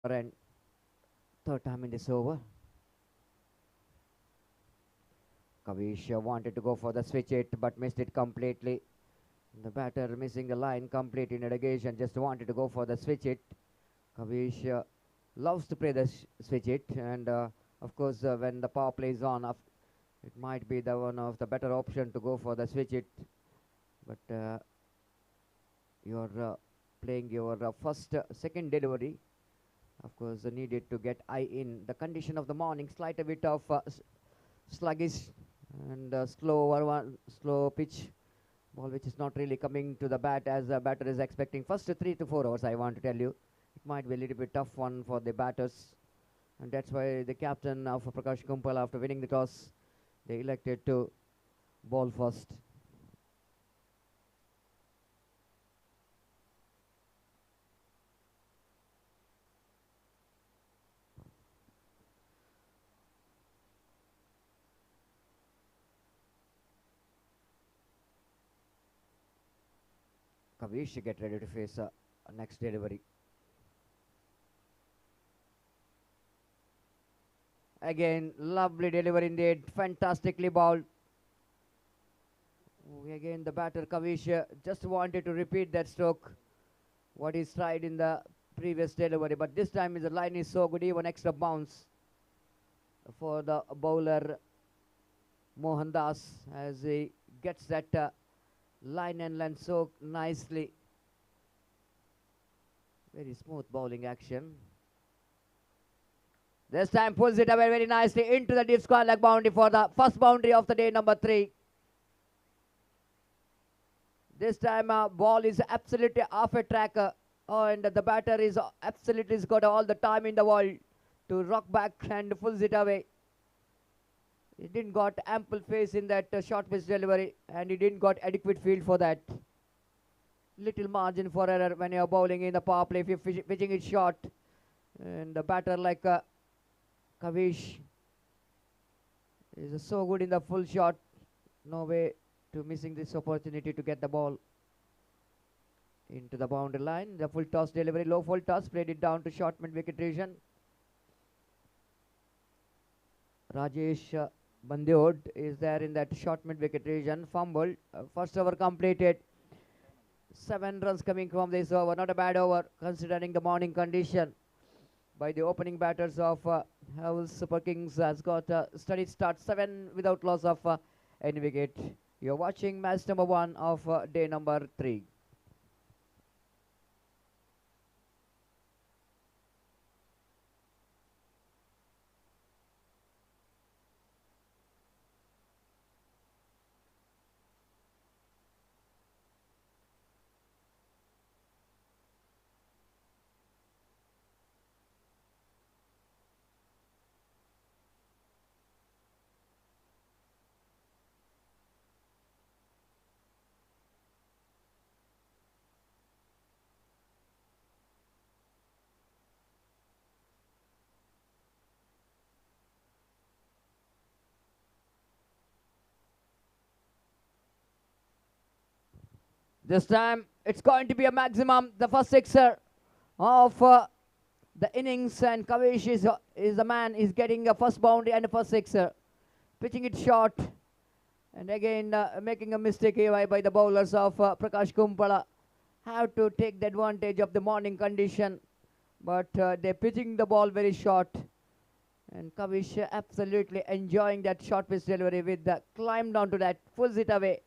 And third time in this over. Kavish wanted to go for the switch it, but missed it completely. The batter missing the line complete in negation, just wanted to go for the switch it. Kavish loves to play the switch it, and of course, when the power play is on, it might be the one of the better option to go for the switch it. But you're playing your second delivery. Of course, needed to get eye in. The condition of the morning, slight a bit of sluggish and slow pitch ball, which is not really coming to the bat as the batter is expecting. First 3 to 4 hours, I want to tell you, it might be a little bit tough one for the batters, and that's why the captain of Prakash Kumpal, after winning the toss, they elected to ball first. Kavish get ready to face next delivery. Again, lovely delivery indeed, fantastically bowled. Again, the batter Kavish just wanted to repeat that stroke, what he tried in the previous delivery, but this time the line is so good, even extra bounce for the bowler Mohan Das as he gets that line and length so nicely. Very smooth bowling action. This time pulls it away very nicely into the deep square leg boundary for the first boundary of the day, number 3. This time ball is absolutely off a track, and the batter is absolutely got all the time in the world to rock back and pulls it away. He didn't got ample face in that short pitch delivery, and he didn't got adequate field for that. Little margin for error when you're bowling in the power play if you're pitching it short. And the batter like Kavish is so good in the full shot. No way to missing this opportunity to get the ball into the boundary line. The full toss delivery, low full toss, played it down to short mid wicket region. Rajesh Bandiod is there in that short mid wicket region. Fumbled. First over completed. 7 runs coming from this over. Not a bad over considering the morning condition by the opening batters of Howell Super Kings. Has got a steady start. 7 without loss of any wicket. You're watching match number 1 of day number 3. This time it's going to be a maximum. The first sixer of the innings, and Kavish is the man is getting a first boundary and a first sixer. Pitching it short, and again making a mistake here by the bowlers of Prakash Kumpala. Have to take the advantage of the morning condition, but they're pitching the ball very short. And Kavish absolutely enjoying that short pitch delivery with the climb down to that, pulls it away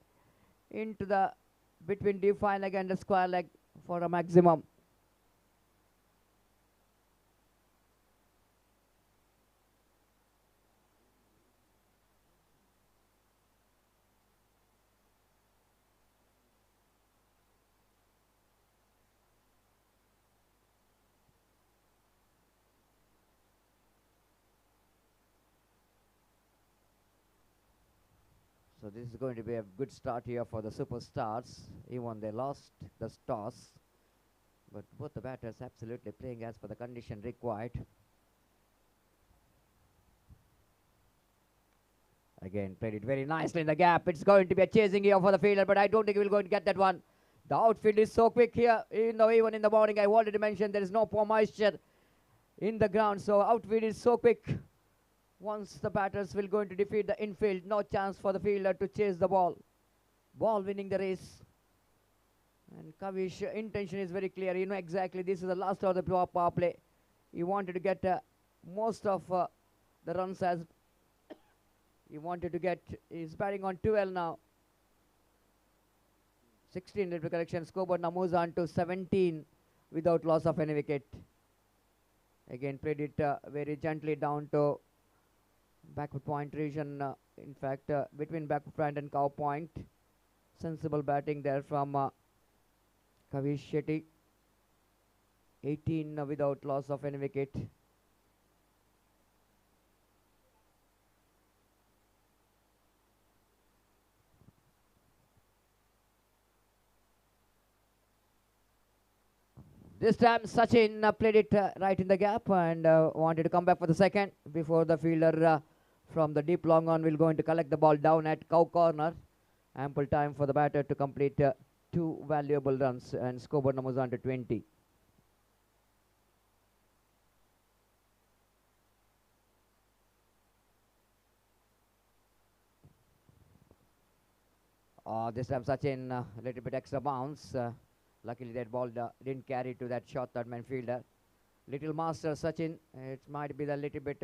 into the between deep fine leg and the square leg for a maximum. So this is going to be a good start here for the superstars. Even they lost the toss, but both the batters absolutely playing as per the condition required. Again, played it very nicely in the gap. It's going to be a chasing here for the fielder, but I don't think he will going to get that one. The outfield is so quick here. Even in the morning, I wanted to mention there is no poor moisture. in the ground. So outfield is so quick. Once the batters will going to defeat the infield, no chance for the fielder to chase the ball. Ball winning the race. And Kavish intention is very clear. You know exactly this is the last of the power play. He wanted to get most of the runs as he wanted to get. He's batting on 12 now. 16 rate correction. Scoreboard now moves on to 17 without loss of any wicket. Again played it very gently down to backward point region. In fact, between backward point and cow point. Sensible batting there from Kavish Shetty. 18 without loss of any wicket. This time Sachin played it right in the gap and wanted to come back for the second before the fielder from the deep long on will going to collect the ball down at cow corner. Ample time for the batter to complete 2 valuable runs and scoreboard numbers on to 20. This time Sachin a little bit extra bounce. Luckily that ball didn't carry to that short third man fielder. Little master Sachin. It might be the little bit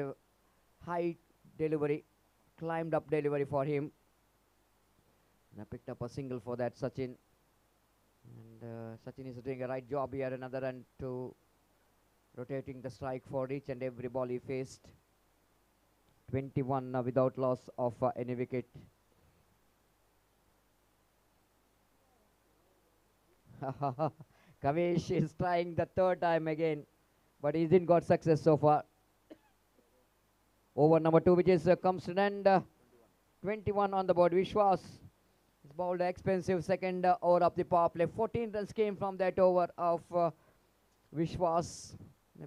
high delivery, climbed up delivery for him. And I picked up a single for that Sachin. And Sachin is doing a right job here. Another run to rotating the strike for each and every ball he faced. 21 without loss of any wicket. Kavish is trying the third time again, but he didn't got success so far. Over number 2, which is comes to an end. 21 on the board. Vishwas is bowled expensive second over of the power play. 14 runs came from that over of Vishwas.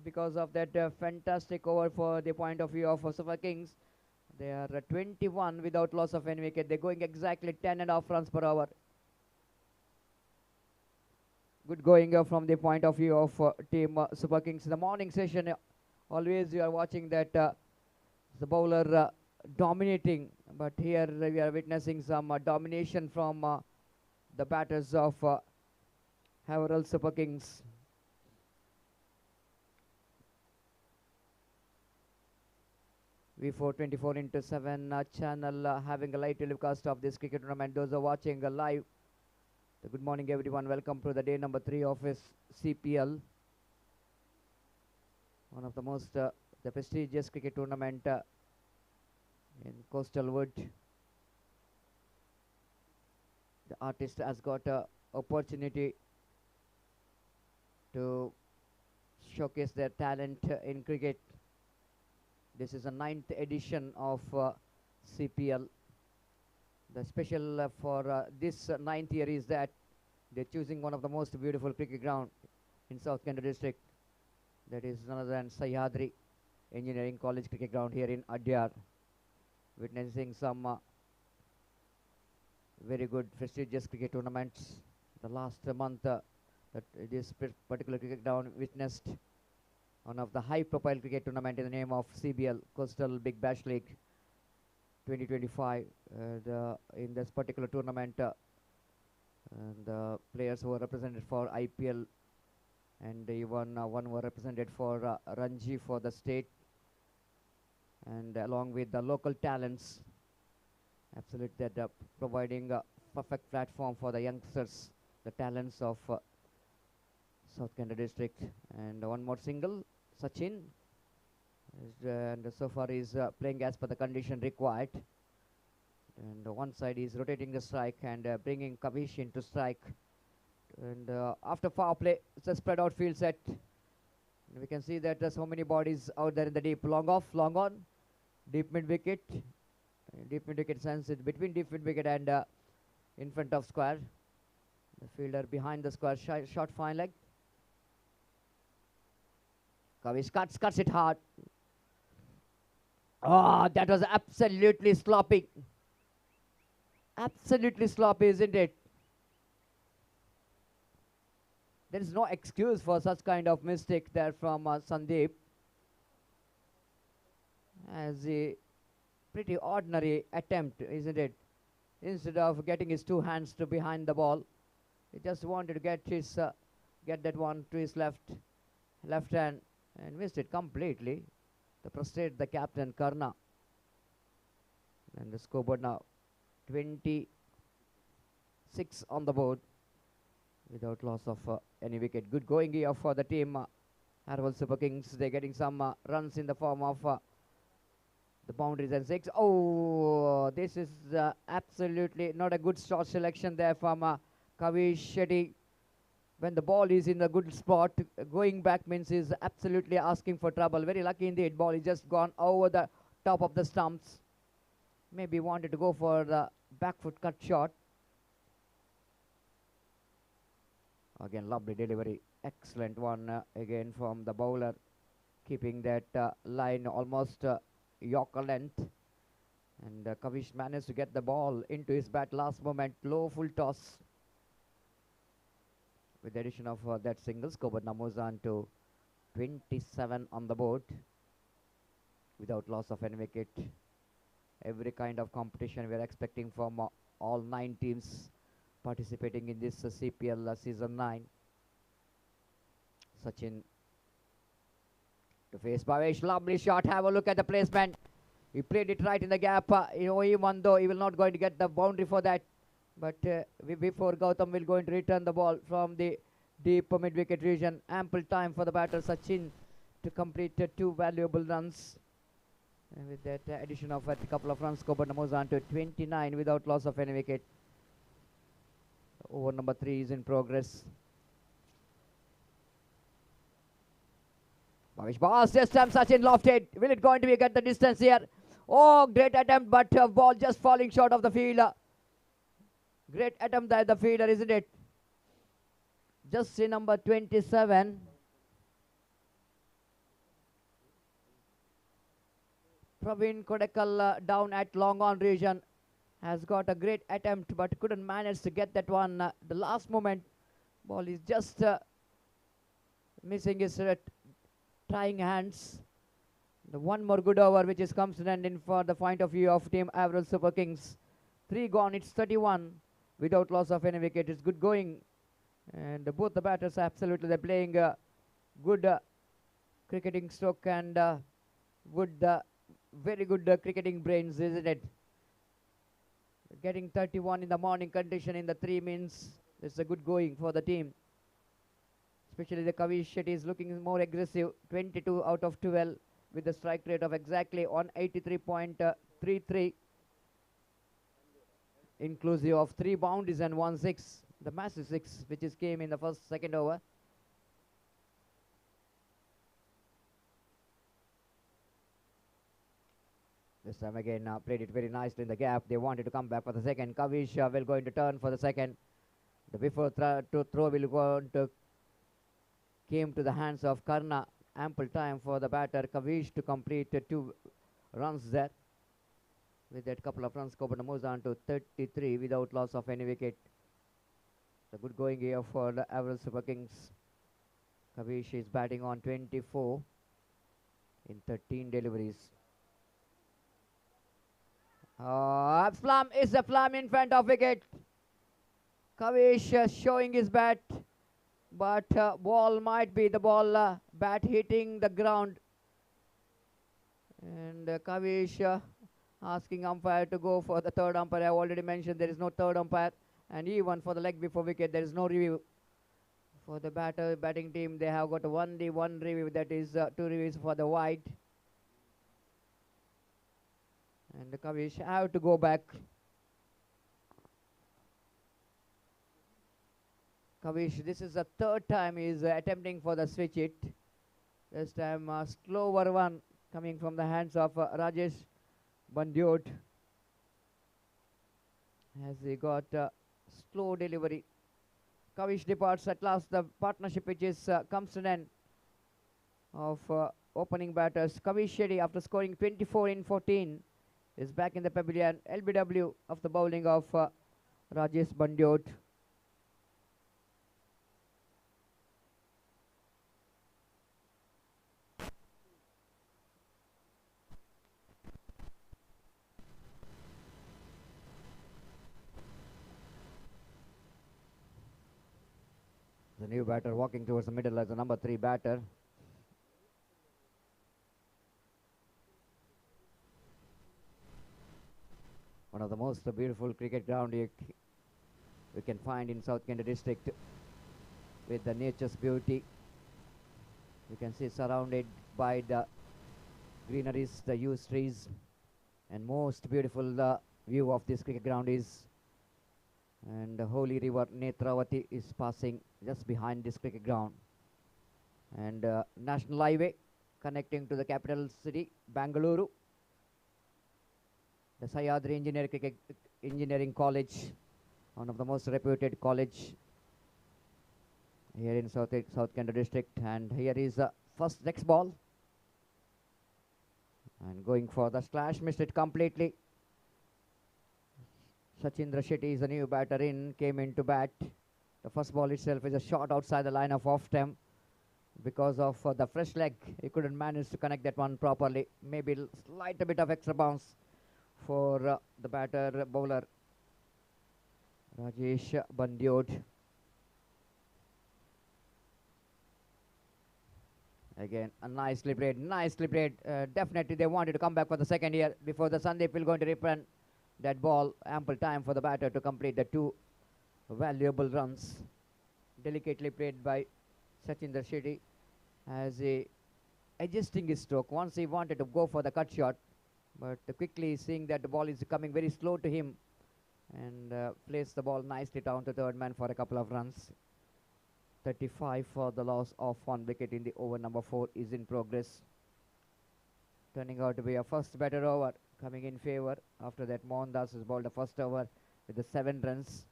Because of that fantastic over for the point of view of Super Kings. They are 21 without loss of any wicket. They're going exactly 10.5 runs per hour. Good going from the point of view of team Super Kings. In the morning session, always you are watching that the bowler dominating, but here we are witnessing some domination from the batters of Haverhill Super Kings. V424/7 channel having a live telecast of this cricket tournament. Those are watching live. Good morning everyone, welcome to the day number 3 of his CPL. One of the most the prestigious cricket tournament in Coastal Wood. The artist has got an opportunity to showcase their talent in cricket. This is the 9th edition of CPL. The special for this 9th year is that they're choosing one of the most beautiful cricket ground in South Kent district. That is none other than Sahyadri Engineering College cricket ground here in Adyar. Witnessing some very good prestigious cricket tournaments. The last month that this particular cricket ground witnessed one of the high profile cricket tournament in the name of CBL, Coastal Big Bash League 2025. In this particular tournament, the players who were represented for IPL and even one were represented for Ranji for the state, and along with the local talents, absolutely that providing a perfect platform for the youngsters, the talents of South Kent district. And one more single, Sachin, and so far is playing as per the condition required. And one side is rotating the strike and bringing Kavish into strike. And after foul play, it's a spread out field set. And we can see that there's so many bodies out there in the deep. Long off, long on, deep mid wicket. Deep mid wicket sense it between deep mid wicket and in front of square. The fielder behind the square, short fine leg. Kavish cuts it hard. Oh, that was absolutely sloppy. Absolutely sloppy, isn't it? There is no excuse for such kind of mistake there from Sandeep. As a pretty ordinary attempt, isn't it? Instead of getting his two hands to behind the ball, he just wanted to get that one to his left hand and missed it completely. To frustrate the captain Karna. And the scoreboard now 26 on the board without loss of any wicket. Good going here for the team. Harwell Super Kings. They're getting some runs in the form of the boundaries and six. Oh, this is absolutely not a good shot selection there from Kavish Shetty. When the ball is in a good spot, going back means is absolutely asking for trouble. Very lucky indeed. Ball is just gone over the top of the stumps. Maybe wanted to go for the back foot cut shot. Again, lovely delivery. Excellent one again from the bowler. Keeping that line almost Yorker length. And Kavish managed to get the ball into his bat last moment. Low full toss. With the addition of that single, scoreboard now moves on to 27 on the board. Without loss of any wicket. Every kind of competition we are expecting from all 9 teams participating in this CPL season 9. Sachin to face Bhavesh. Lovely shot. Have a look at the placement. He played it right in the gap. Even though he will not going to get the boundary for that. But before Gautam will going to return the ball from the deep mid-wicket region. Ample time for the batter Sachin to complete 2 valuable runs. And with that addition of a couple of runs, scoreboard moves on to 29 without loss of any wicket. Over number 3 is in progress. Bhavesh Boss, this time Sachin lofted. Will it going to be get the distance here? Oh, great attempt, but ball just falling short of the fielder. Great attempt by the fielder, isn't it? Just see number 27. Praveen Kodekal down at long on region has got a great attempt but couldn't manage to get that one. The last moment ball is just missing his trying hands. The one more good over which is comes to an end in for the point of view of team Averil Super Kings. 3 gone, it's 31 without loss of any wicket. It's good going, and both the batters absolutely they're playing good cricketing stroke and very good cricketing brains, isn't it? Getting 31 in the morning condition in the 3 means it's a good going for the team. Especially the Kavish Shetty is looking more aggressive. 22 out of 12 with a strike rate of exactly 183.33. Inclusive of 3 boundaries and 1 6. The massive 6 which is came in the second over. This time again played it very nicely in the gap. They wanted to come back for the second. Kavish will going to turn for the second. The before throw will go to came to the hands of Karna. Ample time for the batter Kavish to complete 2 runs there. With that couple of runs, Coburn moves on to 33 without loss of any wicket. The good going here for the Averil Super Kings. Kavish is batting on 24 in 13 deliveries. Plum is a plum in front of wicket. Kavish showing his bat, but ball might be the ball bat hitting the ground. And Kavish asking umpire to go for the third umpire. I have already mentioned there is no third umpire, and even for the leg before wicket there is no review. For the batting team, they have got one review, that is 2 reviews for the wide. And the Kavish have to go back. Kavish, this is the 3rd time he is attempting for the switch hit. This time slower one coming from the hands of Rajesh Bandyot. As he got slow delivery. Kavish departs at last. The partnership which is comes to an end of opening batters. Kavish Shetty, after scoring 24 in 14, is back in the pavilion. LBW of the bowling of Rajesh Bandyot. The new batter walking towards the middle as the number 3 batter. One of the most beautiful cricket ground we can find in South Kent district, with the nature's beauty. You can see surrounded by the greeneries, the yew trees, and most beautiful the view of this cricket ground is. And the holy river Netravati is passing just behind this cricket ground. And national highway connecting to the capital city, Bangalore. The Sayadri Engineering College, one of the most reputed college here in South Kent district. And here is the first next ball. And going for the slash, missed it completely. Sachindra Shetty is the new batter in, came into bat. The first ball itself is a shot outside the line of off stump. Because of the fresh leg, he couldn't manage to connect that one properly. Maybe slight a bit of extra bounce for the batter bowler Rajesh Bandiod. Again, nicely played, nicely played. Definitely they wanted to come back for the second year before the Sandeep will going to return that ball. Ample time for the batter to complete the 2 valuable runs. Delicately played by Sachindra Shetty as adjusting his stroke. Once he wanted to go for the cut shot, but quickly seeing that the ball is coming very slow to him, and placed the ball nicely down to third man for a couple of runs. 35 for the loss of 1 wicket in the over number 4 is in progress. Turning out to be a first batter over coming in favor. After that, Mohandas has bowled the first over with the 7 runs.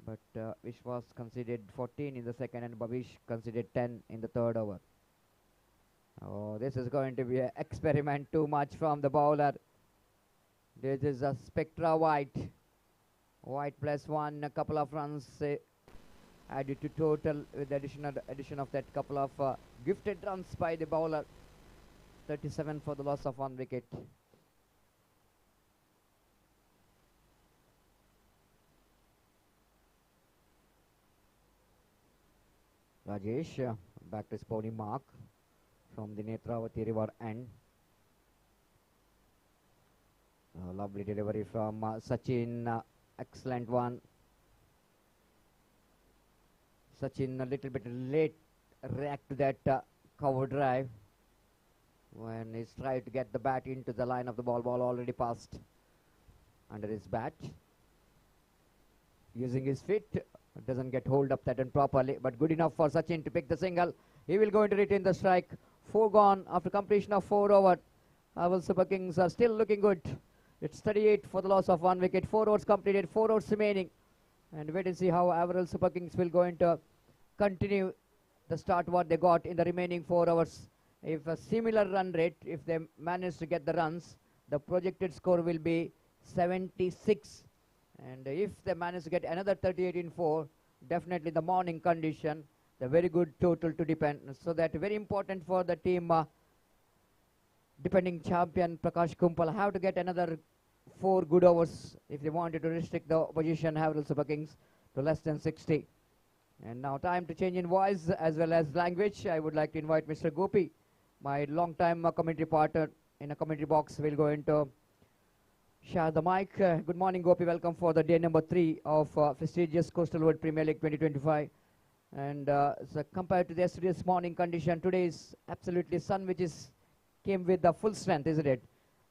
But which was considered 14 in the second, and Babish considered 10 in the third over. Oh, this is going to be an experiment too much from the bowler. This is a Spectra White. White +1, a couple of runs added to total with the addition of that couple of gifted runs by the bowler. 37 for the loss of 1 wicket. Rajesh back to his bowling mark from the Netravati river end. Lovely delivery from Sachin. Excellent one. Sachin a little bit late react to that cover drive when he's tried to get the bat into the line of the ball. Ball already passed under his bat. Using his feet, doesn't get hold up that one properly, but good enough for Sachin to pick the single. He will go into retain the strike. 4 gone after completion of 4 overs. Our Super Kings are still looking good. It's 38 for the loss of 1 wicket. 4 overs completed, 4 overs remaining. And wait and see how Averell Super Kings will go into continue the start what they got in the remaining 4 overs. If a similar run rate, if they manage to get the runs, the projected score will be 76. And if they manage to get another 38 in 4, definitely the morning condition, the very good total to depend. So that very important for the team, defending champion Prakash Kumpal, have to get another 4 good overs if they wanted to restrict the opposition Haverhill Super Kings to less than 60. And now time to change in voice as well as language. I would like to invite Mr. Gopi, my long-time commentary partner in a commentary box, will go into share the mic. Good morning, Gopi. Welcome for the day number 3 of prestigious Coastal World Premier League 2025. And so compared to the yesterday's morning condition, today is absolutely sun which is came with the full strength, isn't it?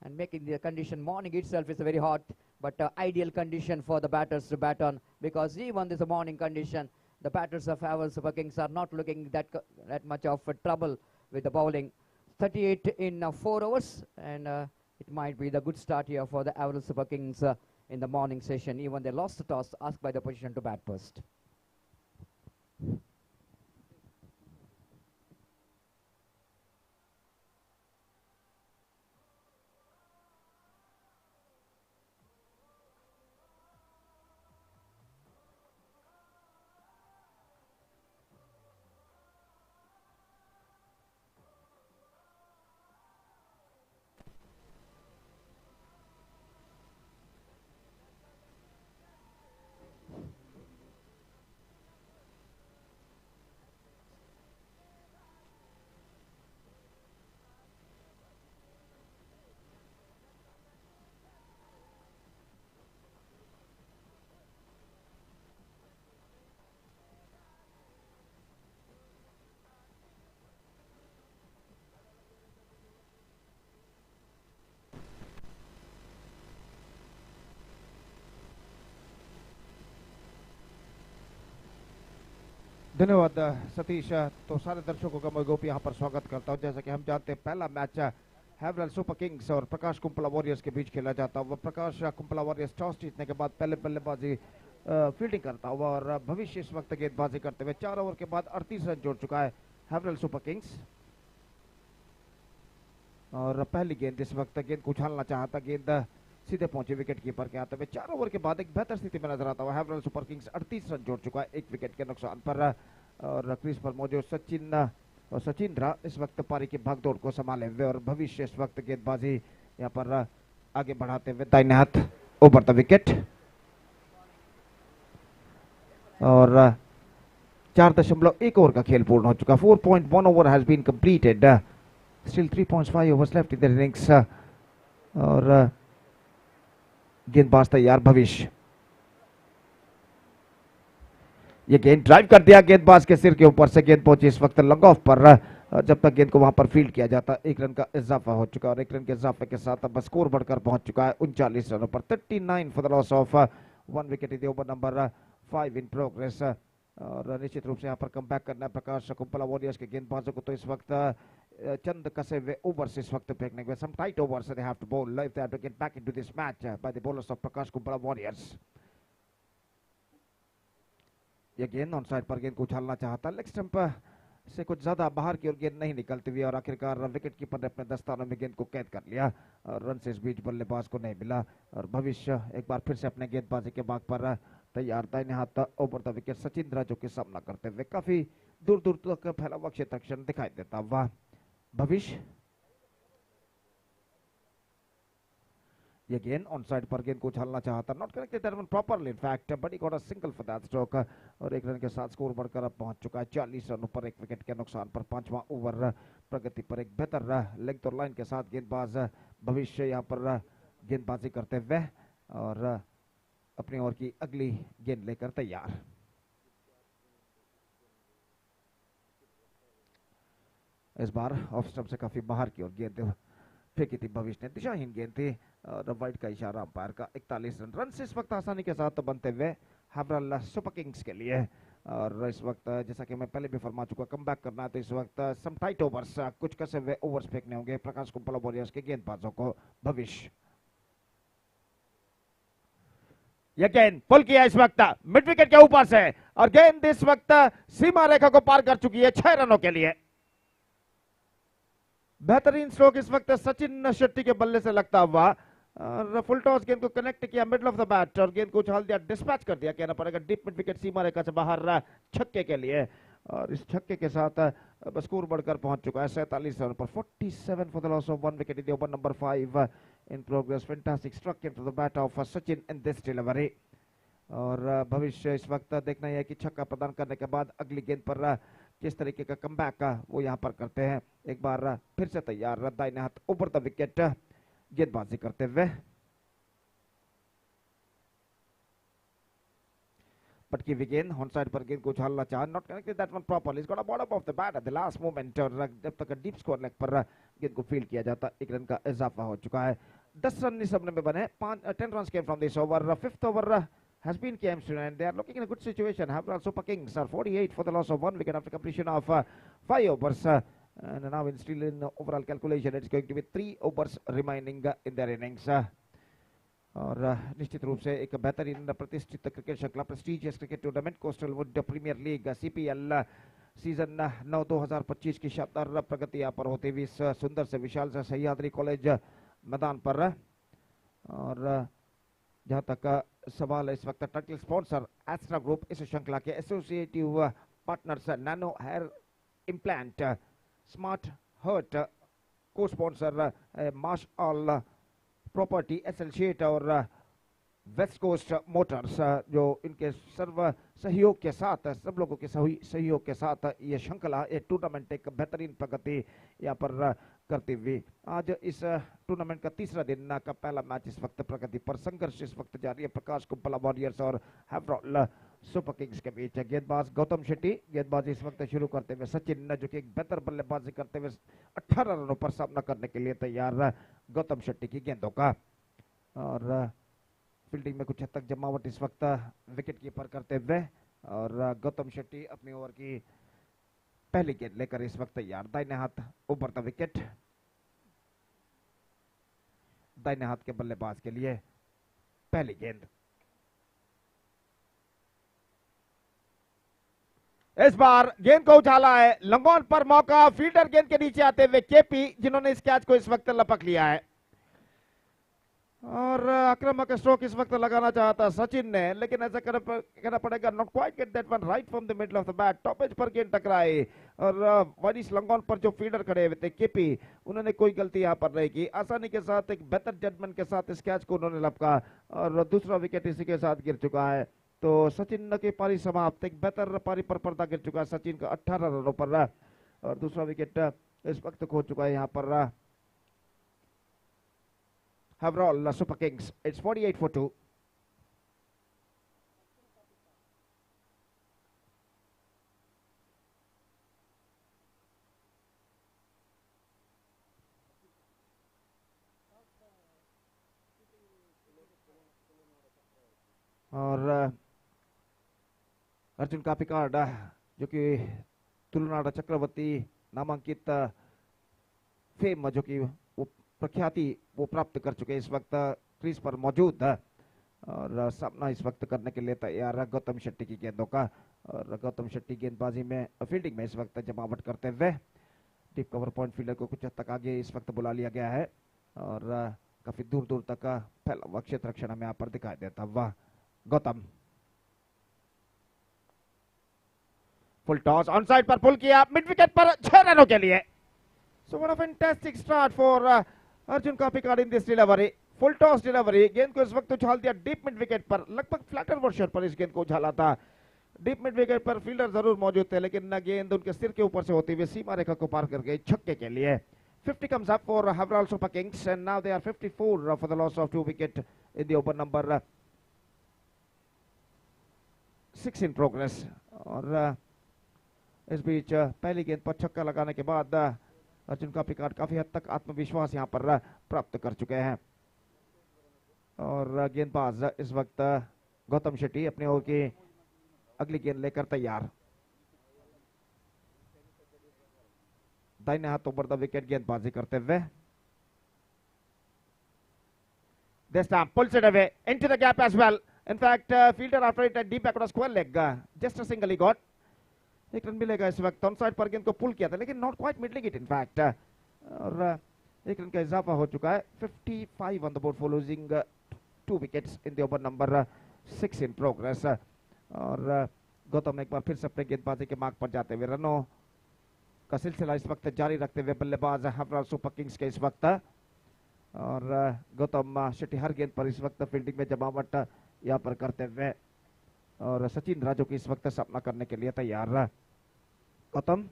And making the condition morning itself is very hot, but ideal condition for the batters to bat on, because even this morning condition, the batters of Haverhill Super Kings are not looking that much of trouble with the bowling. 38 in 4 overs, and it might be the good start here for the Haverhill Super Kings in the morning session. Even they lost the toss, asked by the opposition to bat first. धन्यवाद सतीश। तो सारे दर्शकों का मैं गोपी यहाँ पर स्वागत करता हूँ। जैसा कि हम जानते हैं पहला मैच हैवरल सुपर किंग्स और प्रकाश कुंपला वॉरियर्स के बीच खेला जाता हुआ। प्रकाश कुंपला वॉरियर्स टॉस जीतने के बाद पहले बल्लेबाजी फील्डिंग करता हुआ और भविष्य इस वक्त गेंदबाजी करते हुए 4 ओवर के बाद 38 रन जोड़ चुका है हैवरल सुपर किंग्स। और पहली गेंद इस वक्त गेंद को उछालना चाहता, गेंद सीधे पहुंचे विकेट कीपर के हाथ में। 4 ओवर के बाद एक बेहतर स्थिति में नजर आता हुआ हैवरल सुपर किंग्स 38 रन जोड़ चुका है 1 विकेट के नुकसान पर। और क्रीज पर मौजूद सचिंद्रा इस वक्त पारी की भागदौड़ को संभाले हुए और भविष्य इस वक्त गेंदबाजी यहाँ पर आगे बढ़ाते हुए दाहिने हाथ ओवर द विकेट। और 4.1 ओवर का खेल पूर्ण हो चुका। 4.1 over has been completed, still 3.5 overs left in the innings. और गेंदबाज तैयार भविष्य, ये गेंद ड्राइव कर दिया गेंदबाज के सिर के ऊपर से, गेंद पहुंची इस वक्त लॉन्ग ऑफ पर। जब तक गेंद को वहां पर फील्ड किया जाता 1 रन का इजाफा हो चुका और 1 रन के इजाफे के साथ अब स्कोर बढ़कर पहुंच चुका है 39 रनों पर। 39 for the loss of 1 wicket in over number 5 in progress. और निश्चित रूप से यहाँ पर कम बैक करना है प्रकाश कुंपला वॉरियर्स के गेंदबाजों को। तो इस वक्त चंद कसे हुए ओवर्स इस वक्त फेंकने के, some tight overs they have to bowl if they have to get back into this match by the bowlers of Prakash Kumpala Warriors. ये गेंद ऑन साइड पर गेंद को उछालना चाहता, लेग स्टंप से कुछ ज्यादा बाहर की ओर गेंद नहीं निकलती हुई और आखिरकार विकेट कीपर ने अपने दस्तानों में गेंद को कैद कर लिया और रन से इस बीच बल्लेबाज को नहीं मिला। और भविष्य एक बार फिर से अपने गेंदबाजी के मार्ग पर तैयार, दाहिने हाथ ओवर द विकेट सचिंद्रा जो कि सामना करते हुए काफी दूर दूर तक फैला हुआ क्षेत्र क्षण दिखाई देता हुआ भविष्य। ये गेंद ऑन साइड पर गेंद को उछालना चाहता, not connected that one properly in fact but he got a single for that stroke. और 1 रन के साथ स्कोर बढ़कर अब पहुंच चुका है 40 रनों पर 1 विकेट के नुकसान पर। 5वां ओवर प्रगति पर एक बेहतर लेग और लाइन के साथ गेंदबाज भविष्य यहाँ पर गेंदबाजी करते हुए और अपनी ओर की अगली गेंद लेकर तैयार। इस बार ऑफ स्टंप से काफी बाहर की ओर गेंद फेंकी थी भविष्य ने, दिशाहीन गेंद थी और वाइड का इशारा अंपायर का। 41 रन से इस वक्त आसानी के साथ बनते हुए हैवरल सुपर किंग्स के लिए। और इस वक्त जैसा कि मैं पहले भी फरमा चुका, कम बैक करना है तो इस वक्त सम टाइट ओवर्स, कुछ कसे हुए ओवर्स फेंकने होंगे प्रकाश कुंपला वॉरियर्स के गेंदबाजों को। भविष्य यह गेंद पुल किया इस वक्त मिड विकेट के ऊपर से और गेंद इस वक्त सीमा रेखा को पार कर चुकी है 6 रनों के लिए। बेहतरीन स्ट्रोक इस वक्त सचिन शेट्टी के बल्ले से लगता हुआ और फुल टॉस गेंद को कनेक्ट किया मिडल ऑफ द बैट और गेंद को उछाल दिया, डिस्पैच कर दिया कहना पड़ेगा डीप मिड विकेट सीमा रेखा से बाहर छक्के के लिए। और इस छक्के के साथ स्कोर बढ़कर पहुंच चुका है 47 रन पर। 47 for the loss of 1 wicket in over number 5 in progress. Fantastic struck into the bat of Sachin in this delivery. और भविष्य इस वक्त देखना है कि छक्का प्रदान करने के बाद अगली गेंद पर किस तरीके का कमबैक का वो यहाँ पर करते हैं। एक बार फिर से तैयार, दाहिने हाथ ओवर द विकेट गेंदबाजी करते हुए। पटकी हुई गेंद ऑन साइड पर गेंद को उछालना चाह, not connected that one properly, is got a bottom of the bat eight the last moment. और जब तक डीप स्कोर लेग पर गेंद को फील्ड किया जाता 1 रन का इजाफा हो चुका है। 10 रन इस ओवर में बने, 10 runs came from this over. 5th over has been came soon and they are looking in a good situation. Haveral Super Kings are 48 for the loss of 1 wicket after completion of 5 overs. And now in still in overall calculation, it's going to be 3 overs remaining in their innings. और निश्चित रूप से एक बेहतरीन प्रतिष्ठित cricket श्रृंखला prestigious cricket tournament Coastal would premiere League CPL season 9 2025 की शानदार प्रगति यहाँ पर होती हुई इस सुंदर से विशाल से सह्याद्री कॉलेज मैदान पर। और जहां तक सवाल है इस वक्त टाइटल स्पॉन्सर एस्ट्रा ग्रुप, इस श्रृंखला के associative partners nano hair implant, smart hurt, को sponsor Marsh all property associate और वेस्ट कोस्ट मोटर्स, जो इनके सर्व सहयोग के साथ, सब लोगों के सहयोग के साथ ये श्रृंखला, ये टूर्नामेंट एक बेहतरीन प्रगति यहाँ पर करती हुई। आज इस टूर्नामेंट का तीसरा दिन का पहला मैच इस वक्त प्रगति पर, संघर्ष इस वक्त जारी है प्रकाश कुंपला वॉरियर्स और हैवरल सुपर किंग्स के बीच। गेंदबाज गौतम शेट्टी गेंदबाजी इस वक्त शुरू करते हुए, सचिन जो कि एक बेहतर बल्लेबाजी करते हुए 18 रनों पर सामना करने के लिए तैयार गौतम शेट्टी की गेंदों का। और फील्डिंग में कुछ हद तक जमावट इस वक्त विकेट कीपर करते हुए और गौतम शेट्टी अपनी ओवर की पहली गेंद लेकर इस वक्त तैयार। दाहिने हाथ ऊपर द विकेट, दाहिने हाथ के बल्लेबाज के लिए पहली गेंद। इस बार गेंद को उछाला है, लंगोन पर मौका, फील्डर गेंद के नीचे आते हुए केपी, जिन्होंने इस कैच को इस वक्त लपक लिया है। और आक्रामक स्ट्रोक इस वक्त लगाना चाहता सचिन ने, लेकिन ऐसा करना पड़ेगा। Not quite get that one right from the middle of the bat, top edge पर गेंद टकराई और वारिस लंगोन पर जो फील्डर खड़े हुए थे केपी, उन्होंने कोई गलती यहां पर नहीं की। आसानी के साथ एक बेहतर जजमेंट के साथ इस कैच को उन्होंने लपका और दूसरा विकेट इसी के साथ गिर चुका है। तो सचिन की पारी समाप्त, एक बेहतर पारी पर पर्दा गिर चुका है सचिन का 18 रनों पर और दूसरा विकेट इस वक्त खो चुका है यहाँ पर Haverall Super Kings. It's 48 for 2. और अर्जुन कापी कार्ड जो कि तुलनाड़ा चक्रवर्ती नामांकित फेम जो कि वो प्रख्याति वो प्राप्त कर चुके इस वक्त क्रीज पर मौजूद है और सामना इस वक्त करने के लिए तैयार है गौतम शेट्टी की गेंदों का। और गौतम शेट्टी गेंदबाजी में फील्डिंग में इस वक्त जमावट करते हुए डीप कवर पॉइंट फील्डर को कुछ हद तक आगे इस वक्त बुला लिया गया है और काफी दूर दूर तक फैला हुआ क्षेत्र रक्षण हमें यहाँ पर दिखाई देता हुआ। Gautam full toss on side पर पुल किया, मिड विकेट पर 6 रनों के लिए। So what a fantastic start for Arjun Kapikad in this delivery, full toss delivery. गेंद को इस वक्त उछाल दिया डीप मिड विकेट पर, लगभग फ्लैटर वर्शन पर इस गेंद को उछाला था। डीप मिड विकेट पर फील्डर जरूर मौजूद थे लेकिन गेंद उनके सिर के ऊपर से होती हुई सीमा रेखा को पार कर गई छक्के के लिए। 50 comes up for Haverall Super Kings and now they are 54 for the loss of 2 wicket in the over number 6 in progress। और इस बीच पहली गेंद पर छक्का लगाने के बाद अर्जुन कापिकाड काफी हद तक आत्मविश्वास यहां पर प्राप्त कर चुके हैं और गेंदबाज इस वक्त गौतम शेट्टी अपने ओवर की अगली गेंद लेकर तैयार। दाहिने हाथ ओवर द विकेट गेंदबाजी करते हुए this time pulls it away into the gap as well। in fact fielder after it at deep back on a square leg just a single he got। एक रन मिलेगा इस वक्त। On side पर गेंद को पुल किया था लेकिन not quite middling it in fact और एक रन का इजाफा हो चुका है। 55 on the board for losing 2 wickets in the over number 6 in progress. और गौतम एक बार फिर से अपने गेंदबाजी के मार्ग पर जाते हुए रनों का सिलसिला इस वक्त जारी रखते हुए बल्लेबाज हैवराल सुपर किंग्स के इस वक्त। और गौतम शेट्टी हर गेंद पर इस वक्त फील्डिंग में जमावट यहाँ पर करते हुए और सचिन राजू की इस वक्त सामना करने के लिए तैयार। गौतम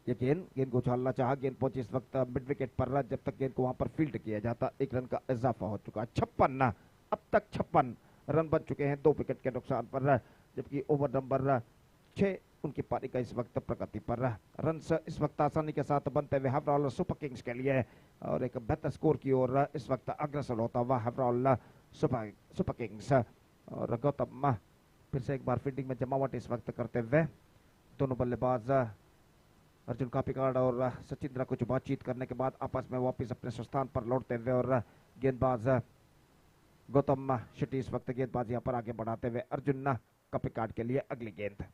ये गेंद को उछालना चाहा, गेंद पहुंची इस वक्त मिड विकेट पर जब तक गेंद को वहां पर फील्ड किया जाता। एक रन का इजाफा हो चुका है। 56 अब तक 56 रन बन चुके हैं 2 विकेट के नुकसान पर, जबकि ओवर नंबर 6 उनकी पारी का इस वक्त प्रगति पर। रन इस वक्त आसानी के साथ बनते हुए हैवराल सुपर किंग्स के लिए और एक बेहतर स्कोर की ओर इस वक्त अग्रसर होता हुआ हैवराल सुपर किंग्स। और गौतम फिर से एक बार फील्डिंग में जमावट इस वक्त करते हुए दोनों बल्लेबाज अर्जुन कापिकाड और सचिन कुछ बातचीत करने के बाद आपस में वापस अपने स्थान पर लौटते हुए और गेंदबाज गौतम शेट्टी इस वक्त गेंदबाज यहाँ पर आगे बढ़ाते हुए अर्जुन कापिकाड के लिए अगली गेंद।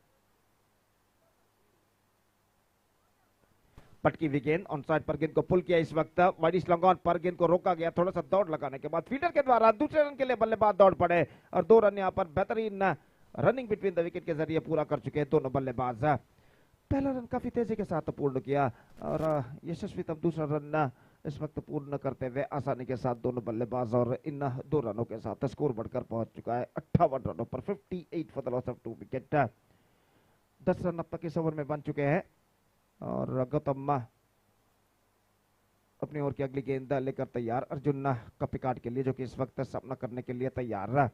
पटकी हुई गेंद ऑन साइड पर गेंद को पुल किया इस वक्त वाइडिश लॉन्ग पर गेंद को रोका गया। थोड़ा सा दौड़ लगाने के बाद फील्डर के द्वारा दूसरे रन के लिए बल्लेबाज दौड़ पड़े और 2 रन यहाँ पर बेहतरीन रनिंग बिटवीन द विकेट के जरिए पूरा कर चुके हैं दोनों बल्लेबाज। पहला रन काफी तेजी के साथ पूर्ण किया और यशस्वी तब दूसरा रन इस वक्त पूर्ण करते हुए आसानी के साथ दोनों बल्लेबाज और इन 2 रनों के साथ स्कोर बढ़कर पहुंच चुका है 58 रनों पर। 58 for the loss of 2 wicket. 10 run अब तक इस ओवर में बन चुके हैं और गौतम अपनी ओर की अगली गेंद लेकर तैयार अर्जुन कापिकाड के लिए, जो कि इस वक्त सामना करने के लिए तैयार।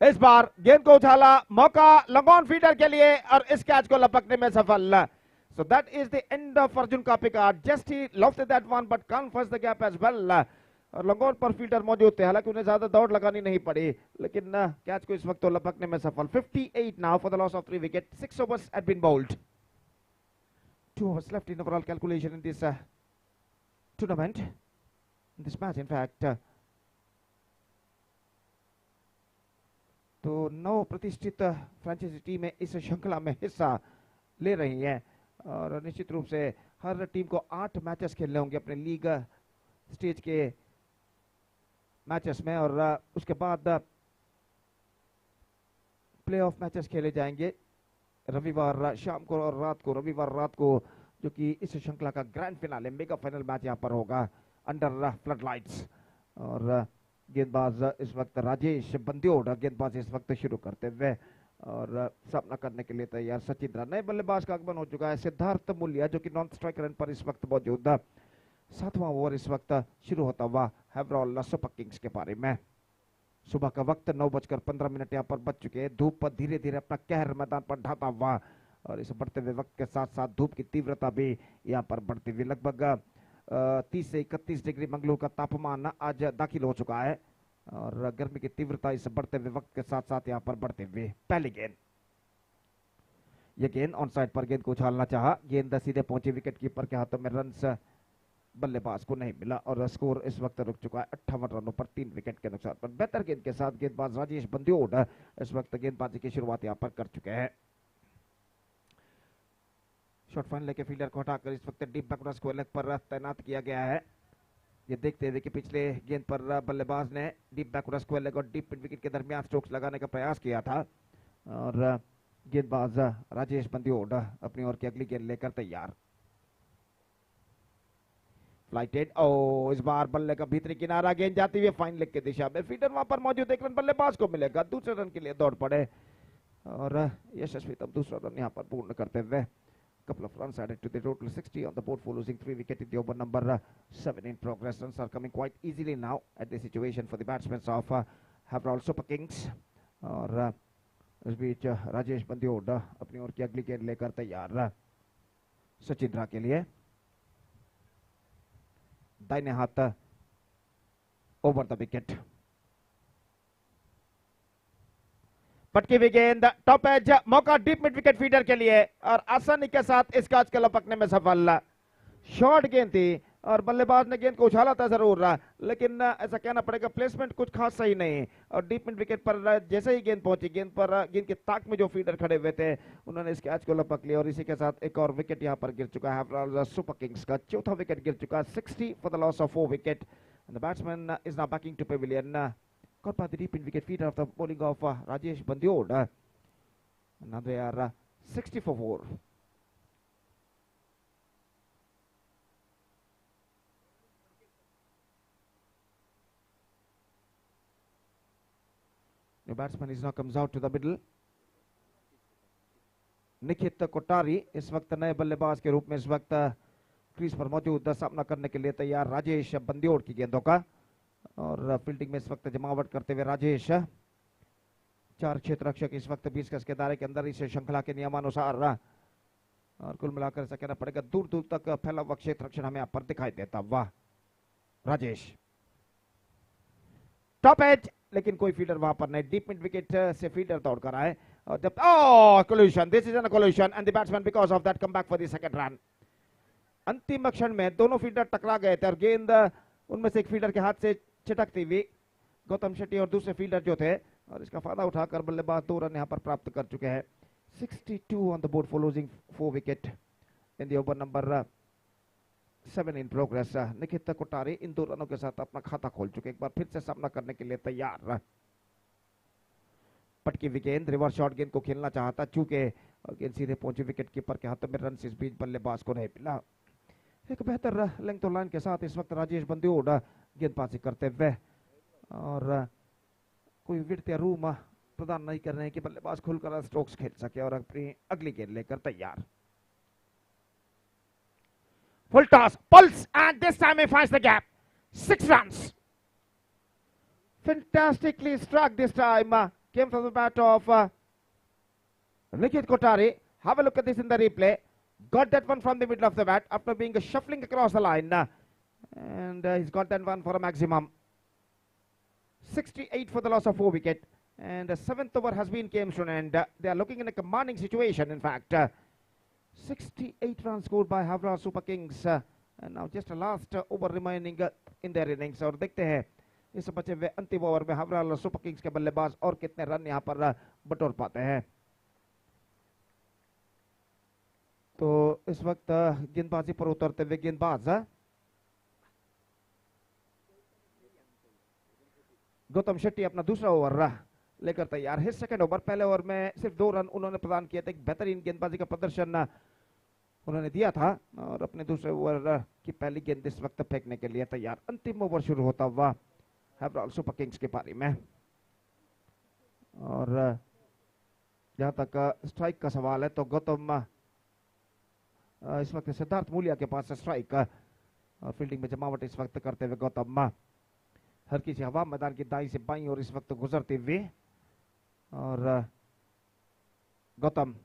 इस बार गेंद को उछाला, मौका लंगॉन फीडर के लिए और इस कैच को लपकने में सफल। So that is the end of Arjun का pick. Just he lofted that one but can't fudge the gap as well. और लंगोर पर फील्डर मौजूद थे, हालांकि उन्हें ज्यादा दौड़ लगानी नहीं पड़ी, लेकिन कैच को इस वक्त तो लपकने में सफल. 58 now for the loss of 3 wickets. 6 overs had been bowled. 2 overs left in overall calculation in this tournament, in this match in fact. तो 9 प्रतिष्ठित फ्रेंचाइजी टीमें इस श्रृंखला में हिस्सा ले रही हैं और निश्चित रूप से हर टीम को 8 मैचेस खेलने होंगे अपने लीग स्टेज के मैचेस में, और उसके बाद प्लेऑफ मैचेस खेले जाएंगे रविवार शाम को और रात को, रविवार रात को, जो कि इस श्रृंखला का grand finale mega final match यहां पर होगा अंडर फ्लड लाइट्स. और गेंदबाज इस वक्त राजेश बंद्योड़ गेंदबाज इस वक्त शुरू करते हुए और सामना करने के लिए तैयार. सचिंद्रा नए बल्लेबाज का आगमन हो चुका है. सिद्धार्थ मूल्य जो कि नॉन स्ट्राइकर पर इस वक्त मौजूद. 7वां ओवर इस वक्त शुरू होता हुआ हैवरॉल सुपर किंग्स के बारे में. सुबह का वक्त 9:15 यहाँ पर बच चुके हैं. धूप पर धीरे धीरे अपना कहर मैदान पर ढाता हुआ और इस बढ़ते हुए वक्त के साथ साथ धूप की तीव्रता भी यहाँ पर बढ़ती हुई. लगभग 30 से 31 डिग्री मंगलूर का तापमान आज दाखिल हो चुका है और गर्मी की तीव्रता इस बढ़ते हुए वक्त के साथ साथ यहाँ पर बढ़ते हुए. पहली गेंद, ये गेंद ऑन साइड पर गेंद को उछालना चाहा, गेंद सीधे पहुंची विकेट कीपर के हाथों में. रन्स बल्लेबाज को नहीं मिला और स्कोर इस वक्त रुक चुका है 58 रनों पर 3 विकेट के नुकसान पर. बेहतर गेंद के साथ गेंदबाज राजेश बंद्योड़ इस वक्त गेंदबाजी की शुरुआत यहाँ पर कर चुके हैं. शॉर्ट फाइन लेके फील्डर को हटाकर इस वक्त डीप बैकवर्ड स्क्वायर पर तैनात किया गया है. ये देखते हुए कि पिछले गेंद पर बल्लेबाज ने डीप बैकवर्ड स्क्वायर और डीप मिड विकेट के दरमियान स्ट्रोक्स लगाने का प्रयास किया था और गेंदबाज राजेश बंद्योड़ अपनी ओर की अगली गेंद लेकर तैयार. फ्लाइटेड, ओ इस बार बल्ले का भीतरी किनारा, गेंद जाती हुई फाइन लेग की दिशा में. फील्डर वहां पर मौजूद, 1 रन बल्लेबाज को मिलेगा. दूसरे रन के लिए दौड़ पड़े और यशस्वी तब दूसरा रन यहां पर पूर्ण करते हुए. Couple of runs added to the total, 60 on the board for losing 3 wickets in the over number 7 in progress. Runs are coming quite easily now at the situation for the batsmen of Haverall Super Kings. और इस बीच राजेश बंद्योड़ अपनी ओर की अगली गेंद लेकर तैयार. सचिंद्रा के लिए दाहिने हाथ ओवर द विकेट. पटकी हुई गेंद टॉप एज, मौका डीप मिड विकेट फीडर के लिए और आसानी के साथ इस काज के लपकने में सफल. शॉर्ट गेंद थी और बल्लेबाज ने गेंद को उछाला था जरूर, लेकिन ऐसा कहना पड़ेगा प्लेसमेंट कुछ खास सही नहीं. और डीप मिड विकेट पर जैसे ही गेंद पहुंची, गेंद के ताक में जो फीडर खड़े हुए थे उन्होंने इस कैच को लपक लिया और इसी के साथ एक और विकेट यहां पर गिर चुका है. सुपर किंग्स का चौथा विकेट गिर चुका है. 60 for the loss of 4 wicket. The batsman is now backing to pavilion. Caught by the deep in wicket feeder of the bowling of Rajesh Bandyoड़. Now they are 60 for 4. The batsman is now comes out to the middle. Nikhit Kotari इस वक्त नए बल्लेबाज के रूप में इस वक्त crease पर मौजूद, सामना करने के लिए तैयार राजेश बंद्योड़ की गेंदों का. और फील्डिंग में इस वक्त जमावट करते हुए राजेश. 4 क्षेत्र रक्षक इस वक्त 20 गज के दायरे के अंदर इस श्रृंखला के नियमानुसार, और कुल मिलाकर ऐसा कहना पड़ेगा दूर दूर तक फैला हुआ क्षेत्र रक्षण हमें यहाँ पर दिखाई देता. वाह राजेश, टॉप एज, लेकिन कोई फील्डर वहां पर नहीं. डीप मिड विकेट से फील्डर दौड़ कर आए और जब collision, this is an collision and the batsman because of that come back for the second run. अंतिम क्षण में दोनों फील्डर टकरा गए थे और गेंद उनमें से एक फील्डर के हाथ से छिटकती हुई गौतम शेट्टी और दूसरे फील्डर जो थे, और इसका फायदा उठाकर बल्लेबाज 2 रन यहां पर प्राप्त कर चुके हैं. 62 on the board for losing 4 wicket in the over number 7 in progress. Nikhit Kotari in 2 रनों के साथ अपना खाता खोल चुके, एक बार फिर से सामना करने के लिए तैयार. पटकी हुई गेंद, रिवर्स शॉट गेंद को खेलना चाहता, चूंकि गेंद सीधे पहुंची विकेट कीपर के हाथों में. रन इस बीच बल्लेबाज को नहीं मिला. एक बेहतर लेंथ लाइन के साथ इस वक्त राजेश बंद्योड़ गेंदबाजी करते हुए और कोई विड्थ या रूम प्रदान नहीं कर रहे हैं कि बल्लेबाज खुलकर स्ट्रोक्स खेल सके और अपनी अगली गेंद लेकर तैयार. Full toss, pulse and this time he finds the gap. 6 runs. Fantastically struck this time. Came from the bat of Nikhit Kothari. Have a look at this in the replay. Got that one from the middle of the bat after being shuffling across the line. And he's got that one for a maximum. 68 for the loss of 4 wicket. And the 7th over has been came soon, and they are looking in a commanding situation. In fact, 68 runs scored by Havra Super Kings. And now just a last over remaining in their innings. और देखते हैं इस बचे हुए अंतिम over में Howrah super Kings के बल्लेबाज और कितने रन यहाँ पर बटोर पाते हैं। तो इस वक्त गेंदबाजी पर उतरते हुए गेंदबाज गौतम शेट्टी अपना दूसरा ओवर लेकर तैयार है। सेकंड ओवर, पहले ओवर में सिर्फ 2 रन उन्होंने प्रदान किए थे। एक बेहतरीन गेंदबाजी का प्रदर्शन उन्होंने दिया था और अपने दूसरे ओवर की पहली गेंद इस वक्त फेंकने के लिए तैयार। अंतिम ओवर शुरू होता हुआ हैवराल सुपर किंग्स की पारी में। और जहां तक स्ट्राइक का सवाल है तो गौतम इस वक्त सिद्धार्थ मूलिया के पास स्ट्राइक और फील्डिंग में जमावट इस वक्त करते हुए गौतम हर किसी हवा मैदान की दाई से बाई और इस वक्त गुजरते हुए। और Gautam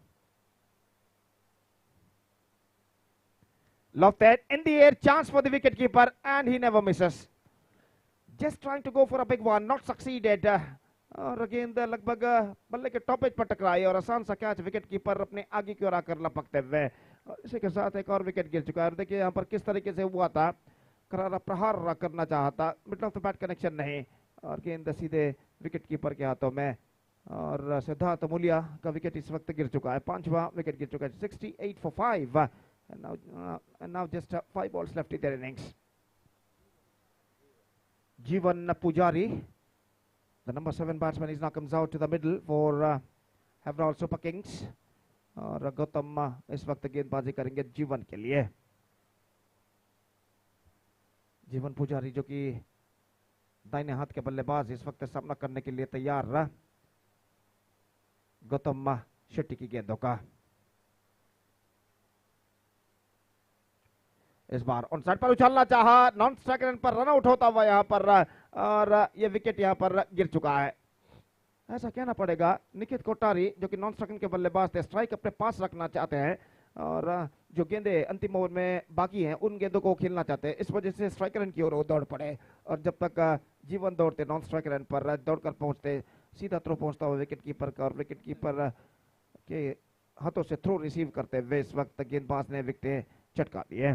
lofted in the air, chance for the wicket keeper, and he never misses. Just trying to go for a big one, not succeeded. और गेंद लगभग बल्ले के टॉप एज पर टकराई और आसान सा कैच विकेट कीपर अपने आगे की ओर आकर लपकते हुए। और इसी के साथ एक और विकेट गिर चुका है। और देखिए यहाँ पर किस तरीके से हुआ था, करारा प्रहार करना चाहता, middle of the bat connection नहीं और गेंद सीधे विकेट कीपर के हाथों में। और सिद्धार्थ मूलिया का विकेट इस वक्त गिर चुका है, 5वां विकेट गिर चुका है। 68 for 5 and now just 5 balls left in their innings. Jeevan Pujari, the number 7 batsman, is now comes out to the middle for Havral Super Kings. और गौतम इस वक्त गेंदबाजी करेंगे जीवन के लिए। जीवन पुजारी जो कि दाहिने हाथ के बल्लेबाज इस वक्त सामना करने के लिए तैयार रहा गौतम शेट्टी की गेंदों का। इस बार ऑन साइड पर उछालना चाहा, नॉन स्ट्राइक रन पर रन आउट होता हुआ यहाँ पर और ये विकेट यहाँ पर गिर चुका है। ऐसा कहना पड़ेगा निखित कोठारी जो कि नॉन स्ट्राइक के बल्लेबाज थे, स्ट्राइक अपने पास रखना चाहते हैं और जो गेंदे अंतिम ओवर में बाकी हैं उन गेंदों को खेलना चाहते हैं। इस वजह से स्ट्राइक रन की ओर वो दौड़ पड़े और जब तक जीवन दौड़ते नॉन स्ट्राइक रन पर दौड़कर पहुंचते, सीधा थ्रो पहुंचता हुआ विकेट कीपर का और विकेट कीपर के हाथों से थ्रो रिसीव करते हुए इस वक्त गेंदबाज ने विकेट चटका दिए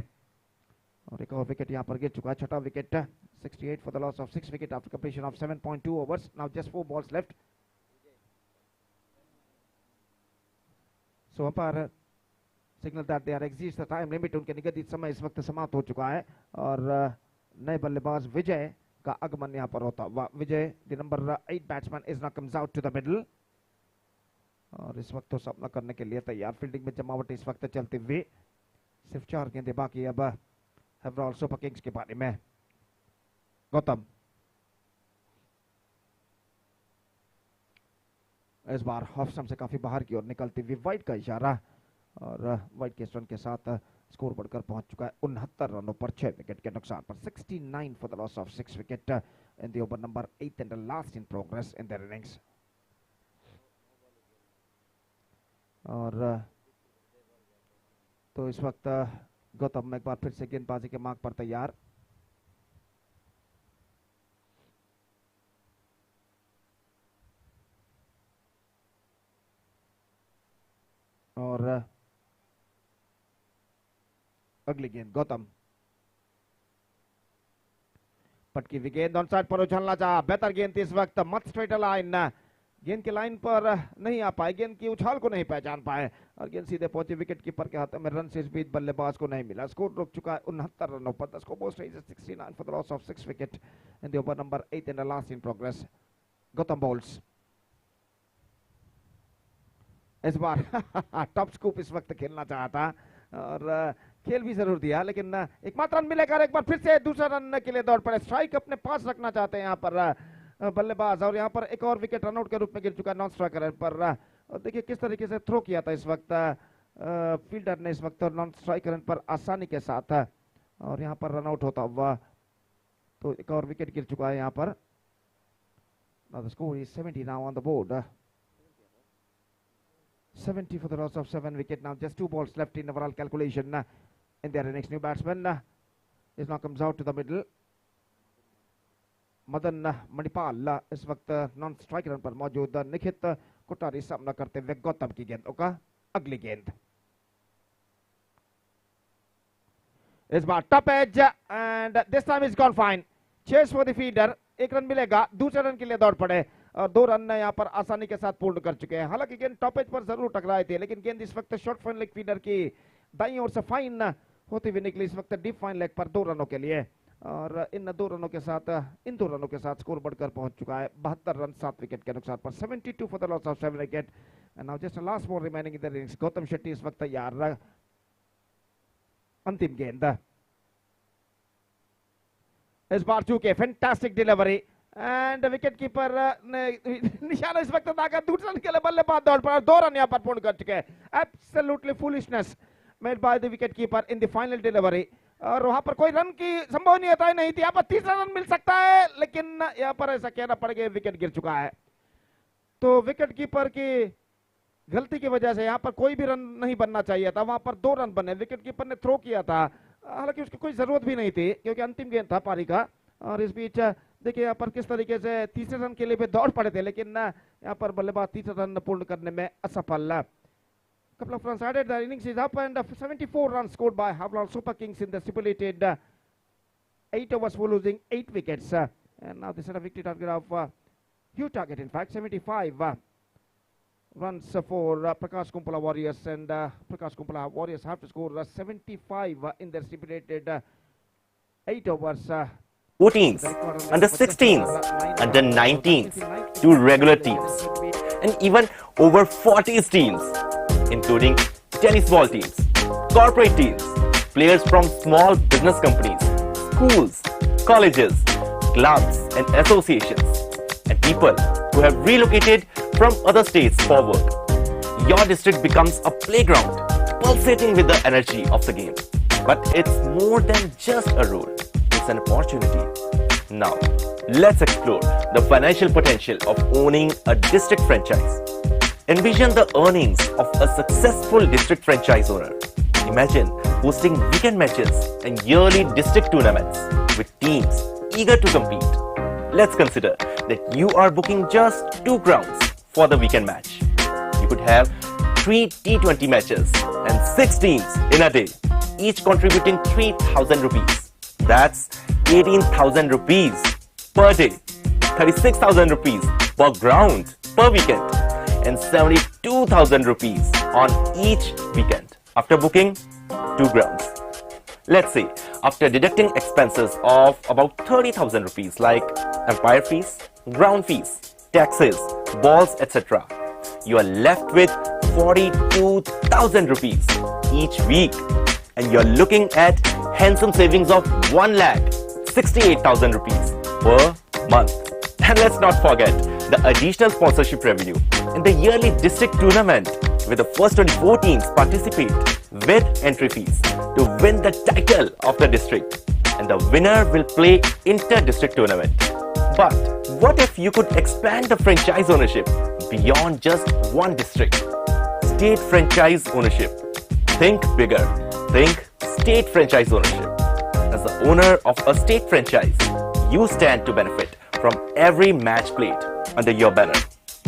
और एक और विकेट यहाँ पर गिर चुका है, छठा wicket. 68 for the loss of 6 wicket after completion of 7.2 overs. Now just 4 balls left. So umpire signal that they are exceeds the time limit. उनके निगदित समय इस वक्त समाप्त हो चुका है और नए बल्लेबाज विजय का आगमन यहाँ पर होता हुआ। विजय the number 8 batsman is now comes out to the middle और इस वक्त तो सामना करने के लिए तैयार। फील्डिंग में जमावट इस वक्त चलते हुए, सिर्फ 4 गेंदें बाकी अब हैवराल सुपर किंग्स के बारे में। गौतम इस बार ऑफ स्टंप से काफी बाहर की ओर निकलते हुए वाइड का इशारा और वाइड के रन के साथ स्कोर बढ़कर पहुंच चुका है 69 रनों पर 6 विकेट के नुकसान पर। 69 for the loss of 6 wicket in the over number 8 and the last in progress in their innings. और तो इस वक्त गौतम एक बार फिर से गेंदबाजी के मार्ग पर तैयार। और अगली गेंद गौतम, पटकी हुई गेंद ऑन साइड पर उछलना चाहा, बेहतर गेंद इस वक्त मत स्ट्रेट लाइन, गेंद की लाइन पर नहीं आ पाए, गेंद की उछाल को नहीं पहचान पाए और गेंद सीधे पहुंची विकेट कीपर के हाथ में। रन से इस बीच बल्लेबाज को नहीं मिला, स्कोर रुक चुका है 69 रनों पर। 69 for the loss of 6 wicket in the over number 8 and the last in progress. Gautam balls इस बार टॉप स्कूप इस वक्त खेलना चाहता और खेल भी जरूर दिया लेकिन एकमात्र रन मिलेगा। एक बार फिर से दूसरा रन के लिए दौड़ पड़े, स्ट्राइक अपने पास रखना चाहते हैं यहाँ पर बल्लेबाज और यहाँ पर एक और विकेट रनआउट के रूप में गिर चुका है नॉन स्ट्राइक रन पर। और देखिए किस तरीके से थ्रो किया था इस वक्त फील्डर ने इस वक्त नॉन स्ट्राइक रन पर आसानी के साथ और यहाँ पर रनआउट होता हुआ तो एक और विकेट गिर चुका है यहाँ पर। Now the score is 70 now on the board. 70 for the loss of 7 wicket. Now just 2 balls left in overall calculation. In their innings, new batsman is now comes out to the middle. Madan Manipal इस वक्त non strike run पर मौजूद. निखित कोठारी सामना करते हुए गौतम की गेंदों का अगली गेंद. इस बार top edge and this time is gone fine. Chase for the fielder. 1 run मिलेगा. दूसरे रन के लिए दौड़ पड़े और 2 रन यहां पर आसानी के साथ पूर्ण कर चुके हैं. हालांकि गेंद टॉप एज पर जरूर टकराए थे, लेकिन गेंद इस वक्त शॉर्ट फाइन लेग फीडर की दाईं ओर से फाइन होती हुई निकली. इस वक्त डीप फाइन लेग पर 2 रनों के लिए, और इन 2 रनों के साथ स्कोर बढ़कर पहुंच चुका है 72 रन 7 विकेट के नुकसान पर. 72 for the loss of 7 wicket. And now just last ball remaining in the innings. Gautam Shetty इस वक्त तैयार. अंतिम गेंद. इस बार चूके fantastic delivery and wicket keeper ने निशाना इस वक्त दागा. दूसरे रन के लिए बल्लेबाज दौड़ पड़ा. 2 रन यहां पर पूर्ण कर चुके हैं. Absolutely foolishness made by the wicket keeper in the final delivery. और वहां पर कोई रन की संभावनीयता नहीं थी. यहाँ पर तीसरा रन मिल सकता है, लेकिन यहाँ पर ऐसा कहना पड़ गया विकेट गिर चुका है. तो विकेट कीपर की गलती की वजह से यहाँ पर कोई भी रन नहीं बनना चाहिए था. वहां पर 2 रन बने. विकेट कीपर ने थ्रो किया था, हालांकि उसकी कोई जरूरत भी नहीं थी क्योंकि अंतिम गेंद था पारी का. और इस बीच देखिए यहाँ पर किस तरीके से तीसरे रन के लिए भी दौड़ पड़े थे, लेकिन यहाँ पर बल्लेबाज तीसरा रन पूर्ण करने में असफल. Couple of runs added, the innings is up, and 74 runs scored by Havlal Super Kings in the stipulated 8 overs for losing 8 wickets. And now they set a victory target of huge target, in fact, 75 runs for Prakash Kumpala Warriors, and Prakash Kumpala Warriors have to score 75 in their stipulated 8 overs. 14s, under 16s, under 19s, to regular teams, and even over 40s teams, including tennis ball teams, corporate teams, players from small business companies, schools, colleges, clubs and associations, and people who have relocated from other states for work. Your district becomes a playground, pulsating with the energy of the game. But it's more than just a role. It's an opportunity. Now, let's explore the financial potential of owning a district franchise. Envision the earnings of a successful district franchise owner. Imagine hosting weekend matches and yearly district tournaments with teams eager to compete. Let's consider that you are booking just 2 grounds for the weekend match. You could have 3 T20 matches and 6 teams in a day, each contributing 3,000 rupees. That's 18,000 rupees per day, 36,000 rupees per ground per weekend, and 72,000 rupees on each weekend after booking 2 grounds. Let's say after deducting expenses of about 30,000 rupees like umpire fees, ground fees, taxes, balls, etc., you are left with 42,000 rupees each week, and you are looking at handsome savings of 1,68,000 rupees per month. And let's not forget the additional sponsorship revenue in the yearly district tournament, where the first 24 teams participate with entry fees to win the title of the district, and the winner will play inter-district tournament. But what if you could expand the franchise ownership beyond just one district? State franchise ownership. Think bigger. Think state franchise ownership. As the owner of a state franchise, you stand to benefit from every match played under your banner.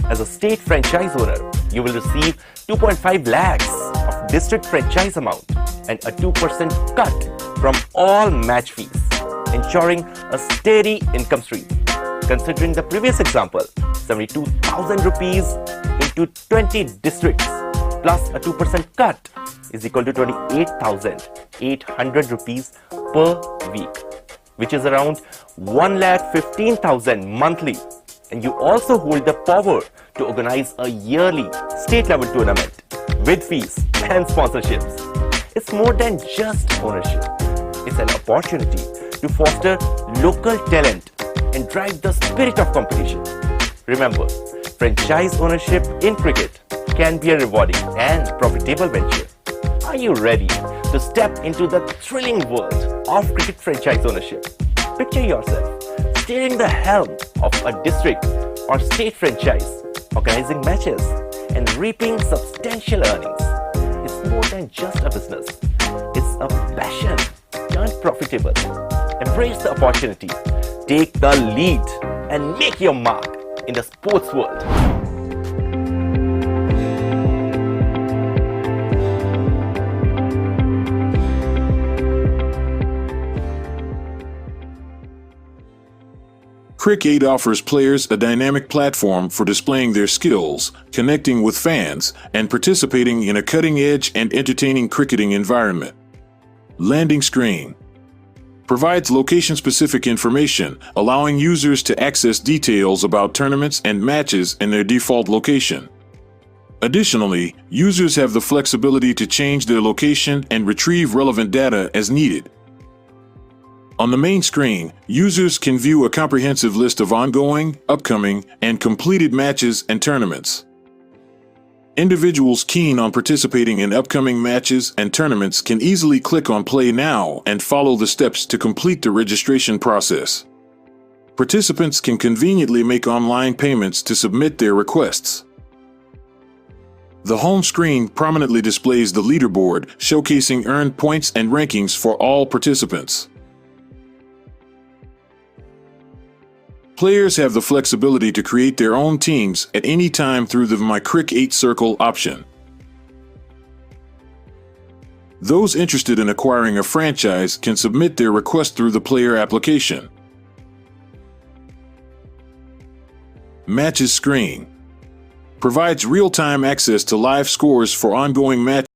As a state franchise owner, you will receive 2.5 lakhs of district franchise amount and a 2% cut from all match fees, ensuring a steady income stream. Considering the previous example, 72,000 rupees into 20 districts plus a 2% cut is equal to 28,800 rupees per week, which is around 1,15,000 monthly. And you also hold the power to organize a yearly state level tournament with fees and sponsorships. It's more than just ownership. It's an opportunity to foster local talent and drive the spirit of competition. Remember, franchise ownership in cricket can be a rewarding and profitable venture. Are you ready to step into the thrilling world of cricket franchise ownership? Picture yourself steering the helm of a district or state franchise, organizing matches and reaping substantial earnings. It's more than just a business. It's a passion turned profitable. Embrace the opportunity, take the lead, and make your mark in the sports world. Cric8 offers players a dynamic platform for displaying their skills, connecting with fans, and participating in a cutting-edge and entertaining cricketing environment. Landing screen provides location-specific information, allowing users to access details about tournaments and matches in their default location. Additionally, users have the flexibility to change their location and retrieve relevant data as needed. On the main screen, users can view a comprehensive list of ongoing, upcoming, and completed matches and tournaments. Individuals keen on participating in upcoming matches and tournaments can easily click on Play Now and follow the steps to complete the registration process. Participants can conveniently make online payments to submit their requests. The home screen prominently displays the leaderboard, showcasing earned points and rankings for all participants. Players have the flexibility to create their own teams at any time through the My Cric8 Circle option. Those interested in acquiring a franchise can submit their request through the player application. Matches screen provides real-time access to live scores for ongoing matches.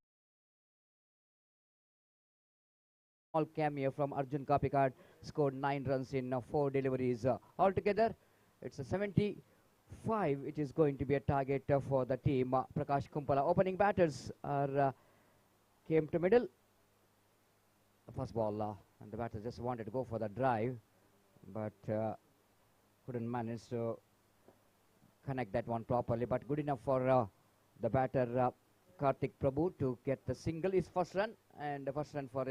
Small cameo from Arjun Kapikad, scored 9 runs in 4 deliveries. Altogether, it's a 75, which is going to be a target for the team. Prakash Kumpala, opening batters are came to middle. The first ball, and the batter just wanted to go for the drive, but couldn't manage to connect that one properly. But good enough for the batter Karthik Prabhu to get the single, his first run, and the first run for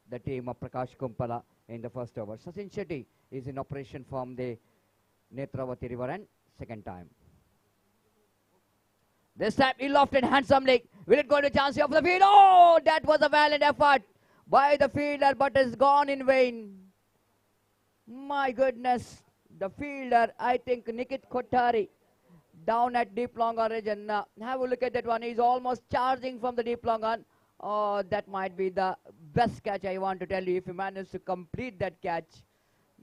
the team of Prakash Kumpala in the first over. Sachin Shetty is in operation from the Netravati River end, second time. This time he lofted handsomely. Will it go to chance of the field? Oh, that was a valiant effort by the fielder, but it's gone in vain. My goodness, the fielder, I think Nikit Kothari, down at deep long on region. Have a look at that one. He's almost charging from the deep long on. Oh, that might be the best catch, I want to tell you, if he managed to complete that catch.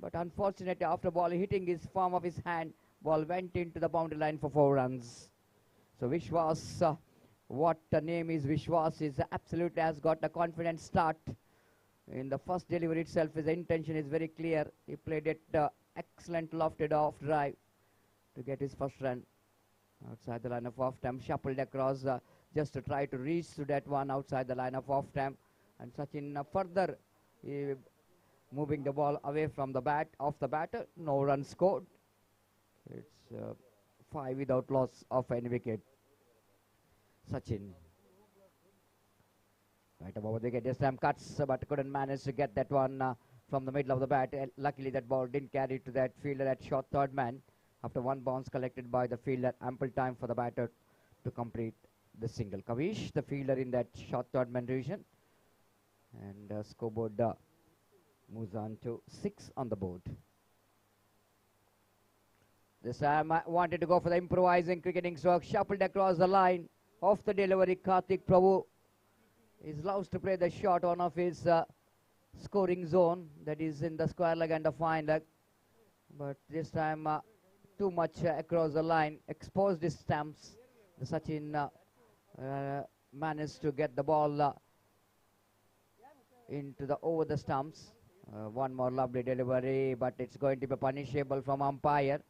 But unfortunately, after ball hitting his palm of his hand, ball went into the boundary line for 4 runs. So Vishwas, what the name is, Vishwas is absolutely has got a confident start. In the first delivery itself, his intention is very clear. He played it excellent lofted off drive to get his first run. Outside the line of off time, shuffled across just to try to reach to that one outside the line of off time. And Sachin further moving the ball away from the bat, off the batter. No run scored. It's 5 without loss of any wicket. Sachin. Right above the wicket. This time cuts, but couldn't manage to get that one from the middle of the bat. Luckily, that ball didn't carry to that fielder at short third man. After one bounce collected by the fielder, ample time for the batter to complete the single. Kavish, the fielder in that short third man division. And scoreboard moves on to 6 on the board. This time I wanted to go for the improvising cricketing stroke, shuffled across the line. Off the delivery, Karthik Prabhu is loves to play the shot on of his scoring zone, that is in the square leg and the fine leg. But this time too much across the line, exposed his stumps. The Sachin managed to get the ball into the over the stumps. One more lovely delivery, but it's going to be punishable from umpire.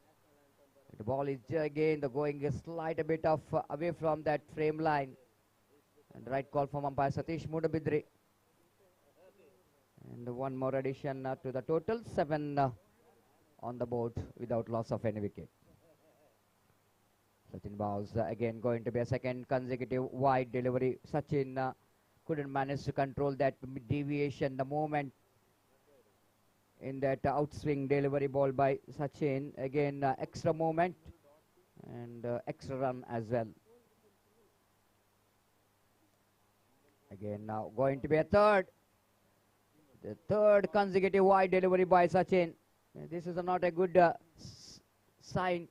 The ball is again going a slight bit of away from that frame line. And right call from umpire Satish Mudabidri. And one more addition to the total, 7 on the board without loss of any wicket. Sachin bowls again, going to be a second consecutive wide delivery. Sachin couldn't manage to control that deviation, the moment in that outswing delivery ball by Sachin. Again extra moment and extra run as well. Again now going to be a third. The third consecutive wide delivery by Sachin. This is not a good sign.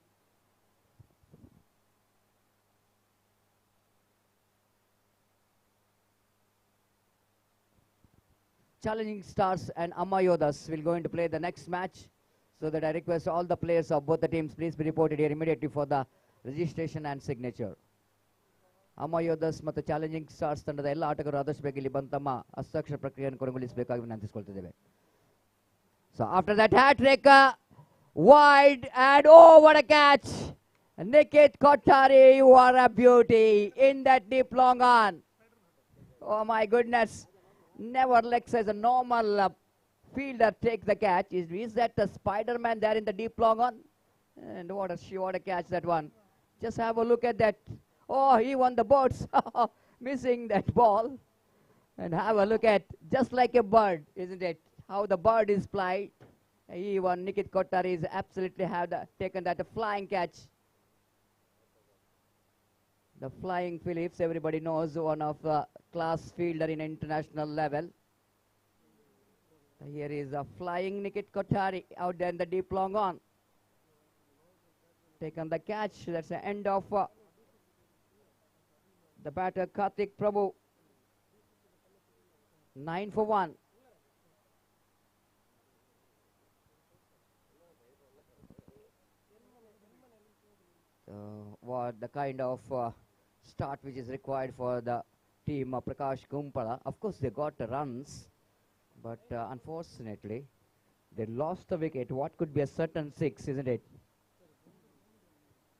Challenging Stars and Amayodas will going to play the next match. So that I request all the players of both the teams, please be reported here immediately for the registration and signature. Amayodas ಮತ್ತು challenging Stars ತಂಡದ ಎಲ್ಲ ಆಟಗಾರರು ಆದಷ್ಟು ಬೇಗ ಇಲ್ಲಿ ಬಂದು ತಮ್ಮ ಹಸ್ತಾಕ್ಷರ ಪ್ರಕ್ರಿಯೆಯನ್ನು ಕೊನೆಗೊಳಿಸಬೇಕಾಗಿ ವಿನಂತಿಸಿಕೊಳ್ತಿದ್ದೇವೆ. So after that hat trick, wide and oh, what a catch! Nikit Kothari, you are a beauty in that deep long on. Oh my goodness! Never lets as a normal fielder take the catch. Is that the Spider-Man there in the deep long on? And what a catch that one. Just have a look at that. Oh, he won the boats. Missing that ball. And have a look at, just like a bird, isn't it? How the bird is flied. He won. Nikit Kothari is absolutely taken that flying catch. The flying Phillips, everybody knows, one of the class fielder in international level. Here is a flying Nikit Kothari out there in the deep long on. Taken the catch. That's the end of the batter Karthik Prabhu. 9 for 1. What the kind of start which is required for the team of Prakash Gumpala. Of course, they got the runs, but unfortunately, they lost the wicket. What could be a certain 6, isn't it?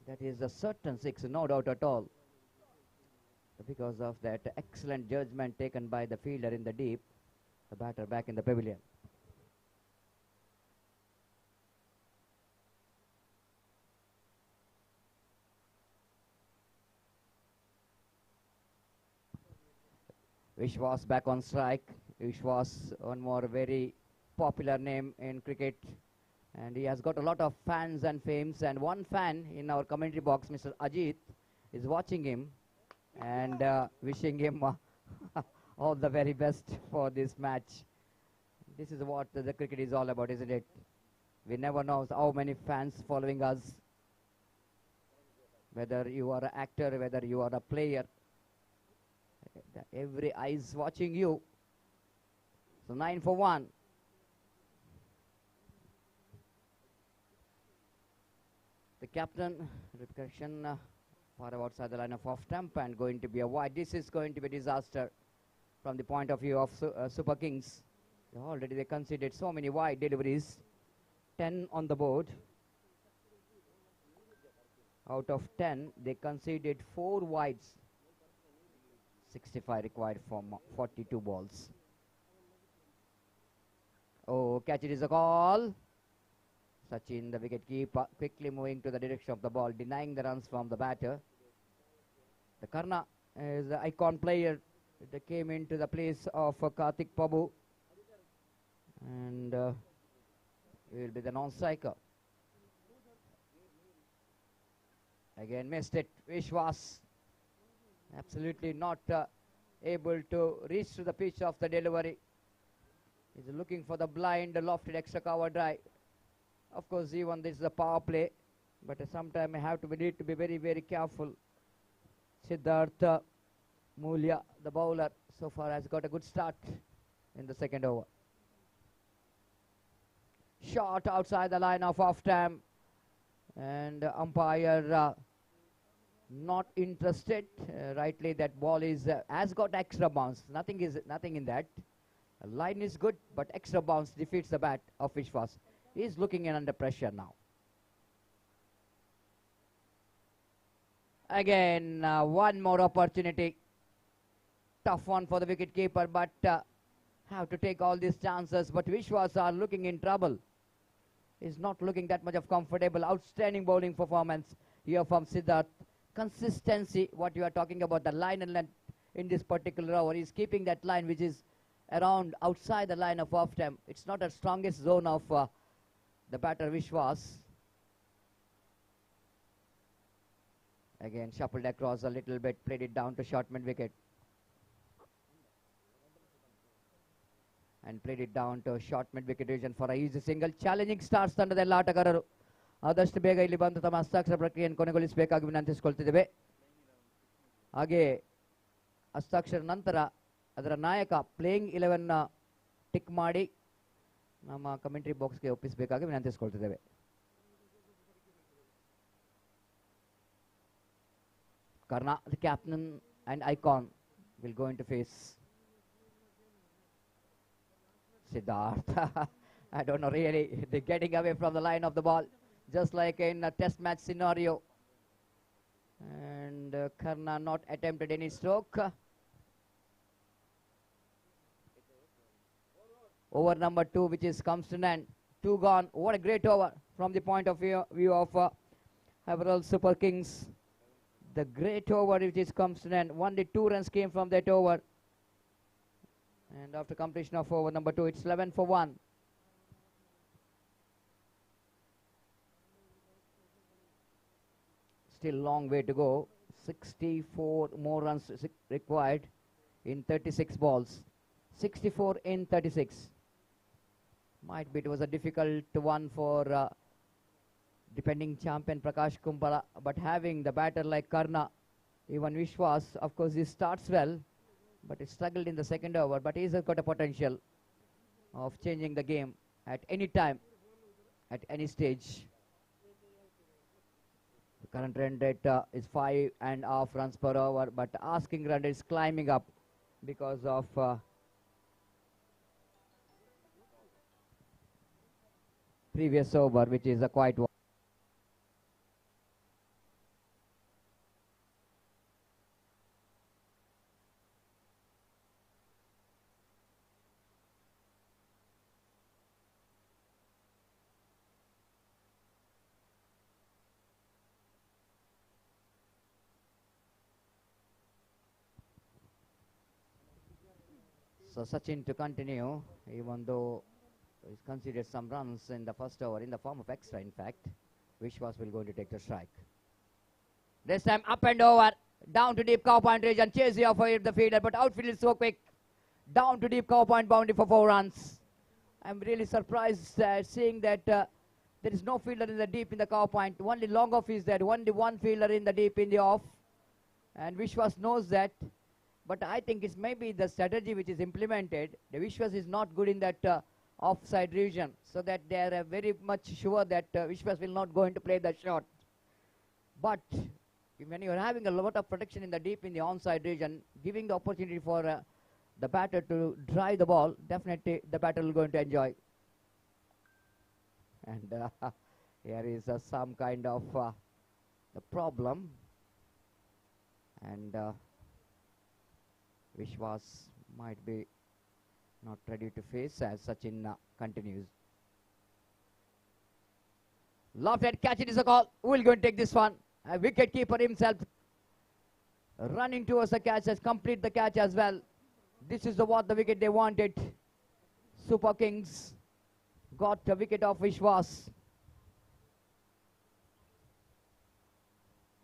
That is a certain 6, no doubt at all. Because of that excellent judgment taken by the fielder in the deep, the batter back in the pavilion. Vishwas back on strike. Vishwas, one more very popular name in cricket, and he has got a lot of fans and fames, and one fan in our commentary box, Mr. Ajit, is watching him and wishing him all the very best for this match. This is what the cricket is all about, isn't it? We never know how many fans following us, whether you are an actor, whether you are a player. Every eye is watching you. So 9 for 1. The captain, repercussion far outside the line of off stump and going to be a wide. This is going to be a disaster from the point of view of Super Kings. Already they conceded so many wide deliveries. 10 on the board. Out of 10, they conceded 4 wides. 65 required from 42 balls. Oh, catch it is a call. Sachin, the wicket keeper, quickly moving to the direction of the ball, denying the runs from the batter. The Karna is the icon player that came into the place of Karthik Prabhu, and will be the non-striker. Again missed it. Vishwas absolutely not able to reach to the pitch of the delivery. He's looking for the blind, lofted extra cover drive. Of course, even this is a power play, but sometimes we need to be very, very careful. Siddhartha Mulya, the bowler, so far has got a good start in the second over. Shot outside the line of off time, and umpire not interested. Rightly, that ball is has got extra bounce. Nothing in that. Line is good, but extra bounce defeats the bat of Vishwas. He is looking in under pressure now. Again, one more opportunity. Tough one for the wicketkeeper, but have to take all these chances. But Vishwas are looking in trouble. He's not looking that much of comfortable. Outstanding bowling performance here from Siddharth. Consistency, what you are talking about, the line and length in this particular over. He's keeping that line which is around outside the line of off time. It's not the strongest zone of the batter Vishwas. Again, shuffled across a little bit, played it down to short mid wicket. and played it down to short mid-wicket region for a easy single. Challenging starts ತಂಡದ ಆಟಗಾರರು ಆದಷ್ಟು ಬೇಗ ಇಲ್ಲಿ ಬಂದು ತಮ್ಮ ಹಸ್ತಾಕ್ಷರ ಪ್ರಕ್ರಿಯೆಯನ್ನು ಕೊನೆಗೊಳಿಸಬೇಕಾಗಿ ವಿನಂತಿಸಿಕೊಳ್ತಿದ್ದೇವೆ. ಹಾಗೆ ಹಸ್ತಾಕ್ಷರ ನಂತರ ಅದರ ನಾಯಕ ಪ್ಲೇಯಿಂಗ್ 11 ಟಿಕ್ ಮಾಡಿ ನಮ್ಮ ಕಮೆಂಟ್ರಿ ಬಾಕ್ಸ್ಗೆ ಒಪ್ಪಿಸಬೇಕಾಗಿ ವಿನಂತಿಸಿಕೊಳ್ತಿದ್ದೇವೆ. Karna, the captain and icon, will go into face Siddharth. I don't know really. They're getting away from the line of the ball, just like in a test match scenario. And Karna not attempted any stroke. Over number 2, which is comes to an end. 2 gone. What a great over from the point of view of Haverhill Super Kings. The great over which is comes to an end. Only 2 runs came from that over. And after completion of over number 2, it's 11 for 1. Still long way to go. 64 more runs required in 36 balls. 64 in 36. Might be it was a difficult one for defending champion Prakash Kumpala, but having the batter like Karna, even Vishwas, of course he starts well, but he struggled in the second over, but he's got a potential of changing the game at any time, at any stage. The current run rate is 5.5 runs per over, but asking run rate is climbing up because of previous over, which is a quiet one. So Sachin to continue, even though he's considered some runs in the first over in the form of extra, in fact. Vishwas will go to take the strike. This time up and over, down to deep cow point region, chase the offer the fielder, but outfield is so quick. Down to deep cow point boundary for 4 runs. I'm really surprised seeing that there is no fielder in the deep in the cow point. Only long off is there, only one fielder in the deep in the off. And Vishwas knows that. But I think it's maybe the strategy which is implemented. The Vishwas is not good in that offside region, so that they are very much sure that Vishwas will not go into play the shot. But when you are having a lot of protection in the deep in the onside region, giving the opportunity for the batter to drive the ball, definitely the batter will going to enjoy. And here is some kind of the problem. And Vishwas might be not ready to face as Sachin continues. Lofted catch, it is a call. Who will go and take this one? A wicket keeper himself running towards the catch, has complete the catch as well. This is what the wicket they wanted. Super Kings got the wicket of Vishwas.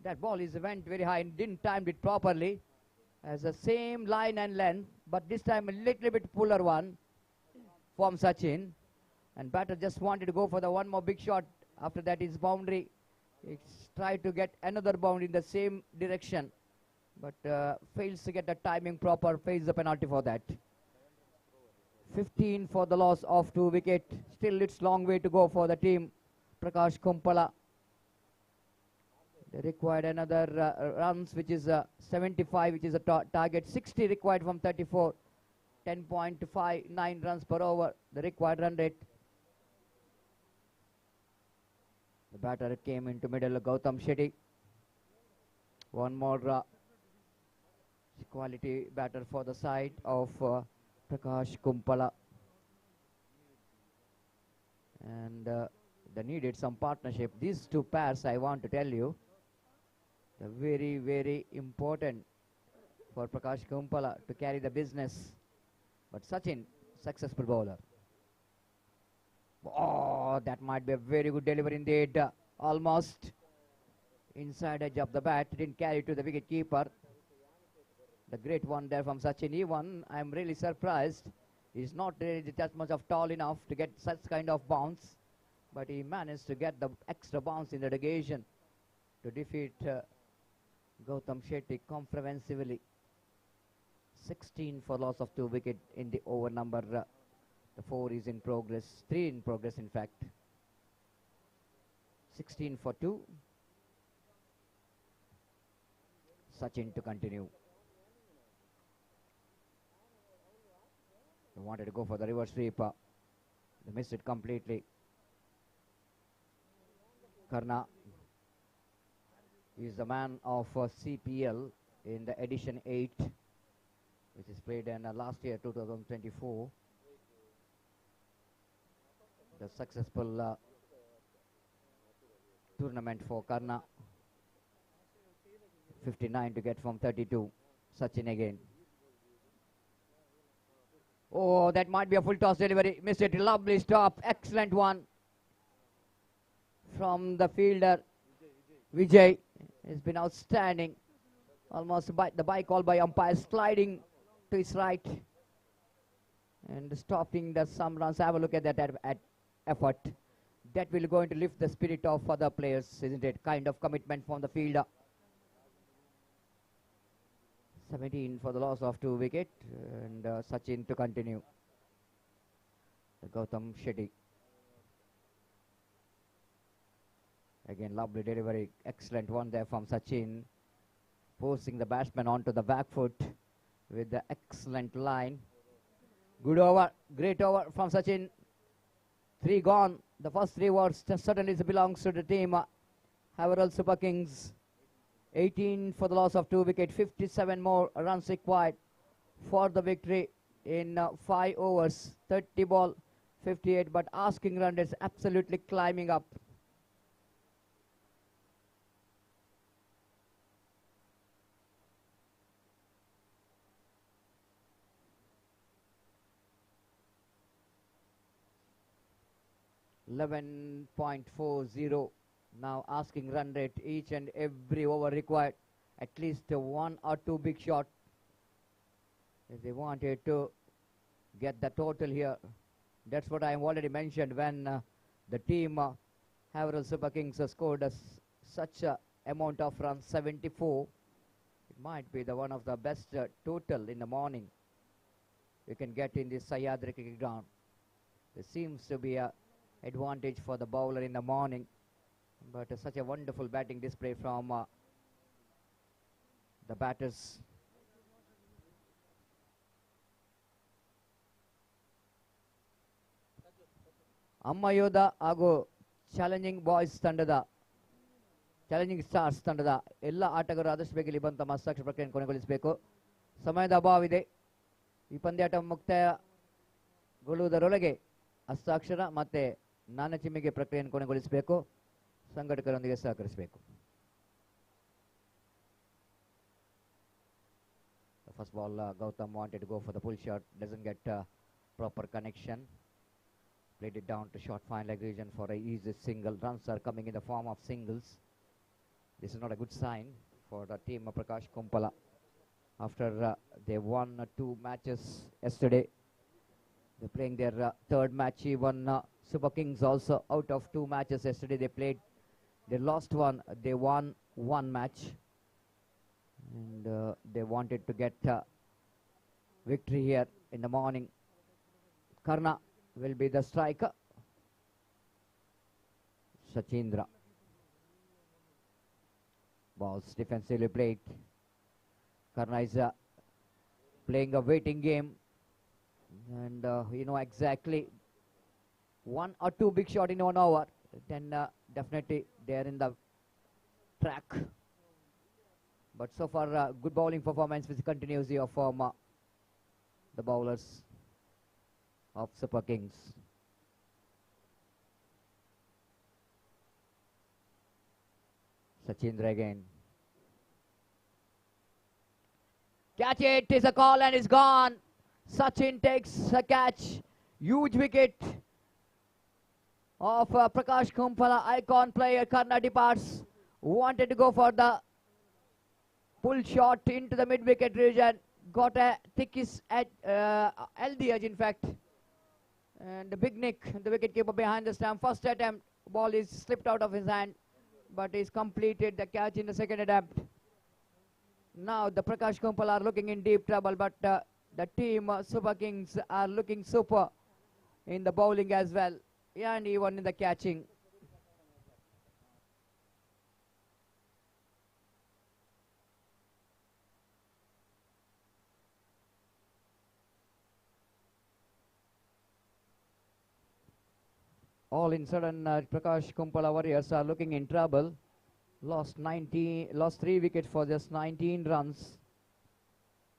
That ball went very high and didn't time it properly. As the same line and length, but this time a little bit fuller one from Sachin. And batter just wanted to go for the one more big shot. After that is boundary. It's tried to get another boundary in the same direction, but fails to get the timing proper, fails the penalty for that. 15 for the loss of 2 wickets. Still it's long way to go for the team. Prakash Kumpala. They required another runs, which is 75, which is a target. 60 required from 34. 10.59 runs per over, the required run rate. The batter came into middle, Gautam Shetty. One more quality batter for the side of Prakash Kumpala. And they needed some partnership. These two pairs, I want to tell you, they're very, very important for Prakash Kumpala to carry the business. But Sachin, successful bowler. Oh, that might be a very good delivery indeed. Almost inside edge of the bat, didn't carry to the wicket keeper. The great one there from Sachin. Even I'm really surprised He's not really that much of tall enough to get such kind of bounce, but he managed to get the extra bounce in the negation to defeat Gautam Shetty comprehensively. 16 for loss of 2 wicket in the over number. The 4 is in progress, 3 in progress in fact. 16 for 2. Sachin to continue. He wanted to go for the reverse sweep. They missed it completely. Karna is the man of CPL in the edition 8, which is played in last year 2024. The successful tournament for Karna. 59 to get from 32. Sachin again. Oh, that might be a full toss delivery. Missed it. Lovely stop. Excellent one from the fielder. Vijay has been outstanding. Almost the bye call by umpire, sliding to his right and stopping the some runs. Have a look at that effort. That will going to lift the spirit of other players, isn't it? Kind of commitment from the fielder. 17 for the loss of 2 wicket, and Sachin to continue. The Gautam Shetty. Again, lovely delivery. Excellent one there from Sachin. Forcing the batsman onto the back foot with the excellent line. Good over. Great over from Sachin. 3 gone. The first 3 overs certainly belongs to the team. Haverhill Super Kings. 18 for the loss of 2 wicket. 57 more runs required for the victory in 5 overs. 30 ball, 58. But asking run is absolutely climbing up. .40 now asking run rate each and every over required. At least 1 or 2 big shot if they wanted to get the total here. That's what I already mentioned when the team Haverhill Super Kings scored such a amount of runs, 74. It might be the one of the best total in the morning you can get in this Sahyadri cricket ground. There seems to be a advantage for the bowler in the morning, but such a wonderful batting display from the batters. Ammayoda ಹಾಗೂ challenging boys ತಂಡದ challenging Stars ತಂಡದ ಎಲ್ಲ ಆಟಗಾರರು ಆದಷ್ಟು ಬೇಗ ಇಲ್ಲಿ ಬಂದು ತಮ್ಮ ಹಸ್ತಾಕ್ಷರ ಪ್ರಕ್ರಿಯೆಯನ್ನು ಕೊನೆಗೊಳಿಸಬೇಕು. ಸಮಯದ ಅಭಾವವಿದೆ. ಈ ಪಂದ್ಯಾಟ ಮುಕ್ತಾಯಗೊಳ್ಳುವುದರೊಳಗೆ ಹಸ್ತಾಕ್ಷರ ಮತ್ತೆ ನಾಣ್ಯಚಿಮ್ಮಿಗೆ ಪ್ರಕ್ರಿಯೆಯನ್ನು ಕೊನೆಗೊಳಿಸಬೇಕು. ಸಂಘಟಕರೊಂದಿಗೆ ಸಹಕರಿಸಬೇಕು. First ball, Gautam wanted to go for the pull shot, doesn't get proper connection. Played it down to short fine leg region for a easy single. Runs are coming in the form of singles. This is not a good sign for the team of Prakash Kumpala. After they won 2 matches yesterday, they're playing their 3rd match. Even Super Kings also out of 2 matches yesterday they played. They lost 1, they won 1 match. And they wanted to get victory here in the morning. Karna will be the striker. Sachindra. Balls defensively played. Karna is playing a waiting game. And you know exactly 1 or 2 big shot in 1 over. Then definitely they are in the track. But so far, good bowling performance which continues here from the bowlers of Super Kings. Sachindra again. Catch it, is a call and it's gone. Sachin takes a catch. Huge wicket of Prakash Kumpala, icon player. Karna departs. Wanted to go for the pull shot into the mid-wicket region. got a thickish LD edge in fact. And the Big Nick, the wicketkeeper behind the stump. First attempt, ball is slipped out of his hand, but he's completed the catch in the second attempt. Now the Prakash Kumpal are looking in deep trouble, but the team Super Kings are looking super in the bowling as well, and even in the catching. All in sudden, Prakash Kumpala Warriors are looking in trouble. Lost 3 wickets for just 19 runs.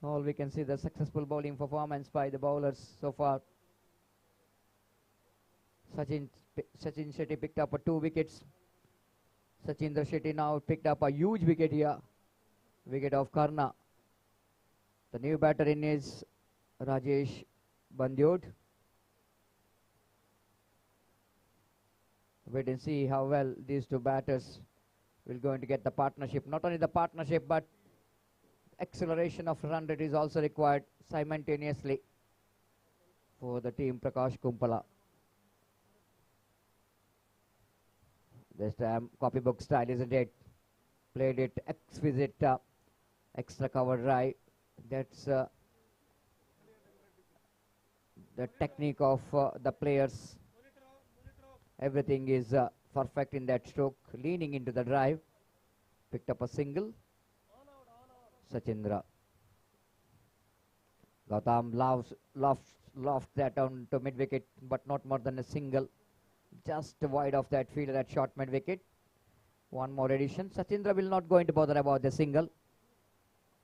All we can see the successful bowling performance by the bowlers so far. Sachin Shetty picked up 2 wickets. Sachindra Shetty now picked up a huge wicket here. Wicket of Karna. The new batter in is Rajesh Bandyod. Wait and see how well these two batters will going to get the partnership. Not only the partnership, but acceleration of run rate is also required simultaneously for the team Prakash Kumpala. This time copybook style, isn't it? Played it exquisite, extra cover drive. That's the technique of the players. Everything is perfect in that stroke. Leaning into the drive. Picked up a single. Sachindra. Gautam lofts that down to mid wicket, but not more than a single. Just wide of that field, that short mid wicket. One more addition. Sachindra will not going to bother about the single.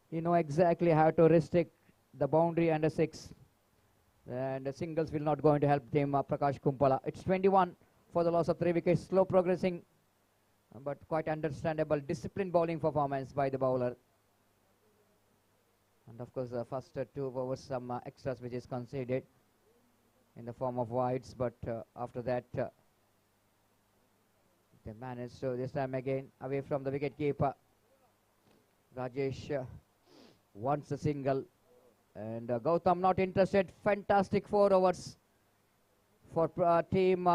You know exactly how to restrict the boundary and a 6. And the singles will not going to help team Prakash Kumpala. It's 21 for the loss of 3 wickets. Slow progressing, but quite understandable. Disciplined bowling performance by the bowler. And of course, the first 2 overs, some extras which is conceded in the form of wides. But after that, they managed to this time again away from the wicket keeper. Rajesh wants a single. And Gautam not interested. Fantastic 4 overs for team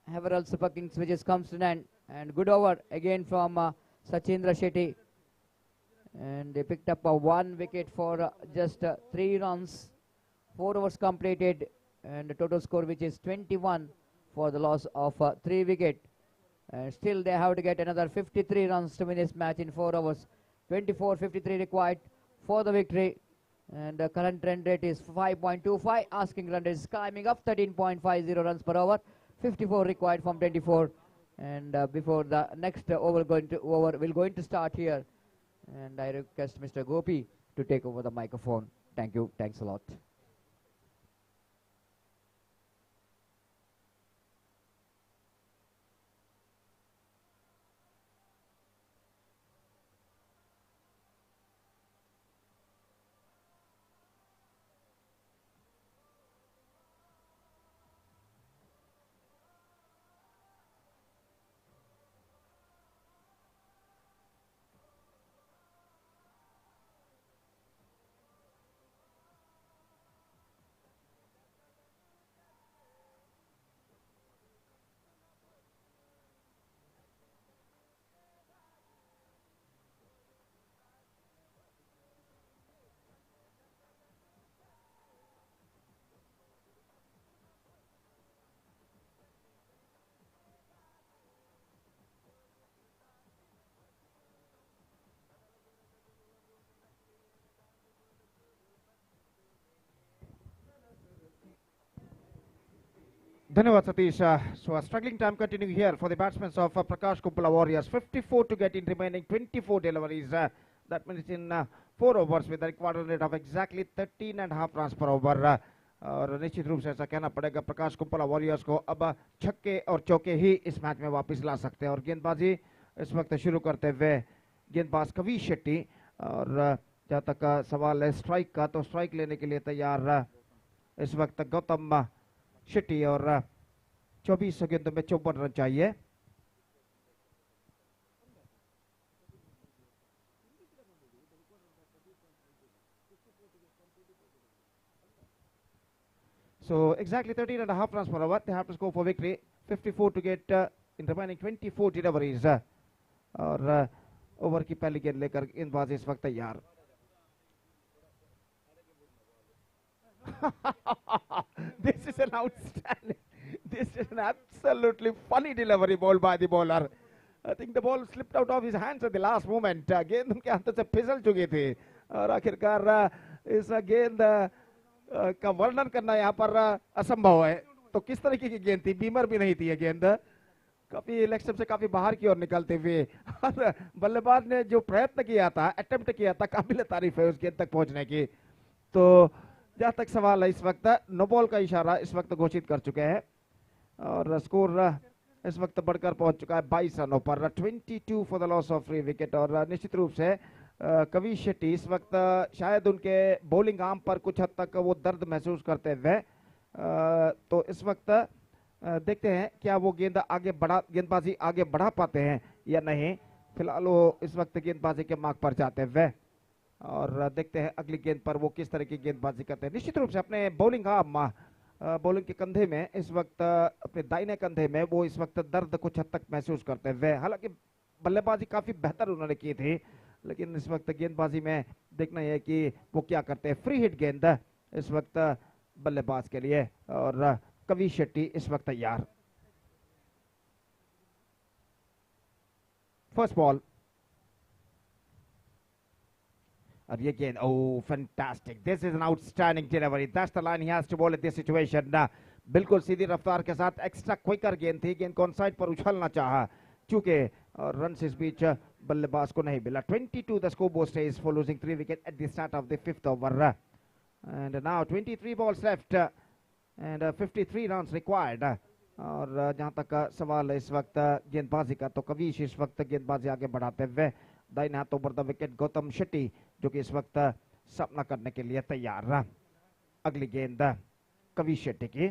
Haverhill Super Kings, which is comes to an end. And good over again from Sachindra Shetty. And they picked up a 1 wicket for just 3 runs. 4 overs completed. And the total score which is 21 for the loss of 3 wicket. And still they have to get another 53 runs to win this match in 4 overs. 24-53 required for the victory. And the current run rate is 5.25. Asking run rate is climbing up 13.50 runs per over. 54 required from 24. And before the next over will going to start here. And I request Mr. Gopi to take over the microphone. Thank you. Thanks a lot. Dhanyawad Satish. So a struggling time continuing here for the batsmen of Prakash Kumpala Warriors. 54 to get in, remaining 24 deliveries. That means in 4 overs with a required rate of exactly 13.5 runs per over. और निश्चित रूप से ऐसा कहना पड़ेगा प्रकाश Kumpala warriors को अब छक्के और चौके ही इस मैच में वापस ला सकते हैं। और गेंदबाजी इस वक्त शुरू करते हुए गेंदबाज कवि शेट्टी। और जहाँ तक सवाल है स्ट्राइक का, तो स्ट्राइक लेने के लिए तैयार इस वक्त गौतम शेट्टी और 24 गेंदों में 54 रन चाहिए। So exactly 13.5 runs per over. They have to score for victory. 54 to get in remaining 24 deliveries. और ओवर की पहली गेंद लेकर गेंदबाज इस वक्त तैयार. This is an outstanding. This is an absolutely funny delivery ball by the bowler. I think the ball slipped out of his hands at the last moment. गेंद उनके हाथों से फिसल चुकी थी और आखिरकार इस गेंद का वर्णन करना यहाँ पर असंभव है. तो किस तरीके की गेंद थी, बीमर भी नहीं थी ये गेंद, काफी लेग स्टंप से काफी बाहर की ओर निकलते हुए, और बल्लेबाज ने जो प्रयत्न किया था, अटेम्प्ट किया था, काबिल तारीफ है उस गेंद तक पहुंचने की. तो जहां तक सवाल है इस वक्त नो बॉल का इशारा इस वक्त घोषित कर चुके हैं और स्कोर इस वक्त बढ़कर पहुंच चुका है 22 रनों पर. 22 for the loss of 3 wicket. और निश्चित रूप से कविश शेट्टी इस वक्त शायद उनके बॉलिंग आर्म पर कुछ हद तक वो दर्द महसूस करते हुए, तो इस वक्त देखते हैं क्या वो गेंदबाजी आगे बढ़ा पाते हैं या नहीं. फिलहाल वो इस वक्त गेंदबाजी के मार्ग पर जाते हुए और देखते हैं अगली गेंद पर वो किस तरह की गेंदबाजी करते हैं. निश्चित रूप से अपने बॉलिंग आर्म, बॉलिंग के कंधे में इस वक्त, अपने दाहिने कंधे में वो इस वक्त दर्द कुछ हद तक महसूस करते हुए. हालांकि बल्लेबाजी काफी बेहतर उन्होंने की थी, लेकिन इस वक्त गेंदबाजी में देखना है कि वो क्या करते हैं. फ्री हिट गेंद इस वक्त बल्लेबाज के लिए और कविश शेट्टी इस वक्त तैयार. फर्स्ट बॉल और ये गेंद, oh fantastic, this is an outstanding delivery, that's the line he has to bowl at this situation. बिल्कुल सीधी रफ्तार के साथ एक्स्ट्रा क्विकर गेंद थी, गेंद को ऑन साइड पर उछलना चाहा चूंकि और रन इस बीच बल्लेबाज को नहीं मिला. 22 the scoreboard stays for losing 3 wickets at the start of the 5th over and now 23 balls left and 53 runs required. और जहां तक सवाल है इस वक्त गेंदबाजी का, तो कविश इस वक्त गेंदबाजी आगे बढ़ाते हुए दाहिने हाथों पर द विकेट गौतम शेट्टी जो कि इस वक्त सामना करने के लिए तैयार. अगली गेंद कविश शेट्टी की.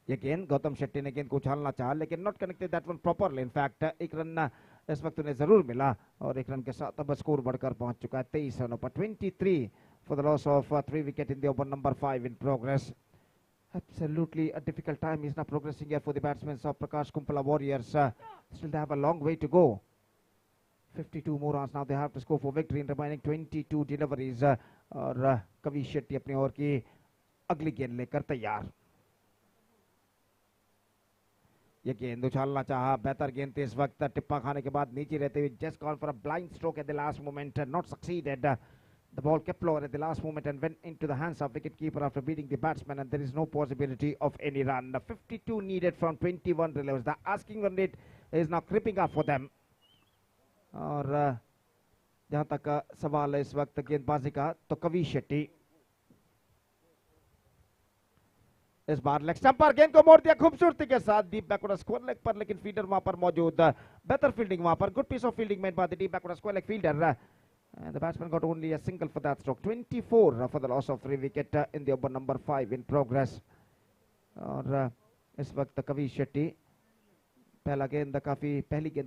ये गेंद गौतम शेट्टी ने गेंद को उछालना चाहा लेकिन not connected that one properly. In fact एक रन इस वक्त उन्हें जरूर मिला और एक रन के साथ अब स्कोर बढ़कर पहुंच चुका है 23 रनों पर. 23 for the loss of 3 wicket in the over number 5 in progress. Absolutely a difficult time is now progressing here for the batsmen of Prakash Kumpala Warriors. Still they have a long way to go. 52 more runs now they have to score for victory in remaining 22 deliveries. और कविश शेट्टी अपनी ओर की अगली गेंद लेकर तैयार. ये गेंद उछालना चाहा, बेहतर गेंद थी इस वक्त, टिप्पा खाने के बाद नीचे रहते हुए just gone for a blind stroke at the last moment, not succeeded. The ball kept lower at the last moment and went into the hands of wicketkeeper after beating the batsman, and there is no possibility of any run. 52 needed from 21 relievers. The asking run rate is now creeping up for them. और जहां तक सवाल है इस वक्त गेंदबाजी का, तो कविश शेट्टी इस बार लेग स्टंप पर गेंद को मोड़ दिया खूबसूरती के साथ डीप बैकवर्ड स्क्वायर लेग पर, लेकिन फील्डर वहां पर मौजूद. बेहतर फील्डिंग वहां पर, good piece of fielding made by the deep backward square leg fielder. And the batsman got only a single for that stroke. 24 for the loss of 3 wicket in the over number 5 in progress. और इस वक्त कविश शेट्टी पहली गेंद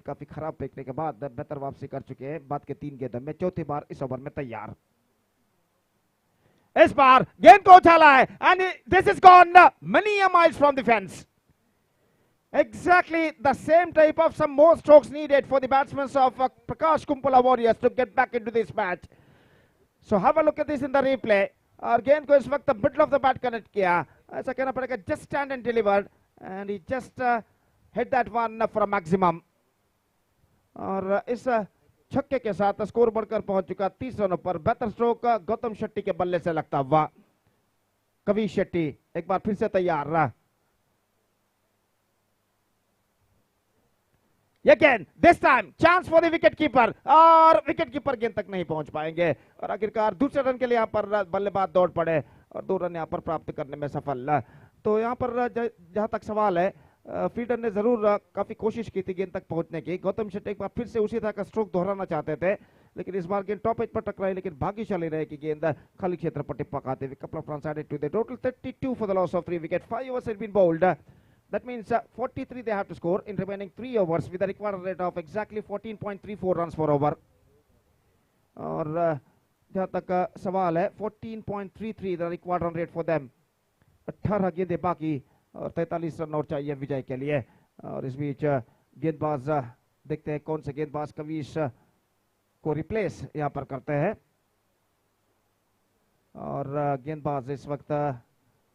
काफी खराब फेंकने के बाद बेहतर वापसी कर चुके हैं. बाद के 3 गेंदों में चौथी बार इस ओवर में तैयार. इस बार गेंद को उछाला है and this is gone many a miles from the fence. Exactly the same type of some more strokes needed for the batsmen of Prakash Kumpala Warriors to get back into this match. So have a look at this in the replay. और गेंद को इस वक्त middle of the bat connect किया, ऐसा कहना पड़ेगा, just stand and delivered and he just hit that one for a maximum. और इस छक्के के साथ स्कोर बढ़कर पहुंच चुका 30 रनों पर. बेहतर स्ट्रोक गौतम शेट्टी के बल्ले से लगता हुआ. कविश शेट्टी एक बार फिर से तैयार रहा. Again, this time chance for the wicket keeper और विकेट कीपर गेंद तक नहीं पहुंच पाएंगे और आखिरकार दूसरे रन के लिए यहाँ पर बल्लेबाज दौड़ पड़े और 2 रन यहाँ पर प्राप्त करने में सफल. तो यहाँ पर जहां तक सवाल है, फील्डर ने जरूर काफी कोशिश की थी गेंद तक पहुंचने की. गौतम शेट्टी एक बार फिर से उसी तरह का स्ट्रोक दोहराना चाहते थे लेकिन इस बार गेंद टॉप एज पर टकराई, लेकिन भाग्यशाली रहे कि गेंद खाली क्षेत्र पर टिप्पा खाते हुए. couple of runs added to the total. 32 for the loss of 3 wicket. 5 overs had been bowled. That means 43 they have to score in remaining 3 overs with a required rate of exactly 14.34 runs per over. और जहां तक सवाल है 14.33 the required run rate for them. 18 गेंदें बाकी और 43 run और चाहिए विजय के लिए। और इस बीच गेंदबाज देखते हैं कौन से गेंदबाज कविश को रिप्लेस यहां पर करते हैं। और गेंदबाज इस वक्त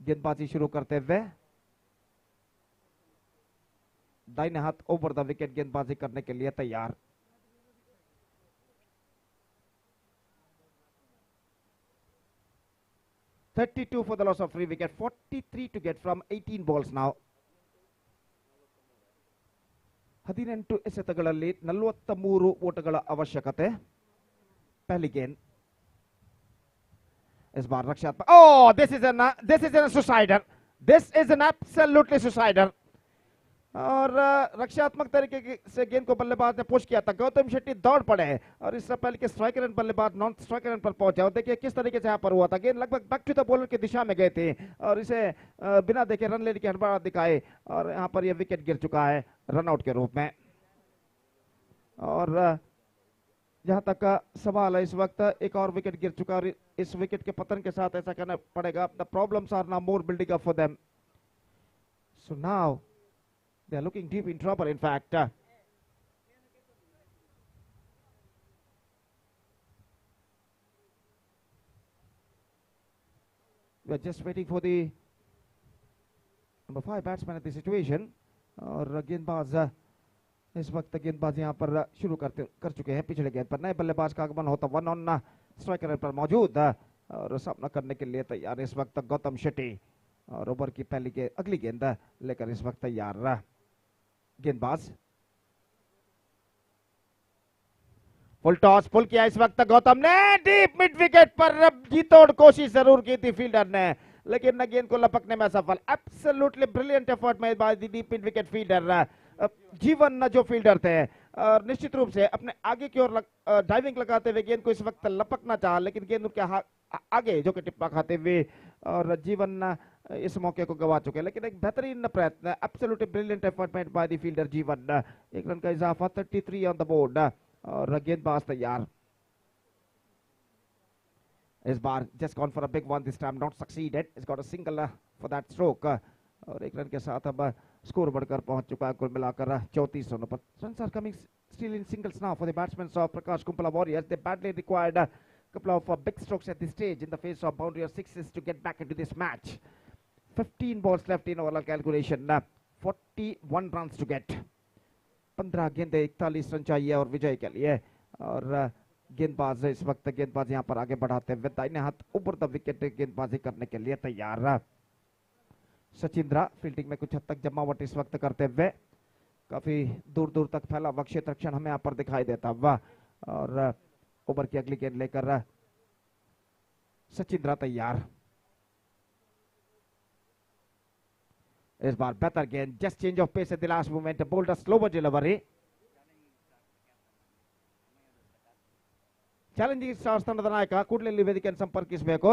गेंदबाजी शुरू करते हुए दाहिने हाथ ओवर द विकेट गेंदबाजी करने के लिए तैयार। (32 for the loss of 3 wicket, 43 to get from 18 balls now. 18 ಎಸೆತಗಳಲ್ಲಿ 43 ಓಟಗಳ ಅವಶ್ಯಕತೆ। पहली गेंद इस बार रक्षात्मक, oh this is an suicider, this is an absolutely suicider। और रक्षात्मक तरीके से गेंद को बल्लेबाज ने पुश किया था। गौतम शेट्टी दौड़ पड़े और इससे पहले के स्ट्राइक रेट बल्लेबाज नॉन स्ट्राइक रेट पर पहुंचे और देखिए किस तरीके से यहां पर हुआ था। गेंद लगभग बैक टू द बॉलर की दिशा में गए थे और इसे बिना देखे रन लेने की हड़बड़ाहट दिखाए और यहां पर यह विकेट गिर चुका है रनआउट के रूप में। और जहां तक का सवाल है इस वक्त एक और विकेट गिर चुका और इस विकेट के पतन के साथ ऐसा कहना पड़ेगा the problems are now more building up for them. So now they are looking deep in trouble in fact। we are just waiting for the number 5 batsman at the situation। और गेंदबाज इस वक्त गेंदबाज यहां पर शुरू कर चुके हैं। पिछले गेंद पर नए बल्लेबाज का आगमन होता 1 ऑन स्ट्राइक रेट पर मौजूद और सामना करने के लिए तैयार इस वक्त गौतम शेट्टी। और ओवर की अगली गेंद लेकर इस वक्त तैयार गेंदबाज। फुल टॉस पुल किया इस वक्त गौतम ने, डीप मिड विकेट पर जीतोड़ कोशिश जरूर की थी फील्डर ने लेकिन न गेंद को लपकने में असफल। Absolutely brilliant effort made by the deep mid wicket fielder जीवन न जो फील्डर थे और निश्चित रूप से अपने आगे की ओर डाइविंग लगाते हुए गेंद को इस वक्त लपकना चाहा लेकिन गेंद उनके आगे जो कि टिप्पा खाते हुए और जीवन इस मौके को गवा चुके हैं। लेकिन एक बेहतरीन प्रयत्न, absolutely brilliant effort made by the fielder जीवन। एक रन का इजाफा 33 ऑन द बोर्ड और गेंदबाज तैयार। इस बार just gone for a big one, this time not succeeded, it's got a single for that stroke. और एक रन के साथ अब स्कोर बढ़कर पहुंच चुका है कुल मिलाकर 34 रनों पर। Runs are coming still in singles now for the batsman of Prakash Kumpala Warriors. They badly required a couple of big strokes at this stage in the face of boundary of sixes to get back into this match। 15 balls left in overall calculation, 41 runs to get। 15 गेंदें 41 run चाहिए और विजय के लिए। और गेंदबाज इस वक्त गेंदबाज यहां पर आगे बढ़ाते हुए दाहिने हाथ ऊपर द विकेट गेंदबाजी करने के लिए तैयार। सचिंद्रा फील्डिंग में कुछ हद तक जमावट इस वक्त करते हुए काफी दूर दूर तक फैला हुआ क्षेत्र रक्षण हमें यहाँ पर दिखाई देता हुआ। और ओवर की अगली गेंद लेकर सचिंद्रा तैयार। इस बार बेहतर गेंद, just change of pace at the last moment, bowled a slower delivery. Challenging Stars ತಂಡದ ನಾಯಕ ಕೂಡಲೇ ವೇದಿಕೆಯನ್ನು ಸಂಪರ್ಕಿಸಬೇಕು।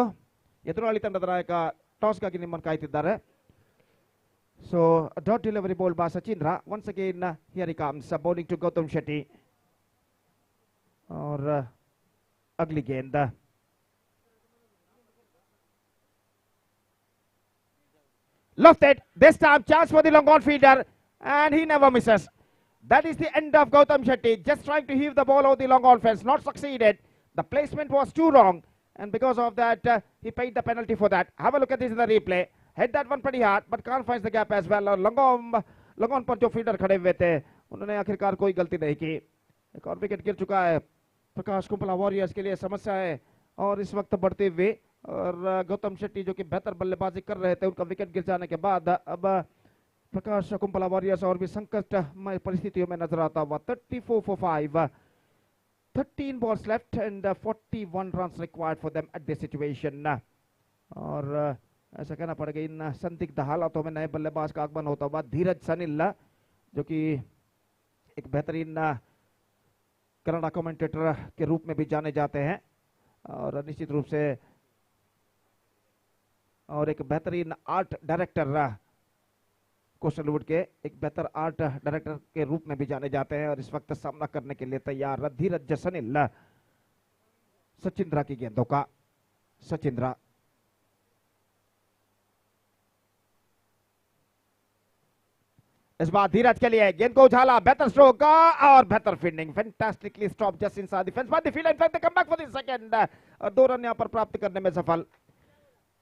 ಎದುರಾಳಿ ತಂಡದ ನಾಯಕ ಟಾಸ್ಗಾಗಿ ನಿಮ್ಮನ್ನು ಕಾಯ್ತಿದ್ದಾರೆ। So dot delivery bowled by Sachindra. Once again here he comes bowling to Gautam Shetty. और अगली गेंद lofted, this time chance for the long on fielder and he never misses। That is the end of Gautam Shetty, just trying to heave the ball over the long on fence, not succeeded। The placement was too wrong and because of that he paid the penalty for that। Have a look at this in the replay, hit that one pretty hard but can't find the gap as well। और long on पर जो fielder खड़े हुए थे उन्होंने आखिरकार कोई गलती नहीं की। एक और विकेट गिर चुका है प्रकाश कुंपला वॉरियर्स के लिए समस्या है और इस वक्त बढ़ते हुए और गौतम शेट्टी जो कि बेहतर बल्लेबाजी कर रहे थे उनका विकेट गिर जाने के बाद अब प्रकाश कुंपला वॉरियर्स और भी संकटमय परिस्थितियों में नजर आता हुआ। 34 for 5, 13 balls left and 41 runs required for them at this situation। और ऐसा कहना पड़ेगा इन संदिग्ध हालातों में नए बल्लेबाज का आगमन होता हुआ धीरज सनिल जो कि एक बेहतरीन कनाडा कमेंटेटर के रूप में भी जाने जाते हैं और निश्चित रूप से और एक बेहतरीन आर्ट डायरेक्टर कोस्टलवुड के एक बेहतर आर्ट डायरेक्टर के रूप में भी जाने जाते हैं और इस वक्त सामना करने के लिए तैयार धीरज सनिल। सचिंद्रा की गेंदों का। सचिंद्रा इस बार धीरज के लिए गेंद को उछाला, बेहतर स्ट्रोक का और बेहतर fielding, fantastically stop just inside the fence by the fielder, in fact the comeback for the second, और 2 रन यहां पर प्राप्त करने में सफल।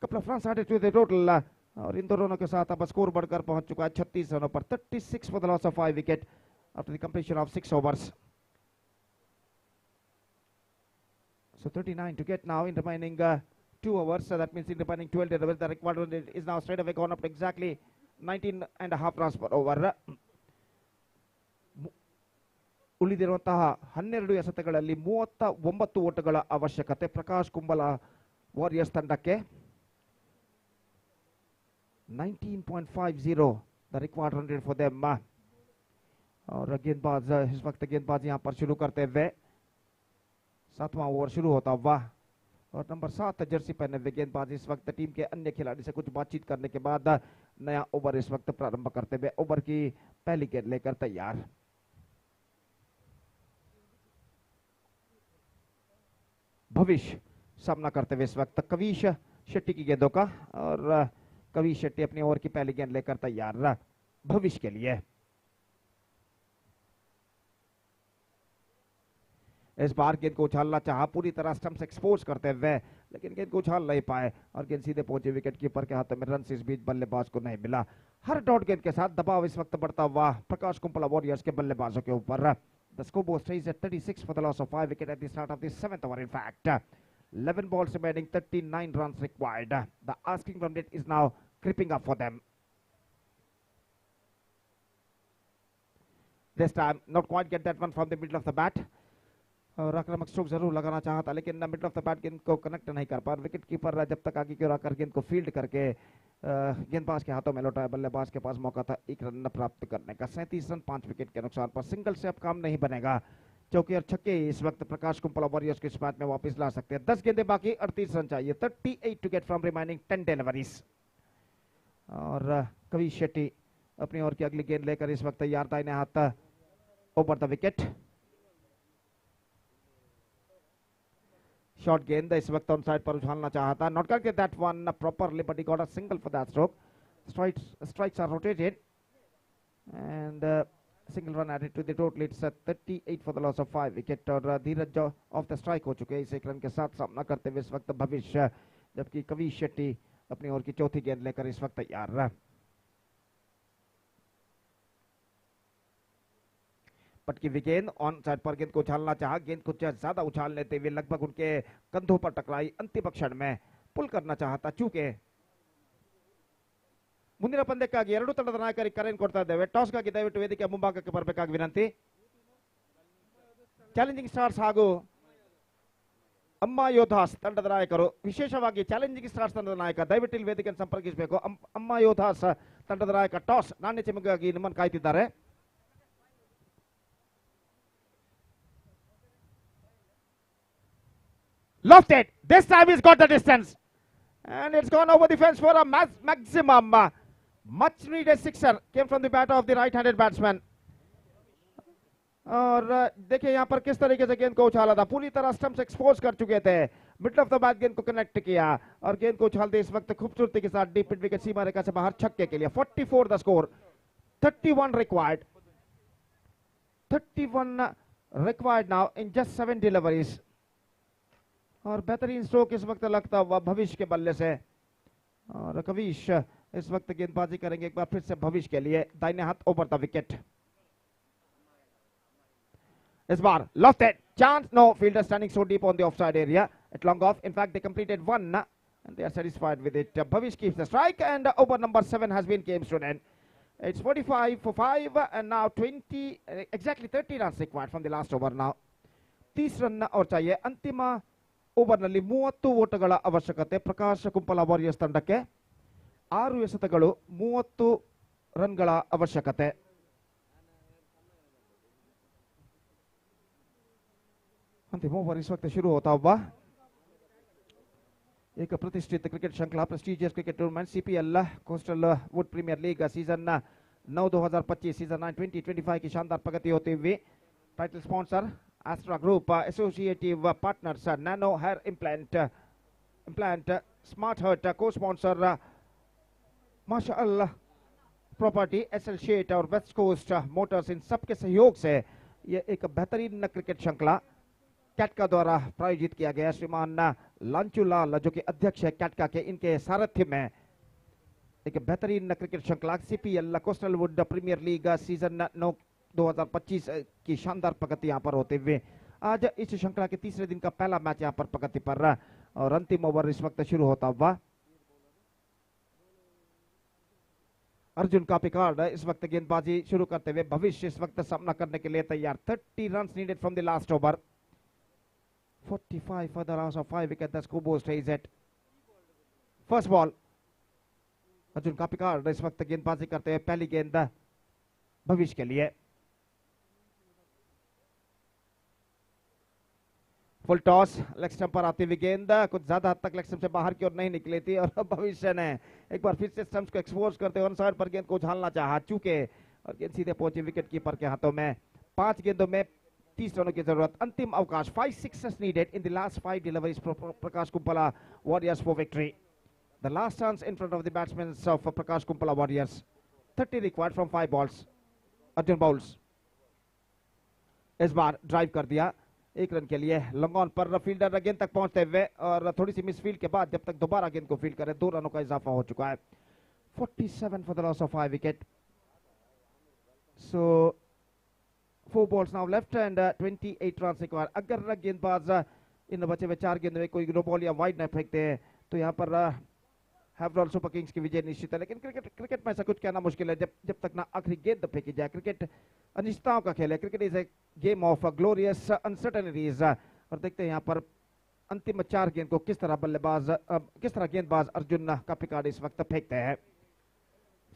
Couple of runs added to the total, और इन 2 रनों के साथ अब स्कोर बढ़कर पहुंच चुका है 36 रनों पर। 36 for the loss of 5 wicket after the completion of 6 overs. So 39 to get now in remaining 2 overs. So that means in remaining 12 overs, the required run rate is now straight away gone up to exactly 19.5 runs per over. ಉಳಿದಿರುವಂತಹ 12 ಎಸೆತಗಳಲ್ಲಿ 39 ಓಟಗಳ ಅವಶ್ಯಕತೆ Prakash ಕುಂಬಲ warriors ತಂಡಕ್ಕೆ. 19.50 the required run rate for them. और गेंदबाज इस वक्त गेंदबाज यहां पर शुरू करते हुए 7वां ओवर शुरू होता हुआ, और नंबर 7 जर्सी पहने हुए गेंदबाज इस वक्त टीम के अन्य खिलाड़ी से कुछ बातचीत करने के बाद नया ओवर इस वक्त प्रारंभ करते हुए ओवर की पहली गेंद लेकर तैयार। भविष्य सामना करते हुए इस वक्त कविश शेट्टी की गेंदों का, और कविश शेट्टी अपनी ओवर की पहली गेंद लेकर तैयार भविष्य के लिए। इस बार गेंद को उछालना चाहा, पूरी तरह स्टंप से एक्सपोज करते हुए, लेकिन गेंद को उछाल नहीं पाए और गेंद सीधे पहुंचे विकेट कीपर के हाथों में। रन इस बीच बल्लेबाज को नहीं मिला। हर डॉट गेंद के साथ दबाव इस वक्त बढ़ता हुआ प्रकाश कुंपला वॉरियर्स के बल्लेबाजों के ऊपर। The scoreboard stage at 36 for the loss of 5 wicket at the start of the 7th over. In fact, 11 balls remaining, 39 runs required. The asking run rate is now creeping up for them. This time not quite get that one from the middle of the bat. और आक्रामक stroke जरूर लगाना चाहा था, लेकिन middle of the bat गेंद को connect नहीं कर पा। विकेट कीपर जब तक आगे की ओर आकर गेंद को फील्ड करके गेंदबाज के हाथों में लौटाया, बल्लेबाज के पास मौका था 1 रन प्राप्त करने का। 37 रन 5 विकेट के नुकसान पर सिंगल से अब काम नहीं बनेगा। चौके और छक्के इस वक्त प्रकाश कुंपला वॉरियर्स के इस मैच में वापस ला सकते हैं। 10 गेंदें बाकी, 38 रन चाहिए। 38 to get from remaining 10 deliveries. और कविश शेट्टी अपनी ओर की अगली गेंद लेकर इस वक्त तैयार, दाहिने हाथ ओवर द विकेट। शॉर्ट गेंद इस वक्त ऑन साइड पर उछालना चाहा था, नॉट करके that one properly, but he got a single for that stroke. Strikes are rotated and single run added to the total. It's 38 for the loss of 5 wicket. और Dheeraj of the strike हो चुके हैं इस 1 run के साथ सामना करते हुए इस वक्त भविष्य, जबकि कविश शेट्टी अपनी ओर की चौथी गेंद लेकर इस वक्त तैयार। पटकी हुई गेंद ऑन साइड पर गेंद को उछालना चाहा, गेंद कुछ ज्यादा उछाल लेते हुए लगभग उनके कंधों पर टकराई। अंतिम क्षण में पुल करना चाहता चूके ಮುಂದಿನ ಪಂದ್ಯಕ್ಕಾಗಿ ಎರಡು ತಂಡದ ನಾಯಕರಿಗೆ ಕರೆಯನ್ನು ಕೊಡ್ತಾ ಇದ್ದೇವೆ. ಟಾಸ್ ಗಾಗಿ ದಯವಿಟ್ಟು ವೇದಿಕೆ ಮುಂಭಾಗಕ್ಕೆ ಬರಬೇಕಾಗಿ ವಿನಂತಿ. ಚಾಲೆಂಜಿಂಗ್ ಸ್ಟಾರ್ಸ್ ಹಾಗೂ ಅಮ್ಮ ಯೋಧಾಸ್ ತಂಡದ ನಾಯಕರು, ವಿಶೇಷವಾಗಿ ಚಾಲೆಂಜಿಂಗ್ ಸ್ಟಾರ್ಸ್ ತಂಡದ ನಾಯಕ ದಯವಿಟ್ಟು ಇಲ್ಲಿ ವೇದಿಕೆಯನ್ನು ಸಂಪರ್ಕಿಸಬೇಕು. ಅಮ್ಮ ಯೋಧಾಸ್ ತಂಡದ ನಾಯಕ ಟಾಸ್ ನಾಣ್ಯ ಚಿಮ್ಮಗಾಗಿ ನಿಮ್ಮನ್ನು ಕಾಯ್ತಿದ್ದಾರೆ. Lofted. This time he's got the distance. And it's gone over the fence for a maximum. Much needed sixer came from the bat of the right-handed batsman. और देखिए यहाँ पर किस तरीके से गेंद को उछाला था, पूरी तरह स्टंप से एक्सपोज कर चुके थे। मिडल ऑफ द बैट गेंद को कनेक्ट किया और गेंद को उछालते इस वक्त खूबसूरती के साथ डीप मिड विकेट सीमा रेखा से बाहर छक्के के लिए। 44 the score, 31 required. 31 required now in just 7 deliveries. और बेहतरीन स्ट्रोक इस वक्त लगता हुआ भविष्य के बल्ले से। और कविश इस वक्त गेंदबाजी करेंगे एक बार फिर से भविष्य के लिए, दाहिने हाथ ओवर द विकेट। इस बार lofted chance, no fielder standing so deep on the offside area at long off. In fact, they completed 1 and they are satisfied with it. Bhavish keeps the strike and over number 7 has been game student. It's 45 for 5 and now 20, exactly 30 runs required from the last over now. 30 run और चाहिए। अंतिम over ನಲ್ಲಿ 30 ಓಟಗಳ ಅವಶ್ಯಕತೆ Prakash Kumpala warriors ತಂಡಕ್ಕೆ। 6 ಎಸೆತಗಳು 30 ರನ್ಗಳ ಅವಶ್ಯಕತೆ। अंतिम over इस वक्त शुरू होता हुआ एक प्रतिष्ठित क्रिकेट श्रृंखला prestigious cricket tournament CPL Coastal would premiere league season 9 2025 season 9 2025 की शानदार प्रगति होती हुई। Title sponsor Astra Group associative partners, Nano Hair Implant, Smart Heart co-sponsor, माशाअल्लाह प्रॉपर्टी, एसएल शेट और वेस्ट कोस्ट मोटर्स, इन सब के सहयोग से ये एक बेहतरीन क्रिकेट श्रृंखला कैटका द्वारा प्रायोजित किया गया। श्रीमान लांचूलाल जो कि अध्यक्ष है कैटका के, इनके सारथ्य में एक बेहतरीन क्रिकेट श्रृंखला CPL Coastal would premiere league season 9 2025 की शानदार प्रगति यहाँ पर होते हुए आज इस श्रृंखला के तीसरे दिन का पहला मैच यहाँ पर प्रगति पर और अंतिम ओवर इस वक्त शुरू होता हुआ। अर्जुन का पिकार्ड इस वक्त गेंदबाजी शुरू करते हुए, भविष्य इस वक्त सामना करने के लिए तैयार। 30 run needed from the last over, 45 for the loss of 5 wicket. The scoreboard stays at first ball. Arjun का पिकार्ड इस वक्त गेंदबाजी करते हुए, पहली गेंद भविष्य के लिए। फुल टॉस, लेग स्टंप पर आती हुई गेंद कुछ ज्यादा हद तक लेग स्टंप से बाहर की ओर नहीं निकली थी और भविष्य ने एक बार फिर से स्टंप्स को एक्सपोज करते हुए साइड पर गेंद को उछालना चाहा, चूके और गेंद सीधे पहुंची विकेट कीपर के हाथों में। 5 गेंदों में 30 रनों की जरूरत, अंतिम अवकाश। 5 sixes needed in the last 5 deliveries. Prakash Kumpala Warriors for victory. The last chance in front of the batsmen of Prakash Kumpala Warriors. 30 required from 5 balls. Arjun bowls. इस बार ड्राइव कर दिया 1 रन के लिए लॉन्ग ऑन पर, fielder गेंद तक पहुंचते हुए और थोड़ी सी मिस फील्ड के बाद जब तक दोबारा गेंद को फील्ड करे 2 रनों का इजाफा हो चुका है। 47 for the loss of 5 wicket. So 4 balls now left and 28 runs required. अगर गेंदबाज इन बचे हुए 4 गेंदों में कोई नो बॉल या वाइड न फेंकते हैं तो यहाँ पर हैवरॉल सुपर किंग्स की विजय निश्चित है। लेकिन क्रिकेट में ऐसा कुछ कहना मुश्किल है जब तक ना आखिरी गेंद फेंकी जाए। क्रिकेट अनिश्चितताओं का खेल है। Cricket is a game of glorious uncertainties. और देखते हैं यहाँ पर अंतिम 4 गेंद को किस तरह गेंदबाज अर्जुन का पिकार्ड इस वक्त फेंकते हैं।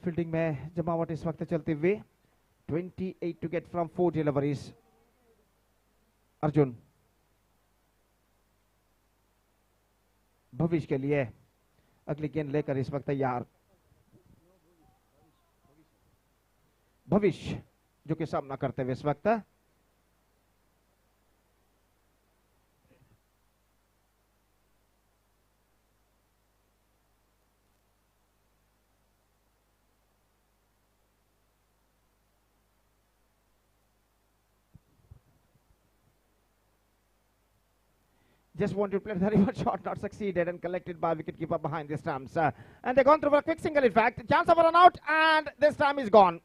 फील्डिंग में जमावट इस वक्त चलती हुई, 28 to get from 4 deliveries. Arjun भविष्य के लिए अगली गेंद लेकर इस वक्त तैयार। भविष्य जो कि सामना करते हुए इस वक्त just wanted to play very much shot, not succeeded and collected by wicketkeeper behind the stumps. And they gone through for a quick single in fact. Chance of a run out and this time is gone.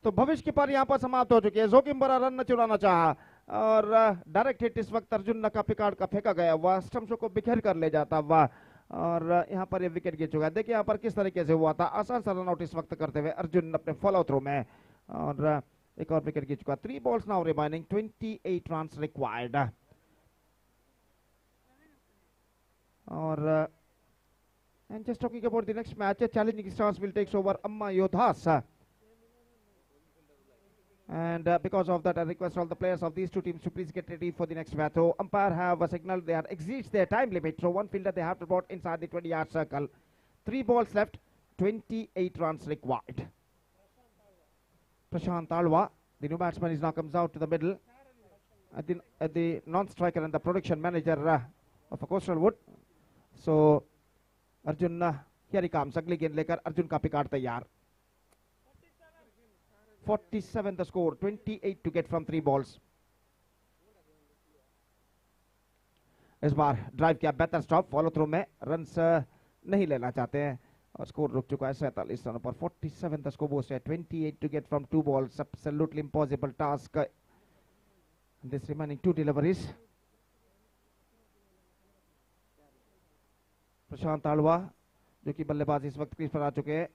तो भविष्य की पारी यहाँ पर समाप्त हो चुकी है। जोखिम भरा रन न चुराना चाहा और डायरेक्ट हिट इस वक्त अर्जुन का पिकार्ड का फेंका गया हुआ, स्टम्प्स को बिखेर कर ले जाता हुआ और यहाँ पर ये विकेट गिर चुका है। देखिए यहाँ पर किस तरीके से हुआ था, आसान सा रन आउट इस वक्त करते हुए अर्जुन अपने फॉलो थ्रो में और एक और विकेट गिर चुका। 3 balls now remaining, 28 runs required. और and just talking about the next match, challenging stars will take over Amma Yodhas. And because of that, I request all the players of these two teams to please get ready for the next match. So umpire have a signal they have exceeds their time limit. So one fielder they have to brought inside the 20-yard circle. 3 balls left, 28 runs required. Prashant Talwa, the new batsman, is now comes out to the middle. At the non-striker and the production manager of a Coastal Wood. So Arjun here he comes. अगली गेंद लेकर अर्जुन का Picard तैयार। 47 the score, 28 to get from 3 balls. इस बार drive किया, बेहतर stop, follow through में runs नहीं लेना चाहते हैं और स्कोर रुक चुका है 47 रनों पर। 47 the score boast है, 28 to get from 2 balls. Absolutely impossible task. This remaining 2 deliveries. प्रशांत तालवा जो कि बल्लेबाज इस वक्त क्रीज पर आ चुके हैं।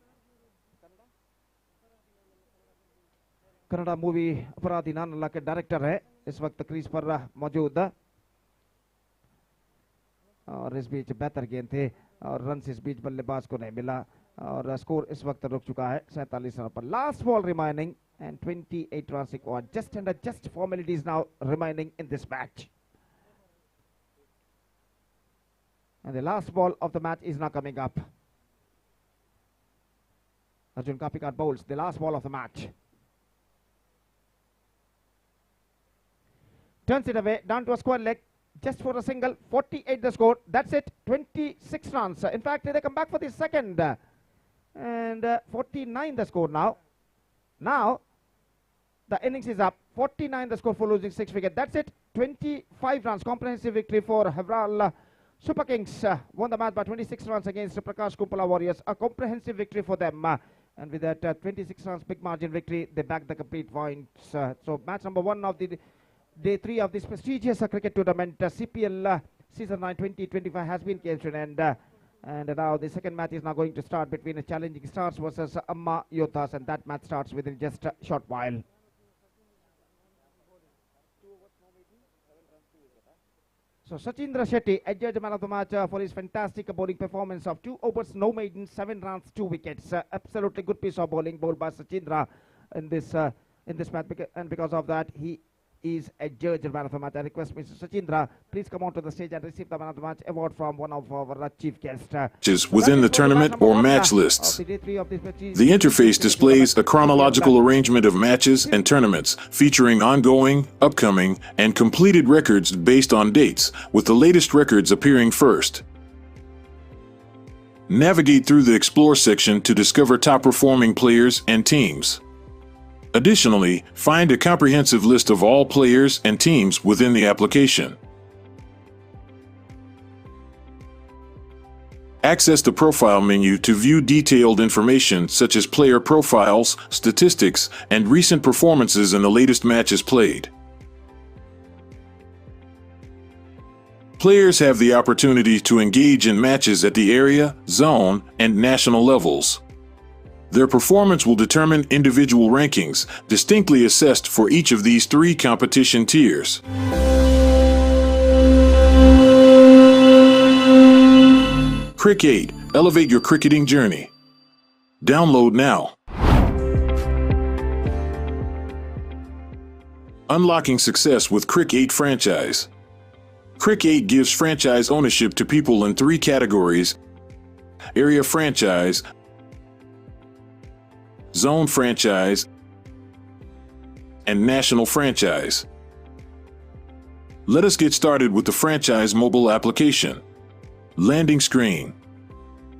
कन्नड़ा मूवी अपराधी नानल्ला के डायरेक्टर है इस वक्त क्रीज पर मौजूद और इस बीच बेहतर गेंद थे और रन इस बीच बल्लेबाज को नहीं मिला और स्कोर इस वक्त रुक चुका है 47 रन पर। Last ball remaining and 28 run required. Just and just formalities now remaining in this match and the last ball of the match is now coming up. Arjun Kapikat bowls the last ball of the match. turns it away down to a square leg just for a single. 48 the score. That's it. 26 runs. In fact, they come back for the second. And 49 the score now. Now, the innings is up. 49 the score for losing 6 wickets. That's it. 25 runs. Comprehensive victory for Havral Super Kings. Won the match by 26 runs against Prakash Kumpala Warriors. A comprehensive victory for them. And with that 26 runs big margin victory, they back the complete points. So match number 1 of the day 3 of this prestigious cricket tournament, CPL season 9 2025 has been came to an end. And now the second match is now going to start between the Challenging Stars versus Amma Yothas, and that match starts within just a short while. So Sachindra Shetty adjudged man of the match for his fantastic bowling performance of 2 overs, no maiden, 7 runs, 2 wickets. Absolutely good piece of bowling bowled by Sachindra in this match, and because of that he is adjudged man of the match. I request Mr. Sachindra, please come on to the stage and receive the man of the match award from one of our chief guests. Within the tournament or match lists. The interface displays a chronological arrangement of matches and tournaments featuring ongoing, upcoming, and completed records based on dates, with the latest records appearing first. Navigate through the Explore section to discover top-performing players and teams. Additionally, find a comprehensive list of all players and teams within the application. Access the Profile menu to view detailed information such as player profiles, statistics, and recent performances in the latest matches played. Players have the opportunity to engage in matches at the area, zone, and national levels. Their performance will determine individual rankings, distinctly assessed for each of these 3 competition tiers. Crick 8. Elevate your cricketing journey. Download now. Unlocking success with Crick 8 franchise. Crick 8 gives franchise ownership to people in 3 categories: area franchise, zone franchise, and national franchise. Let us get started with the franchise mobile application. Landing screen.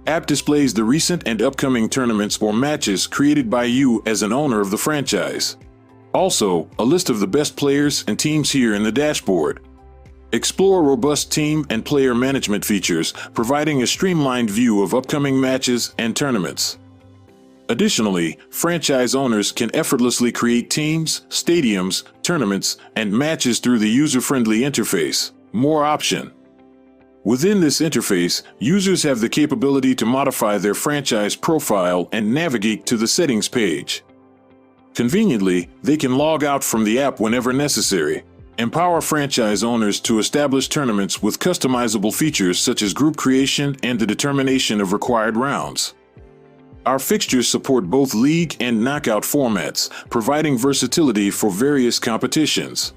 App displays the recent and upcoming tournaments or matches created by you as an owner of the franchise. Also, a list of the best players and teams here in the dashboard. Explore robust team and player management features, providing a streamlined view of upcoming matches and tournaments. Additionally, franchise owners can effortlessly create teams, stadiums, tournaments, and matches through the user-friendly interface. More option. Within this interface, users have the capability to modify their franchise profile and navigate to the settings page. Conveniently, they can log out from the app whenever necessary. Empower franchise owners to establish tournaments with customizable features such as group creation and the determination of required rounds. Our fixtures support both league and knockout formats, providing versatility for various competitions.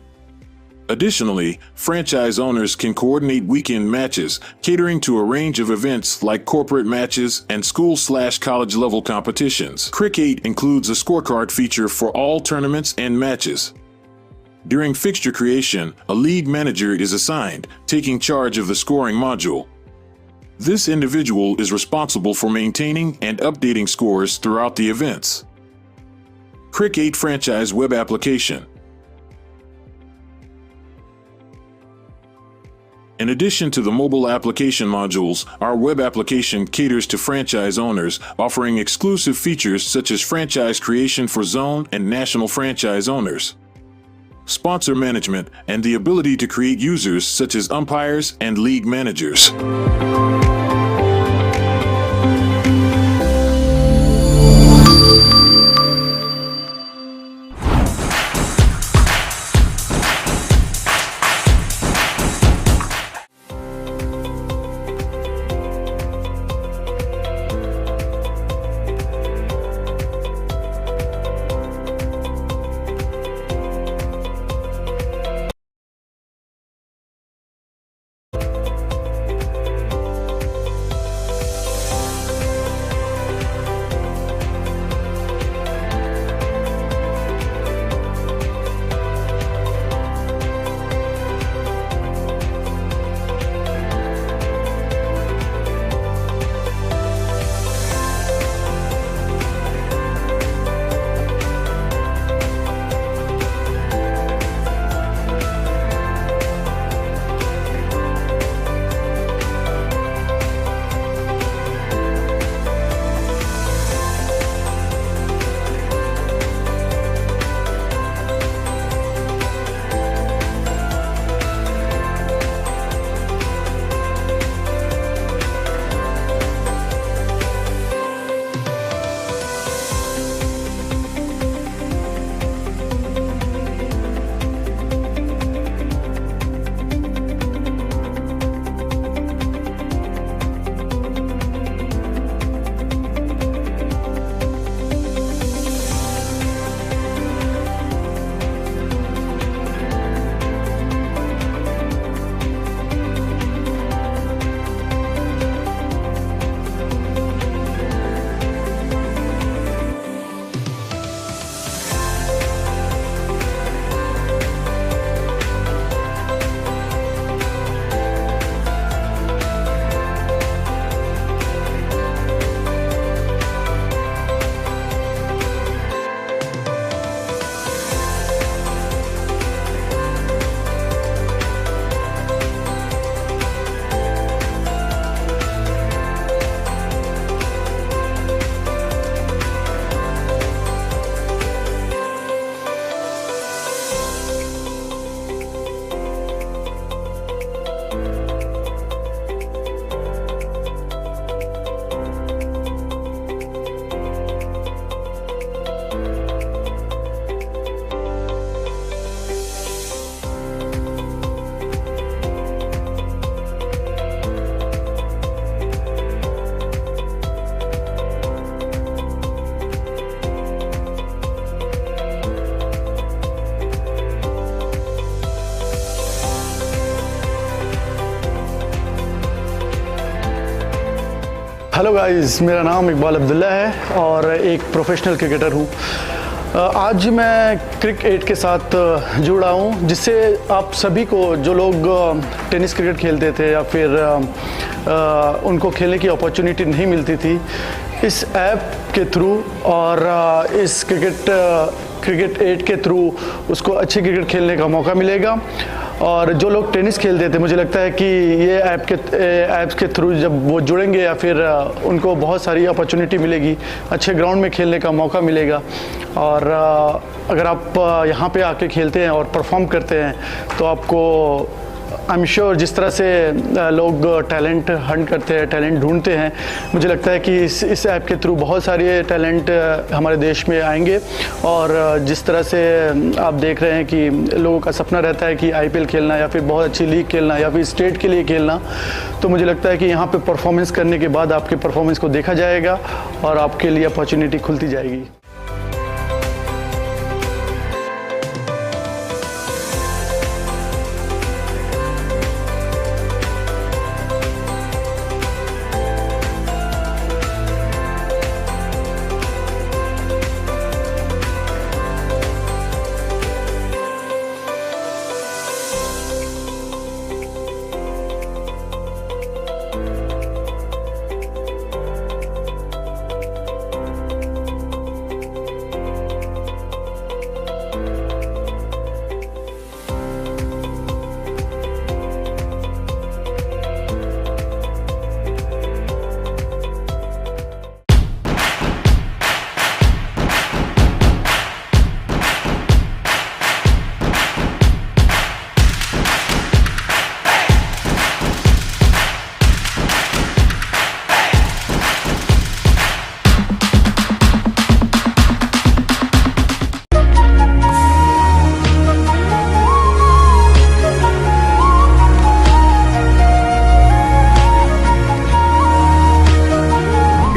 Additionally, franchise owners can coordinate weekend matches, catering to a range of events like corporate matches and school/college level competitions. Crick 8 includes a scorecard feature for all tournaments and matches. During fixture creation, a league manager is assigned, taking charge of the scoring module. This individual is responsible for maintaining and updating scores throughout the events. Crick 8 franchise web application. In addition to the mobile application modules, our web application caters to franchise owners, offering exclusive features such as franchise creation for zone and national franchise owners, sponsor management, and the ability to create users such as umpires and league managers. Hello guys, मेरा नाम इकबाल अब्दुल्ला है और एक professional cricketer हूँ। आज मैं क्रिक 8 के साथ जुड़ा हूँ, जिससे आप सभी को जो लोग टेनिस क्रिकेट खेलते थे या फिर उनको खेलने की अपॉर्चुनिटी नहीं मिलती थी, इस ऐप के थ्रू और इस क्रिकेट 8 के थ्रू उसको अच्छी क्रिकेट खेलने का मौका मिलेगा। और जो लोग टेनिस खेलते थे, मुझे लगता है कि ये ऐप्स के थ्रू जब वो जुड़ेंगे या फिर उनको बहुत सारी अपॉर्चुनिटी मिलेगी, अच्छे ग्राउंड में खेलने का मौका मिलेगा। और अगर आप यहाँ पे आके खेलते हैं और परफॉर्म करते हैं तो आपको आई एम श्योर जिस तरह से लोग टैलेंट हंट करते हैं, टैलेंट ढूंढते हैं, मुझे लगता है कि इस ऐप के थ्रू बहुत सारे टैलेंट हमारे देश में आएंगे। और जिस तरह से आप देख रहे हैं कि लोगों का सपना रहता है कि आईपीएल खेलना या फिर बहुत अच्छी लीग खेलना या फिर स्टेट के लिए खेलना, तो मुझे लगता है कि यहाँ पे परफॉर्मेंस करने के बाद आपके परफॉर्मेंस को देखा जाएगा और आपके लिए अपॉर्चुनिटी खुलती जाएगी।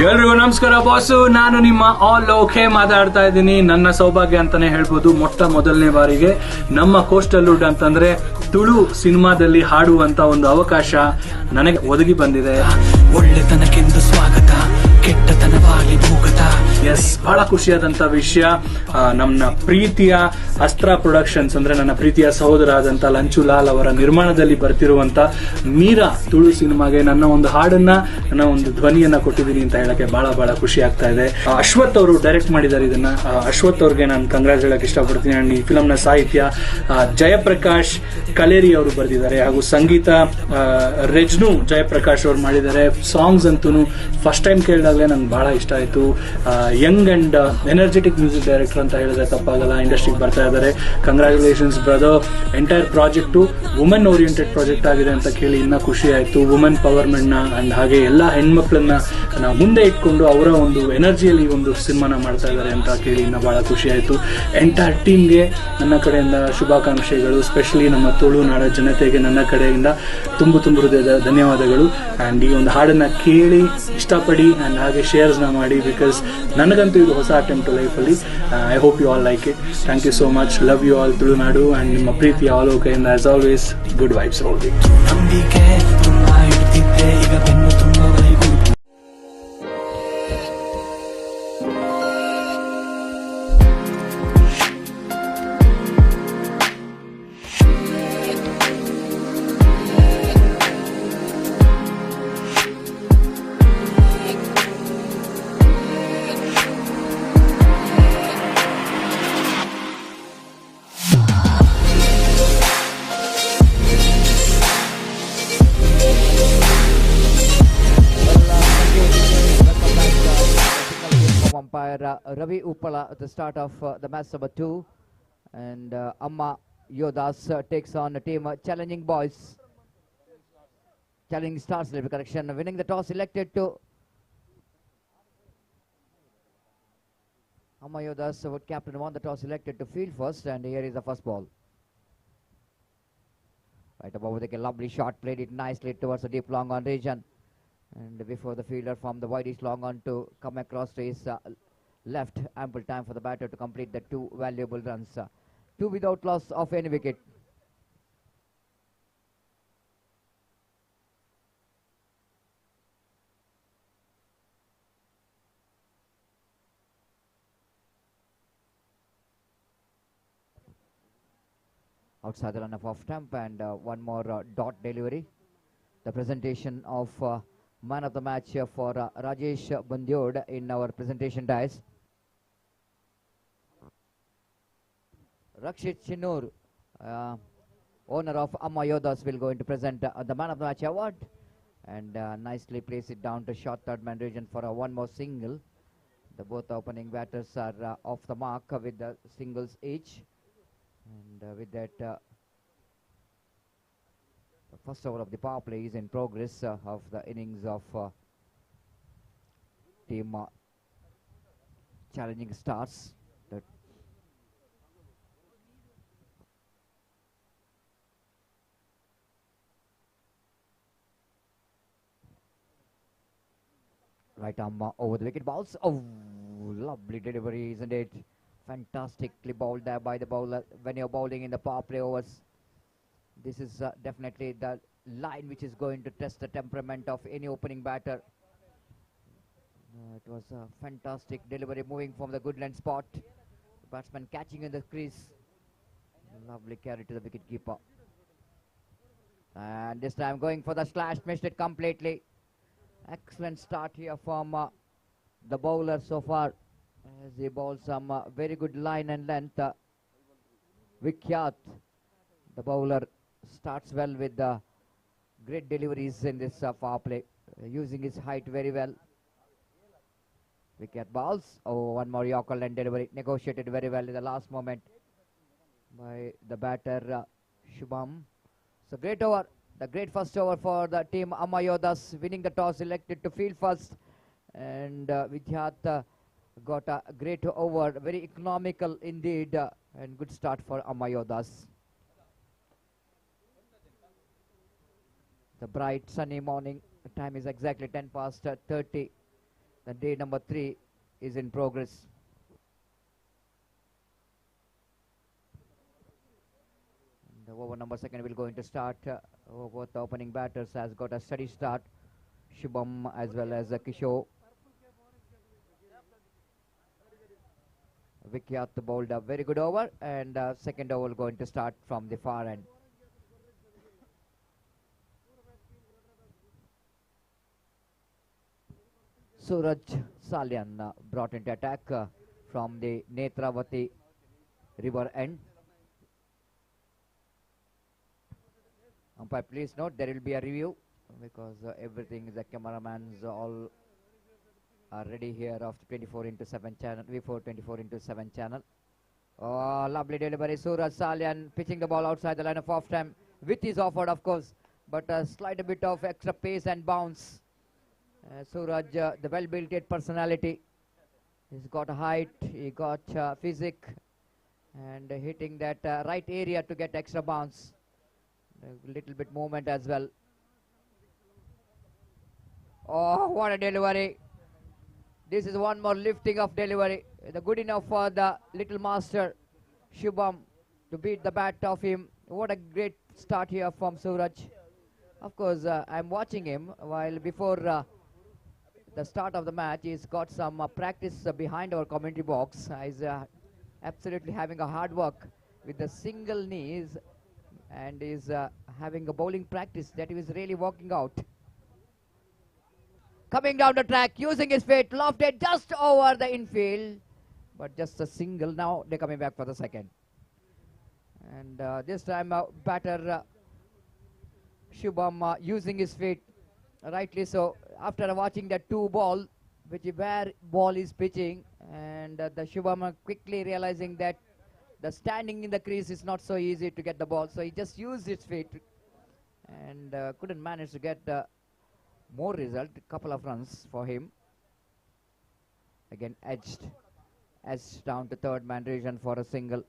ಎಲ್ರಿಗೂ ನಮಸ್ಕಾರ ಬಾಸು, ನಾನು ನಿಮ್ಮ ಆಲ್ ಓಕೆ ಮಾತಾಡ್ತಾ ಇದ್ದೀನಿ. ನನ್ನ ಸೌಭಾಗ್ಯ ಅಂತಾನೆ ಹೇಳ್ಬೋದು, ಮೊದಲನೇ ಬಾರಿಗೆ ನಮ್ಮ ಕೋಸ್ಟಲ್ ವುಡ್ ಅಂತಂದ್ರೆ ತುಳು ಸಿನಿಮಾದಲ್ಲಿ ಹಾಡುವಂತ ಒಂದು ಅವಕಾಶ ನನಗೆ ಒದಗಿ ಬಂದಿದೆ. ಒಳ್ಳೆತನಕ್ಕೆಂದು ಸ್ವಾಗತ, ಕೆಟ್ಟತನವಾಗಿ ಭೂಗತ. ಎಸ್, ಬಹಳ ಖುಷಿಯಾದಂತ ವಿಷಯ. ನನ್ನ ಪ್ರೀತಿಯ ಅಸ್ತ್ರ ಪ್ರೊಡಕ್ಷನ್ಸ್ ಅಂದ್ರೆ ನನ್ನ ಪ್ರೀತಿಯ ಸಹೋದರ ಆದಂತ ಲಂಚು ಲಾಲ್ ಅವರ ನಿರ್ಮಾಣದಲ್ಲಿ ಬರ್ತಿರುವಂತ ಮೀರಾ ತುಳು ಸಿನಿಮಾಗೆ ನನ್ನ ಒಂದು ಹಾಡನ್ನ, ನನ್ನ ಒಂದು ಧ್ವನಿಯನ್ನ ಕೊಟ್ಟಿದ್ದೀನಿ ಅಂತ ಹೇಳಕ್ಕೆ ಬಹಳ ಖುಷಿ ಆಗ್ತಾ ಇದೆ. ಅಶ್ವಥ್ ಅವರು ಡೈರೆಕ್ಟ್ ಮಾಡಿದ್ದಾರೆ ಇದನ್ನ. ಅಶ್ವಥ್ ಅವ್ರಿಗೆ ನಾನು ಕಂಗ್ರಾಚ್ ಹೇಳಕ್ ಇಷ್ಟಪಡ್ತೀನಿ. ಅಂಡ್ ಈ ಫಿಲಂ ನ ಸಾಹಿತ್ಯ ಜಯಪ್ರಕಾಶ್ ಕಲೇರಿ ಅವರು ಬರೆದಿದ್ದಾರೆ, ಹಾಗೂ ಸಂಗೀತ ರೆಜ್ನು ಜಯಪ್ರಕಾಶ್ ಅವರು ಮಾಡಿದ್ದಾರೆ. ಸಾಂಗ್ಸ್ ಅಂತೂ ಫಸ್ಟ್ ಟೈಮ್ ಕೇಳಿದಾಗಲೇ ನಂಗೆ ಬಹಳ ಇಷ್ಟ ಆಯ್ತು. Young and energetic music director ಅಂತ ಹೇಳಿದ್ರೆ ತಪ್ಪಾಗಲ್ಲ, ಇಂಡಸ್ಟ್ರಿಗೆ ಬರ್ತಾ ಇದ್ದಾರೆ. Congratulations brother. Entire project women oriented project ಆಗಿದೆ ಅಂತ ಕೇಳಿ ಇನ್ನ ಖುಷಿ ಆಯ್ತು. ವುಮೆನ್ ಪವರ್ಮೆಂಟ್ ನ ಅಂಡ್ ಹಾಗೆ ಎಲ್ಲ ಹೆಣ್ಮಕ್ಳನ್ನ ನಾವು ಮುಂದೆ ಇಟ್ಕೊಂಡು ಅವರ ಒಂದು ಎನರ್ಜಿಯಲ್ಲಿ ಒಂದು ಸಿನಿಮಾನ ಮಾಡ್ತಾ ಇದ್ದಾರೆ ಅಂತ ಕೇಳಿ ಇನ್ನ ಬಹಳ ಖುಷಿ ಆಯ್ತು. ಎಂಟೈರ್ ಟೀಮ್ಗೆ ನನ್ನ ಕಡೆಯಿಂದ ಶುಭಾಕಾಂಕ್ಷೆಗಳು. ಸ್ಪೆಷಲಿ ನಮ್ಮ ತುಳುನಾಡ ಜನತೆಗೆ ನನ್ನ ಕಡೆಯಿಂದ ತುಂಬು ಹೃದಯದ ಧನ್ಯವಾದಗಳು. ಅಂಡ್ ಈ ಒಂದು ಹಾಡನ್ನ ಕೇಳಿ ಇಷ್ಟಪಡಿ ಅಂಡ್ ಹಾಗೆ ಶೇರ್ಸ್ ನ ಮಾಡಿ, ಬಿಕಾಸ್ ನನಗಂತೂ ಇದು ಹೊಸ ಅಟೆಂಪ್ಟ್ ಲೈಫಲ್ಲಿ. I hope you all like it. Thank you so much. Love you all Tulunadu. And ನಿಮ್ಮ ಪ್ರೀತಿಯ ಆಲೋಕೆಯಿಂದ as always good vibes roll. Umpire Ravi Uppala at the start of the match number 2, and Amma Yodas takes on the team Challenging Boys. Challenging Stars, correction, winning the toss, elected to Amma Yodas, captain, won the toss, elected to field first, and here is the first ball. Right above, a lovely shot, played it nicely towards the deep long on region. And before the fielder from the widest long on to come across to his left, ample time for the batter to complete the 2 valuable runs. 2 without loss of any wicket. outside the line of off stump, and one more dot delivery. The presentation of man of the match for Rajesh Bandiod in our presentation dice. Rakshit Chinur, owner of Amma Yodas, will go into present the man of the match award, and nicely place it down to short third man region for one more single. The both opening batters are off the mark with the singles each, and with that the first over of the power play is in progress of the innings of team Challenging Stars. Right arm over the wicket balls. Oh, lovely delivery, isn't it? Fantastically bowled there by the bowler when you're bowling in the power play overs. This is definitely the line which is going to test the temperament of any opening batter. It was a fantastic delivery moving from the good length spot. The batsman catching in the crease. Lovely carry to the wicket keeper. And this time going for the slash, missed it completely. Excellent start here from the bowler so far, as he bowls some very good line and length. Vikyat, the bowler, starts well with great deliveries in this power play, using his height very well. Vikyat bowls. Oh, one more Yorker line delivery, negotiated very well in the last moment by the batter Shubham. So great over. The great first over for the team Amma Yodas, winning the toss, elected to field first, and Vidyat got a great over, very economical indeed, and good start for Amma Yodas. The bright sunny morning, the time is exactly 10 past 30. The day number 3 is in progress. The over number second will go into start. Both the opening batters has got a steady start. Shubham as well as Kishore. Vikyat bowled a very good over, and second over going to start from the far end. Suraj Salyan brought into attack from the Netravati river end. Umpire, please note there will be a review because everything, the cameramans all are ready here of the 24/7 channel, V4 24/7 channel. Oh, lovely delivery. Suraj Salyan pitching the ball outside the line of off stump. Width is offered, of course, but a slight bit of extra pace and bounce. Suraj, the well-built personality. He's got height, he got physique, and hitting that right area to get extra bounce. A little bit movement as well. Oh, what a delivery. This is one more lifting of delivery. The good enough for the little master Shubham to beat the bat of him. What a great start here from Suraj. Of course, I'm watching him while before the start of the match. He's got some practice behind our commentary box. He's absolutely having a hard work with the single knees, and is having a bowling practice that he is really working out. Coming down the track, using his feet, lofted just over the infield, but just a single. Now they're coming back for the second. And this time batter Shubham using his feet, rightly so. After watching that 2 ball, where ball is pitching, and the Shubham quickly realizing that the standing in the crease is not so easy to get the ball, so he just used his feet and couldn't manage to get more result. A couple of runs for him. Again edged down to third man region for a single,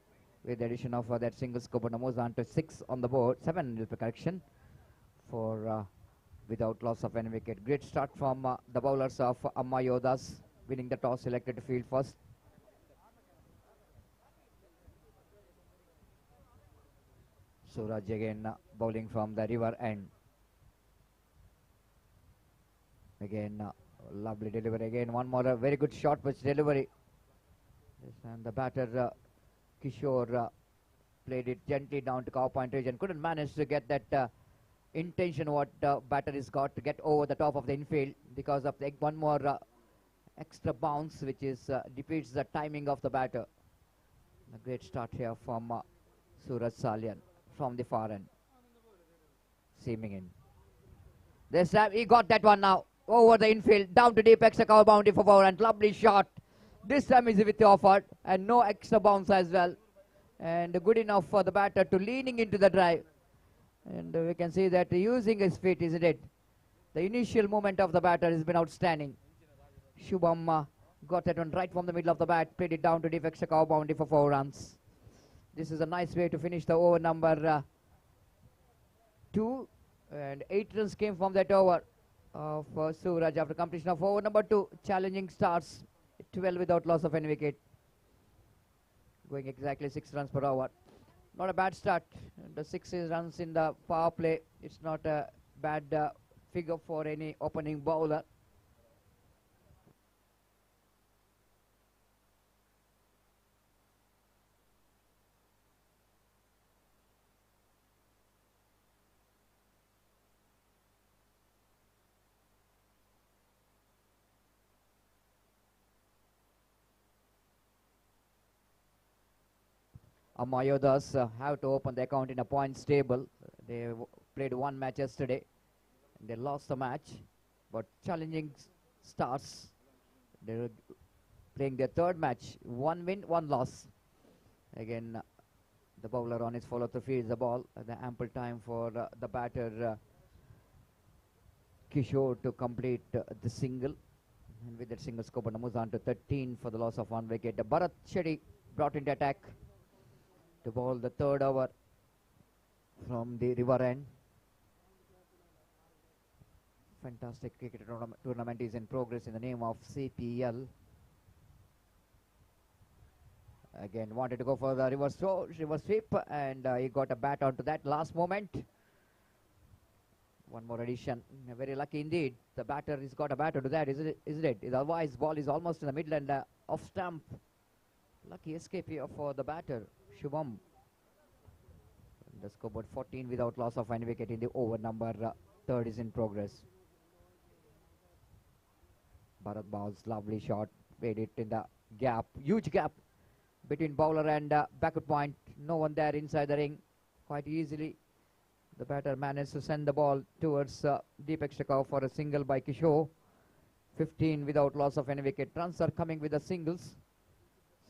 with the addition of that single scope. Now moves on to 6 on the board, 7 is the correction, for without loss of any wicket. Great start from the bowlers of Amma Yodas, winning the toss, selected to field first. Suraj again bowling from the river end. Again lovely delivery. Again one more very good short pitch delivery. And the batter Kishore played it gently down to cow point region. Couldn't manage to get that intention what batter has got to get over the top of the infield because of the one more extra bounce, which is defeats the timing of the batter. A great start here from Suraj Salyan from the far end. Seaming in. This time he got that one now. Over the infield, down to deep extra cover boundary for 4 and lovely shot. This time is with the offer and no extra bounce as well. And good enough for the batter to leaning into the drive. And we can see that using his feet, isn't it? The initial movement of the batter has been outstanding. Shubham got that one right from the middle of the bat, played it down to deep extra cover boundary for 4 runs. This is a nice way to finish the over number 2. And 8 runs came from that over of Suraj after completion of over number 2. Challenging starts 12 without loss of any wicket. Going exactly 6 runs per over. Not a bad start. The 6 runs in the power play. It's not a bad figure for any opening bowler. Amayodas have to open the account in a points table. They played one match yesterday. They lost the match, but challenging starts. They're playing their third match. 1 win, 1 loss. Again, the bowler on his follow-through fields the ball. The ample time for the batter Kishore to complete the single. And with that single, scope moves on to 13 for the loss of 1 wicket. Bharat Shetty brought into attack to bowl the third over from the river end. Fantastic cricket tournament is in progress in the name of CPL. Again, wanted to go for the reverse sweep, and he got a bat onto that last moment. One more addition. Very lucky indeed. The batter has got a batter to that, isn't it? Otherwise, ball is almost in the middle and off stump. Lucky escape here for the batter, Shubham. The scoreboard 14 without loss of any wicket in the over number 3rd is in progress. Bharat bowls, lovely shot, played it in the gap, huge gap between bowler and backward point. No one there inside the ring. Quite easily, the batter managed to send the ball towards deep extra cover for a single by Kishore. 15 without loss of any wicket. Runs are coming with the singles.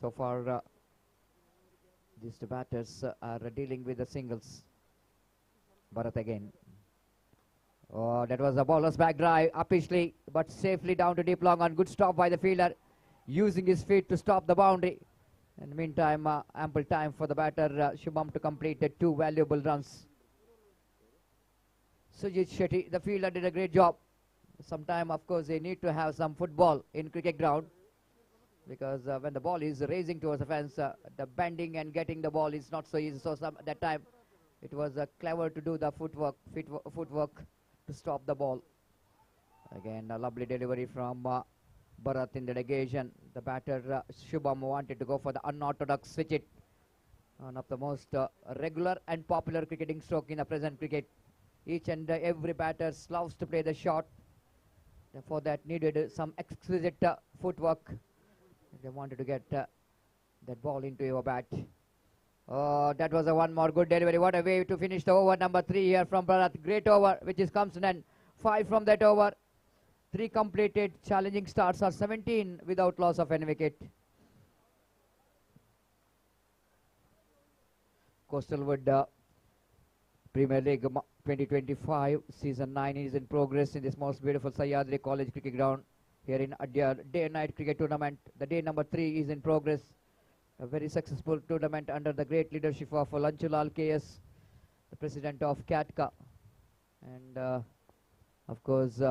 So far, these two batters are dealing with the singles. Bharat again. Oh, that was a bowler's back drive, uppishly, but safely down to deep long on. Good stop by the fielder, using his feet to stop the boundary. In the meantime, ample time for the batter Shubham to complete the 2 valuable runs. Sujit Shetty, the fielder, did a great job. Sometime, of course, they need to have some football in cricket ground, because when the ball is racing towards the fence, the bending and getting the ball is not so easy. So that time, it was clever to do the footwork to stop the ball. Again, a lovely delivery from Bharat in the negation. The batter Shubham wanted to go for the unorthodox switch it. One of the most regular and popular cricketing stroke in the present cricket. Each and every batter loves to play the shot. Therefore, that needed some exquisite footwork. They wanted to get that ball into your bat. Oh, that was a one more good delivery. What a way to finish the over number 3 here from Bharat. Great over, which is comes in, and 5 from that over. 3 completed. Challenging starts are 17 without loss of any wicket. Coastalwood Premier League 2025 season 9 is in progress in this most beautiful Sahyadri College cricket ground here in Adyar day and night cricket tournament. The day number 3 is in progress. A very successful tournament under the great leadership of Lanchulal KS, the president of Catca. And of course,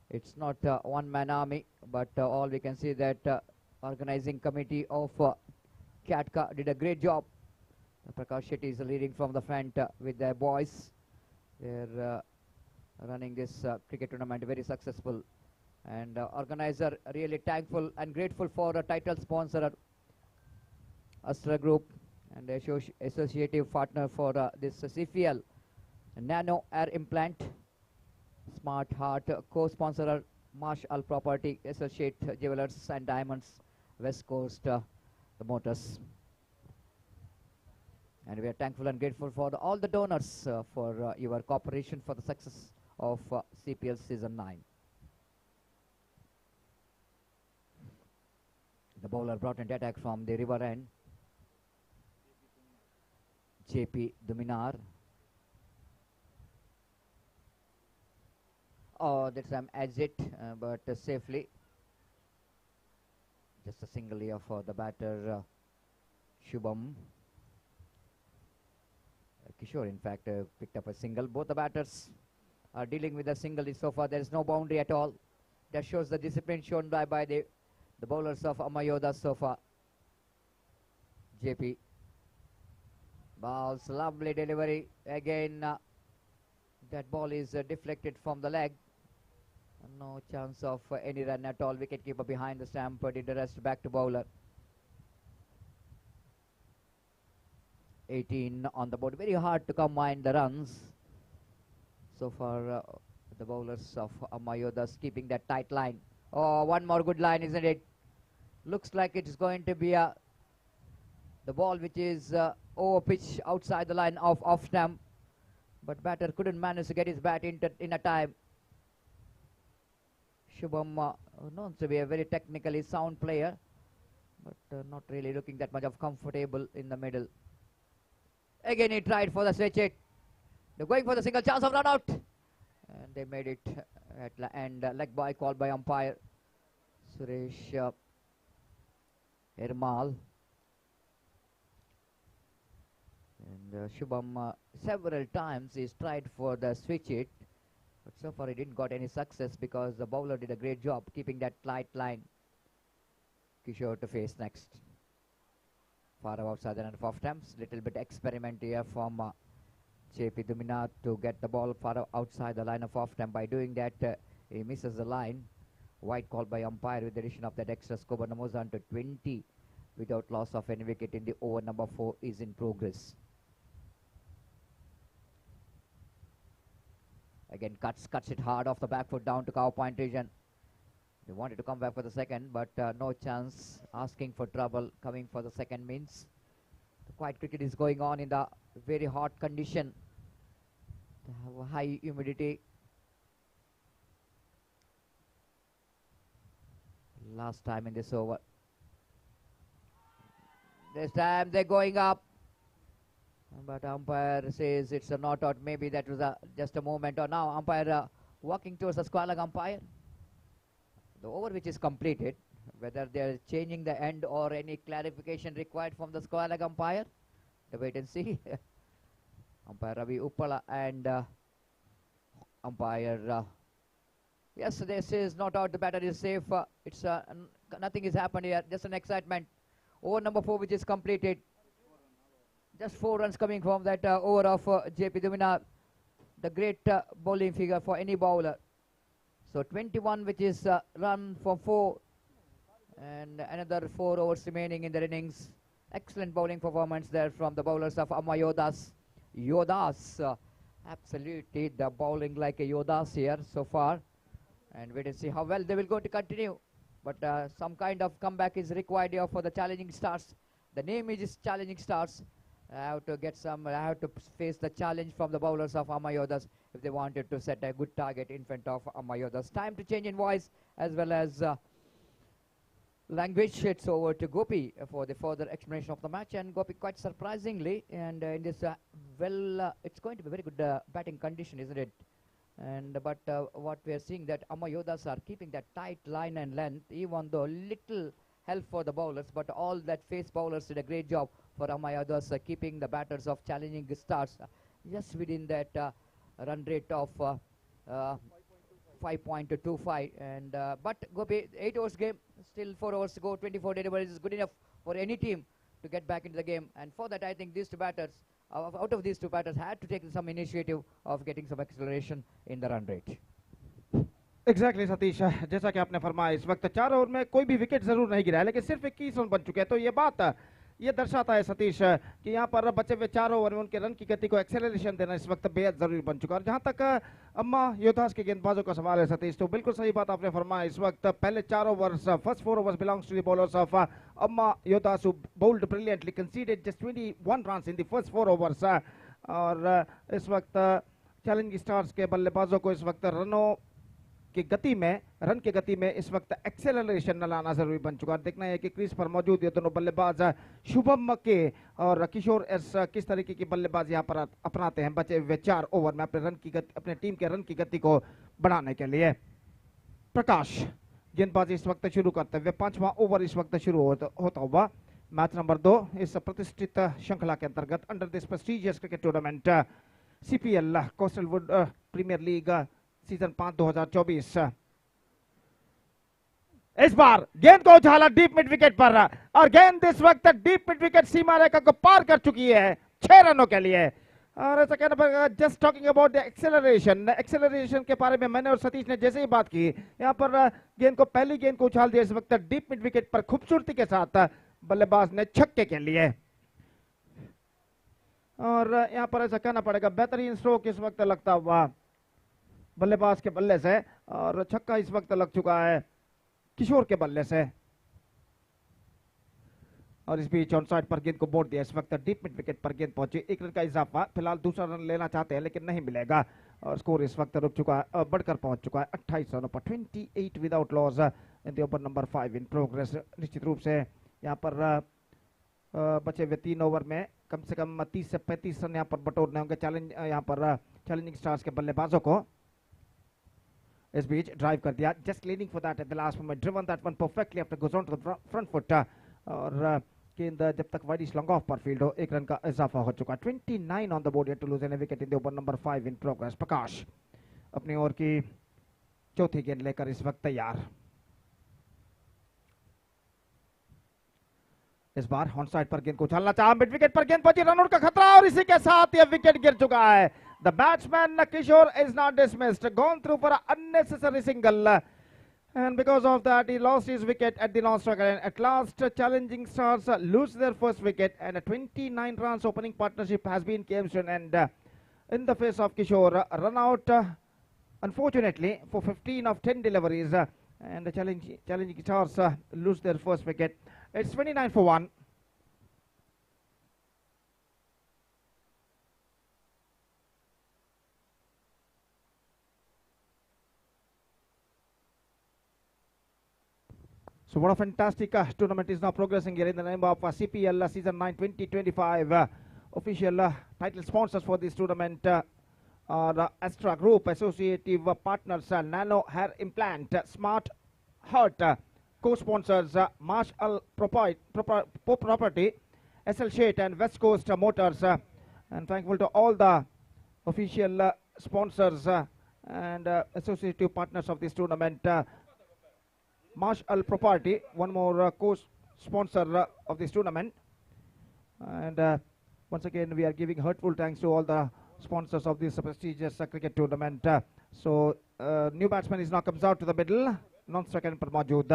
it's not one-man army, but all we can see that organizing committee of Catca did a great job. Prakash Shetty is leading from the front with their boys. They're running this cricket tournament very successful. And organizer really thankful and grateful for a title sponsor, Astra Group, and associative partner for this CFL Nano Air Implant. Smart Heart co-sponsor Marshall Property Associate Jewelers and Diamonds, West Coast the Motors. And we are thankful and grateful for all the donors for your cooperation for the success of CPL Season 9. The bowler brought into attack from the river end. JP Duminar. Oh, that time exit, but safely. Just a single here for the batter Shubham. Kishore, in fact, picked up a single. Both the batters are dealing with a single so far. There is no boundary at all. That shows the discipline shown by the bowlers of Amayoda so far. JP. Balls, lovely delivery. Again, that ball is deflected from the leg. No chance of any run at all. Wicketkeeper behind the stump did the rest back to bowler. 18 on the board. Very hard to combine the runs. So far, the bowlers of Amayodas keeping that tight line. Oh, one more good line, isn't it? Looks like it's going to be the ball which is over pitch outside the line of off stump. But batter couldn't manage to get his bat in a time. Shubham known to be a very technically sound player, but not really looking that much of comfortable in the middle. Again he tried for the switch hit. They're going for the single, chance of run out. And they made it at end. Leg by called by umpire Suresh Irmal. And Shubham several times he's tried for the switch hit, but so far he didn't got any success because the bowler did a great job keeping that tight line. Kishore to face next. Far outside the end of off stumps. Little bit experiment here from JP Duminar to get the ball far outside the line of off stump. By doing that, he misses the line. White called by umpire with the addition of that extra score. Namozan to 20 without loss of any wicket in the over number 4 is in progress. Again cuts it hard off the back foot down to cow point region. They wanted to come back for the second, but no chance. Asking for trouble coming for the second means the quiet cricket is going on in the very hot condition. They have a high humidity. Last time in this over. This time they're going up. But umpire says it's a not out. Maybe that was just a moment. Or now umpire walking towards the square leg umpire. The over which is completed, whether they are changing the end or any clarification required from the square leg umpire, to wait and see. Umpire Ravi Uppala and umpire. Yes, this is not out. The batter is safe. It's nothing has happened here. Just an excitement. Over number 4 which is completed. Just 4 runs coming from that over of JP Duminar. The great bowling figure for any bowler. So 21 which is run for 4 and another 4 overs remaining in the innings. Excellent bowling performance there from the bowlers of Amayodas. Yodas, absolutely the bowling like a Yodas here so far. And wait and see how well they will go to continue. But some kind of comeback is required here for the challenging stars. The name is challenging stars. I have to face the challenge from the bowlers of Amayodas if they wanted to set a good target in front of Amayodas. Time to change in voice as well as language. It's over to Gopi for the further explanation of the match. And Gopi, quite surprisingly, and in this it's going to be very good batting condition, isn't it? And but what we are seeing that Amayodas are keeping that tight line and length, even though little help for the bowlers, but all that face bowlers did a great job for Amayodas keeping the batters of challenging stars just within that run rate of 5.25. And but Gopi, 8 overs game, still 4 overs to go, 24 deliveries is good enough for any team to get back into the game. And for that, I think these two batters, out of these two batters, had to take some initiative of getting some acceleration in the run rate. Exactly Satish, जैसा कि आपने फरमाया इस वक्त 4 over में कोई भी wicket जरूर नहीं गिरा है, लेकिन सिर्फ 21 रन बन चुके हैं। तो ये बात ये दर्शाता है सतीश कि यहाँ पर बचे हुए 4 ओवर में उनके रन की गति को एक्सेलरेशन देना इस वक्त बेहद जरूरी बन चुका है। जहां तक अम्मा योद्धास के गेंदबाजों का सवाल है सतीश, तो बिल्कुल सही बात आपने फरमाया। इस वक्त पहले 4 overs, first 4 overs belongs to the bowlers of Amma Yoddhas who bowled brilliantly, conceded just 21 runs in the first 4 overs। और इस वक्त चैलेंजिंग स्टार्स के बल्लेबाजों को इस वक्त रन की गति में इस वक्त एक्सेलरेशन न लाना जरूरी बन चुका है। देखना है कि क्रीज पर मौजूद ये दोनों बल्लेबाज शुभम के और किशोर एस किस तरीके की बल्लेबाज यहाँ पर अपनाते हैं बचे हुए 4 ओवर में अपने टीम के रन की गति को बढ़ाने के लिए। प्रकाश गेंदबाजी इस वक्त शुरू करते हुए 5वां ओवर इस वक्त शुरू होता हुआ मैच नंबर 2 इस प्रतिष्ठित श्रृंखला के अंतर्गत under this prestigious cricket tournament CPL Coastal would premiere league season 5 2024। इस बार गेंद को उछाला डीप मिड विकेट पर और गेंद इस वक्त डीप मिड विकेट सीमा रेखा को पार कर चुकी है 6 रनों के लिए। और ऐसा कहना पड़ेगा, just talking about the acceleration के बारे में मैंने और सतीश ने जैसे ही बात की, यहाँ पर पहली गेंद को उछाल दिया इस वक्त डीप मिड विकेट पर खूबसूरती के साथ बल्लेबाज ने छक्के के लिए। और यहाँ पर ऐसा कहना पड़ेगा बेहतरीन स्ट्रोक इस वक्त लगता हुआ बल्लेबाज के बल्ले से, और छक्का इस वक्त लग चुका है किशोर के बल्ले से। और इस बीच ऑन साइड पर गेंद को बोर्ड दिया इस वक्त डीप मिड विकेट पर गेंद पहुंची, 1 रन का इजाफा, फिलहाल दूसरा रन लेना चाहते हैं लेकिन नहीं मिलेगा और स्कोर इस वक्त रुक चुका है, बढ़कर पहुंच चुका है 28 रनों पर, 28 without loss in the over number 5 in progress. निश्चित रूप से यहाँ पर बचे हुए 3 ओवर में कम से कम 30 से 35 रन यहाँ पर बटोरने होंगे यहाँ पर चैलेंजिंग स्टार्स के बल्लेबाजों को। इस बीच ड्राइव कर दिया, just leading for that at the last moment, driven that one perfectly after goes on to the front foot. और गेंद जब तक वाइड लॉन्ग ऑफ पर फील्ड हो 1 रन का इजाफा हो चुका है। 29 on the board to lose an wicket in the over number 5 in progress. Prakash अपनी ओर की चौथी गेंद लेकर इस वक्त तैयार। इस बार ऑन साइड पर गेंद को उछालना चाहा, मिड विकेट पर गेंद पहुंची, रनआउट का खतरा और इसी के साथ यह विकेट गिर चुका है। The batsman Kishore is not dismissed, gone through for unnecessary single, and because of that he lost his wicket at the last strike. And at last challenging stars lose their first wicket, and a 29 runs opening partnership has been came to an end in the face of Kishore. Run out unfortunately for 15 of 10 deliveries, and the challenging stars lose their first wicket. It's 29 for 1. So what a fantastic tournament is now progressing here in the name of CPL Season 9 2025. Official title sponsors for this tournament are Astra Group, associative partners Nano Hair Implant, Smart Heart, co-sponsors Marshall Property, SL Shade and West Coast Motors. And thankful to all the official sponsors and associative partners of this tournament. Marshall Property, one more co-sponsor of this tournament. And once again, we are giving heartful thanks to all the sponsors of this prestigious cricket tournament. So, new batsman is now comes out to the middle. Non-second पर मौजूद.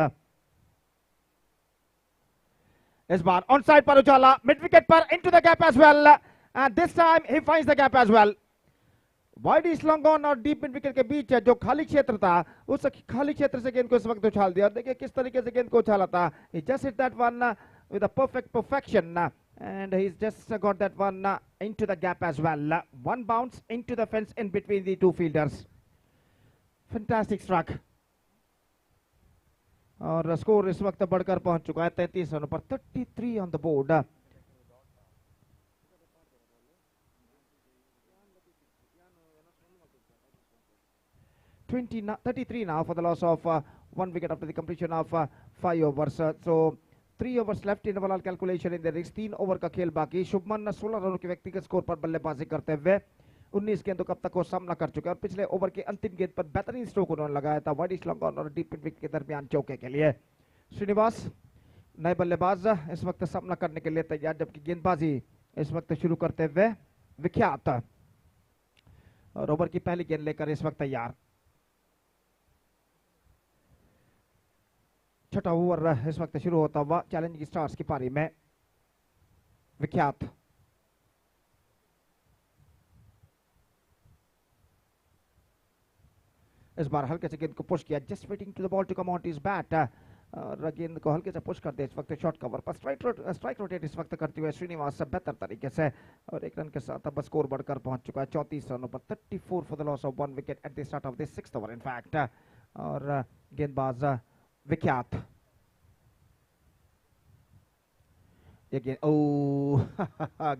इस बार on side पर उछाला, mid wicket पर into the gap as well. And this time he finds the gap as well. Wide इस long on और deep mid wicket के बीच जो खाली क्षेत्र था, उस खाली क्षेत्र से गेंद को इस वक्त उछाल दिया। और देखिए किस तरीके से गेंद को उछाला था। He just hit that one with a perfection, and he's just got that one into the gap as well. One bounce into the fence in between the two fielders. Fantastic struck. और score इस वक्त बढ़कर पहुंच चुका है 33 रनों पर, 33 on the board. Now 33 now for the loss of 1 wicket after the completion of 5 overs. So 3 overs left in overall calculation in the race. 3 over का खेल बाकी. शुभमन 16 रनों के व्यक्तिगत स्कोर पर बल्लेबाजी करते हुए 19 गेंदों का अब तक को सामना कर चुके हैं और पिछले ओवर के अंतिम गेंद पर बेहतरीन स्ट्रोक उन्होंने लगाया था वाइड लॉन्ग ऑन और डीप मिड विकेट के दरमियान चौके के लिए. श्रीनिवास नए बल्लेबाज इस वक्त सामना करने के लिए तैयार, जबकि गेंदबाजी इस वक्त शुरू करते हुए विख्यात और ओवर की पहली गेंद लेकर इस वक्त तैयार. छठा ओवर इस वक्त शुरू होता हुआ चैलेंजिंग स्टार्स की पारी में. विख्यात। इस बार हल्के से गेंद को पुश किया, just waiting to the ball to come on to his bat, और गेंद को हल्के से पुश कर दिया इस वक्त शॉर्ट कवर पर। स्ट्राइक रोटेट इस वक्त करते हुए श्रीनिवास बेहतर तरीके से, और एक रन के साथ अब स्कोर बढ़कर पहुंच चुका है 34 रनों पर। 34 for the loss of 1 wicket at the start of the 6th over in fact. और गेंदबाज विख्यात, ये गेंद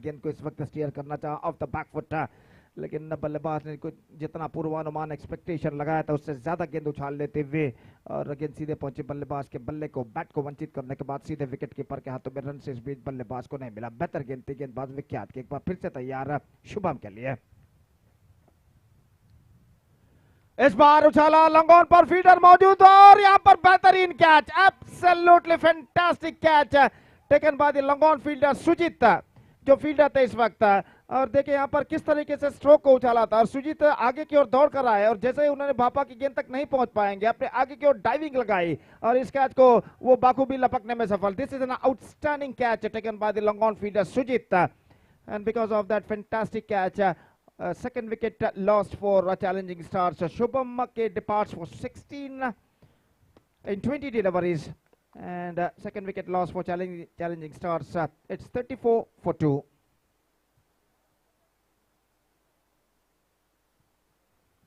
गेंद को इस वक्त स्टीयर करना चाहा ऑफ द बैक फुट, लेकिन बल्लेबाज ने कुछ जितना पूर्वानुमान एक्सपेक्टेशन लगाया था उससे ज्यादा गेंद उछाल लेते हुए, और गेंद सीधे पहुंचे बल्लेबाज के बल्ले को, बैट को वंचित करने के बाद सीधे विकेट कीपर के हाथों में। रन से इस बीच बल्लेबाज को नहीं मिला। बेहतर गेंद थी गेंदबाज विख्यात के। एक बार फिर से तैयार शुभम के लिए। इस बार उछाला, लॉन्ग ऑन पर फील्डर मौजूद, और यहां पर बेहतरीन catch, absolutely fantastic catch taken by the long on fielder Sujit, जो फील्डर थे इस वक्त। और देखिए यहाँ पर किस तरीके से स्ट्रोक को उछाला था, और सुजीत आगे की ओर दौड़ कर आए, और जैसे ही उन्होंने भापा की गेंद तक नहीं पहुंच पाएंगे, अपने आगे की ओर डाइविंग लगाई और इस कैच को वो बाखूबी लपकने में सफल। This is an outstanding catch taken by the long on fielder Sujit, and because of that fantastic catch second wicket lost for challenging stars. Shubham K departs for 16 in 20 deliveries, and second wicket lost for challenging stars. It's 34 for 2.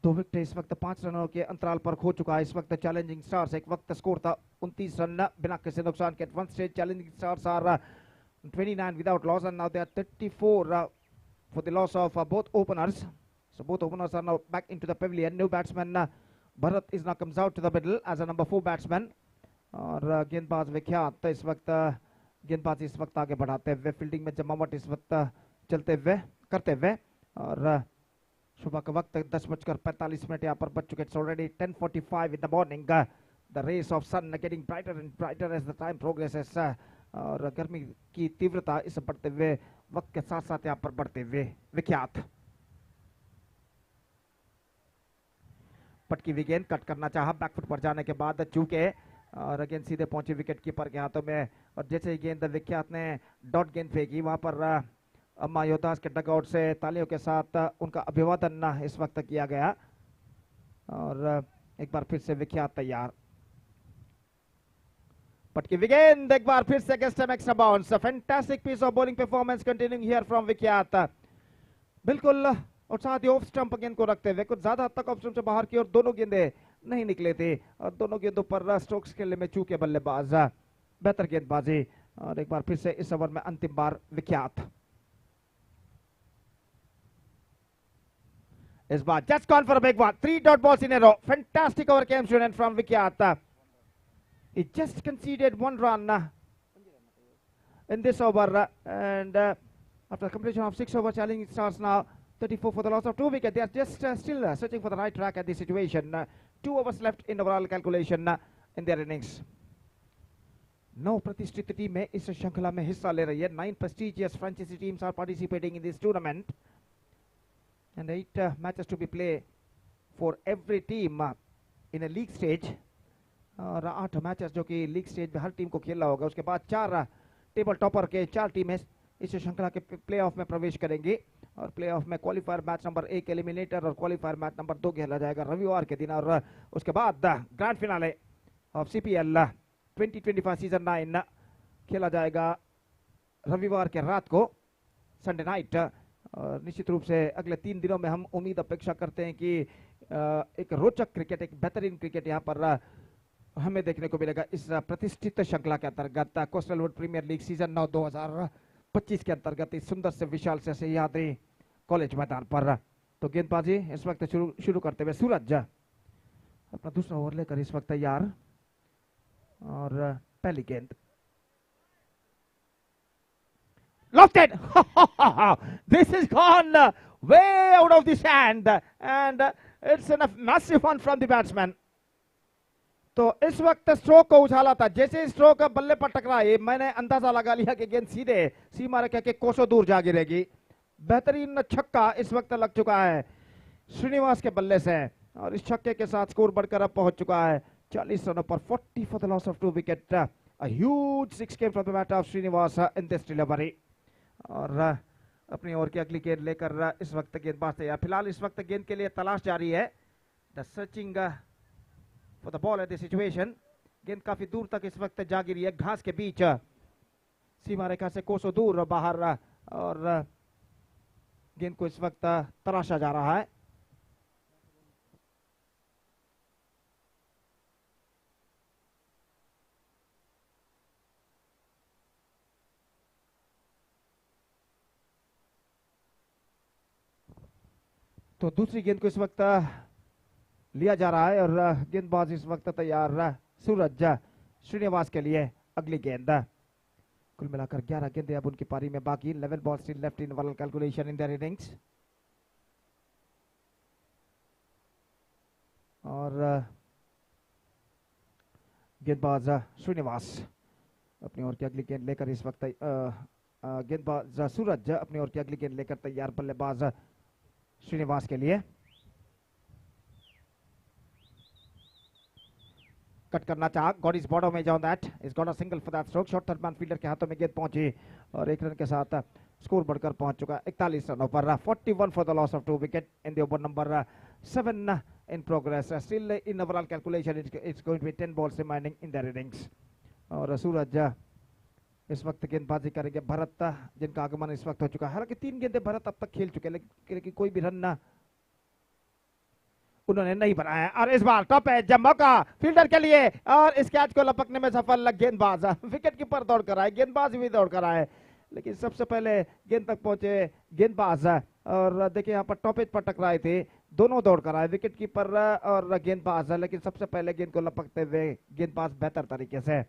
दो wicket इस वक्त 5 रनों के अंतराल पर खो चुका है इस वक्त चैलेंजिंग स्टार्स। एक वक्त स्कोर था 29 रन बिना किसी नुकसान के। At one stage challenging stars are 29 without loss, and now they are 34 for the loss of both openers. So both openers are now back into the pavilion. New batsman Bharat is now comes out to the middle as a number 4 batsman. और गेंदबाज विख्यात इस वक्त गेंदबाजी इस वक्त आगे बढ़ाते हुए, फील्डिंग में जमावट इस वक्त चलते हुए करते हुए, और सुबह का वक्त 10:45 यहाँ पर बच चुके। It's already 10:45 in the morning. The rays of sun getting brighter and brighter as the time progresses. और गर्मी की तीव्रता इस बढ़ते हुए वक्त के साथ साथ यहाँ पर बढ़ते हुए विख्यात पटकी हुई गेंद कट करना चाहा बैकफुट पर जाने के बाद चूके, और गेंद सीधे पहुंची विकेट कीपर के हाथों में। और जैसे ही गेंद विख्यात ने डॉट गेंद फेंकी, वहां पर अम्मा योदास के डगआउट से तालियों के साथ उनका अभिवादन इस वक्त किया गया। और एक बार फिर से विख्यात तैयार, पटकी गेंद एक बार फिर से against an extra bounce. Fantastic piece of bowling performance continuing here from Vikhyat. बिल्कुल और साथ ही ऑफ स्टंप गेंद को रखते हुए कुछ ज्यादा हद तक ऑफ स्टंप से बाहर की और दोनों गेंदें नहीं निकले थे, और दोनों गेंदों पर स्ट्रोक्स खेलने में चूके बल्लेबाज। बेहतर गेंदबाजी, और एक बार फिर से इस ओवर में अंतिम बार विख्यात। इस बार just gone for a big one, 3 dot balls in a row. Fantastic over came to an from Vikhyat. He just conceded 1 run in this over, and after completion of 6 over, challenging stars now 34 for the loss of 2 wickets. They are just still searching for the right track at this situation. 2 overs left in overall calculation in their innings. 9 प्रतिष्ठित टीमें इस श्रृंखला में हिस्सा ले रही है। 9 prestigious franchise teams are participating in this tournament, and 8 matches to be played for every team in a league stage. और 8 मैचेस जो कि लीग स्टेज में हर टीम को खेलना होगा। उसके बाद 4 टेबल टॉपर के 4 टीमें इस श्रृंखला के प्लेऑफ में प्रवेश करेंगी, और प्लेऑफ में क्वालिफायर मैच नंबर 1 एलिमिनेटर और क्वालिफायर मैच नंबर 2 खेला जाएगा रविवार के दिन, और उसके बाद grand finale of CPL 2025 season 9 खेला जाएगा रविवार के रात को, संडे नाइट। और निश्चित रूप से अगले 3 दिनों में हम उम्मीद अपेक्षा करते हैं कि एक रोचक क्रिकेट, एक बेहतरीन क्रिकेट यहाँ पर हमें देखने को मिलेगा इस प्रतिष्ठित श्रृंखला के अंतर्गत। Coastal would premiere league season 9 2025 के अंतर्गत इस सुंदर से विशाल से सह्याद्री कॉलेज मैदान पर। तो गेंदबाजी इस वक्त शुरू करते हुए सूरज अपना दूसरा ओवर लेकर इस वक्त तैयार, और पहली गेंद lofted. This is gone way out of the sand, and it's a massive one from the batsman. तो इस वक्त स्ट्रोक को उछाला था, जैसे स्ट्रोक बल्ले पर टकराए मैंने अंदाजा लगा लिया कि गेंद सीधे सीमा रेखा के कोसों दूर जा गिरेगी। बेहतरीन छक्का इस वक्त लग चुका है श्रीनिवास के बल्ले से, और इस छक्के के साथ स्कोर बढ़कर अब पहुंच चुका है 40 रनों पर। 40 for the loss of 2 wicket. A huge 6 came from the bat of Srinivas in this delivery. और अपनी ओर की अगली गेंद लेकर इस वक्त गेंदबाज तैयार। फिलहाल इस वक्त गेंद के लिए तलाश जारी है, the searching for the ball eight the situation. गेंद काफी दूर तक इस वक्त जा गिरी है, घास के बीच, सीमा रेखा से कोसों दूर बाहर, और गेंद को इस वक्त तराशा जा रहा है। तो दूसरी गेंद को इस वक्त लिया जा रहा है और गेंदबाज इस वक्त तैयार सूरज श्रीनिवास के लिए अगली गेंद। कुल मिलाकर 11 गेंदें अब उनकी पारी में बाकी। 11 balls still left in overall calculation in their innings. और गेंदबाज श्रीनिवास अपनी ओर की अगली गेंद लेकर इस वक्त गेंदबाज सूरज अपनी ओर की अगली गेंद लेकर तैयार, बल्लेबाज श्रीनिवास के लिए। कट करना चाहा, got is bottom edge on that, is got a single for that stroke. Short third man fielder के हाथों में गेंद पहुंची और एक रन के साथ स्कोर बढ़कर पहुंच चुका है 41 रनों पर। 41 for the loss of 2 wicket in the over number 7 in progress. Still in overall calculation, it's going to be 10 balls remaining in their innings. और सूरज इस वक्त गेंदबाजी करेंगे। भरत जिनका आगमन इस वक्त हो चुका है, हालांकि 3 गेंदें भरत अब तक खेल चुके हैं लेकिन कोई भी रन उन्होंने नहीं बनाया। और इस बार टॉप है जब मौका फील्डर के लिए और इस कैच को लपकने में सफल गेंदबाज। विकेट कीपर दौड़ कर आए, गेंदबाज भी दौड़ कर आए, लेकिन सबसे पहले गेंद तक पहुंचे गेंदबाज। और देखिए यहाँ पर टॉपेज पर टकराए थे, दोनों दौड़ कर आए, विकेट कीपर और गेंदबाज, लेकिन सबसे पहले गेंद को लपकते हुए गेंदबाज बेहतर तरीके से।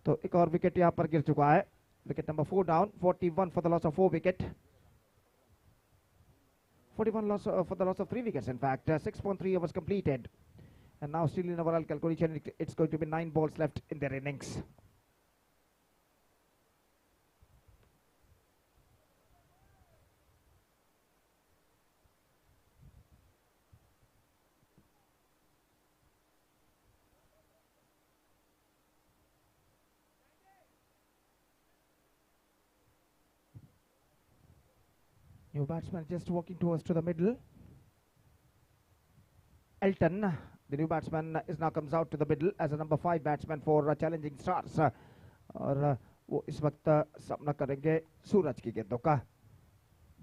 तो एक और विकेट यहाँ पर गिर चुका है, wicket number 4 down. 41 for the loss of 4 wicket, 41 loss for the loss of 3 wickets in fact. 6.3 overs completed and now still in overall calculation it's going to be 9 balls left in their innings. New batsman just walking towards to the middle. Elton, the new batsman, is now comes out to the middle as a number 5 batsman for challenging stars. और वो इस वक्त सामना करेंगे सूरज की गेंदों का।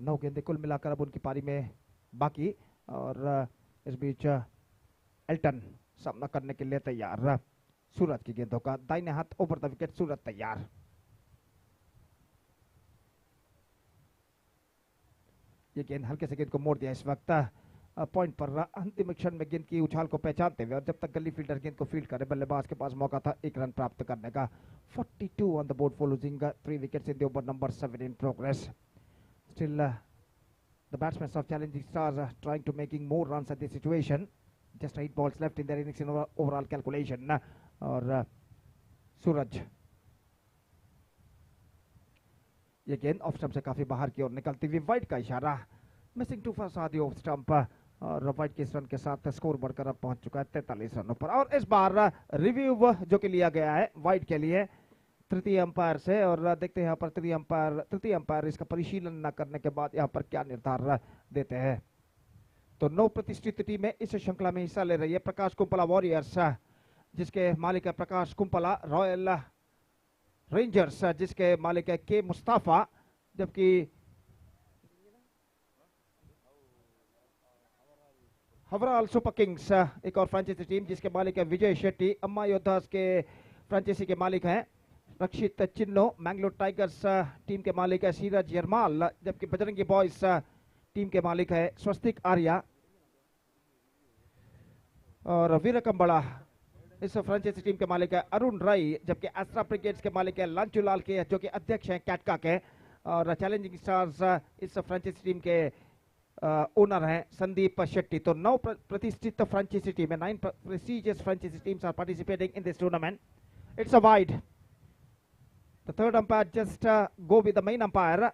9 गेंदें कुल मिलाकर अब उनकी पारी में बाकी और इस बीच एल्टन सामना करने के लिए तैयार सूरज की गेंदों का। दाहिने हाथ ओवर द विकेट, सूरज तैयार। ये गेंद हल्के से गेंद को मोड़ दिया इस वक्त पॉइंट पर। अंतिम क्षण में गेंद की उछाल को पहचानते हुए और जब तक गली फील्डर गेंद को फील्ड करे, बल्लेबाज के पास मौका था 1 रन प्राप्त करने का। 42 on the board for losing 3 wickets in the over number 7 in progress. Still the batsman of challenging Stars trying to making more runs at this situation. Just 8 balls left in their innings in overall calculation. और सूरज, ये गेंद off stump से काफी बाहर की ओर निकलती हुई, wide का इशारा, मिसिंग 2 फॉर सादी ऑफ स्टंप और वाइड के इस रन के साथ स्कोर बढ़कर अब पहुंच चुका है 43 रनों पर। और इस बार रिव्यू जो कि लिया गया है वाइड के लिए तृतीय अंपायर से, और देखते हैं यहाँ पर तृतीय अंपायर इसका परिशीलन न करने के बाद यहाँ पर क्या निर्धार देते हैं। तो 9 प्रतिष्ठित टीमें इस श्रृंखला में हिस्सा ले रही है। प्रकाश कुंपला वॉरियर्स जिसके मालिक है प्रकाश कुंपला, रॉयल रेंजर्स जिसके मालिक है के मुस्ताफा, जबकि हवराल सुपर किंग्स एक और फ्रेंचाइजी टीम जिसके मालिक है विजय शेट्टी, अम्मा योद्धास के फ्रेंचाइजी के मालिक हैं रक्षित चिन्नो, मैंगलोर टाइगर्स टीम के मालिक है सीरज यरमाल, जबकि बजरंगी बॉयज टीम के मालिक है स्वस्तिक आर्या और वीरकम्बड़ा इस फ्रेंचाइजी टीम के मालिक है अरुण राय, जबकि एस्ट्रा ब्रिगेड्स के मालिक है लांचूलाल के जो कि अध्यक्ष हैं कैटका के, और चैलेंजिंग स्टार्स इस फ्रेंचाइजी टीम के ओनर हैं संदीप शेट्टी। तो 9 प्रतिष्ठित फ्रेंचाइजी टीम है, 9 prestigious franchise teams are participating in this tournament. It's a wide. The third umpire just go with the main umpire,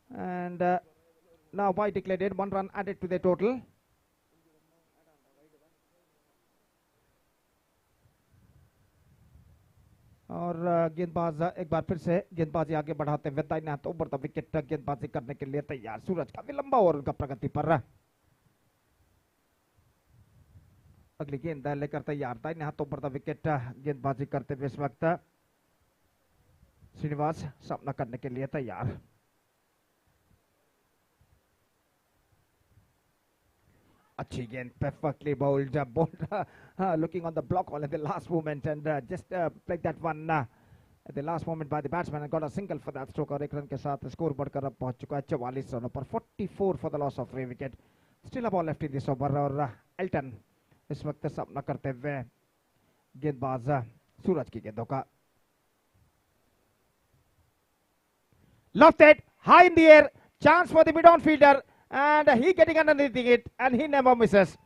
and now wide declared, 1 run added to the total. और गेंदबाज एक बार फिर से गेंदबाजी आगे बढ़ाते हुए दाहिने हाथ ऊपर द विकेट गेंदबाजी करने के लिए तैयार। सूरज काफी लंबा ओवर उनका प्रगति पर रहा। अगली गेंद लेकर तैयार दाहिने हाथ ऊपर द विकेट गेंदबाजी करते हुए इस वक्त श्रीनिवास सामना करने के लिए तैयार। अच्छी गेंद, perfectly bowled, looking on the block all at the last moment and just played that one at the last moment by the batsman and got a single for that stroke। और एक रन के साथ score बढ़कर अब पहुंच चुका है 44 रनों पर, 44 for the loss of 3 wicket। Still a ball left in this over और एल्टन इस वक्त सामना करते हुए गेंदबाज सूरज की गेंदों का। Lofted, high in the air, chance for the mid-on fielder and he getting underneath it and he never misses।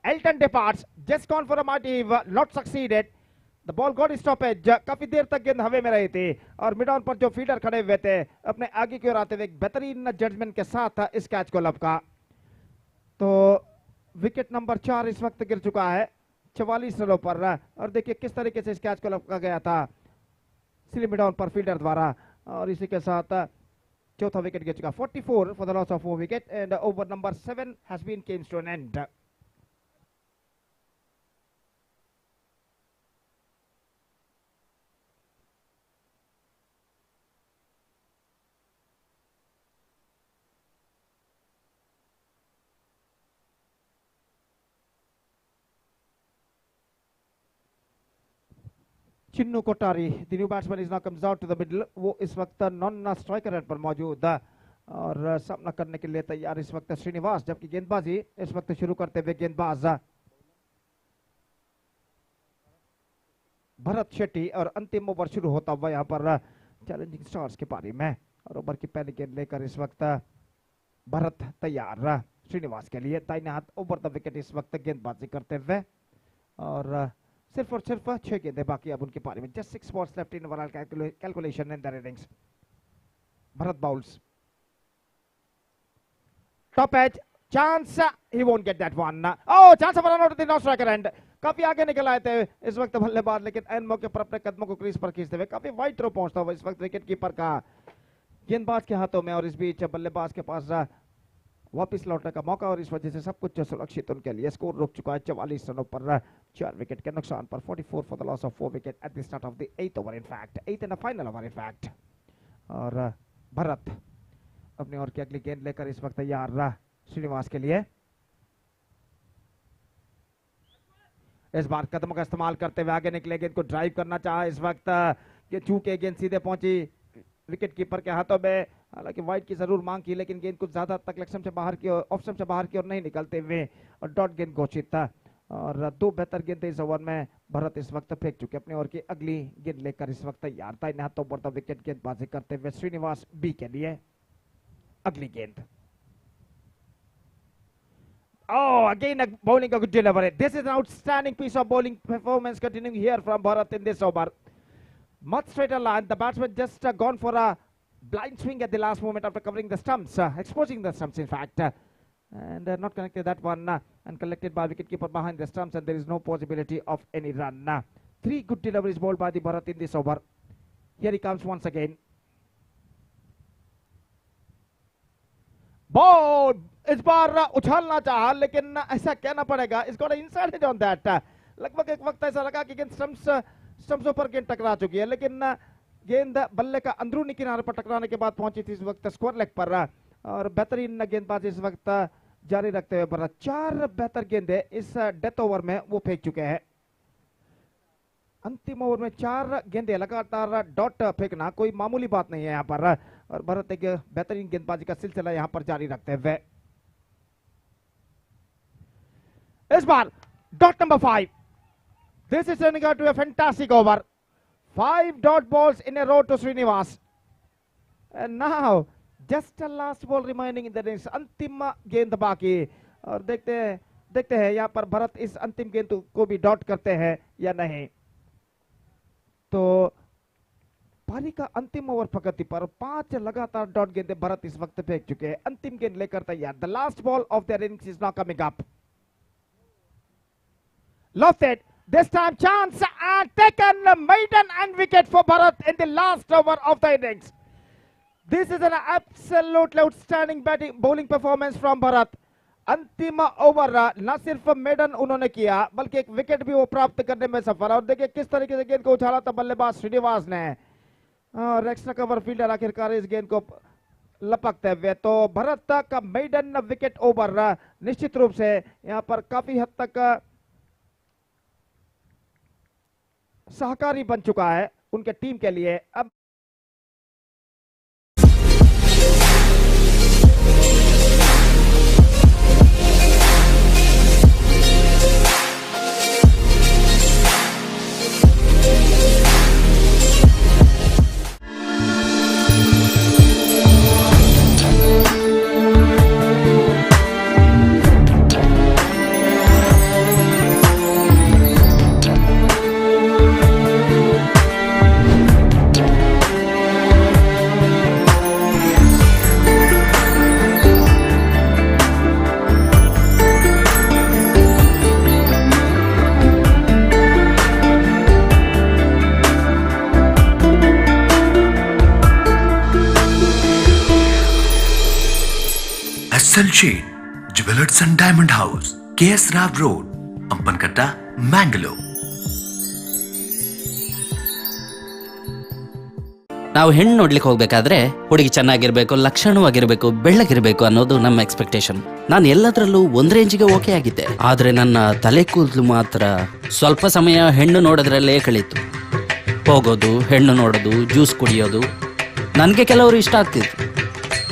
Elton departs, just gone for a mighty, not succeeded। The ball got stoppage, काफी देर तक गेंद हवा में रही थी और mid on पर जो फील्डर खड़े हुए थे अपने आगे की ओर आते हुए बेहतरीन जजमेंट के साथ इस कैच को लपका। तो विकेट नंबर 4 इस वक्त गिर चुका है 44 रनों पर और देखिए किस तरीके से इस कैच को लपका गया था सिली मिड ऑन पर फील्डर द्वारा और इसी के साथ चौथा विकेट गिर चुका। 44 for the loss of 4 wicket and over number 7 has been came to an end। Chinnu Kotari the new batsman is now comes out to the middle. वो इस वक्त नॉन स्ट्राइकर एंड पर मौजूद और सामना करने के लिए तैयार इस वक्त श्रीनिवास, जबकि गेंदबाजी इस वक्त शुरू करते हुए गेंदबाज भरत शेट्टी और अंतिम ओवर शुरू होता हुआ यहाँ पर चैलेंजिंग स्टार्स के पारी में और ओवर की पहली गेंद लेकर इस वक्त भरत तैयार श्रीनिवास के लिए। दाहिने हाथ ओवर द विकेट इस वक्त गेंदबाजी करते हुए और सिर्फ 6 गेंदें बाकी अब उनके पारी में। जस्ट 6 balls left in overall calculation in their innings। Bharat bowls, top edge, chance, he won't get that one। oh chance of run out of the non striker end। काफी आगे निकल आए थे इस वक्त बल्लेबाज लेकिन एन मौके पर अपने कदमों को क्रीज पर खींचते हुए काफी वाइड थ्रो पहुंचता हुआ इस वक्त विकेट कीपर का गेंदबाज के हाथों में और इस बीच बल्लेबाज के पास वापस लौटने का मौका और इस वजह से सब कुछ सुरक्षित उनके लिए। स्कोर रुक चुका है 44 रनों पर 4 विकेट के नुकसान पर। 44 for the loss of 4 wicket at the start of the 8th over in fact, 8th and the final over in fact। और भरत अपनी ओर की अगली गेंद लेकर इस वक्त तैयार श्रीनिवास के लिए। इस बार कदमों का इस्तेमाल करते हुए आगे निकले, गेंद को ड्राइव करना चाहा इस वक्त, चूंकि गेंद सीधे पहुंची विकेट कीपर के हाथों में। हालांकि वाइड की जरूर मांग की लेकिन गेंद कुछ ज्यादा तक लक्ष्य से बाहर की ओर, ऑफ स्टंप से बाहर की ओर नहीं निकलते हुए और डॉट गेंद घोषित था और 2 बेहतर गेंद इस ओवर में भरत इस वक्त फेंक चुके। अपनी ओर की अगली गेंद लेकर इस वक्त तैयार दाहिने हाथों पर द विकेट गेंदबाजी करते हुए श्रीनिवास बी के लिए अगली गेंद। Oh, again a bowling a good delivery। This is an outstanding piece of bowling performance continuing here from Bharat in this over। Much straighter line, the batsman just gone for a blind swing at the last moment after covering the stumps, exposing the stumps in fact, and not connected that one and collected by wicketkeeper behind the stumps and there is no possibility of any run। 3 good deliveries bowled by the Bharat in this over। Here he comes once again। Ball इस बार उछालना चाहा लेकिन ऐसा कहना पड़ेगा इस got inside hit on that. लगभग एक वक्त ऐसा लगा कि गेंद स्टंप्सों पर गेंद टकरा चुकी है लेकिन गेंद बल्ले का अंदरूनी किनारे पर टकराने के बाद पहुंची थी इस वक्त स्क्वायर लेग पर और बेहतरीन गेंदबाजी इस वक्त जारी रखते हुए भरत 4 बेहतर गेंदें इस डेथ ओवर में वो फेंक चुके हैं। अंतिम ओवर में 4 गेंदें लगातार डॉट फेंकना कोई मामूली बात नहीं है यहाँ पर और भरत एक बेहतरीन गेंदबाजी का सिलसिला यहाँ पर जारी रखते हुए। इस बार dot number 5। This is turning out to a fantastic over। 5 dot balls in a row to Srinivas and now just a last ball remaining in the innings। अंतिम गेंद बाकी और देखते हैं यहाँ पर भरत इस अंतिम गेंद को भी डॉट करते हैं या नहीं। तो पारी का अंतिम ओवर प्रगति पर 5 लगातार डॉट गेंदें भरत इस वक्त फेंक चुके हैं। अंतिम गेंद लेकर तैयार। The last ball of their innings is now coming up. Lofted, This time chance and taken maiden and wicket for Bharat in the last over of the innings. This is an absolutely outstanding bowling performance from Bharat. अंतिम over न सिर्फ maiden उन्होंने किया बल्कि एक wicket भी वो प्राप्त करने में सफल। और देखिए किस तरीके से गेंद को उछाला था बल्लेबाज श्रीनिवास ने और एक्स्ट्रा कवर फील्डर आखिरकार इस गेंद को लपकते हुए। तो भरत का मेडन विकेट ओवर निश्चित रूप से यहां पर काफी हद तक सहकारी बन चुका है उनके टीम के लिए। अब Shade, Jewelers and Diamond House, KS Rav Road, Ampankatta, Mangalore. ನಾವು ಹೆಣ್ಣು ನೋಡ್ಲಿಕ್ಕೆ ಹೋಗ್ಬೇಕಾದ್ರೆ ಹುಡುಗಿ ಚೆನ್ನಾಗಿರ್ಬೇಕು, ಲಕ್ಷಣವಾಗಿರ್ಬೇಕು, ಬೆಳ್ಳಗಿರ್ಬೇಕು ಅನ್ನೋದು ನಮ್ಮ ಎಕ್ಸ್ಪೆಕ್ಟೇಷನ್. ನಾನು ಎಲ್ಲದರಲ್ಲೂ ಒಂದ್ ರೇಂಜಿಗೆ ಓಕೆ ಆಗಿದ್ದೆ. ಆದ್ರೆ ನನ್ನ ತಲೆ ಕೂದಲು ಮಾತ್ರ ಸ್ವಲ್ಪ ಸಮಯ ಹೆಣ್ಣು ನೋಡೋದ್ರಲ್ಲೇ ಕಳೀತು. ಹೋಗೋದು, ಹೆಣ್ಣು ನೋಡೋದು, ಜ್ಯೂಸ್ ಕುಡಿಯೋದು ನನಗೆ ಕೆಲವರು ಇಷ್ಟ ಆಗ್ತಿದ್ರು.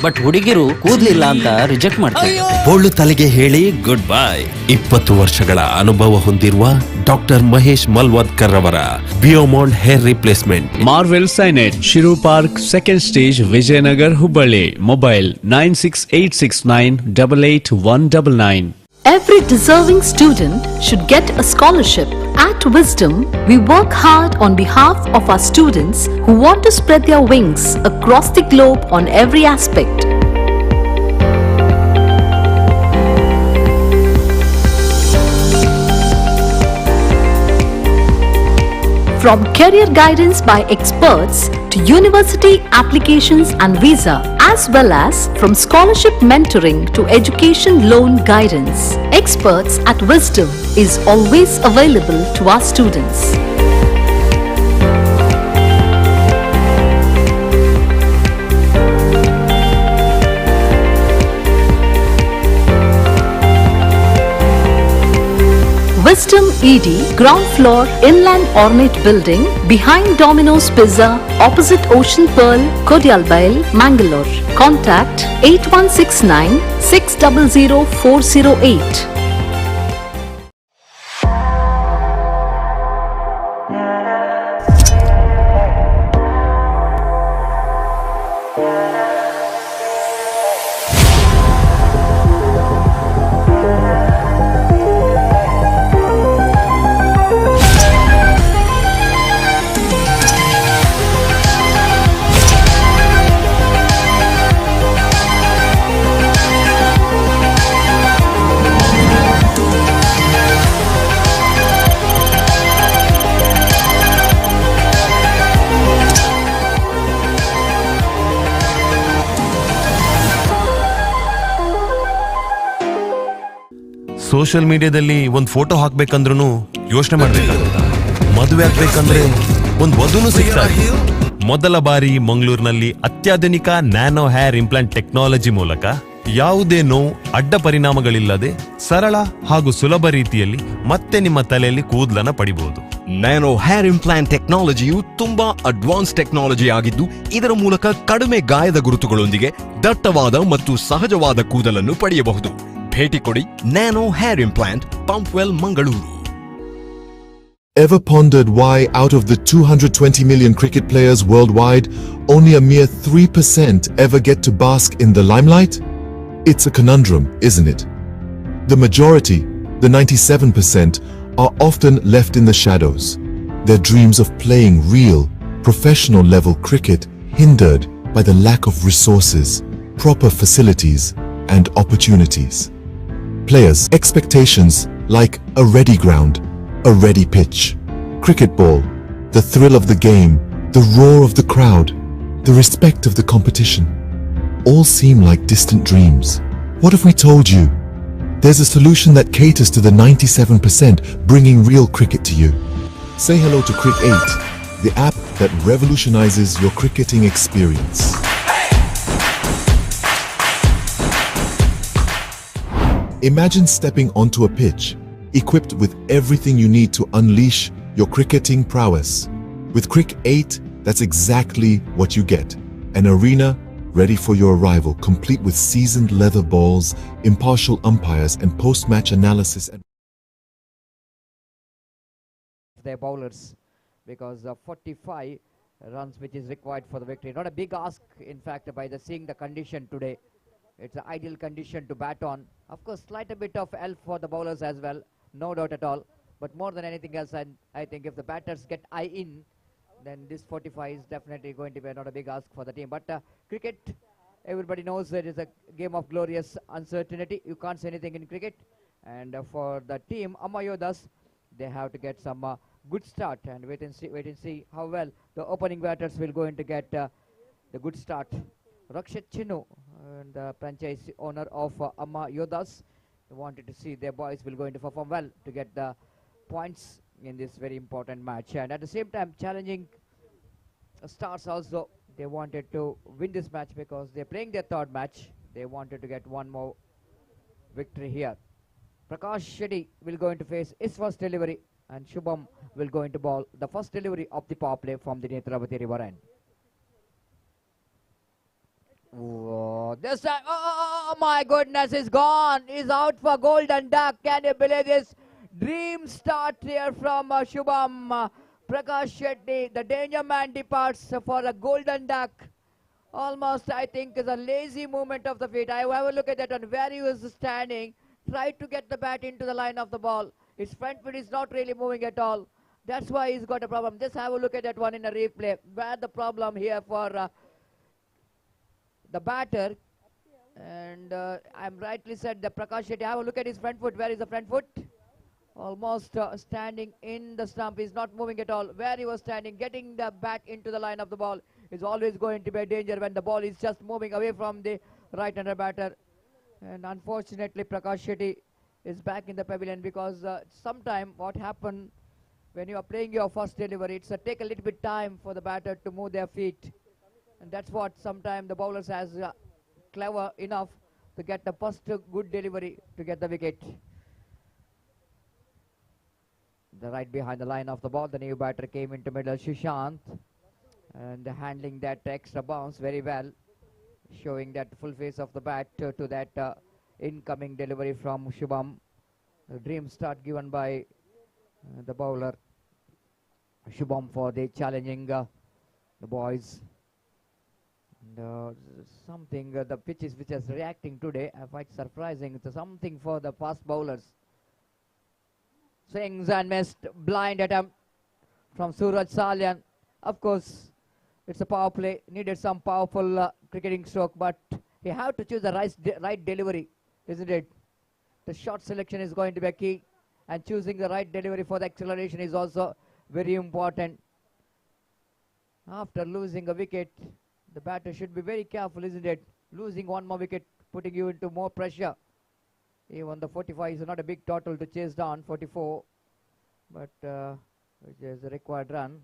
ಬಟ್ ಹುಡುಗಿರು ಕೂದಲಿಲ್ಲ ಅಂತ ರಿಜೆಕ್ಟ್ ಮಾಡ್ತಾರೆ. ಬೋಳು ತಲೆಗೆ ಹೇಳಿ ಗುಡ್ ಬೈ. 20 ವರ್ಷಗಳ ಅನುಭವ ಹೊಂದಿರುವ ಡಾಕ್ಟರ್ ಮಹೇಶ್ ಮಲ್ವದ್ಕರ್ ಅವರ ಬಿಯೋಮಾಂಡ್ hair replacement. Marvel ಸೈನೆಟ್, ಶಿರು park, second stage, Vijayanagar, Hubballi. Mobile 9686988199. Every deserving student should get a scholarship. At Wisdom, we work hard on behalf of our students who want to spread their wings across the globe on every aspect. From career guidance by experts to university applications and visa, as well as from scholarship mentoring to education loan guidance, Experts at Wisdom is always available to our students. Wisdom ED, ground floor, Inland Ornate Building, behind Domino's Pizza, opposite Ocean Pearl, Kodialbail, Mangalore. Contact 8169 600 408. Social ಮೀಡಿಯಾದಲ್ಲಿ ಒಂದು photo ಹಾಕ್ಬೇಕಂದ್ರೂ ಯೋಚನೆ ಮಾಡ್ಬೇಕಾಗುತ್ತೆ. ಮದುವೆ ಆಗ್ಬೇಕಂದ್ರೆ ಒಂದು ವಧುನು ಸಿಗ್ತಾರೆ. ಮೊದಲ ಬಾರಿ ಮಂಗಳೂರಿನಲ್ಲಿ ಅತ್ಯಾಧುನಿಕ ನ್ಯಾನೋ ಹೇರ್ ಇಂಪ್ಲಾಂಟ್ ಟೆಕ್ನಾಲಜಿ ಮೂಲಕ ಯಾವುದೇ ನೋವು ಅಡ್ಡ ಪರಿಣಾಮಗಳಿಲ್ಲದೆ ಸರಳ ಹಾಗೂ ಸುಲಭ ರೀತಿಯಲ್ಲಿ ಮತ್ತೆ ನಿಮ್ಮ ತಲೆಯಲ್ಲಿ ಕೂದಲನ್ನ ಪಡಿಬಹುದು. ನ್ಯಾನೋ ಹೇರ್ ಇಂಪ್ಲಾಂಟ್ ಟೆಕ್ನಾಲಜಿಯು ತುಂಬಾ ಅಡ್ವಾನ್ಸ್ ಟೆಕ್ನಾಲಜಿ ಆಗಿದ್ದು, ಇದರ ಮೂಲಕ ಕಡಿಮೆ ಗಾಯದ ಗುರುತುಗಳೊಂದಿಗೆ ದಟ್ಟವಾದ ಮತ್ತು ಸಹಜವಾದ ಕೂದಲನ್ನು ಪಡೆಯಬಹುದು. ಭೇಟಿ ಕೊಡಿ nano hair implant, Pumpwell, Mangaluru. Ever pondered why out of the 220 million cricket players worldwide, only a mere 3% ever get to bask in the limelight? It's a conundrum, isn't it? The majority, the 97%, are often left in the shadows. Their dreams of playing real, professional level cricket hindered by the lack of resources, proper facilities, and opportunities. Players' expectations like a ready ground, A ready pitch. Cricket ball. The thrill of the game. The roar of the crowd. The respect of the competition. All seem like distant dreams. What if we told you? There's a solution that caters to the 97%, bringing real cricket to you. Say hello to Crick 8, the app that revolutionizes your cricketing experience. Imagine stepping onto a pitch, equipped with everything you need to unleash your cricketing prowess. With Crick 8, that's exactly what you get. An arena ready for your arrival, complete with seasoned leather balls, impartial umpires, and post-match analysis and their bowlers, because 45 runs which is required for the victory. Not a big ask, in fact, by seeing the condition today. It's an ideal condition to bat on. Of course, slight a bit of help for the bowlers as well, no doubt at all. But more than anything else, I think if the batters get eye in, then this 45 is definitely going to be not a big ask for the team. But cricket, everybody knows it is a game of glorious uncertainty. You can't say anything in cricket. And for the team, Amayodas, they have to get some good start, and wait and see how well the opening batters will going to get the good start. Rakshit Chinu, and the franchise owner of Amayodas, wanted to see their boys will going to perform well to get the points in this very important match, and at the same time challenging Stars also. They wanted to win this match because they're playing their third match. They wanted to get one more victory here. Prakash Shetty will go into face his first delivery, and Shubham will go into ball the first delivery of the power play from the Netravati river end. Oh, this time, oh my goodness, he's gone. He's out for golden duck. Can you believe this? Dream start here from Shubham. Prakash Shetty, the danger man, departs for a golden duck. Almost, I think, is a lazy movement of the feet. I have a look at that one where he was standing. Tried to get the bat into the line of the ball. His front foot is not really moving at all. That's why he's got a problem. Just have a look at that one in a replay. Where the problem here for the batter. And I'm rightly said the Prakash Shetty. Have a look at his front foot. Where is the front foot? Almost standing in the stump. He's not moving at all. Where he was standing, getting the bat into the line of the ball is always going to be a danger when the ball is just moving away from the right-hander batter. And unfortunately, Prakash Shetty is back in the pavilion because sometime what happened when you are playing your first delivery, it's take a little bit time for the batter to move their feet. And that's what sometimes the bowlers has clever enough to get the first good delivery to get the wicket. The right behind the line of the ball, the new batter came into middle, Shishant, and handling that extra bounce very well, showing that full face of the bat to that incoming delivery from Shubham. A dream start given by the bowler Shubham for the challenging the boys. And, something the pitches which is reacting today quite surprising. It's something for the fast bowlers. Swings and missed, blind attempt from Suraj Salyan. Of course, it's a power play, needed some powerful cricketing stroke, but he have to choose the right delivery, isn't it? The shot selection is going to be a key, and choosing the right delivery for the acceleration is also very important. After losing a wicket, the batter should be very careful, isn't it? Losing one more wicket, putting you into more pressure. Even the 45 is not a big total to chase down, 44, but which is a required run.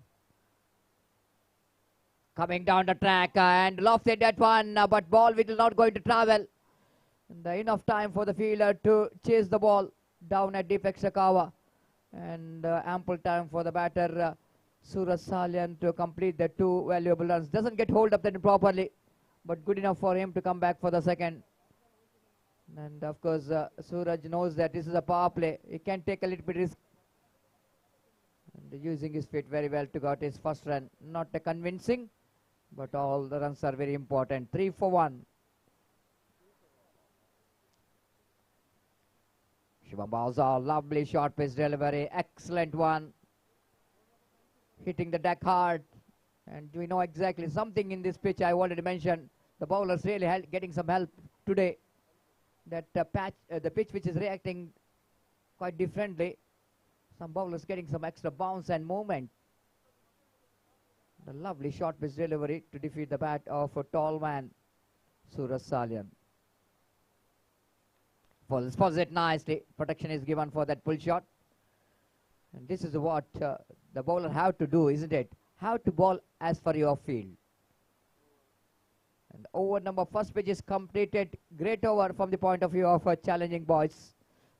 Coming down the track and lofted that one, but ball which is not going to travel. And enough time for the fielder to chase the ball down at Deepak Sakawa. And ample time for the batter Suraj Salyan to complete the two valuable runs. Doesn't get hold of that properly, but good enough for him to come back for the second. And of course, Suraj knows that this is a power play. He can take a little bit risk. And using his feet very well to got his first run. Not convincing, but all the runs are very important. 3 for 1. Shubham Balza, lovely short pitch delivery. Excellent one. Hitting the deck hard. And we know exactly something in this pitch I wanted to mention. The bowlers really getting some help today. That the pitch which is reacting quite differently. Some bowlers getting some extra bounce and movement. The lovely short pitch delivery to defeat the bat of a tall man, Suraj Salyan. Pulls it nicely. Protection is given for that pull shot. And this is what the bowler have to do, isn't it? How to bowl as per your field. And over number first pitch is completed. Great over from the point of view of challenging boys.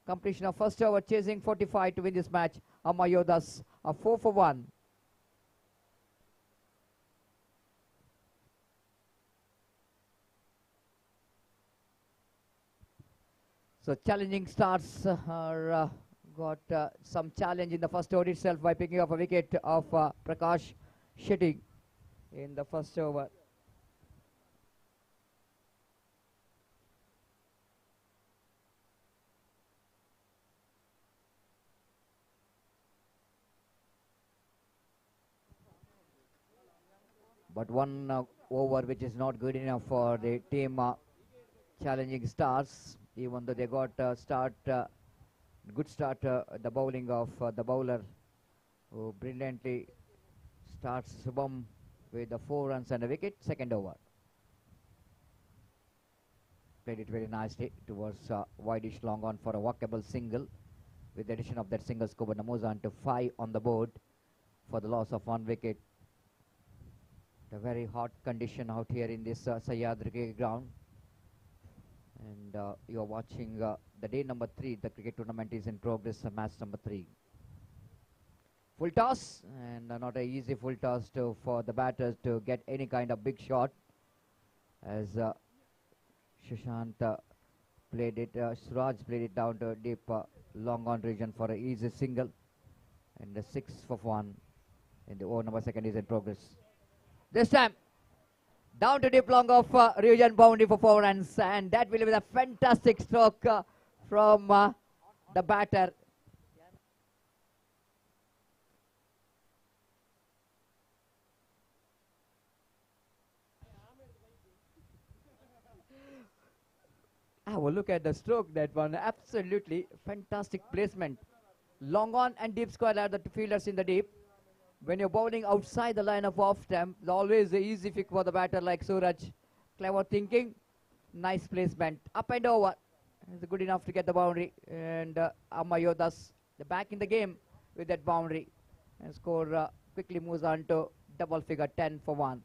Completion of first over, chasing 45 to win this match. Amayodas a 4 for 1. So challenging starts are got some challenge in the first over itself by picking up a wicket of Prakash Shetty in the first over. But one over which is not good enough for the team challenging stars, even though they got good start the bowling of the bowler who brilliantly starts Subham with the 4 runs and a wicket. Second over. Played it very nicely towards wideish long on for a walkable single. With the addition of that single, scored Namuzan to 5 on the board for the loss of 1 wicket. A very hot condition out here in this Sahyadri cricket ground. And you are watching the day number 3. The cricket tournament is in progress, match number 3. Full toss, and not an easy full toss for the batters to get any kind of big shot. As Sushant played it, Suraj played it down to deep long on region for an easy single. And the 6 for 1 in the over number 2 is in progress. This time, down to deep long of region boundary for 4 runs, and that will be a fantastic stroke from the batter. Have a look at the stroke, that one. Absolutely fantastic placement. Long on and deep square are the fielders in the deep. When you're bowling outside the line of off stump, always the easy pick for the batter like Suraj. Clever thinking, nice placement. Up and over. It's good enough to get the boundary. And Amayodas, the back in the game with that boundary. And score quickly moves on to double figure 10 for 1.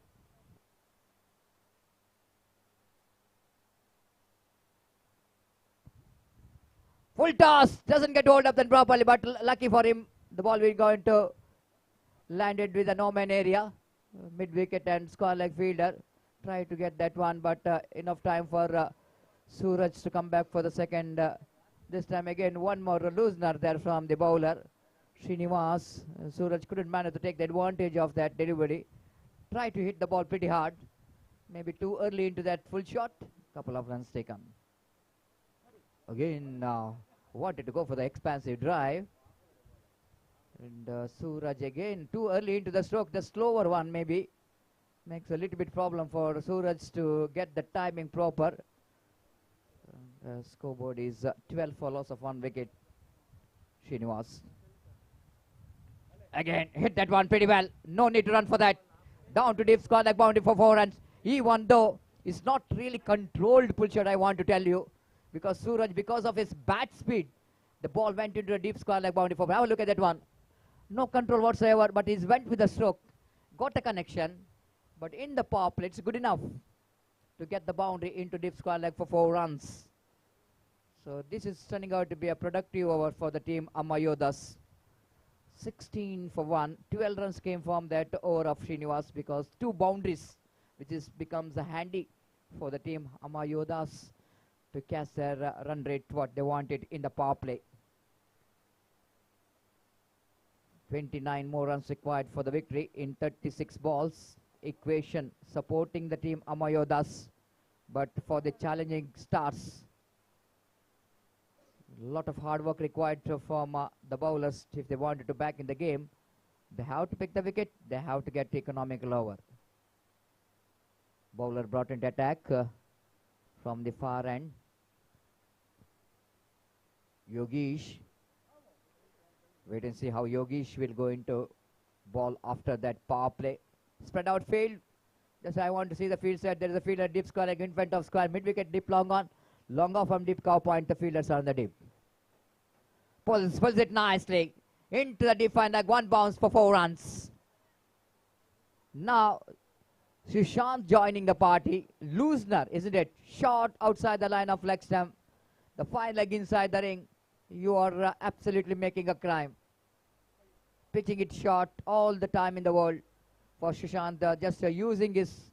Full toss. Doesn't get hold up then properly, but lucky for him, the ball will go into landed with a no-man area, mid-wicket and square leg fielder. Try to get that one, but enough time for Suraj to come back for the second. This time again, one more loosener there from the bowler, Srinivas. Suraj couldn't manage to take the advantage of that delivery. Try to hit the ball pretty hard. Maybe too early into that full shot. Couple of runs taken. Again, wanted to go for the expansive drive. And Suraj again, too early into the stroke, the slower one maybe. Makes a little bit problem for Suraj to get the timing proper. Scoreboard is 12 for loss of 1 wicket. Srinivas. Again, hit that one pretty well. No need to run for that. Down to deep square leg boundary for 4 runs. Even though it's not really controlled pull shot, I want to tell you. Because Suraj, because of his bat speed, the ball went into a deep square leg boundary for 4. Have a look at that one. No control whatsoever, but he went with the stroke. Got a connection, but in the power play, it's good enough to get the boundary into deep square leg for 4 runs. So this is turning out to be a productive over for the team Amayodas. 16 for 1. 12 runs came from that over of Srinivas because 2 boundaries, which becomes handy for the team Amayodas to catch their run rate what they wanted in the power play. 29 more runs required for the victory in 36 balls. Equation supporting the team Amayodas, but for the challenging stars, a lot of hard work required from the bowlers if they wanted to back in the game. They have to pick the wicket, they have to get economical over. Bowler brought into attack from the far end. Yogesh. Wait and see how Yogesh will go into ball after that power play. Spread out field. Just I want to see the field set. There is a fielder deep square like in front of square. Mid wicket deep long on. Long off from deep cow point. The fielders are on the deep. Pulls it nicely. Into the deep and like one bounce for 4 runs. Now Sushant joining the party. Loosner, isn't it? Shot outside the line of leg stump. The fine leg inside the ring. You are absolutely making a crime. Pitching it short all the time in the world for Sushant. Just using his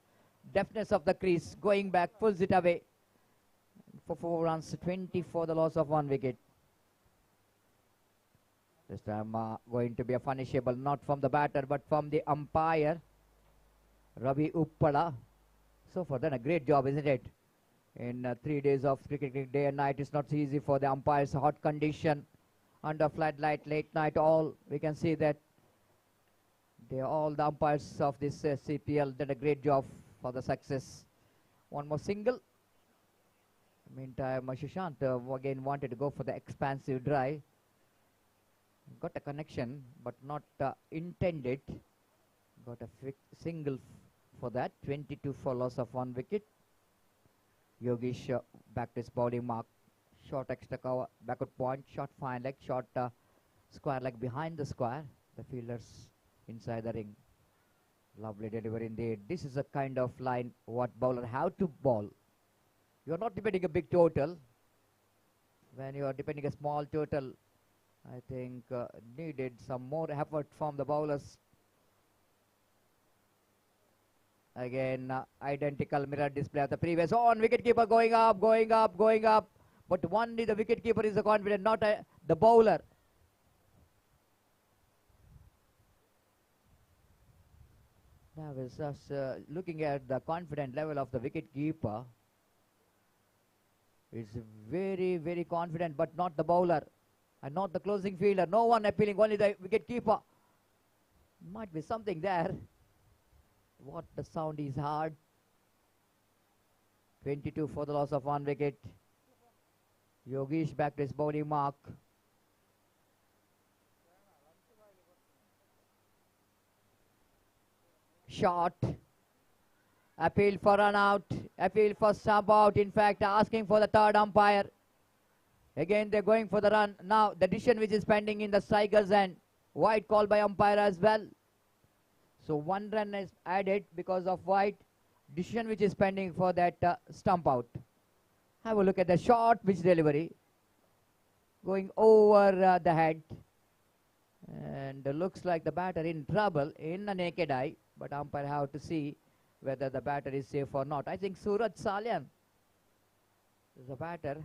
deftness of the crease. Going back, pulls it away. For 4 runs, 20 for the loss of 1 wicket. This time going to be a punishable, not from the batter, but from the umpire, Ravi Uppada. So far done a great job, isn't it? In 3 days of cricket, day and night, it's not easy for the umpires. Hot condition, under floodlight, late night, all. We can see that all the umpires of this CPL did a great job for the success. One more single. Meantime, Sushant again wanted to go for the expansive drive. Got a connection, but not intended. Got a single for that. 22 for loss of 1 wicket. Yogesh back to his bowling mark. Short extra cover, backward point, short fine leg, short square leg behind the square. The fielders inside the ring. Lovely delivery indeed. This is a kind of line what bowler have to bowl. You are not depending a big total. When you are depending a small total, I think needed some more effort from the bowlers. Again, identical mirror display of the previous on. Wicketkeeper going up, going up, going up. But only the wicketkeeper is the confident, not the bowler. Now we're just looking at the confident level of the wicketkeeper. It's very, very confident, but not the bowler. And not the closing fielder. No one appealing, only the wicketkeeper. Might be something there. What the sound is hard. 22 for the loss of 1 wicket. Yogesh back to his bowling mark. Shot. Appeal for run out. Appeal for stump out. In fact, asking for the third umpire. Again, they're going for the run. Now, the decision which is pending in the striker's end. White call by umpire as well. So, 1 run is added because of white. Decision which is pending for that stump out. Have a look at the short pitch delivery. Going over the head. And looks like the batter in trouble in a naked eye. But umpire have to see whether the batter is safe or not. I think Suraj Salyan, the batter,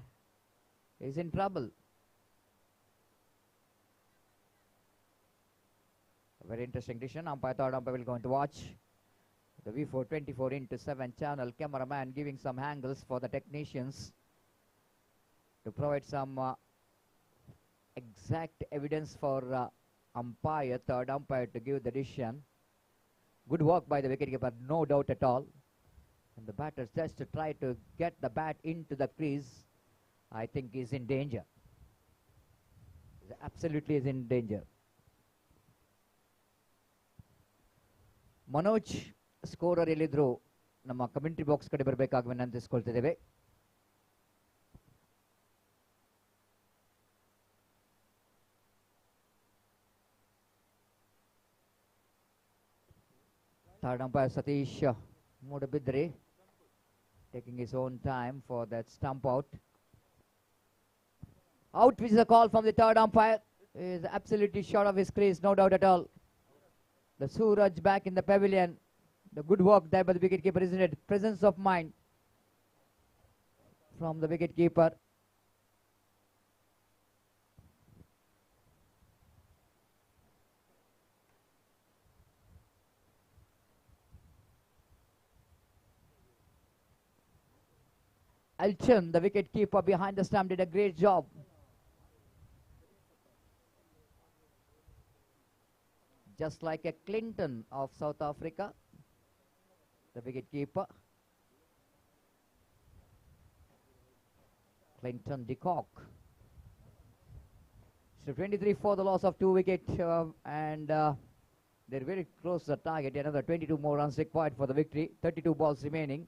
is in trouble. A very interesting decision. Third umpire will go to watch. The V4 24/7 channel cameraman giving some angles for the technicians to provide some exact evidence for umpire, third umpire, to give the decision. Good work by the wicketkeeper, no doubt at all. And the batters just to try to get the bat into the crease, I think is in danger. Absolutely is in danger. Manoj scorer ಎಲ್ಲಿದ್ರು ನಮ್ಮ commentary box ಕಡೆ ಬರಬೇಕಾಗಿ ವಿನಂತಿಸಿಕೊಳ್ತಿದ್ದೇವೆ. Third umpire Satish Mudabidri taking his own time for that stump out. Out, which is a call from the third umpire. Is absolutely short of his crease, no doubt at all. The Suraj back in the pavilion. The good work there by the wicketkeeper, isn't it? Presence of mind from the wicketkeeper. Elchin, the wicketkeeper behind the stump, did a great job. Just like a Clinton of South Africa, the wicketkeeper. Clinton de Kock. So 23 for the loss of 2 wickets, and they're very close to the target. Another 22 more runs required for the victory. 32 balls remaining.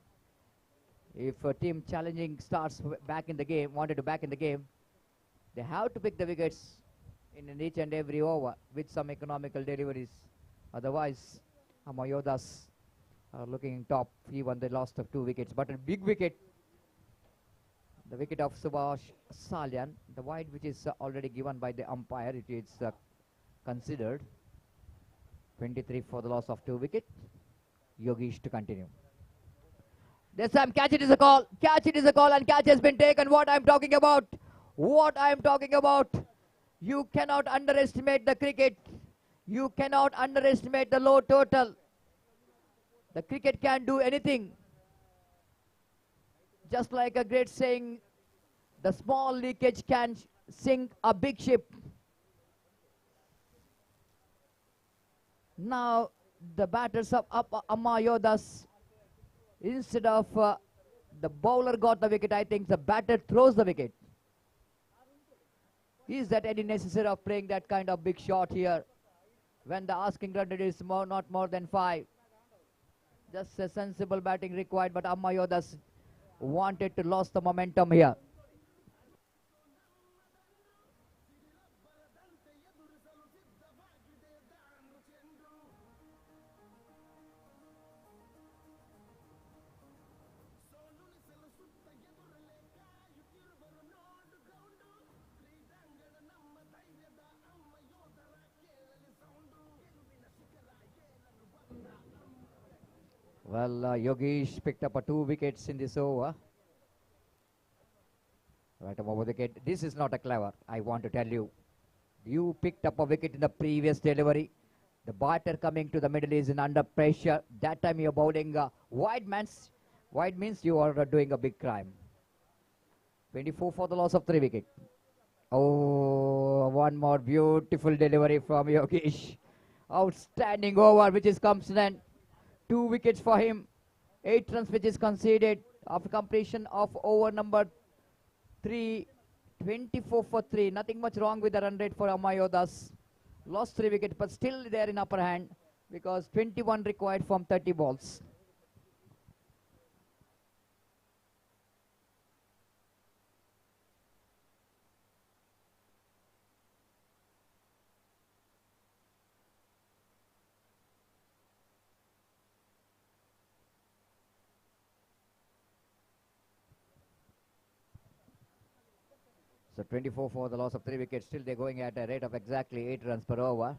If a team challenging starts back in the game, wanted to back in the game, they have to pick the wickets in each and every over with some economical deliveries. Otherwise, Amayodas are looking top. He won the loss of 2 wickets, but a big wicket, the wicket of Subhash Salyan, the wide which is already given by the umpire, it is considered. 23 for the loss of 2 wickets. Yogesh to continue. This time catch it is a call. Catch it is a call, and catch has been taken. What I'm talking about. What I'm talking about. You cannot underestimate the cricket. You cannot underestimate the low total. The cricket can do anything. Just like a great saying, the small leakage can sink a big ship. Now the batters of Amayodas, instead of the bowler got the wicket, I think the batter throws the wicket. Is that any necessary of playing that kind of big shot here when the asking run rate is not more than 5? Just a sensible batting required, but Amayodas wanted to lose the momentum here. Well, Yogesh picked up 2 wickets in this over. Right over the wicket. This is not a clever, I want to tell you. You picked up a wicket in the previous delivery. The batter coming to the middle is in under pressure. That time you're bowling wide means you are doing a big crime. 24 for the loss of 3 wickets. Oh, one more beautiful delivery from Yogesh. Outstanding over which is comes then. 2 wickets for him. 8 runs which is conceded after completion of over number 3. 24 for 3. Nothing much wrong with the run rate for Amayodas. Lost 3 wickets, but still there in upper hand because 21 required from 30 balls. So 24 for the loss of 3 wickets. Still they're going at a rate of exactly 8 runs per over.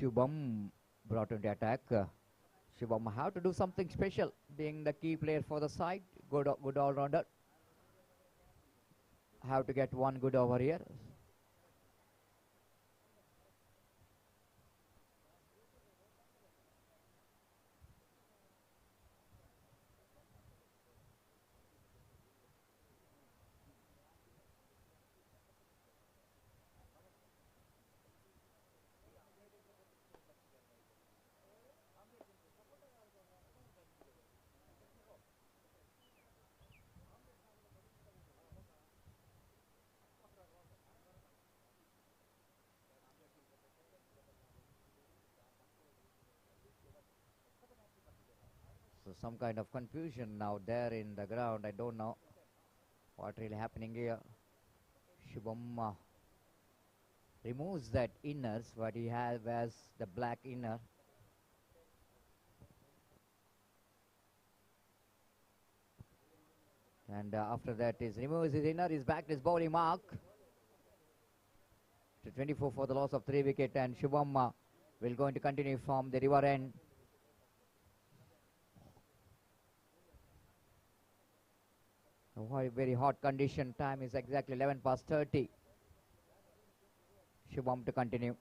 Shubham brought into attack. Shubham have to do something special, being the key player for the side. Good all-rounder. Have to get one good over here. So some kind of confusion now there in the ground. I don't know what really happening here. Shubham removes that inners, what he has as the black inner. And after that is removes his inner, is back to his bowling mark. To 24 for the loss of 3 wickets, and Shubham will going to continue from the river end. A very hot condition. Time is exactly 11 past 30. Shubham to continue.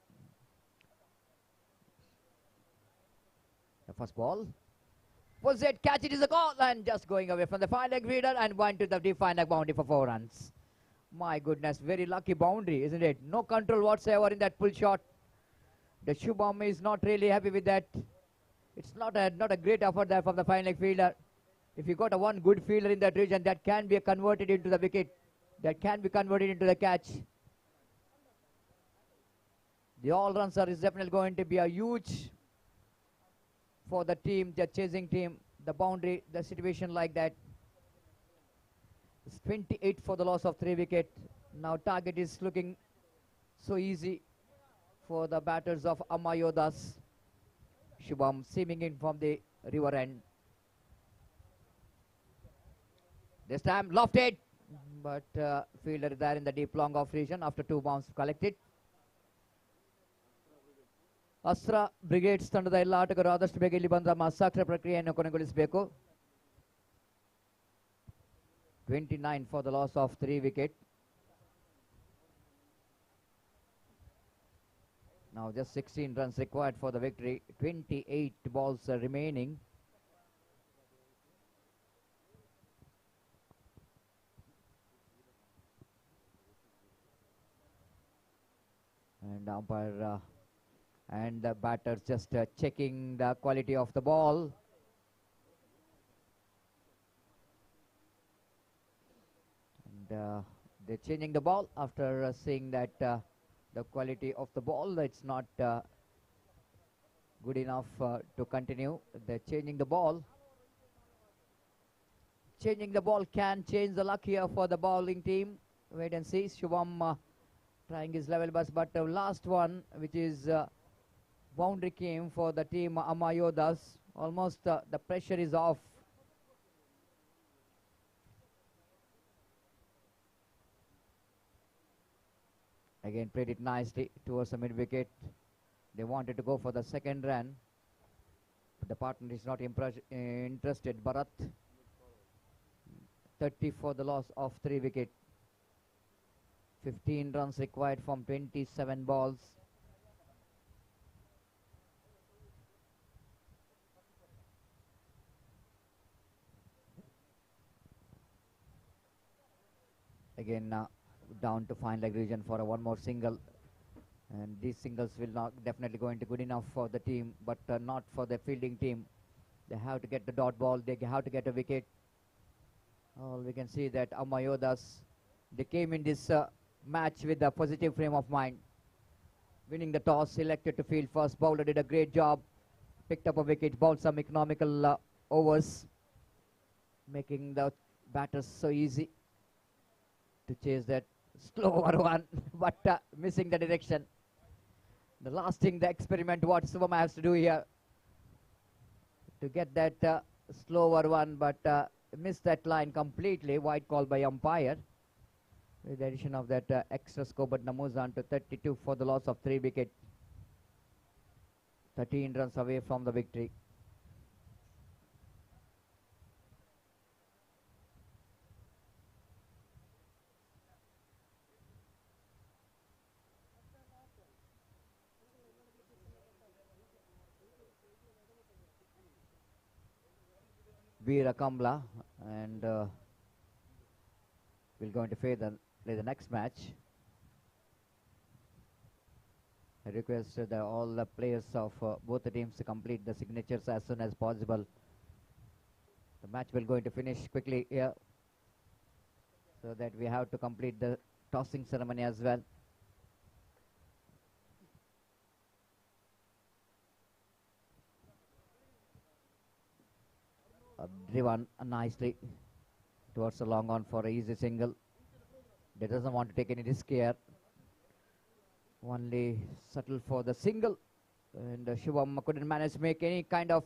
The first ball was it, catch it is a call, and just going away from the fine leg reader and went to the deep fine leg boundary for 4 runs. My goodness, very lucky boundary, isn't it? No control whatsoever in that pull shot. The Shubham is not really happy with that. It's not a great effort there from the fine leg fielder. If you got a one good fielder in that region, that can be converted into the wicket. That can be converted into the catch. The all-runs are is definitely going to be a huge for the team, the chasing team, the boundary, the situation like that. It's 28 for the loss of 3 wicket. Now target is looking so easy for the batters of Amayodas. Shubham seaming in from the river end. This time lofted, but fielder there in the deep long off region after 2 bounces collected. Astra Brigades ತಂಡದ ಎಲ್ಲ ಆಟಗಾರರು ಆದಷ್ಟು ಬೇಗ ಇಲ್ಲಿ ಬಂದ ಹಸ್ತಾಕ್ಷರ ಪ್ರಕ್ರಿಯೆಯನ್ನು ಕೊನೆಗೊಳಿಸಬೇಕು. 29 for the loss of 3 wicket. Now just 16 runs required for the victory. 28 balls remaining. And umpire and the batters just checking the quality of the ball. And they're changing the ball after seeing that the quality of the ball, it's not good enough to continue. They're changing the ball. Changing the ball can change the luck here for the bowling team. Wait and see. Shubham trying his level best, but the last one, which is boundary, came for the team Amayodas. Almost the pressure is off. Again played it nicely towards the mid wicket. They wanted to go for the second run, but the partner is not interested. Bharat 30 for the loss of 3 wicket. 15 runs required from 27 balls. Again down to fine leg region for one more single, and these singles will not definitely going to good enough for the team, but not for the fielding team. They have to get the dot ball, they have to get a wicket. We can see that Amayodas, they came in this match with a positive frame of mind, winning the toss, selected to field first. Bowler did a great job, picked up a wicket, bowled some economical overs, making the batters so easy to chase that slower one, but missing the direction. The last thing, the experiment what Subham has to do here to get that slower one, but missed that line completely. Wide call by umpire with the addition of that extra score, but moves on to 32 for the loss of 3 wicket. 13 runs away from the victory. Veera Kamla, and we're going to play the next match. I request all the players of both the teams to complete the signatures as soon as possible. The match will going to finish quickly here, so that we have to complete the tossing ceremony as well. Driven nicely towards the long on for an easy single. They doesn't want to take any risk here. Only settle for the single, and Shubham couldn't manage to make any kind of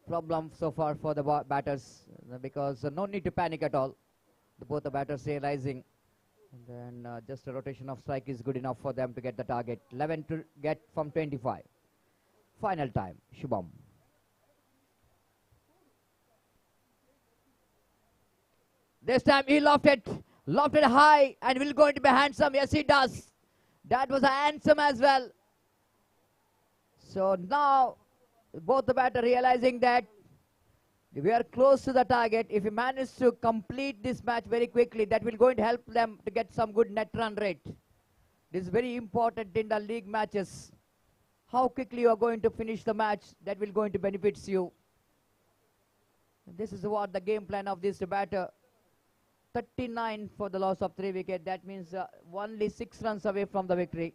problem so far for the batters, because no need to panic at all. Both the batters realizing, and then just a rotation of strike is good enough for them to get the target. 11 to get from 25. Final time, Shubham. This time he lofted high, and will going to be handsome. Yes, he does. That was a handsome as well. So now both the batter realizing that we are close to the target. If we manage to complete this match very quickly, that will going to help them to get some good net run rate. This is very important in the league matches. How quickly you are going to finish the match, that will going to benefits you. This is what the game plan of this batter. 39 for the loss of 3 wicket. That means only 6 runs away from the victory.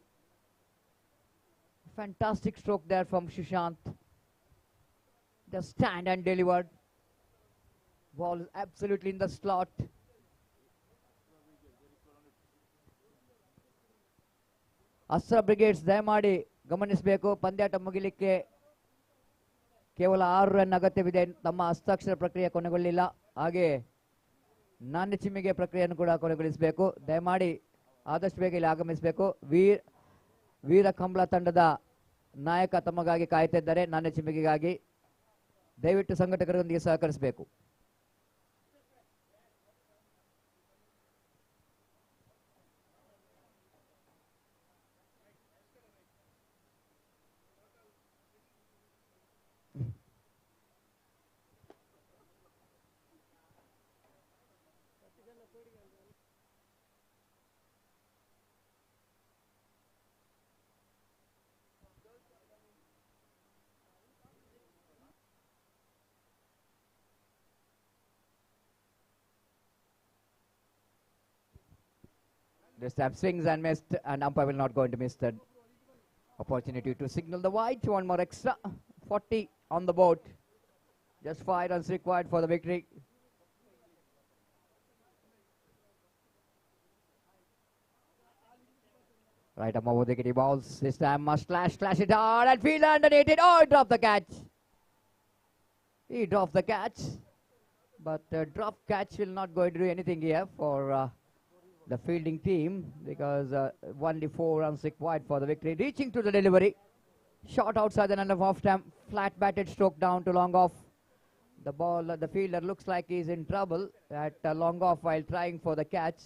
Fantastic stroke there from Sushant. Just stand and delivered. Ball is absolutely in the slot. Astra Brigades ದಯಮಾಡಿ ಗಮನಿಸಬೇಕು, ಪಂದ್ಯಾಟ ಮುಗಿಲಿಕ್ಕೆ ಕೇವಲ 6 run ಅಗತ್ಯವಿದೆ. ತಮ್ಮ ಹಸ್ತಾಕ್ಷರ ಪ್ರಕ್ರಿಯೆ ಕೊನೆಗೊಳ್ಳಿಲ್ಲ. ಹಾಗೆ ನಾಣ್ಯ ಚಿಮ್ಮಿಗೆ ಪ್ರಕ್ರಿಯೆಯನ್ನು ಕೂಡ ಕೊನೆಗೊಳಿಸಬೇಕು. ದಯಮಾಡಿ ಆದಷ್ಟು ಬೇಗ ಇಲ್ಲಿ ಆಗಮಿಸಬೇಕು. ವೀರ ಕಂಬಳ ತಂಡದ ನಾಯಕ ತಮಗಾಗಿ ಕಾಯ್ತಾ ಇದ್ದಾರೆ. ನಾಣ್ಯ ಚಿಮ್ಮಿಗೆಗಾಗಿ ದಯವಿಟ್ಟು ಸಂಘಟಕರೊಂದಿಗೆ ಸಹಕರಿಸಬೇಕು. This time swings and missed, and umpire will not going to miss the opportunity to signal the white. One more extra. 40 on the board. Just 5 runs required for the victory. Right up over the kitty balls. This time must slash it hard, and fielder underneath it. Oh, he dropped the catch. He dropped the catch. But drop catch will not going to do anything here for the fielding team, because only 4 runs required for the victory. Reaching to the delivery. Shot outside the end of off time. Flat batted stroke down to long off. The ball, the fielder looks like he's in trouble at long off while trying for the catch.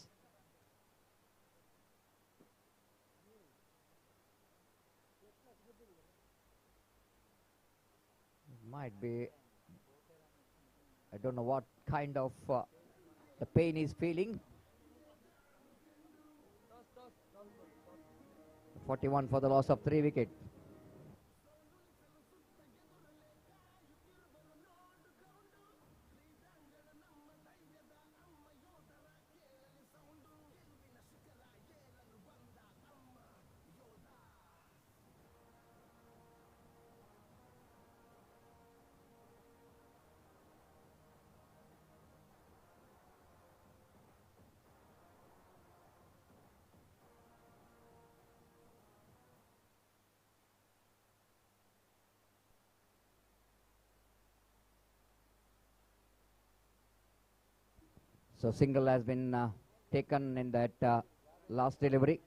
Might be, I don't know what kind of the pain he's feeling. 41 for the loss of 3 wickets. So single has been taken in that last delivery.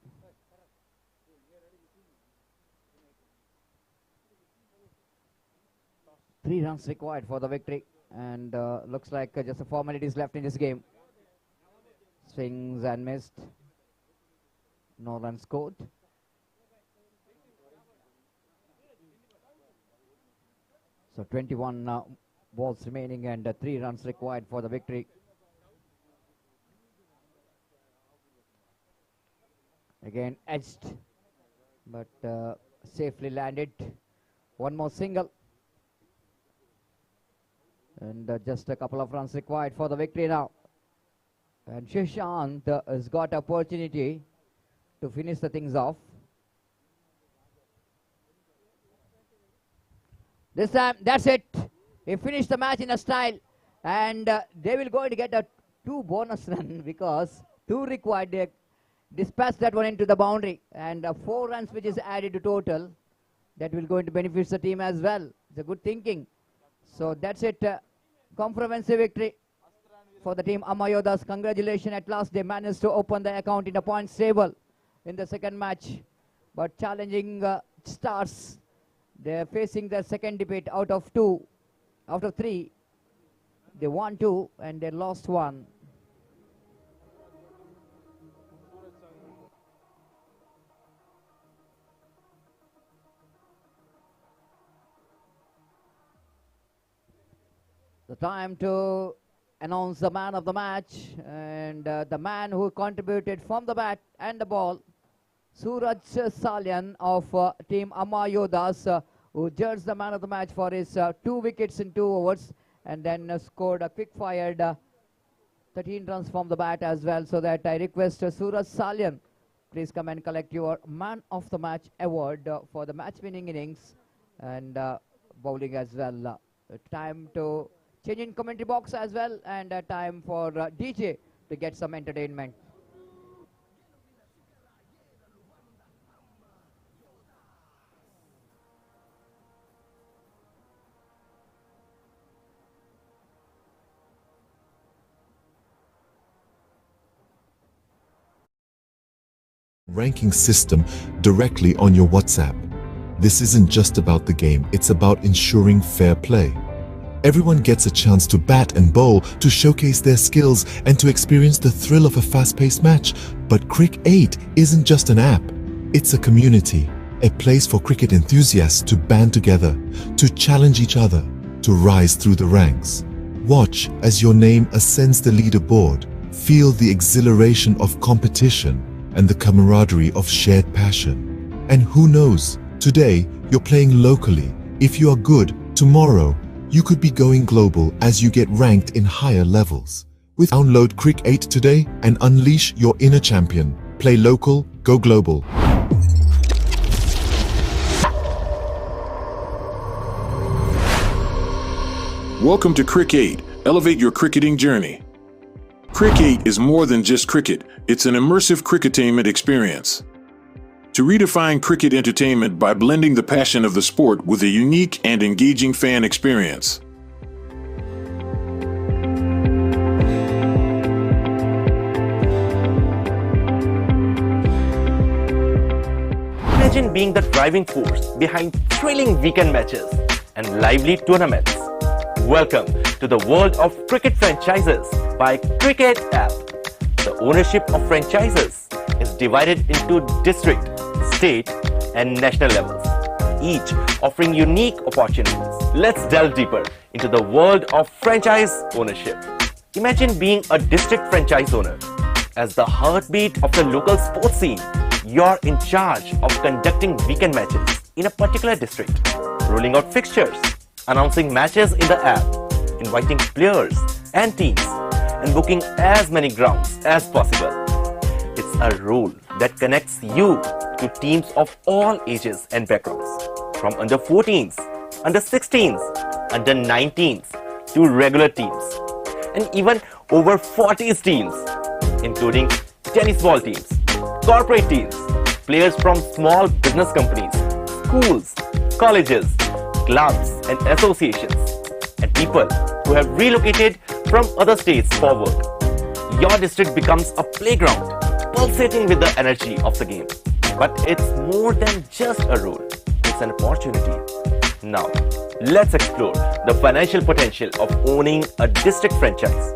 Three runs required for the victory, and looks like just a formalities left in this game. Swings and missed. No runs scored. So 21 balls remaining and 3 runs required for the victory. Again edged, but safely landed. One more single, and just a couple of runs required for the victory now. And Shishant has got opportunity to finish the things off. This time, that's it. He finished the match in a style, and they will go to get a 2 bonus run because 2 required. They dispatch that one into the boundary, and 4 runs which is added to total. That will going to benefit the team as well. It's a good thinking. So that's it. Comprehensive victory for the team Amayodas. Congratulations, at last they managed to open the account in the points table in the second match. But challenging stars, they're facing their second debate out of 2. Out of 3, they won 2 and they lost 1. The time to announce the man of the match, and the man who contributed from the bat and the ball, Suraj Salyan of team Amayodas, who judged the man of the match for his 2 wickets in 2 overs, and then scored a quick-fired 13 runs from the bat as well. So that I request Suraj Salyan please come and collect your Man of the Match award for the match-winning innings and bowling as well. Time to change in commentary box as well, and time for DJ to get some entertainment. Ranking system directly on your WhatsApp. This isn't just about the game, it's about ensuring fair play. Everyone gets a chance to bat and bowl, to showcase their skills and to experience the thrill of a fast-paced match. But Crick 8 isn't just an app, it's a community, a place for cricket enthusiasts to band together, to challenge each other, to rise through the ranks. Watch as your name ascends the leaderboard, feel the exhilaration of competition and the camaraderie of shared passion. And who knows, today you're playing locally. If you are good, tomorrow you could be going global as you get ranked in higher levels. Download Crick 8 today and unleash your inner champion. Play local, go global. Welcome to Crick 8. Elevate your cricketing journey. Crick 8 is more than just cricket, it's an immersive cricketainment experience. To redefine cricket entertainment by blending the passion of the sport with a unique and engaging fan experience. Imagine being the driving force behind thrilling weekend matches and lively tournaments. Welcome to the world of cricket franchises by Cricket App. The ownership of franchises is divided into district, state and national levels, each offering unique opportunities. Let's delve deeper into the world of franchise ownership. Imagine being a district franchise owner. As the heartbeat of the local sports scene, you're in charge of conducting weekend matches in a particular district, rolling out fixtures, announcing matches in the app, inviting players and teams, and booking as many grounds as possible. It's a role that connects you to teams of all ages and backgrounds, from under 14s, under 16s, under 19s to regular teams, and even over 40s teams, including tennis ball teams, corporate teams, players from small business companies, schools, colleges, clubs and associations, and people who have relocated from other states for work. Your district becomes a playground, pulsating with the energy of the game. But it's more than just a role, it's an opportunity. Now, let's explore the financial potential of owning a district franchise.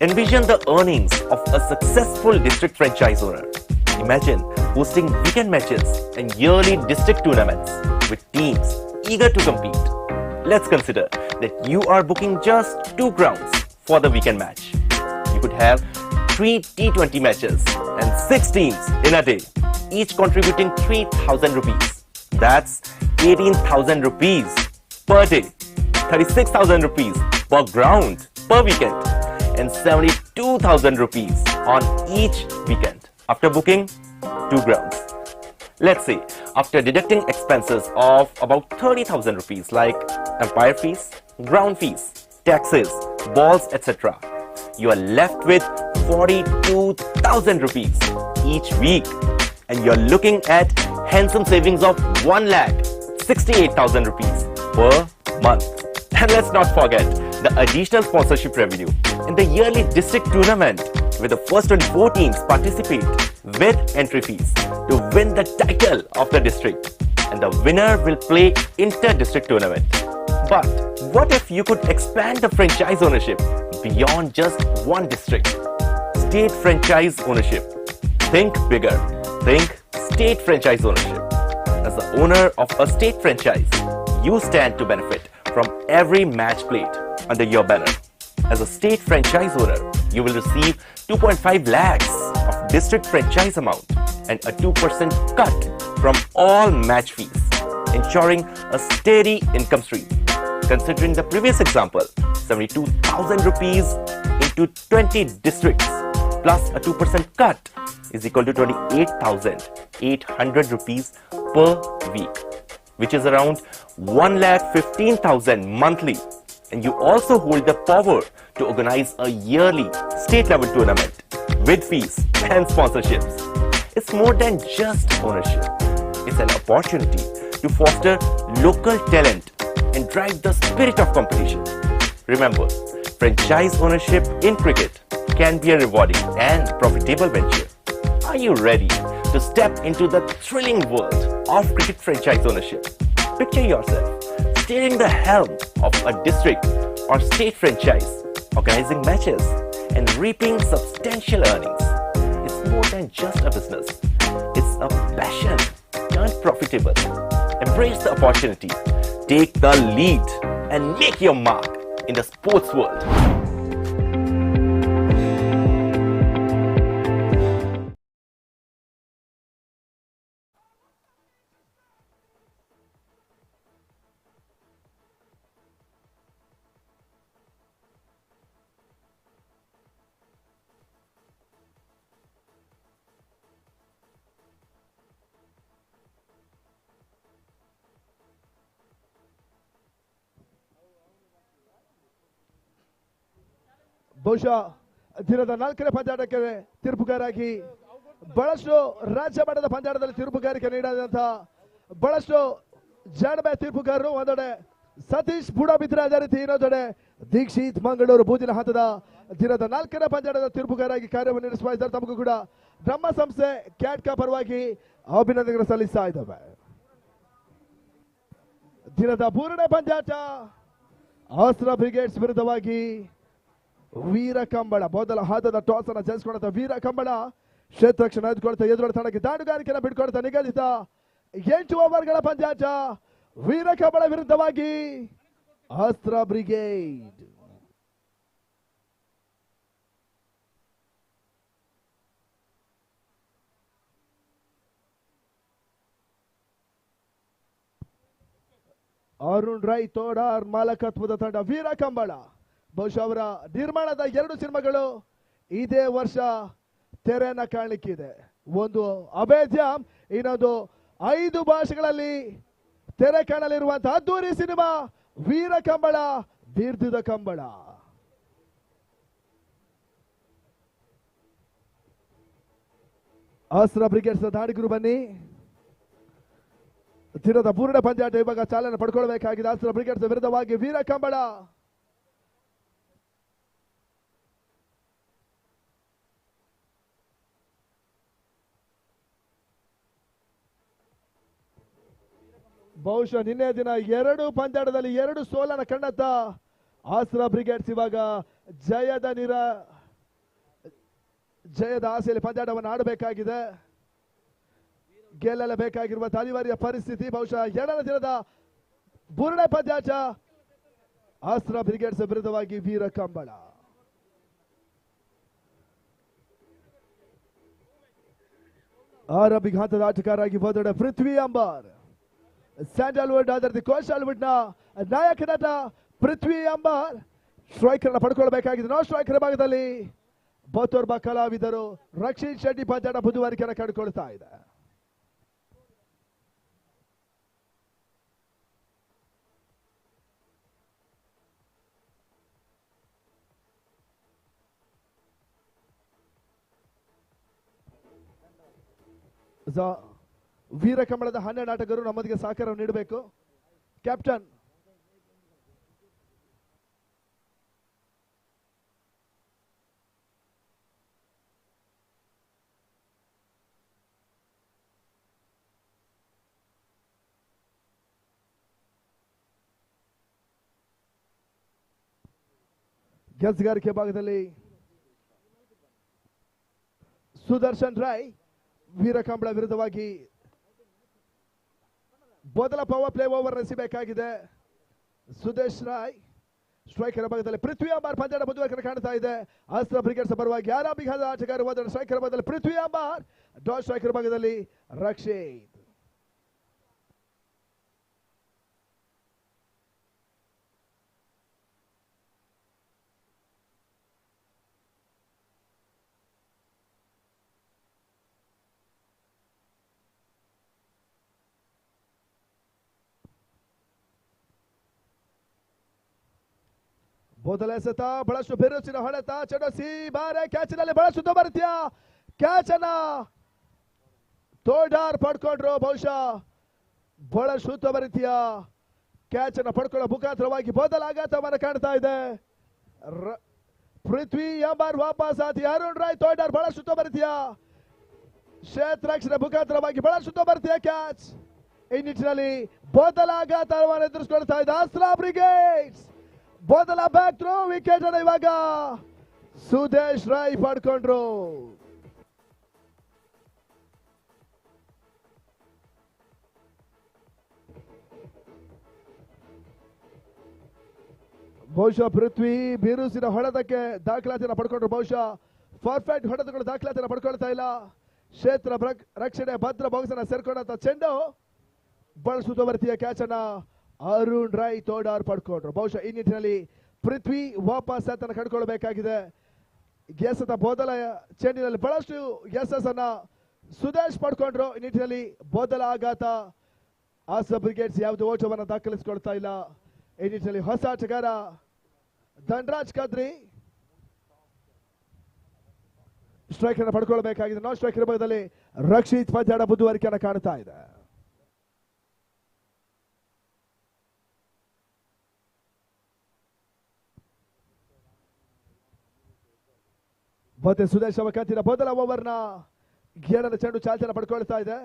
Envision the earnings of a successful district franchise owner. Imagine hosting weekend matches and yearly district tournaments with teams eager to compete. Let's consider that you are booking just 2 grounds for the weekend match. You could have 3 T20 matches and 6 teams in a day, each contributing 3,000 rupees. That's 18,000 rupees per day, 36,000 rupees per ground per weekend, and 72,000 rupees on each weekend after booking 2 grounds. Let's say after deducting expenses of about 30,000 rupees like umpire fees, ground fees, taxes, balls, etc., you are left with 42,000 rupees each week, and you are looking at handsome savings of 1,68,000 rupees per month. And let's not forget the additional sponsorship revenue in the yearly district tournament, where the first 24 teams participate with entry fees to win the title of the district, and the winner will play inter-district tournament. But what if you could expand the franchise ownership beyond just one district? State franchise ownership. Think bigger. Think state franchise ownership. As the owner of a state franchise, you stand to benefit from every match played under your banner. As a state franchise owner, you will receive 2.5 lakhs of district franchise amount and a 2% cut from all match fees, ensuring a steady income stream. Considering the previous example, 72,000 rupees into 20 districts plus a 2% cut is equal to 28,800 rupees per week, which is around 1,15,000 monthly. And you also hold the power to organize a yearly state-level tournament with fees and sponsorships. It's more than just ownership. It's an opportunity to foster local talent and drive the spirit of competition. Remember, franchise ownership in cricket can be a rewarding and profitable venture. Are you ready to step into the thrilling world of cricket franchise ownership? Picture yourself steering the helm of a district or state franchise, organizing matches and reaping substantial earnings. It's more than just a business. It's a passion turned profitable. Embrace the opportunity, take the lead, and make your mark in the sports world. ಬಹುಶಃ ದಿನದ 4ನೇ ಪಂದ್ಯಾಟಕ್ಕೆ ತೀರ್ಪುಗಾರಾಗಿ ಬಹಳಷ್ಟು ರಾಜ್ಯ ಮಟ್ಟದ ಪಂದ್ಯಾಟದಲ್ಲಿ ತೀರ್ಪುಗಾರಿಕೆ ನೀಡಿದಂತಹ ಬಹಳಷ್ಟು ಜಾಣಬೆ ತೀರ್ಪುಗಾರರು ಒಂದೆಡೆ ಸತೀಶ್ ಬುಡಬಿದ್ರೆ ಅದೇ ರೀತಿ ಇನ್ನೊಂದೆಡೆ ದೀಕ್ಷಿತ್ ಮಂಗಳೂರು ಬೂದಿನ ಹಂತದ ದಿನದ 4ನೇ ಪಂದ್ಯಾಟದ ತೀರ್ಪುಗಾರಾಗಿ ಕಾರ್ಯವನ್ನು ನಿರ್ವಹಿಸ್ತಾ ಇದ್ದಾರೆ. ತಮಗೂ ಕೂಡ ನಮ್ಮ ಸಂಸ್ಥೆ ಕ್ಯಾಟ್ಕಾ ಪರವಾಗಿ ಅಭಿನಂದನೆ ಸಲ್ಲಿಸ್ತಾ ಇದ್ದಾವೆ. ದಿನದ 3ನೇ ಪಂದ್ಯಾಟ ಆಸ್ಟ್ರಾ ಬ್ರಿಗೇಡ್ಸ್ ವಿರುದ್ಧವಾಗಿ ವೀರ ಕಂಬಳ ಮೊದಲ ಹಂತದ ಟಾಸ್ ಅನ್ನು ಜಯಿಸಿಕೊಂಡ ವೀರ ಕಂಬಳ ಕ್ಷೇತ್ರಕ್ಷಣ ಎದುಕೊಳ್ತಾ ಎದುರು ತಂಡಕ್ಕೆ ದಾಡುಗಾರಿಕೆಯನ್ನು ಬಿಟ್ಕೊಳ್ತಾ ನಿಗದಿತ 8 ಓವರ್ಗಳ ಪಂದ್ಯಾಟ ವೀರ ಕಂಬಳ ವಿರುದ್ಧವಾಗಿ ಆಸ್ಟ್ರಾ ಬ್ರಿಗೇಡ್. ಅರುಣ್ ರೈ ತೋಡಾರ್ ಮಾಲಕತ್ವದ ತಂಡ ವೀರ ಕಂಬಳ. ಬಹುಶಃ ಅವರ ನಿರ್ಮಾಣದ 2 ಸಿನಿಮಾಗಳು ಇದೇ ವರ್ಷ ತೆರೆಯನ್ನ ಕಾಣಲಿಕ್ಕಿದೆ. ಒಂದು ಅಭೇದ್ಯಂ, ಇನ್ನೊಂದು 5 ಭಾಷೆಗಳಲ್ಲಿ ತೆರೆ ಕಾಣಲಿರುವಂತಹ ಅದ್ದೂರಿ ಸಿನಿಮಾ ವೀರ ಕಂಬಳ ದೀರ್ಘದ ಕಂಬಳ. ಆಸ್ಟ್ರಾ ಬ್ರಿಗೇಡ್ಸ್ ದಾಡಿಗರು ಬನ್ನಿ. ದಿನದ 3ನೇ ಪಂದ್ಯಾಟ ಇವಾಗ ಚಾಲನೆ ಪಡ್ಕೊಳ್ಬೇಕಾಗಿದೆ. ಆಸ್ಟ್ರಾ ಬ್ರಿಗೇಡ್ಸ್ ವಿರುದ್ಧವಾಗಿ ವೀರ ಕಂಬಳ. ಬಹುಶಃ ನಿನ್ನೆ ದಿನ 2 ಪಂದ್ಯಾಟದಲ್ಲಿ 2 ಸೋಲನ ಕಂಡಂತ ಆಸ್ಟ್ರಾ ಬ್ರಿಗೇಡ್ಸ್ ಇವಾಗ ಜಯದ ಆಸೆಯಲ್ಲಿ ಪಂದ್ಯಾಟವನ್ನು ಆಡಬೇಕಾಗಿದೆ. ಗೆಲ್ಲಲೇಬೇಕಾಗಿರುವಂತಹ ಅನಿವಾರ್ಯ ಪರಿಸ್ಥಿತಿ. ಬಹುಶಃ 2ನೇ ದಿನದ 3ನೇ ಪಂದ್ಯಾಟ ಆಸ್ಟ್ರಾ ಬ್ರಿಗೇಡ್ಸ್ ವಿರುದ್ಧವಾಗಿ ವೀರ ಕಂಬಳ. ಆರಂಭಿಕ ಹಂತದ ಆಟಗಾರರಾಗಿ ಬಂದೊಡೆ ಪೃಥ್ವಿ ಅಂಬಾರ್. ಸ್ಯಾಂಡಲ್ವುಡ್ ಆಧಾರಿತ ಕೋಶಾಲ್ವುಡ್ ನ ನಾಯಕ ನಟ ಪೃಥ್ವಿ ಅಂಬಾರ್ ಸ್ಟ್ರೈಕರ್ ಪಡ್ಕೊಳ್ಬೇಕಾಗಿದೆ. ನೋ ಸ್ಟ್ರೈಕರ್ ಭಾಗದಲ್ಲಿ ಮತ್ತೋರ್ವ ಕಲಾವಿದರು ರಕ್ಷಿತ್ ಶೆಟ್ಟಿ ಪಂದ್ಯಾಟ ಬುಧವಾರಿಕೆಯನ್ನು ಕಂಡುಕೊಳ್ತಾ ಇದೆ. ವೀರ ಕಂಬಳದ 12 ಆಟಗಾರರು ನಮ್ಮೊಂದಿಗೆ ಸಹಕಾರ ನೀಡಬೇಕು. ಕ್ಯಾಪ್ಟನ್ ಗೆಲ್ಸಗಾರಿಕೆ ಭಾಗದಲ್ಲಿ ಸುದರ್ಶನ್ ರಾಯ್ ವೀರ ಕಂಬಳ ವಿರುದ್ಧವಾಗಿ ಮೊದಲ ಪವರ್ ಪ್ಲೇ ಓವರ್ ಎಸೆಯಬೇಕಾಗಿದೆ. ಸುದೇಶ್ ರಾಯ್ ಸ್ಟ್ರೈಕರ್ ಭಾಗದಲ್ಲಿ ಪೃಥ್ವಿ ಅಂಬಾರ್ ಪಂದ್ಯಾಟ ಬುಧವಾರ ಕಾಣ್ತಾ ಇದೆ. ಆಸ್ಟ್ರಾ ಬ್ರಿಗೇಡ್ಸ್ ಪರವಾಗಿ ಆರಂಭಿಕ ಆಟಗಾರ ಸ್ಟ್ರೈಕರ್ ಭಾಗದಲ್ಲಿ ಪೃಥ್ವಿ ಅಂಬಾರ್, ಡಾಟ್ ಸ್ಟ್ರೈಕರ್ ಭಾಗದಲ್ಲಿ ರಕ್ಷಿತ್. ಮೊದಲ ಎಸೆತ ಬಹಳಷ್ಟು ಬಿರುಸಿನ ಹೊಡೆತ, ಚೆಂಡು ಸಿ ಬಾರೆ ಕ್ಯಾಚಿನಲ್ಲಿ ಬಹಳಷ್ಟು ಉತ್ತಮರೀತಿಯ ಕ್ಯಾಚ್ ಅನ್ನ ತೋಡಾರ್ ಪಡ್ಕೊಂಡ್ರು. ಬಹುಶಃ ಬಹಳಷ್ಟು ಉತ್ತಮರೀತಿಯ ಕ್ಯಾಚ್ ಅನ್ನ ಪಡ್ಕೊಳ್ಳೋ ಮುಖಾಂತರವಾಗಿ ಮೊದಲ ಆಘಾತವನ್ನು ಕಾಣ್ತಾ ಇದೆ. ಪೃಥ್ವಿ ಎಂಬಾರ್ ವಾಪಸ್ ಆತಿ. ಅರುಣ್ ರಾಯ್ ತೋಡಾರ್ ಬಹಳಷ್ಟು ಉತ್ತಮರೀತಿಯ ಕ್ಷೇತ್ರಕ್ಷರ ಮುಖಾಂತರವಾಗಿ ಬಹಳಷ್ಟು ಉತ್ತಮರೀತಿಯ ಕ್ಯಾಚ್. ಈ ನಿಟ್ಟಿನಲ್ಲಿ ಮೊದಲ ಆಘಾತವನ್ನು ಎದುರಿಸಿಕೊಳ್ತಾ ಇದೆ ಆಸ್ಟ್ರಾ ಬ್ರಿಗೇಡ್ಸ್. ಮೊದಲ ಬ್ಯಾಕ್ ಥ್ರೋ ವಿಕೆಟ್ ಅನ್ನು ಇವಾಗ ಸುದೇಶ್ ರಾಯ್ ಪಡ್ಕೊಂಡ್ರು. ಬಹುಶಃ ಪೃಥ್ವಿ ಬಿರುಸಿನ ಹೊಡೆತಕ್ಕೆ ದಾಖಲಾತಿಯನ್ನು ಪಡ್ಕೊಂಡ್ರು. ಬಹುಶಃ ಪರ್ಫೆಕ್ಟ್ ಹೊಡೆತಗಳು ದಾಖಲಾತಿಯನ್ನು ಪಡ್ಕೊಳ್ತಾ ಇಲ್ಲ. ಕ್ಷೇತ್ರ ರಕ್ಷಣೆ ಭದ್ರ ಬಾಕ್ಸ್ ಸೇರ್ಕೊಂಡಂತ ಚೆಂಡು ಬಹಳ ಸುತ್ತುವರ್ತಿಯ ಕ್ಯಾಚ್ ಅನ್ನ ಅರುಣ್ ರಾಯ್ ತೋಡಾರ್ ಪಡ್ಕೊಂಡ್ರು. ಬಹುಶಃ ಈ ನಿಟ್ಟಿನಲ್ಲಿ ಪೃಥ್ವಿ ವಾಪಸ್ ಆತನ ಕಡ್ಕೊಳ್ಬೇಕಾಗಿದೆ. ಎಸೆತ ಮೊದಲ ಚೆಂಡಿನಲ್ಲಿ ಬಹಳಷ್ಟು ಎಸಸ್ ಅನ್ನ ಸುದೇಶ್ ಪಡ್ಕೊಂಡ್ರು. ಈ ನಿಟ್ಟಿನಲ್ಲಿ ಮೊದಲ ಆಘಾತ. ಆಸ್ಟ್ರಾ ಬ್ರಿಗೇಡ್ಸ್ ಯಾವುದೇ ಓಟವನ್ನು ದಾಖಲಿಸಿಕೊಳ್ತಾ ಇಲ್ಲ. ಈ ನಿಟ್ಟಿನಲ್ಲಿ ಹೊಸ ಆಟಗಾರ ಧನ್ರಾಜ್ ಕದ್ರಿ ಸ್ಟ್ರೈಕರ್ ಪಡ್ಕೊಳ್ಬೇಕಾಗಿದೆ. ನಾನ್ ಸ್ಟ್ರೈಕರ್ ಭಾಗದಲ್ಲಿ ರಕ್ಷಿತ್ ಪಂಜಾಡ ಬುದ್ಧಿವಾರಿಕೆಯನ್ನು ಕಾಣ್ತಾ ಇದೆ. ಮತ್ತೆ ಸುದೇಶ್ ಅವಕಾಶದ ಮೊದಲ ಓವರ್ನ ಗೇಡನ ಚೆಂಡು ಚಾಲ್ತಿಯನ್ನು ಪಡ್ಕೊಳ್ತಾ ಇದೆ.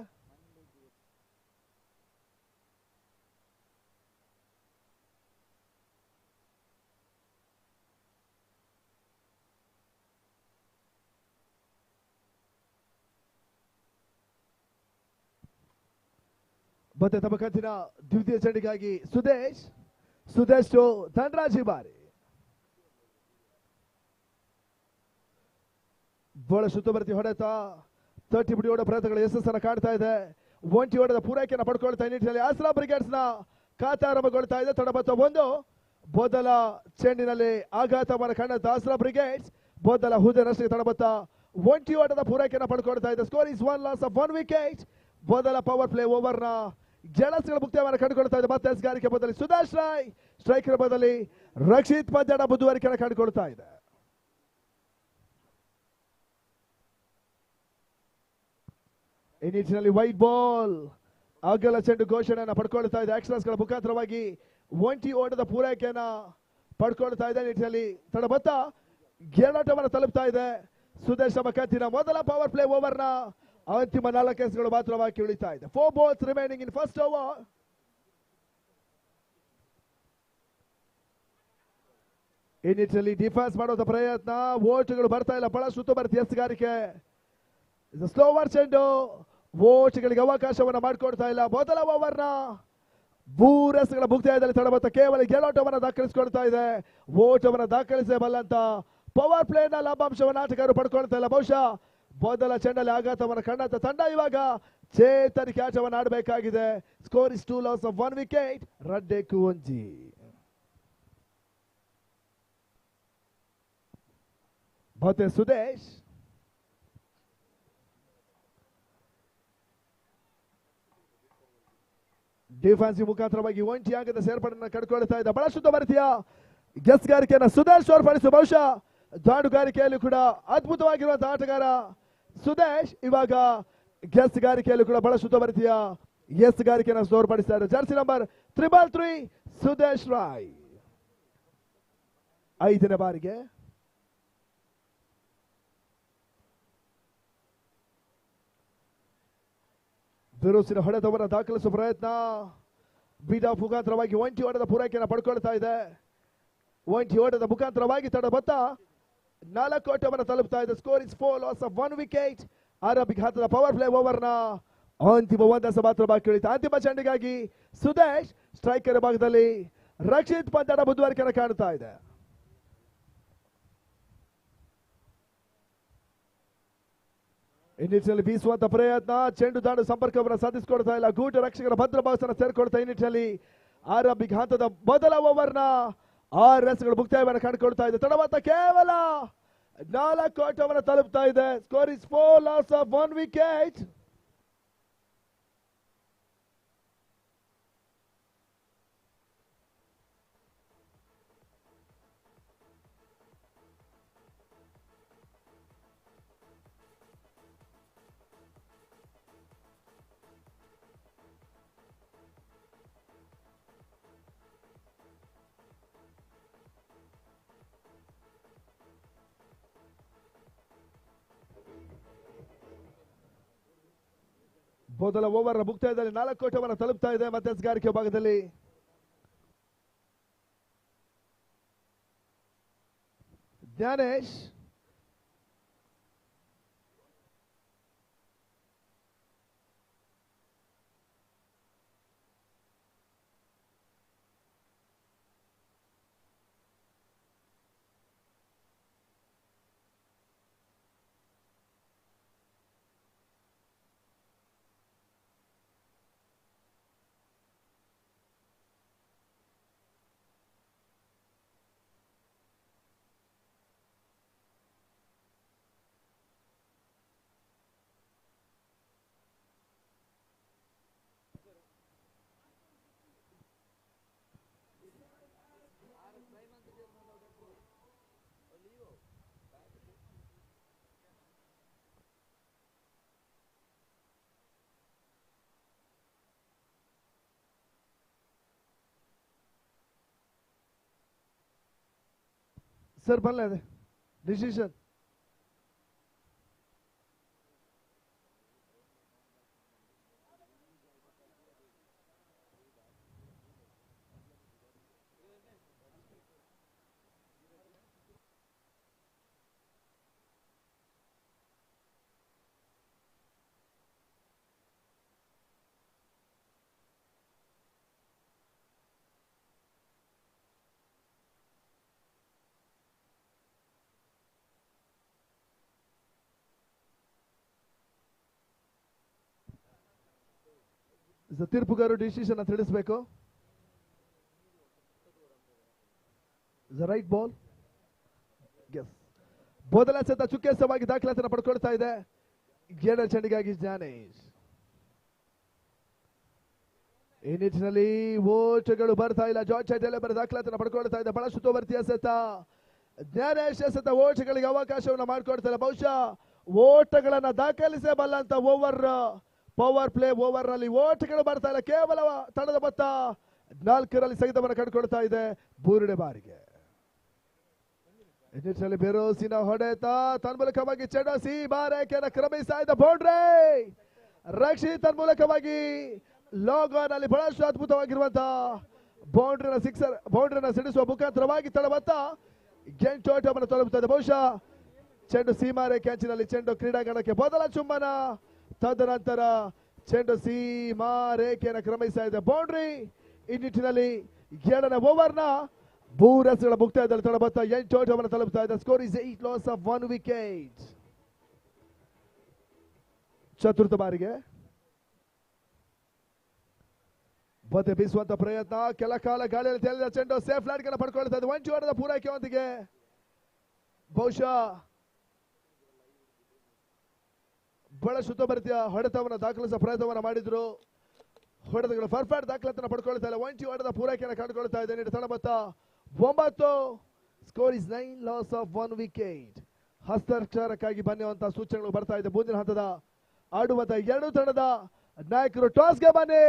ಮತ್ತೆ ತಮ್ಮ ಕಂತಿನ ದ್ವಿತೀಯ ಚೆಂಡಿಗಾಗಿ ಸುದೇಶ್ ಧನ್ರಾಜ್ ಬಾರಿ ಬಹಳ ಸುತ್ತುವರ್ತಿ ಹೊಡೆತ, 30 ಬಿಡಿ ಓಡೋ ಪ್ರಯತ್ನಗಳು ಯಶಸ್ಸನ್ನು ಕಾಣ್ತಾ ಇದೆ. ಒಂಟಿ ಓಡದ ಪೂರೈಕೆಯನ್ನು ಪಡ್ಕೊಳ್ತಾ ನಿಟ್ಟಿನಲ್ಲಿ ಆಸ್ಟ್ರಾ ಬ್ರಿಗೇಡ್ಸ್ ನ ಖಾತೆ ಆರಂಭಗೊಳ್ತಾ ಇದೆ. ತಡಬತ್ತ ಒಂದು ಮೊದಲ ಚೆಂಡಿನಲ್ಲಿ ಆಘಾತವನ್ನು ಕಂಡಂತ ಆಸ್ಟ್ರಾ ಬ್ರಿಗೇಡ್ಸ್ ಮೊದಲ ಹುದ್ದೆ ನಷ್ಟಕ್ಕೆ ತಡಬತ್ತ ಒಂಟಿ ಓಟದ ಪೂರೈಕೆಯನ್ನು ಪಡ್ಕೊಳ್ತಾ ಇದೆ. Score is 1 loss of 1 wicket. ಮೊದಲ ಪವರ್ ಪ್ಲೇ ಓವರ್ ನ ಜಲಸ್ಗಳ ಮುಕ್ತಾಯವನ್ನು ಕಂಡುಕೊಳ್ತಾ ಇದೆ. ಮತ್ತೆ ಎಸ್ಗಾರಿಕೆ ಬದಲಿ ಸುದೇಶ್ ರಾಯ್, ಸ್ಟ್ರೈಕರ್ ಬದಲಿ ರಕ್ಷಿತ್ ಪಂಜಾಡ ಬುದ್ಧಿವಾರಿಕೆಯನ್ನು ಕಂಡುಕೊಳ್ತಾ ಇದೆ. ಈ ನಿಟ್ಟಿನಲ್ಲಿ ವೈಟ್ ಬಾಲ್ ಅಗಲ ಚೆಂಡು ಘೋಷಣೆಯನ್ನು ಪಡ್ಕೊಳ್ತಾ ಇದೆ. ಎಕ್ಸ್ಟ್ರಾಸ್ಗಳ ಮುಖಾಂತರವಾಗಿ ಒಂಟಿ ಓಟದ ಪೂರೈಕೆಯನ್ನ ಪಡ್ಕೊಳ್ತಾ ಇದೆ. ನಿಟ್ಟಿನಲ್ಲಿ ತಡಬತ್ತ ಗೆಳಾಟವನ್ನು ತಲುಪ್ತಾ ಇದೆ. ಸುದೇಶ್ ಮಕತ್ತಿನ ಮೊದಲ ಪವರ್ ಪ್ಲೇ ಓವರ್ ನ ಅಂತಿಮ 4 ಎಸೆಗಳು ಮಾತ್ರವಾಗಿ ಉಳಿತಾ ಇದೆ. 4 balls remaining in first over. ಈ ನಿಟ್ಟಿನಲ್ಲಿ ಡಿಫೆನ್ಸ್ ಮಾಡುವಂತ ಪ್ರಯತ್ನ, ಓಟುಗಳು ಬರ್ತಾ ಇಲ್ಲ. ಬಹಳ ಸುತ್ತುವರ್ತಿ ಎಸೆಗಾರಿಕೆ, ಸ್ಲೋವರ್ ಚೆಂಡು, ಓಟುಗಳಿಗೆ ಅವಕಾಶವನ್ನು ಮಾಡಿಕೊಡ್ತಾ ಇಲ್ಲ. ಮೊದಲ ಓವರ್ ನ 3 ಎಸೆಗಳ ಮುಕ್ತಾಯದಲ್ಲಿ ತಡಬತ್ತ ಕೇವಲ ಗೆಳಾಟವನ್ನು ದಾಖಲಿಸಿಕೊಳ್ತಾ ಇದೆ. ಓಟವನ್ನು ದಾಖಲಿಸಬಲ್ಲಂತ ಪವರ್ ಪ್ಲೇ ನ ಲಾಭಾಂಶವನ್ನು ಆಟಗಾರರು ಪಡ್ಕೊಳ್ತಾ ಇಲ್ಲ. ಬಹುಶಃ ಮೊದಲ ಚೆಂಡಲ್ಲಿ ಆಘಾತವನ್ನು ಕಂಡಂತ ತಂಡ ಇವಾಗ ಚೇತರಿಕೆ ಆಟವನ್ನು ಆಡಬೇಕಾಗಿದೆ. Score is 2 loss of 1 wicket. ರಡ್ಡೆ ಕುವಂಜಿ ಮತ್ತೆ ಸುದೇಶ್ ಡಿಫೆನ್ಸಿವ್ ಮುಖಾಂತರವಾಗಿ ಒಂಟಿ ಅಂಕದ ಸೇರ್ಪಡೆಯನ್ನು ಕಡ್ಕೊಳ್ತಾ ಇದ್ದ. ಬಹಳ ಶುದ್ಧಭಾರತೀಯ ಗೆಸ್ಗಾರಿಕೆಯನ್ನು ಸುದೇಶ್ ತೋರ್ಪಡಿಸುವ ಬಹುಶಃ ದಾಡುಗಾರಿಕೆಯಲ್ಲಿ ಕೂಡ ಅದ್ಭುತವಾಗಿರುವಂತಹ ಆಟಗಾರ ಸುದೇಶ್ ಇವಾಗ ಗೆಸ್ಗಾರಿಕೆಯಲ್ಲೂ ಕೂಡ ಬಹಳ ಶುದ್ಧಭಾರತೀಯ ಗೆಸ್ಗಾರಿಕೆಯನ್ನು ತೋರ್ಪಡಿಸ್ತಾ ಇದ್ದಾರೆ. ಜರ್ಸಿ ನಂಬರ್ 333 ಸುದೇಶ್ ರಾಯ್ 5ನೇ ಬಾರಿಗೆ ಬಿರುಸಿನ ಹೊಡೆತವನ್ನು ದಾಖಲಿಸುವ ಪ್ರಯತ್ನ. ಬೀಡ ಮುಖಾಂತರವಾಗಿ ಒಂಟಿ ಓಟದ ಪೂರೈಕೆಯನ್ನು ಪಡ್ಕೊಳ್ತಾ ಇದೆ. ಒಂಟಿ ಓಟದ ಮುಖಾಂತರವಾಗಿ ತಡಬತ್ತ 4 ಓಟವನ್ನು ತಲುಪ್ತಾ ಇದೆ. Score is 4 loss of 1 wicket. ಆರಂಭಿಕ ಹಂತದ ಪವರ್ ಪ್ಲೇ ಓವರ್ ನ ಅಂತಿಮ 1 ಎಸೆ ಮಾತ್ರ ಬಾಕಿ ಉಳಿತು. ಅಂತಿಮ ಚೆಂಡಿಗಾಗಿ ಸುದೇಶ್, ಸ್ಟ್ರೈಕರ್ ಭಾಗದಲ್ಲಿ ರಕ್ಷಿತ್ ಪಂಜಾಡ ಬುದ್ಧಿವಾರಿಕೆಯನ್ನು ಕಾಣ್ತಾ ಇದೆ. ಈ ನಿಟ್ಟಿನಲ್ಲಿ ಬೀಸುವಂತ ಪ್ರಯತ್ನ, ಚೆಂಡು ದಾಡು ಸಂಪರ್ಕವನ್ನು ಸಾಧಿಸಿಕೊಡ್ತಾ ಇಲ್ಲ. ಗೂಟ ರಕ್ಷಕರ ಭದ್ರ ಬಾಕ್ಸನ್ನು ಸೇರ್ಕೊಳ್ತಾ ಈ ನಿಟ್ಟಿನಲ್ಲಿ ಆರಂಭಿಕ ಹಂತದ ಮೊದಲ ಓವರ್ ನ 6 ರನ್ಸ್ಗಳು ಮುಕ್ತಾಯವನ್ನು ಕಂಡುಕೊಳ್ತಾ ಇದೆ. ತಡವಾತ ಕೇವಲ 4 ಓಟವನ್ನು ತಲುಪ್ತಾ ಇದೆ. Score is 4 loss of 1 wicket. ಮೊದಲ ಓವರ್ ಮುಕ್ತಾಯದಲ್ಲಿ 4 ಓಟವನ್ನು ತಲುಪ್ತಾ ಇದೆ ಮಧ್ಯಸ್ಗಾರಿಕೆ ಭಾಗದಲ್ಲಿ. ಜ್ಞಾನೇಶ್ ಸರ್ ಬರಲಿದೆ ಡಿಸಿಷನ್. ತೀರ್ಪುಗಾರರು ಡಿಸಿಷನ್ ಅಂತ ತಿಳಿಸಬೇಕು. Right ball. ಮೊದಲ ಸತ ಚುಕ್ಕೆಸವಾಗಿ ದಾಖಲಾತಿಯನ್ನು ಪಡ್ಕೊಳ್ತಾ ಇದೆ 7ರ ಚೆಂಡಿಗಾಗಿ ಜ್ಞಾನೇಶ್. ಈ ನಿಟ್ಟಿನಲ್ಲಿ ಓಟಗಳು ಬರ್ತಾ ಇಲ್ಲ. ಜಾರ್ಜ್ ಸೈಡ್ ಬರ ದಾಖಲಾತಿಯನ್ನು ಪಡ್ಕೊಳ್ತಾ ಇದೆ. ಬಹಳ ಸುತ್ತುವರ್ತಿಯ ಸತ ಜ್ಞಾನೇಶ್ ಸತ ಓಟಗಳಿಗೆ ಅವಕಾಶವನ್ನು ಮಾಡಿಕೊಡ್ತಾರೆ. ಬಹುಶಃ ಓಟಗಳನ್ನ ದಾಖಲಿಸಬಲ್ಲಂತ ಪವರ್ ಪ್ಲೇ ಓವರ್ ನಲ್ಲಿ ಓಟಗಳು ಬರ್ತಾ ಇಲ್ಲ. ಕೇವಲ ತಂಡದ ಮೊತ್ತ 4ರಲ್ಲಿ ಸಹಿತವನ್ನು ಕಂಡುಕೊಳ್ತಾ ಇದೆ ಬೂರುಡೆ ಬಾರಿಗೆ. ಇನ್ನಿಟ್ನಲ್ಲಿ ಬೆರೋಸಿನ ಹೊಡೆತ ತನ್ಮೂಲಕವಾಗಿ ಚೆಂಡೋಸಿ ಬಾರೇಕೆಯನ್ನು ಕ್ರಮಿಸ್ತಾ ಇದ್ದ ಬೌಂಡ್ರಿ. ರಕ್ಷಿತ್ ತನ್ಮೂಲಕವಾಗಿ ಲಾಗಾನ್ ಅಲ್ಲಿ ಬಹಳಷ್ಟು ಅದ್ಭುತವಾಗಿರುವಂತಹ ಬೌಂಡ್ರಿನ ಸಿಡಿಸುವ ಮುಖಾಂತರವಾಗಿ ತಂಡ ಮೊತ್ತ 8 ಓಟವನ್ನು ತಲುಪುತ್ತದೆ. ಬಹುಶಃ ಚೆಂಡು ಸೀಮಾರೇಖೆ ಅಂಚಿನಲ್ಲಿ ಚೆಂಡು ಕ್ರೀಡಾಂಗಣಕ್ಕೆ ಮೊದಲ ಚುಂಬನ. ತದನಂತರ ಚೆಂಡು ಸೀಮಾ ರೇಖೆಯನ್ನು ಕ್ರಮಿಸ್ತಾ ಇದೆ ಬೌಂಡ್ರಿ. ಈ ನಿಟ್ಟಿನಲ್ಲಿ 2ನೇ ಓವರ್ನ ಬೂರಸ್ಗಳ ಮುಕ್ತಾಯದಲ್ಲಿ ತಂಡ ಮೊತ್ತ 8 ಓಟವನ್ನು ತಲುಪ್ತಾ ಇದೆ. Score is 8 loss of 1 wicket. ಚತುರ್ಥ ಬಾರಿಗೆ ಬತ್ತೆ ಬೀಸುವಂತ ಪ್ರಯತ್ನ. ಕೆಲ ಕಾಲ ಗಾಳಿಯಲ್ಲಿ ತೇಲಿದ ಚೆಂಡು ಸೇಫ್ ಲ್ಯಾಂಡ್ ಗಳನ್ನು ಪಡ್ಕೊಳ್ತಾ ಇದೆ 1 ಓಟದ ಪೂರೈಕೆಯೊಂದಿಗೆ. ಬಹುಶಃ ಬಹಳ ಸುತ್ತುವರಿದ ಹೊಡೆತವನ್ನು ದಾಖಲಿಸುವ ಪ್ರಯತ್ನವನ್ನು ಮಾಡಿದ್ರು. ಹೊಡೆತಗಳು ಪರ್ಫೆಕ್ಟ್ ದಾಖಲಾತಿಯನ್ನು ಪಡ್ಕೊಳ್ತಾ ಇಲ್ಲ. 1 ಓಟದ ಪೂರೈಕೆಯನ್ನು ಕಂಡುಕೊಳ್ತಾ ಇದೆ ತಂಡ ಮೊತ್ತ 9. Score is 9 loss of 1 wicket. ಹಸ್ತಾಕ್ಷರಕ್ಕಾಗಿ ಬನ್ನುವಂತಹ ಸೂಚನೆಗಳು ಬರ್ತಾ ಇದೆ. ಮುಂದಿನ ಹಂತದ ಆಡುವಂತ 2 ತಂಡದ ನಾಯಕರು ಟಾಸ್ಗೆ ಬನ್ನಿ.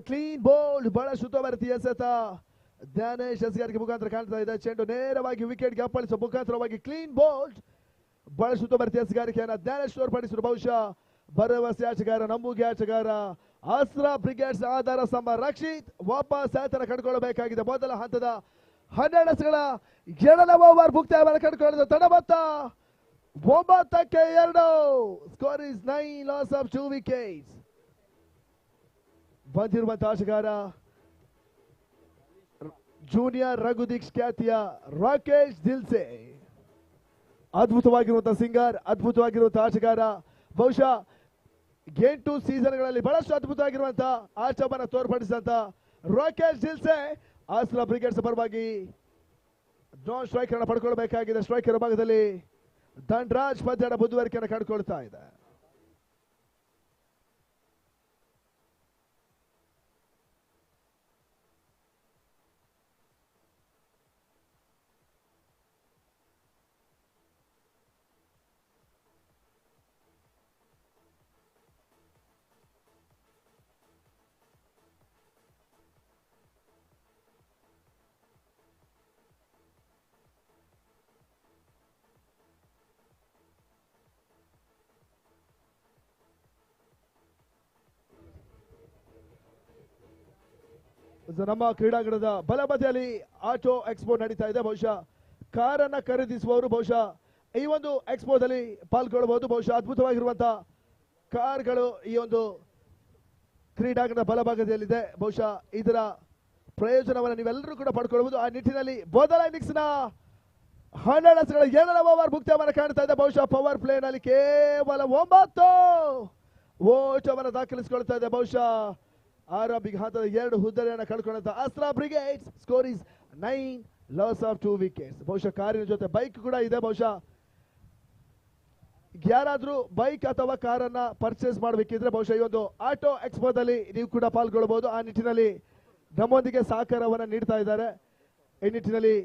ಕ್ಲೀನ್ ಬೋಲ್ಡ್ ಬಹಳ ಸುತ್ತುವರಿದ ಎಸೆತ ಜ್ಞಾನೇಶ್ ಎಸ್ಗಾರಿಕೆ ಮುಖಾಂತರ ಕಾಣ್ತಾ ಇದೆ. ಚೆಂಡು ನೇರವಾಗಿ ವಿಕೆಟ್ಗೆ ಅಪ್ಪಳಿಸುವ ಮುಖಾಂತರವಾಗಿ ಕ್ಲೀನ್ ಬೋಲ್ಡ್ ಬಹಳ ಸುತ್ತುವರಿದ ಎಸ್ಗಾರಿಕೆಯನ್ನು ಜ್ಞಾನೇಶ್ ತೋರ್ಪಡಿಸಿದ್ರು. ಬಹುಶಃ ಭರವಸೆ ಆಟಗಾರ, ನಂಬುಗೆ ಆಟಗಾರ, ಆಸ್ಟ್ರಾ ಬ್ರಿಗೇಡ್ಸ್ ಆಧಾರ ಸ್ತಂಭ ರಕ್ಷಿತ್ ವಾಪಸ್ ಆತನ ಕಂಡುಕೊಳ್ಳಬೇಕಾಗಿದೆ. ಮೊದಲ ಹಂತದ 12 ಎಸೆಗಳ 2ನೇ ಓವರ್ ಮುಕ್ತಾಯವನ್ನು ಕಂಡುಕೊಳ್ಳುವ ತಂಡ ಮೊತ್ತ 9ಕ್ಕೆ 2. Score is 9 loss of 2 wickets. ಬಂದಿರುವಂತಹ ಆಟಗಾರ ಜೂನಿಯರ್ ರಘುದೀಕ್ಷ್ ಖ್ಯಾತಿಯ ರಾಕೇಶ್ ದಿಲ್ಸೆ. ಅದ್ಭುತವಾಗಿರುವಂತಹ ಸಿಂಗರ್, ಅದ್ಭುತವಾಗಿರುವಂತಹ ಆಟಗಾರ. ಬಹುಶಃ 8 ಸೀಸನ್ಗಳಲ್ಲಿ ಬಹಳಷ್ಟು ಅದ್ಭುತವಾಗಿರುವಂತಹ ಆಟವನ್ನು ತೋರ್ಪಡಿಸಿದಂತ ರಾಕೇಶ್ ಜಿಲ್ಸೆ ಆಸ್ಟ್ರಾ ಬ್ರಿಗೇಡ್ಸ್ ಪರವಾಗಿ ನಾನ್ ಸ್ಟ್ರೈಕರ್ ಅನ್ನು ಪಡ್ಕೊಳ್ಬೇಕಾಗಿದೆ. ಸ್ಟ್ರೈಕರ್ ಭಾಗದಲ್ಲಿ ಧನ್ರಾಜ್ ಪಂದ್ಯದ ಮುಂದುವರಿಕೆಯನ್ನು ಕಂಡುಕೊಳ್ತಾ ಇದೆ. ನಮ್ಮ ಕ್ರೀಡಾಂಗಣದ ಬಲಬದಿಯಲ್ಲಿ ಆಟೋ ಎಕ್ಸ್ಪೋ ನಡೀತಾ ಇದೆ. ಬಹುಶಃ ಕಾರನ್ನ ಖರೀದಿಸುವವರು ಬಹುಶಃ ಈ ಒಂದು ಎಕ್ಸ್ಪೋದಲ್ಲಿ ಪಾಲ್ಗೊಳ್ಳಬಹುದು. ಬಹುಶಃ ಅದ್ಭುತವಾಗಿರುವಂತಹ ಕಾರ್ಗಳು ಈ ಒಂದು ಕ್ರೀಡಾಂಗಣದ ಬಲಭಾಗದಲ್ಲಿದೆ. ಬಹುಶಃ ಇದರ ಪ್ರಯೋಜನವನ್ನು ನೀವೆಲ್ಲರೂ ಕೂಡ ಪಡ್ಕೊಳ್ಬಹುದು. ಆ ನಿಟ್ಟಿನಲ್ಲಿ ಮೊದಲ ಇನ್ನಿಂಗ್ಸ್ ನ 12 ರನ್ಸ್ಗಳ 7ನೇ ಓವರ್ ಮುಕ್ತಾಯವನ್ನು ಕಾಣ್ತಾ ಇದೆ. ಬಹುಶಃ ಪವರ್ ಪ್ಲೇ ನಲ್ಲಿ ಕೇವಲ 9 ಓಟವನ್ನು ದಾಖಲಿಸಿಕೊಳ್ತಾ ಇದೆ. ಬಹುಶಃ ಆರಂಭಿಕ ಹಂತದ 2 ಹುದ್ದೆಯನ್ನು ಕಳ್ಕೊಂಡಂತ Astra brigades. Score is 9, loss of 2 wickets. ಬಹುಶಃ ಕಾರಿನ ಜೊತೆ ಬೈಕ್ ಕೂಡ ಇದೆ. ಬಹುಶಃ ಯಾರಾದ್ರೂ ಬೈಕ್ ಅಥವಾ ಕಾರನ್ನ ಪರ್ಚೇಸ್ ಮಾಡಬೇಕಿದ್ರೆ ಬಹುಶಃ ಈ ಒಂದು ಆಟೋ ಎಕ್ಸ್ಪೋದಲ್ಲಿ ನೀವು ಕೂಡ ಪಾಲ್ಗೊಳ್ಳಬಹುದು. ಆ ನಿಟ್ಟಿನಲ್ಲಿ ನಮ್ಮೊಂದಿಗೆ ಸಹಕಾರವನ್ನು ನೀಡ್ತಾ ಇದ್ದಾರೆ. ಈ ನಿಟ್ಟಿನಲ್ಲಿ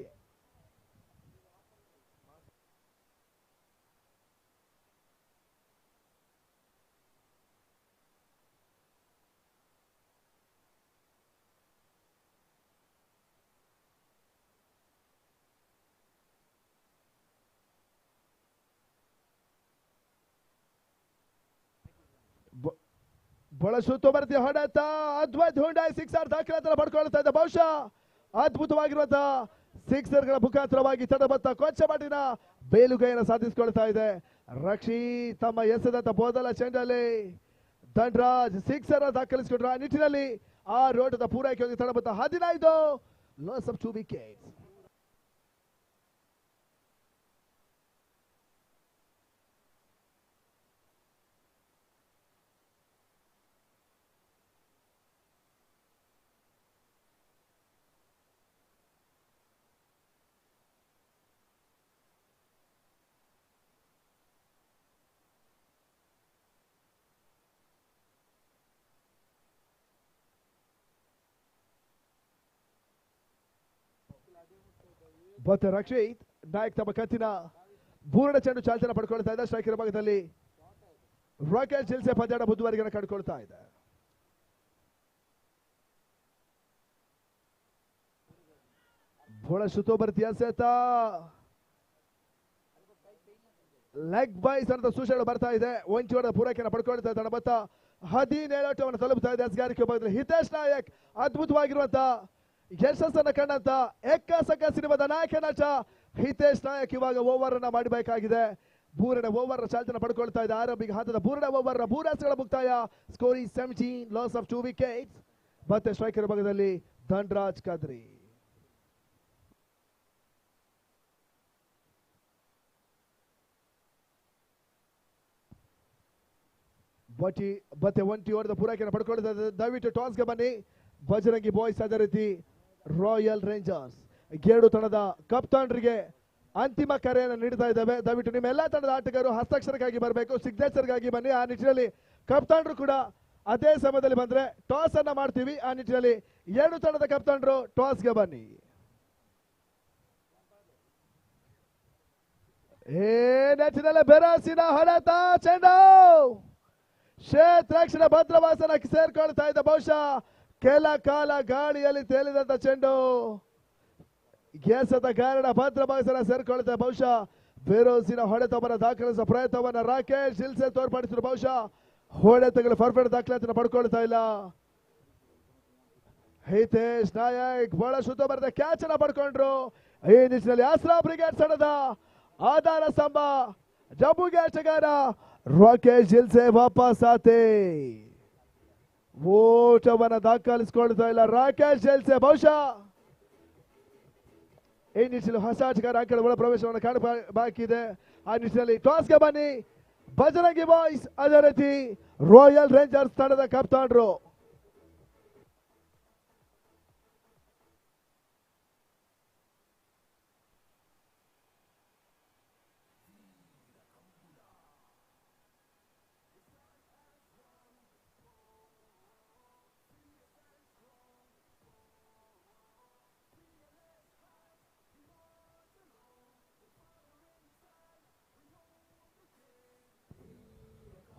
ಬಹಳ ಸುತ್ತುವರೆದಿ ಹೊಡೆತ ಅದ್ವೈತ್ ಹುಂಡಾಯ್ ಸಿಕ್ಸರ್ ದಾಖಲಾತಿ ಪಡ್ಕೊಳ್ತಾ ಇದೆ. ಬಹುಶಃ ಅದ್ಭುತವಾಗಿರುವಂತಹ ಸಿಕ್ಸರ್ಗಳ ಮುಖಾಂತರವಾಗಿ ತಡಬತ್ತ ಕೊಚ್ಚಬಾಟಿನ ಬೇಲುಗೈಯನ್ನು ಸಾಧಿಸಿಕೊಳ್ತಾ ಇದೆ. ರಕ್ಷಿ ತಮ್ಮ ಎಸೆದಂತ ಮೊದಲ ಚೆಂಡಲ್ಲಿ ಧನ್ರಾಜ್ ಸಿಕ್ಸರ್ ದಾಖಲಿಸಿಕೊಂಡ್ರು. ಆ ನಿಟ್ಟಿನಲ್ಲಿ ಆ ರೋಟದ ಪೂರೈಕೆಯಾಗಿ ತಡಬತ್ತ 15, ಲಾಸ್ ಆಫ್ 2 ವಿಕೆಟ್ಸ್. ಮತ್ತೆ ರಕ್ಷಿತ್ ನಾಯಕ್ ತಮ್ಮ ಕತ್ತಿನ ಬೂರಣ ಚೆಂಡು ಚಾಲ್ತಿನ ಪಡ್ಕೊಳ್ತಾ ಇದೆ. ಸ್ಟ್ರೈಕರ್ ಭಾಗದಲ್ಲಿ ರಾಕೇಶ್ ಜಿಲ್ಸೆ ಪಂದ್ಯದ ಮುಂದುವರಿಕೆಯನ್ನು ಕಂಡುಕೊಳ್ತಾ ಇದೆ. ಬಹಳ ಸುತ್ತೋಬರ್ತಿಯ ಸೆತ ಲೆಗ್ ಬೈಸ್ ಅಂತ ಸೂಚನೆ ಬರ್ತಾ ಇದೆ. ಒಂಚೂರದ ಪೂರೈಕೆಯನ್ನು ಪಡ್ಕೊಳ್ತಾ ಇದ್ದಾನೆ. ಮತ್ತ 17 ಓಟವನ್ನು ತಲುಪ್ತಾ ಇದೆ. ಎಸ್ಗಾರಿಕೆ ಭಾಗದಲ್ಲಿ ಹಿತೇಶ್ ನಾಯಕ್ ಅದ್ಭುತವಾಗಿರುವಂತಹ ಯಶಸ್ಸನ್ನು ಕಂಡಂತ ಎಕ್ಕಸಕ ಸಿನಿಮಾದ ನಾಯಕ ನಟ ಹಿತೇಶ್ ನಾಯಕ್ ಇವಾಗ ಓವರ್ ಅನ್ನ ಮಾಡಬೇಕಾಗಿದೆ. ಬೂರಣ ಓವರ್ ಚಾಲ್ತಿನ ಪಡ್ಕೊಳ್ತಾ ಇದೆ. ಆರಂಭಿಕ ಹಂತದ ಬೂರಣ ಓವರ್ ಬೂರಾಸ್ಗಳ ಮುಕ್ತಾಯ. Score is 17, loss of 2 wickets. ಮತ್ತೆ ಸ್ಟ್ರೈಕರ್ ಭಾಗದಲ್ಲಿ ಧನ್ರಾಜ್ ಕದ್ರಿ. ಮತ್ತೆ ಒಂಟಿ ಓವರ್ ಪೂರೈಕೆಯನ್ನು ಪಡ್ಕೊಳ್ತಾ ಇದೆ. ದಯವಿಟ್ಟು ಟಾಸ್ಗೆ ಬನ್ನಿ ಬಜರಂಗಿ ಬಾಯ್ಸ್. ಅದೇ ರೀತಿ ರಾಯಲ್ ರೇಂಜರ್ಸ್ 2 ತಂಡದ ಕಪ್ತಾನರಿಗೆ ಅಂತಿಮ ಕರೆಯನ್ನು ನೀಡ್ತಾ ಇದ್ದೇವೆ. ದಯವಿಟ್ಟು ನಿಮ್ಮ ಎಲ್ಲಾ ತಂಡದ ಆಟಗಾರರು ಹಸ್ತಾಕ್ಷರಕ್ಕಾಗಿ ಬರಬೇಕು, ಸಿಗ್ನೇಚರ್ಗಾಗಿ ಬನ್ನಿ. ಆ ನಿಟ್ಟಿನಲ್ಲಿ ಕಪ್ತಾನರು ಕೂಡ ಅದೇ ಸಮಯದಲ್ಲಿ ಬಂದ್ರೆ ಟಾಸ್ ಅನ್ನ ಮಾಡ್ತೀವಿ. ಆ ನಿಟ್ಟಿನಲ್ಲಿ 2 ತಂಡದ ಕಪ್ತಾನರು ಟಾಸ್ಗೆ ಬನ್ನಿ. ನೆಚ್ಚಿನಲ್ಲಿ ಬೆರಸಿನ ಹೊಡೆತ ಚೆಂಡು ಕ್ಷೇತ್ರಕ್ಷಣ ಭದ್ರವಾಸನ ಸೇರ್ಕೊಳ್ತಾ ಇದೆ. ಬಹುಶಃ ಕೆಲ ಕಾಲ ಗಾಳಿಯಲ್ಲಿ ತೇಲಿದಂತ ಚೆಂಡು ಎಸೆದ ಕಾರಣ ಭದ್ರವಾಸನ ಸೇರ್ಕೊಳ್ತಾ. ಬಹುಶಃ ಬೆರೋಸಿನ ಹೊಡೆತವನ್ನು ದಾಖಲಿಸುವ ಪ್ರಯತ್ನವನ್ನ ರಾಕೇಶ್ ಜಿಲ್ಸೆ ತೋರ್ಪಡಿಸಿದ್ರು. ಬಹುಶಃ ಹೊಡೆತಗಳು ಪರ್ಫೆಕ್ಟ್ ದಾಖಲಾತಿಯನ್ನು ಪಡ್ಕೊಳ್ತಾ ಇಲ್ಲ. ಹಿತೇಶ್ ನಾಯಕ್ ಬಹಳ ಶುದ್ಧ ಬರೆದ ಕ್ಯಾಚ್ ಅನ್ನ ಪಡ್ಕೊಂಡ್ರು. ಈ ನಿಟ್ಟಿನಲ್ಲಿ ಆಸ್ಟ್ರಾ ಬ್ರಿಗೇಡ್ಸ್ ತಂಡದ ಆಧಾರ ಸ್ತಂಭ ಜಂಬುಗೆ ಆಟಗಾರ ರಾಕೇಶ್ ಜಿಲ್ಸೆ ವಾಪಸ್ ಆತೆ. ಓಟವನ್ನು ದಾಖಲಿಸಿಕೊಳ್ತಾ ಇಲ್ಲ ರಾಕೇಶ್ ಜಿಲ್ಸೆ. ಬಹುಶಃ ಈ ನಿಟ್ಟಿನಲ್ಲಿ ಹೊಸ ಆಟಗಾರ ಅಂಕಣ ಒಳ ಪ್ರವೇಶವನ್ನು ಕಾಣಬೇಕಿದೆ. ಆ ನಿಟ್ಟಿನಲ್ಲಿ ಟಾಸ್ಗೆ ಬನ್ನಿ ಬಜರಂಗಿ ಬಾಯ್ಸ್ ಅದೇ ರೀತಿ ರಾಯಲ್ ರೇಂಜರ್ಸ್ ತಂಡದ ಕಪ್ತಾನರು.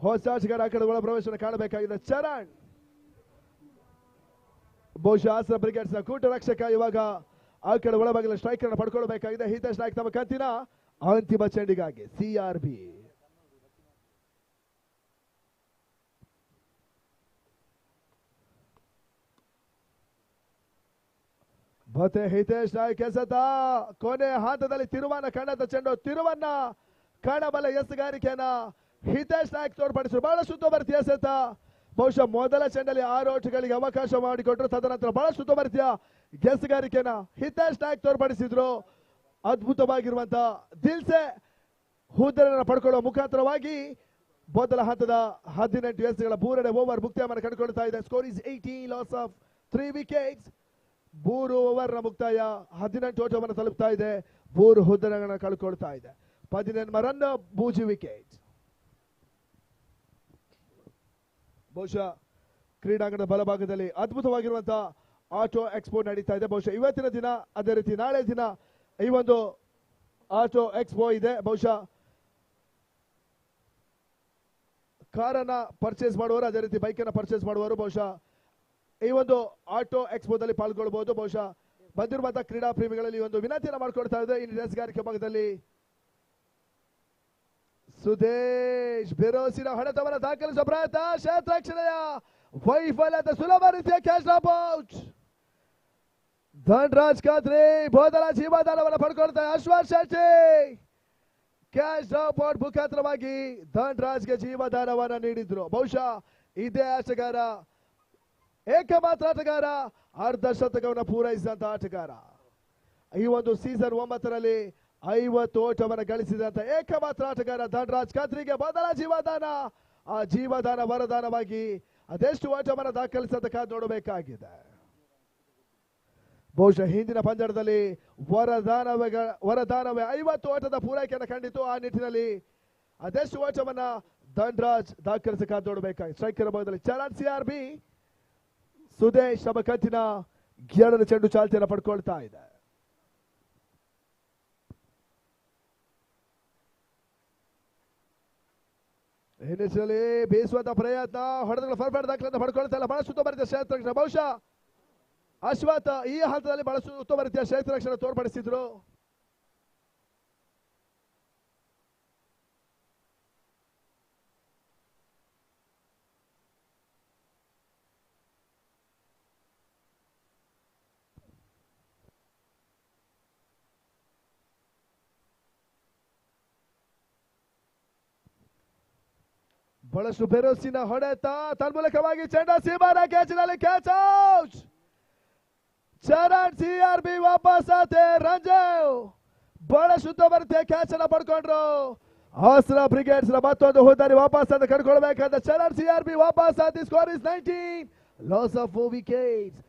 ಹೊಸ ಆಟಗಾರ ಆ ಕಡೆ ಒಳ ಪ್ರವೇಶನ ಕಾಣಬೇಕಾಗಿದೆ ಚರಣ್. ಬಹುಶಃ ಆಸ್ತ್ರ ಬ್ರಿಗೇಡ್ಸ್ ನ ಕೂಟ ರಕ್ಷಕ ಇವಾಗ ಆ ಕಡೆ ಒಳಬಾಗಿಲ ಸ್ಟ್ರೈಕರ್ ಅನ್ನು ಪಡ್ಕೊಳ್ಬೇಕಾಗಿದೆ. ಹಿತೇಶ್ ನಾಯ್ಕ್ ತಮ್ಮ ಕಂತಿನ ಅಂತಿಮ ಚೆಂಡಿಗಾಗಿ CRB. ಮತ್ತೆ ಹಿತೇಶ್ ನಾಯ್ಕ್ ಎಸೆತ ಕೊನೆ ಹಂತದಲ್ಲಿ ತಿರುವನ್ನ ಕಂಡಂತ ಚೆಂಡು, ತಿರುವನ್ನ ಕಾಣಬಲ್ಲ ಎಸೆಗಾರಿಕೆಯನ್ನ ಹಿತೇಶ್ ನಾಯ್ಕ್ ತೋರ್ಪಡಿಸಿದ್ರು. ಬಹಳಷ್ಟು ಉತ್ತಮರೀತಿಯ ಎಸೆತ. ಬಹುಶಃ ಮೊದಲ ಚೆಂಡಲ್ಲಿ 6 ಓಟಗಳಿಗೆ ಅವಕಾಶ ಮಾಡಿಕೊಟ್ರು. ತದನಂತರ ಬಹಳಷ್ಟು ಉತ್ತಮರೀತಿಯ ಎಸೆಗಾರಿಕೆಯನ್ನ ಹಿತೇಶ್ ನಾಯ್ಕ್ ತೋರ್ಪಡಿಸಿದ್ರು. ಅದ್ಭುತವಾಗಿರುವಂತ ದಿಲ್ಸೆ ಹುದ್ದೆಯನ್ನು ಪಡ್ಕೊಳ್ಳುವ ಮುಖಾಂತರವಾಗಿ ಮೊದಲ ಹಂತದ 18 ಎಸೆಗಳ 3ನೇ ಓವರ್ ಮುಕ್ತಾಯವನ್ನು ಕಂಡುಕೊಳ್ತಾ ಇದೆ. Score is 18, loss of 3 wickets. 3 ಓವರ್ನ ಮುಕ್ತಾಯ 18 ಓಟವನ್ನು ತಲುಪ್ತಾ ಇದೆ. 3 ಹುದ್ದೆಗಳನ್ನು ಕಳ್ಕೊಳ್ತಾ ಇದೆ. 18 ರನ್, 0 ವಿಕೆಟ್. ಬಹುಶಃ ಕ್ರೀಡಾಂಗಣದ ಬಲಭಾಗದಲ್ಲಿ ಅದ್ಭುತವಾಗಿರುವಂತಹ ಆಟೋ ಎಕ್ಸ್ಪೋ ನಡೀತಾ ಇದೆ. ಬಹುಶಃ ಇವತ್ತಿನ ದಿನ ಅದೇ ರೀತಿ ನಾಳೆ ದಿನ ಈ ಒಂದು ಆಟೋ ಎಕ್ಸ್ಪೋ ಇದೆ. ಬಹುಶಃ ಕಾರನ್ನ ಪರ್ಚೇಸ್ ಮಾಡುವವರು ಅದೇ ರೀತಿ ಬೈಕ್ ಅನ್ನ ಪರ್ಚೇಸ್ ಮಾಡುವವರು ಬಹುಶಃ ಈ ಒಂದು ಆಟೋ ಎಕ್ಸ್ಪೋದಲ್ಲಿ ಪಾಲ್ಗೊಳ್ಳಬಹುದು. ಬಹುಶಃ ಬಂದಿರುವಂತಹ ಕ್ರೀಡಾ ಪ್ರೇಮಿಗಳಲ್ಲಿ ಒಂದು ವಿನಂತಿಯನ್ನು ಮಾಡಿಕೊಡ್ತಾ ಇದೆ. ಇನ್ನು ರೇಸ್ಗಾರಿಕೆ ಭಾಗದಲ್ಲಿ ಸುದೇಶ್ ಬಿರೋಸಿನ ಹೊಡೆತವನ್ನು ದಾಖಲಿಸುವ ಪ್ರಯತ್ನ, ಕ್ಷೇತ್ರಕ್ಷಣೆಯ ವೈಫಲ್ಯದ ಸುಲಭ ರೀತಿಯ catch drop out. Dhanraj Khatri ಮೊದಲ ಜೀವದಾನವನ್ನು ಪಡ್ಕೊಳ್ತಾರೆ. Ashwath Shetty catch drop out ಮುಖಾಂತರವಾಗಿ ಧನ್ರಾಜ್ಗೆ ಜೀವದಾನವನ್ನು ನೀಡಿದ್ರು. ಬಹುಶಃ ಇದೇ ಆಟಗಾರ ಏಕಮಾತ್ರ ಆಟಗಾರ ಅರ್ಧ ಶತಕವನ್ನು ಪೂರೈಸಿದಂತ ಆಟಗಾರ. ಈ ಒಂದು ಸೀಸನ್ 9ರಲ್ಲಿ 50 ಓಟವನ್ನು ಗಳಿಸಿದಂತ ಏಕಮಾತ್ರ ಆಟಗಾರ ಧನ್ರಾಜ್ ಖಾತ್ರಿಗೆ ಮೊದಲ ಜೀವದಾನ. ಆ ಜೀವದಾನ ವರದಾನವಾಗಿ ಅದೆಷ್ಟು ಓಟವನ್ನು ದಾಖಲಿಸದ ಕಾದು ನೋಡಬೇಕಾಗಿದೆ. ಬಹುಶಃ ಹಿಂದಿನ ಪಂದ್ಯದಲ್ಲಿ ವರದಾನವೇ 50 ಓಟದ ಪೂರೈಕೆಯನ್ನು ಕಂಡಿತು. ಆ ನಿಟ್ಟಿನಲ್ಲಿ ಅದೆಷ್ಟು ಓಟವನ್ನ ಧನ್ರಾಜ್ ದಾಖಲಿಸ ಕಾದು ನೋಡಬೇಕಾಗಿದೆ. ಸ್ಟ್ರೈಕರ್ ಭಾಗದಲ್ಲಿ ಚರಣ್ CRB, ಸುದೇಶ್ ತಮ್ಮ ಕಂತಿನ 2ನೇ ಚೆಂಡು ಚಾಲ್ತಿಯನ್ನು ಪಡ್ಕೊಳ್ತಾ ಇದೆ. ಹಿನ್ನೆಲೆಯಲ್ಲಿ ಬೇಯಿಸುವಂತ ಪ್ರಯತ್ನ, ಹೊಡೆದಗಳ ಫರ್ಫರ್ ದಾಖಲೆಯನ್ನು ಪಡ್ಕೊಳ್ತಾ ಇಲ್ಲ. ಬಹಳಷ್ಟು ಉತ್ತಮ ರೀತಿಯ ಕ್ಷೇತ್ರ ರಕ್ಷಣೆ. ಬಹುಶಃ ಅಶ್ವಥ್ ಈ ಹಂತದಲ್ಲಿ ಬಹಳಷ್ಟು ಉತ್ತಮ ರೀತಿಯ ಕ್ಷೇತ್ರ ರಕ್ಷಣೆ ತೋರ್ಪಡಿಸಿದ್ರು. ಬಹಳಷ್ಟು ಬೆರೋಸಿನ ಹೊಡೆತ, ತನ್ಮೂಲಕವಾಗಿ ಚೆಂಡ ಸೀಮಾನ ಕ್ಯಾಚಿನಲ್ಲಿ ಕ್ಯಾಚ್ ಔಟ್. ಚರಣ್ CRB ವಾಪಸ್ ಆತೆ. ರಂಜೇವ್ ಬಹಳಷ್ಟು ಉತ್ತಮ ರೀತಿಯ ಕ್ಯಾಚ್ ಅನ್ನ ಪಡ್ಕೊಂಡ್ರು. ಆಸ್ತ್ರ ಬ್ರಿಗೇಡ್ಸ್ ನ ಮತ್ತೊಂದು ಹುದ್ದಾರಿ ವಾಪಸ್ ಅಂತ ಕಡ್ಕೊಳ್ಬೇಕಾದ ಚರಣ್ CRB ವಾಪಸ್ ಆತಿ. Score is 19, loss of 4 wickets.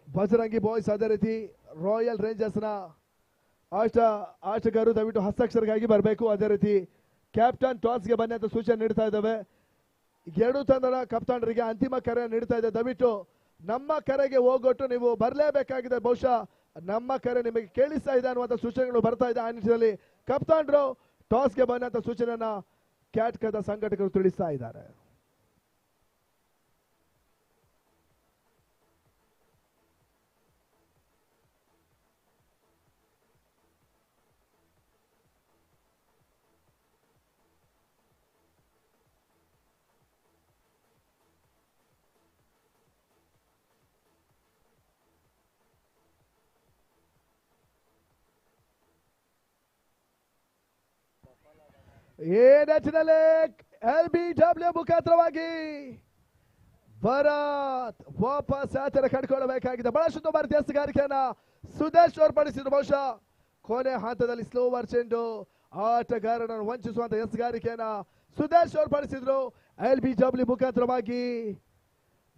Bajrangi boys ಅದೇ ರೀತಿ ರಾಯಲ್ ರೇಂಜರ್ಸ್ ನ ಆಟಗಾರರು ದಯವಿಟ್ಟು ಹಸ್ತಾಕ್ಷರಕ್ಕಾಗಿ ಬರಬೇಕು. ಅದೇ ರೀತಿ ಕ್ಯಾಪ್ಟನ್ ಟಾಸ್ಗೆ ಬನ್ನಿ ಅಂತ ಸೂಚನೆ ನೀಡ್ತಾ ಇದ್ದಾವೆ. 2 ತಂಡದ ಕಪ್ತಾನರಿಗೆ ಅಂತಿಮ ಕರೆ ನೀಡ್ತಾ ಇದೆ. ದಯವಿಟ್ಟು ನಮ್ಮ ಕರೆಗೆ ಹೋಗೊಟ್ಟು ನೀವು ಬರಲೇಬೇಕಾಗಿದೆ. ಬಹುಶಃ ನಮ್ಮ ಕರೆ ನಿಮಗೆ ಕೇಳಿಸ್ತಾ ಇದೆ ಅನ್ನುವಂಥ ಸೂಚನೆಗಳು ಬರ್ತಾ ಇದೆ. ಆ ನಿಟ್ಟಿನಲ್ಲಿ ಕಪ್ತಾನರು ಟಾಸ್ಗೆ ಬನ್ನಿ ಅಂತ ಸೂಚನೆಯನ್ನ ಕ್ಯಾಟ್ಕದ ಸಂಘಟಕರು ತಿಳಿಸ್ತಾ ಇದ್ದಾರೆ. ಈ ನೆಚ್ಚಿನಲ್ಲಿ LBW ಮುಖಾಂತರವಾಗಿ ಭರತ್ ವಾಪಸ್ ಆತರ ಕಡ್ಕೊಳ್ಬೇಕಾಗಿದೆ. ಬಹಳಷ್ಟು ಭಾರತೀಯ ಎಸೆಗಾರಿಕೆಯನ್ನ ಸುದೇಶ್ ತೋರ್ಪಡಿಸಿದ್ರು. ಬಹುಶಃ ಕೊನೆ ಹಂತದಲ್ಲಿ ಸ್ಲೋವರ್ ಚೆಂಡು ಆಟಗಾರರನ್ನು ವಂಚಿಸುವಂತ ಎಸೆಗಾರಿಕೆಯನ್ನ ಸುದೇಶ್ ತೋರ್ಪಡಿಸಿದ್ರು. LBW ಮುಖಾಂತರವಾಗಿ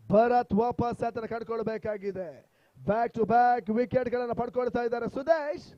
ಭರತ್ ವಾಪಸ್ ಆತರ ಕಡ್ಕೊಳ್ಬೇಕಾಗಿದೆ. ಬ್ಯಾಕ್ ಟು ಬ್ಯಾಕ್ ವಿಕೆಟ್ ಗಳನ್ನ ಪಡ್ಕೊಳ್ತಾ ಇದ್ದಾರೆ ಸುದೇಶ್.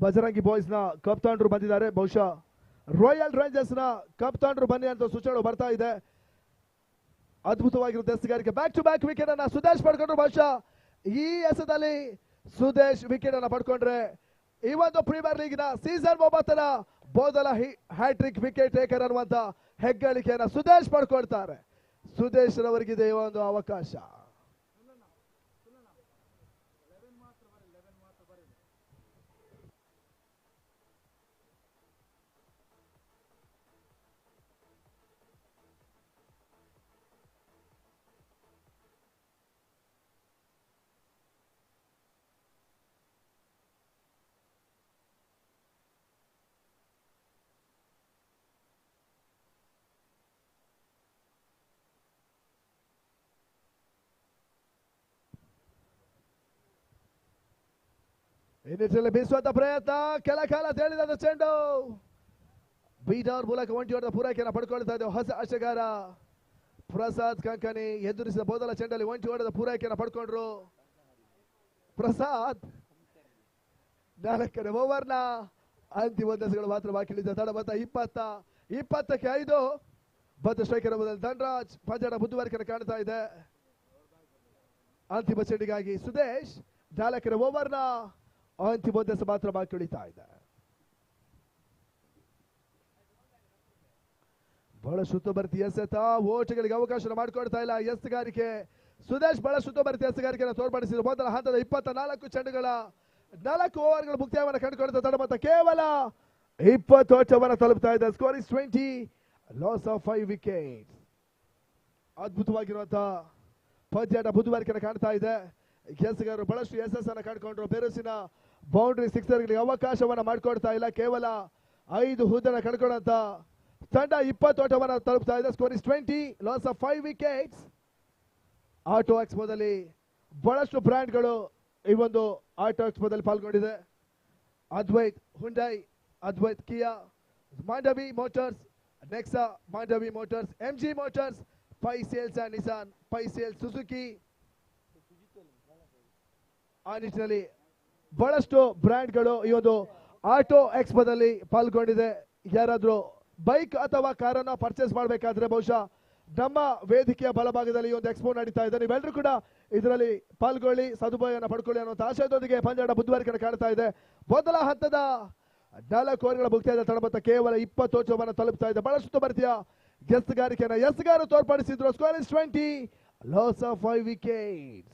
ಬಜರಂಗಿ ಬಾಯ್ಸ್ ನ ಕಪ್ತಾನರು ಬಂದಿದ್ದಾರೆ. ಬಹುಶಃ ರಾಯಲ್ ರೇಂಜರ್ಸ್ ನ ಕಪ್ತಾನರು ಬನ್ನಿ ಅಂತ ಸೂಚನೆ ಬರ್ತಾ ಇದೆ. ಅದ್ಭುತವಾಗಿರುತ್ತೆ ಎಸೆಗಾರಿಕೆ. ಬ್ಯಾಕ್ ಟು ಬ್ಯಾಕ್ ವಿಕೆಟ್ ಅನ್ನ ಸುದೇಶ್ ಪಡ್ಕೊಂಡ್ರು. ಬಹುಶಃ ಈ ಎಸೆದಲ್ಲಿ ಸುದೇಶ್ ವಿಕೆಟ್ ಅನ್ನ ಪಡ್ಕೊಂಡ್ರೆ ಈ ಒಂದು ಪ್ರೀಮಿಯರ್ ಲೀಗ್ನ ಸೀಸನ್ 9ರ ಮೊದಲ ಹ್ಯಾಟ್ರಿಕ್ ವಿಕೆಟ್ ಟೇಕರ್ ಅನ್ನುವಂತ ಹೆಗ್ಗಳಿಕೆಯನ್ನ ಸುದೇಶ್ ಪಡ್ಕೊಳ್ತಾರೆ. ಸುದೇಶ್ ರವರಿಗಿದೆ ಈ ಒಂದು ಅವಕಾಶ. ಇನ್ನಿಟ್ಟಲ್ಲಿ ಬೀಸುವಂತ ಪ್ರಯತ್ನ, ಕೆಲ ಕಾಲ ತೇಳಿದ ಚೆಂಡು ಬೀದರ್ ಮೂಲಕ ಒಂಟಿ ಹೊಡೆದ ಪೂರೈಕೆಯನ್ನು ಪಡ್ಕೊಳ್ತಾ ಇದ್ದೇವೆ. ಹೊಸ ಆಟಗಾರ ಪ್ರಸಾದ್ ಕಂಕನಿ ಎದುರಿಸಿದ ಮೊದಲ ಚೆಂಡಲ್ಲಿ ಒಂಟಿ ಹೊಡೆದ ಪೂರೈಕೆಯನ್ನು ಪಡ್ಕೊಂಡ್ರು. ಪ್ರಸಾದ್ 4ನೇ ಓವರ್ನ ಅಂತಿಮ ದಶಗಳು ಮಾತ್ರ ಬಾಕಿ ಉಳಿದ ತಡ ಮತ 20ಕ್ಕೆ 5 ಬದ್ಧ ಸ್ಟ್ರೈಕರ್ ಧನರಾಜ್ ಪಂಜಾಡ ಬುದ್ಧಿವಾರಿಕೆಯನ್ನು ಕಾಣ್ತಾ ಇದೆ. ಅಂತಿಮ ಚೆಂಡಿಗಾಗಿ ಸುದೇಶ್ 4ನೇ ಓವರ್ನ ಅಂತಿಮ ದಶ ಮಾತ್ರ ಬಾಕಿ ಉಳಿತಾ ಇದೆ. ಬಹಳ ಸುತ್ತುಬರ್ತಿ ಎಸೆತ, ಓಟಗಳಿಗೆ ಅವಕಾಶ ಮಾಡಿಕೊಡ್ತಾ ಇಲ್ಲ ಎಸೆಗಾರಿಕೆ. ಸುದೇಶ್ ಬಹಳ ಸುತ್ತುಬರ್ತಿ ಎಸೆಗಾರಿಕೆಯನ್ನು ತೋರ್ಪಡಿಸಿದ್ರು. ಮೊದಲ ಹಂತದ 24 ಚೆಂಡುಗಳ 4 ಓವರ್ಗಳ ಮುಕ್ತಾಯವನ್ನು ಕಂಡುಕೊಳ್ತಾ ತಡ ಮತ ಕೇವಲ 20 ಓಟವನ್ನು ತಲುಪ್ತಾ ಇದೆ. Score is 20, loss of 5 wickets. ಅದ್ಭುತವಾಗಿರುವಂತಹ ಪಂದ್ಯಾಟ ಬುದ್ಧಿವಾರಿಕೆಯನ್ನು ಕಾಣ್ತಾ ಇದೆ. ಎಸೆಗಾರರು ಬಹಳಷ್ಟು ಯಶಸ್ಸನ್ನು ಕಂಡುಕೊಂಡ್ರು. ಬೆರಸಿನ ಬೌಂಡ್ರಿ ಸಿಕ್ಸರ್ಗಳಿಗೆ ಅವಕಾಶವನ್ನ ಮಾಡಿಕೊಡ್ತಾ ಇಲ್ಲ. ಕೇವಲ 5 ಹುದ್ದೆಯನ್ನು ಕಳ್ಕೊಂಡಂತ ತಂಡ 20 ಓಟವನ್ನು ತಲುಪ್ತಾ ಇದೆ. Score is 20, loss of 5 wickets. Auto ಎಕ್ಸ್ಪೋದಲ್ಲಿ ಬಹಳಷ್ಟು ಬ್ರ್ಯಾಂಡ್ಗಳು ಈ ಒಂದು ಆಟೋ ಎಕ್ಸ್ಪೋದಲ್ಲಿ ಪಾಲ್ಗೊಂಡಿದೆ. Advaith Hyundai, Advaith Kia, Mandovi motors, Nexa Mandovi motors, MG motors, Pai sales and Nissan, Pai sales Suzuki. ಆ ನಿಟ್ಟಿನಲ್ಲಿ ಬಹಳಷ್ಟು ಬ್ರ್ಯಾಂಡ್ಗಳು ಈ ಒಂದು ಆಟೋ ಎಕ್ಸ್ಪೋದಲ್ಲಿ ಪಾಲ್ಗೊಂಡಿದೆ. ಯಾರಾದ್ರೂ ಬೈಕ್ ಅಥವಾ ಕಾರನ್ನ ಪರ್ಚೇಸ್ ಮಾಡಬೇಕಾದ್ರೆ ಬಹುಶಃ ನಮ್ಮ ವೇದಿಕೆಯ ಬಲಭಾಗದಲ್ಲಿ ಈ ಒಂದು ಎಕ್ಸ್ಪೋ ನಡೀತಾ ಇದೆ. ನೀವೆಲ್ಲರೂ ಕೂಡ ಇದರಲ್ಲಿ ಪಾಲ್ಗೊಳ್ಳಿ, ಸದುಪಯೋಗವನ್ನು ಪಡ್ಕೊಳ್ಳಿ ಅನ್ನುವಂಥ ಆಶಯದೊಂದಿಗೆ ಪಂಜಾಡ ಬುದ್ಧಿವಾರಿಕೆಯನ್ನು ಕಾಣ್ತಾ ಇದೆ. ಮೊದಲ ಹಂತದ 4 ಓವರ್ಗಳ ಮುಕ್ತಾಯದ ತಡಮತ್ತ ಕೇವಲ 20 ಓಟವನ್ನು ತಲುಪ್ತಾ ಇದೆ. ಬಹಳಷ್ಟು ಬರ್ತಿಯ ಎಸೆಗಾರಿಕೆಯನ್ನು ಎಸೆಗಾರರು ತೋರ್ಪಡಿಸಿದ್ರು. Score is 20, loss of 5 wickets.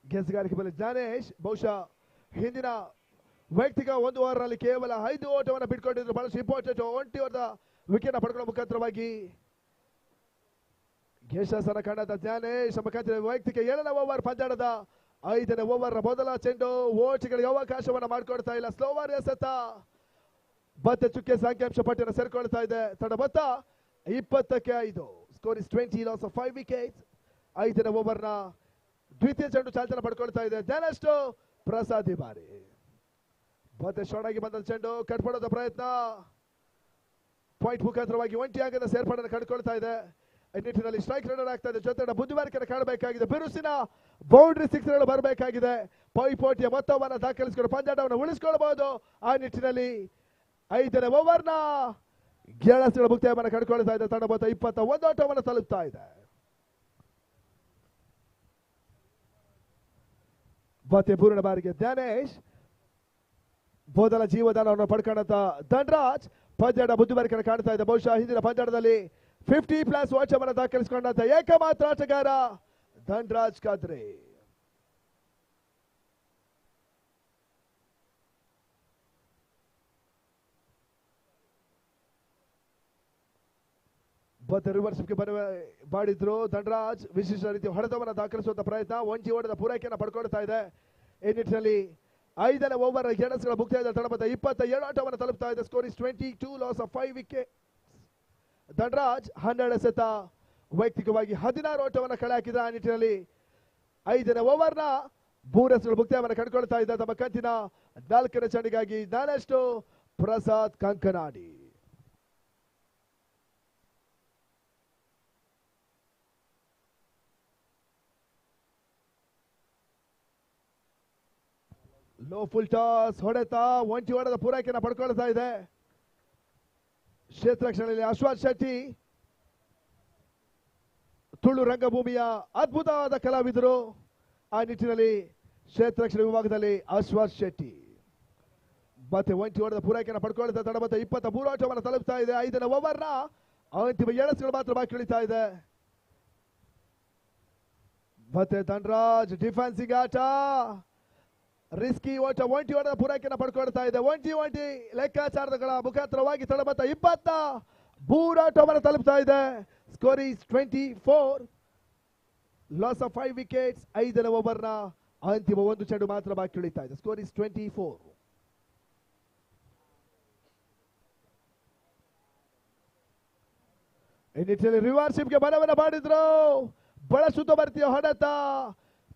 ಗೆಸಗಾರಿಕೆ ಮೇಲೆ ಜ್ಞಾನೇಶ್ ಬಹುಶಃ ಹಿಂದಿನ ವೈಯಕ್ತಿಕ 1 ಓವರ್ನಲ್ಲಿ ಕೇವಲ 5 ಓಟವನ್ನು ಬಿಟ್ಕೊಂಡಿದ್ರು. ಬಹಳಷ್ಟು ಇಂಪಾರ್ಟೆಂಟ್ 1 ಓವರ್ದ ವಿಕೆಟ್ ಪಡ್ಕೊಳ್ಳೋ ಮುಖಾಂತರವಾಗಿ ಯಶಸ್ಸನ್ನು ಕಂಡ ಜ್ಞಾನೇಶ್ ಮುಖಾಂತರ ವೈಯಕ್ತಿಕ 7ನೇ ಓವರ್ ಪಂದ್ಯಾಟದ 5ನೇ ಓವರ್ ಮೊದಲ ಚೆಂಡು ಓಟ್ಗಳಿಗೆ ಅವಕಾಶವನ್ನು ಮಾಡಿಕೊಡ್ತಾ ಇಲ್ಲ. ಸ್ಲೋವರ್ ಎಸೆತ ಮತ್ತೆ ಚುಕ್ಕೆ ಸಂಖ್ಯಾಂಶ ಪಟ್ಟಿಯನ್ನು ಸೇರ್ಕೊಳ್ತಾ ಇದೆ. ತಂಡ ಮೊತ್ತ 20ಕ್ಕೆ 5. Score is 20, loss of 5 wickets. 5ನೇ ಓವರ್ನ ದ್ವಿತೀಯ ಚೆಂಡು ಚಾಲ್ತಿಯನ್ನು ಪಡ್ಕೊಳ್ತಾ ಇದೆ. ಜ್ಞಾನೇಶ್ ಪ್ರಸಾದ್ ಬಾರಿ ಮತ್ತೆ ಶಾರ್ಟ್ ಆಗಿ ಬಂದ ಚೆಂಡು ಕಟ್ ಮಾಡೋದ ಪ್ರಯತ್ನ ಪಾಯಿಂಟ್ ಮುಖಾಂತರವಾಗಿ ಒಂಟಿಯಾಗದ ಸೇರ್ಪಡೆಯನ್ನು ಕಂಡುಕೊಳ್ತಾ ಇದೆ. ನಿಟ್ಟಿನಲ್ಲಿ ಸ್ಟ್ರೈಕ್ ರನ್ನರ್ ಆಗ್ತಾ ಇದೆ. ಜೊತೆ ಬುದ್ಧಿವಾರಿಕೆಯನ್ನು ಕಾಣಬೇಕಾಗಿದೆ. ಬಿರುಸಿನ ಬೌಂಡ್ರಿ ಸಿಕ್ಸ್ಗಳು ಬರಬೇಕಾಗಿದೆ. ಪೈಪೋಟಿಯ ಮೊತ್ತವನ್ನು ದಾಖಲಿಸಿಕೊಂಡು ಪಂದ್ಯಾಟವನ್ನು ಉಳಿಸಿಕೊಳ್ಳಬಹುದು. ಆ ನಿಟ್ಟಿನಲ್ಲಿ 5ನೇ ಓವರ್ನ 7 ಮುಕ್ತಾಯವನ್ನು ಕಂಡುಕೊಳ್ತಾ ಇದೆ. ತಂಡ ಮೊತ್ತ 21 ಓಟವನ್ನು ತಲುಪ್ತಾ ಇದೆ. ಮತ್ತೆ ಪೂರ್ಣ ಬಾರಿಗೆ ಜ್ಞಾನೇಶ್ ಮೊದಲ ಜೀವದಾನವನ್ನು ಪಡ್ಕೊಂಡಂತ ಧನ್ರಾಜ್ ಪಂದ್ಯಾಟ ಬುದ್ಧಿವಾರಿಕೆಯನ್ನು ಕಾಣ್ತಾ ಇದೆ. ಬಹುಶಃ ಹಿಂದಿನ ಪಂದ್ಯಾಟದಲ್ಲಿ 50+ ಓಟವನ್ನು ದಾಖಲಿಸಿಕೊಂಡಂತ ಏಕಮಾತ್ರ ಆಟಗಾರ ಧನ್ರಾಜ್ ಕಾದ್ರೆ. ಮತ್ತೆ ರಿವರ್ಸ್ಗೆ ಮಾಡಿದ್ರು ಧನ್ರಾಜ್. ವಿಶಿಷ್ಟ ರೀತಿ ಹೊಡೆತವನ್ನು ದಾಖಲಿಸುವಂತ ಪ್ರಯತ್ನ, ಒಂಟಿ ಓಟದ ಪೂರೈಕೆಯನ್ನು ಪಡ್ಕೊಳ್ತಾ ಇದೆ. ಈ ನಿಟ್ಟಿನಲ್ಲಿ 5ನೇ ಓವರ್ ಎಡಸ್ಗಳ ಮುಕ್ತಾಯದ ತಂಡ ಮೊತ್ತ 27 ಓಟವನ್ನು ತಲುಪ್ತಾ ಇದೆ. Score is 22, loss of 5 wicket. Dhanraj 12 ಎಸೆತ, ವೈಯಕ್ತಿಕವಾಗಿ 16 ಓಟವನ್ನು ಕಳೆ ಹಾಕಿದ. ಆ ನಿಟ್ಟಿನಲ್ಲಿ 5ನೇ ಓವರ್ನ 3 ಎಸೆಗಳ ಮುಕ್ತಾಯವನ್ನು ಕಂಡುಕೊಳ್ತಾ ಇದ್ದ ತಮ್ಮ ಕಂತಿನ 4ನೇ ಚೆಂಡಿಗಾಗಿ Gnanesh Prasad Kankanadi. Low full toss ಹೊಡೆತ, ಒಂಟಿ ಓಟದ ಪೂರೈಕೆಯನ್ನು ಪಡ್ಕೊಳ್ತಾ ಇದೆ. ಕ್ಷೇತ್ರರಕ್ಷಣೆಯಲ್ಲಿ ಅಶ್ವಥ್ ಶೆಟ್ಟಿ ತುಳು ರಂಗಭೂಮಿಯ ಅದ್ಭುತವಾದ ಕಲಾವಿದರು. ಆ ನಿಟ್ಟಿನಲ್ಲಿ ಕ್ಷೇತ್ರರಕ್ಷಣೆ ವಿಭಾಗದಲ್ಲಿ ಅಶ್ವಥ್ ಶೆಟ್ಟಿ ಮತ್ತೆ ಒಂಟಿ ಓಟದ ಪೂರೈಕೆಯನ್ನು ಪಡ್ಕೊಳ್ತಾ ತಂಡ ಮತ್ತೆ 23 ಓಟವನ್ನು ತಲುಪ್ತಾ ಇದೆ. 5ನೇ ಓವರ್ನ ಅಂತಿಮ 7 ಮಾತ್ರ ಬಾಕಿ ಉಳಿತಾ ಇದೆ. ಮತ್ತೆ ಧನ್ರಾಜ್ ಡಿಫೆನ್ಸಿಂಗ್ ಆಟ, ರಿಸ್ಕಿ ಓಟ, ಒಂಟಿ ಓಟದ ಪೂರೈಕೆಯನ್ನು ಪಡ್ಕೊಳ್ತಾ ಇದೆ. ಒಂಟಿ ಲೆಕ್ಕಾಚಾರಗಳ ಮುಖಾಂತರವಾಗಿ ತಂಡ ಮೊತ್ತ 23 ಓಟವನ್ನು ತಲುಪ್ತಾ ಇದೆ. Score is 24, loss of 5 wickets. 5ನೇ ಓವರ್ನ ಅಂತಿಮ 1 ಚೆಂಡು ಮಾತ್ರ ಬಾಕಿ ಉಳಿತಾ ಇದೆ. Score is 24. ಈ ನಿಟ್ಟಿನಲ್ಲಿ ರಿವರ್ಸ್ಗೆ ಬಲವನ್ನು ಮಾಡಿದ್ರು. ಬಳಸುತ್ತ ಬರ್ತೀಯ ಹೊಡೆತ,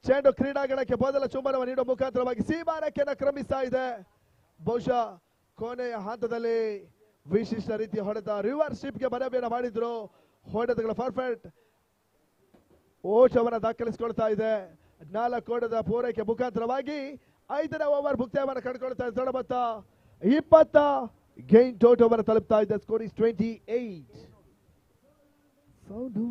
ಚೆಂಡು ಕ್ರೀಡಾಂಗಣಕ್ಕೆ ಮೊದಲ ಚುಂಬನವನ್ನು ನೀಡುವ ಮುಖಾಂತರವಾಗಿ ಸೀಮಾರಕ್ಕೆ ಕ್ರಮಿಸ್ತಾ ಇದೆ. ಬಹುಶಃ ಕೊನೆಯ ಹಂತದಲ್ಲಿ ವಿಶಿಷ್ಟ ರೀತಿಯ ಹೊಡೆತ, ರಿವರ್ಸ್ ಶಿಪ್ಗೆ ಮನವಿಯನ್ನು ಮಾಡಿದ್ರು. ಹೊಡೆತಗಳ ಪರ್ಫೆಕ್ಟ್ ಓಟವನ್ನು ದಾಖಲಿಸಿಕೊಳ್ತಾ ಇದೆ. 4 ಓಟದ ಪೂರೈಕೆ ಮುಖಾಂತರವಾಗಿ 5ನೇ ಓವರ್ ಮುಕ್ತಾಯವನ್ನು ಕಂಡುಕೊಳ್ತಾ ಇದೆ. ತಂಡ ಮೊತ್ತ 20 ಗೇನ್ ಓಟವನ್ನು ತಲುಪ್ತಾ ಇದೆ. Score is 28. ಸೌಂಡು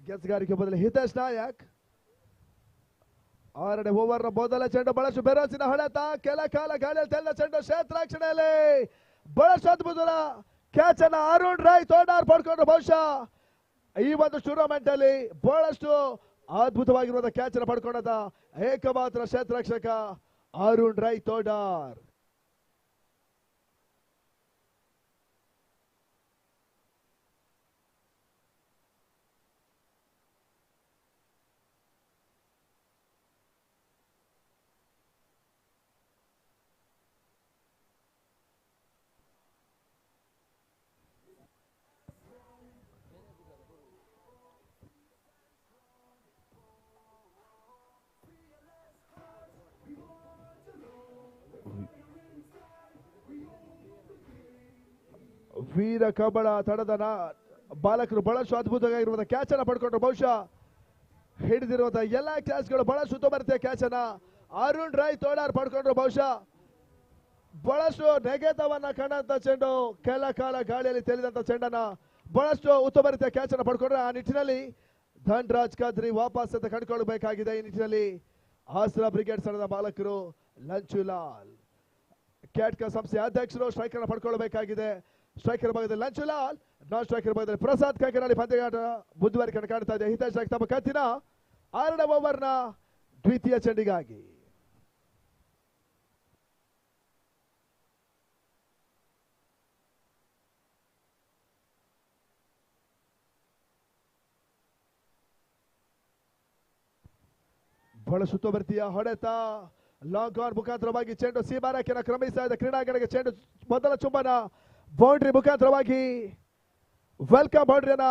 ಗೆಸ್ಗಾರಿಕೆ ಬದಲು ಹಿತೇಶ್ ನಾಯಕ್. 6ನೇ ಓವರ್ನ ಮೊದಲ ಚೆಂಡು ಬಳಸು ಬೆರಸಿನ ಹೊಡೆತ, ಕೆಲ ಕಾಲ ಗಾಳಿಯಲ್ಲಿ ತೆಲ್ಲ ಚೆಂಡು ಕ್ಷೇತ್ರರಕ್ಷಣೆಯಲ್ಲಿ ಬಳಸು ಅದ್ಭುತ ಕ್ಯಾಚ್ ಅನ್ನ ಅರುಣ್ ರೈ ತೋಡಾರ್ ಪಡ್ಕೊಂಡು ಬಹುಶಃ ಈ ಒಂದು ಟೂರ್ನಮೆಂಟ್ ಅಲ್ಲಿ ಬಹಳಷ್ಟು ಅದ್ಭುತವಾಗಿರುವಂತಹ ಕ್ಯಾಚ್ ಅನ್ನು ಪಡ್ಕೊಂಡದ ಏಕಮಾತ್ರ ಕ್ಷೇತ್ರರಕ್ಷಕ ಅರುಣ್ ರೈ ತೋಡಾರ್. ವೀರ ಕಬಳ ತಡದ ಬಾಲಕರು ಬಹಳಷ್ಟು ಅದ್ಭುತವಾಗಿರುವಂತಹ ಕ್ಯಾಚ್ ಅನ್ನ ಪಡ್ಕೊಂಡ್ರು. ಬಹುಶಃ ಹಿಡಿದಿರುವಂತಹ ಎಲ್ಲಾ ಕ್ಯಾಚ್ಗಳು ಬಹಳಷ್ಟು ಸುತ್ತಮರಿತೆಯ ಕ್ಯಾಚ್ ಅನ್ನ ಅರುಣ್ ರಾಯ್ ತೋಡಾರ್ ಪಡ್ಕೊಂಡ್ರು. ಬಹುಶಃ ಬಹಳಷ್ಟು ನೆಗೆತವನ್ನ ಕಂಡಂತ ಚೆಂಡು ಕೆಲ ಕಾಲ ಗಾಳಿಯಲ್ಲಿ ತೇಲಿದಂತ ಚೆಂಡನ್ನ ಬಹಳಷ್ಟು ಉತ್ತಮ ರೀತಿಯ ಕ್ಯಾಚ್ ಅನ್ನ ಪಡ್ಕೊಂಡ್ರೆ. ಆ ನಿಟ್ಟಿನಲ್ಲಿ ಧನ್ರಾಜ್ ಕದ್ರಿ ವಾಪಸ್ ಅಂತ ಕಂಡುಕೊಳ್ಬೇಕಾಗಿದೆ. ಈ ನಿಟ್ಟಿನಲ್ಲಿ ಆಸ್ರಾ ಬ್ರಿಗೇಡ್ ತಂಡದ ಬಾಲಕರು ಲಂಚುಲಾಲ್ ಕ್ಯಾಟ್ಕಾ ಸಂಸ್ಥೆಯ ಅಧ್ಯಕ್ಷರು ಸ್ಟ್ರೈಕರ್ ಅನ್ನು ಪಡ್ಕೊಳ್ಬೇಕಾಗಿದೆ. ಸ್ಟ್ರೈಕರ್ ಭಾಗದಲ್ಲಿ ಲಂಚುಲಾಲ್, ನಾನ್ ಸ್ಟ್ರೈಕರ್ ಭಾಗದಲ್ಲಿ ಪ್ರಸಾದ್ ಕಂಕನಾಡಿ ಪಂದ್ಯಾಟ ಬುದ್ಧಿವಾರ ಕಾಣ್ತಾ ಇದೆ. ಹಿತೇಶ್ ತಮ್ಮ ಕತ್ತಿನ 6ನೇ ಓವರ್ನ ದ್ವಿತೀಯ ಚೆಂಡಿಗಾಗಿ ಬಹಳ ಸುತ್ತುವರ್ತಿಯ ಹೊಡೆತ ಲಾಂಗ್ ಆನ್ ಮುಖಾಂತರವಾಗಿ ಚೆಂಡು ಸೀಮಾರೇಖೆಯನ್ನು ಕ್ರಮಿಸ್ತಾ ಇದೆ. ಕ್ರೀಡಾಂಗಣಕ್ಕೆ ಚೆಂಡು ಮೊದಲ ಚುಂಬನ ಬೌಂಡ್ರಿ ಮುಖಾಂತರವಾಗಿ ವೆಲ್ಕಮ್ ಬೌಂಡ್ರಿಯನ್ನ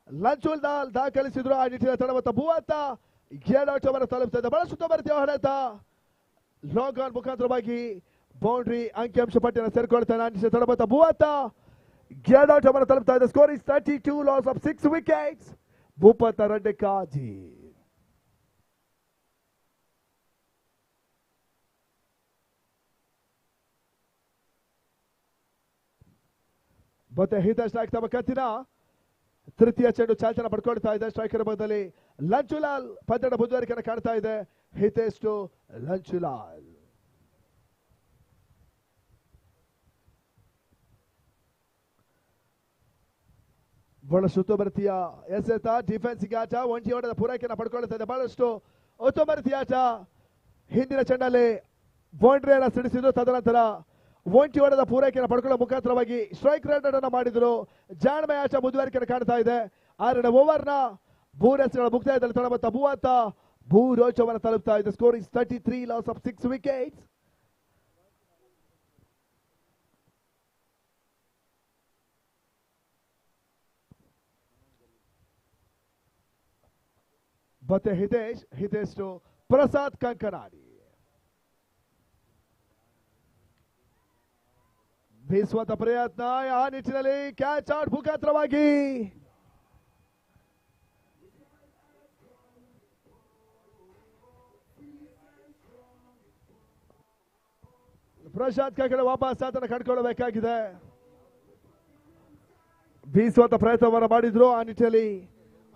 ಲಂಚುಲ್ ದಾಲ್ ದಾಖಲಿಸಿದ್ರು. ಆ ನಿಟ್ಟಿನ ತಡವತ್ತ 37 ತಲುಪ್ತಾ ಇದೆ. ಬಹಳ ಸುತ್ತುವರ್ತಿಯ ಹೊಡೆತ ಲಾಂಗ್ ಆನ್ ಮುಖಾಂತರವಾಗಿ ಬೌಂಡ್ರಿ ಅಂಕಿಅಂಶ ಪಟ್ಟಿಯನ್ನು ಸೇರ್ಕೊಳ್ತಾನೆ. ಆ ನಿಟ್ಟಿನ ತಡವತ್ತ 37 ತಲುಪ್ತಾ ಇದೆ. Score is 32, loss of 6 wickets. Bhupatha Reddy Kaji ಮತ್ತೆ ಹಿತೇಶ್ ನಾಯ್ಕ್ ತಮ್ಮ ಕತ್ತಿನ ತೃತೀಯ ಚೆಂಡು ಚಾಲ್ತನ ಪಡ್ಕೊಳ್ತಾ ಇದೆ. ಸ್ಟ್ರೈಕರ್ ಭಾಗದಲ್ಲಿ ಲಂಚುಲಾಲ್ ಪಂದ್ಯದ ಬುದ್ಧಿವಾರಿಕೆಯನ್ನು ಕಾಣ್ತಾ ಇದೆ. ಹಿತೇಶ್ ಟು ಲಂಚುಲಾಲ್. ಬಹಳಷ್ಟು ಉತ್ತಮರೀತಿಯ ಎಸೆತ ಡಿಫೆನ್ಸ್ಗೆ ಆಟ ಒಂಟಿ ಓಟದ ಪೂರೈಕೆಯನ್ನು ಪಡ್ಕೊಳ್ತಾ ಇದೆ. ಬಹಳಷ್ಟು ಉತ್ತಮರೀತಿಯ ಆಟ. ಹಿಂದಿನ ಚೆಂಡಲ್ಲಿ ಬೌಂಡ್ರಿಯನ್ನು ಸಿಡಿಸಿದ್ರು. ತದನಂತರ ಒಂಟಿ ಓಟದ ಪೂರೈಕೆಯನ್ನು ಪಡ್ಕೊಳ್ಳೋ ಮುಖಾಂತರವಾಗಿ ಸ್ಟ್ರೈಕ್ ರೇಟ್ ಅನ್ನು ಮಾಡಿದ್ರು. ಜಾಣ್ಮೆ ಆಟ ಮುಂದುವರಿಕೆಯನ್ನು ಕಾಣ್ತಾ ಇದೆ. 6ನೇ ಓವರ್ನ ಭೂರಸ್ಗಳ ಮುಕ್ತಾಯದಲ್ಲಿ ತಡಬತ್ತ 30 ರೋಚವನ್ನು ತಲುಪ್ತಾ ಇದೆ. Score is 33, loss of 6 wickets. ಮತ್ತೆ ಹಿತೇಶ್ ಟು ಪ್ರಸಾದ್ ಕಂಕನಾಡಿ. ಬೀಸುವಂತ ಪ್ರಯತ್ನ. ಆ ನಿಟ್ಟಿನಲ್ಲಿ ಕ್ಯಾಚ್ ಔಟ್ ಮುಖಾಂತರವಾಗಿ ಪ್ರಸಾದ್ ಕಂಕನಾಡಿ ವಾಪಸ್ ಆತನ ಕಂಡುಕೊಳ್ಳಬೇಕಾಗಿದೆ. ಬೀಸುವಂತ ಪ್ರಯತ್ನವನ್ನು ಮಾಡಿದ್ರು. ಆ ನಿಟ್ಟಿನಲ್ಲಿ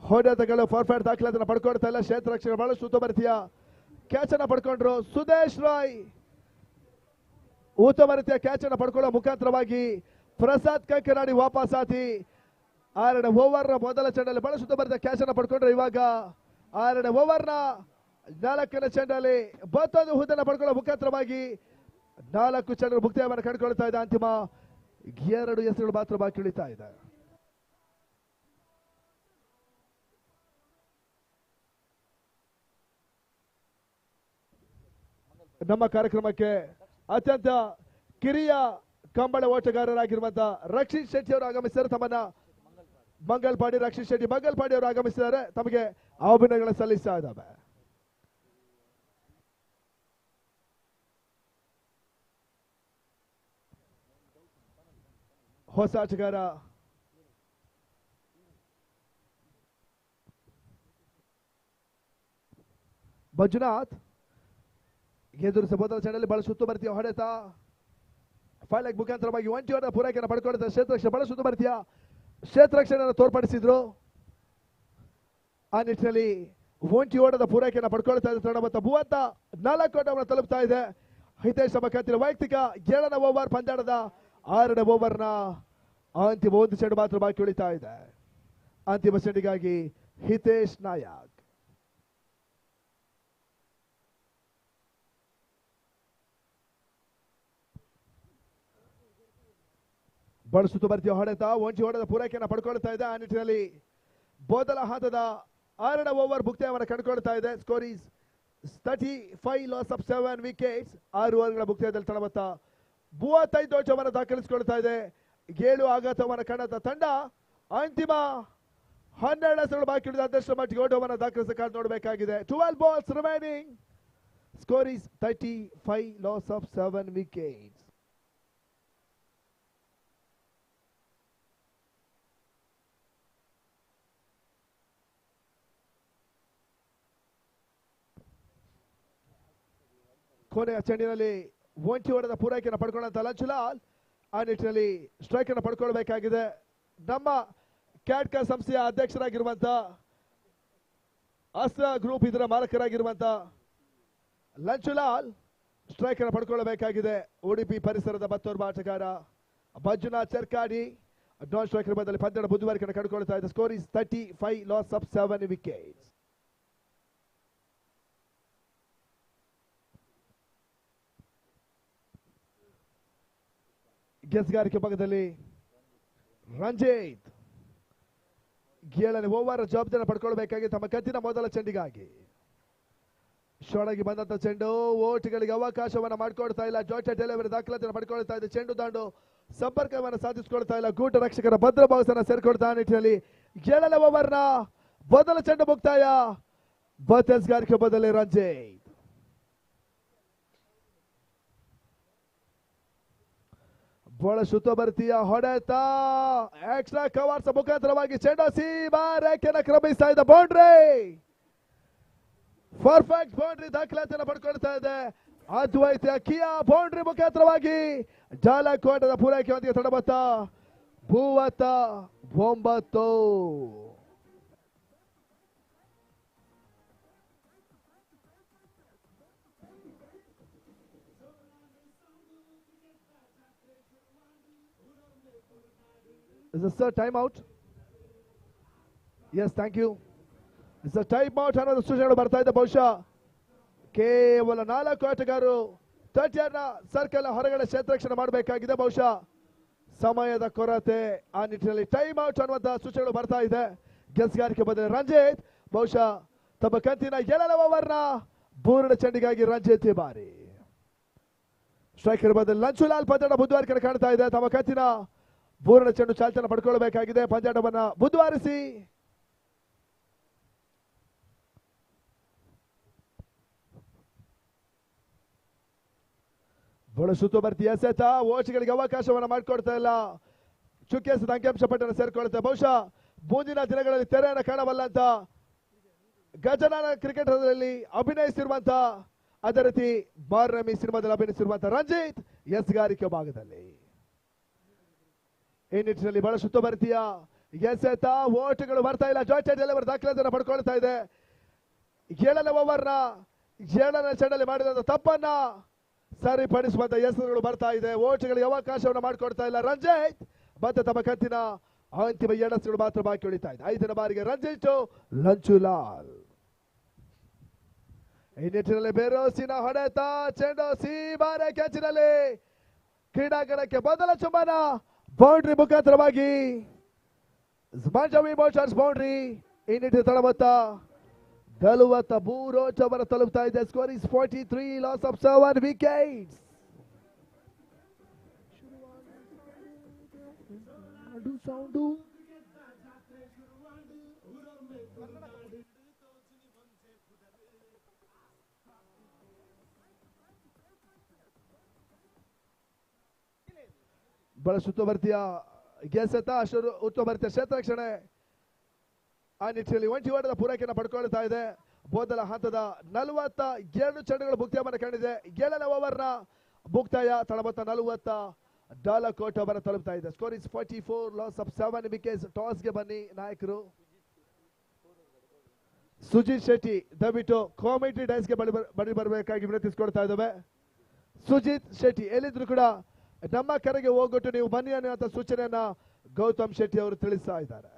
ಹೊಡೆತಗಳು ಪರ್ಫೆಕ್ಟ್ ದಾಖಲಾತಿಯನ್ನು ಪಡ್ಕೊಳ್ತಾ ಇಲ್ಲ. ಕ್ಷೇತ್ರ ರಕ್ಷಣೆ ಬಹಳಷ್ಟು ಉತ್ತಮ ರೀತಿಯ ಕ್ಯಾಚ್ ಅನ್ನ ಪಡ್ಕೊಂಡ್ರು. ಸುದೇಶ್ ರಾಯ್ ಉತ್ತಮ ರೀತಿಯ ಕ್ಯಾಚ್ ಅನ್ನು ಪಡ್ಕೊಳ್ಳೋ ಮುಖಾಂತರವಾಗಿ ಪ್ರಸಾದ್ ಕಂಕನಾಡಿ ವಾಪಸ್ ಆತಿ. 6ನೇ ಓವರ್ನ ಮೊದಲ ಚೆಂಡಲ್ಲಿ ಬಹಳಷ್ಟು ಉತ್ತಮ ರೀತಿಯ ಕ್ಯಾಚ್ ಅನ್ನು ಪಡ್ಕೊಂಡ್ರೆ. ಇವಾಗ 6ನೇ ಓವರ್ನ 4ನೇ ಚೆಂಡಲ್ಲಿ ಮತ್ತೊಂದು ಹುದ್ದನ್ನು ಪಡ್ಕೊಳ್ಳೋ ಮುಖಾಂತರವಾಗಿ 4 ಚೆಂಡು ಮುಕ್ತಾಯವನ್ನು ಕಂಡುಕೊಳ್ತಾ ಇದೆ. ಅಂತಿಮ 2 ಎಸೆಗಳು ಮಾತ್ರ ಬಾಕಿ ಉಳಿತಾ ಇದೆ. ನಮ್ಮ ಕಾರ್ಯಕ್ರಮಕ್ಕೆ ಅತ್ಯಂತ ಕಿರಿಯ ಕಂಬಳ ಓಟಗಾರರಾಗಿರುವಂತಹ ರಕ್ಷಿತ್ ಶೆಟ್ಟಿ ಅವರು ಆಗಮಿಸಿದ್ದಾರೆ. ತಮ್ಮನ್ನ ಮಂಗಲ್ಪಾಡಿ ರಕ್ಷಿತ್ ಶೆಟ್ಟಿ ಮಂಗಲ್ಪಾಡಿ ಅವರು ಆಗಮಿಸಿದ್ದಾರೆ. ತಮಗೆ ಅಭಿನಂದನೆಗಳನ್ನು ಸಲ್ಲಿಸ್ತಾ ಇದ್ದಾವೆ. ಹೊಸ ಆಟಗಾರ ಮಂಜುನಾಥ್ ಎದುರಿಸ ಮೊದಲ ಚೆಂಡಲ್ಲಿ ಬಹಳ ಸುತ್ತುವರ್ತಿಯ ಹೊಡೆತ. ಫೈಲ್ ಲೆಗ್ ಮುಖಾಂತರವಾಗಿ ಒಂಟಿ ಓಟದ ಪೂರೈಕೆಯನ್ನು ಪಡ್ಕೊಳ್ತಾರೆ. ಕ್ಷೇತ್ರರಕ್ಷಣೆ ಬಹಳ ಸುತ್ತುವರ್ತಿಯ ಕ್ಷೇತ್ರರಕ್ಷಣೆಯನ್ನು ತೋರ್ಪಡಿಸಿದ್ರು. ಆ ನಿಟ್ಟಿನಲ್ಲಿ ಒಂಟಿ ಓಟದ ಪೂರೈಕೆಯನ್ನು ಪಡ್ಕೊಳ್ತಾ ಇದೆ. ತಂಡ ಮತ್ತು 34 ಓಟವನ್ನು ತಲುಪ್ತಾ ಇದೆ. ಹಿತೇಶ್ ತಮ್ಮ ಕತ್ತಿನ ವೈಯಕ್ತಿಕ 7ನೇ ಓವರ್ ಪಂದ್ಯಾಟದ 6ನೇ ಓವರ್ನ ಅಂತಿಮ 1 ಚೆಂಡು ಮಾತ್ರ ಬಾಕಿ ಉಳಿತಾ ಇದೆ. ಅಂತಿಮ ಚೆಂಡಿಗಾಗಿ ಹಿತೇಶ್ ನಾಯಕ್. ಬಹಳ ಸುತ್ತುವರ್ತಿಯ ಹೊಡೆತ ಒಂಟಿ ಓಟದ ಪೂರೈಕೆಯನ್ನು ಪಡ್ಕೊಳ್ತಾ ಇದೆ. ಆ ನಿಟ್ಟಿನಲ್ಲಿ ಮೊದಲ ಹಂತದ 6ನೇ ಓವರ್ ಮುಕ್ತಾಯವನ್ನು ಕಂಡುಕೊಳ್ತಾ ಇದೆ. Score is 35, loss of 7 wickets. 6 ಓವರ್ಗಳ ಮುಕ್ತಾಯದಲ್ಲಿ ತಡವತ್ತ 35 ಓಟವನ್ನು ದಾಖಲಿಸಿಕೊಳ್ತಾ ಇದೆ. 7 ಆಘಾತವನ್ನು ಕಂಡಂತ ತಂಡ ಅಂತಿಮ 12 ಎಸೆಗಳು ಬಾಕಿ ಉಳಿದ ಅದಷ್ಟು ಮಟ್ಟಿಗೆ ಓಟವನ್ನು ದಾಖಲಿಸಕ್ಕೆ ನೋಡಬೇಕಾಗಿದೆ. 12 balls remaining. Score is 35, loss of 7 wickets. ಕೊನೆಯ ಚೆಂಡಿನಲ್ಲಿ ಒಂಟಿ ಹೊಡೆದ ಪೂರೈಕೆಯನ್ನು ಪಡ್ಕೊಂಡಂತ ಲಂಚುಲಾಲ್ ಆ ನಿಟ್ಟಿನಲ್ಲಿ ಸ್ಟ್ರೈಕ್ ಅನ್ನು ಪಡ್ಕೊಳ್ಬೇಕಾಗಿದೆ. ನಮ್ಮ ಕ್ಯಾಟ್ಕಾ ಸಂಸ್ಥೆಯ ಅಧ್ಯಕ್ಷರಾಗಿರುವಂತ ಅಸ್ತ್ರ ಗ್ರೂಪ್ ಇದರ ಮಾಲಕರಾಗಿರುವಂತ ಲಂಚುಲಾಲ್ ಸ್ಟ್ರೈಕ್ ಅನ್ನು ಪಡ್ಕೊಳ್ಳಬೇಕಾಗಿದೆ. ಉಡುಪಿ ಪರಿಸರದ ಮತ್ತೋರ್ವ ಆಟಗಾರ ಮಂಜುನಾಥ್ ಚರ್ಕಾಡಿ ನಾನ್ ಸ್ಟ್ರೈಕರ್ ಬದಲಿ ಪಂದ್ಯದ ಬುದ್ಧಿವಾರವನ್ನು ಕಂಡುಕೊಳ್ತಾ ಇದೆ. Score is 35, loss of 7 wickets. ಗೆಸ್ಗಾರಿಕೆ ಭಾಗದಲ್ಲಿ ರಂಜಿತ್ 7ನೇ ಓವರ್ ಜವಾಬ್ದಾರಿ ಪಡ್ಕೊಳ್ಬೇಕಾಗಿ ತಮ್ಮ ಕತ್ತಿನ ಮೊದಲ ಚೆಂಡಿಗಾಗಿ ಶೋಡಾಗಿ ಬಂದಂತ ಚೆಂಡು ಓಟಿಗಳಿಗೆ ಅವಕಾಶವನ್ನ ಮಾಡಿಕೊಡ್ತಾ ಇಲ್ಲ. ಜಾರ್ಜ್ ಡೆಲಿವರಿ ದಾಖಲಾತಿಯನ್ನು ಪಡ್ಕೊಳ್ತಾ ಇದೆ. ಚೆಂಡು ದಾಂಡು ಸಂಪರ್ಕವನ್ನು ಸಾಧಿಸಿಕೊಳ್ತಾ ಇಲ್ಲ. ಗೂಟ ರಕ್ಷಕರ ಭದ್ರ ಬಾಕ್ಸನ್ನು ಸೇರ್ಕೊಳ್ತಾ ನಿಟ್ಟಿನಲ್ಲಿ 7ನೇ ಓವರ್ನ ಮೊದಲ ಚೆಂಡು ಮುಕ್ತಾಯ. ಬತೆಸ್ಗಾರಿಕೆ ಬದಲಿ ರಂಜಿತ್ ಬಹಳ ಸುತ್ತುವರ್ತಿಯ ಹೊಡೆತ ಎಕ್ಸ್ಟ್ರಾ ಕವರ್ಸ್ ಮುಖಾಂತರವಾಗಿ ಚೆಂಡು ಸೀಮಾ ರೇಖೆಯನ್ನು ಕ್ರಮಿಸ್ತಾ ಇದೆ. ಬೌಂಡ್ರಿ, ಪರ್ಫೆಕ್ಟ್ ಬೌಂಡ್ರಿ ದಾಖಲಾತಿಯನ್ನು ಪಡ್ಕೊಳ್ತಾ ಇದೆ. ಅದ್ವೈತ ಕಿಯಾ ಬೌಂಡ್ರಿ ಮುಖಾಂತರವಾಗಿ ಜಾಲಕೋಟದ ಪೂರೈಕೆಯೊಂದಿಗೆ ತಡಬತ್ತ 39. Is this a timeout? Yes, thank you. It's a timeout ಅನ್ನೋದು ಸೂಚನೆಗಳು ಬರ್ತಾ ಇದೆ. ಬಹುಶಃ ಕೇವಲ 4 ಆಟಗಾರರು 30ರ ಸರ್ಕಲ್ ಹೊರಗಡೆ ಕ್ಷೇತ್ರರಕ್ಷಣೆ ಮಾಡಬೇಕಾಗಿದೆ. ಬಹುಶಃ ಸಮಯದ ಕೊರತೆ ಆ ನಿಟ್ಟಿನಲ್ಲಿ ಟೈಮ್ ಔಟ್ ಅನ್ನುವಂಥ ಸೂಚನೆಗಳು ಬರ್ತಾ ಇದೆ. ಗೆಸ್ಗಾರಿಕೆ ಬದಲು ರಂಜಿತ್ ಬಹುಶಃ ತಮ್ಮ ಕಂತಿನ 7ನೇ ಓವರ್ನ ಬೂರ್ಣ ಚೆಂಡಿಗಾಗಿ ರಂಜಿತ್ ಬಾರಿ. ಸ್ಟ್ರೈಕರ್ ಬದಲು ಲಂಚುಲಾಲ್ ಪಂದ್ಯದ ಬುದ್ಧವಾರ ಕಾಣ್ತಾ ಇದೆ. ತಮ್ಮ ಕಂತಿನ ಬೂರ್ಣ ಚೆಂಡು ಚಾಲ್ತಿಯನ್ನು ಪಡ್ಕೊಳ್ಬೇಕಾಗಿದೆ. ಪಂದ್ಯಾಟವನ್ನ ಬುದ್ಧವಾರಿಸಿ ಬಹಳ ಸುತ್ತುವರ್ತಿ ಎಸೆತ ಓಟ್ಗಳಿಗೆ ಅವಕಾಶವನ್ನು ಮಾಡಿಕೊಡ್ತಾ ಇಲ್ಲ. ಚುಕ್ಕೆಸದ ಅಂಕಿಅಂಶ ಪಟ್ಟಣ ಸೇರ್ಕೊಳ್ತಾ ಬಹುಶಃ ಮುಂದಿನ ದಿನಗಳಲ್ಲಿ ತೆರೆಯನ್ನು ಕಾಣಬಲ್ಲಂತ ಗಜನಾನ ಕ್ರಿಕೆಟರ್ನಲ್ಲಿ ಅಭಿನಯಿಸಿರುವಂತ ಅದೇ ರೀತಿ ಬಾರ್ನಮಿ ಸಿನಿಮಾದಲ್ಲಿ ಅಭಿನಯಿಸಿರುವಂತ ರಂಜಿತ್ ಎಸ್ಗಾರಿಕೆ ಭಾಗದಲ್ಲಿ ಈ ನಿಟ್ಟಿನಲ್ಲಿ ಬಹಳ ಸುತ್ತುವರ್ತಿಯ ಎಸೆತ ಓಟುಗಳು ಬರ್ತಾ ಇಲ್ಲ. ಜಾರ್ಜ್ ಡೆಲಿವರಿ ದಾಖಲಾತಿಯನ್ನು ಪಡ್ಕೊಳ್ತಾ ಇದೆ. 7ನೇ ಓವರ್ನ 7ನೇ ಚೆಂಡಲ್ಲಿ ಮಾಡಿದಂತ ತಪ್ಪನ್ನ ಸರಿಪಡಿಸುವಂತ ಹೆಸರುಗಳು ಬರ್ತಾ ಇದೆ. ಓಟುಗಳಿಗೆ ಅವಕಾಶವನ್ನು ಮಾಡಿಕೊಡ್ತಾ ಇಲ್ಲ ರಂಜಿತ್. ಮತ್ತೆ ತಮ್ಮ ಕಂತಿನ ಅಂತಿಮ ಎಡಸುಗಳು ಮಾತ್ರ ಬಾಕಿ ಉಳಿತಾ ಇದೆ. 5ನೇ ಬಾರಿಗೆ ರಂಜಿತ್ ಲಂಚುಲಾಲ್. ಈ ನಿಟ್ಟಿನಲ್ಲಿ ಬೇರೋಸಿನ ಹೊಡೆತ ಚೆಂಡು ಸೀಮಾರೆ ಕ್ಯಾಚಿನಲ್ಲಿ ಕ್ರೀಡಾಂಗಣಕ್ಕೆ ಮೊದಲ ಚುಂಬನ ಬೌಂಡ್ರಿ ಮುಖಾಂತರವಾಗಿ ಬೌಂಡ್ರಿ. ಈ ನಿಟ್ಟಿನ ತಳಮತ್ತ 43 ಓವರ್ ತಲುಪ್ತಾ ಇದೆ. Score is 43, loss of 7 wickets. ಬಹಳ ಸುತ್ತುವರ್ತಿಯ ಗೆಸೆತ ಅಷ್ಟು ಉತ್ತುವರ್ತಿಯ ಕ್ಷೇತ್ರರಕ್ಷಣೆ ಆ ನಿಟ್ಟಿನಲ್ಲಿ ಒಂಟಿ ಓಟದ ಪೂರೈಕೆಯನ್ನು ಪಡ್ಕೊಳ್ತಾ ಇದೆ. ಮೊದಲ ಹಂತದ 42 ಚೆಂಡುಗಳು ಮುಕ್ತಾಯವನ್ನು ಕಂಡಿದೆ. 7ನೇ ಓವರ್ನ ಮುಕ್ತಾಯ ತಳಮತ್ತ 40 ಡಾಲಕೋಟ್ ಓವರ್ ತಲುಪ್ತಾ ಇದೆ. Score is 44, loss of 7 wickets. ಟಾಸ್ಗೆ ಬನ್ನಿ ನಾಯಕರು. ಸುಜಿತ್ ಶೆಟ್ಟಿ ದಯವಿಟ್ಟು ಕಾಮೆಂಟ್ರಿ ಡೈಸ್ಗೆ ಬಳಿ ಬರಬೇಕಾಗಿ ವಿನಂತಿಸಿಕೊಡ್ತಾ ಇದ್ದೇವೆ. ಸುಜಿತ್ ಶೆಟ್ಟಿ ಎಲ್ಲಿದ್ರು ಕೂಡ ನಮ್ಮ ಕರೆಗೆ ಹೋಗ್ಬಿಟ್ಟು ನೀವು ಬನ್ನಿ ಅನ್ನುವಂಥ ಸೂಚನೆಯನ್ನ ಗೌತಮ್ ಶೆಟ್ಟಿ ಅವರು ತಿಳಿಸ್ತಾ ಇದ್ದಾರೆ.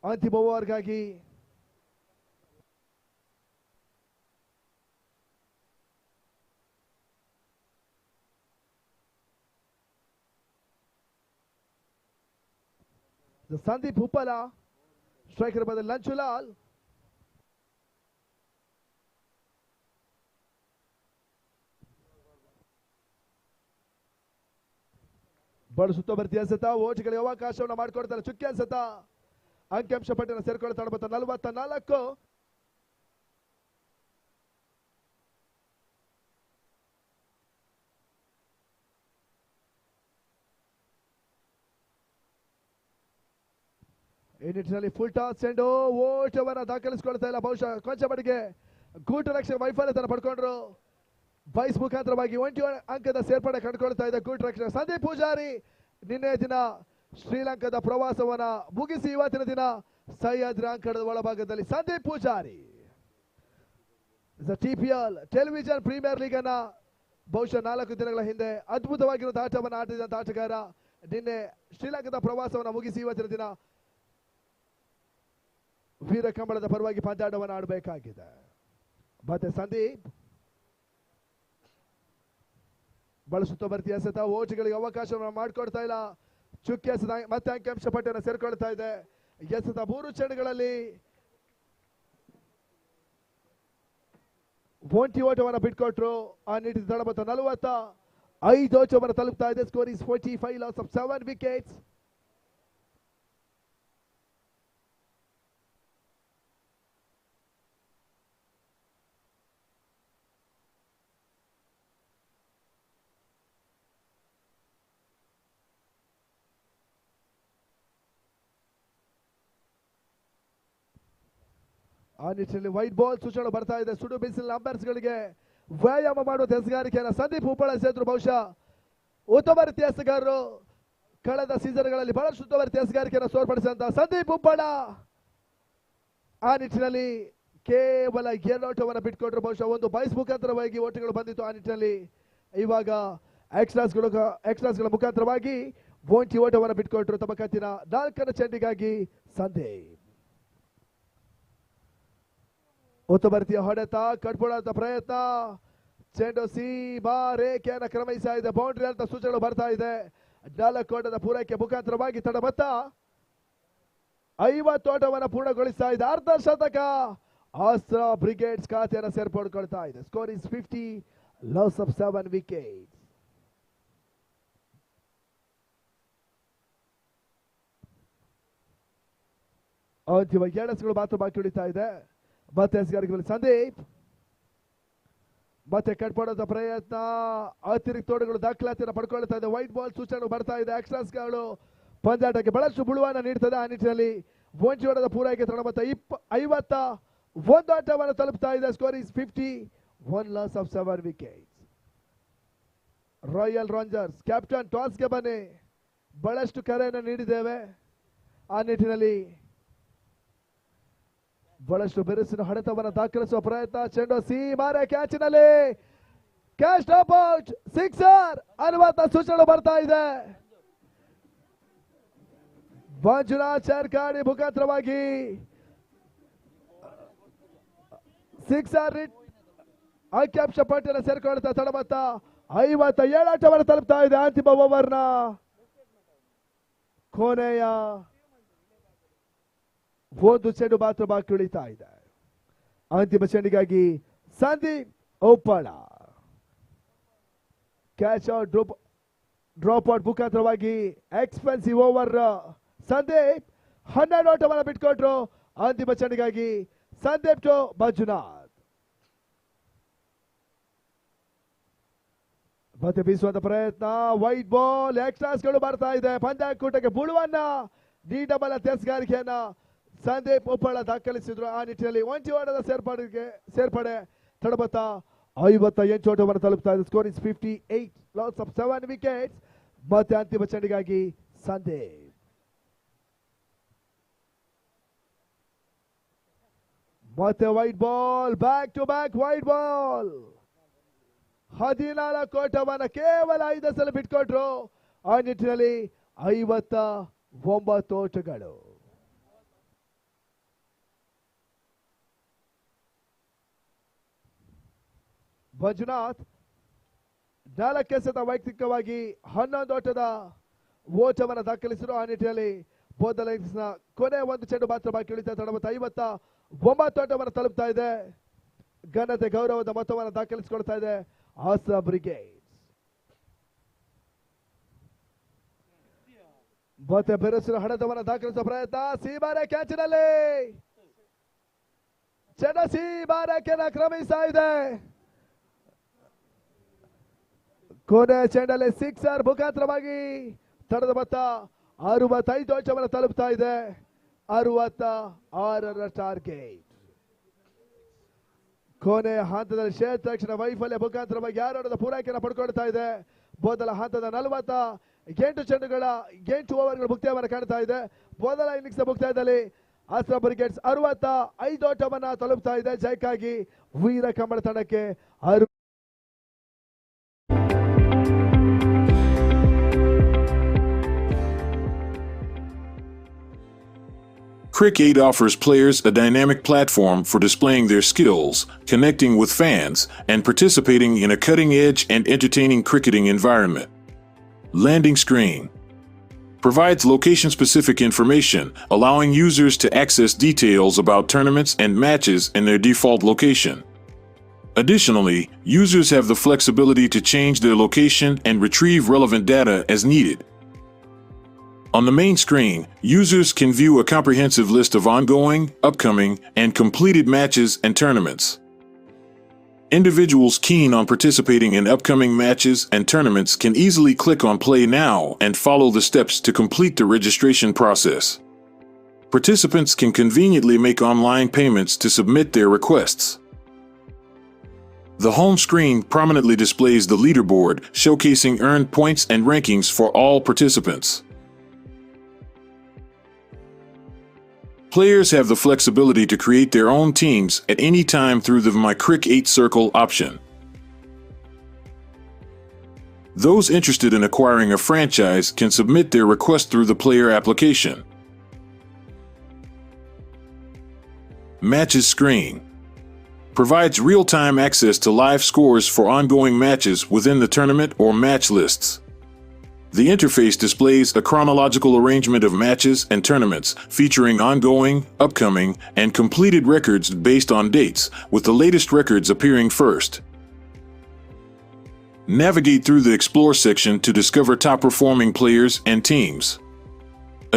ಅಂತಿಮ ಓವರ್ಗಾಗಿ ಸಂದೀಪ್ ಉಪ್ಪಲ, ಸ್ಟ್ರೈಕರ್ ಬದಲು ಲಂಚುಲಾಲ್. ಬಡ ಸುತ್ತುವರ್ತಿ ಎಸೆತ, ಓಟ್ಗಳಿಗೆ ಅವಕಾಶವನ್ನು ಮಾಡಿಕೊಡ್ತಾರೆ. ಚುಕ್ಕಿ ಎಸೆತ, ಅಂಕಿಅಂಶ ಪಟ್ಟಿನ ಸೇರ್ಕೊಳ್ತಾ 44. ಈ ನಿಟ್ಟಿನಲ್ಲಿ ಫುಲ್ ಟಾಸ್ ಚೆಂಡು ಓಟವನ್ನು ದಾಖಲಿಸಿಕೊಳ್ತಾ ಇಲ್ಲ. ಬಹುಶಃ ಕೊಂಚ ಮಟ್ಟಿಗೆ ಗೂಟು ರಕ್ಷಕ ವೈಫಲ್ಯತನ ಪಡ್ಕೊಂಡ್ರು. ಬೈಸ್ ಮುಖಾಂತರವಾಗಿ 21 ಅಂಕದ ಸೇರ್ಪಡೆ ಕಂಡುಕೊಳ್ತಾ ಇದೆ ಗೂಟು ರಕ್ಷಕ ಸಂದೀಪ್ ಪೂಜಾರಿ. ನಿನ್ನೆ ದಿನ ಶ್ರೀಲಂಕಾದ ಪ್ರವಾಸವನ್ನ ಮುಗಿಸಿ ಇವತ್ತಿನ ದಿನ ಸಹ್ಯಾದ್ರಿ ಅಂಕಣದ ಒಳಭಾಗದಲ್ಲಿ Sandeep Poojary TPL Television Premier League ಅನ್ನ ಬಹುಶಃ 4 ದಿನಗಳ ಹಿಂದೆ ಅದ್ಭುತವಾಗಿರುವ ಆಟವನ್ನು ಆಡಿದಂತ ಆಟಗಾರ. ನಿನ್ನೆ ಶ್ರೀಲಂಕಾದ ಪ್ರವಾಸವನ್ನ ಮುಗಿಸಿ ಇವತ್ತಿನ ದಿನ ವೀರ ಕಂಬಳದ ಪರವಾಗಿ ಪಂದ್ಯಾಟವನ್ನು ಆಡಬೇಕಾಗಿದೆ. ಮತ್ತೆ ಸಂದೀಪ್ ಬಳಸುತ್ತಾ ಬರ್ತಿ ಎಸೆತ, ಓಟ್ಗಳಿಗೆ ಅವಕಾಶವನ್ನು ಮಾಡಿಕೊಡ್ತಾ ಇಲ್ಲ. ಚುಕ್ಕಿ ಎಸೆತ ಮತ್ತೆ ಅಂಕಿಅಂಶ ಪಟ್ಟಿಯನ್ನು ಸೇರ್ಕೊಳ್ತಾ ಇದೆ. ಎಸೆತ 3 ಚೆಂಡುಗಳಲ್ಲಿ 20 ಓಟವನ್ನು ಬಿಟ್ಕೊಟ್ರು. ಆ ನಿಟ್ಟಿನ ತಡಬತ್ತ 45 ಓಟವನ್ನು ತಲುಪ್ತಾ ಇದೆ. Score is 45, loss of 7 wickets. ಆ ನಿಟ್ಟಿನಲ್ಲಿ ವೈಟ್ ಬಾಲ್ ಸೂಚನೆ ಬರ್ತಾ ಇದೆ. ಸುಡು ಬಿಸಿಲಿನ ಅಂಪೈರ್ಸ್ಗಳಿಗೆ ವ್ಯಾಯಾಮ ಮಾಡುವ ಎಸೆಗಾರಿಕೆಯನ್ನು ಸಂದೀಪ್ ಉಪ್ಪಳ ಸೇತರು. ಬಹುಶಃ ಉತ್ತಮ ರೀತಿಯ ಎಸೆಗಾರರು. ಕಳೆದ ಸೀಸನ್ಗಳಲ್ಲಿ ಬಹಳಷ್ಟು ಉತ್ತಮ ರೀತಿಯ ಎಸೆಗಾರಿಕೆಯನ್ನು ತೋರ್ಪಡಿಸಿದಂತಹ ಸಂದೀಪ್ ಉಪ್ಪಳ ಆ ನಿಟ್ಟಿನಲ್ಲಿ ಕೇವಲ 2 ಓಟವನ್ನು ಬಿಟ್ಕೊಟ್ರು. ಬಹುಶಃ ಒಂದು ಬೈಸ್ ಮುಖಾಂತರವಾಗಿ ಓಟಗಳು ಬಂದಿತ್ತು. ಆ ನಿಟ್ಟಿನಲ್ಲಿ ಇವಾಗ ಎಕ್ಸ್ಟ್ರಾಸ್ಗಳ ಮುಖಾಂತರವಾಗಿ 20 ಓಟವನ್ನು ಬಿಟ್ಕೊಟ್ರು. ತಮ್ಮ ಕತ್ತಿನ 4ನೇ ಚೆಂಡಿಗಾಗಿ ಸಂದೀಪ್ ಉತ್ತಮ ರೀತಿಯ ಹೊಡೆತ, ಕಟ್ಕೊಳ್ಳುವಂತ ಪ್ರಯತ್ನ, ಚೆಂಡು ಸೀಮಾ ರೇಖೆಯನ್ನು ಕ್ರಮಿಸ್ತಾ ಇದೆ. ಬೌಂಡ್ರಿ ಅಂತ ಸೂಚನೆ ಬರ್ತಾ ಇದೆ. 4 ಓಟದ ಪೂರೈಕೆ ಮುಖಾಂತರವಾಗಿ ತಡಬತ್ತ 50 ಓಟವನ್ನು ಪೂರ್ಣಗೊಳಿಸ್ತಾ ಇದೆ. ಅರ್ಧ ಶತಕ ಆಸ್ಟ್ರಾ ಬ್ರಿಗೇಡ್ಸ್ ಖಾತೆಯನ್ನು ಸೇರ್ಪಡೆಗೊಳ್ತಾ ಇದೆ. Score is 50, loss of 7 wickets. ಅಂತಿಮ 2 ಎಸೆಗಳು ಮಾತ್ರ ಬಾಕಿ ಉಳಿತಾ ಇದೆ. ಮತ್ತೆ ಎಸೆಗಾರಿಕೆ ಸಂದೀಪ್ ಮತ್ತೆ ಕಟ್ಪಾಡುವಂತ ಪ್ರಯತ್ನ, ಅತಿರಿಕ್ತ ಓಟಗಳು ದಾಖಲಾತಿಯನ್ನು ಪಡ್ಕೊಳ್ತಾ ಇದೆ. ವೈಟ್ ಬಾಲ್ ಸೂಚನೆ ಬರ್ತಾ ಇದೆ. ಎಕ್ಸ್ಟ್ರಾಸ್ಗಳು ಪಂದ್ಯಾಟಕ್ಕೆ ಬಹಳಷ್ಟು ಬುಳುವನ್ನು ನೀಡ್ತದೆ. ಆ ನಿಟ್ಟಿನಲ್ಲಿ 20 ಓಟದ ಪೂರೈಕೆ ತಡಬತ್ತ 51 ಆಟವನ್ನು ತಲುಪ್ತಾ ಇದೆ. Score is 51, loss of 7 wickets. Royal rangers captain ಟಾಸ್ಗೆ ಬನ್ನಿ, ಬಹಳಷ್ಟು ಕರೆಯನ್ನು ನೀಡಿದ್ದೇವೆ. ಆ ನಿಟ್ಟಿನಲ್ಲಿ ಬಹಳಷ್ಟು ಬೆರಸಿನ ಹೊಡೆತವನ್ನು ದಾಖಲಿಸುವ ಪ್ರಯತ್ನ. ಚೆಂಡು ಸೀಮಾರೆ ಕ್ಯಾಚಿನಲ್ಲಿ ಕ್ಯಾಚ್ ಟಾಪ್ ಔಟ್, ಸಿಕ್ಸರ್ ಅನ್ನುವಂತ ಸೂಚನೆ ಬರ್ತಾ ಇದೆ. ಮಂಜುನಾಥ್ ಚರ್ಕಾಡಿ ಮುಖಾಂತರವಾಗಿ ಸಿಕ್ಸರ್ ಅಂಕಿಅಂಶ ಪಟ್ಟಿಯನ್ನು ಸೇರ್ಕೊಳ್ತಾ ತಡಬತ್ತ 57 ಆಟವನ್ನು ತಲುಪ್ತಾ ಇದೆ. ಅಂತಿಮ ಓವರ್ನ ಕೊನೆಯ 1 ಚೆಂಡು ಮಾತ್ರ ಬಾಕಿ ಉಳಿತಾ ಇದೆ. ಅಂತಿಮ ಚೆಂಡಿಗಾಗಿ Sandeep Uppala catch out drop out ಮುಖಾಂತರವಾಗಿ ಎಕ್ಸ್ಪೆನ್ಸಿವ್ ಓವರ್. ಸಂದೀಪ್ 12 ಓಟವನ್ನು ಬಿಟ್ಕೊಟ್ರು. ಅಂತಿಮ ಚೆಂಡಿಗಾಗಿ ಸಂದೀಪ್ ಟು ಮಂಜುನಾಥ್. ಮತ್ತೆ ಬೀಸುವಂತ ಪ್ರಯತ್ನ, ವೈಟ್ ಬಾಲ್, ಎಕ್ಸ್ಟ್ರಾಸ್ಗಳು ಬರ್ತಾ ಇದೆ. ಪಂದ್ಯಾಕೂಟಕ್ಕೆ ಬುಳುವನ್ನ ನೀಡಬಲ್ಲ ತೆಸ್ಗಾರಿಕೆಯನ್ನ ಸಂದೀಪ್ ಉಪ್ಪಳ ದಾಖಲಿಸಿದ್ರು. ಆ ನಿಟ್ಟಿನಲ್ಲಿ 20 ಓಟದ ಸೇರ್ಪಡೆ ತಡಬತ್ತ 58 ಓಟವನ್ನು ತಲುಪ್ತಾ ಇದೆ. Score is 58, loss of 7 wickets. ಮತ್ತೆ ಅಂತಿಮ ಚೆಂಡಿಗಾಗಿ ಸಂದೀಪ್ ಮತ್ತೆ wide ball, back to back wide ball. 14 ಓಟವನ್ನು ಕೇವಲ 5 ಸಲ ಬಿಟ್ಕೊಟ್ರು. ಆ ನಿಟ್ಟಿನಲ್ಲಿ 59 ಓಟಗಳು. ಮಂಜುನಾಥ್ 4 ಎಸೆತ ವೈಯಕ್ತಿಕವಾಗಿ 11 ಓಟದ ಓಟವನ್ನು ದಾಖಲಿಸಿದರು. ಆ ನಿಟ್ಟಿನಲ್ಲಿ ಮೊದಲ ಇನ್ನಿಂಗ್ಸ್ನ ಕೊನೆ ಒಂದು ಚೆಂಡು ಮಾತ್ರ ಬಾಕಿ ಉಳಿತಾ ತಂಡ ಮತ್ತು 59 ಓಟವನ್ನು ತಲುಪ್ತಾ ಇದೆ. ಘನತೆ ಗೌರವದ ಮೊತ್ತವನ್ನು ದಾಖಲಿಸಿಕೊಳ್ತಾ ಇದೆ ಆಸ್ಟ್ರಾ ಬ್ರಿಗೇಡ್ಸ್. ಮತ್ತೆ ಬೆರಸಿನ ಹಣದವನ್ನು ದಾಖಲಿಸುವ ಪ್ರಯತ್ನ. ಸೀಮಾರೆ ಕ್ಯಾಚಿನಲ್ಲಿ ಚೆಂಡ ಸೀಮಾರಕ್ಕೆ ಕ್ರಮಿಸ್ತಾ ಇದೆ. ಕೊನೆ ಚೆಂಡಲ್ಲಿ ಸಿಕ್ಸರ್ ಮುಖಾಂತರವಾಗಿ ತಂಡದ ಮೊತ್ತ 65 ಅಂಶವನ್ನು ತಲುಪ್ತಾ ಇದೆ. 66 ಟಾರ್ಗೆಟ್. ಕೊನೆ ಹಂತದಲ್ಲಿ ಕ್ಷೇತ್ರಕ್ಷಣ ವೈಫಲ್ಯ ಮುಖಾಂತರವಾಗಿ 2 ರನ್ಗಳ ಪೂರೈಕೆಯನ್ನು ಪಡ್ಕೊಳ್ತಾ ಇದೆ. ಮೊದಲ ಹಂತದ 48 ಚೆಂಡುಗಳ 8 ಓವರ್ಗಳ ಮುಕ್ತಾಯವನ್ನು ಕಾಣ್ತಾ ಇದೆ. ಮೊದಲ ಇನ್ನಿಂಗ್ಸ್ ಮುಕ್ತಾಯದಲ್ಲಿ ಆಸ್ಟ್ರಾ ಬ್ರಿಗೇಡ್ಸ್ 65 ಓಟವನ್ನು ತಲುಪ್ತಾ ಇದೆ. ಜಯಕ್ಕಾಗಿ ವೀರ ಕಂಬಳ ತಂಡಕ್ಕೆ Crick 8 offers players a dynamic platform for displaying their skills, connecting with fans, and participating in a cutting-edge and entertaining cricketing environment. Landing screen provides location-specific information, allowing users to access details about tournaments and matches in their default location. Additionally, users have the flexibility to change their location and retrieve relevant data as needed. On the main screen, users can view a comprehensive list of ongoing, upcoming, and completed matches and tournaments. Individuals keen on participating in upcoming matches and tournaments can easily click on Play Now and follow the steps to complete the registration process. Participants can conveniently make online payments to submit their requests. The home screen prominently displays the leaderboard, showcasing earned points and rankings for all participants. Players have the flexibility to create their own teams at any time through the My Crick 8 Circle option. Those interested in acquiring a franchise can submit their request through the player application. Matches screen provides real-time access to live scores for ongoing matches within the tournament or match lists. The interface displays a chronological arrangement of matches and tournaments featuring ongoing, upcoming, and completed records based on dates, with the latest records appearing first. Navigate through the Explore section to discover top-performing players and teams.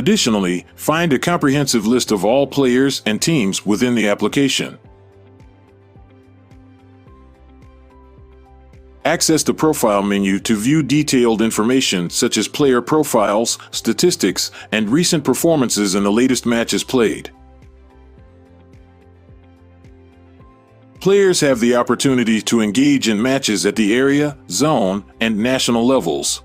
Additionally, find a comprehensive list of all players and teams within the application. Access the Profile menu to view detailed information such as player profiles, statistics, and recent performances in the latest matches played. Players have the opportunity to engage in matches at the area, zone, and national levels.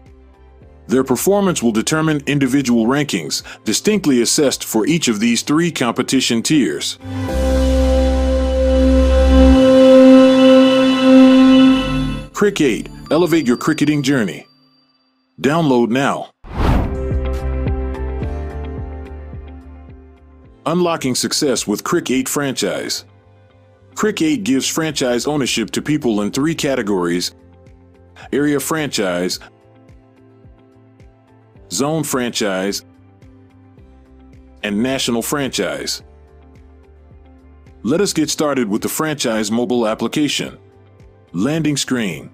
Their performance will determine individual rankings, distinctly assessed for each of these 3 competition tiers. Crick 8, elevate your cricketing journey. Download now. Unlocking success with Crick 8 franchise. Crick 8 gives franchise ownership to people in 3 categories: area franchise, zone franchise, and national franchise. Let us get started with the franchise mobile application. Landing screen.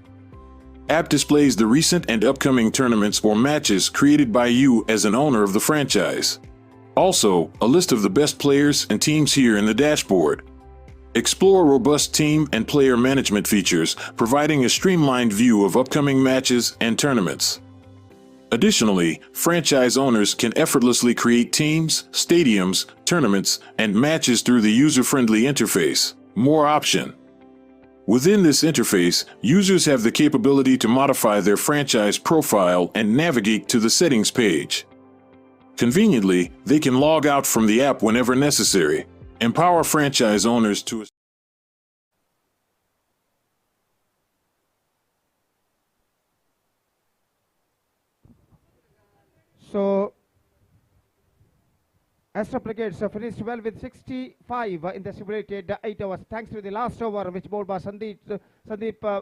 App displays the recent and upcoming tournaments or matches created by you as an owner of the franchise. Also, a list of the best players and teams here in the dashboard. Explore robust team and player management features, providing a streamlined view of upcoming matches and tournaments. Additionally, franchise owners can effortlessly create teams, stadiums, tournaments, and matches through the user-friendly interface. More option. Within this interface, users have the capability to modify their franchise profile and navigate to the settings page. Conveniently, they can log out from the app whenever necessary. Empower franchise owners to So Astra Brigades finished well with 65 in the simulated 8 hours, thanks to the last over which bowled by Sandeep,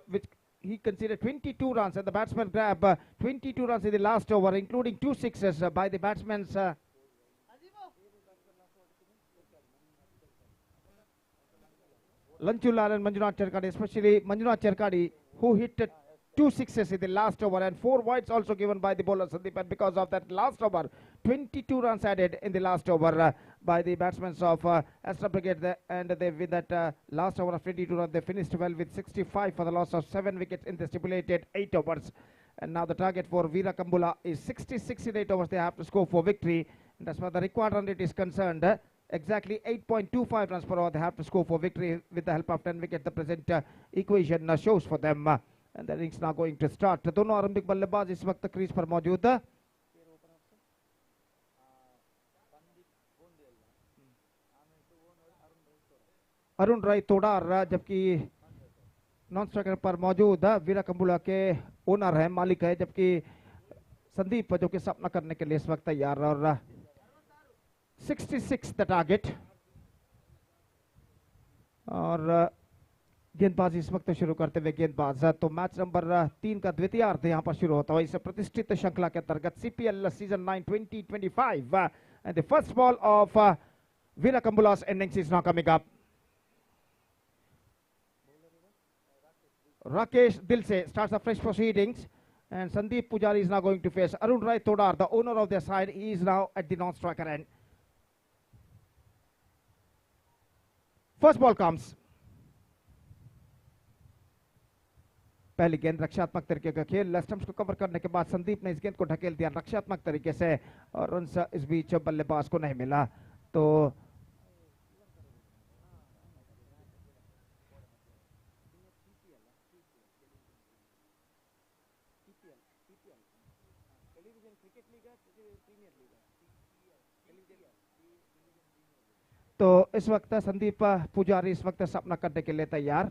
which he considered 22 runs, and the batsman grabbed 22 runs in the last over, including 2 sixes by the batsman's Lanchulal and Manjunath Cherkadi, especially Manjunath Cherkadi, who hit 2 sixes in the last over and 4 wides also given by the bowler Sandeep, and because of that last over 22 runs added in the last over by the batsmen of Astra Brigade, and they with that last over of 22 runs they finished well with 65 for the loss of 7 wickets in the stipulated 8 overs. And now the target for Veera Kambula is 66 in 8 overs they have to score for victory, and as far as the required run rate is concerned, exactly 8.25 runs per over they have to score for victory with the help of 10 wickets. The present equation shows for them. And the innings now going to start. दोनों आरंभिक बल्लेबाज इस वक्त crease पर मौजूद है. अरुण राय तोडार, जबकि non striker पर मौजूद है वीरा कंबुला के ओनर है, मालिक है, जबकि संदीप जो कि सामना करने के लिए इस वक्त तैयार है. और 66 द टारगेट. और गेंदबाजी इस वक्त शुरू करते हुए गेंदबाज, तो मैच नंबर 3 का द्वितीयार्ध यहाँ पर शुरू होता है इस प्रतिष्ठित श्रृंखला के अंतर्गत CPL season 9 2025. And the first ball of Veera Kambula's innings is now coming up. Rakesh Dilse starts the fresh proceedings, and Sandeep Pujari is now going to face Arun Rai Todar, the owner of their side. He is now at the non-striker end. First ball comes. पहली गेंद रक्षात्मक तरीके का खेल, stumps को cover करने के बाद संदीप ने इस गेंद को ढकेल दिया रक्षात्मक तरीके से, और रन इस बीच बल्लेबाज को नहीं मिला. तो इस वक्त संदीप पुजारी इस वक्त सामना करने के लिए तैयार.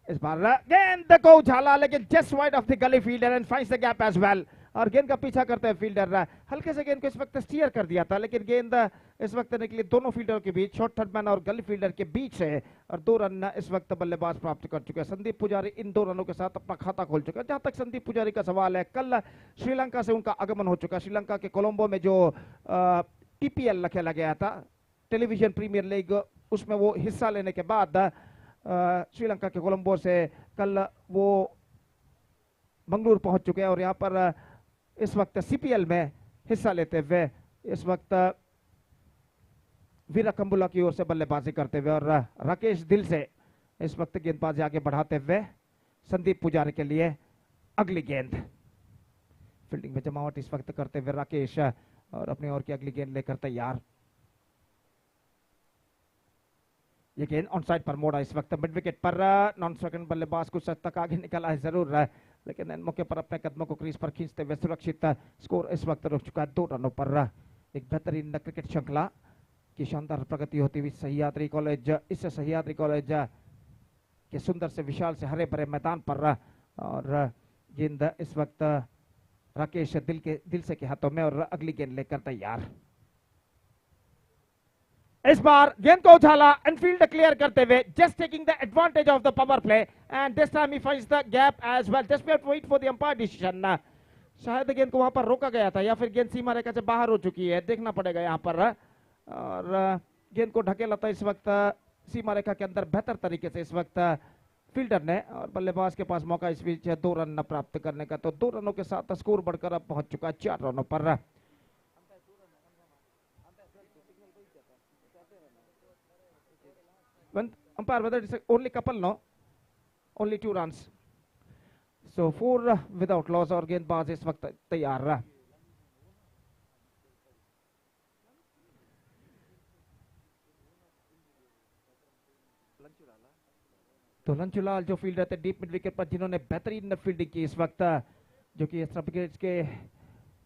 इस बार गेंद को उछाला, लेकिन just wide of the gully fielder and finds the gap as well. और गेंद का पीछा करते हैं फील्डर, हल्के से गेंद को इस वक्त स्टीयर कर दिया था, लेकिन गेंद इस वक्त निकली दोनों फील्डरों के बीच, शॉर्ट थर्ड मैन और गली फील्डर के बीच से, और 2 रन इस वक्त बल्लेबाज प्राप्त कर चुके हैं. संदीप पुजारी इन 2 रनों के साथ अपना खाता खोल चुका है. जहां तक संदीप पुजारी का सवाल है, कल श्रीलंका से उनका आगमन हो चुका. श्रीलंका के कोलंबो में जो टीपीएल खेला गया था, टेलीविजन प्रीमियर लीग, उसमें वो हिस्सा लेने के बाद श्रीलंका के कोलंबो से कल वो मंगलूर पहुंच चुके हैं, और यहां पर इस वक्त सीपीएल में हिस्सा लेते हुए इस वक्त वीरा कंबुला की ओर से बल्लेबाजी करते हुए, और राकेश दिल से इस वक्त गेंदबाजी आगे बढ़ाते हुए संदीप पुजारी के लिए अगली गेंद. फील्डिंग में जमावट इस वक्त करते हुए राकेश, और अपनी ओर की अगली गेंद लेकर तैयार. ये गेंद ऑन साइड पर मोड़ा इस वक्त मिड विकेट पर. नॉन स्ट्राइकर बल्लेबाज कुछ हद तक आगे निकला है जरूर, लेकिन इन मौके पर अपने कदमों को क्रीज पर खींचते हुए सुरक्षित स्कोर इस वक्त रुक चुका है 2 रनों पर. एक बेहतरीन क्रिकेट श्रृंखला की शानदार प्रगति होती हुई सह्याद्री कॉलेज, इस सह्याद्री कॉलेज के सुंदर से विशाल से हरे भरे मैदान पर, और गेंद इस वक्त राकेश दिल से के हाथों में, और अगली गेंद लेकर तैयार. इस बार गेंद को उछाला, इनफील्ड क्लियर करते हुए, just taking the advantage of the power play, and this time he finds the gap as well. Just wait for the umpire decision. शायद गेंद को वहां पर रोका गया था, या फिर गेंद सीमा रेखा से बाहर हो चुकी है, देखना पड़ेगा यहां पर. और गेंद को ढकेला था इस वक्त सीमा रेखा के अंदर बेहतर तरीके से इस वक्त फील्डर ने, और बल्लेबाज के पास मौका इस बीच 2 रन प्राप्त करने का. तो 2 रनों के साथ स्कोर बढ़कर अब पहुंच चुका है 4 रनों पर. Umpire, whether it's only couple, no, only 2 runs, so 4 without loss. और गेंदबाज इस वक्त तैयार रहा. तो लंचुलाल जो फील्डर थे डीप मिड विकेट पर, जिन्होंने बेहतरीन फील्डिंग की इस वक्त, जो कि एस्ट्रा ब्रिगेड के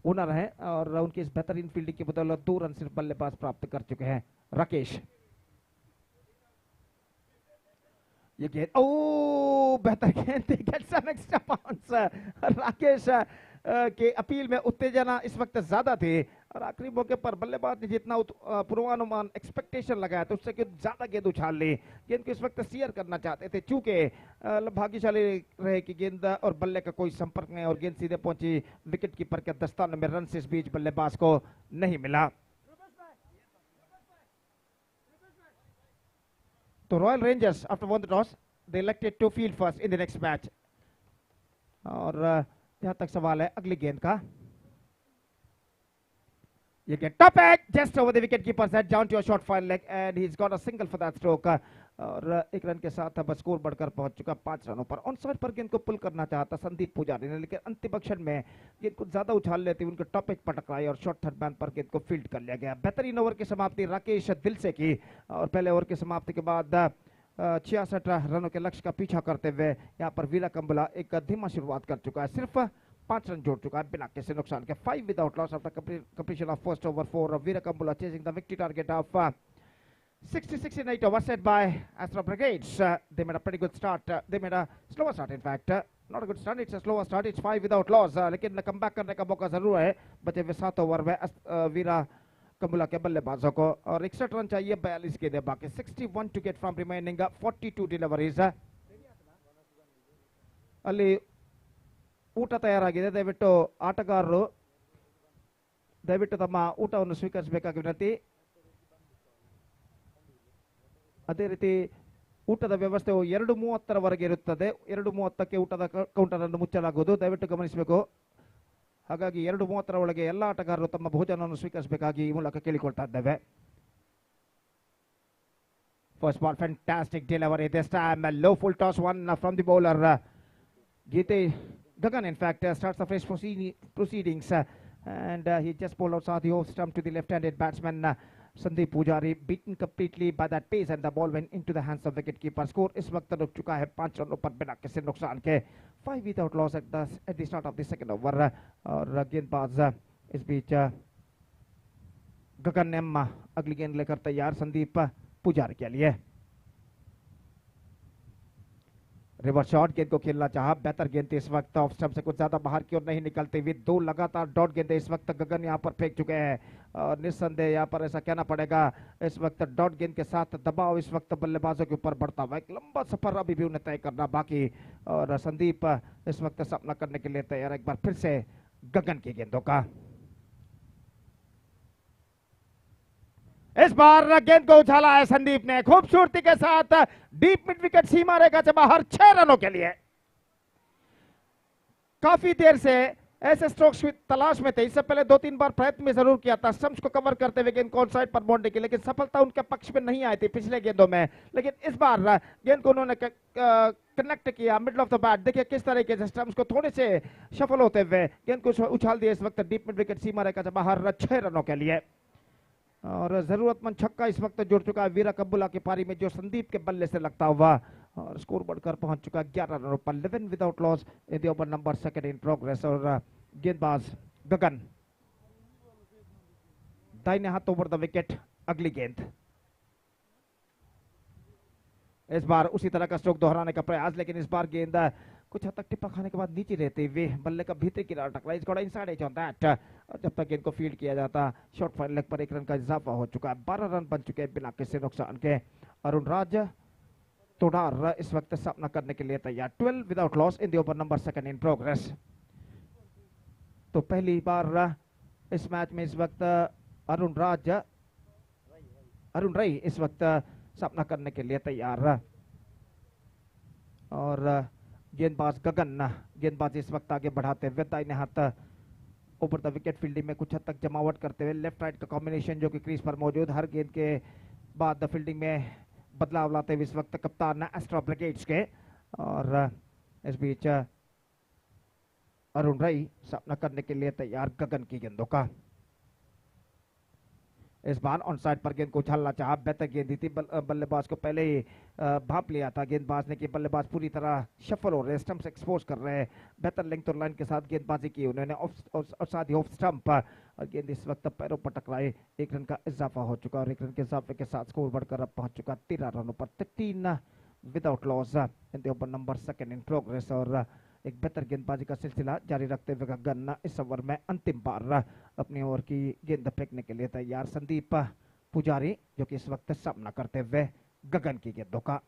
ओनर हैं, और उनकी इस बेहतरीन फील्डिंग की बदौलत 2 रन सिर्फ बल्लेबाज प्राप्त कर चुके हैं राकेश. ये गेंद, ओ बेहतर गेंद, gets some extra bounce. Rakesh के अपील में उत्तेजना इस वक्त ज्यादा थी, और आखिरी मौके पर बल्लेबाज ने जितना पूर्वानुमान एक्सपेक्टेशन लगाया था उससे ज्यादा गेंद उछाल ली. गेंद को इस वक्त स्टीयर करना चाहते थे, चूंकि भाग्यशाली रहे कि गेंद और बल्ले का कोई संपर्क नहीं, और गेंद सीधे पहुंची विकेट कीपर के दस्ताने में. रन से इस बीच बल्लेबाज को नहीं मिला. तो Royal Rangers after won the toss they elected to field first in the next match. और जहां तक सवाल है अगली गेंद का, ये गेंद top edge just over the wicket keeper's head down to a short fine leg and he has got a single for that stroke. और एक रन के साथ अब स्कोर बढ़कर पहुंच चुका 5 रनों पर। ऑन साइड पर गेंद को पुल करना चाहता संदीप पुजारी ने, लेकिन अंतिम अक्षर में गेंद को ज्यादा उछाल लेते उनके टॉप एज पटक आई और शॉर्ट थर्ड मैन पर गेंद को फील्ड कर लिया गया। बेहतरीन ओवर की समाप्ति राकेश दिल से की और पहले ओवर की समाप्ति के बाद 66 रनों के लक्ष्य का पीछा करते हुए यहाँ पर वीरा कंबला एक धीमा शुरुआत कर चुका है। सिर्फ 5 रन जोड़ चुका है बिना किसी नुकसान के। 5 without loss after completion of first over 4 of Veera Kambula chasing the victory target of 66 in 8 overs set by Astra Brigades. They made a pretty good start. They made a slower start in fact. Not a good start, it's a slower start. It's 5 without loss. लेकिन come back करने का मौका जरूर है बचे हुए 7 over में वीरा कंबुला के बल्लेबाजों को। और 61 रन चाहिए 42 गेंदें बाकी। 61 to get from remaining 42 deliveries. ಅಲ್ಲಿ ಊಟ ತಯಾರಾಗಿದೆ, ದಯವಿಟ್ಟು ಆಟಗಾರರು ದಯವಿಟ್ಟು ತಮ್ಮ ಊಟವನ್ನು ಸ್ವೀಕರಿಸಬೇಕಾಗಿ ವಿನಂತಿ. ಅದೇ ರೀತಿ ಊಟದ ವ್ಯವಸ್ಥೆಯು 2:30 ಇರುತ್ತದೆ. 2:30ಕ್ಕೆ ಊಟದ ಕೌಂಟರ್ ಅನ್ನು ಮುಚ್ಚಲಾಗುವುದು, ದಯವಿಟ್ಟು ಗಮನಿಸಬೇಕು. ಹಾಗಾಗಿ 2:30 ಒಳಗೆ ಎಲ್ಲ ಆಟಗಾರರು ತಮ್ಮ ಭೋಜನವನ್ನು ಸ್ವೀಕರಿಸಬೇಕಾಗಿ ಈ ಮೂಲಕ ಕೇಳಿಕೊಳ್ತಾ ಇದ್ದೇವೆ. First ball, fantastic delivery this time. A low full toss one from the bowler. Gite Gagan, in fact, starts the fresh proceedings. And he just bowled outside the off stump to the left-handed batsman Sandeep Pujari, beaten completely by that pace, and the ball went into the hands of wicket-keeper. Score इस वक्त रुक चुका है 5 रनों पर बिना किसी नुकसान के. 5 without loss at the start of the second over. और गेंदबाज इस बीच गगन ने अगली गेंद लेकर तैयार संदीप पुजारी के लिए. रिवर्स शॉट गेंद को खेलना चाहा, बेहतर गेंद इस वक्त ऑफ स्टंप से कुछ ज्यादा बाहर की ओर नहीं निकलते हुए. 2 लगातार डॉट गेंदें इस वक्त गगन यहां पर फेंक चुके हैं. और निस्संदेह यहां पर ऐसा कहना पड़ेगा इस वक्त डॉट गेंद के साथ दबाव इस वक्त बल्लेबाजों के ऊपर बढ़ता हुआ. एक लंबा सफर अभी भी उन्हें तय करना बाकी. और संदीप इस वक्त सामना करने के लिए तैयार. एक बार फिर से गगन की गेंदों का. इस बार गेंद को उछाला है संदीप ने खूबसूरती के साथ डीप मिड विकेट सीमा रेखा से बाहर 6 रनों के लिए. काफी देर से ऐसे स्ट्रोक्स की तलाश में थे. इससे पहले 2-3 बार प्रयत्न में जरूर किया था स्टंप्स को कवर करते हुए गेंद को ऑन साइड पर मोड़ने की, लेकिन सफलता उनके पक्ष में नहीं आई थी पिछले गेंदों में. लेकिन इस बार गेंद को उन्होंने कनेक्ट किया मिडल ऑफ द बैट. देखिए किस तरीके से स्टंप्स को थोड़े से सफल होते हुए गेंद को उछाल दिया इस वक्त डीप मिड विकेट सीमा रेखा से बाहर 6 रनों के लिए. और जरूरतमंद छक्का इस वक्त जुड़ चुका है वीरा कंबुला की पारी में जो संदीप के बल्ले से लगता हुआ. और स्कोर बढ़कर पहुंच चुका है 11 रनों पर. 11 without loss in the over number 2 in progress. और गेंदबाज गगन दाहिने हाथ ओवर द विकेट. अगली गेंद इस बार उसी तरह का स्ट्रोक दोहराने का प्रयास, लेकिन इस बार गेंद कुछ हद तक टिप्पा खाने के बाद नीचे रहते हुए बल्ले का भीतरी किनारा टकरा. Is got inside edge on that. और जब तक गेंद को फील्ड किया जाता शॉर्ट फाइन लेग पर 1 रन का इजाफा हो चुका है. 12 रन बन चुके हैं बिना किसी नुकसान के. अरुण राज तोडार इस वक्त सामना करने के लिए तैयार. 12 without loss in the over number 2 in progress. तो पहली बार इस मैच में इस वक्त अरुण रई इस वक्त सामना करने के लिए तैयार. और गेंदबाज गगन गेंदबाज इस वक्त आगे बढ़ाते हुए दाहिने हाथ ओवर द विकेट फील्डिंग में कुछ हद तक जमावट करते हुए. लेफ्ट राइट का कॉम्बिनेशन जो कि क्रीज पर मौजूद. हर गेंद के बाद फील्डिंग में बदलाव लाते हुए इस वक्त कप्तान एस्ट्रा ब्रिगेड्स के. और इस बीच अरुण रई सामना करने के लिए तैयार गगन की गेंदों का. इस बार ऑन साइड पर गेंद को उछालना चाहा, बेहतर गेंद दी थी. बल्लेबाज को पहले ही भाप लिया था गेंदबाज ने कि बल्लेबाज पूरी तरह शफल हो रहे हैं, स्टंप से एक्सपोज कर रहे हैं. बेहतर लेंथ और लाइन के साथ गेंदबाजी की उन्होंने और साथ ही ऑफ स्टंप. और गेंद इस वक्त पैरों पर टकराए. 1 रन का इजाफा हो चुका और 1 रन के इजाफे के साथ स्कोर बढ़कर अब पहुंच चुका 13 रनों पर. 13 without loss in the over number 2 in progress. और एक बेहतर गेंदबाजी का सिलसिला जारी रखते हुए गगन इस ओवर में अंतिम बार अपनी ओवर की गेंद फेंकने के लिए तैयार. संदीप पुजारी जो कि इस वक्त सामना करते हुए गगन की गेंदों का.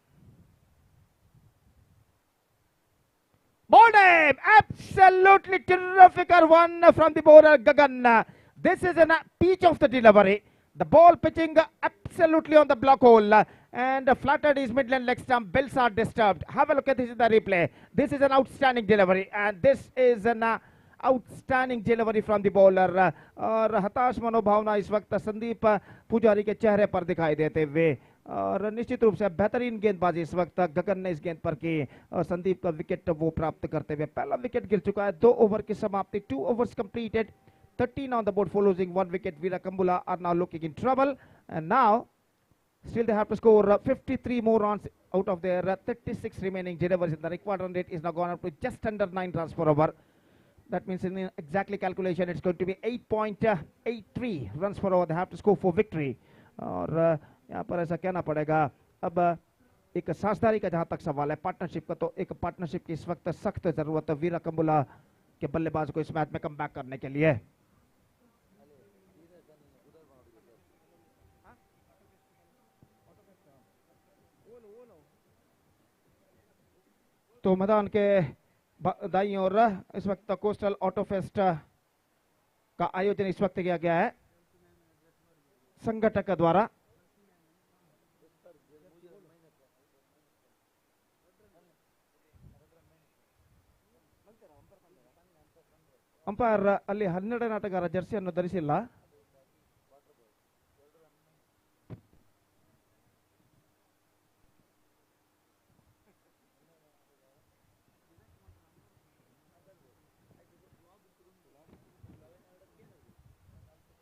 Ball name, absolutely terrific one from the bowler Gagan. This is a peach of the delivery. The ball pitching absolutely on the block hole. and flattered his midland leg stump. Bills are disturbed. Have a look at this in the replay. This is an outstanding delivery, and this is an outstanding delivery from the bowler. और हताश मनोभावना इस वक्त संदीप पुजारी के चेहरे पर दिखाई देते हुए, और निश्चित रूप से बेहतरीन गेंदबाजी इस वक्त गगन ने इस गेंद पर की और संदीप का विकेट वो प्राप्त करते हुए पहला विकेट गिर चुका है. 2 ओवर की समाप्ति, 2 overs completed, 13 on the board for losing 1 wicket. Veera Kambula are now looking in trouble, and now still they have to score 53 more runs out of their 36 remaining deliveries. The required run rate is now gone up to just under 9 runs per over. That means in exactly calculation it's going to be 8.83 runs per over they have to score for victory. और यहाँ पर ऐसा कहना पड़ेगा. अब एक साझेदारी का जहां तक सवाल है, पार्टनरशिप का, तो एक पार्टनरशिप की इस वक्त सख्त जरूरत है वीरा कंबुला के बल्लेबाज को इस मैच में कम बैक करने के लिए. तो मैदान के दाईं ओर इस वक्त कोस्टल ऑटो फेस्ट का आयोजन इस वक्त किया गया है संगठक द्वारा. ಅಂಪೈರ್ ಅಲ್ಲಿ 12 ಆಟಗಾರ ಜರ್ಸಿಯನ್ನು ಧರಿಸಿಲ್ಲ.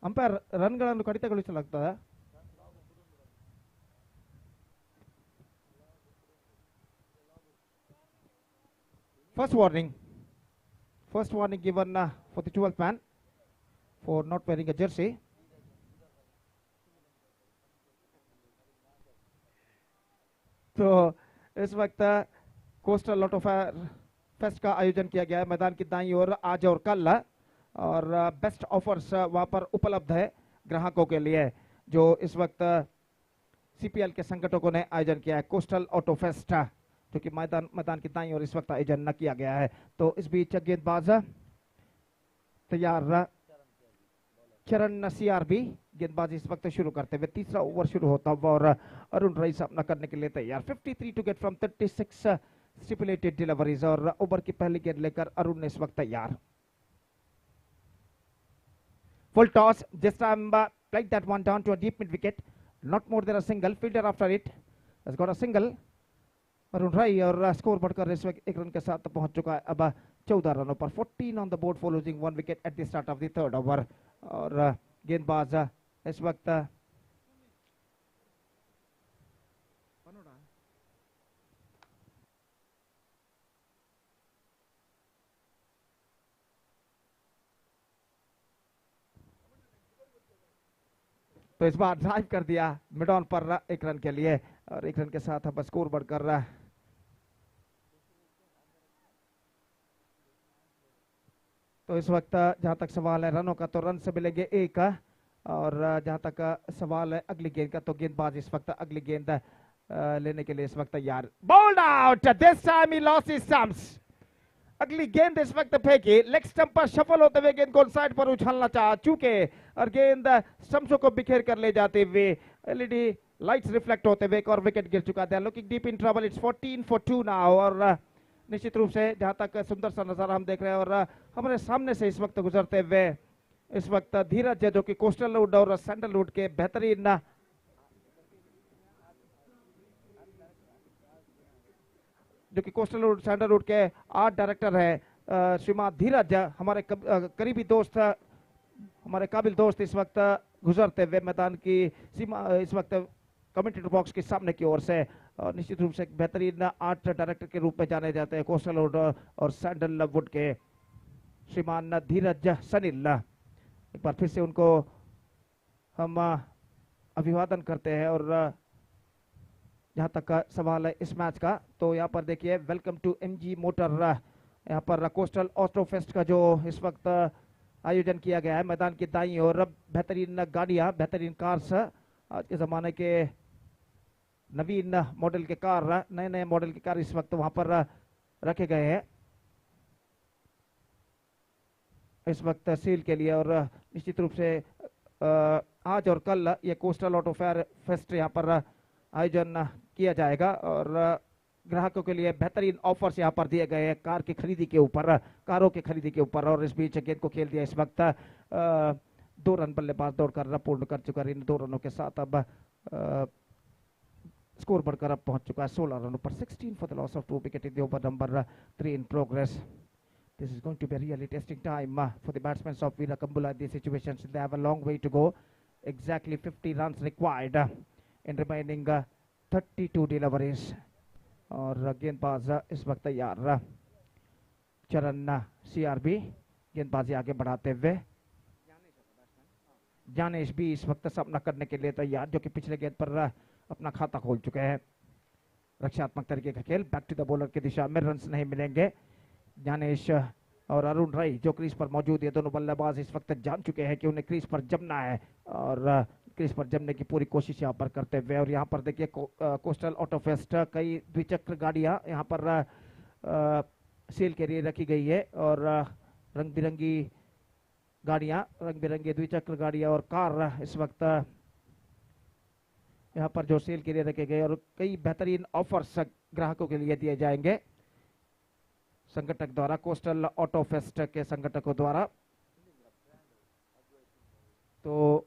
Umpire ರನ್ಗಳನ್ನು ಕಡಿತಗೊಳಿಸಲಾಗುತ್ತದೆ. First warning given for the 12th man for not wearing a jersey. तो इस वक्त कोस्टल ऑटो फेस्ट का आयोजन किया गया है मैदान की दाईं ओर आज और कल, और बेस्ट ऑफर्स वहां पर उपलब्ध है ग्राहकों के लिए जो इस वक्त सीपीएल के संगठकों ने आयोजन किया है. कोस्टल ऑटो फेस्ट जो कि मैदान की दाईं ओर इस वक्त आयोजन न किया गया है. तो इस बीच गेंदबाज तैयार, चरण सीआरबी गेंदबाजी इस वक्त शुरू करते हुए तीसरा ओवर शुरू होता हुआ और अरुण रई सामना करने के लिए तैयार. 53 to get from 36 stipulated deliveries, और ओवर की पहली गेंद लेकर अरुण ने इस वक्त तैयार. Full toss, this time played that one down to a deep mid wicket, not more than a single. Fielder after it has got a single. Arun राय और स्कोर बढ़कर इस वक्त 1 रन के साथ पहुंच चुका है अब 14 रनों पर. 14 on the board for losing 1 wicket at the start of the 3rd over. और गेंदबाज इस वक्त तो इस बार ड्राइव कर दिया मिड ऑन पर 1 रन के लिए, और 1 रन के साथ अब स्कोर बढ़कर तो इस वक्त जहां तक सवाल है रनों का तो रन से मिलेंगे 1, और जहां तक सवाल है अगली गेंद का तो गेंदबाज इस वक्त अगली गेंद लेने के लिए इस वक्त तैयार. Bowled out, this time he lost his stumps. अगली गेंद इस वक्त फेंकी, लेग स्टंप पर शफल होते हुए गेंद को साइड पर उछालना चाहा चूके, और गेंद स्टंप्सों को बिखेर कर ले जाते हुए एलईडी लाइट्स रिफ्लेक्ट होते हुए एक और विकेट गिर चुका था. Looking deep in trouble, it's 14 for 2 now. और निश्चित रूप से जहां तक सुंदर सा नजारा हम देख रहे हैं, और हमारे सामने से इस वक्त गुजरते हुए इस वक्त धीरज जो कि कोस्टलवुड और सैंडलवुड के बेहतरीन जो कि कोस्टलवुड सैंडलवुड के आर्ट डायरेक्टर है श्रीमान धीरज, हमारे करीबी दोस्त, हमारे काबिल दोस्त इस वक्त गुजरते हुए मैदान की सीमा इस वक्त कमेंटेटर बॉक्स के सामने की ओर से, और निश्चित रूप से एक बेहतरीन आर्ट डायरेक्टर के रूप में जाने जाते हैं कोस्टलवुड और सैंडलवुड के श्रीमान धीरज सनील. एक बार फिर से उनको हम अभिवादन करते हैं. और जहां तक का सवाल है इस मैच का तो यहाँ पर देखिए वेलकम टू एमजी मोटर, यहाँ पर कोस्टल ऑटो फेस्ट का जो इस वक्त आयोजन किया गया है मैदान की दाईं ओर बेहतरीन गाड़ियां, बेहतरीन कार्स, आज के ज़माने के नवीन मॉडल के कार, नए नए मॉडल के कार इस वक्त वहां पर रखे गए हैं इस वक्त सील के लिए. और निश्चित रूप से आज और कल ये कोस्टल ऑटो फेस्ट यहाँ पर आयोजन किया जाएगा और ग्राहकों के लिए बेहतरीन ऑफर्स यहाँ पर दिए गए हैं कार की खरीदी के ऊपर, कारों की खरीदी के ऊपर। और इस बीच गेंद को खेल दिया इस वक्त 2 रन बल्लेबाज दौड़कर पूर्ण कर चुका है। इन 2 रनों के साथ अब स्कोर बढ़कर अब पहुंच चुका है 16 रनों पर। 16 for the loss of 2 wicket in the over number 3 in progress. This is going to be a really testing time for the batsmen of Veerakambula in these situations. They have a long way to go. Exactly 50 runs required in remaining 32 deliveries. और गेंदबाज इस वक्त तैयार चरण CRB गेंदबाजी आगे बढ़ाते हुए। जानेश भी इस वक्त सामना करने के लिए तैयार, जो कि पिछले गेंद पर अपना खाता खोल चुके हैं। रक्षात्मक तरीके का खेल, बैक टू द बॉलर की दिशा में, रन्स नहीं मिलेंगे। जानेश और अरुण राय जो क्रीज पर मौजूद है, दोनों बल्लेबाज इस वक्त जान चुके हैं कि उन्हें क्रीज पर जमना है और क्रीज पर जमने की पूरी कोशिश यहाँ पर करते हुए। और यहाँ पर देखिए कोस्टल ऑटोफेस्ट कई द्विचक्र गाड़ियाँ यहाँ पर सेल के लिए रखी गई है और रंग बिरंगी गाड़ियाँ, रंग बिरंगे द्विचक्र गाड़ियाँ और कार इस वक्त यहाँ पर जो सेल के लिए रखे गए और कई बेहतरीन ऑफर्स ग्राहकों के लिए दिए जाएंगे संगठक द्वारा, कोस्टल ऑटो फेस्ट के संगठकों द्वारा। तो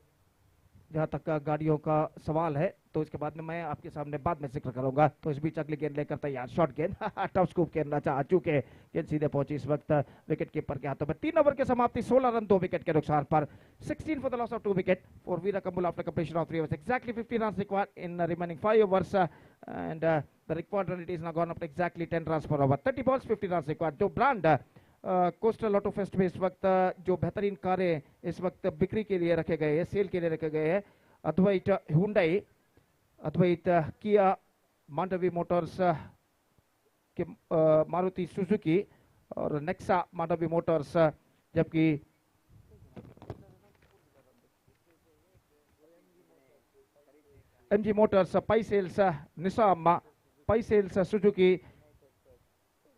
जहां तक गाड़ियों का सवाल है तो इसके बाद में मैं आपके सामने बाद में जिक्र करूंगा। तो इस बीच अगली गेंद लेकर तैयार, शॉर्ट गेंद टफ स्कूप खेलना चाह चुके, गेंद सीधे पहुंची इस वक्त विकेट कीपर के हाथों में। 3 ओवर की समाप्ति, 16 रन 2 विकेट के नुकसान पर। 16 for the loss of 2 wicket for Veerakambula after completion of 3 overs. Exactly 50 runs required in remaining 5 overs and the required run rate is now gone up to exactly 10 runs per over. 30 balls 50 runs required. जो brand coastal auto fest में इस वक्त जो बेहतरीन कारें इस वक्त बिक्री के लिए रखे गए हैं, सेल के लिए रखे गए हैं, अद्वैत Hyundai, Advaith Kia, Mandovi motors के मारुति सुजुकी और नेक्सा मांडवी मोटर्स, जबकि MG motors, Pai sales Nissan, Pai sales Suzuki,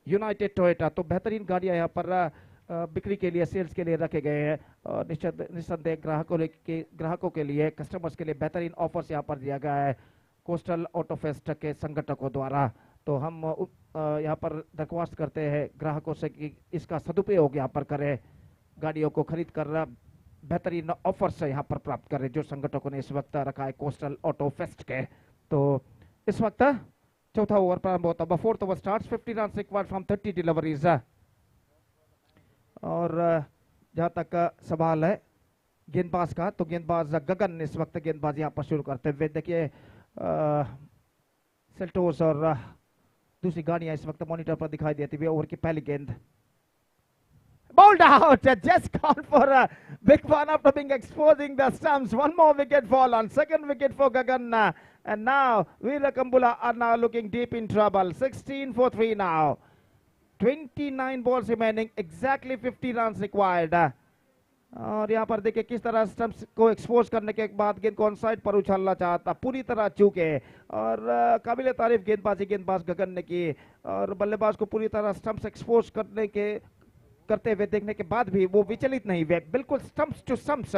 united Toyota. तो बेहतरीन गाड़ियां यहाँ पर बिक्री के लिए, सेल्स के लिए रखे गए हैं और निस्संदेह ग्राहकों के लिए, कस्टमर्स के लिए बेहतरीन ऑफर्स यहाँ पर दिया गया है कोस्टल ऑटो फेस्ट के संगठकों द्वारा। तो हम यहाँ पर दरख्वास्त करते हैं ग्राहकों से कि इसका सदुपयोग यहाँ पर करें, गाड़ियों को खरीद कर बेहतरीन ऑफर्स यहाँ पर प्राप्त करें जो संगठकों ने इस वक्त रखा है कोस्टल ऑटो फेस्ट के। तो इस वक्त चौथा ओवर प्रारंभ होता है। 4th over starts, 50 run required from 30 deliveries. और जहां तक सवाल है गेंदबाज का, तो गेंदबाज गगन इस वक्त गेंदबाजी यहाँ पर शुरू करते हुए। देखिए सेल्टोस और दूसरी गाड़ियां इस वक्त मॉनिटर पर दिखाई देती हुई। ओवर की पहली गेंद bowled out, just gone for a big one after being exposing the stumps. One more wicket fall on, second wicket for Gagan, and now Veerakambula are now looking deep in trouble. 16 for 3 now, 29 balls remaining, exactly 50 runs required. और यहाँ पर देखिए किस तरह stumps को expose करने के बाद गेंद को ऑन साइड पर उछालना चाहता, पूरी तरह चूके और काबिल तारीफ गेंदबाजी गेंदबाज गगन ने की और बल्लेबाज को पूरी तरह स्टंप्स एक्सपोज करते हुए देखने के बाद भी वो विचलित नहीं हुए, बिल्कुल स्टंप्स टू स्टंप्स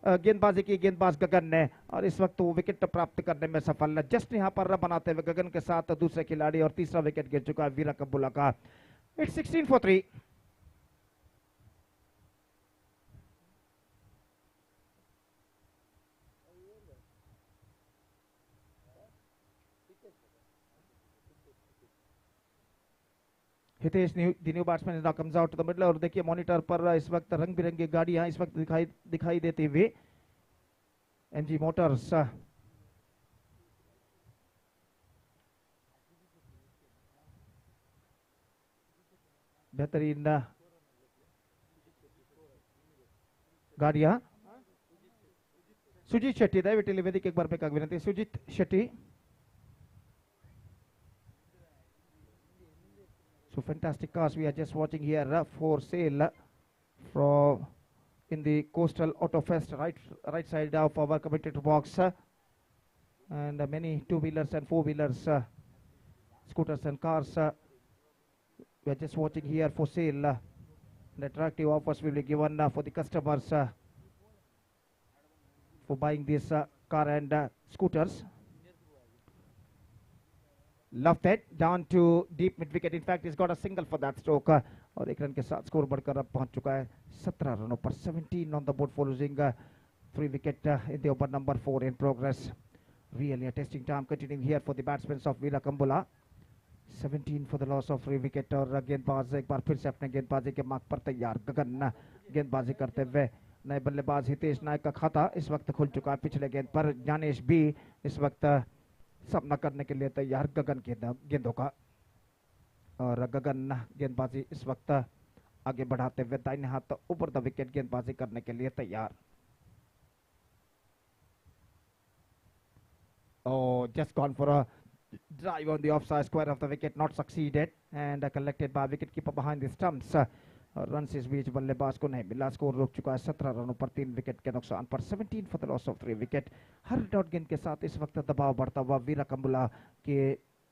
गेंदबाजी की गेंदबाज गगन ने और इस वक्त वो विकेट प्राप्त करने में सफल है। जस्ट यहाँ पर रन बनाते हुए गगन के साथ दूसरे खिलाड़ी और तीसरा विकेट गिर चुका है वीराकंबुला का। It's 16 for 3। Hitesh the new batsman now comes out to the middle। और देखिए मॉनिटर पर इस वक्त रंग बिरंगी गाड़ियां इस वक्त दिखाई देती हुई। MG मोटर्स, बेहतरीन गाड़ियां। सुजीत शेट्टी, दयविಟ್ಟು ಇಲ್ಲಿ ವೇದಿಕೆಗೆ ಬರಬೇಕಾಗಿ ವಿನಂತಿ। Sujit Shetty. So fantastic cars we are just watching here for sale from in the Coastal Auto Fest right side of our commentator box, and many two-wheelers and four-wheelers, scooters and cars we are just watching here for sale. And attractive offers will be given for the customers for buying this car and scooters. Left it down to deep mid wicket. In fact, he's got a single for that stroke. और एक run के साथ score बढ़कर अब पहुंच चुका है 17 रनों पर. 17 on the board for losing 3 wicket in the over number 4 in progress. Really a testing time continuing here for the batsmen of Veera Kambula. 17 for the loss of 3 wicket. और गेंदबाज एक बार फिर से अपने गेंदबाजी के मार्ग पर तैयार. गगन गेंदबाजी करते हुए. नए बल्लेबाज हितेश नायक का खाता इस वक्त खुल चुका है पिछले गेंद पर. ज्ञानेश भी इस वक्त सामना करने के लिए तैयार गगन गेंदों का. और गगन गेंदबाजी इस वक्त आगे बढ़ाते हुए दाहिने हाथ ऊपर द विकेट गेंदबाजी करने के लिए तैयार. Oh, just gone for a drive on the offside square of the wicket, not succeeded, and collected by wicketkeeper behind the stumps. Run इस बीच बल्लेबाज को नहीं मिला. स्कोर रुक चुका है 17 रनों पर 3 विकेट के नुकसान पर. 17 for the loss of 3 wicket. Her dot गेंद के साथ इस वक्त दबाव बढ़ता हुआ वीरा कंबुला के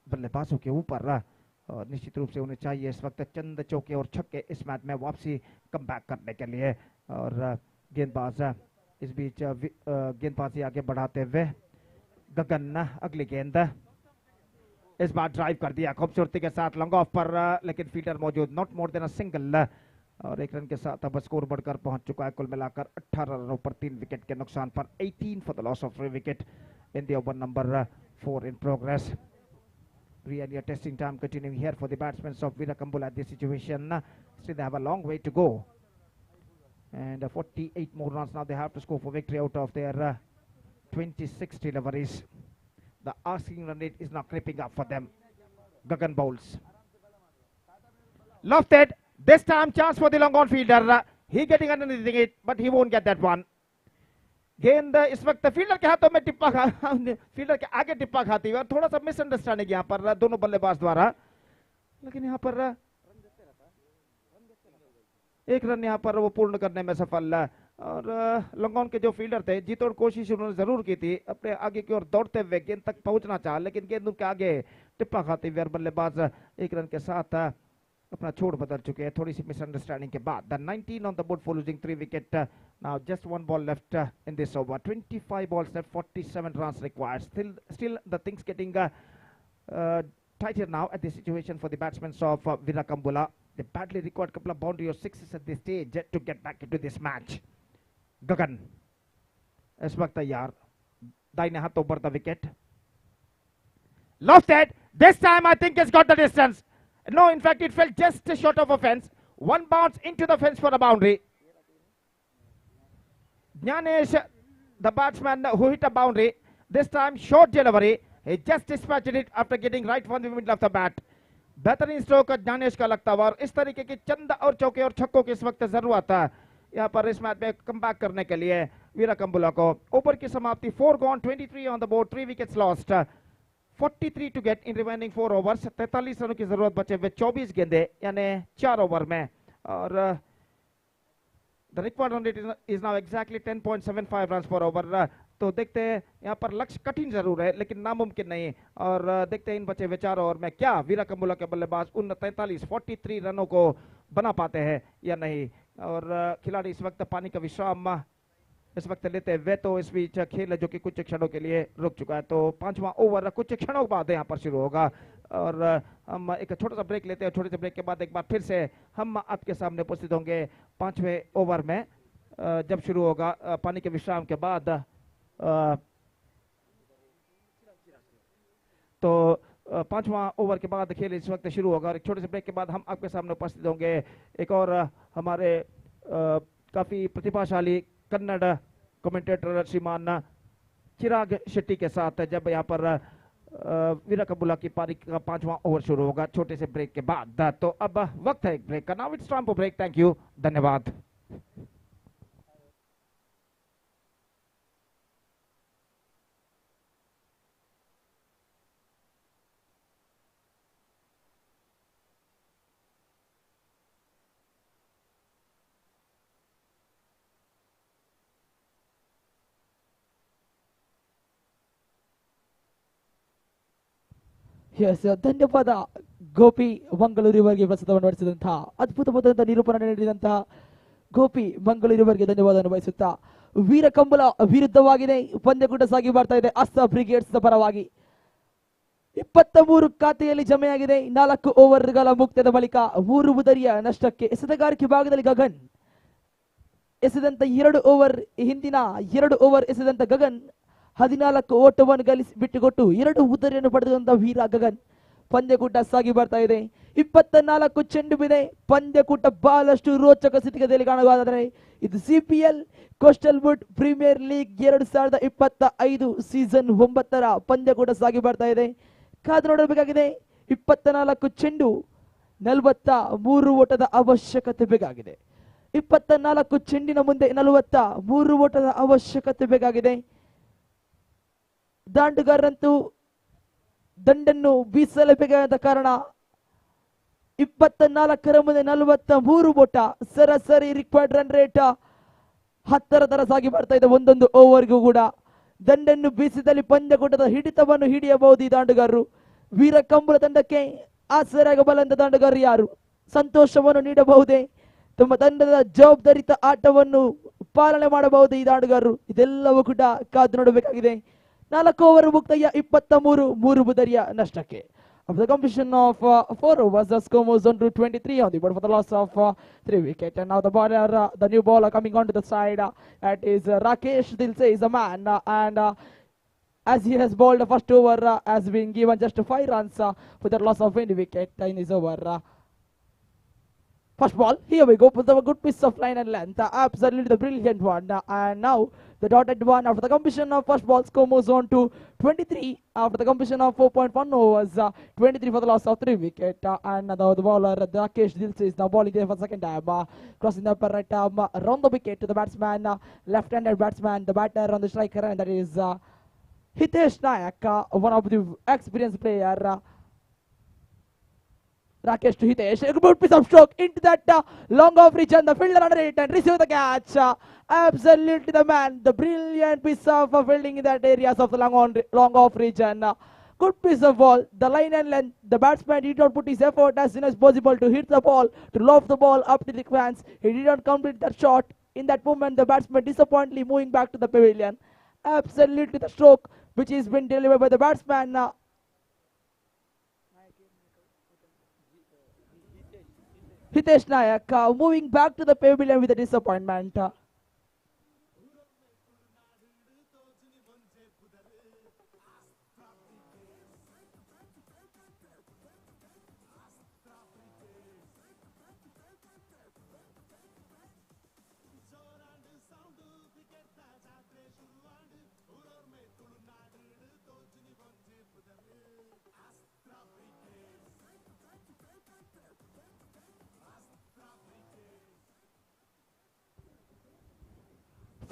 बल्लेबाजों के ऊपर. और निश्चित रूप से उन्हें चाहिए इस वक्त चंद चौके और छक्के इस मैच में वापसी कम बैक करने के लिए. और गेंदबाज इस बीच गेंदबाजी आगे बढ़ाते हुए गगन अगली गेंद इस बार ड्राइव कर दिया खूबसूरती के साथ लॉन्ग ऑफ पर. लेकिन फील्डर मौजूद. Not more than a single. और एक रन के साथ अब स्कोर बढ़कर पहुंच चुका है कुल मिलाकर 18 रनों पर 3 विकेट के नुकसान पर. 18 for the loss of 3 wicket in the over number 4 in progress. Really a testing time continuing here for the batsmen of Veera Kambula at this situation. Still they have a long way to go. And 48 more runs now they have to score for victory out of their 26 deliveries. The asking run rate is now creeping up for them. Gagan bowls. Lofted. This time chance for the long on fielder. He getting underneath it, but he won't get that one. गेंद इस वक्त fielder के हाथों में टिप्पा fielder के आगे टिप्पा खाती है. और थोड़ा सा मिसअंडरस्टैंडिंग यहाँ पर दोनों बल्लेबाज द्वारा. लेकिन यहाँ पर एक रन यहाँ पर वो पूर्ण करने में सफल. और लंगोन के जो फील्डर थे जीतोड़ कोशिश उन्होंने जरूर की थी अपने आगे की ओर दौड़ते हुए गेंद तक पहुंचना चाहा. लेकिन गेंद उनके आगे टिप्पा खाते हुए बल्लेबाज एक रन के साथ अपना छोड़ बदल चुके हैं थोड़ी सी मिसअंडरस्टैंडिंग के बाद. The 19 on the board for losing 3 wicket. Now just 1 ball left in this over. 25 balls left, 47 runs required. Still the things getting tighter now at the situation for the batsmen of Veera Kambula. They badly required a couple of boundary or sixes at this stage to get back into this match. गगन इस वक्त तैयार. दाहिने हाथ ऊपर the wicket. Lofted. This time I think it's got the distance. No, in fact it fell just short of a fence. One bounce into the fence for a boundary. Jnanesh, the batsman who hit a boundary, this time short delivery. He just dispatched it after getting right from the middle of the bat. बेहतरीन stroke Gyanesh का लगता हुआ. और इस तरीके की चंद और चौके और छक्कों की इस वक्त जरूरत है यहाँ पर इस मैच में कम बैक करने के लिए वीरा कंबुला को. ओवर की समाप्ति 4 gone, 23 on the board, 3 wickets lost. 43 to get in remaining 4 overs. 43 रनों की जरूरत बचे हुए 24 गेंदे यानी 4 ओवर में. और the required run rate is now exactly 10.75 runs per over. तो देखते हैं यहाँ पर लक्ष्य कठिन जरूर है लेकिन नामुमकिन नहीं. और देखते हैं इन बचे हुए 4 ओवर में क्या वीरा कंबुला के बल्लेबाज उन 43 रनों को बना पाते हैं या नहीं. और खिलाड़ी इस वक्त पानी का विश्राम इस वक्त लेते हुए. तो इस बीच खेल है जो कि कुछ क्षणों के लिए रुक चुका है. तो 5वां ओवर कुछ क्षणों बाद यहाँ पर शुरू होगा. और हम एक छोटा सा ब्रेक लेते हैं. छोटे से ब्रेक के बाद एक बार फिर से हम आपके सामने उपस्थित होंगे 5वें ओवर में जब शुरू होगा पानी के विश्राम के बाद. तो 5वां ओवर के बाद खेल इस वक्त शुरू होगा. और एक छोटे से ब्रेक के बाद हम आपके सामने उपस्थित होंगे एक और हमारे काफी प्रतिभाशाली कन्नड़ कमेंटेटर श्रीमान चिराग शेट्टी के साथ जब यहाँ पर वीरा कंबुला की पारी का 5वां ओवर शुरू होगा छोटे से ब्रेक के बाद. तो अब वक्त है एक ब्रेक का. Now it's time for break. Thank you. धन्यवाद. ಧನ್ಯವಾದ ಗೋಪಿ ಮಂಗಳೂರಿವರೆಗೆ ಪ್ರಸ್ತುತವನ್ನು ನಡೆಸಿದಂತಹ ಅದ್ಭುತವಾದಂತಹ ನಿರೂಪಣೆ ನೀಡಿದಂತಹ ಗೋಪಿ ಮಂಗಳೂರಿವರೆಗೆ ಧನ್ಯವಾದವನ್ನು ಬಯಸುತ್ತಾ ವೀರ ಕಂಬಳ ವಿರುದ್ಧವಾಗಿದೆ ಪಂದ್ಯಕೂಟ ಸಾಗಿ ಬರ್ತಾ ಇದೆ ಅಸ್ತಾ ಬ್ರಿಗೇಡ್ಸ್ ಪರವಾಗಿ. 23 ಖಾತೆಯಲ್ಲಿ ಜಮೆಯಾಗಿದೆ. 4 ಓವರ್ಗಳ ಮುಕ್ತದ ಬಳಿಕ 3 ಉದರಿಯ ನಷ್ಟಕ್ಕೆ. ಎಸೆತಗಾರಿಕೆ ಭಾಗದಲ್ಲಿ ಗಗನ್ ಎಸೆದಂತ 2 ಓವರ್, ಹಿಂದಿನ 2 ಓವರ್ ಎಸೆದಂತ ಗಗನ್ 14 ಓಟವನ್ನು ಬಿಟ್ಟುಕೊಟ್ಟು 2 ಉದರಿಯನ್ನು ಪಡೆದಂತ ವೀರ ಗಗನ್. ಪಂದ್ಯಕೂಟ ಸಾಗಿ ಬರ್ತಾ ಇದೆ. 24 ಚೆಂಡು ಬಿದೆ. ಪಂದ್ಯಕೂಟ ಬಹಳಷ್ಟು ರೋಚಕ ಸ್ಥಿತಿಗತಿಯಲ್ಲಿ ಕಾಣಬಹುದಾದರೆ ಇದು CPL coastal wood premier league 2025 season 9ರ ಪಂದ್ಯಕೂಟ ಸಾಗಿ ಬರ್ತಾ ಇದೆ. ಕಾದು ನೋಡಬೇಕಾಗಿದೆ. 24 ಚೆಂಡು 43 ಓಟದ ಅವಶ್ಯಕತೆ ಬೇಕಾಗಿದೆ. 24 ಚೆಂಡಿನ ಮುಂದೆ 43 ಓಟದ ಅವಶ್ಯಕತೆ ಬೇಕಾಗಿದೆ. ದಾಂಡುಗಾರರಂತೂ ದಂಡನ್ನು ಬೀಸಲೇಬೇಕಾದ ಕಾರಣ 24ರ ಮುಂದೆ 43 ಓಟ. ಸರಾಸರಿ ರಿಕ್ವೈರ್ಡ್ ರನ್ ರೇಟ್ 10ರ ತರ ಸಾಗಿ ಬರ್ತಾ ಇದೆ. ಒಂದೊಂದು ಓವರ್ಗೂ ಕೂಡ ದಂಡನ್ನು ಬೀಸಿದಲ್ಲಿ ಪಂದ್ಯಕೂಟದ ಹಿಡಿತವನ್ನು ಹಿಡಿಯಬಹುದು ಈ ದಾಂಡುಗಾರರು. ವೀರ ಕಂಬಳ ತಂಡಕ್ಕೆ ಆಸರಾಗಬಲ್ಲಂತ ದಾಂಡುಗಾರರು ಯಾರು? ಸಂತೋಷವನ್ನು ನೀಡಬಹುದೇ? ತಮ್ಮ ತಂಡದ ಜವಾಬ್ದಾರಿತ ಆಟವನ್ನು ಪಾಲನೆ ಮಾಡಬಹುದು ಈ ದಾಂಡುಗಾರರು? ಇದೆಲ್ಲವೂ ಕೂಡ ಕಾದು ನೋಡಬೇಕಾಗಿದೆ. 4 ಓವರ್ ಮುಕ್ತಾಯ 23, 3 ಬುದರಿಯ ನಷ್ಟಕ್ಕೆ. Of the completion of 4 overs, the score moves on to 23 on the board for the loss of 3 wickets. And now the bowler, the new bowler coming onto the side, that is Rakesh Dilse is a man, and as he has bowled the first over, has been given just 5 runs for the loss of 20 wicket in his over. First ball, here we go with a good piece of line and length, absolutely the brilliant one, and now the dotted one after the completion of first ball. Score moves on to 23 after the completion of 4.1 overs, 23 for the loss of 3 wicket, and now the bowler Rakesh Dilse is now bowling there for the second time, crossing the upper right arm around the wicket to the batsman, left-handed batsman, the batter on the striker, and that is Hitesh Nayak, one of the experienced player. Rakesh to Hitesh, a good piece of stroke into that long off reach, and the fielder under it and receive the catch. Absolutely the man, the brilliant piece of fielding in that areas of the long off region. Good piece of ball, the line and length. The batsman did not put his effort as soon as possible to hit the ball, to loft the ball up to the fans. He did not complete that shot. In that moment, the batsman disappointingly moving back to the pavilion. Absolutely the stroke which has been delivered by the batsman. Hitesh Nayak moving back to the pavilion with a disappointment.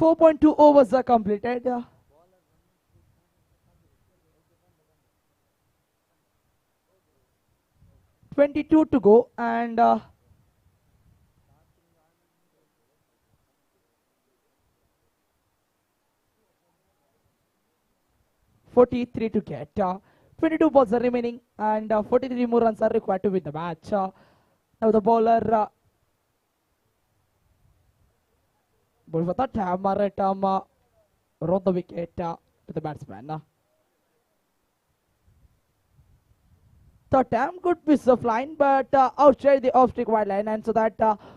.2 overs are completed. .22 to go, and 43 to get. 22 balls are remaining, and 43 more runs are required to win the match. Now the bowler ball for that time, right arm around the wicket to the batsman. Third time, good piece of line, but outside the off-stick wide line, and so that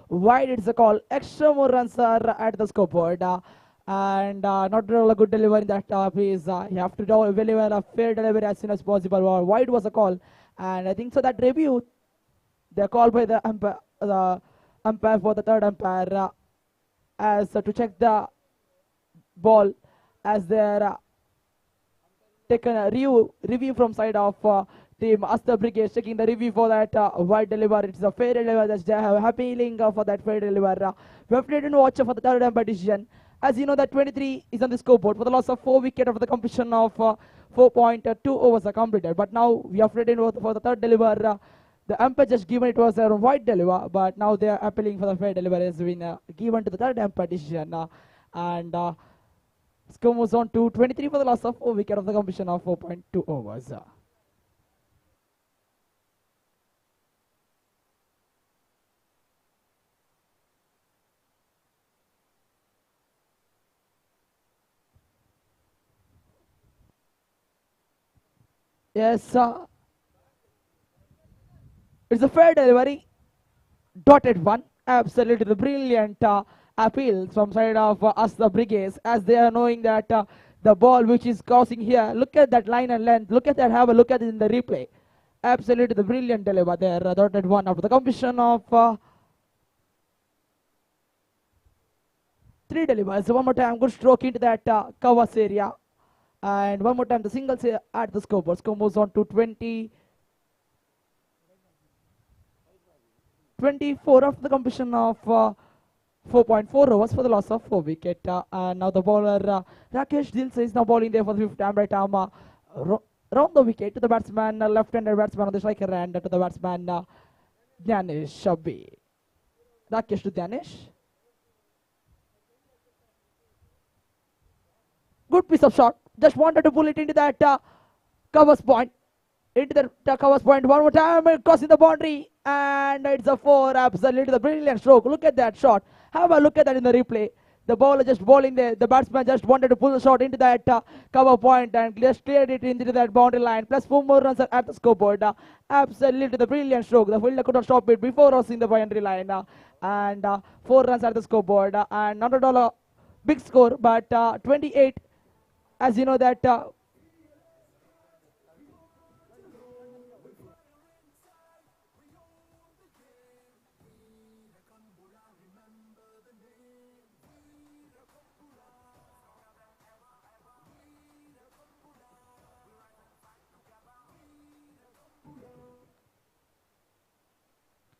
wide it's a call. Extra more runs are at the scoreboard, and not really a good delivery in that piece. You have to deliver a fair delivery as soon as possible. Wide was a call, and I think so that review, the call by the umpire for the third umpire as to check the ball, as they're taken a review from side of team Astra Brigade, checking the review for that wide deliver. It's a fair deliver. That's appealing for that fair deliver. We have to wait and watch for the third umpire decision. As you know, that 23 is on the scoreboard for the loss of 4 wicket of the completion of 4.2 overs are completed. But now we have to wait and watch for the third deliver. The umpire just given it was a wide deliver, but now they are appealing for the fair deliver has been given to the third umpire decision. And score moves on to 23 for the loss of 4 wicket of the completion of 4.2 overs. Yes, it's a fair delivery. Dotted one. Absolutely the brilliant appeal from side of Astra Brigades, as they are knowing that the ball which is crossing here. Look at that line and length. Look at that. Have a look at it in the replay. Absolutely the brilliant deliver there. Dotted one after the completion of 3 delivers. One more time. Good stroke into that covers area. And one more time the singles at the scoreboard. Score moves on to 24 of the completion of 4.4 overs for the loss of 4 wicket. And now the bowler Rakesh Dilse is now bowling there for the 5th time. Right arm round the wicket to the batsman, left-handed batsman on the striker, and to the batsman Danish Shabbi. Rakesh to Danish. Good piece of shot. Just wanted to pull it into that covers point. Into the covers point. One more time, crossing the boundary. And it's a 4. Absolutely the brilliant stroke. Look at that shot. Have a look at that in the replay. The bowler just bowling there. The batsman just wanted to pull the shot into that cover point and just cleared it into that boundary line. Plus 4 more runs at the scoreboard. Absolutely the brilliant stroke. The fielder could not stop it before crossing the boundary line. And 4 runs at the scoreboard. And not at all a big score, but 28. As you know that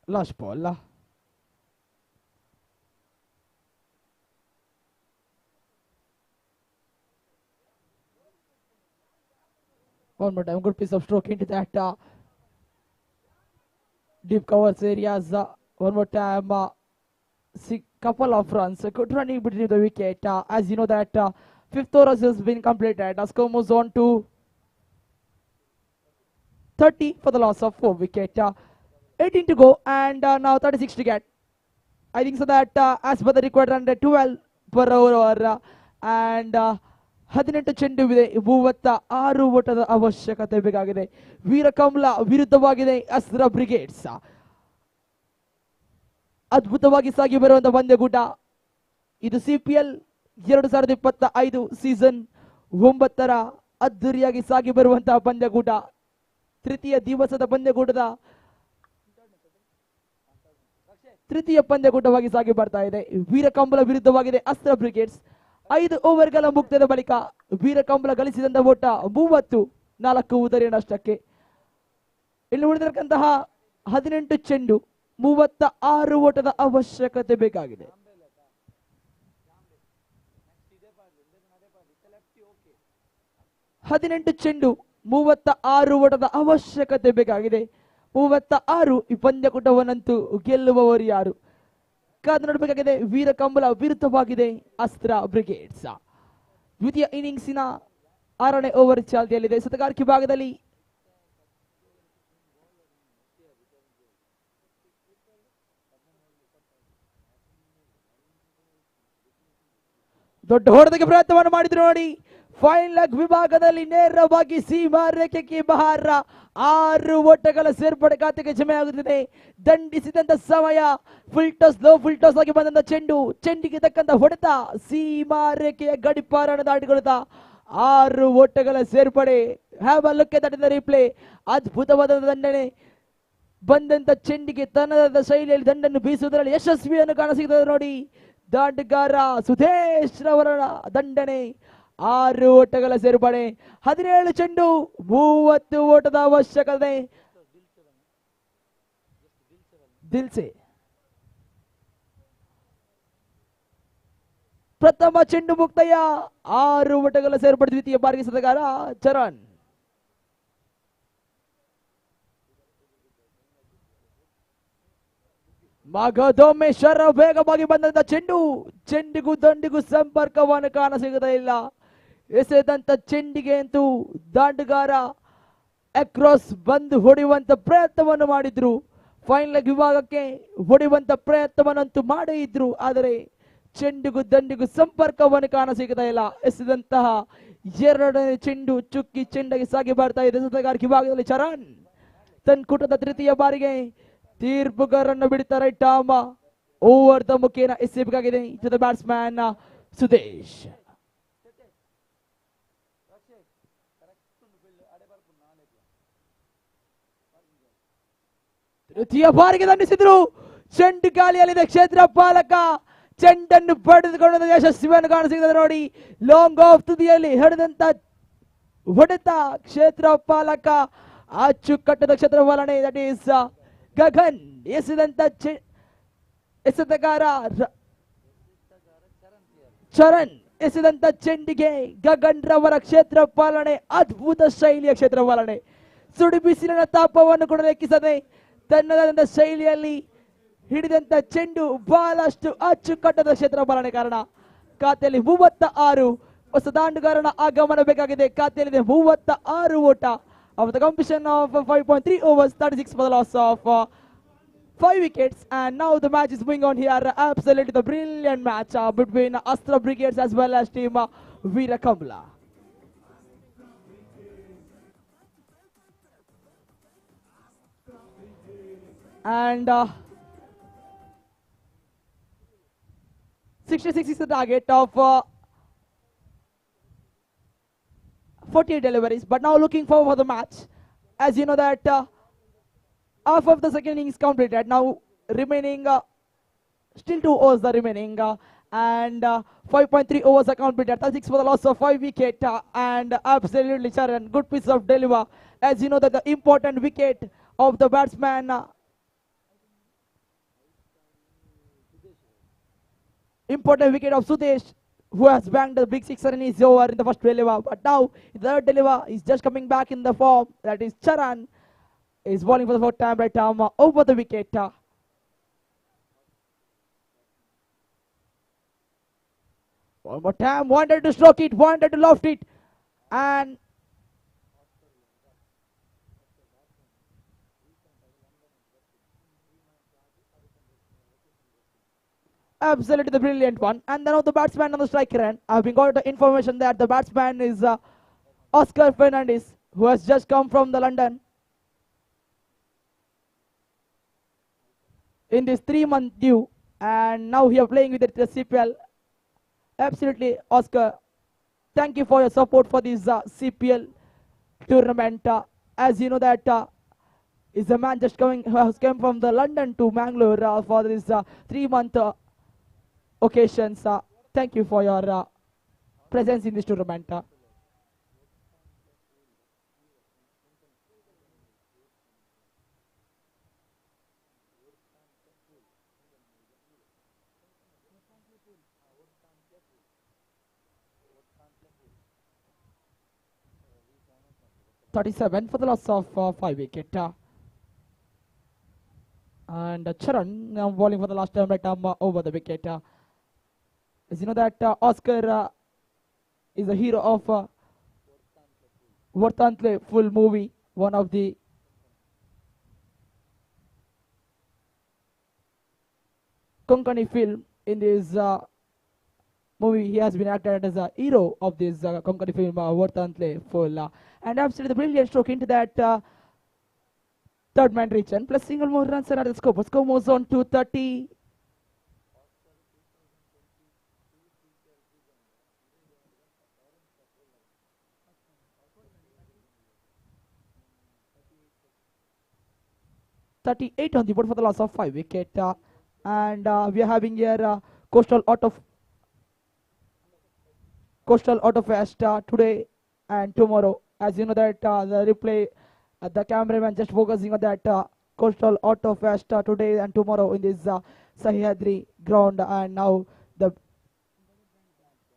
last ball. One more time, good piece of stroke into that deep covers areas. One more time, couple of runs. Good running between the wicket. As you know that 5th over has been completed. Score moves on to 30 for the loss of 4 wicket. 18 to go and now 36 to get. I think so that as per the required run rate 12 per over and 18 ಚೆಂಡುವಿದೆ 36 ಓಟದ ಅವಶ್ಯಕತೆ ಬೇಕಾಗಿದೆ. ವೀರಕಮಲ ವಿರುದ್ಧವಾಗಿದೆ ಅಸ್ತ್ರ brigades. ಅದ್ಭುತವಾಗಿ ಸಾಗಿ ಬರುವಂತಹ ಪಂದ್ಯಕೂಟ ಇದು. CPL 2025 season 9ರ ಅದ್ದೂರಿಯಾಗಿ ಸಾಗಿ ಬರುವಂತಹ ಪಂದ್ಯಕೂಟ. ತೃತೀಯ ದಿವಸದ ಪಂದ್ಯಕೂಟದ ತೃತೀಯ ಪಂದ್ಯಕೂಟವಾಗಿ ಸಾಗಿ ಬರ್ತಾ ಇದೆ. ವೀರಕಂಬಳ ವಿರುದ್ಧವಾಗಿದೆ ಅಸ್ತ್ರ ಬ್ರಿಗೇಡ್ಸ್. 5 ಓವರ್ಗಳ ಮುಕ್ತದ ಬಳಿಕ ವೀರಕಂಬಳ ಗಳಿಸಿದಂತ ಓಟ 34 ಉದರಿ ನಷ್ಟಕ್ಕೆ. ಇಲ್ಲಿ ಉಳಿದಿರತಕ್ಕಂತಹ 18 ಚೆಂಡು 36 ಓಟದ ಅವಶ್ಯಕತೆ ಬೇಕಾಗಿದೆ. 18 ಚೆಂಡು 36 ಓಟದ ಅವಶ್ಯಕತೆ ಬೇಕಾಗಿದೆ. 36 ಈ ಪಂದ್ಯಕೂಟವನ್ನಂತೂ ಗೆಲ್ಲುವವರು ಯಾರು ಕಾದು ನೋಡಬೇಕಾಗಿದೆ. ವೀರಕಂಬಳ ವಿರುದ್ಧವಾಗಿದೆ ಅಸ್ತ್ರ ಬ್ರಿಗೇಡ್ಸ್. ದ್ವಿತೀಯ ಇನ್ನಿಂಗ್ಸಿನ 6ನೇ ಓವರ್ ಚಾಲ್ತಿಯಲ್ಲಿದೆ. ಶತಕಾರ್ಕಿ ಭಾಗದಲ್ಲಿ ದೊಡ್ಡ ಹೊಡೆತಕ್ಕೆ ಪ್ರಯತ್ನವನ್ನು ಮಾಡಿದ್ರು ನೋಡಿ. ಫೈನಲ್ ಲೆಗ್ ವಿಭಾಗದಲ್ಲಿ ನೇರವಾಗಿ ಸೀಮಾ ರೇಖೆಗೆ ಬಹಾರ 6 ಓಟಗಳ ಸೇರ್ಪಡೆ ಖಾತೆಗೆ ಜಮೆಯಾಗುತ್ತಿದೆ. ದಂಡಿಸಿದಂತ ಸಮಯ full toss low full toss ಆಗಿ ಬಂದಂತ ಚೆಂಡಿಗೆ ತಕ್ಕಂತ ಹೊಡೆತ ಸೀಮಾ ರೇಖೆಯ ಗಡಿಪಾರನ್ನು ದಾಟಿಕೊಳ್ಳುತ್ತಾ 6 ಓಟಗಳ ಸೇರ್ಪಡೆ. Have a look at the replay. ಅದ್ಭುತವಾದ ದಂಡನೆ. ಬಂದಂತ ಚೆಂಡಿಗೆ ತನ್ನದಾದ ಶೈಲಿಯಲ್ಲಿ ದಂಡನ್ನು ಬೀಸುವುದರಲ್ಲಿ ಯಶಸ್ವಿಯನ್ನು ಕಾಣಸಿಗುತ್ತದೆ ನೋಡಿ. ದಾಟಗಾರ ಸುಧೇಶ್ ರವರ ದಂಡನೆ. 6 ಓಟಗಳ ಸೇರ್ಪಡೆ. 17 ಚೆಂಡು 30 ಓಟದ ಅವಶ್ಯಕತೆ. ದಿಲ್ಸೆ ಪ್ರಥಮ ಚೆಂಡು ಮುಕ್ತಾಯ. 6 ಓಟಗಳ ಸೇರ್ಪಡೆ. ದ್ವಿತೀಯ ಬಾರಿಗೆ ಸತಗಾರ ಚರಣ್. ಮಗದೊಮ್ಮೆ ವೇಗವಾಗಿ ಬಂದಂತ ಚೆಂಡಿಗೂ ದಂಡಿಗೂ ಸಂಪರ್ಕವನ್ನು ಕಾಣಸಿಗದೇ ಇಲ್ಲ. ಎಸೆದಂತ ಚೆಂಡಿಗೆ ಅಂತೂ ದಾಂಡುಗಾರ ಅಕ್ರಾಸ್ ಬಂದು ಹೊಡೆಯುವಂತ ಪ್ರಯತ್ನವನ್ನು ಮಾಡಿದ್ರು. ಫೈನಲ್ ವಿಭಾಗಕ್ಕೆ ಹೊಡೆಯುವಂತ ಪ್ರಯತ್ನವನ್ನಂತೂ ಮಾಡೇ ಇದ್ರು. ಆದರೆ ಚೆಂಡಿಗೂ ದಂಡಿಗೂ ಸಂಪರ್ಕವನ್ನು ಕಾಣಸಿಗದೇ ಇಲ್ಲ. ಎಸೆದಂತಹ ಎರಡನೇ ಚೆಂಡು ಚುಕ್ಕಿ ಚೆಂಡಗೆ ಸಾಗಿ ಬರ್ತಾ ಇದೆ. ಎಸೆತಗಾರಿಕೆ ಭಾಗದಲ್ಲಿ ಚರಣ್ ತನ್ನ ಕೂಟದ ತೃತೀಯ ಬಾರಿಗೆ ತೀರ್ಪುಗಾರನ್ನು ಬಿಡುತ್ತಾರೆ. ಟಾಮ ಓವರ್ ದ ಮುಖೇನ ಎಸೆಬೇಕಾಗಿದೆ ಟು ದ ಬ್ಯಾಟ್ಸ್ಮನ್ ಸುದೇಶ್. ತೃತೀಯ ಬಾರಿಗೆ ದಂಡಿಸಿದ್ರು. ಚೆಂಡು ಗಾಳಿಯಲ್ಲಿದೆ. ಕ್ಷೇತ್ರ ಪಾಲಕ ಚೆಂಡನ್ನು ಪಡೆದುಕೊಂಡು ಯಶಸ್ವಿಯನ್ನು ಕಾಣಿಸಿದ್ದಾರೆ ನೋಡಿ. ಲಾಂಗ್ ಆಫ್ ತುದಿಯಲ್ಲಿ ಹೊಡೆತ ಕ್ಷೇತ್ರ ಪಾಲಕ ಅಚ್ಚುಕಟ್ಟದ ಕ್ಷೇತ್ರ ಪಾಲನೆ. ದಟ್ ಈಸ್ ಗಗನ್ ಎಸೆದಂತ ಎಸೆತಗಾರ ಚರಣ್ ಎಸೆದಂತ ಚೆಂಡಿಗೆ ಗಗನ್ ರವರ ಕ್ಷೇತ್ರ ಪಾಲನೆ, ಅದ್ಭುತ ಶೈಲಿಯ ಕ್ಷೇತ್ರ ಪಾಲನೆ. ಸುಡಿ ಬಿಸಿಲಿನ ತಾಪವನ್ನು ಕೂಡ ಲೆಕ್ಕಿಸದೆ ತನ್ನದಾದಂತ ಶೈಲಿಯಲ್ಲಿ ಹಿಡಿದಂತ ಚೆಂಡು ಬಹಳಷ್ಟು ಅಚ್ಚುಕಟ್ಟದ ಕ್ಷೇತ್ರ ಪಾಲನೆ ಕಾರಣ ಖಾತೆಯಲ್ಲಿ 36 ಹೊಸ ದಾಂಡುಗಾರನ ಆಗಮನ ಬೇಕಾಗಿದೆ. ಖಾತೆಯಲ್ಲಿದೆ 36 ಓಟ. Of the completion of 5.3 overs, 36 for the loss of 5 wickets, and now the match is going on here. Absolutely the brilliant match between Astra Brigades as well as team Veera Kamla. And 66 is the target of 48 deliveries, but now looking forward for the match. As you know that half of the second innings completed. Now remaining still 2 overs are remaining, and 5.3 overs are completed. 36 for the loss of 5 wicket, and absolutely Charan, good piece of deliver. As you know that the important wicket of the batsman, important wicket of Sudesh, who has banged the big sixer in his over in the first deliver. But now the third deliver is just coming back in the form. That is Charan is bowling for the fourth time right arm over the wicket. One more time, wanted to stroke it, wanted to loft it, and absolutely the brilliant one. And then the batsman on the striker end, I've been got the information that the batsman is Oscar Fernandez, who has just come from the London in this 3-month due, and now he is playing with the CPL. Absolutely, Oscar, thank you for your support for this CPL tournament. As you know that is a man just has come from the London to Mangalore for this 3-month occasions. Thank you for your presence in this tournament. 37 for the loss of 5 wicket. And Charan now bowling for the last time right arm over the wicket. As you know that Oscar is a hero of Vartantle full movie, one of the Konkani film. In this movie, he has been acted as a hero of this Konkani film, Vartantle full. And absolutely brilliant stroke into that third man region, plus single more runs are at the scope. Score moves on to 30. .38 on the board for the loss of 5 wicket. And we are having here Coastal Auto Fest today and tomorrow. As you know that the replay, the cameraman just focusing on that Coastal Auto Fest today and tomorrow in this Sahyadri ground. And now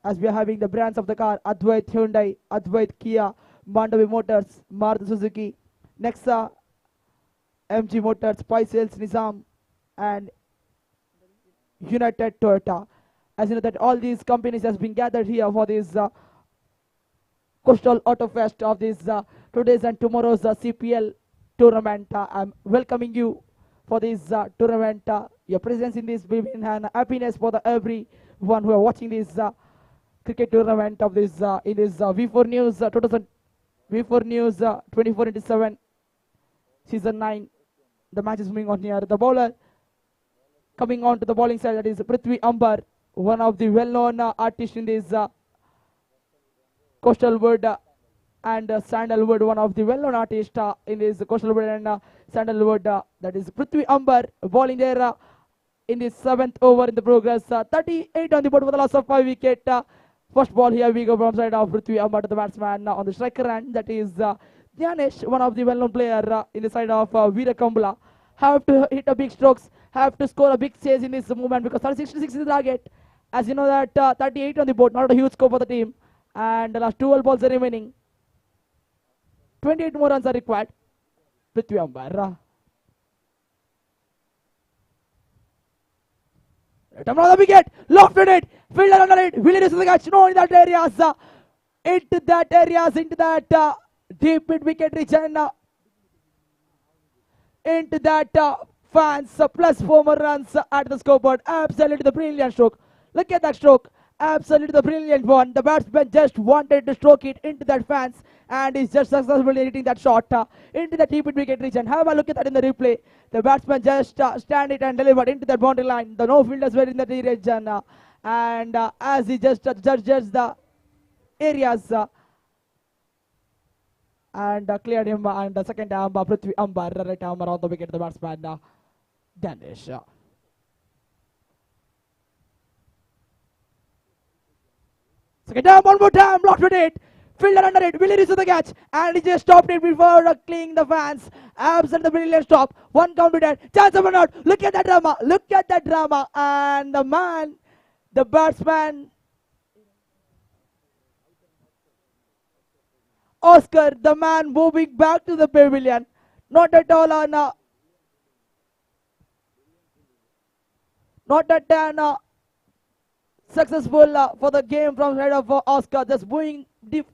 as we are having the brands of the car, Advait Hyundai, Advait Kia, Mandavi Motors, Maruti Suzuki, Nexa, MG Motors, Pisales, Nizam, and United Toyota. As you know that all these companies has been gathered here for this Coastal Auto Fest of this today's and tomorrow's CPL tournament. I'm welcoming you for this tournament. Your presence in this will be an happiness for everyone who are watching this cricket tournament of this in this V4NEWS 2000 V4NEWS 24/7 season 9. The match is moving on here. The bowler coming on to the bowling side, that is Prithvi Ambar, one of the well-known artists in this coastal wood and sandalwood, one of the well-known artists in this coastal wood and sandalwood, that is Prithvi Ambar, bowling there in the 7th over in the progress. 38 on the board for the loss of 5 wicket. First ball here we go from side of Prithvi Ambar to the batsman on the striker end, that is Dhyanesh, one of the well-known player in the side of Veera Kambala. Have to hit a big strokes, have to score a big chase in this movement because 66 is the target. As you know that 38 on the board, not a huge score for the team. And the last 12 balls are remaining. 28 more runs are required. Prithvi Ambar. Another wicket, lofted it, fielder under it, will it is the catch? No, in that areas, into that deep mid wicket region, into that fans, plus 4 more runs at the scoreboard. Absolutely the brilliant stroke. Look at that stroke. Absolutely the brilliant one. The batsman just wanted to stroke it into that fans and is just successfully hitting that shot into the deep mid wicket region. Have a look at that in the replay. The batsman just stand it and delivered into that boundary line. The no fielders were in that region and as he just judges the areas and cleared him, and the second arm Prithvi Ambar, right arm around the wicket, the batsman Dhyanesh. Second arm, one more time, blocked with it. Fielder under it, will he reach the catch? And he just stopped it before cleaning the fans. Absolutely brilliant stop. One count to that. Chance of a not. Look at that drama. Look at that drama. And the man, the batsman, Oscar, the man moving back to the pavilion. Not at all on not at an successful for the game from side of Oscar, just moving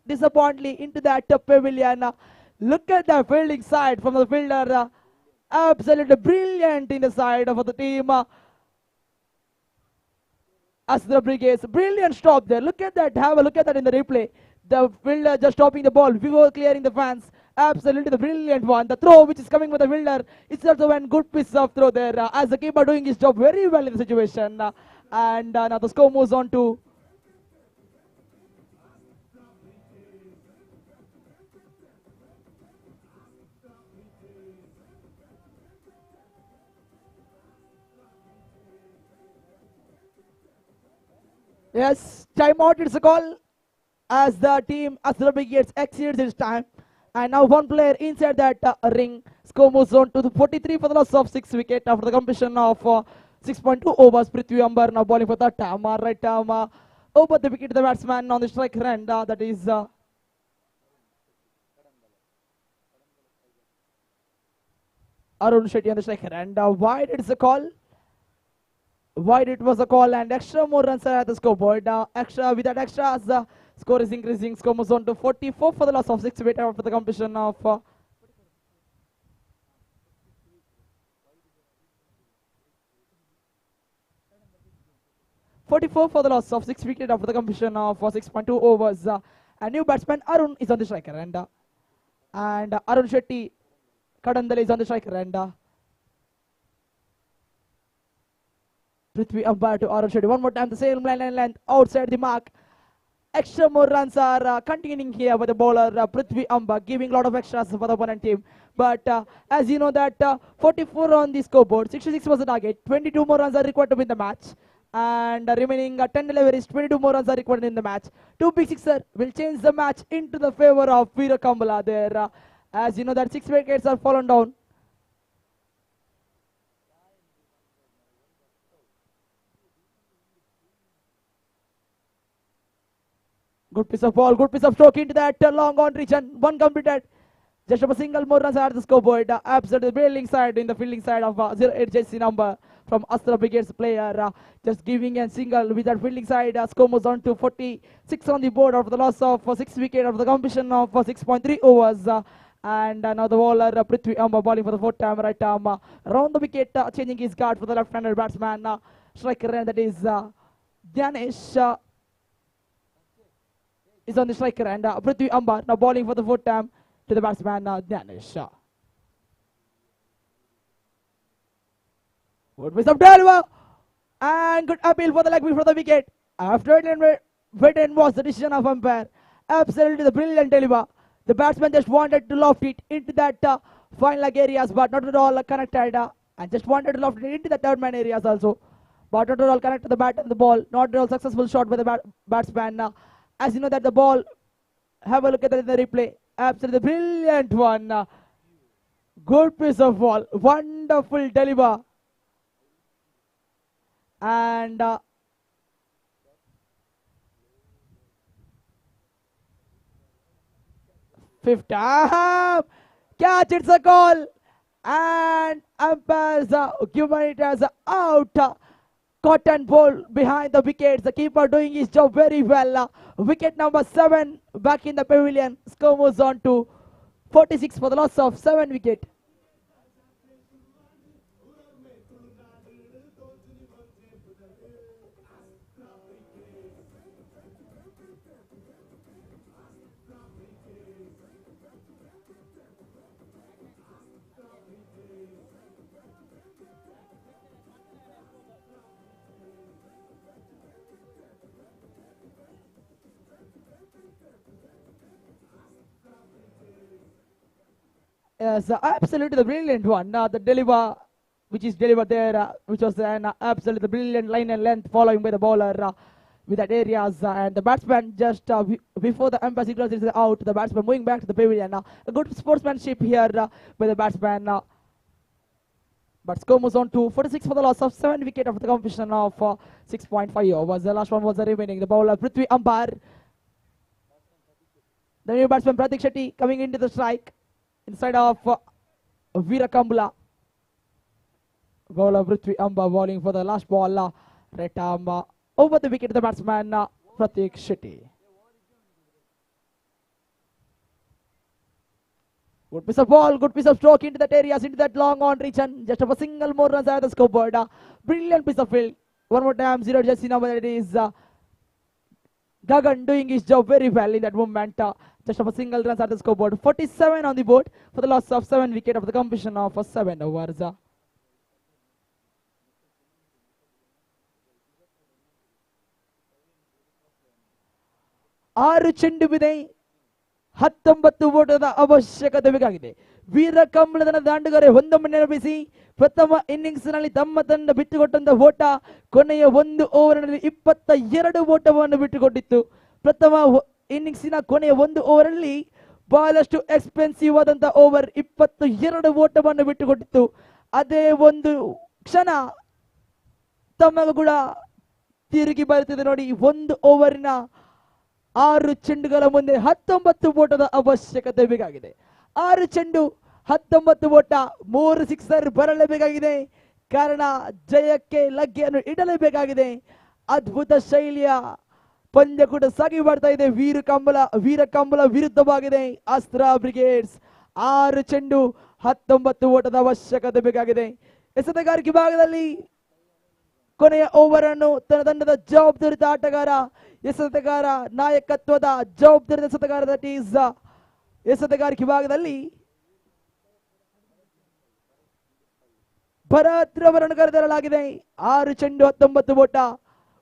disappointingly into that pavilion. Look at the fielding side from the fielder. Absolutely brilliant in the side of the team. Astra Brigades, brilliant stop there. Look at that. Have a look at that in the replay. The fielder just stopping the ball before clearing the fans. Absolutely the brilliant one. The throw which is coming with the fielder. It's also a good piece of throw there. As the keeper doing his job very well in the situation. And now the score moves on to yes, timeout is a call as the team Astra Brigades exceeds its time. And now one player inside that ring. Score moves on to the 43 for the loss of 6 wicket after the completion of 6.2 overs. Prithvi Ambar now bowling for third time. Right arm over the wicket, the batsman on the striker end. That is Arun Shetty on the striker end. Wide it's a call. Wide it was a call and extra more runs are at the scoreboard. Extra with that extra, the score is increasing. Score moves on to 44 for the loss of 6 wicket after the completion of 44 for the loss of 6 wicket after the completion of 6.2 overs. A new batsman Arun is on the striker end. And Arun Shetty Kadandal is on the striker end. Prithvi Ambar to Arun Shetty. One more time, the same line and length outside the mark. Extra more runs are continuing here with the bowler Prithvi Ambar, giving a lot of extras for the opponent team. But as you know that 44 on the scoreboard, 66 was the target, 22 more runs are required to win the match. And remaining 10 deliveries, 22 more runs are required in the match. 2 big sixer will change the match into the favor of Veera Kambala there. As you know that 6 wickets are fallen down. Good piece of ball, good piece of stroke into that long on region. One completed. Just a single more runs at the scoreboard. Absolutely brilliant side in the fielding side of 08 jersey number from Astra Brigades player. Just giving a single with that fielding side. Score moves on to 46 on the board after the loss of 6 wicket after the completion of 6.3 overs. And now the bowler Prithvi Ambar bowling for the 4th time, right arm. Around the wicket, changing his guard for the left-handed batsman. Striker, and that is Dhyanesh. is on the striker, and Prithvi Ambar now bowling for the fourth time to the batsman Danish. Good miss of deliver, and good appeal for the leg before the wicket. After it waiting was the decision of umpire. Absolutely the brilliant deliver. The batsman just wanted to loft it into that fine leg areas, but not at all connected, and just wanted to loft it into the third man areas also, but not at all connected to the bat and the ball. Not at all successful shot by the batsman. As you know that the ball, have a look at it in the replay. Absolutely brilliant one. Good piece of ball. Wonderful deliver. And fifth time, catch, it's a goal, and umpires given it as out. Cotton ball behind the wickets. The keeper doing his job very well. Wicket number 7 back in the pavilion. Score moves on to 46 for the loss of 7 wicket. Yes, absolutely the brilliant one. The deliver, which is delivered there, which was an absolutely brilliant line and length following by the bowler with that areas. And the batsman just before the umpire signals is out, the batsman moving back to the pavilion. A good sportsmanship here by the batsman. But score moves on to 46 for the loss of 7 wicket of the competition of 6.5 overs. The last one was the remaining. The bowler Prithvi Ambar. The new batsman Pratik Shetty coming into the strike. Inside of Veera Kambla. Bowler Prithvi Ambar bowling for the last ball. Right arm over the wicket, the batsman Pratik Shetty. Good piece of ball, good piece of stroke into that areas, into that long on reach, and just a single more runs at the scoreboard. Brilliant piece of field. One more time, 0 jersey number, that is Gagan doing his job very well in that moment. Just of a single runs at the scoreboard. 47 on the board for the loss of 7 wicket of the competition of 7 overs. ಆರು ಚೆಂಡು ಬಿದೆ 19 ಓಟದ ಅವಶ್ಯಕತೆ ಬೇಕಾಗಿದೆ. ವೀರ ಕಂಬಳದ ದಾಂಡುಗಾರೆ ಒಂದೊಮ್ಮೆ ನೆನಪಿಸಿ ಪ್ರಥಮ innings ನಲ್ಲಿ ತಮ್ಮ ತಂಡ ಬಿಟ್ಟುಕೊಟ್ಟಂತ ಓಟ ಕೊನೆಯ 1 ಓವರ್ನಲ್ಲಿ 22 ಓಟವನ್ನು ಬಿಟ್ಟುಕೊಟ್ಟಿತ್ತು. ಪ್ರಥಮ ಇನ್ನಿಂಗ್ಸಿನ ಕೊನೆಯ 1 ಓವರಲ್ಲಿ ಬಹಳಷ್ಟು ಎಕ್ಸ್ಪೆನ್ಸಿವ್ ಆದಂತ ಓವರ್ 22 ಓಟವನ್ನು ಬಿಟ್ಟುಕೊಟ್ಟಿತ್ತು. ಅದೇ ಒಂದು ಕ್ಷಣ ತಮಗೂ ಕೂಡ ತಿರುಗಿ ಬರುತ್ತದೆ ನೋಡಿ. 1 ಓವರಿನ 6 ಚೆಂಡುಗಳ ಮುಂದೆ 19 ಓಟದ ಅವಶ್ಯಕತೆ ಬೇಕಾಗಿದೆ. 6 ಚೆಂಡು 19 ಓಟ, 3 ಸಿಕ್ಸರ್ ಬರಲೇಬೇಕಾಗಿದೆ. ಕಾರಣ ಜಯಕ್ಕೆ ಲಗ್ಗೆಯನ್ನು ಇಡಲೇಬೇಕಾಗಿದೆ. ಅದ್ಭುತ ಶೈಲಿಯ ಪಂದ್ಯ ಕೂಡ ಸಾಗಿ ಮಾಡ್ತಾ ಇದೆ. ವೀರ ಕಂಬಳ ವಿರುದ್ಧವಾಗಿದೆ ಅಸ್ತ್ರ ಬ್ರಿಗೇಡ್ಸ್. 6 ಚೆಂಡು 19 ಓಟದ ಅವಶ್ಯಕತೆ ಬೇಕಾಗಿದೆ. ಎಸೆತಗಾರಿಕೆ ಭಾಗದಲ್ಲಿ ಕೊನೆಯ ಓವರ್ ಅನ್ನು ತನ್ನ ತಂಡದ ಜವಾಬ್ದಾರಿತ ಆಟಗಾರ, ಎಸೆತಗಾರ, ನಾಯಕತ್ವದ ಜವಾಬ್ದಾರಿತ ಎಸೆತಗಾರ, ದಟ್ ಈಸ್ ಎಸೆತಗಾರಿಕೆ ಭಾಗದಲ್ಲಿ ಭರತ್ ರವರನ್ನು ಕರೆತರಲಾಗಿದೆ. 6 ಚೆಂಡು 19 ಓಟ.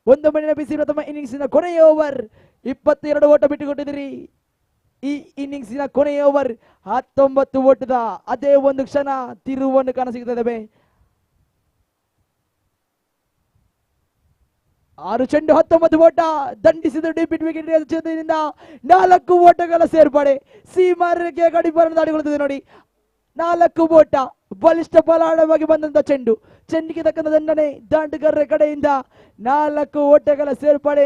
ಒಂದು ಮನೆ ಬಿಸಿ ಪ್ರಥಮ ಇನ್ನಿಂಗ್ಸಿನ ಕೊನೆಯ ಓವರ್ 22 ಓಟ ಬಿಟ್ಟುಕೊಟ್ಟಿದ್ದೀರಿ. ಈ ಇನ್ನಿಂಗ್ಸಿನ ಕೊನೆಯ ಓವರ್ 19 ಓಟದ ಅದೇ ಒಂದು ಕ್ಷಣ ತಿರುವನ್ನು ಕಾಣಸಿಗುತ್ತದೆ. 6 ಚೆಂಡು 19 ಓಟ ದಂಡಿಸಿದ ಡಿಪಿಟ್ ವಿಕೆಟ್ ಜೊತೆಯಿಂದ 4 ಓಟಗಳ ಸೇರ್ಪಡೆ. ಸೀಮಾರೇಖೆಯ ಗಡಿಪಾರನ್ನು ದಾಟಿಕೊಳ್ಳುತ್ತದೆ ನೋಡಿ. 4 ಓಟ, ಬಲಿಷ್ಠ ಬಲಾಢವಾಗಿ ಬಂದಂತ ಚೆಂಡಿಗೆ ತಕ್ಕಂತ ದಂಡನೆ ದಾಂಡುಗಾರರ ಕಡೆಯಿಂದ 4 ಓಟಗಳ ಸೇರ್ಪಡೆ.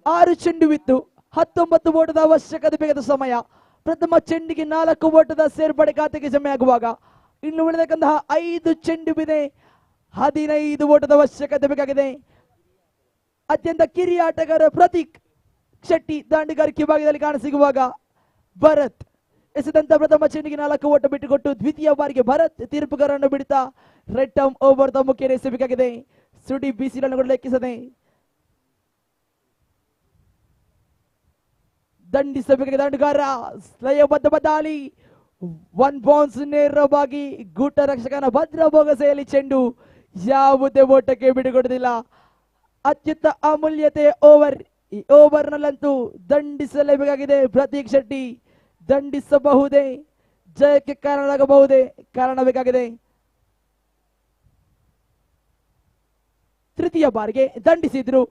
ಆರು ಚೆಂಡು ಬಿತ್ತು 19 ಓಟದ ಅವಶ್ಯಕತೆ ಬೇಕಾದ ಸಮಯ. ಪ್ರಥಮ ಚೆಂಡಿಗೆ 4 ಓಟದ ಸೇರ್ಪಡೆ ಖಾತೆಗೆ ಜಮೆ ಆಗುವಾಗ ಇನ್ನು ಉಳಿದಕ್ಕಂತಹ 5 ಚೆಂಡು ಬಿದೆ. 15 ಓಟದ ಅವಶ್ಯಕತೆ ಬೇಕಾಗಿದೆ. ಅತ್ಯಂತ ಕಿರಿಯ ಆಟಗಾರ ಪ್ರತೀಕ್ ಶೆಟ್ಟಿ ದಾಂಡುಗಾರಿಕೆ ಭಾಗದಲ್ಲಿ ಕಾಣಸಿಗುವಾಗ ಭರತ್ ಎಸೆದಂತ ಪ್ರಥಮ ಚೆಂಡಿಗೆ 4 ಓಟ ಬಿಟ್ಟುಕೊಟ್ಟು ದ್ವಿತೀಯ ಬಾರಿಗೆ ಭರತ್ ತೀರ್ಪುಗಾರನ್ನು ಬಿಡುತ್ತಾ ರೆಡ್ ಟರ್ಮ್ ಓವರ್ ದ ಮುಖ್ಯ ಎಸೆಯಬೇಕಾಗಿದೆ. ಸುಡಿ ಬಿಸಿಲನ್ನು ಕೂಡ ಲೆಕ್ಕಿಸದೆ ದಂಡಿಸಬೇಕಾಗಿದೆ. ದಂಡುಗಾರ ಲಯಬದ್ಧ ಬದಾಲಿ 1 ಬೌನ್ಸ್ ನೇರವಾಗಿ ಗೂಟ ರಕ್ಷಕನ ಭದ್ರ ಬೊಗಸೆಯಲ್ಲಿ ಚೆಂಡು ಯಾವುದೇ ಓಟಕ್ಕೆ ಬಿಡುಕೊಡುವುದಿಲ್ಲ. ಅತ್ಯುತ್ತ ಅಮೂಲ್ಯತೆ ಓವರ್. ಈ ಓವರ್ ನಲ್ಲಂತೂ ದಂಡಿಸಲೇಬೇಕಾಗಿದೆ. ಪ್ರತೀಕ್ ಶೆಟ್ಟಿ ದಂಡಿಸಬಹುದೇ, ಜಯಕ್ಕೆ ಕಾರಣವಾಗಬಹುದೇ, ಕಾರಣ ಬೇಕಾಗಿದೆ. ತೃತೀಯ ಬಾರಿಗೆ ದಂಡಿಸಿದ್ರು.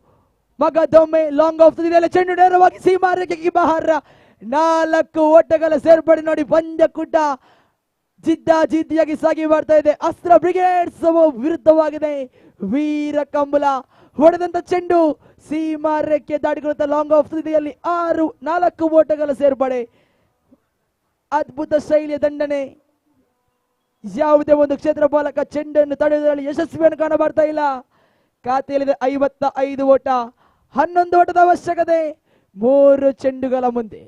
ಮಗದೊಮ್ಮೆ ಲಾಂಗ್ ಆಫ್ ತುದಿಯಲ್ಲಿ ಚೆಂಡು ನೇರವಾಗಿ ಸೀಮಾರೇಖೆಗೆ ಬಹಾರ 4 ಓಟಗಳ ಸೇರ್ಪಡೆ ನೋಡಿ ಪಂದ್ಯಕೂಟ ಜಿದ್ದಾಜಿದ್ದಿಯಾಗಿ ಸಾಗಿ ಬರ್ತಾ ಇದೆ. ಅಸ್ತ್ರ ಬ್ರಿಗೇಡ್ಸ್ ವಿರುದ್ಧವಾಗಿದೆ. ವೀರ ಕಂಬಳ ಹೊಡೆದಂತ ಚೆಂಡು ಸೀಮಾರೇಖೆ ದಾಟಿಕೊಳ್ಳುತ್ತಾ ಲಾಂಗ್ ಆಫ್ ತುದಿಯಲ್ಲಿ 4 ಓಟಗಳ ಸೇರ್ಪಡೆ. ಅದ್ಭುತ ಶೈಲಿಯ ದಂಡನೆ. ಯಾವುದೇ ಒಂದು ಕ್ಷೇತ್ರ ಪಾಲಕ ಚೆಂಡನ್ನು ತಡೆಯುವುದರಲ್ಲಿ ಯಶಸ್ವಿಯನ್ನು ಕಾಣಬರ್ತಾ ಇಲ್ಲ. ಖಾತೆಯಲ್ಲಿದೆ 55 ಓಟ. 11 ಓಟದ ಅವಶ್ಯಕತೆ 3 ಚೆಂಡುಗಳ ಮುಂದೆ.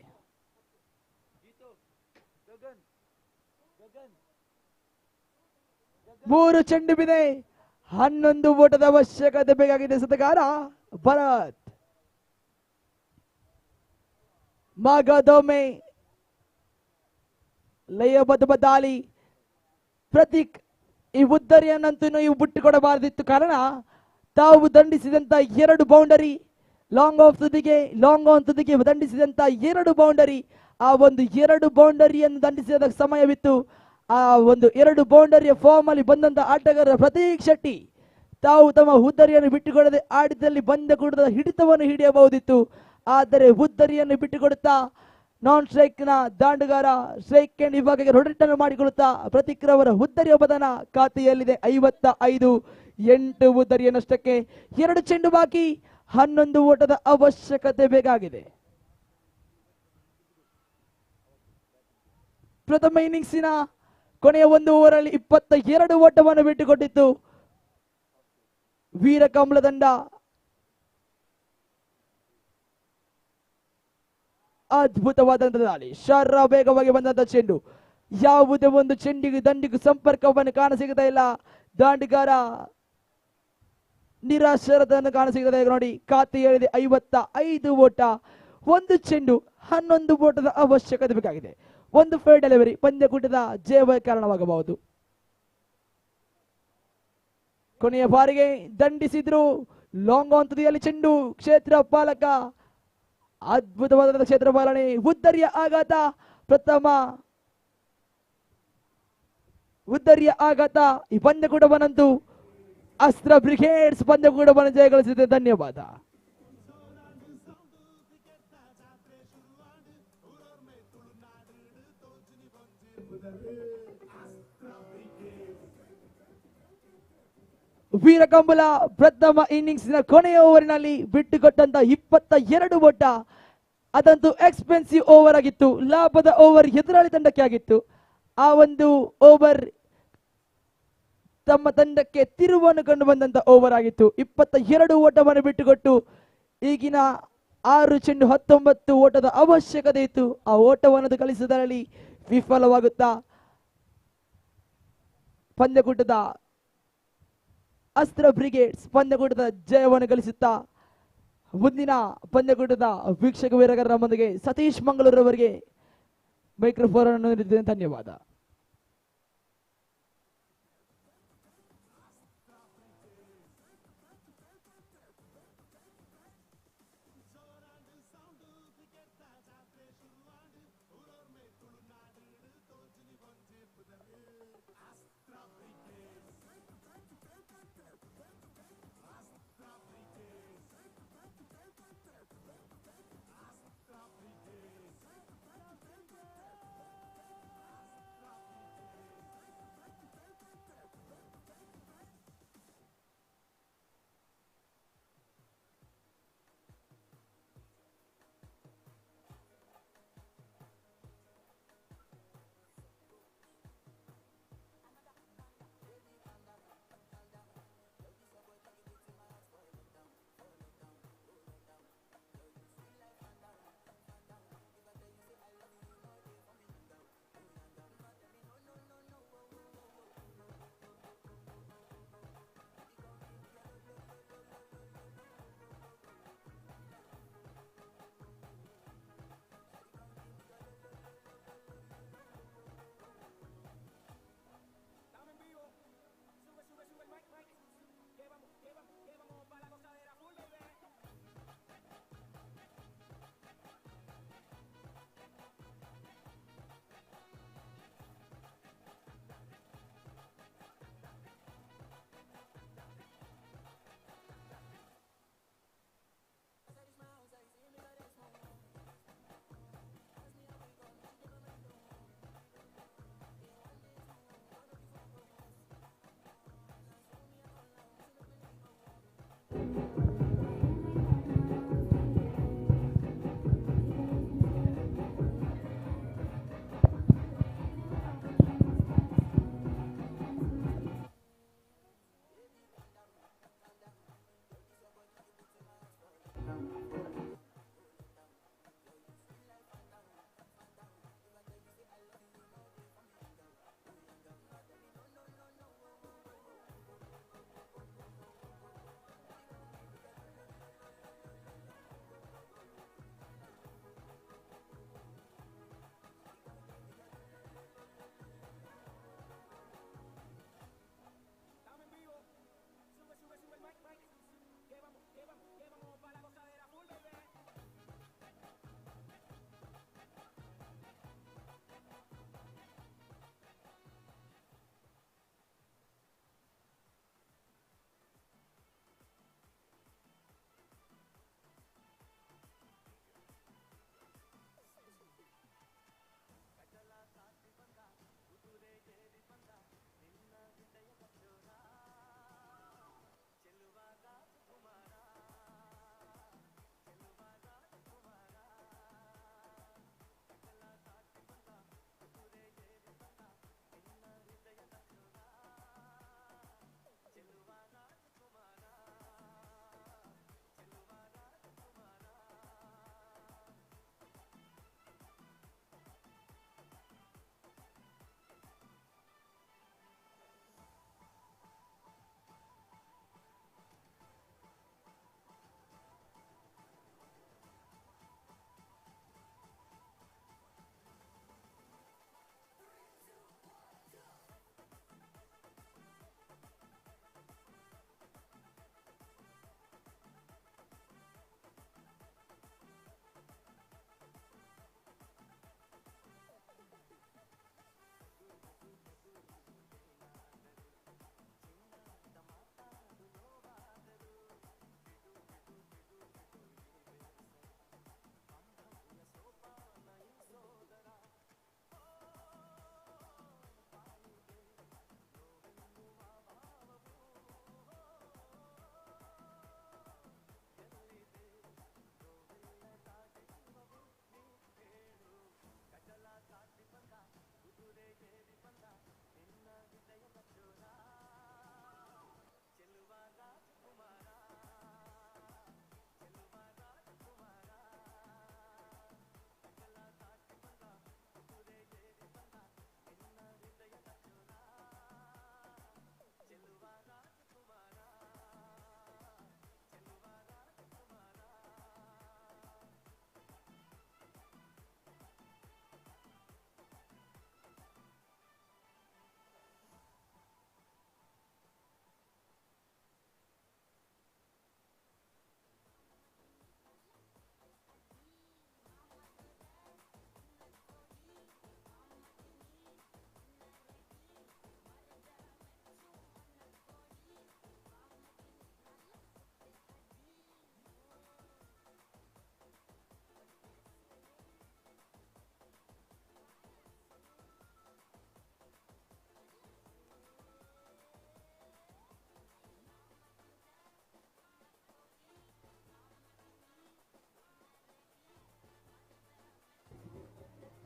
3 ಚೆಂಡು ಬಿದೆ. 11 ಓಟದ ಅವಶ್ಯಕತೆ ಬೇಕಾಗಿದೆ. ಸತಗಾರ ಭರತ್. ಮಗದೊಮ್ಮೆ ಲಯಬದ್ಧ ದಾಳಿ. ಪ್ರತೀಕ್ ಈ ಉದ್ದರಿಯನ್ನಂತೂ ನೀವು ಬಿಟ್ಟುಕೊಡಬಾರದಿತ್ತು. ಕಾರಣ ತಾವು ದಂಡಿಸಿದಂತ 2 ಬೌಂಡರಿ ಲಾಂಗ್ ಆಫ್ ತುದಿಗೆ ದಂಡಿಸಿದಂತ 2 ಬೌಂಡರಿ, ಆ ಒಂದು 2 ಬೌಂಡರಿಯನ್ನು ದಂಡಿಸಿದ ಸಮಯವಿತ್ತು. ಆ ಒಂದು 2 ಬೌಂಡರಿಯ ಫಾರ್ಮ್ ಅಲ್ಲಿ ಬಂದಂತ ಆಟಗಾರ ಪ್ರತೀಕ್ ಶೆಟ್ಟಿ ತಾವು ತಮ್ಮ ಉದ್ದರಿಯನ್ನು ಬಿಟ್ಟುಕೊಡದೆ ಆಡಿದಲ್ಲಿ ಪಂದ್ಯಕೂಟದ ಹಿಡಿತವನ್ನು ಹಿಡಿಯಬಹುದಿತ್ತು. ಆದರೆ ಉದ್ದರಿಯನ್ನು ಬಿಟ್ಟುಕೊಡುತ್ತಾ ನಾನ್ ಸ್ಟ್ರೈಕ್ ನ ದಾಂಡುಗಾರ ಸ್ಟ್ರೈಕ್ ಅಂಡ್ ವಿಭಾಗಕ್ಕೆ ರೊಟೇಟ್ ಮಾಡಿಕೊಳ್ಳುತ್ತಾ ಪ್ರತೀಕ್ ರವರ ಉದ್ದರಿಯ ಬದನ ಖಾತೆಯಲ್ಲಿದೆ 55. 8 ಉದ್ದರಿಯ ನಷ್ಟಕ್ಕೆ 2 ಚೆಂಡು ಬಾಕಿ. 11 ಓಟದ ಅವಶ್ಯಕತೆ ಬೇಕಾಗಿದೆ. ಪ್ರಥಮ ಇನ್ನಿಂಗ್ಸಿನ ಕೊನೆಯ 1 ಓವರಲ್ಲಿ 22 ಓಟವನ್ನು ಬಿಟ್ಟುಕೊಟ್ಟಿತ್ತು ವೀರ ಕಂಬಳ ತಂಡ. ಅದ್ಭುತವಾದಂತಹ ದಾಳಿ. ಶರ ವೇಗವಾಗಿ ಬಂದಂತ ಚೆಂಡು. ಯಾವುದೇ ಒಂದು ಚೆಂಡಿಗೆ ದಂಡಿಗೂ ಸಂಪರ್ಕವನ್ನು ಕಾಣಸಿಗ್ತಾ ಇಲ್ಲ. ದಾಂಡುಗಾರ ನಿರಾಶರದನ್ನು ಕಾಣಸಿಗ್ತಾ ಇದೆ ನೋಡಿ. ಖಾತೆ ಹೇಳಿದೆ 55 ಓಟ. 1 ಚೆಂಡು 11 ಓಟದ ಅವಶ್ಯಕತೆ ಬೇಕಾಗಿದೆ. 1 ಫೇರ್ ಡೆಲಿವರಿ ಪಂದ್ಯಕೂಟದ ಜಯ ಕಾರಣವಾಗಬಹುದು. ಕೊನೆಯ ಬಾರಿಗೆ ದಂಡಿಸಿದ್ರು. ಲಾಂಗ್ ಆನ್ ತುದಿಯಲ್ಲಿ ಚೆಂಡು. ಕ್ಷೇತ್ರ ಪಾಲಕ ಅದ್ಭುತವಾದ ಕ್ಷೇತ್ರ ಪಾಲನೆ. ಉದ್ದರಿಯ ಆಘಾತ. ಪ್ರಥಮ ಉದ್ದರಿಯ ಆಘಾತ. ಈ ಪಂದ್ಯಕೂಟವನ್ನಂತೂ ಅಸ್ತ್ರ ಬ್ರಿಗೇಡ್ಸ್ ಪಂದ್ಯಕೂಟವನ್ನು ಜಯಗಳಿಸಿದೆ. ಧನ್ಯವಾದ. ವೀರಕಂಬಳ ಪ್ರಥಮ ಇನ್ನಿಂಗ್ಸ್ ನ ಕೊನೆಯ ಓವರಿನಲ್ಲಿ ಬಿಟ್ಟುಕೊಟ್ಟಂತ 22 ಓಟ. ಅದಂತೂ ಎಕ್ಸ್ಪೆನ್ಸಿವ್ ಓವರ್ ಆಗಿತ್ತು. ಲಾಭದ ಓವರ್ ಎದುರಾಳಿ ತಂಡಕ್ಕೆ ಆಗಿತ್ತು. ಆ ಒಂದು ಓವರ್ ತಮ್ಮ ತಂಡಕ್ಕೆ ತಿರುವನ್ನು ಕಂಡು ಬಂದಂತ ಓವರ್ ಆಗಿತ್ತು. 22 ಓಟವನ್ನು ಬಿಟ್ಟುಕೊಟ್ಟು ಈಗಿನ 6 ಚೆಂಡು 19 ಓಟದ ಅವಶ್ಯಕತೆ ಇತ್ತು. ಆ ಓಟವನ್ನು ಕಳಿಸುವುದರಲ್ಲಿ ವಿಫಲವಾಗುತ್ತಾ ಪಂದ್ಯಕೂಟದ ಅಸ್ತ್ರ ಬ್ರಿಗೇಡ್ಸ್ ಪಂದ್ಯಕೂಟದ ಜಯವನ್ನು ಗಳಿಸುತ್ತಾ ಮುಂದಿನ ಪಂದ್ಯಕೂಟದ ವೀಕ್ಷಕ ವೀರಗರ ನಮ್ಮೊಂದಿಗೆ ಸತೀಶ್ ಮಂಗಳೂರವರಿಗೆ ಮೈಕ್ರೋಫೋನ್ ಅನ್ನು ನೀಡಿದ್ದೇನೆ. ಧನ್ಯವಾದ.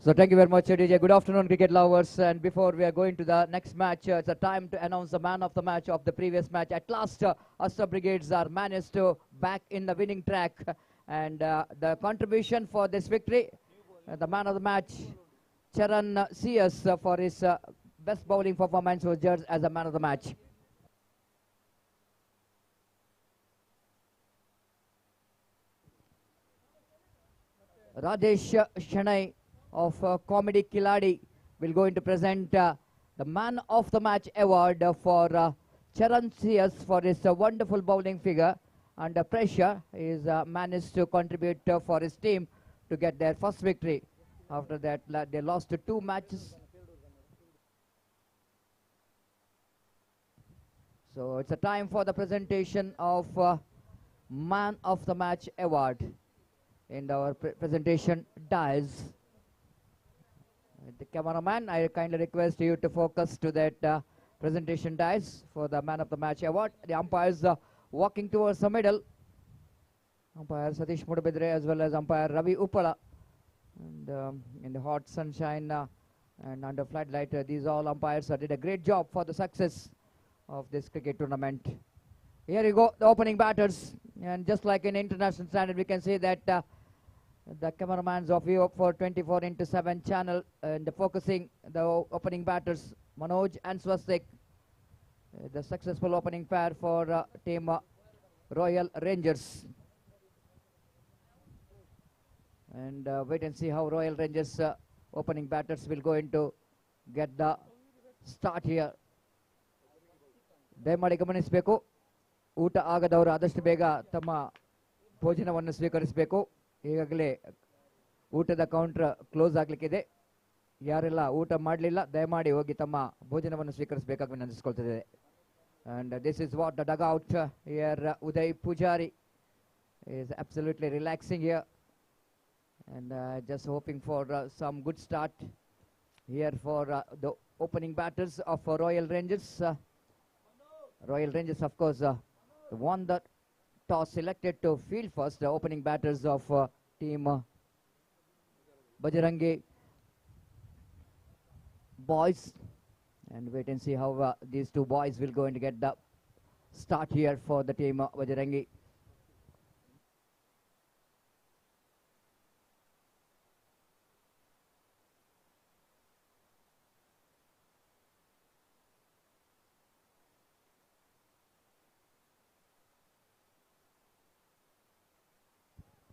So thank you very much, DJ. Good afternoon, cricket lovers. And before we are going to the next match, it's a time to announce the man of the match of the previous match. At last, Astra Brigades are managed to back in the winning track. And the contribution for this victory, the man of the match, Charan CS, for his best bowling performance, was judged as the man of the match. Rajesh Shanai of Comedy Kiladi will going to present the Man of the Match award for Charan CS for his wonderful bowling figure. Under pressure, he is managed to contribute for his team to get their first victory. After that, they lost 2 matches. So it's a time for the presentation of Man of the Match award. In our presentation dies. The cameraman, I kindly request you to focus to that presentation dice for the Man of the Match award. The umpires walking towards the middle. Umpire Satish Mudabidre as well as umpire Ravi Uppala. And in the hot sunshine and under floodlight, these all umpires did a great job for the success of this cricket tournament. Here you go, the opening batters. And just like in international standard, we can say that the cameramans of V4/24/7 channel and focusing the opening batters, Manoj and Swastik. The successful opening pair for team Royal Rangers. And wait and see how Royal Rangers opening batters will go into get the start here. ದಯಮಾಡಿ ಗಮನಿಸಬೇಕು, ಊಟ ಆಗದವರು ಆದಷ್ಟು ಬೇಗ ತಮ್ಮ ಭೋಜನವನ್ನು ಸ್ವೀಕರಿಸಬೇಕು. ಈಗಾಗಲೇ ಊಟದ ಕೌಂಟರ್ ಕ್ಲೋಸ್ ಆಗಲಿಕ್ಕಿದೆ. ಯಾರೆಲ್ಲ ಊಟ ಮಾಡಲಿಲ್ಲ ದಯಮಾಡಿ ಹೋಗಿ ತಮ್ಮ ಭೋಜನವನ್ನು ಸ್ವೀಕರಿಸಬೇಕಾಗಿ ವಿನಂತಿಸಿಕೊಳ್ತಿದ್ದೇವೆ. And this is what the dugout here. Uday Pujari is absolutely relaxing here. And just hoping for some good start here for the opening batters of Royal Rangers. Royal Rangers, of course, won the toss, selected to field first. The opening batters of team Bajrangi boys. And wait and see how these two boys will go and get the start here for the team Bajrangi.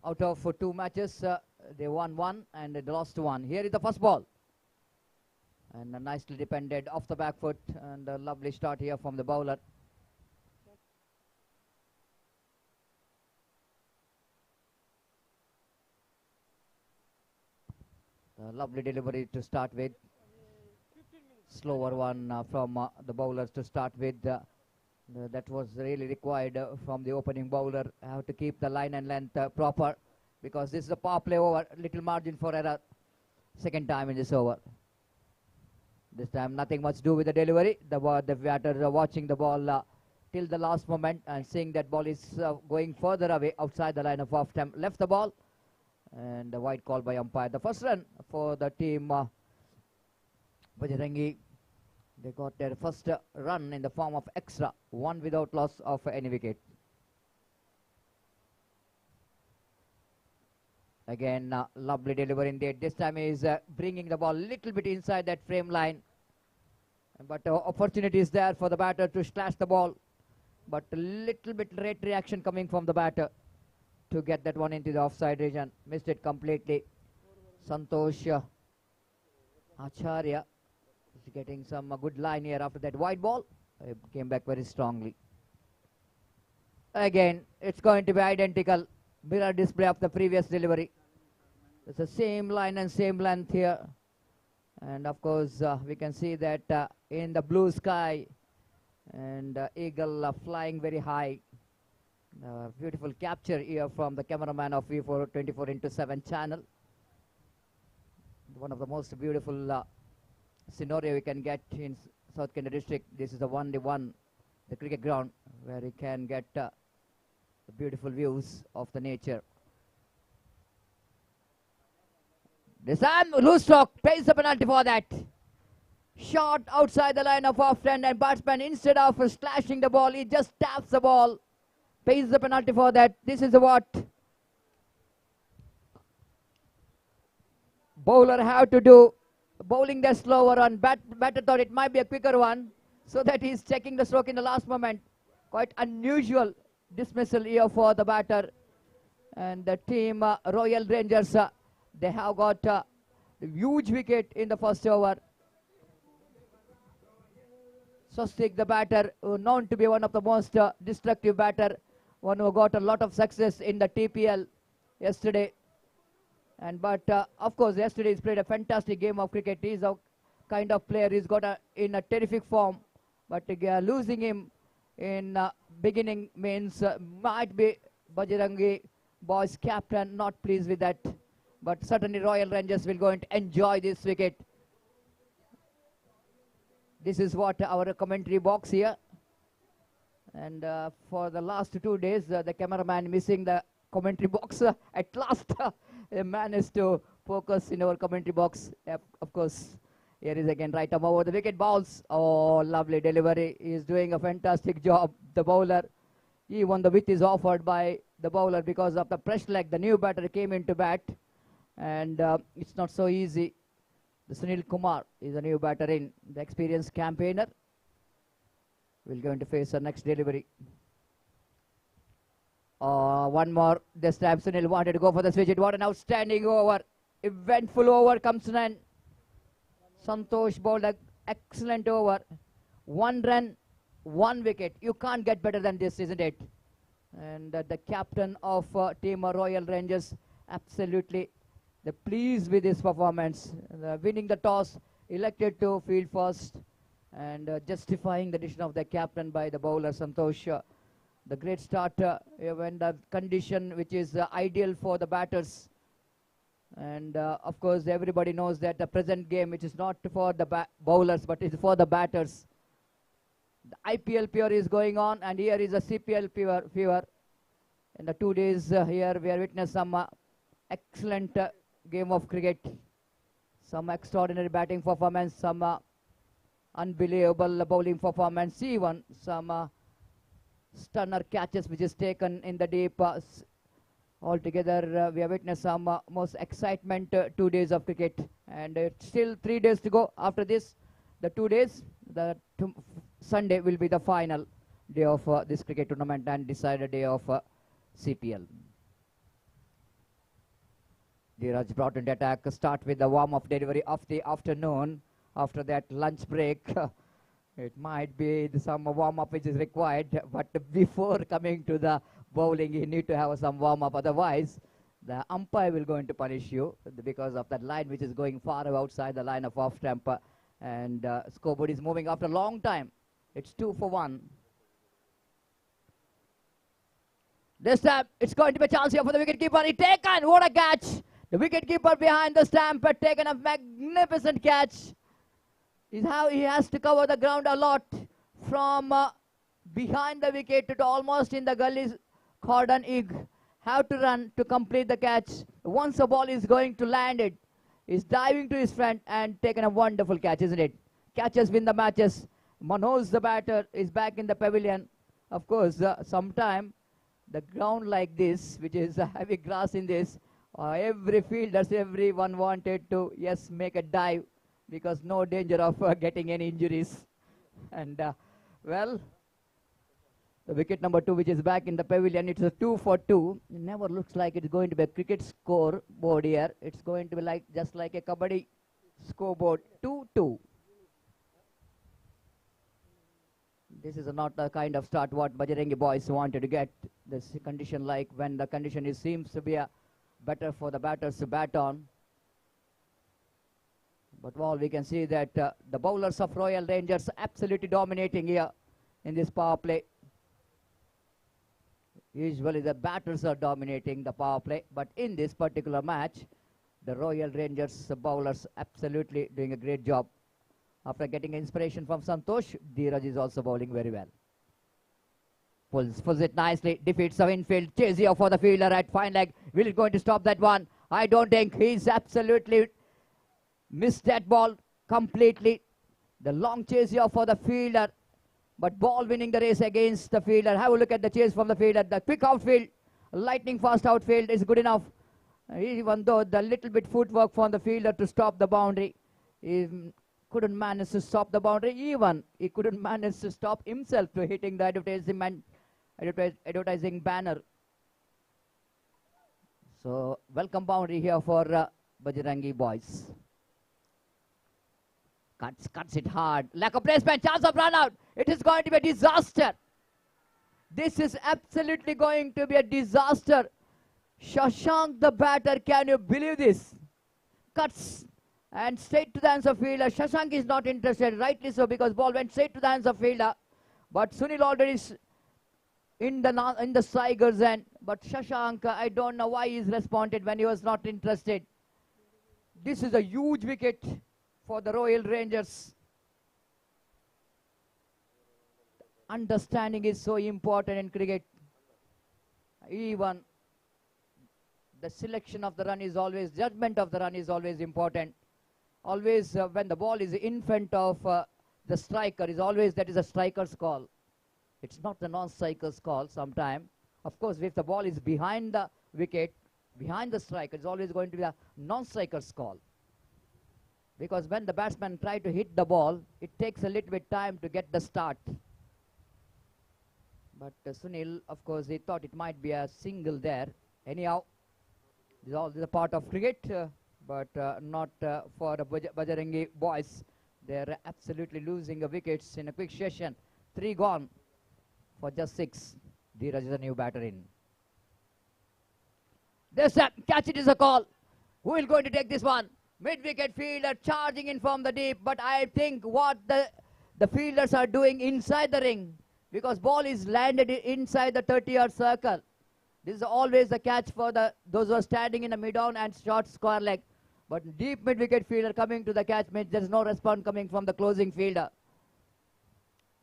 Out of 2 matches, they won 1 and they lost 1. Here is the first ball. And nicely defended off the back foot, and a lovely start here from the bowler. A lovely delivery to start with. Slower one from the bowlers to start with. That was really required from the opening bowler. Have to keep the line and length proper, because this is a power play over. Little margin for error. Second time in this over. This time nothing much to do with the delivery. The batter watching the ball till the last moment and seeing that ball is going further away outside the line of off stump. Left the ball, and a wide call by umpire. The first run for the team Bajrangi. They got their first run in the form of extra, 1 without loss of any wicket. Again, lovely delivery indeed. This time is bringing the ball a little bit inside that frame line. But opportunity is there for the batter to slash the ball. But a little bit late reaction coming from the batter to get that one into the offside region. Missed it completely. Santosh Acharya is getting some good line here after that wide ball. Came back very strongly. Again, it's going to be identical. Mirror display of the previous delivery. It's the same line and same length here. And of course, we can see that in the blue sky, and eagle flying very high. Beautiful capture here from the cameraman of V4/24/7 channel. One of the most beautiful scenario we can get in South Kenya district. This is the only one, the cricket ground, where you can get the beautiful views of the nature. This time, loose stroke, pays the penalty for that. Shot outside the line of off end, and batsman, instead of slashing the ball, he just taps the ball. Pays the penalty for that. This is what bowler have to do. Bowling the slower one. Batter thought it might be a quicker one, so that he's checking the stroke in the last moment. Quite unusual dismissal here for the batter. And the team Royal Rangers, they have got a huge wicket in the first over. Swastik, the batter, known to be one of the most destructive batter, one who got a lot of success in the TPL yesterday. But of course, yesterday he's played a fantastic game of cricket. He's a kind of player who's got in a terrific form. But losing him in beginning means might be Bajrangi boys captain not pleased with that. But certainly Royal Rangers will go and enjoy this wicket. This is what our commentary box here. And for the last 2 days, the cameraman missing the commentary box. At last, a managed to focus in our commentary box. Of course, here is again right arm over the wicket balls. Oh, lovely delivery. He is doing a fantastic job. The bowler, even the width is offered by the bowler because of the fresh leg. The new batter came into bat, and it's not so easy. The Sunil Kumar is a new batter in, the experienced campaigner. We're going to face our next delivery. One more. This time Sunil wanted to go for the switch. What an outstanding over. Eventful over comes in. And Santosh bowled an excellent over. 1 run, 1 wicket. You can't get better than this, isn't it? And the captain of Team Royal Rangers absolutely pleased with his performance. Winning the toss, elected to field first, and justifying the decision of the captain by the bowler Santosh. The great start when the condition which is ideal for the batters. And of course everybody knows that the present game, which is not for the bowlers but is for the batters. The IPL fever is going on, and here is a CPL fever. In the 2 days here we have witnessed some excellent game of cricket. Some extraordinary batting performance, some unbelievable bowling performance, even some stunner catches which is taken in the deep. Altogether we have witnessed some most excitement 2 days of cricket, and it's still 3 days to go. After this, the 2 days, Sunday will be the final day of this cricket tournament and decided day of CPL. Dheeraj brought into attack. Start with the warm-up delivery of the afternoon. After that lunch break, it might be some warm-up which is required, but before coming to the bowling, you need to have some warm-up. Otherwise, the umpire will going to punish you because of that line which is going far outside the line of off-stump. And scoreboard is moving after a long time. It's 2 for 1. This time, it's going to be a chance here for the wicketkeeper. He taken. What a catch! The wicketkeeper behind the stump had taken a magnificent catch. Is how he has to cover the ground a lot from behind the wicket to almost in the gully's cordon egg. Have to run to complete the catch. Once the ball is going to land it, he's diving to his front and taken a wonderful catch, isn't it? Catches win the matches. Manoj, the batter, is back in the pavilion. Of course, sometime the ground like this, which is heavy grass in this, every fielders, everyone wanted to, yes, make a dive because no danger of getting any injuries. And, well, the wicket number 2, which is back in the pavilion, it's a 2 for 2. It never looks like it's going to be a cricket scoreboard here. It's going to be like just like a kabaddi scoreboard, 2-2. This is not the kind of start what Bajrangi boys wanted to get. This condition, like when the condition seems to be better for the batters to bat on. But well, we can see that the bowlers of Royal Rangers absolutely dominating here in this power play. Usually the batters are dominating the power play, but in this particular match, the Royal Rangers bowlers absolutely doing a great job. After getting inspiration from Santosh, Dheeraj is also bowling very well. Pulls it nicely, defeats the infield, chase here for the fielder at fine leg. Will it going to stop that one? I don't think he's absolutely missed that ball completely. The long chase here for the fielder, but ball winning the race against the fielder. Have a look at the chase from the fielder. The quick outfield, lightning fast outfield is good enough. Even though the little bit footwork from the fielder to stop the boundary, he couldn't manage to stop the boundary. Even he couldn't manage to stop himself to hitting the advertising banner. So welcome boundary here for Bajrangi boys. Cuts it hard. Lack of placement, chance of run out. It is going to be a disaster. This is absolutely going to be a disaster. Shashank the batter, can you believe this? Cuts and straight to the hands of fielder. Shashank is not interested, rightly so, because ball went straight to the hands of fielder. But Sunil already is in the striker's end. But Shashank, I don't know why he's responded when he was not interested. This is a huge wicket for the Royal Rangers. Understanding is so important in cricket. Even the selection of the run is always, judgment of the run is always important. Always when the ball is in front of the striker, is always that is a striker's call. It's not the non-striker's call sometime. Of course, if the ball is behind the wicket, behind the striker, it's always going to be a non-striker's call. Because when the batsman try to hit the ball, it takes a little bit time to get the start. But Sunil, of course, he thought it might be a single there. Anyhow, this is a part of cricket, but not for the Bajrangi boys. They're absolutely losing wickets in a quick session. 3 gone for just 6. Dheeraj is a new batter in. This catch, it is a call. Who is going to take this one? Mid-wicket fielder charging in from the deep, but I think what the fielders are doing inside the ring, because ball is landed inside the 30-yard circle. This is always the catch for those who are standing in the mid-on and short square leg. But deep mid-wicket fielder coming to the catch means there is no response coming from the closing fielder.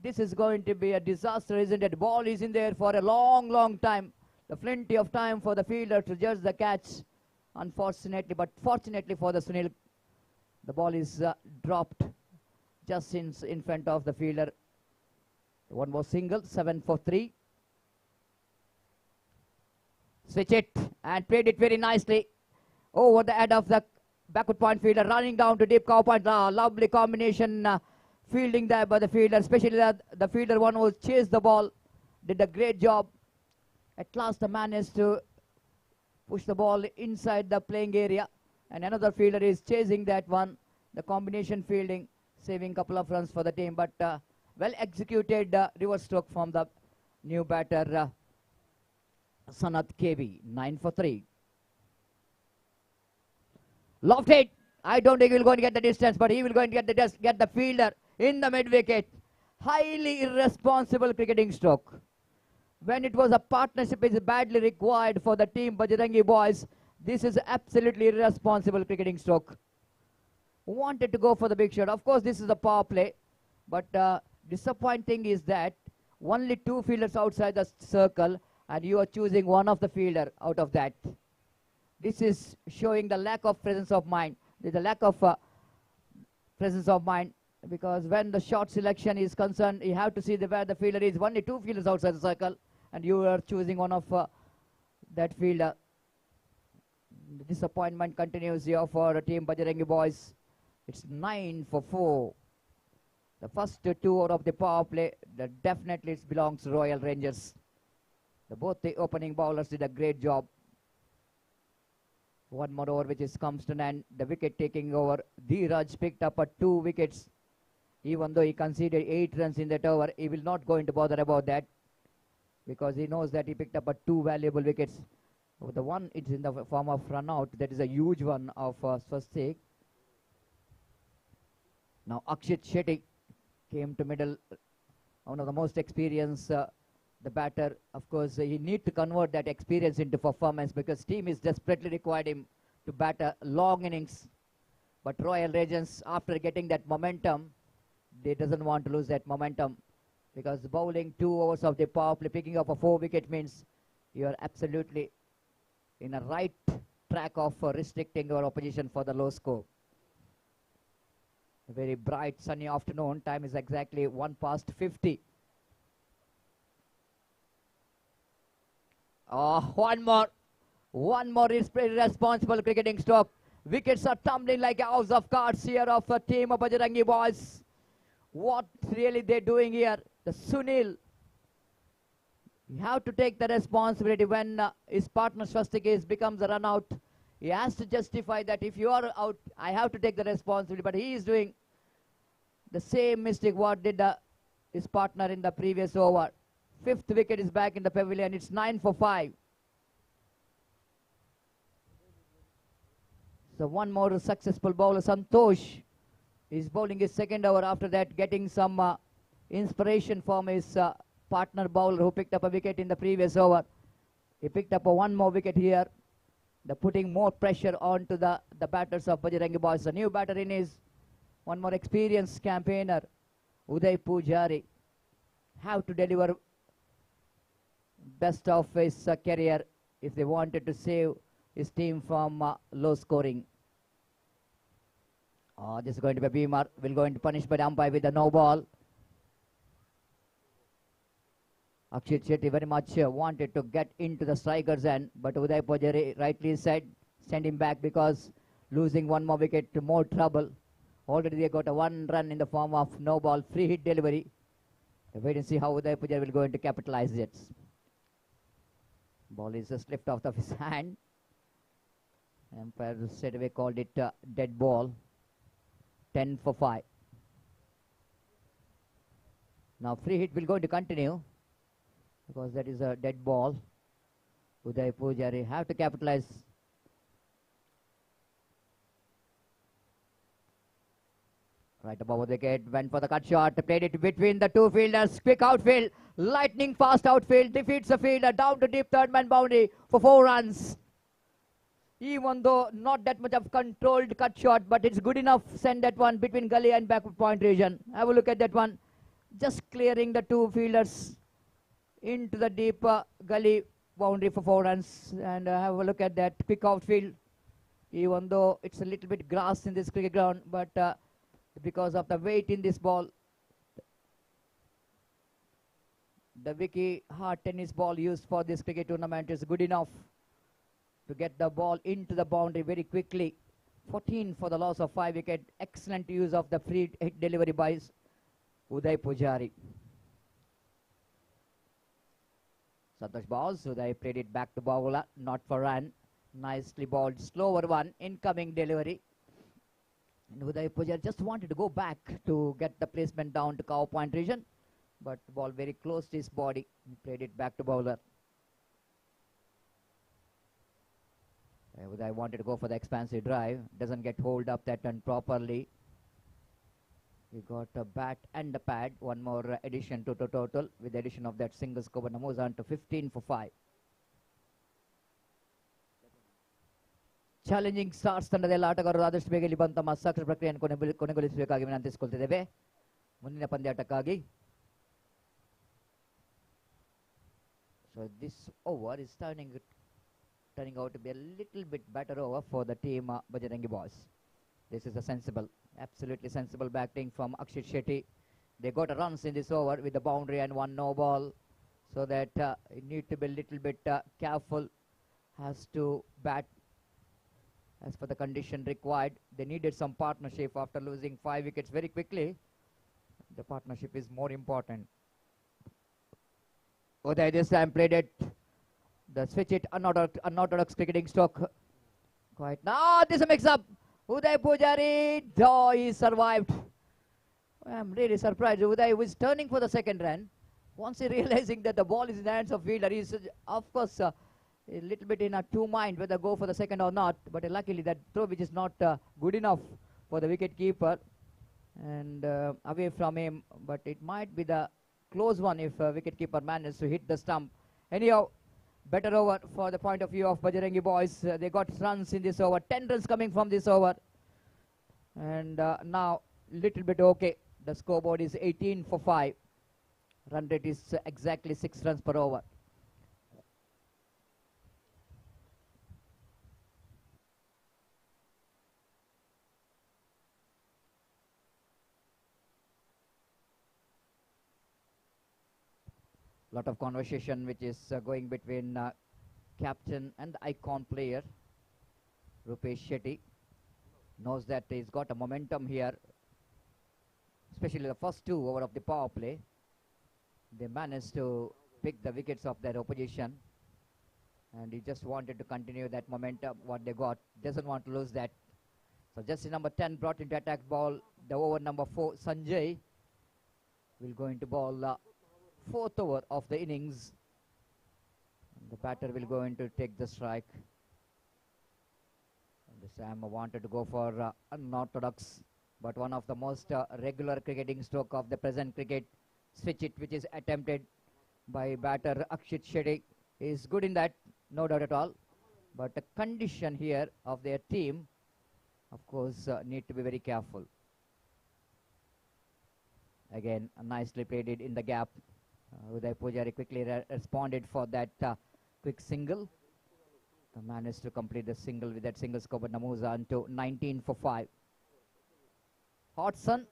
This is going to be a disaster, isn't it? Ball is in there for a long, long time. The plenty of time for the fielder to judge the catch. Unfortunately, but fortunately for the Sunil, the ball is dropped just in front of the fielder. One more single, 7 for 3. Switch it and played it very nicely over the head of the backward point fielder, running down to deep cow point. Lovely combination fielding there by the fielder, especially the fielder one who chased the ball, did a great job. At last the man is to push the ball inside the playing area, and another fielder is chasing that one. The combination fielding, saving a couple of runs for the team, but well executed reverse stroke from the new batter Sanath KB. 9 for 3. Lofted. I don't think he will going to get the distance, but he will going to get the fielder in the mid wicket. Highly irresponsible cricketing stroke. When it was a partnership is badly required for the team Bajrangi boys, this is absolutely irresponsible cricketing stroke. Wanted to go for the big shot. Of course, this is a power play, but disappointing is that only 2 fielders outside the circle, and you are choosing one of the fielder out of that. This is showing the lack of presence of mind. There's a lack of presence of mind, because when the shot selection is concerned, you have to see where the fielder is. Only 2 fielders outside the circle, and you are choosing one of that fielder. The disappointment continues here for Team Bajrangi boys. It's 9 for 4. The first 2 out of the power play, that definitely belongs to Royal Rangers. Both the opening bowlers did a great job. One more over which comes to an end. The wicket taking over. Dheeraj picked up 2 wickets. Even though he conceded 8 runs in that over, he will not going to bother about that, because he knows that he picked up 2 valuable wickets. The one is in the form of run out. That is a huge one of Swastik. Now Akshit Shetty came to middle. One of the most experienced the batter. Of course, he need to convert that experience into performance, because team is desperately required him to bat a long innings. But Royal Rangers, after getting that momentum, they doesn't want to lose that momentum, because bowling 2 overs of the power play, picking up 4 wicket means you are absolutely in a right track of restricting your opposition for the low score. A very bright sunny afternoon. Time is exactly 1 past 50. One more irresponsible cricketing stroke. Wickets are tumbling like a house of cards here of a team of Bajrangi boys. What really they're doing here? The Sunil, you have to take the responsibility when his partner Swastik becomes a run out. He has to justify that if you are out, I have to take the responsibility. But he is doing the same mistake what did his partner in the previous over. 5th wicket is back in the pavilion. It's 9 for 5. So one more successful bowler, Santosh, is bowling his 2nd over. After that, getting some inspiration from his partner bowler who picked up a wicket in the previous over. He picked up 1 more wicket here. They're putting more pressure onto the batters of Bajrangi boys. The new batter in is one more experienced campaigner, Uday Pujari. have to deliver best of his career if they wanted to save his team from low scoring. This is going to be a beamer. Will going to punish by the umpire with a no ball. Akshit Shetty very much wanted to get into the striker's end, but Uday Pujari rightly said, send him back because losing one more wicket to more trouble. Already they got a 1 run in the form of no ball, free hit delivery. Wait and see how Uday Pujari will go into capitalize it. Ball is just slipped off of his hand. Umpire straight away called it dead ball. 10 for 5. Now free hit will go to continue because that is a dead ball. Uday Pujari have to capitalize. Right above the wicket, went for the cut shot, played it between the two fielders, quick outfield, lightning fast outfield, defeats the fielder, down to deep third man boundary for 4 runs. Even though not that much of controlled cut shot, but it's good enough, send that one between gully and backward point region. Have a look at that one, just clearing the two fielders into the deep gully boundary for 4 runs. And have a look at that quick outfield, even though it's a little bit grass in this cricket ground, but because of the weight in this ball, the Vicky hard tennis ball used for this cricket tournament is good enough to get the ball into the boundary very quickly. 14 for the loss of 5 wicket. Excellent use of the free hit delivery by Uday Pujari. Santosh balls. Uday played it back to bowler, not for run. Nicely balled, slower one, incoming delivery. And Uday Pujari just wanted to go back to get the placement down to cow point region, but the ball very close to his body. He played it back to bowler. Uday wanted to go for the expansive drive, doesn't get hold up that one properly. We got a bat and a pad, one more addition to the total. With the addition of that single score, and moves on to 15 for 5. Challenging Stars ತಂಡದ ಆಟಗಾರರು ಆದಷ್ಟು ಬೇಗ ಇಲ್ಲಿ ಬಂದು ತಮ್ಮ ಹಸ್ತಾಕ್ಷರ ಪ್ರಕ್ರಿಯೆಯನ್ನು ಕೊನೆಗೊಳಿಸಬೇಕಾಗಿ ವಿನಂತಿಸಿಕೊಳ್ತಿದ್ದೇವೆ ಮುಂದಿನ ಪಂದ್ಯಾಟಕ್ಕಾಗಿ. So this over is turning out to be a little bit better over for the team Bajrangi boys. This is a sensible, absolutely sensible batting from Akshit Shetty. They got a runs in this over with the boundary and one no ball, so that you need to be a little bit careful as to bat as for the condition required. They needed some partnership after losing 5 wickets very quickly. The partnership is more important. Uday this time played it, the switch it, unorthodox cricketing stroke. Quite now, this is a mix up. Uday Pujari, he survived. I'm really surprised. Uday was turning for the second run. Once he realizing that the ball is in the hands of fielder, he's of course a little bit in a two mind whether go for the second or not. But luckily that throw which is not good enough for the wicket keeper and away from him. But it might be the close one if wicket keeper manages to hit the stump. Anyhow, better over for the point of view of Bajrangi boys. They got runs in this over, 10 runs coming from this over. And now little bit okay. The scoreboard is 18 for 5. Run rate is exactly 6 runs per over. Lot of conversation which is going between captain and the icon player Rupesh Shetty. Knows that he's got a momentum here, especially the first 2 over of the power play. They managed to pick the wickets of their opposition, and he just wanted to continue that momentum what they got. Doesn't want to lose that. So just number 10 brought into attack ball. The over number 4 Sanjay will go into ball 4th over of the innings. And the batter will go in to take the strike. And this time I wanted to go for unorthodox, but one of the most regular cricketing stroke of the present cricket. Switch it, which is attempted by batter Akshit Shetty, is good in that, no doubt at all. But the condition here of their team, of course, need to be very careful. Again, nicely played it in the gap. Uday Pujari quickly responded for that quick single. The managed to complete the single with that single score, but Namuza onto 19 for 5. Hot sun,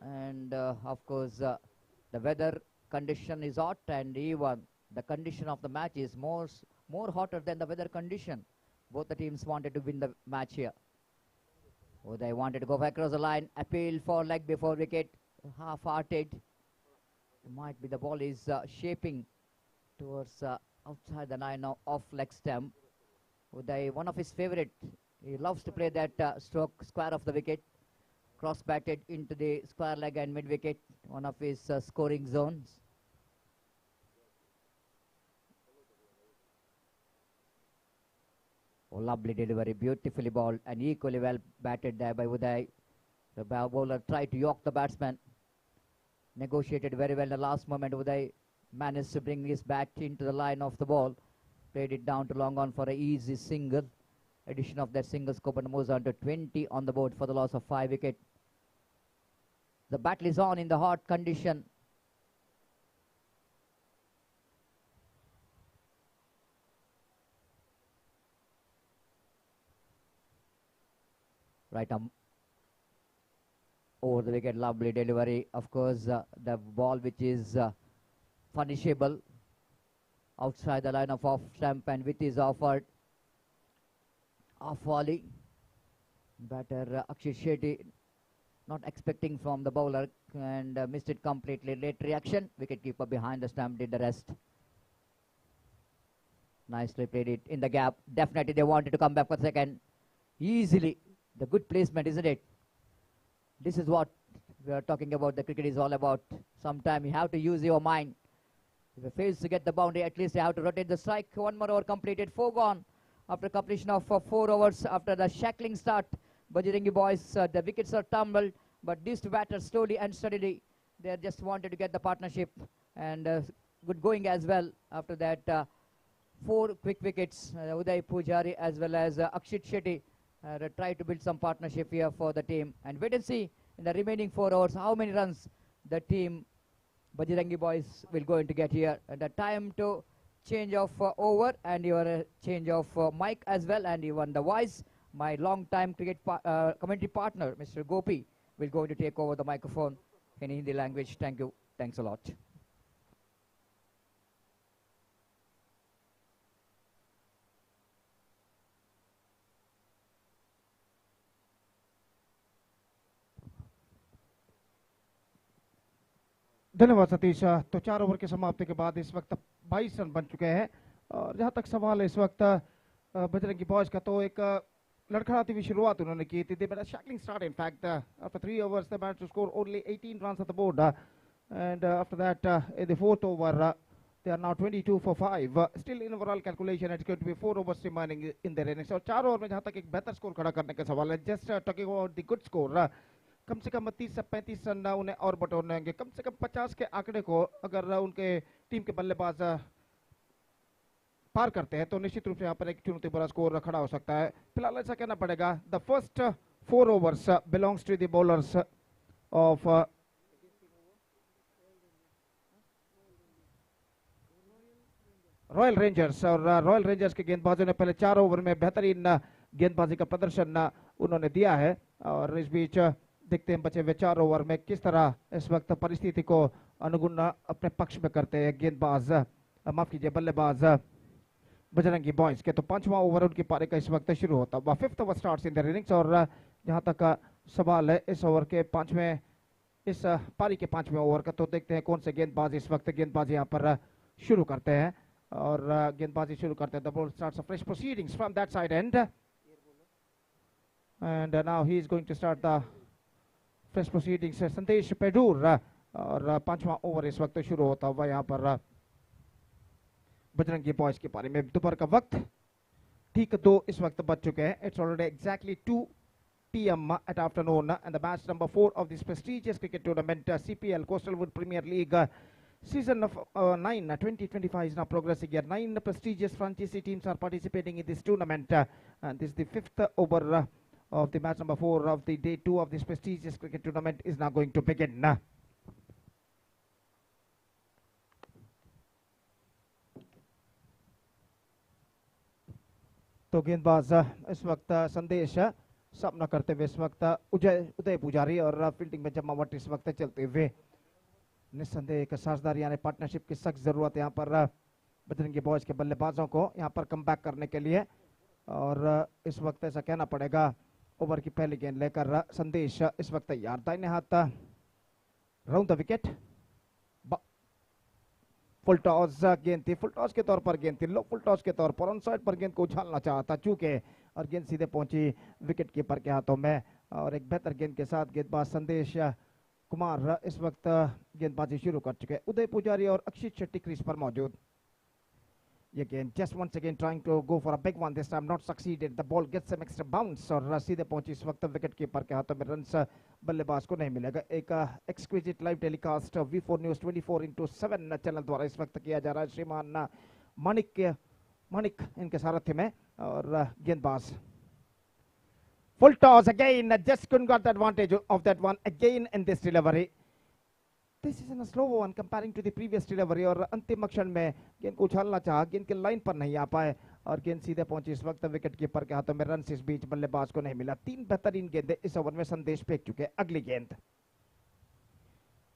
and of course the weather condition is hot, and even the condition of the match is more hotter than the weather condition. Both the teams wanted to win the match here. Uday wanted to go across the line, appeal for leg before wicket, half-hearted. Might be the ball is shaping towards outside the line of off leg stump. Uday, one of his favorite, he loves to play that stroke square of the wicket, cross batted into the square leg and mid wicket, one of his scoring zones. Oh, lovely delivery, beautifully bowled and equally well batted there by Uday. The bowler tried to york the batsman, negotiated very well in the last moment. Uday managed to bring his bat into the line of the ball, played it down to long on for an easy single. Addition of that single scope and moves on to 20 on the board for the loss of 5 wickets. The battle is on in the hot condition. Right over the wicket, lovely delivery. Of course, the ball which is punishable outside the line of off stump, and which is offered off volley. Batter Akshit Shetty not expecting from the bowler and missed it completely. Late reaction. Wicketkeeper behind the stump did the rest. Nicely played it in the gap. Definitely they wanted to come back for second. Easily. The good placement, isn't it? This is what we are talking about. The cricket is all about. Sometimes you have to use your mind. If you fail to get the boundary, at least you have to rotate the strike. One more over completed. 4 gone after completion of 4 overs after the shackling start. Bajrangi boys, the wickets are tumbled, but these two batters slowly and steadily, they just wanted to get the partnership, and good going as well after that. 4 quick wickets. Uday Pujari as well as Akshit Shetty try to build some partnership here for the team, and wait and see in the remaining 4 hours how many runs the team Bajrangi boys will going to get here. And the time to change of over and your change of mic as well, and even the voice. My long time cricket commentary partner Mr. Gopi will going to take over the microphone in Hindi language. Thank you. Thanks a lot. धन्यवाद सतीश। तो 4 over की समाप्ति के बाद इस वक्त 22 run बन चुके हैं, और जहां तक सवाल है इस वक्त बजरंगी बॉयज का, तो एक लड़खड़ाती हुई शुरुआत उन्होंने की थी. They shackling start. In fact, after 3 overs they managed to score only 18 runs at the board, and after that in the 4th over they are now 22 for 5. Still in overall calculation it's going to be 4 overs remaining in their innings. और 4 over में जहां तक एक बेहतर score खड़ा करने का सवाल है, just talking about the good score, कम से कम 30 से 35 रन उन्हें और बटोरने होंगे. कम से कम 50 के आंकड़े को अगर उनके टीम के बल्लेबाज पार करते हैं तो निश्चित रूप से यहाँ पर एक चुनौती भरा स्कोर खड़ा हो सकता है. फिलहाल ऐसा कहना पड़ेगा, the first 4 overs belongs to the bowlers of Royal Rangers, और रॉयल रेंजर्स के गेंदबाजों ने पहले 4 ओवर में बेहतरीन गेंदबाजी का प्रदर्शन उन्होंने दिया है. और इस बीच देखते हैं बचे हुए 4 ओवर में किस तरह इस वक्त परिस्थिति को अनुगुण अपने पक्ष में करते हैं गेंदबाज, माफ कीजिए बल्लेबाज बजरंगी बॉयज के. तो 5वां ओवर उनकी पारी का इस वक्त शुरू होता हुआ. 5th over starts in their innings, और जहां तक सवाल है इस ओवर के 5वें, इस पारी के 5वें ओवर का, तो देखते हैं कौन से गेंदबाज इस वक्त गेंदबाजी यहाँ पर शुरू करते हैं. और गेंदबाजी शुरू करते हैं. The ball starts fresh proceedings from that side end now he is going to start the fresh proceedings. Sandesh Pedur, और 5वां ओवर इस वक्त शुरू होता हुआ यहाँ पर बजरंगी बॉयज की पारी में. दोपहर का वक्त ठीक 2 इस वक्त बज चुके हैं. It's already exactly 2 p.m. at afternoon, and the match number 4 of this prestigious cricket tournament, CPL Coastal Wood Premier League season of 9 2025 is now progressing here. 9 prestigious franchise teams are participating in this tournament, and this is the 5th over of the match number 4 of the day 2 of this prestigious cricket tournament is now going to begin. तो गेंदबाज इस वक्त संदेश सामना करते हुए इस वक्त उदय पुजारी और फील्डिंग में जमावट इस वक्त चलते हुए निस्संदेह एक साझेदारी यानी पार्टनरशिप की सख्त जरूरत यहाँ पर बजरंगी बॉयज के बल्लेबाजों को यहाँ पर कमबैक करने के लिए। और इस वक्त ऐसा कहना पड़ेगा ओवर की पहली गेंद लेकर संदेश इस वक्त तैयार, दाहिने हाथ round the wicket. Full toss गेंद थी, फुल टॉस के तौर पर गेंद थी, लो फुल टॉस के तौर पर ऑन साइड पर गेंद को उछालना चाहता चूके और गेंद सीधे पहुंची विकेट कीपर के हाथों में। और एक बेहतर गेंद के साथ गेंदबाज संदेश कुमार इस वक्त गेंदबाजी शुरू कर चुके। उदय पुजारी और अक्षित शेट्टी क्रीज पर मौजूद। ये गेंद just once again trying to go for a big one, this time not succeeded, the ball gets some extra bounce और सीधे पहुंची इस वक्त विकेट कीपर के हाथों में। रन्स बल्लेबाज को नहीं मिलेगा। एक exquisite live telecast V4 news 24/7 channel द्वारा इस वक्त किया जा रहा है श्रीमान मानिक इनके सारथ्य में। और गेंदबाज full toss again, just couldn't got the advantage of that one again in this delivery. This is in a slow one comparing to the previous delivery और अंतिम क्षण में गेंद को उछालना चाहा, गेंद के लाइन पर नहीं आ पाए और गेंद सीधे पहुंची इस वक्त विकेट कीपर के हाथों में। रन इस बीच बल्लेबाज को नहीं मिला। 3 बेहतरीन गेंदें इस ओवर में संदेश फेंक चुके। अगली गेंद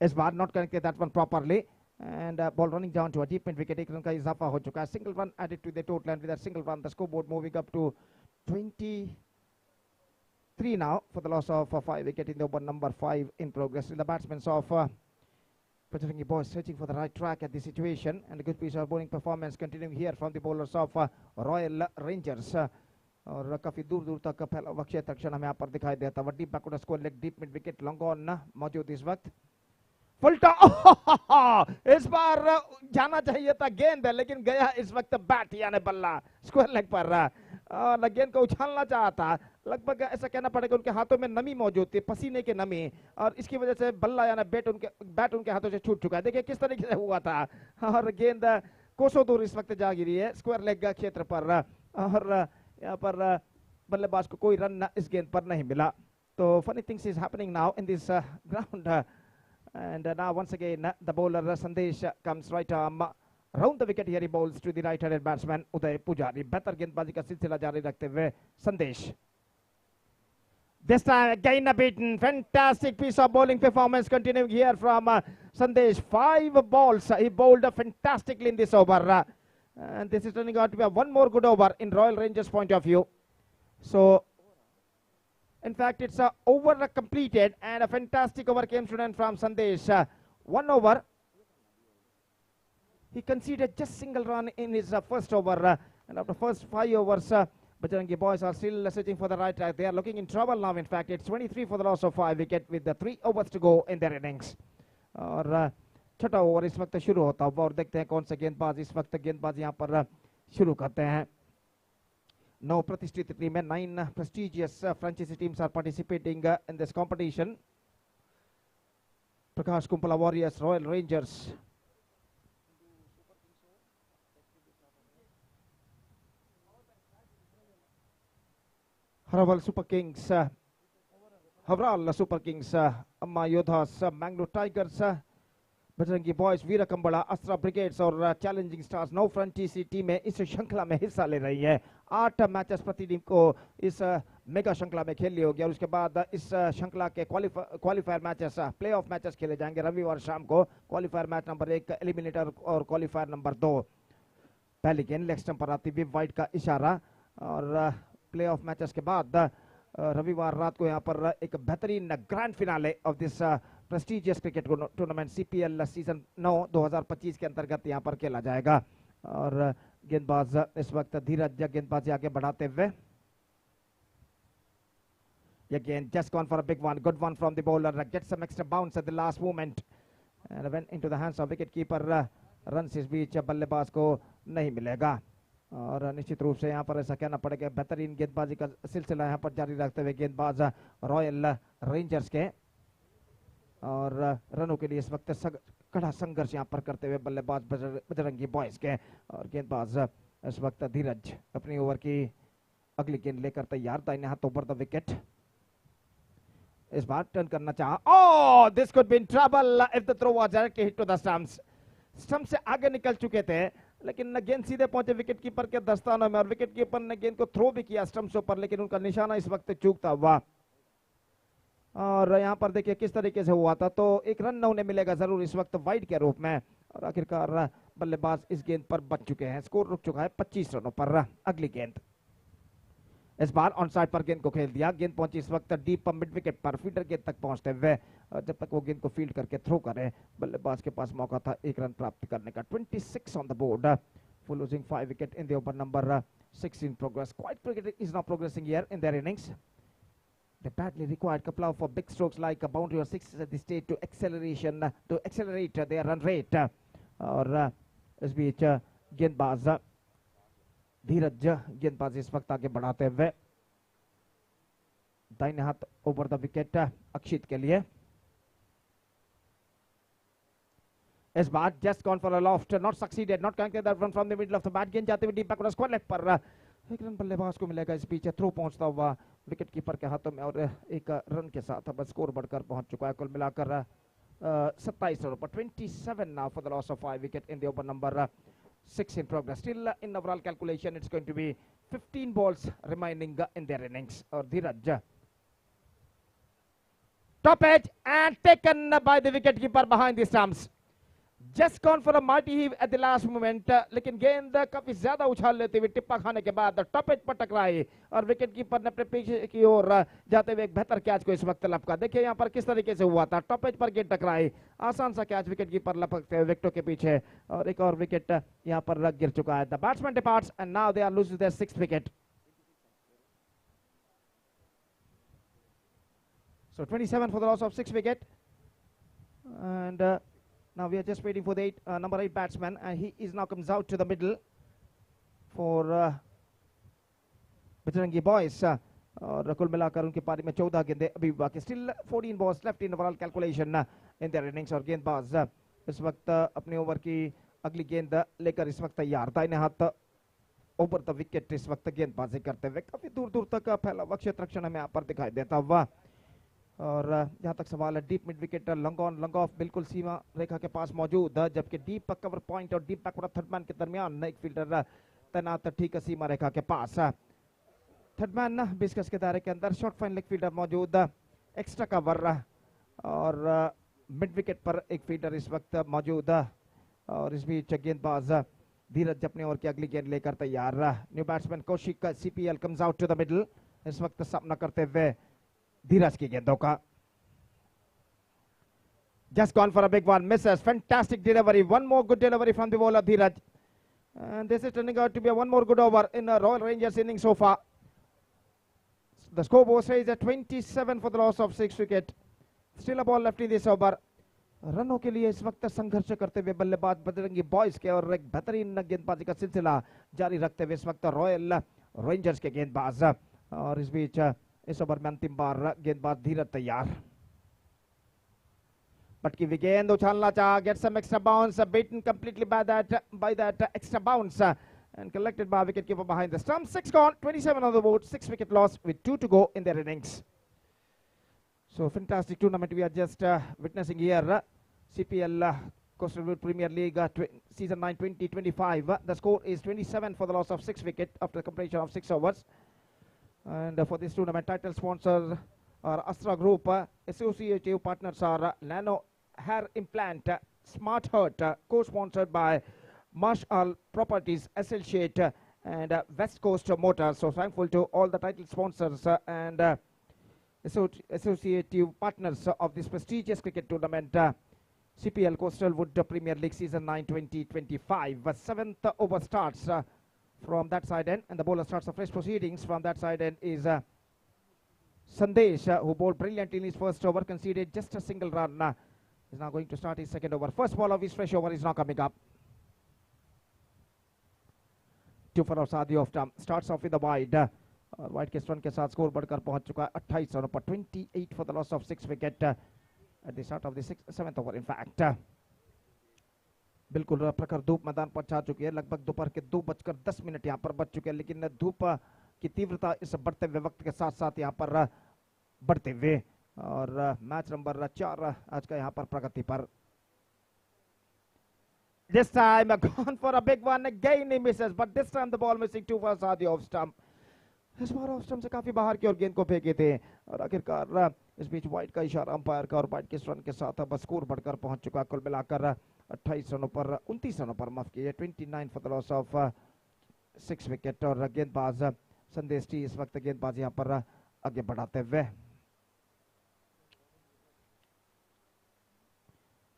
इस बार not connected that one properly and ball running down to a deep mid wicket। एक रन का इजाफा हो चुका है। Single run added to the total and with that single run the scoreboard moving up to 23 now for the loss of 5 wicket in the over number 5 in progress. The batsmen of Bajrangi Boys searching for the right track at the situation and a good piece of bowling performance continuing here from the bowlers of Royal Rangers। और काफी दूर दूर तक फैला हुआ क्षेत्र क्षण हमें यहाँ पर दिखाई देता है। Deep backward score leg deep mid wicket long on मौजूद इस वक्त। फुलटा इस बार जाना चाहिए था गेंद लेकिन गया इस वक्त बैट यानी बल्ला स्क्वायर लेग पर और गेंद को उछालना चाहता। लगभग ऐसा कहना पड़ेगा उनके हाथों में नमी मौजूद थी, पसीने की नमी, और इसकी वजह से बल्ला यानी बैट उनके हाथों से छूट चुका है। देखिए किस तरीके से हुआ था और गेंद कोसों दूर इस वक्त जा गिरी है स्क्वायर लेग क्षेत्र पर और यहाँ पर बल्लेबाज को कोई रन इस गेंद पर नहीं मिला। तो funny things is happening now in this ground and now once again the bowler Sandesh comes right arm round the wicket here, he bowls to the right-handed batsman Uday Pujari। बेहतर गेंदबाजी का सिलसिला जारी रखते हुए संदेश। This time again a beaten, fantastic piece of bowling performance continuing here from Sandesh। 5 balls he bowled fantastically in this over and this is turning out to be one more good over in Royal Rangers point of view। So in fact, it's a over completed and a fantastic over came student from Sandesh। 1 over. He conceded just single run in his first over and after first 5 overs, Bajrangi Boys are still searching for the right track. They are looking in trouble now. In fact, it's 23 for the loss of 5 wicket with the 3 overs to go in their innings। और छठा over इस वक्त शुरू होता हुआ और देखते हैं कौन सा गेंदबाज इस वक्त गेंदबाज यहाँ पर शुरू करते हैं। 9 प्रतिष्ठित टीम है। 9 prestigious franchise teams are participating in this competition। Prakash Kumpala Warriors, Royal Rangers, Haraval Super Kings, Havral Super Kings, Amma Yodhas, Mangalore Tigers, Bajrangi boys Veer Kambala Astra brigades और चैलेंजिंग स्टार्स 9 फ्रेंचाइजी टीमें इस श्रृंखला में हिस्सा ले रही है। 8 मैचेस प्रति टीम को इस मेगा श्रृंखला में खेल ली होगी और उसके बाद इस श्रृंखला के qualifier matches play of matches खेले जाएंगे रविवार शाम को। क्वालिफायर मैच नंबर 1 एलिमिनेटर और क्वालिफायर नंबर 2। पहली गेंद लेग स्टंप पर आती हुई वाइड का इशारा और प्ले ऑफ मैचेस के बाद रविवार रात को यहाँ पर एक बेहतरीन grand finale of this prestigious cricket tournament CPL season 9 2025 के अंतर्गत यहाँ पर खेला जाएगा। और गेंदबाज इस वक्त धीरज गेंदबाजी आगे बढ़ाते हुए again just gone for a big one, good one from the bowler, gets some extra bounce at the last moment and went into the hands of wicket keeper। Runs इस बीच बल्लेबाज को नहीं मिलेगा और निश्चित रूप से यहाँ पर ऐसा कहना पड़ेगा बेहतरीन गेंदबाजी का सिलसिला यहाँ पर जारी रखते हुए गेंदबाज रॉयल रेंजर्स के और रनों के लिए इस वक्त कड़ा संघर्ष यहाँ पर करते हुए बल्लेबाज बजरंगी बॉयज के। और गेंदबाज इस वक्त धीरज अपनी ओवर की अगली गेंद लेकर तैयार था। यहाँ तो ओवर द विकेट इस बार टर्न करना चाहा। Oh this could be in trouble if the throw was directly hit to the stumps. Stump से आगे निकल चुके थे लेकिन गेंद सीधे पहुंचे विकेट कीपर के दस्तानों में और विकेट कीपर ने गेंद को थ्रो भी किया स्टंप्स पर, लेकिन उनका निशाना इस वक्त चूकता हुआ। और यहाँ पर देखिए किस तरीके से हुआ था, तो एक रन उन्हें मिलेगा जरूर इस वक्त वाइड के रूप में। और आखिरकार बल्लेबाज इस गेंद पर बच चुके हैं। स्कोर रुक चुका है 25 रनों पर। अगली गेंद इस बार ऑन साइड पर गेंद को खेल दिया। गेंद पहुंची इस वक्त डीप मिड विकेट पर, फील्डर गेंद तक पहुंचते हुए जब तक वो गेंद को फील्ड करके थ्रो करे, बल्लेबाज के पास मौका था एक रन प्राप्त करने का। 26 on the board for losing 5 wicket in the over number 6 in progress. Quite cricket is now progressing here in their innings. They badly required couple of big strokes like a boundary or 6 at the stage to accelerate their run rate. और इस बीच गेंदबाज धीरज गेंदबाज इस वक्त आगे बढ़ाते हुए दाहिने हाथ ओवर द विकेट अक्षित के लिए। इस बार just gone for a loft, not succeeded, not connected that one from the middle of the bat. गेंद जाते हुए डीप बैक स्क्वायर लेग पर एक रन बल्लेबाज को मिलेगा। इस बीच थ्रो पहुंचता हुआ विकेट कीपर के हाथों में और एक रन के साथ अब स्कोर बढ़कर पहुंच चुका है। कुल मिलाकर 27 रनों पर 27 now for the loss of 5 wicket in the over number 6 in progress. Still in overall calculation it's going to be 15 balls remaining in their innings. और धीरज top edge and taken by the wicket keeper behind the stumps. Just gone for a mighty heave at the last moment, लेकिन गेंद काफी ज्यादा उछाल लेते हुए टिप्पा खाने के बाद टॉप एज पर टकराई और विकेट कीपर ने अपने पीछे की ओर जाते हुए एक बेहतर कैच को इस वक्त लपका। देखिए यहाँ पर किस तरीके से हुआ था, टॉप एज पर गेंद टकराई, आसान सा कैच विकेट कीपर लपकते हुए विकेटों के पीछे और एक और विकेट यहाँ पर गिर चुका है। The batsman departs and now they are losing their 6th wicket. So 27 for the loss of 6 wicket, and now we are just waiting for the number 8 batsman, and he is now comes out to the middle for Bajrangi boys. और कुल मिलाकर उनकी पारी में 14 गेंदें अभी बाकी। Still 14 balls left in overall calculation in their innings. और गेंदबाज इस वक्त अपने ओवर की अगली गेंद लेकर इस वक्त तैयार। दाहिने हाथ ओवर द विकेट इस वक्त गेंदबाजी करते हुए काफी दूर दूर तक फैला हुआ क्षेत्र रक्षण हमें यहाँ पर दिखाई देता हुआ। और जहां तक सवाल है deep mid wicket long on long off बिल्कुल सीमा रेखा के पास मौजूद, जबकि डीप कवर पॉइंट और डीप बैकवर्ड थर्ड मैन के दरमियान एक फील्डर तैनात ठीक सीमा रेखा के पास। थर्ड मैन 20 गज के दायरे के अंदर, शॉर्ट फाइन लेग फील्डर मौजूद, एक्स्ट्रा कवर और मिड विकेट पर एक फील्डर इस वक्त मौजूद। और इस बीच गेंदबाज धीरज अपने ओवर की अगली गेंद लेकर तैयार। New batsman Kaushik CPL comes out to the middle, इस वक्त सामना करते हुए धीरज की गेंदों का। Just gone for a big one, misses, fantastic delivery, one more good delivery from the bowler Dheeraj, and this is turning out to be a one more good over in a Royal Rangers inning so far. The scoreboard says at 27 for the loss of 6 wicket. Still a ball left in this over. रनों के लिए इस वक्त संघर्ष करते हुए बल्लेबाज Bajrangi boys के और एक बेहतरीन गेंदबाजी का सिलसिला जारी रखते हुए इस वक्त रॉयल रेंजर्स के गेंदबाज। और इस बीच इस ओवर में अंतिम बार गेंदबाज धीरज तैयार। पटकी हुई गेंद उछालना चाहा, get some extra bounce, beaten completely by that extra bounce and collected by wicketkeeper behind the stump. 6 gone, 27 on the board, 6 wicket loss with 2 to go in their innings. So fantastic tournament we are just witnessing here. CPL Coastal Premier League season 9 2025. The score is 27 for the loss of 6 wicket after completion of 6 overs. And for this tournament, title sponsors are Astra Group, associative partners are Nano Hair Implant, Smart Heart, co-sponsored by Marshall Properties Associate and West Coast Motors. So thankful to all the title sponsors and associative partners of this prestigious cricket tournament. CPL Coastal Wood Premier League season 9 2025. 7th over starts from that side end, and the bowler starts the fresh proceedings. From that side end is Sandesh, who bowled brilliantly in his first over, conceded just a single run. Is now going to start his second over. First ball of his fresh over is now coming up. 2 for Sadio of starts off with the wide. Wide के run के साथ score बढ़कर पहुंच चुका है 28 रनों पर 28 for the loss of 6 wicket at the start of the 7th over. In fact, बिल्कुल प्रखर धूप मैदान पर छा चुकी है। लगभग दोपहर के 2:10 यहाँ पर बच चुके हैं, लेकिन धूप की तीव्रता इस बढ़ते हुए वक्त के साथ साथ यहाँ पर बढ़ते हुए और मैच नंबर 4 आज का यहाँ पर प्रगति पर। This time gone for a big one. Again he misses, but this time the ball missing too far Saadi off stump. इस बार ऑफ स्टंप से काफी बाहर की ओर गेंद को फेंके थे और आखिरकार इस बीच वाइड का इशारा अंपायर का और वाइड के रन के साथ अब स्कोर बढ़कर पहुंच चुका। कुल मिलाकर 28 रनों पर 29 रनों पर माफ किए 29 for the loss of 6 wicket. और गेंदबाज संदेश टी इस वक्त गेंदबाज यहां पर आगे बढ़ाते हुए।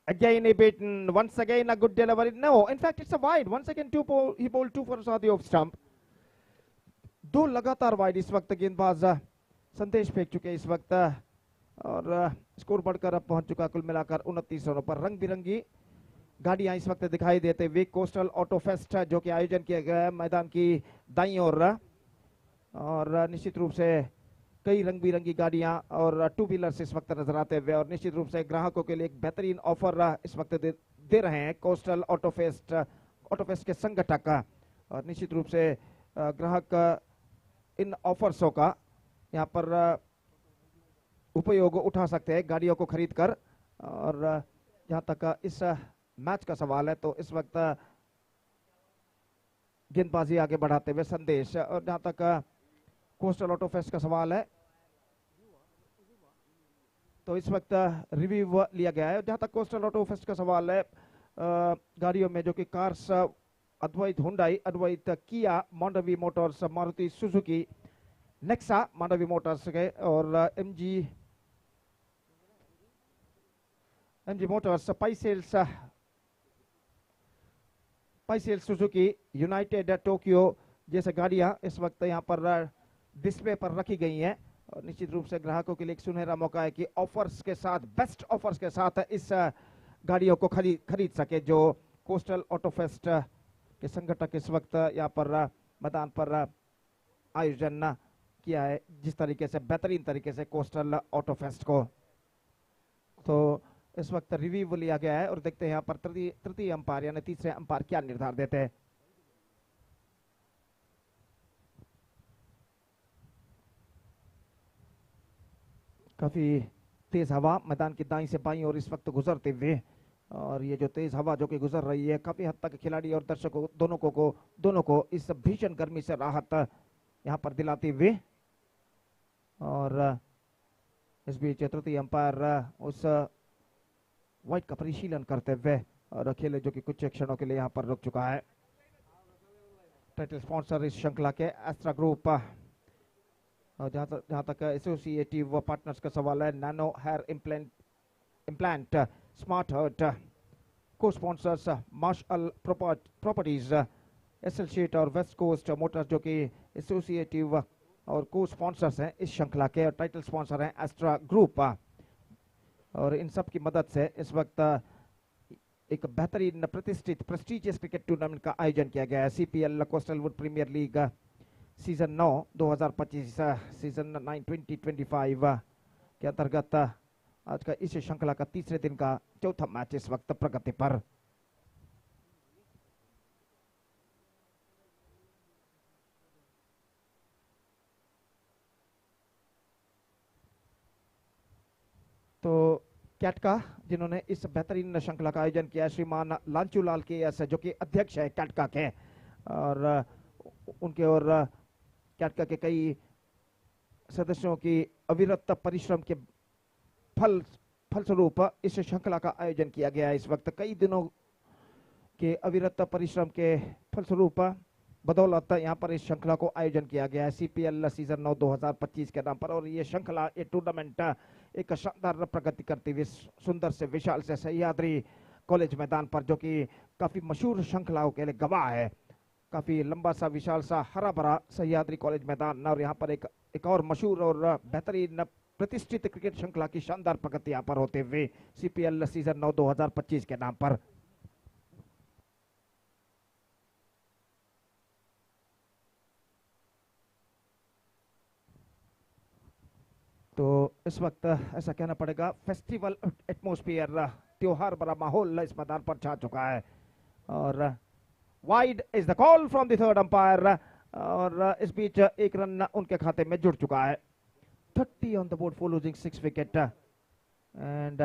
Again he beaten. Once again a good delivery. No, in fact it's a wide. Once again he bowled two for Saadi off stump. दो लगातार वाइड इस वक्त गेंदबाज संदेश फेंक चुके इस वक्त और स्कोर बढ़कर अब पहुंच चुका कुल मिलाकर 29 रनों पर। रंग बिरंगी गाड़ियां इस वक्त दिखाई देते हुए कोस्टल ऑटो फेस्ट जो कि आयोजन किया गया है मैदान की दाईं ओर और निश्चित रूप से कई रंग बिरंगी गाड़ियां और टू व्हीलर्स इस वक्त नजर आते हुए और निश्चित रूप से ग्राहकों के लिए एक बेहतरीन ऑफर इस वक्त दे रहे हैं कोस्टल ऑटो फेस्ट के संगठक और निश्चित रूप से ग्राहक इन ऑफर्सों का यहाँ पर उपयोग उठा सकते हैं गाड़ियों को खरीद कर। और जहाँ तक इस मैच का सवाल है तो इस वक्त गेंदबाजी आगे बढ़ाते हुए संदेश और जहाँ तक कोस्टल ऑटो फेस्ट का सवाल है तो इस वक्त रिव्यू लिया गया है। जहाँ तक कोस्टल ऑटो फेस्ट का सवाल है गाड़ियों में जो कि कार्स अद्वैत Hyundai Advaith Kia Mandovi motors Maruti Suzuki Nexa Mandovi motors के और MG motors Pai sale Suzuki united Tokyo जैसे गाड़ियां इस वक्त यहां पर डिस्प्ले पर रखी गई हैं और निश्चित रूप से ग्राहकों के लिए एक सुनहरा मौका है कि ऑफर्स के साथ बेस्ट ऑफर्स के साथ इस गाड़ियों को खरीद सके जो कोस्टल ऑटो फेस्ट के संगठक इस वक्त यहाँ पर मैदान पर आयोजन किया है जिस तरीके से बेहतरीन तरीके से कोस्टल ऑटो फेस्ट को। तो इस वक्त रिव्यू लिया गया है और देखते हैं यहाँ पर तृतीय अंपायर यानी तीसरे अंपायर क्या निर्धार देते हैं। काफी तेज हवा मैदान की दाईं से बाईं और इस वक्त गुजरते हुए और ये जो तेज हवा जो कि गुजर रही है काफी हद तक खिलाड़ी और दर्शकों दोनों को इस भीषण गर्मी से राहत यहाँ पर दिलाती हुए और इस बीच तृतीय अंपायर उस वाइड का परिशीलन करते हुए और खेले जो कि कुछ क्षणों के लिए यहाँ पर रुक चुका है। टाइटल स्पॉन्सर इस श्रृंखला के एस्ट्रा ग्रुप और जहाँ तक एसोसिएटिव पार्टनर्स का सवाल है Nano hair implant smart hurt को स्पॉन्सर्स मार्शल प्रॉपर्टीज एसोसिएट और वेस्ट कोस्ट मोटर्स जो कि एसोसिएटिव और को स्पॉन्सर्स हैं इस श्रृंखला के और टाइटल स्पॉन्सर हैं एस्ट्रा ग्रुप और इन सब की मदद से इस वक्त एक बेहतरीन प्रतिष्ठित प्रेस्टिजियस क्रिकेट टूर्नामेंट का आयोजन किया गया है। CPL Coastal would premiere league season 9 2025 season 9 2025 के अंतर्गत आज का इस श्रृंखला का तीसरे दिन का चौथा मैच इस वक्त प्रगति पर। तो कैटका जिन्होंने इस बेहतरीन श्रृंखला का आयोजन किया श्रीमान लांचूलाल के एस जो कि अध्यक्ष है कैटका के और उनके और कैटका के कई सदस्यों की अविरत परिश्रम के फलस्वरूप इस श्रृंखला का आयोजन किया गया है। इस वक्त कई दिनों के अविरत परिश्रम के फलस्वरूप बदौलत यहाँ पर इस श्रृंखला को आयोजन किया गया है सीपीएल सीजन 9 2025 के नाम पर और ये श्रृंखला ये टूर्नामेंट एक शानदार प्रगति करती हुई सुंदर से विशाल से सह्याद्री कॉलेज मैदान पर जो कि काफी मशहूर श्रृंखलाओं के लिए गवाह है। काफी लंबा सा विशाल सा हरा भरा सह्याद्री कॉलेज मैदान और यहाँ पर एक और मशहूर और बेहतरीन प्रतिष्ठित क्रिकेट श्रृंखला की शानदार प्रगति यहाँ पर होते हुए सीपीएल सीजन 9 2025 के नाम पर। तो इस वक्त ऐसा कहना पड़ेगा फेस्टिवल एटमॉस्फेयर त्योहार भरा माहौल इस मैदान पर छा चुका है और wide is the call from the third umpire और इस बीच एक रन उनके खाते में जुड़ चुका है। 30 on the board for losing 6 wicket and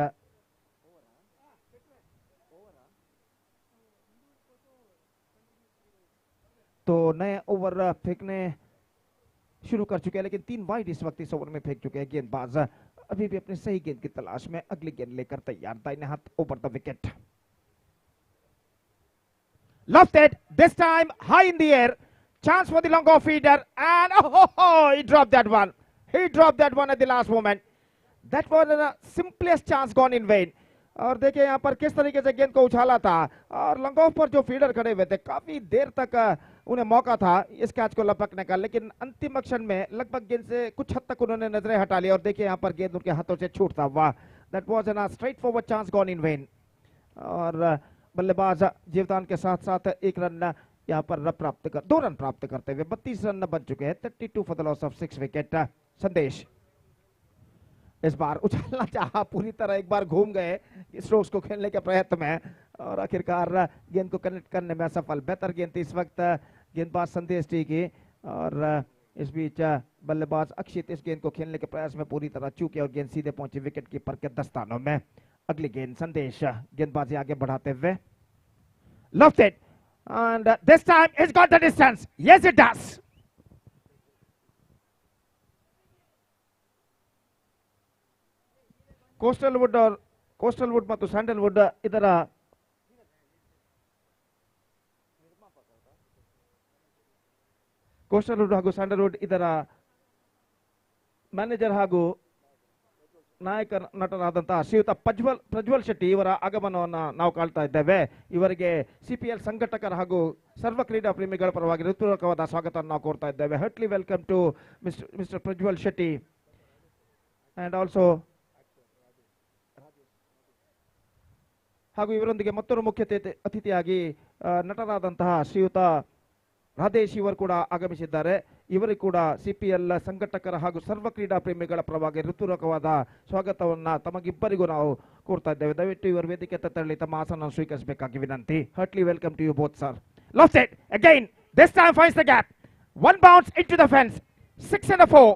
तो नए ओवर फेंकने शुरू कर चुके हैं, लेकिन 3 वाइड इस वक्त इस ओवर में फेंक चुके हैं गेंदबाज। अभी भी अपनी सही गेंद की तलाश में अगली गेंद लेकर तैयार, दाहिने हाथ over the wicket. Lofted, this time high in the air, chance for the long off feeder, and he dropped that one. He dropped that one at the last moment. That was the simplest chance gone in vain. और देखिए यहाँ पर किस तरीके से गेंद को उछाला था, और लॉन्ग ऑफ पर जो फीडर खड़े हुए थे काफी देर तक उन्हें मौका था इस कैच को लपकने का, लेकिन अंतिम क्षण में लगभग गेंद से कुछ हद तक उन्होंने नजरें हटा ली और देखिए यहाँ पर गेंद उनके हाथों से छूटता हुआ। That was an straight forward chance gone in when, और बल्लेबाज जीवदान के साथ साथ 1 रन यहाँ पर 2 रन प्राप्त करते हुए 32 रन बन चुके हैं। 32 for the loss of 6 wicket. संदेश इस बार उछालना चाहा, पूरी तरह एक बार घूम गए स्ट्रोक्स को खेलने के प्रयत्न में, और आखिरकार गेंद को कनेक्ट करने में असफल। बेहतर गेंद थी इस वक्त गेंदबाज संदेश टी की, और इस बीच बल्लेबाज अक्षित इस गेंद को खेलने के प्रयास में पूरी तरह चूके और गेंद सीधे पहुंची विकेट कीपर के दस्तानों में। अगली गेंद संदेश गेंदबाजी आगे बढ़ाते हुए। Lofted, and this time it's got the distance. Yes, it does. Coastal Wood ಮತ್ತು ಸ್ಯಾಂಡಲ್ವುಡ್ ಇದರ ಕೋಸ್ಟಲ್ ವುಡ್ ಹಾಗೂ ಸ್ಯಾಂಡಲ್ವುಡ್ ಇದರ ಮ್ಯಾನೇಜರ್ ಹಾಗೂ ನಾಯಕ ನಟರಾದಂತಹ ಶ್ರೀಯುತ ಪ್ರಜ್ವಲ್ ಶೆಟ್ಟಿ ಇವರ ಆಗಮನವನ್ನು ನಾವು ಕಾಣ್ತಾ ಇದ್ದೇವೆ. ಇವರಿಗೆ ಸಿಪಿಎಲ್ ಸಂಘಟಕರ ಹಾಗೂ ಸರ್ವ ಕ್ರೀಡಾ ಪ್ರೇಮಿಗಳ ಪರವಾಗಿ ಹೃತ್ಪೂರ್ವಕವಾದ ಸ್ವಾಗತವನ್ನು ನಾವು ಕೋರ್ತಾ ಇದ್ದೇವೆ. Heartily welcome to mister Prajwal Shetty, and also ಹಾಗೂ ಇವರೊಂದಿಗೆ ಮತ್ತೊಂದು ಮುಖ್ಯ ಅತಿಥಿಯಾಗಿ ನಟರಾದಂತಹ ಶ್ರೀಯುತ ರಾಧೇಶ್ ಇವರು ಕೂಡ ಆಗಮಿಸಿದ್ದಾರೆ. ಇವರಿಗೆ ಕೂಡ ಸಿಪಿಎಲ್ ಸಂಘಟಕರ ಹಾಗೂ ಸರ್ವ ಕ್ರೀಡಾ ಪ್ರೇಮಿಗಳ ಪರವಾಗಿ ಹೃತ್ಪೂರ್ವಕವಾದ ಸ್ವಾಗತವನ್ನು ತಮಗಿಬ್ಬರಿಗೂ ನಾವು ಕೋರ್ತಾ ಇದ್ದೇವೆ. ದಯವಿಟ್ಟು ಇವರು ವೇದಿಕೆ ತೆರಳಿ ತಮ್ಮ ಆಸನವನ್ನು ಸ್ವೀಕರಿಸಬೇಕಾಗಿ ವಿನಂತಿ. Heartily welcome to you both sir. Lofted again, this time finds the gap, 1 bounce into the fence, 6 and a 4,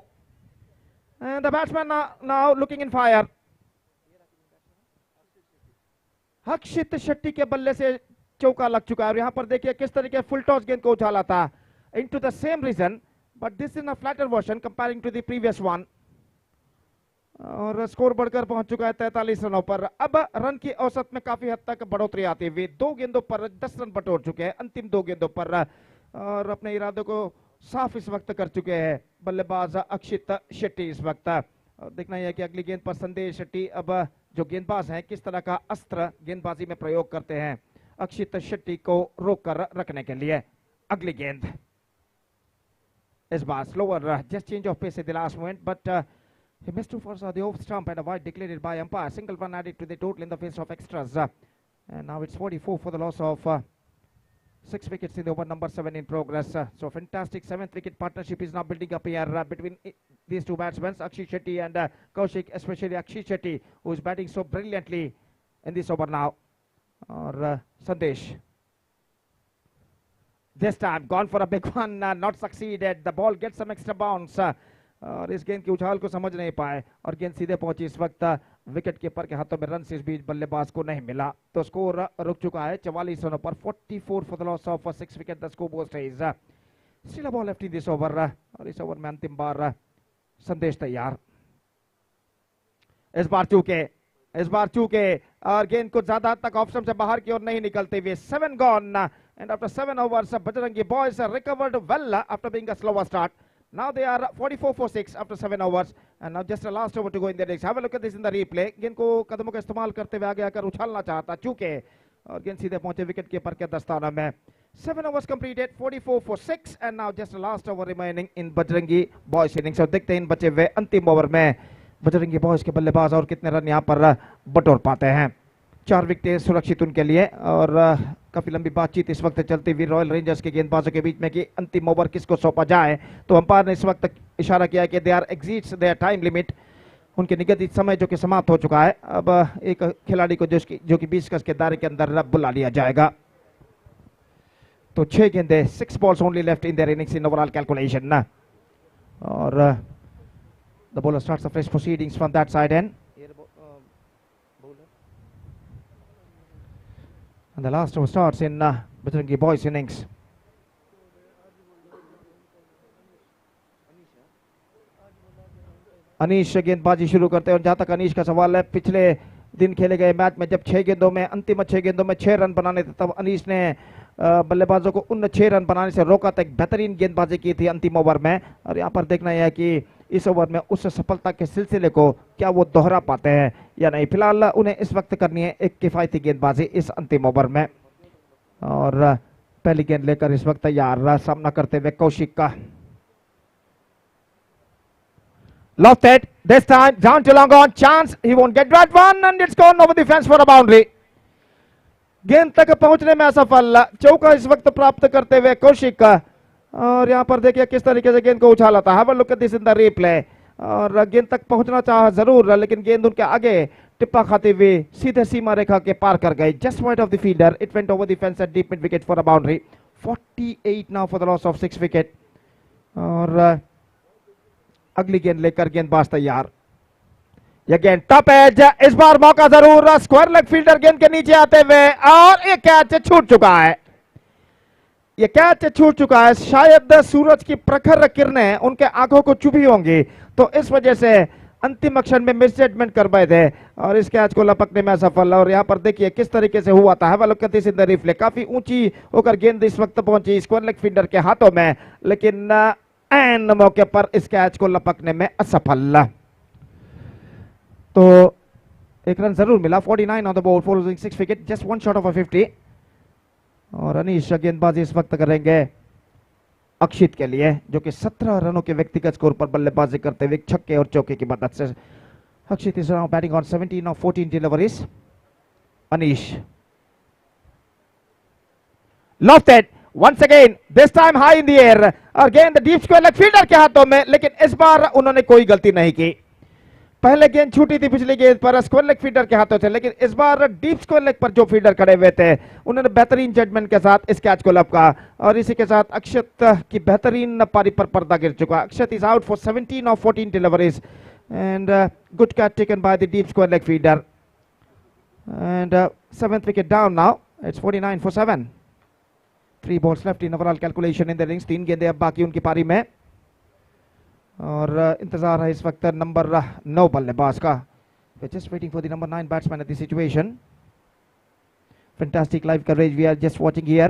and the batsman now looking in fire. अक्षित शेट्टी के बल्ले से चौका लग चुका है, और यहाँ पर देखिए किस तरीके फुल टॉस गेंद को उछाला था into the same region, but this is a flatter version comparing to the previous one, और स्कोर बढ़कर पहुंच चुका है 43 रनों पर। अब रन की औसत में काफी हद तक बढ़ोतरी आती हुई 2 गेंदों पर 10 रन बटोर चुके हैं अंतिम 2 गेंदों पर, और अपने इरादों को साफ इस वक्त कर चुके हैं बल्लेबाज अक्षित शेट्टी इस वक्त। देखना यह है कि अगली गेंद पर संदेश शेट्टी अब जो गेंदबाज हैं किस तरह का अस्त्र गेंदबाजी में प्रयोग करते हैं अक्षित शेट्टी को रोककर रखने के लिए। अगली गेंद इस बार slower, just change of pace at the last moment, but he missed 2 for the off stump and a wide declared by umpire. Single run added to the total in the face of extras, and now it's 44 for the loss of 6 wickets in the over number 7 in progress. So fantastic 7th wicket partnership is now building up here between these two batsmen, Akshit Shetty and Kaushik, especially Akshit Shetty, who is batting so brilliantly in this over now. Or Sandesh, this time gone for a big one, not succeeded. The ball gets some extra bounce, और इस गेंद की उछाल को समझ नहीं पाए और गेंद सीधे पहुंची इस वक्त विकेट कीपर के हाथों में। रन इस बीच बल्लेबाज को नहीं मिला, तो स्कोर रुक चुका है 44 रनों पर। 44 for the loss of 6 wicket, the score board stage. Still a ball left in this over, और इस ओवर में अंतिम बार संदेश तैयार। इस बार चूके और गेंद को ज्यादा हद तक ऑप्शन से बाहर की ओर नहीं निकलते हुए 7 gone, and after 7 overs Bajrangi boys recovered well after being a slower start. Now they are 44 for 6 after 7 overs, and now just a last over to go in the innings. Have a look at this in the replay. गेंद को कदमों का इस्तेमाल करते हुए आगे आकर उछालना चाहता, चूके और गेंद सीधे पहुंचे विकेट कीपर के दस्ताना में। 7 overs completed, 44 for 6, and now just a last over remaining in Bajrangi boys innings. और देखते हैं इन बचे हुए अंतिम ओवर में बजरंगी बॉयज के बल्लेबाज और कितने रन यहाँ पर बटोर पाते हैं। 4 विकेट सुरक्षित उनके लिए, और काफी लंबी बातचीत इस वक्त चलती हुई रॉयल रेंजर्स के गेंदबाजों के बीच में कि अंतिम ओवर किसको सौंपा जाए। तो अंपायर ने इस वक्त इशारा किया कि they are exits their time limit, उनके निगदित समय जो कि समाप्त हो चुका है। अब एक खिलाड़ी को जो कि 20 गज के दायरे के अंदर बुला लिया जाएगा। तो 6 गेंदे, 6 balls only left in their innings in overall calculation, और the bowler starts the fresh proceedings from that side end. And the last over starts in Bajrangi boys innings. Anish गेंदबाजी शुरू करते हैं और जहां तक अनीश का सवाल है, पिछले दिन खेले गए मैच में जब 6 गेंदों में अंतिम 6 गेंदों में 6 रन बनाने थे, तब अनीश ने बल्लेबाजों को उन 6 रन बनाने से रोका था। एक बेहतरीन गेंदबाजी की थी अंतिम ओवर में, और यहाँ पर देखना यह है कि इस ओवर में उस सफलता के सिलसिले को क्या वो दोहरा पाते हैं या नहीं। फिलहाल उन्हें इस वक्त करनी है एक किफायती गेंदबाजी इस अंतिम ओवर में, और पहली गेंद लेकर इस वक्त तैयार सामना करते हुए कौशिक का। Lofted, this time down to long on, chance, he won't get that one and it's gone over the fence for a boundary. गेंद तक पहुंचने में असफल, चौका इस वक्त प्राप्त करते हुए कौशिक का। और यहां पर देखिए किस तरीके से गेंद को उछाला था। Have a look at this in the replay, और गेंद तक पहुंचना चाहा जरूर, लेकिन गेंद उनके आगे टिप्पा खाते हुए सीधे सीमा रेखा के पार कर गई। Just wide of the fielder, it went over the fence at deep mid wicket for a boundary. 48 now for the loss of 6 wicket. और अगली गेंद लेकर गेंदबाज तैयार। यह गेंद टॉप एज, इस बार मौका जरूर, स्क्वायर लेग फील्डर गेंद के नीचे आते हुए, और ये कैच छूट चुका है। ये कैच छूट चुका है। शायद सूरज की प्रखर किरणें उनके आंखों को चुभी होंगी, तो इस वजह से अंतिम क्षण में मिसजजमेंट कर पाए थे और इस कैच को लपकने में असफल। और यहाँ पर देखिए किस तरीके से हुआ था। Have a look at this in the replay, काफी ऊंची होकर गेंद इस वक्त पहुंची स्क्वायर लेग फील्डर के हाथों में, लेकिन एन मौके पर इस कैच को लपकने में असफल। तो एक रन जरूर मिला। 49 on the board for losing 6 wicket, just one shot of 50। और अनीश गेंदबाजी इस वक्त करेंगे अक्षित के लिए, जो कि 17 रनों के व्यक्तिगत स्कोर पर बल्लेबाजी करते हुए छक्के और चौके की मदद से। अक्षित is now batting on 17 of 14 deliveries. Anish lofted once again, this time high in the air, और गेंद डीप स्क्वायर लेग फील्डर के हाथों में, लेकिन इस बार उन्होंने कोई गलती नहीं की। पहले गेंद छूटी थी पिछली गेंद पर स्क्वायर लेग फील्डर के हाथों से, लेकिन इस बार डीप स्क्वायर लेग पर जो फील्डर खड़े हुए थे उन्होंने बेहतरीन जजमेंट के साथ इस कैच को लपका। और इसी के साथ अक्षत की बेहतरीन पारी पर पर्दा गिर चुका। Akshath is out for 17 of 14 deliveries and good catch taken by the deep square leg fielder and 7th wicket down now. It's 49 for 7। 3 balls left in overall calculation in the innings। 3 गेंदें अब बाकी उनकी पारी में, और इंतजार है इस वक्त नंबर 9 बल्लेबाज का। Just waiting for the number 9 batsman at the situation। Fantastic live coverage we are just watching here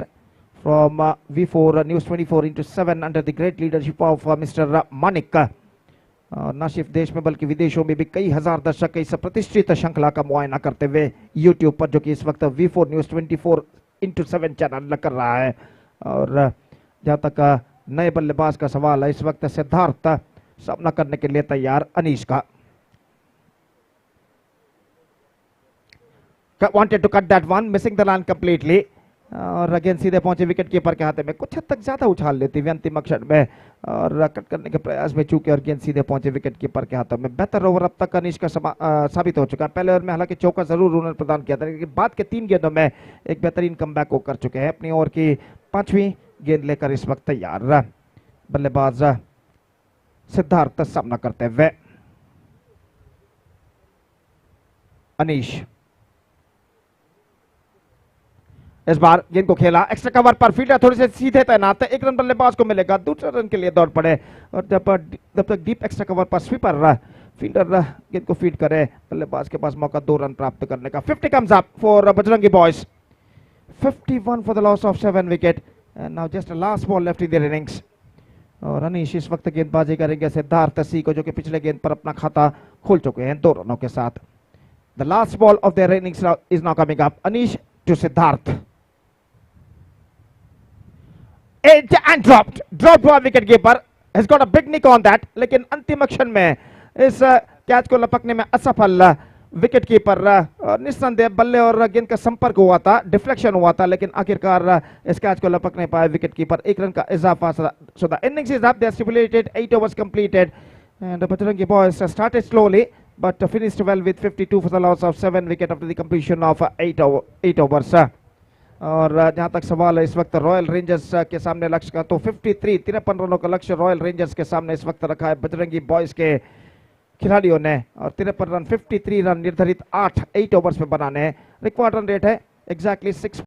from V4 News 24/7 under the great leadership of Mr. Manik। न सिर्फ देश में बल्कि विदेशों में भी कई हजार दर्शक इस प्रतिष्ठित श्रृंखला का मुआयना करते हुए यूट्यूब पर, जो कि इस वक्त V4 News 24/7 चैनल कर रहा है। और जहां तक नए बल्लेबाज का सवाल है, इस वक्त सिद्धार्थ सामना करने के लिए तैयार अनीश का। Wanted to cut that one, missing the line completely, और अगेन सीधे पहुंचे विकेट कीपर के हाथ में। कुछ हद तक ज्यादा उछाल लेती हुई अंतिम क्षण में, और कट करने के प्रयास में चूके और गेंद सीधे पहुंचे विकेट कीपर के हाथों में। बेहतर ओवर अब तक अनीश का साबित हो चुका है। पहले ओवर में हालांकि चौका जरूर उन्होंने प्रदान किया था, लेकिन बाद के 3 गेंदों में एक बेहतरीन कमबैक वो कर चुके हैं। अपनी ओवर की 5वीं गेंद लेकर इस वक्त तैयार बल्लेबाज सिद्धार्थ सामना करते हुए। अनीश इस बार गेंद को खेला, एक्स्ट्रा कवर पर फील्डर थोड़े से सीधे तैनात है। 1 रन बल्लेबाज को मिलेगा, दूसरे रन के लिए दौड़ पड़े, और जब तक डीप एक्स्ट्रा कवर पर स्वीपर फील्डर गेंद को फीड करे, बल्लेबाज के पास मौका 2 रन प्राप्त करने का। 50 comes up for Bajrangi boys. 51 for the loss of 7 wicket and now just last ball left in their innings. और अनीश इस वक्त गेंदबाजी करेंगे सिद्धार्थ सी को, जो कि पिछले गेंद पर अपना खाता खोल चुके हैं 2 रनों के साथ। The last ball of their innings is now coming up. Anish to Siddharth and dropped by wicket keeper, has got a big nick on that, लेकिन अंतिम क्षण में इस कैच को लपकने में असफल विकेट कीपर। निस्संदेह बल्ले और गेंद का संपर्क हुआ था, डिफ्लेक्शन हुआ था, लेकिन आखिरकार इस कैच को लपक नहीं पाया विकेट कीपर। 1 रन का इजाफा। So the innings is up, they are stipulated 8 overs completed and the Bajrangi boys started slowly but finished well with 52 for the loss of 7 wicket after the completion of 8 overs। और जहां तक सवाल है इस वक्त royal Rangers के सामने लक्ष्य का, तो 53 रनों का लक्ष्य रॉयल रेंजर्स के सामने इस वक्त रखा है बजरंगी बॉयज के खिलाड़ियों ने। और 53 रन 53 रन निर्धारित 8 ओवर्स में बनाने हैं। रिक्वायर्ड रन रेट है एग्जैक्टली 6।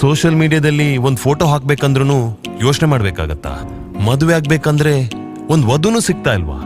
ಸೋಷಿಯಲ್ ಮೀಡಿಯಾದಲ್ಲಿ ಒಂದು ಫೋಟೋ ಹಾಕ್ಬೇಕಂದ್ರೂ ಯೋಚನೆ ಮಾಡ್ಬೇಕಾಗತ್ತಾ? ಮದುವೆ ಆಗ್ಬೇಕಂದ್ರೆ ಒಂದು ವಧುನೂ ಸಿಗ್ತಾ ಇಲ್ವಾ?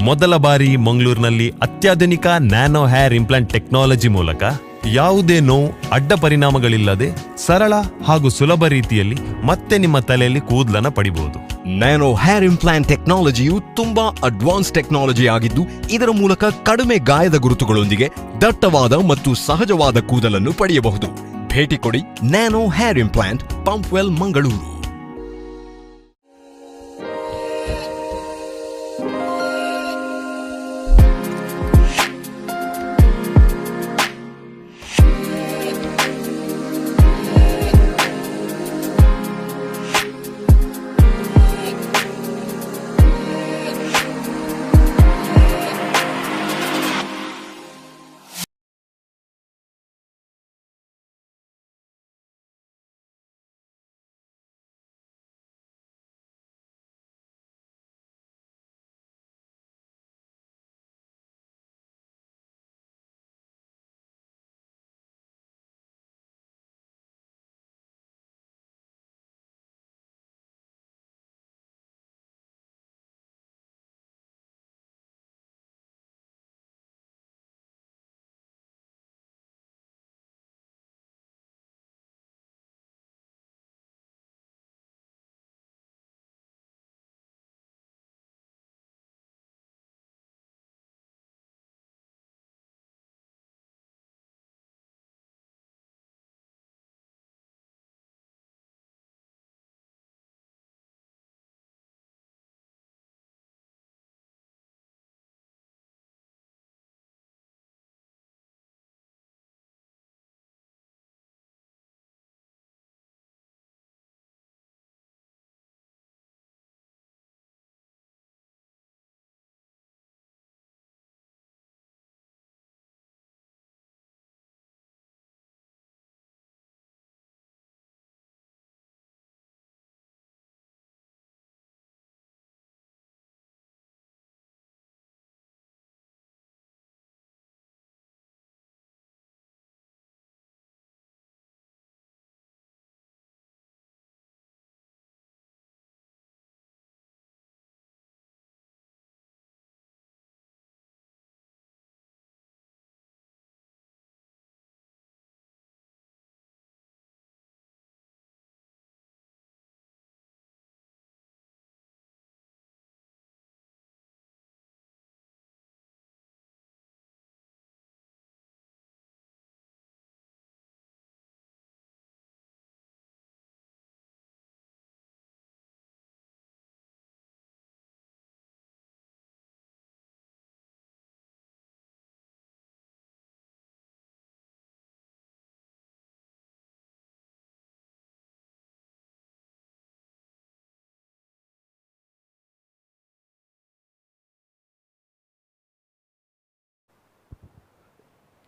ಮೊದಲ ಬಾರಿ ಮಂಗಳೂರಿನಲ್ಲಿ ಅತ್ಯಾಧುನಿಕ ನ್ಯಾನೋ ಹೇರ್ ಇಂಪ್ಲಾಂಟ್ ಟೆಕ್ನಾಲಜಿ ಮೂಲಕ ಯಾವುದೇ ನೋವು ಅಡ್ಡ ಪರಿಣಾಮಗಳಿಲ್ಲದೆ ಸರಳ ಹಾಗೂ ಸುಲಭ ರೀತಿಯಲ್ಲಿ ಮತ್ತೆ ನಿಮ್ಮ ತಲೆಯಲ್ಲಿ ಕೂದಲನ್ನ ಪಡಿಬಹುದು. ನ್ಯಾನೋ ಹೇರ್ ಇಂಪ್ಲಾಂಟ್ ಟೆಕ್ನಾಲಜಿಯು ತುಂಬಾ ಅಡ್ವಾನ್ಸ್ ಟೆಕ್ನಾಲಜಿ ಆಗಿದ್ದು, ಇದರ ಮೂಲಕ ಕಡಿಮೆ ಗಾಯದ ಗುರುತುಗಳೊಂದಿಗೆ ದಟ್ಟವಾದ ಮತ್ತು ಸಹಜವಾದ ಕೂದಲನ್ನು ಪಡೆಯಬಹುದು. ಭೇಟಿ ಕೊಡಿ nano hair implant, Pumpwell, Mangaluru.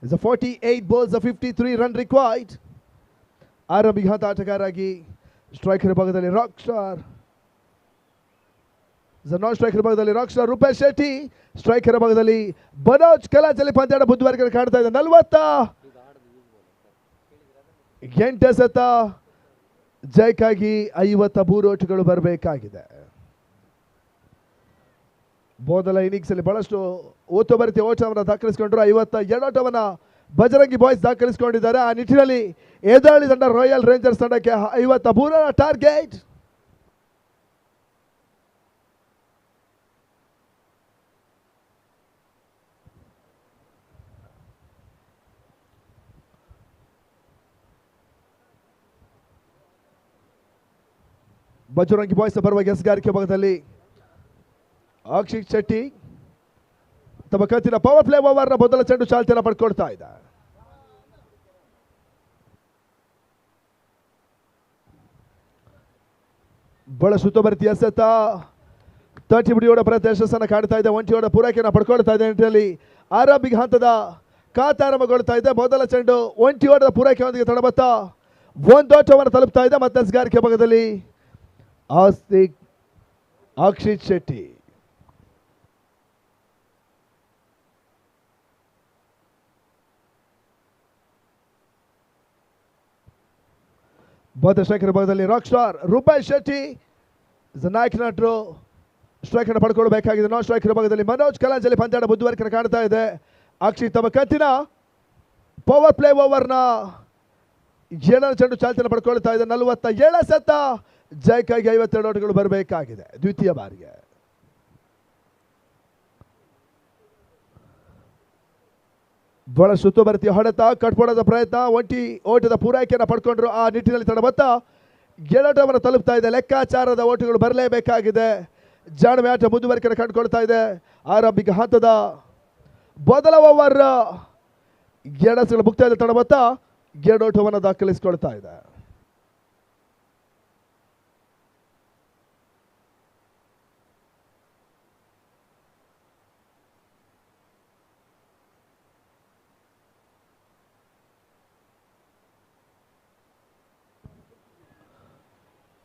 It's a 48 balls, a 53 run required. ಆರಂಭಿಕ ಆಟಗಾರರಾಗಿ ಸ್ಟ್ರೈಕರ್ ಭಾಗದಲ್ಲಿ ರಾಕ್ ಸ್ಟಾರ್, ನಾನ್ ಸ್ಟ್ರೈಕರ್ ಭಾಗದಲ್ಲಿ rock star Rupesh Shetty, striker ಭಾಗದಲ್ಲಿ ಬನೋಜ್ ಕಲಾಜಲ್ಲಿ ಪಂದ್ಯಾಟ ಬುಧವಾರ ಕಾಣ್ತಾ ಇದೆ. 48 ಎಸೆತ, ಜಯಕ್ಕಾಗಿ 53 ಓಟುಗಳು ಬರಬೇಕಾಗಿದೆ. ಮೊದಲ ಇನ್ನಿಂಗ್ಸ್ ಅಲ್ಲಿ ಬಹಳಷ್ಟು ಓಟಭರಿತ ಓಟವನ್ನು ದಾಖಲಿಸಿಕೊಂಡ್ರು. 52 ಓಟವನ್ನು ಬಜರಂಗಿ ಬಾಯ್ಸ್ ದಾಖಲಿಸಿಕೊಂಡಿದ್ದಾರೆ. ಆ ನಿಟ್ಟಿನಲ್ಲಿ ಎದುರಾಳಿ ತಂಡ ರಾಯಲ್ ರೇಂಜರ್ಸ್ ತಂಡಕ್ಕೆ 53 ಟಾರ್ಗೆಟ್. ಬಜರಂಗಿ ಬಾಯ್ಸ್ ಪರವಾಗಿ ಎಸ್ಗಾರಿಕೆ ಭಾಗದಲ್ಲಿ ಅಕ್ಷಿತ್ ಶೆಟ್ಟಿ ತಮ್ಮ ಕತ್ತಿನ ಪವರ್ ಪ್ಲೇ ಓವರ್ನ ಮೊದಲ ಚೆಂಡು ಚಾಲ್ತಿಯನ್ನು ಪಡ್ಕೊಳ್ತಾ ಇದ್ದ. ಬಹಳ ಸುತ್ತುವರಿತಿ ಎಸೆತ 30 ಬಿಡಿಯೋಡ ಪ್ರಯತ್ನ ಯಶಸ್ಸನ್ನು ಕಾಣ್ತಾ ಇದೆ. ಒಂಟಿಯೋಡ ಪೂರೈಕೆಯನ್ನು ಪಡ್ಕೊಳ್ತಾ ಇದೆ. ನಿಟ್ಟಿನಲ್ಲಿ ಆರಂಭಿಕ ಹಂತದ ಕಾತಾರಂಭಗೊಳ್ತಾ ಇದೆ. ಮೊದಲ ಚೆಂಡು ಒಂಟಿಯೋಡದ ಪೂರೈಕೆಯೊಂದಿಗೆ ತಡಬತ್ತ ಒಂದೋಟವನ್ನು ತಲುಪ್ತಾ ಇದೆ. ಮತ್ತೆ ಎಸ್ಗಾರಿಕೆ ಭಾಗದಲ್ಲಿ ಆಸ್ತಿಕ್ ಅಕ್ಷಿತ್ ಶೆಟ್ಟಿ ಬೌದ್ಧ ಸ್ಟ್ರೈಕರ್ ಭಾಗದಲ್ಲಿ ರಾಕ್ ಸ್ಟಾರ್ ರೂಪಾಯಿ ಶೆಟ್ಟಿ ನಾಯಕ ನಟರು ಸ್ಟ್ರೈಕ್ ಅನ್ನು ಪಡ್ಕೊಳ್ಬೇಕಾಗಿದೆ. ನಾನ್ ಸ್ಟ್ರೈಕರ್ ಭಾಗದಲ್ಲಿ ಮನೋಜ್ ಕಲಾಂಜಲಿ ಪಂದ್ಯಾಟ ಬುದ್ಧಿವಾರಿಕೆ ಕಾಣ್ತಾ ಇದೆ. ಅಕ್ಷಿತ್ ತಮ್ಮ ಕತ್ತಿನ ಪವರ್ ಪ್ಲೇ ಓವರ್ನ 7ನೇ ಚೆಂಡು ಚಾಲ್ತಿಯನ್ನು ಪಡ್ಕೊಳ್ತಾ ಇದೆ. 47 ಸೆತ್ತ ಜಯಕ್ಕಾಗಿ 52 ಓಟಗಳು ಬರಬೇಕಾಗಿದೆ ದ್ವಿತೀಯ ಬಾರಿಗೆ. ಬಹಳ ಸುತ್ತುವರಿತಿ ಹೊಡೆತ ಕಟ್ಪೋಡದ ಪ್ರಯತ್ನ ಒಂಟಿ ಓಟದ ಪೂರೈಕೆಯನ್ನು ಪಡ್ಕೊಂಡ್ರು. ಆ ನಿಟ್ಟಿನಲ್ಲಿ ತಡಬತ್ತ ಗೆಳಟವನ್ನು ತಲುಪ್ತಾ ಇದೆ. ಲೆಕ್ಕಾಚಾರದ ಓಟಗಳು ಬರಲೇಬೇಕಾಗಿದೆ. ಜಾಣ್ಮೆ ಆಟ ಮುಂದುವರಿಕೆಯನ್ನು ಕಂಡುಕೊಳ್ತಾ ಇದೆ. ಆರಂಭಿಕ ಹಂತದ ಮೊದಲ ಓವರ್ ಗೆಣಸುಗಳು ಮುಕ್ತಾಯದ ತಡಬತ್ತ ಗೆಡೋಟವನ್ನು ದಾಖಲಿಸಿಕೊಳ್ತಾ ಇದೆ.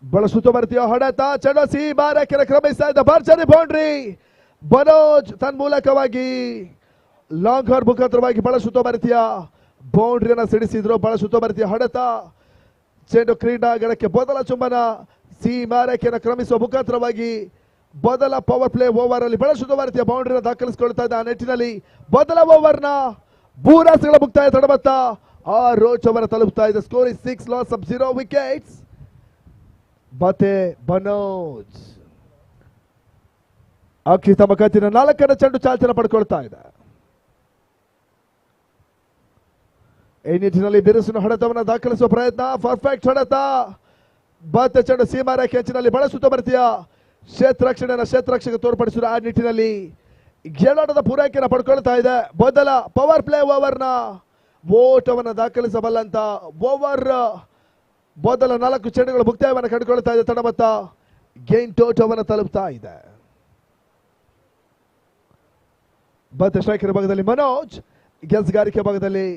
ಬಹಳ ಸುತ್ತುವರಿತಿಯ ಹೊಡೆತ ಚೆಂಡು ಬಾರಕ್ಕೆ ಕ್ರಮಿಸ್ತಾ ಇದ್ದ ಭರ್ಜರಿ ಬೌಂಡ್ರಿ. ಮನೋಜ್ ತನ್ಮೂಲಕವಾಗಿ ಲಾಂಗ್ ಹಾರ್ ಮುಖಾಂತರವಾಗಿ ಬಹಳ ಸುತ್ತುವರಿತಿಯ ಬೌಂಡ್ರಿಯನ್ನು ಸಿಡಿಸಿದ್ರು. ಬಹಳ ಸುತ್ತುವರಿತಿಯ ಹೊಡೆತ ಚೆಂಡು ಕ್ರೀಡಾಂಗಣಕ್ಕೆ ಮೊದಲ ಚುಂಬನ ಮಾರಕೆಯನ್ನು ಕ್ರಮಿಸುವ ಮುಖಾಂತರವಾಗಿ ಮೊದಲ ಪವರ್ ಪ್ಲೇ ಓವರ್ ಅಲ್ಲಿ ಬಹಳ ಸುತ್ತುವರಿತಿಯ ಬೌಂಡ್ರಿಯನ್ನು ದಾಖಲಿಸಿಕೊಳ್ತಾ ಇದ್ದ. ಆ ನಿಟ್ಟಿನಲ್ಲಿ ಮೊದಲ ಓವರ್ನ ಭೂರಾಸಿಗಳ ಮುಕ್ತಾಯ ತಡಬತ್ತ 6 ಓಟವನ್ನು ತಲುಪ್ತಾ ಇದೆ. Score is 6 loss of 0 wickets. ಮತ್ತೆ ಮನೋಜ್ ಅಕ್ಕಿ ತಮ್ಮ ಕತ್ತಿನ 4ನೇ ಚೆಂಡು ಚಾಲ್ತಿಯನ್ನು ಪಡ್ಕೊಳ್ತಾ ಇದೆ. ಈ ನಿಟ್ಟಿನಲ್ಲಿ ಬಿರುಸಿನ ಹೊಡೆತವನ್ನು ದಾಖಲಿಸುವ ಪ್ರಯತ್ನ. ಪರ್ಫೆಕ್ಟ್ ಹೊಡೆತ. ಮತ್ತೆ ಚೆಂಡು ಸೀಮಾರೇಖೆ ಅಂಚಿನಲ್ಲಿ ಬಹಳ ಸುತ್ತುವರಿತಿಯ ಕ್ಷೇತ್ರರಕ್ಷಕ ತೋರ್ಪಡಿಸಿದ. ಆ ನಿಟ್ಟಿನಲ್ಲಿ ಗೆಳೋಟದ ಪೂರೈಕೆಯನ್ನು ಪಡ್ಕೊಳ್ತಾ ಇದೆ. ಮೊದಲ ಪವರ್ ಪ್ಲೇ ಓವರ್ನ ಓಟವನ್ನು ದಾಖಲಿಸಬಲ್ಲಂತ ಓವರ್ ಮೊದಲ 4 ಚೆಂಡುಗಳು ಮುಕ್ತಾಯವನ್ನು ಕಂಡುಕೊಳ್ತಾ ಇದೆ. ತಡಬತ್ತ ಗೇನ್ ಟೋಟವನ್ನು ತಲುಪ್ತಾ ಇದೆ. ಮತ್ತೆ ಸ್ಟ್ರೈಕರ್ ಭಾಗದಲ್ಲಿ ಮನೋಜ್, ಗೆಲ್ಸ್ಗಾರಿಕೆ ಭಾಗದಲ್ಲಿ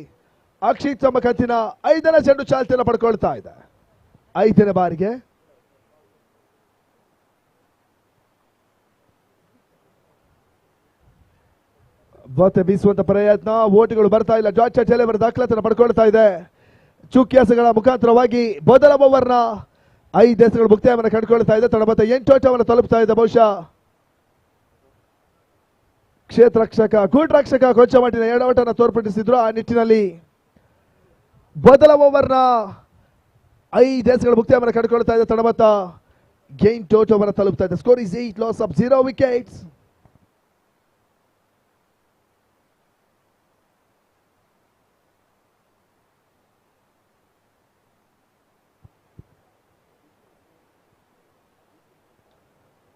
ಅಕ್ಷಿತ್ ತಮ್ಮ ಕತ್ತಿನ 5ನೇ ಚೆಂಡು ಚಾಲ್ತಿಯನ್ನು ಪಡ್ಕೊಳ್ತಾ ಇದೆ. 5ನೇ ಬಾರಿಗೆ ಮತ್ತೆ ಬೀಸುವಂತ ಪ್ರಯತ್ನ. ಓಟುಗಳು ಬರ್ತಾ ಇಲ್ಲ. ಜಾರ್ಜ್ ಟೇಲರ್ ದಾಖಲಾತಿಯನ್ನು ಪಡ್ಕೊಳ್ತಾ ಇದೆ. ಚುಕ್ಯಾಸಗಳ ಮುಖಾಂತರವಾಗಿ ಮೊದಲ ಓವರ್ನ 5 ಎಸೆಗಳು ಮುಕ್ತಾಯವನ್ನು ಕಂಡುಕೊಳ್ತಾ ಇದೆ. ತಡಬತ್ತ 8 ಓಟವನ್ನು ತಲುಪ್ತಾ ಇದೆ. ಬಹುಶಃ ಗೂಡ್ ರಕ್ಷಕ ಕೊಂಚ ಮಟ್ಟಿನ ಎಡವಟನ್ನು ತೋರ್ಪಡಿಸಿದ್ರು. ಆ ನಿಟ್ಟಿನಲ್ಲಿ ಮೊದಲ ಓವರ್ನ 5 ಎಸೆಗಳು ಮುಕ್ತಾಯವನ್ನು ಕಂಡುಕೊಳ್ತಾ ಇದೆ. ತಡಬತ್ತ ಗೇನ್ ಟೋಟವನ್ನು ತಲುಪ್ತಾ ಇದೆ. Score is 8 loss of 0 wickets.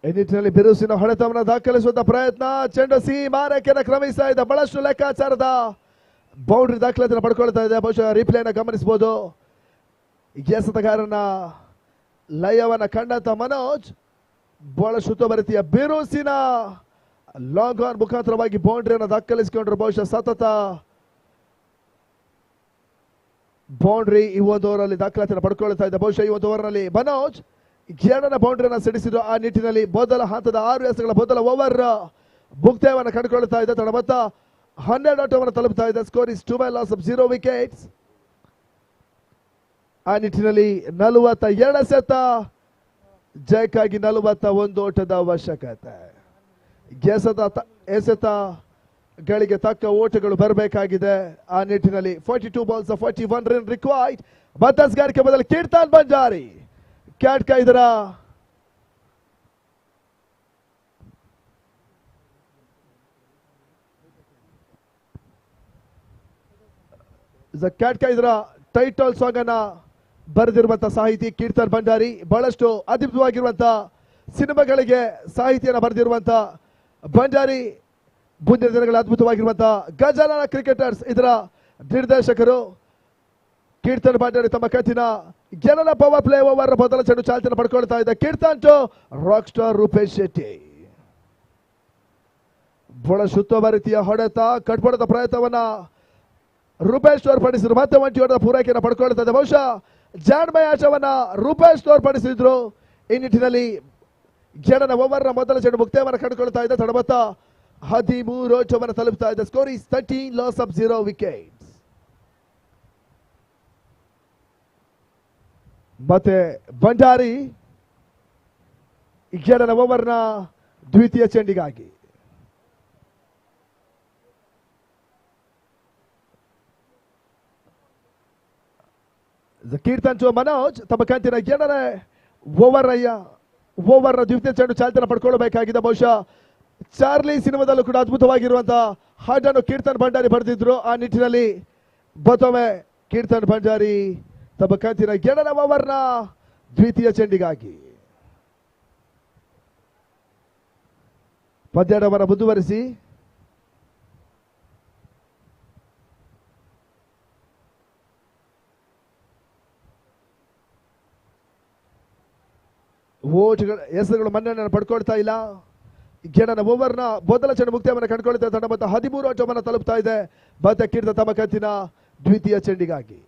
ಈ ನಿಟ್ಟಿನಲ್ಲಿ ಬಿರುಸಿನ ಹೊಡೆತವನ್ನು ದಾಖಲಿಸುವಂತ ಪ್ರಯತ್ನ. ಚೆಂಡು ಮಾರಕೆಯನ್ನು ಕ್ರಮಿಸ್ತಾ ಇದೆ. ಬಹಳಷ್ಟು ಲೆಕ್ಕಾಚಾರದ ಬೌಂಡ್ರಿ ದಾಖಲಾತಿಯನ್ನು ಪಡ್ಕೊಳ್ತಾ ಇದೆ. ಬಹುಶಃ ರಿಪ್ಲೇನ ಗಮನಿಸಬಹುದು. ಎಸೆತಗಾರನ ಲಯವನ್ನ ಕಂಡಂತ ಮನೋಜ್ ಬಹಳ ಸುತ್ತುವರಿತಿಯ ಬಿರುಸಿನ ಲಾಂಗ್ ಆನ್ ಮುಖಾಂತರವಾಗಿ ಬೌಂಡ್ರಿಯನ್ನು ದಾಖಲಿಸಿಕೊಂಡ್ರು. ಬಹುಶಃ ಸತತ ಬೌಂಡ್ರಿ ಈ ಒಂದು ಓವರಲ್ಲಿ ದಾಖಲಾತಿಯನ್ನು ಪಡ್ಕೊಳ್ತಾ ಇದೆ. ಬಹುಶಃ ಈ ಒಂದು ಓವರ್ನಲ್ಲಿ ಮನೋಜ್ 2ನೇ ಬೌಂಡ್ರಿಯನ್ನು ಸಿಡಿಸಿದ್ರು. ಆ ನಿಟ್ಟಿನಲ್ಲಿ ಮೊದಲ ಹಂತದ 6 ಎಸೆಗಳ ಮೊದಲ ಓವರ್ ಮುಕ್ತಾಯವನ್ನು ಕಂಡುಕೊಳ್ತಾ ಇದೆ. ತಡಬತ್ತ 12 ಓಟವನ್ನು ತಲುಪ್ತಾ ಇದೆ. Score is 2 loss of 0 wickets. ಆ ನಿಟ್ಟಿನಲ್ಲಿ 42 ಎಸೆತ ಜಯಕ್ಕಾಗಿ 41 ಓಟದ ಅವಶ್ಯಕತೆ. ಎಸೆತಗಳಿಗೆ ತಕ್ಕ ಓಟಗಳು ಬರಬೇಕಾಗಿದೆ. ಆ ನಿಟ್ಟಿನಲ್ಲಿ 42 ಬಾಲ್ಸ್ 41 ರನ್ ರಿಕ್ವೈರ್ಡ್. ಬತ್ತಸ್ಗಾರಿಕೆ ಬದಲು ಕೀರ್ತನ್ ಬಂಜಾರಿ ಕ್ಯಾಟ್ಕಾ ಇದರ ಟೈಟಲ್ ಸಾಂಗ್ ಅನ್ನ ಬರೆದಿರುವಂತಹ ಸಾಹಿತಿ ಕೀರ್ತನ್ ಭಂಡಾರಿ. ಬಹಳಷ್ಟು ಅದ್ಭುತವಾಗಿರುವಂತಹ ಸಿನಿಮಾಗಳಿಗೆ ಸಾಹಿತಿಯನ್ನು ಬರೆದಿರುವಂತಹ ಭಂಡಾರಿ ಮುಂದಿನ ದಿನಗಳ ಅದ್ಭುತವಾಗಿರುವಂತಹ ಗಜಾನನ ಕ್ರಿಕೆಟರ್ಸ್ ಇದರ ನಿರ್ದೇಶಕರು. ಕೀರ್ತನ್ ಭಂಡಾರಿ ತಮ್ಮ ಕತ್ತಿನ ಗೆಲನ ಪವರ್ ಪ್ಲೇ ಓವರ್ ಮೊದಲ ಚೆಂಡು ಚಾಲ್ತಿಯನ್ನು ಪಡ್ಕೊಳ್ತಾ ಇದೆ. Keerthan to rock star Rupesh Shetty. ಬಹಳ ಶುದ್ಧ ರೀತಿಯ ಹೊಡೆತ, ಕಟ್ಪಡದ ಪ್ರಯತ್ನವನ್ನ ರೂಪೇಶ್ ತೋರ್ಪಡಿಸಿದ್ರು. ಮತ್ತೆ ಒಂಟಿ ಹೊಡೆದ ಪೂರೈಕೆಯನ್ನು ಪಡ್ಕೊಳ್ತಾ ಇದೆ. ಬಹುಶಃ ಜಾಣ್ಮಯ ಆಟವನ್ನ ರೂಪೇಶ್ ತೋರ್ಪಡಿಸಿದ್ರು. ಈ ನಿಟ್ಟಿನಲ್ಲಿ ಗೆಲನ ಓವರ್ನ ಮೊದಲ ಚೆಂಡು ಮುಕ್ತಾಯವನ್ನು ಕಂಡುಕೊಳ್ತಾ ಇದೆ. ತಡಬತ್ತ 13 ಓಟವನ್ನು ತಲುಪ್ತಾ ಇದೆ. Score is 13, loss of 0 wickets. ಮತ್ತೆ ಭಂಡಾರಿ ಗೆಲನ ಓವರ್ನ ದ್ವಿತೀಯ ಚೆಂಡಿಗಾಗಿ. ಕೀರ್ತನ್ ಟು ಮನೋಜ್ ತಮ್ಮ ಕಂತಿನ ಗೆಲನೆ ಓವರ್ನ ದ್ವಿತೀಯ ಚೆಂಡು ಚಾಲ್ತಿಯನ್ನು ಪಡ್ಕೊಳ್ಳಬೇಕಾಗಿದೆ. ಬಹುಶಃ ಚಾರ್ಲಿ ಸಿನಿಮಾದಲ್ಲೂ ಕೂಡ ಅದ್ಭುತವಾಗಿರುವಂತಹ ಹಾಡನ್ನು ಕೀರ್ತನ್ ಭಂಡಾರಿ ಬರೆದಿದ್ರು. ಆ ನಿಟ್ಟಿನಲ್ಲಿ ಮತ್ತೊಮ್ಮೆ ಕೀರ್ತನ್ ಭಂಡಾರಿ ತಮ್ಮ ಕಂತಿನ ಗೆಲನ ಓವರ್ನ ದ್ವಿತೀಯ ಚೆಂಡಿಗಾಗಿ. ಪಂದ್ಯಾಟವನ್ನು ಮುಂದುವರಿಸಿ ಹೆಸರುಗಳು ಮನ್ನಣೆಯನ್ನು ಪಡ್ಕೊಳ್ತಾ ಇಲ್ಲ. ಗೆಲನ ಓವರ್ನ ಮೊದಲ ಚೆಂಡು ಮುಕ್ತಾಯವನ್ನು ಕಂಡುಕೊಳ್ತಾ ತಂಡ ಮತ್ತು 13 ಓಟವನ್ನು ತಲುಪ್ತಾ ಇದೆ. ಮತ್ತೆ ಕೀರ್ತ ತಮ್ಮ ಕಂತಿನ ದ್ವಿತೀಯ ಚೆಂಡಿಗಾಗಿ.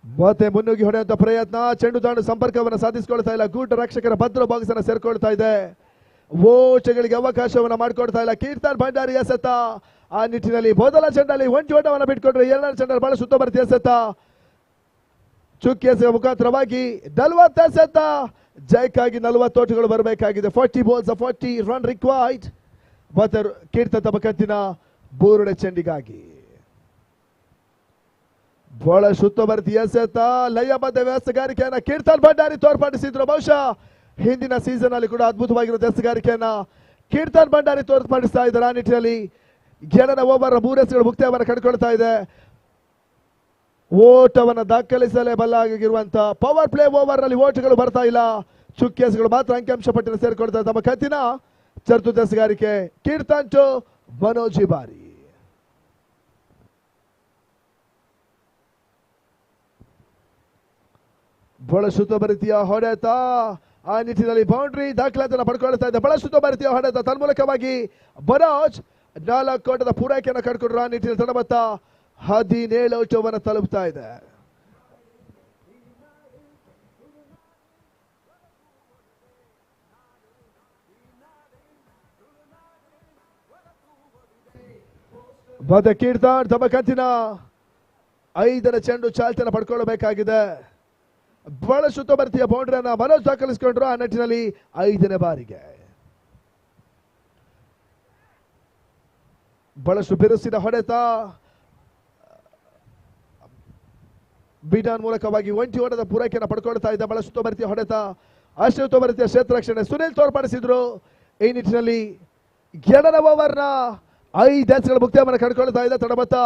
ಮತ್ತೆ ಮುನ್ನುಗ್ಗಿ ಹೊಡೆಯುವಂತ ಪ್ರಯತ್ನ, ಚೆಂಡು ದಾಂಡು ಸಂಪರ್ಕವನ್ನು ಸಾಧಿಸಿಕೊಳ್ತಾ ಇಲ್ಲ. ಗೂಟ ರಕ್ಷಕರ ಭದ್ರ ಬಾಕ್ಸ್ ಅನ್ನು ಸೇರ್ಕೊಳ್ತಾ ಇದೆ. ಓಟಗಳಿಗೆ ಅವಕಾಶವನ್ನು ಮಾಡಿಕೊಡ್ತಾ ಇಲ್ಲ ಕೀರ್ತನ್ ಭಂಡಾರಿ ಎಸೆತ. ಆ ನಿಟ್ಟಿನಲ್ಲಿ ಮೊದಲ ಚೆಂಡಲ್ಲಿ ಒಂಟಿ ಓಟವನ್ನು ಬಿಟ್ಕೊಟ್ರೆ ಎರಡನೇ ಚೆಂಡಲ್ಲಿ ಬಹಳ ಸುತ್ತಮುತ್ತ ಎಸೆತ. ಚುಕ್ಕಿ ಎಸೆಯ ಮುಖಾಂತರವಾಗಿ 40 ಎಸೆತ. ಜಯಕ್ಕಾಗಿ 40 ಓಟಗಳು ಬರಬೇಕಾಗಿದೆ. 40 balls 40 ರನ್ ರಿಕ್ವೈರ್ಡ್. ಮತ್ತೆ ಕೀರ್ತನ್ ತಮ್ಮ ಕಂತಿನ 3ನೇ ಚೆಂಡಿಗಾಗಿ. ಬಹಳ ಸುತ್ತಮುತ್ತ ಎಸೆತ, ಲಯಬದ್ಧ ವ್ಯವಸ್ಥೆಗಾರಿಕೆಯನ್ನ ಕೀರ್ತನ್ ಭಂಡಾರಿ ತೋರ್ಪಡಿಸಿದ್ರು. ಬಹುಶಃ ಹಿಂದಿನ ಸೀಸನ್ ಅಲ್ಲಿ ಕೂಡ ಅದ್ಭುತವಾಗಿರುವ ಎಸೆಗಾರಿಕೆಯನ್ನ ಕೀರ್ತನ್ ಭಂಡಾರಿ ತೋರ್ಪಡಿಸ್ತಾ ಇದ್ದಾರೆ. ಆ ನಿಟ್ಟಿನಲ್ಲಿ ಗೆಲನ ಓವರ್ 3 ಎಸೆಗಳು ಮುಕ್ತಾಯವನ್ನು ಕಂಡುಕೊಳ್ತಾ ಇದೆ. ಓಟವನ್ನು ದಾಖಲಿಸಲೇ ಬಲ್ಲಾಗಿರುವಂತಹ ಪವರ್ ಪ್ಲೇ ಓವರ್ ನಲ್ಲಿ ಓಟಗಳು ಬರ್ತಾ ಇಲ್ಲ. ಚುಕ್ಕಿ ಎಸೆಗಳು ಮಾತ್ರ ಅಂಕಿಅಂಶ ಪಟ್ಟಿನ ಸೇರಿಕೊಳ್ತಾರೆ. ತಮ್ಮ ಕತ್ತಿನ ಚತುರ್ಥ ಎಸೆಗಾರಿಕೆ ಕೀರ್ತನ್ ಟು ಮನೋಜ್ ಬಾರಿ. ಬಹಳ ಸುತ್ತಮುತ್ತ ಹೊಡೆತ, ಆ ನಿಟ್ಟಿನಲ್ಲಿ ಬೌಂಡ್ರಿ ದಾಖಲಾತಿಯನ್ನು ಪಡ್ಕೊಳ್ತಾ ಇದೆ. ಬಹಳ ಸುತ್ತಮುತ್ತ ಹೊಡೆತ, ತನ್ಮೂಲಕವಾಗಿ ಮನೋಜ್ 4 ಓಟದ ಪೂರೈಕೆಯನ್ನು ಕಂಡುಕೊಂಡ್ರು. ಆ ನಿಟ್ಟಿನಲ್ಲಿ ತಂಡಮತ್ತ 17 ಓಟವನ್ನು ತಲುಪ್ತಾ ಇದೆ. ಮತ್ತೆ ಕೀರ್ತನ್ ತಮ್ಮ ಕಂತಿನ 5ನೇ ಚೆಂಡು ಚಾಲ್ತಿಯನ್ನು ಪಡ್ಕೊಳ್ಳಬೇಕಾಗಿದೆ. ಬಹಳ ಸುತ್ತಮುತ್ತ ಬೌಂಡ್ರಿಯನ್ನ ಮನೋಜ್ ದಾಖಲಿಸಿಕೊಂಡ್ರು. ಆ ನಿಟ್ಟಿನಲ್ಲಿ 5ನೇ ಬಾರಿಗೆ ಬಹಳಷ್ಟು ಬಿರುಸಿನ ಹೊಡೆತ, ಬಿಡಾನ್ ಮೂಲಕವಾಗಿ ಒಂಟಿ ಓಟದ ಪೂರೈಕೆಯನ್ನು ಪಡ್ಕೊಳ್ತಾ ಇದ್ದ. ಬಹಳ ಸುತ್ತಮುತ್ತ ಹೊಡೆತ, ಅಷ್ಟೇ ಸುತ್ತಮುತ್ತ ಕ್ಷೇತ್ರ ರಕ್ಷಣೆ ಸುನಿಲ್ ತೋರ್ಪಡಿಸಿದ್ರು. ಈ ನಿಟ್ಟಿನಲ್ಲಿ ಗೆಲನ ಓವರ್ನ 5 ಎಸೆಗಳ ಮುಕ್ತಾಯವನ್ನು ಕಂಡುಕೊಳ್ತಾ ಇದೆ. ತಂಡಮತ್ತ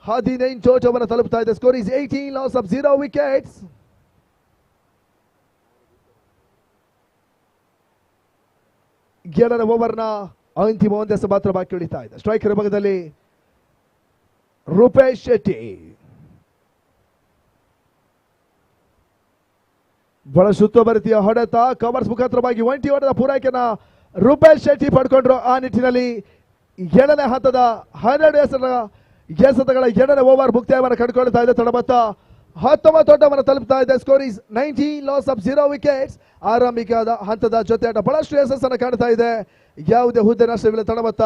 18 ಓಟವನ್ನು ತಲುಪ್ತಾ ಇದೆ. Score is 18, loss of 0 wickets. ಗೆಲನ ಓವರ್ನ ಅಂತಿಮ 1 ಎಸೆ ಮಾತ್ರ ಬಾಕಿ ಉಳಿತಾ ಇದೆ. ಸ್ಟ್ರೈಕರ್ ಭಾಗದಲ್ಲಿ ರೂಪೇಶ್ ಶೆಟ್ಟಿ. ಬಹಳ ಸುತ್ತಮುತ್ತ ಹೊಡೆತ, ಕವರ್ಸ್ ಮುಖಾಂತರವಾಗಿ ಒಂಟಿ ಓಟದ ಪೂರೈಕೆನ ರೂಪೇಶ್ ಶೆಟ್ಟಿ ಪಡ್ಕೊಂಡ್ರು. ಆ ನಿಟ್ಟಿನಲ್ಲಿ 7ನೇ ಹಂತದ 12 ಎಸೆತಗಳ 7ನೇ ಓವರ್ ಮುಕ್ತಾಯವನ್ನು ಕಂಡುಕೊಳ್ತಾ ಇದೆ. ತಂಡಮತ್ತ 19 ಓಟವನ್ನು ತಲುಪ್ತಾ ಇದೆ. Score is 19, loss of 0 wickets. ಆರಂಭಿಕದ ಹಂತದ ಜೊತೆ ಬಹಳಷ್ಟು ಯಶಸ್ಸನ್ನು ಕಾಣ್ತಾ ಇದೆ. ಯಾವುದೇ ಹುದ್ದೆ ನಷ್ಟವಿಲ್ಲ. ತಂಡಮತ್ತ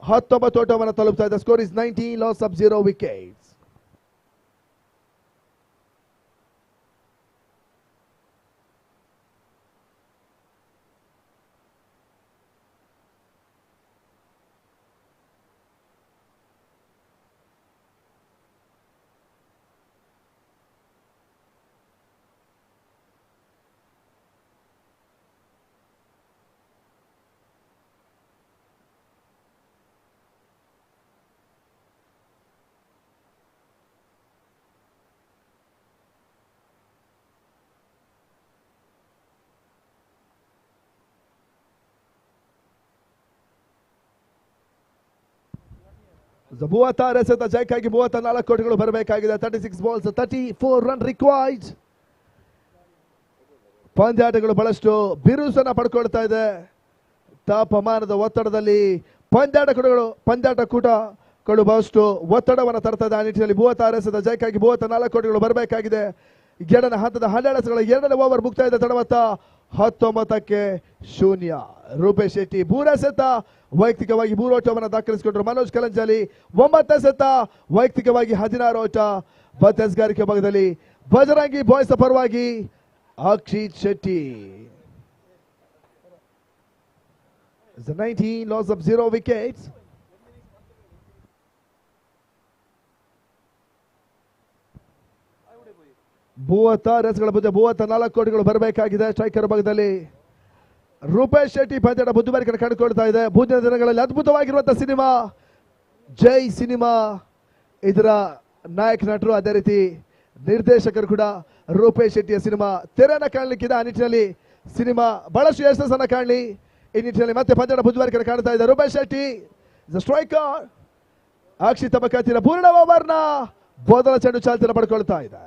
19 ಓಟವನ್ನು ತಲುಪ್ತಾ ಇದೆ. Score is 19, loss of 0 wickets. ಮೂವತ್ತಾರು ಎಸೆತ ಜಯಕ್ಕಾಗಿ 34 ಕೋಟಿಗಳು ಬರಬೇಕಾಗಿದೆ. 36 balls 34 run required. ಪಂದ್ಯಾಟಗಳು ಬಹಳಷ್ಟು ಬಿರುಸನ್ನ ಪಡ್ಕೊಳ್ತಾ ಇದೆ. ತಾಪಮಾನದ ಒತ್ತಡದಲ್ಲಿ ಪಂದ್ಯಾಟ ಕೂಟಗಳು ಬಹಳಷ್ಟು ಒತ್ತಡವನ್ನು ತರ್ತಾ ಇದೆ. ಆ ನಿಟ್ಟಿನಲ್ಲಿ 36 ಎಸೆತ ಜಯಕ್ಕಾಗಿ 34 ಕೋಟಿಗಳು ಬರಬೇಕಾಗಿದೆ. ಎರಡನೇ ಹಂತದ 12 ಎಸೆತಗಳ ಎರಡನೇ ಓವರ್ ಮುಕ್ತಾಯ ಇದೆ. ತಡವತ್ತ 19ಕ್ಕೆ 0. ರೂಪೇಶ್ ಶೆಟ್ಟಿ 3 ಎಸೆತ ವೈಯಕ್ತಿಕವಾಗಿ 3 ಓಟವನ್ನು ದಾಖಲಿಸಿಕೊಂಡರು. ಮನೋಜ್ ಕಲಂಜಾಲಿ 9 ಎಸೆತ ವೈಯಕ್ತಿಕವಾಗಿ 16 ಓಟ. ಬತ್ತೆಸ್ಗಾರಿಕೆ ಭಾಗದಲ್ಲಿ ಬಜರಂಗಿ ಬಾಯ್ಸ್ ಪರವಾಗಿ Akshith Shetty 19 loss of 0 wickets. ರನ್ಸ್ಗಳ ಮುಂದೆ 34 ಕೋಟಿಗಳು ಬರಬೇಕಾಗಿದೆ. ಸ್ಟ್ರೈಕರ್ ಭಾಗದಲ್ಲಿ ರೂಪೇಶ್ ಶೆಟ್ಟಿ ಪಂದ್ಯದ ಬುದ್ಧಿಮಾರಿಕೆಯನ್ನು ಕಂಡುಕೊಳ್ತಾ ಇದೆ. ಮುಂದಿನ ದಿನಗಳಲ್ಲಿ ಅದ್ಭುತವಾಗಿರುವಂತಹ ಸಿನಿಮಾ ಜೈ ಸಿನಿಮಾ, ಇದರ ನಾಯಕ ನಟರು ಅದೇ ರೀತಿ ನಿರ್ದೇಶಕರು ಕೂಡ ರೂಪೇಶ್ ಶೆಟ್ಟಿಯ ಸಿನಿಮಾ ತೆರೆಯನ್ನು ಕಾಣಲಿಕ್ಕಿದೆ. ಆ ನಿಟ್ಟಿನಲ್ಲಿ ಸಿನಿಮಾ ಬಹಳಷ್ಟು ಯಶಸ್ಸನ್ನು ಕಾಣಲಿ. ಈ ನಿಟ್ಟಿನಲ್ಲಿ ಮತ್ತೆ ಪಂದ್ಯದ ಬುದ್ಧಿಮಾರಿಕೆಯನ್ನು ಕಾಣ್ತಾ ಇದೆ. ರೂಪೇಶ್ ಶೆಟ್ಟಿ ಸ್ಟ್ರೈಕರ್. ಅಕ್ಷಿತ್ ತಮ್ಮ ಕತ್ತಿನ ಪೂರ್ಣ ಓವರ್ನ ಮೊದಲ ಚೆಂಡು ಚಾಲ್ತಿಯನ್ನು ಪಡ್ಕೊಳ್ತಾ ಇದೆ.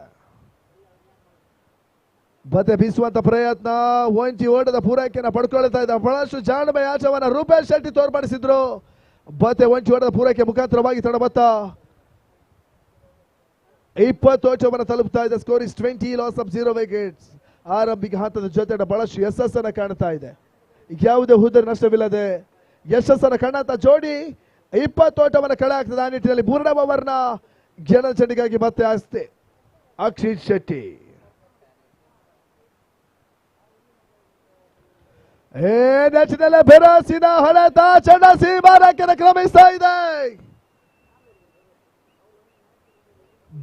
ಬತ್ತೆ ಬೀಸುವಂತ ಪ್ರಯತ್ನ, ಒಂಟಿ ಓಟದ ಪೂರೈಕೆಯನ್ನು ಪಡ್ಕೊಳ್ತಾ ಇದೆ. ಬಹಳಷ್ಟು ಜಾಣ್ಮೆ ಆಟವನ್ನು ರೂಪೇಶ್ ಶೆಟ್ಟಿ ತೋರ್ಪಡಿಸಿದ್ರು. ಬತ್ತೆ ಒಂಟಿ ಓಟದ ಪೂರೈಕೆ ಮುಖಾಂತರವಾಗಿ ತಡಬತ್ತ 20 ಓಟವನ್ನು ತಲುಪ್ತಾ ಇದೆ. Score is 20 loss of 0 wickets. ಆರಂಭಿಕ ಹಂತದ ಜೊತೆ ಬಹಳಷ್ಟು ಯಶಸ್ಸನ್ನು ಕಾಣ್ತಾ ಇದೆ. ಯಾವುದೇ ಹುದ್ದರ ನಷ್ಟವಿಲ್ಲದೆ ಯಶಸ್ಸನ್ನು ಕಾಣುವಂತ ಜೋಡಿ 20 ಓಟವನ್ನು ಕಳೆ ಆಗ್ತದೆ. ಆ ನಿಟ್ಟಿನಲ್ಲಿ 3ನೇ ಓವರ್ನ ಗೆಲುವು ಚೆಂಡಿಗಾಗಿ ಮತ್ತೆ ಆಸ್ತೆ ಅಕ್ಷಿತ್ ಶೆಟ್ಟಿ. ನೆಚ್ಚಿನಲ್ಲೇ ಬೆರಸಿನ ಹೊಡೆತ ಚೆಂಡ ಸೀಮಾರಕ್ಕೆ ಕ್ರಮಿಸ್ತಾ ಇದೆ.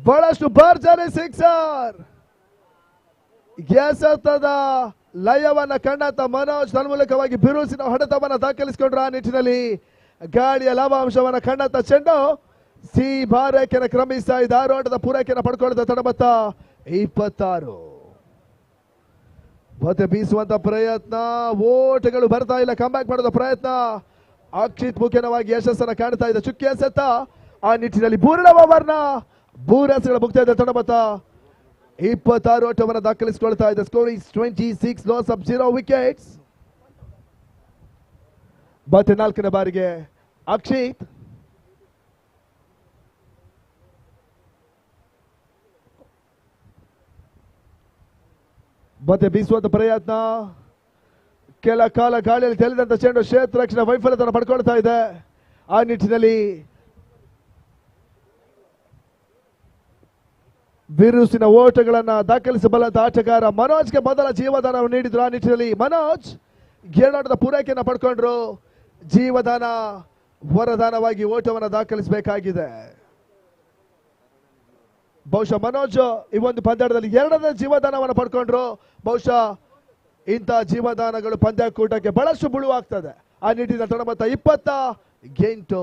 ಬಹಳಷ್ಟು ಭರ್ಜರಿ ಸಿಕ್ಸರ್. ಎಸೆತದ ಲಯವನ್ನ ಕಂಡಂತ ಮನೋಜ್ ತನ್ಮೂಲಕವಾಗಿ ಬಿರುಸಿನ ಹೊಡೆತವನ್ನು ದಾಖಲಿಸಿಕೊಂಡ್ರು. ಆ ನಿಟ್ಟಿನಲ್ಲಿ ಗಾಳಿಯ ಲಾಭಾಂಶವನ್ನು ಕಂಡಂತ ಚೆಂಡು ಸಿ ಭಾರಕ್ಕೆ ಕ್ರಮಿಸ್ತಾ ಇದೆ. 6 ಓಟದ ಪೂರೈಕೆಯನ್ನು ಪಡ್ಕೊಳ್ಳುತ್ತ ತಡಬತ್ತ 26. ಮತ್ತೆ ಬೀಸುವಂತ ಪ್ರಯತ್ನ, ಓಟಗಳು ಬರ್ತಾ ಇಲ್ಲ. ಕಂಬ್ಯಾಕ್ ಮಾಡೋದ ಪ್ರಯತ್ನ ಅಕ್ಷಿತ್ ಮುಖ್ಯವಾಗಿ ಯಶಸ್ಸನ್ನು ಕಾಣ್ತಾ ಇದೆ. ಚುಕ್ಕಿ ಎಸೆತ. ಆ ನಿಟ್ಟಿನಲ್ಲಿ 3ನೇ ಓವರ್ನ 3 ರನ್ಸ್ಗಳ ಮುಕ್ತಾಯ ಇದೆ. ತಡಬತ್ತ 26 ಓಟವನ್ನು ದಾಖಲಿಸಿಕೊಳ್ತಾ ಇದೆ. Score is 26 loss of 0 wickets. ಮತ್ತೆ 4ನೇ ಬಾರಿಗೆ ಅಕ್ಷಿತ್ ಮತ್ತೆ ಬೀಸುವಂತ ಪ್ರಯತ್ನ, ಕೆಲ ಕಾಲ ಗಾಳಿಯಲ್ಲಿ ತೇಲಿದಂತ ಚೆಂಡು ಕ್ಷೇತ್ರ ರಕ್ಷಣೆ ವೈಫಲ್ಯತೆಯನ್ನು ಪಡ್ಕೊಳ್ತಾ ಇದೆ. ಆ ನಿಟ್ಟಿನಲ್ಲಿ ಬಿರುಸಿನ ಓಟಗಳನ್ನ ದಾಖಲಿಸಬಲ್ಲಂತ ಆಟಗಾರ ಮನೋಜ್ಗೆ ಮೊದಲ ಜೀವದಾನವನ್ನು ನೀಡಿದ್ರು. ಆ ನಿಟ್ಟಿನಲ್ಲಿ ಮನೋಜ್ 2 ಓಟದ ಪೂರೈಕೆಯನ್ನು ಪಡ್ಕೊಂಡ್ರು. ಜೀವದಾನ ವರದಾನವಾಗಿ ಓಟವನ್ನು ದಾಖಲಿಸಬೇಕಾಗಿದೆ. ಬಹುಶಃ ಮನೋಜ್ ಈ ಒಂದು ಪಂದ್ಯಾಟದಲ್ಲಿ 2ನೇ ಜೀವದಾನವನ್ನು ಪಡ್ಕೊಂಡ್ರು. ಬಹುಶಃ ಇಂಥ ಜೀವದಾನಗಳು ಪಂದ್ಯಾಕೂಟಕ್ಕೆ ಬಹಳಷ್ಟು ಬುಳುವಾಗ್ತದೆ. ಆ ನಿಟ್ಟಿನ ತಡಮತ್ತ 28.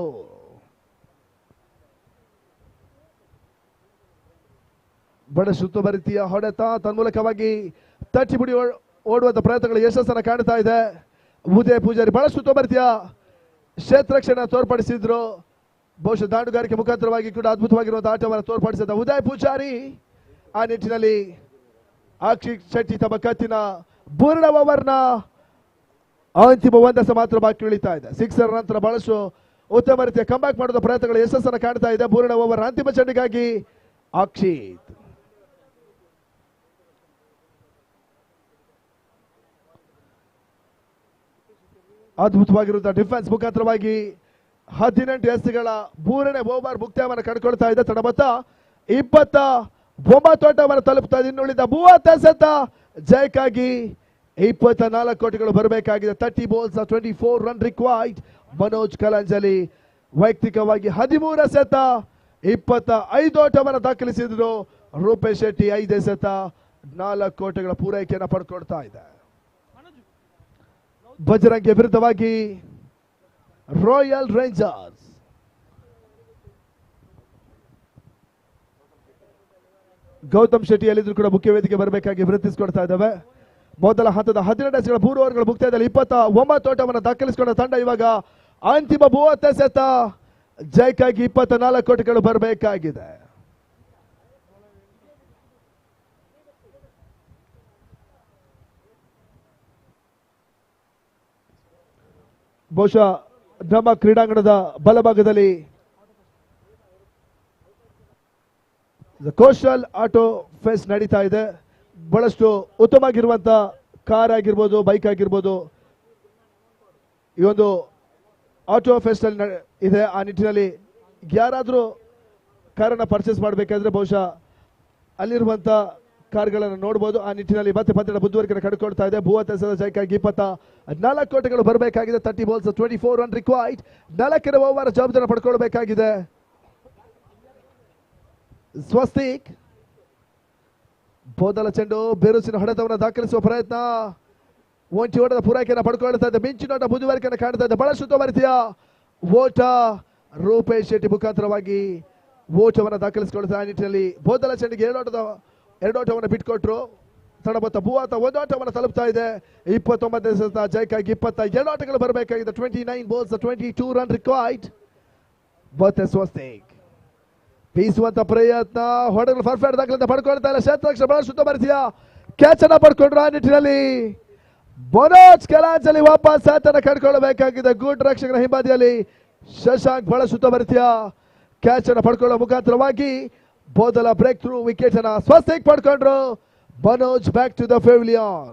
ಬಡ ಸುತ್ತುವರಿತಿಯ ಹೊಡೆತ ತನ್ಮೂಲಕವಾಗಿ ತಟ್ಟಿ ಬಿಡಿ ಓಡುವಂತ ಪ್ರಯತ್ನಗಳು ಯಶಸ್ಸನ್ನು ಕಾಣ್ತಾ ಇದೆ. ಉದಯ ಪೂಜಾರಿ ಬಹಳ ಸುತ್ತುವರಿತಿಯ ಕ್ಷೇತ್ರಕ್ಷಣೆ ತೋರ್ಪಡಿಸಿದ್ರು. ಬಹುಶಃ ದಾಂಡುಗಾರಿಕೆ ಮುಖಾಂತರವಾಗಿ ಕೂಡ ಅದ್ಭುತವಾಗಿರುವಂತಹ ಆಟವನ್ನು ತೋರ್ಪಡಿಸಿದ ಉದಯ ಪೂಜಾರಿ. ಆ ನಿಟ್ಟಿನಲ್ಲಿ ಅಕ್ಷಿತ್ ಶೆಟ್ಟಿ ತಮ್ಮ ಕತ್ತಿನ 3ನೇ ಓವರ್ನ ಅಂತಿಮ 1 ಎಸೆ ಮಾತ್ರ ಬಾಕಿ ಉಳಿತಾ ಇದೆ. 6 ನಂತರ ಬಹಳಷ್ಟು ಉತ್ತಮ ರೀತಿಯ ಕಂಬ್ಯಾಕ್ ಮಾಡುವ ಪ್ರಯತ್ನಗಳು ಯಶಸ್ಸನ್ನು ಕಾಣ್ತಾ ಇದೆ. 3ನೇ ಓವರ್ ಅಂತಿಮ ಚೆಂಡಿಗಾಗಿ ಅಕ್ಷಿತ್ ಅದ್ಭುತವಾಗಿರುವಂತಹ ಡಿಫೆನ್ಸ್ ಮುಖಾಂತರವಾಗಿ 18 ಎಸೆಗಳ 3ನೇ ಓವರ್ ಮುಕ್ತಾಯವನ್ನು ಕಂಡುಕೊಳ್ತಾ ಇದೆ. ತಡಬತ್ತ 29 ಓಟವನ್ನು ತಲುಪ್ತಾ ಇದೆ. ಇನ್ನುಳಿದ 30 ಎಸೆತ ಜಯಕ್ಕಾಗಿ 24 ಕೋಟಿಗಳು ಬರಬೇಕಾಗಿದೆ. 30 balls 24 run required. ಮನೋಜ್ ಕಲಂಜಲಿ ವೈಯಕ್ತಿಕವಾಗಿ 13 ಎಸೆತ 25 ಓಟವನ್ನು ದಾಖಲಿಸಿದ್ರು. ರೂಪೇಶ್ ಶೆಟ್ಟಿ 5 ಎಸೆತ 4 ಕೋಟಿಗಳ ಪೂರೈಕೆಯನ್ನು ಪಡ್ಕೊಳ್ತಾ ಇದೆ. ಬಜರಂಗಿ ವಿರುದ್ಧವಾಗಿ ರಾಯಲ್ ರೇಂಜರ್ಸ್ ಗೌತಮ್ ಶೆಟ್ಟಿ ಎಲ್ಲಿದ್ರು ಕೂಡ ಮುಖ್ಯ ವೇದಿಕೆ ಬರಬೇಕಾಗಿ ವಿನಂತಿಸಿಕೊಡ್ತಾ ಇದ್ದಾವೆ. ಮೊದಲ ಹಂತದ 12 ಎಸೆಗಳ 3 ಓವರ್ಗಳ ಮುಕ್ತಾಯದಲ್ಲಿ 29 ಓಟವನ್ನು ದಾಖಲಿಸಿಕೊಂಡ ತಂಡ ಇವಾಗ ಅಂತಿಮ 30 ಎಸೆತ ಜಯಕ್ಕಾಗಿ 24 ಕೋಟಿಗಳು ಬರಬೇಕಾಗಿದೆ. ಬಹುಶಃ ನಮ್ಮ ಕ್ರೀಡಾಂಗಣದ ಬಲಭಾಗದಲ್ಲಿ ಕೋಸ್ಟಲ್ ಆಟೋ ಫೆಸ್ಟ್ ನಡೀತಾ ಇದೆ. ಬಹಳಷ್ಟು ಉತ್ತಮವಾಗಿರುವಂತ ಕಾರ್ ಆಗಿರ್ಬೋದು, ಬೈಕ್ ಆಗಿರ್ಬೋದು, ಈ ಒಂದು ಆಟೋ ಫೆಸ್ಟ್ ಅಲ್ಲಿ ಇದೆ. ಆ ನಿಟ್ಟಿನಲ್ಲಿ ಯಾರಾದರೂ ಕಾರನ್ನು ಪರ್ಚೇಸ್ ಮಾಡಬೇಕಾದ್ರೆ ಬಹುಶಃ ಅಲ್ಲಿರುವಂತ ಕಾರ್ಗಳನ್ನು ನೋಡಬಹುದು. ಆ ನಿಟ್ಟಿನಲ್ಲಿ ಮತ್ತೆ ಪಂದ್ಯದ ಬುದ್ಧಿವರ್ಗನ ಕಡ್ಕೊಳ್ತಾ ಇದೆ. ಭೂವತ ಜಯಕ್ಕಾಗಿ 24 ಕೋಟಿಗಳು ಬರಬೇಕಾಗಿದೆ. 30 balls 24 run required. 4ನೇ ಓವರ್ ಜವಾಬ್ದಾರಿ ಪಡ್ಕೊಳ್ಬೇಕಾಗಿದೆ. ಸ್ವಸ್ತಿಕ್ ಬೋದಲ ಚೆಂಡು ಬೇರುಸಿನ ಹೊಡೆತವನ್ನು ದಾಖಲಿಸುವ ಪ್ರಯತ್ನ. ಒಂಟಿ ಓಟದ ಪೂರೈಕೆಯನ್ನು ಪಡ್ಕೊಳ್ತಾ ಇದೆ. ಮಿಂಚಿನೋಟ ಬುದ್ಧಿವರ್ಗನ ಕಾಣ್ತಾ ಇದೆ. ಬಹಳಷ್ಟು ಉತ್ತಮ ಓಟ ರೂಪೇಶ್ ಶೆಟ್ಟಿ ಮುಖಾಂತರವಾಗಿ ಓಟವನ್ನು ದಾಖಲಿಸಿಕೊಳ್ತಾ. ಆ ನಿಟ್ಟಿನಲ್ಲಿ ಬೋದಲ ಚೆಂಡಿಗೆ 2 ಓಟವನ್ನು ಬಿಟ್ಕೊಟ್ರು. ತಡಬತ್ತ ಭೂವಾತ 1 ಓಟವನ್ನು ತಲುಪ್ತಾ ಇದೆ. 29ನೇ ಜಯಕ್ಕಾಗಿ 22 ಓಟಗಳು ಬರಬೇಕಾಗಿದೆ. 29 balls 22 run required. ಮತ್ತೆ ಸ್ವಸ್ತಿಕ್ ಬೀಸುವಂತ ಪ್ರಯತ್ನ, ಹೊಡೆಗಳು ಪರ್ಫೆಕ್ಟ್ ದಾಖಲೆ ಪಡ್ಕೊಳ್ತಾ ಇಲ್ಲ. ಕ್ಷೇತ್ರಕ್ಷ ಬಹಳ ಶುದ್ಧ ಬರ್ತೀಯ ಕ್ಯಾಚ್ ಅನ್ನ ಪಡ್ಕೊಂಡ್ರು. ಆ ನಿಟ್ಟಿನಲ್ಲಿ ಮನೋಜ್ ಕಲಾಂಜಲಿ ವಾಪಸ್ ಆತನ ಕಡ್ಕೊಳ್ಬೇಕಾಗಿದೆ. ಗುಡ್ ರಕ್ಷಕನ ಹಿಂಬದಿಯಲ್ಲಿ ಶಶಾಂಕ್ ಬಹಳ ಶುದ್ಧ ಬರ್ತೀಯ ಕ್ಯಾಚ್ ಅನ್ನ ಪಡ್ಕೊಳ್ಳೋ ಮುಖಾಂತರವಾಗಿ ಬೋದಲ ಬ್ರೇಕ್ ಥ್ರೂ ವಿಕೆಟ್ ಅನ್ನ ಸ್ವಸ್ತಿಕ್ ಪಡ್ಕೊಂಡ್ರು. Manoj back to the pavilion.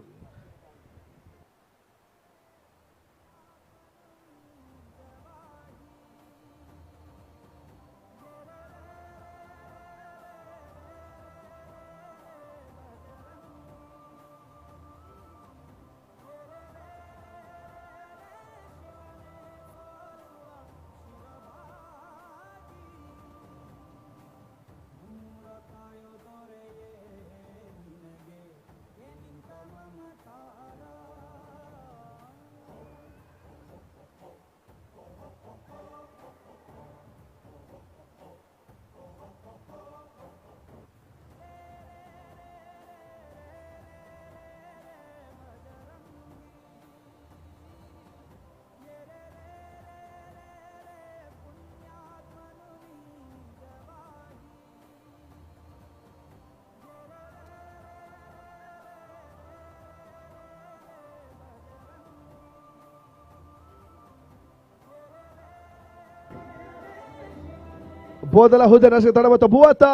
ಬೋದಲ ಹುದ್ದೆ ನಷ್ಟ ತಡವತ್ತ ಭೂವತ್ತ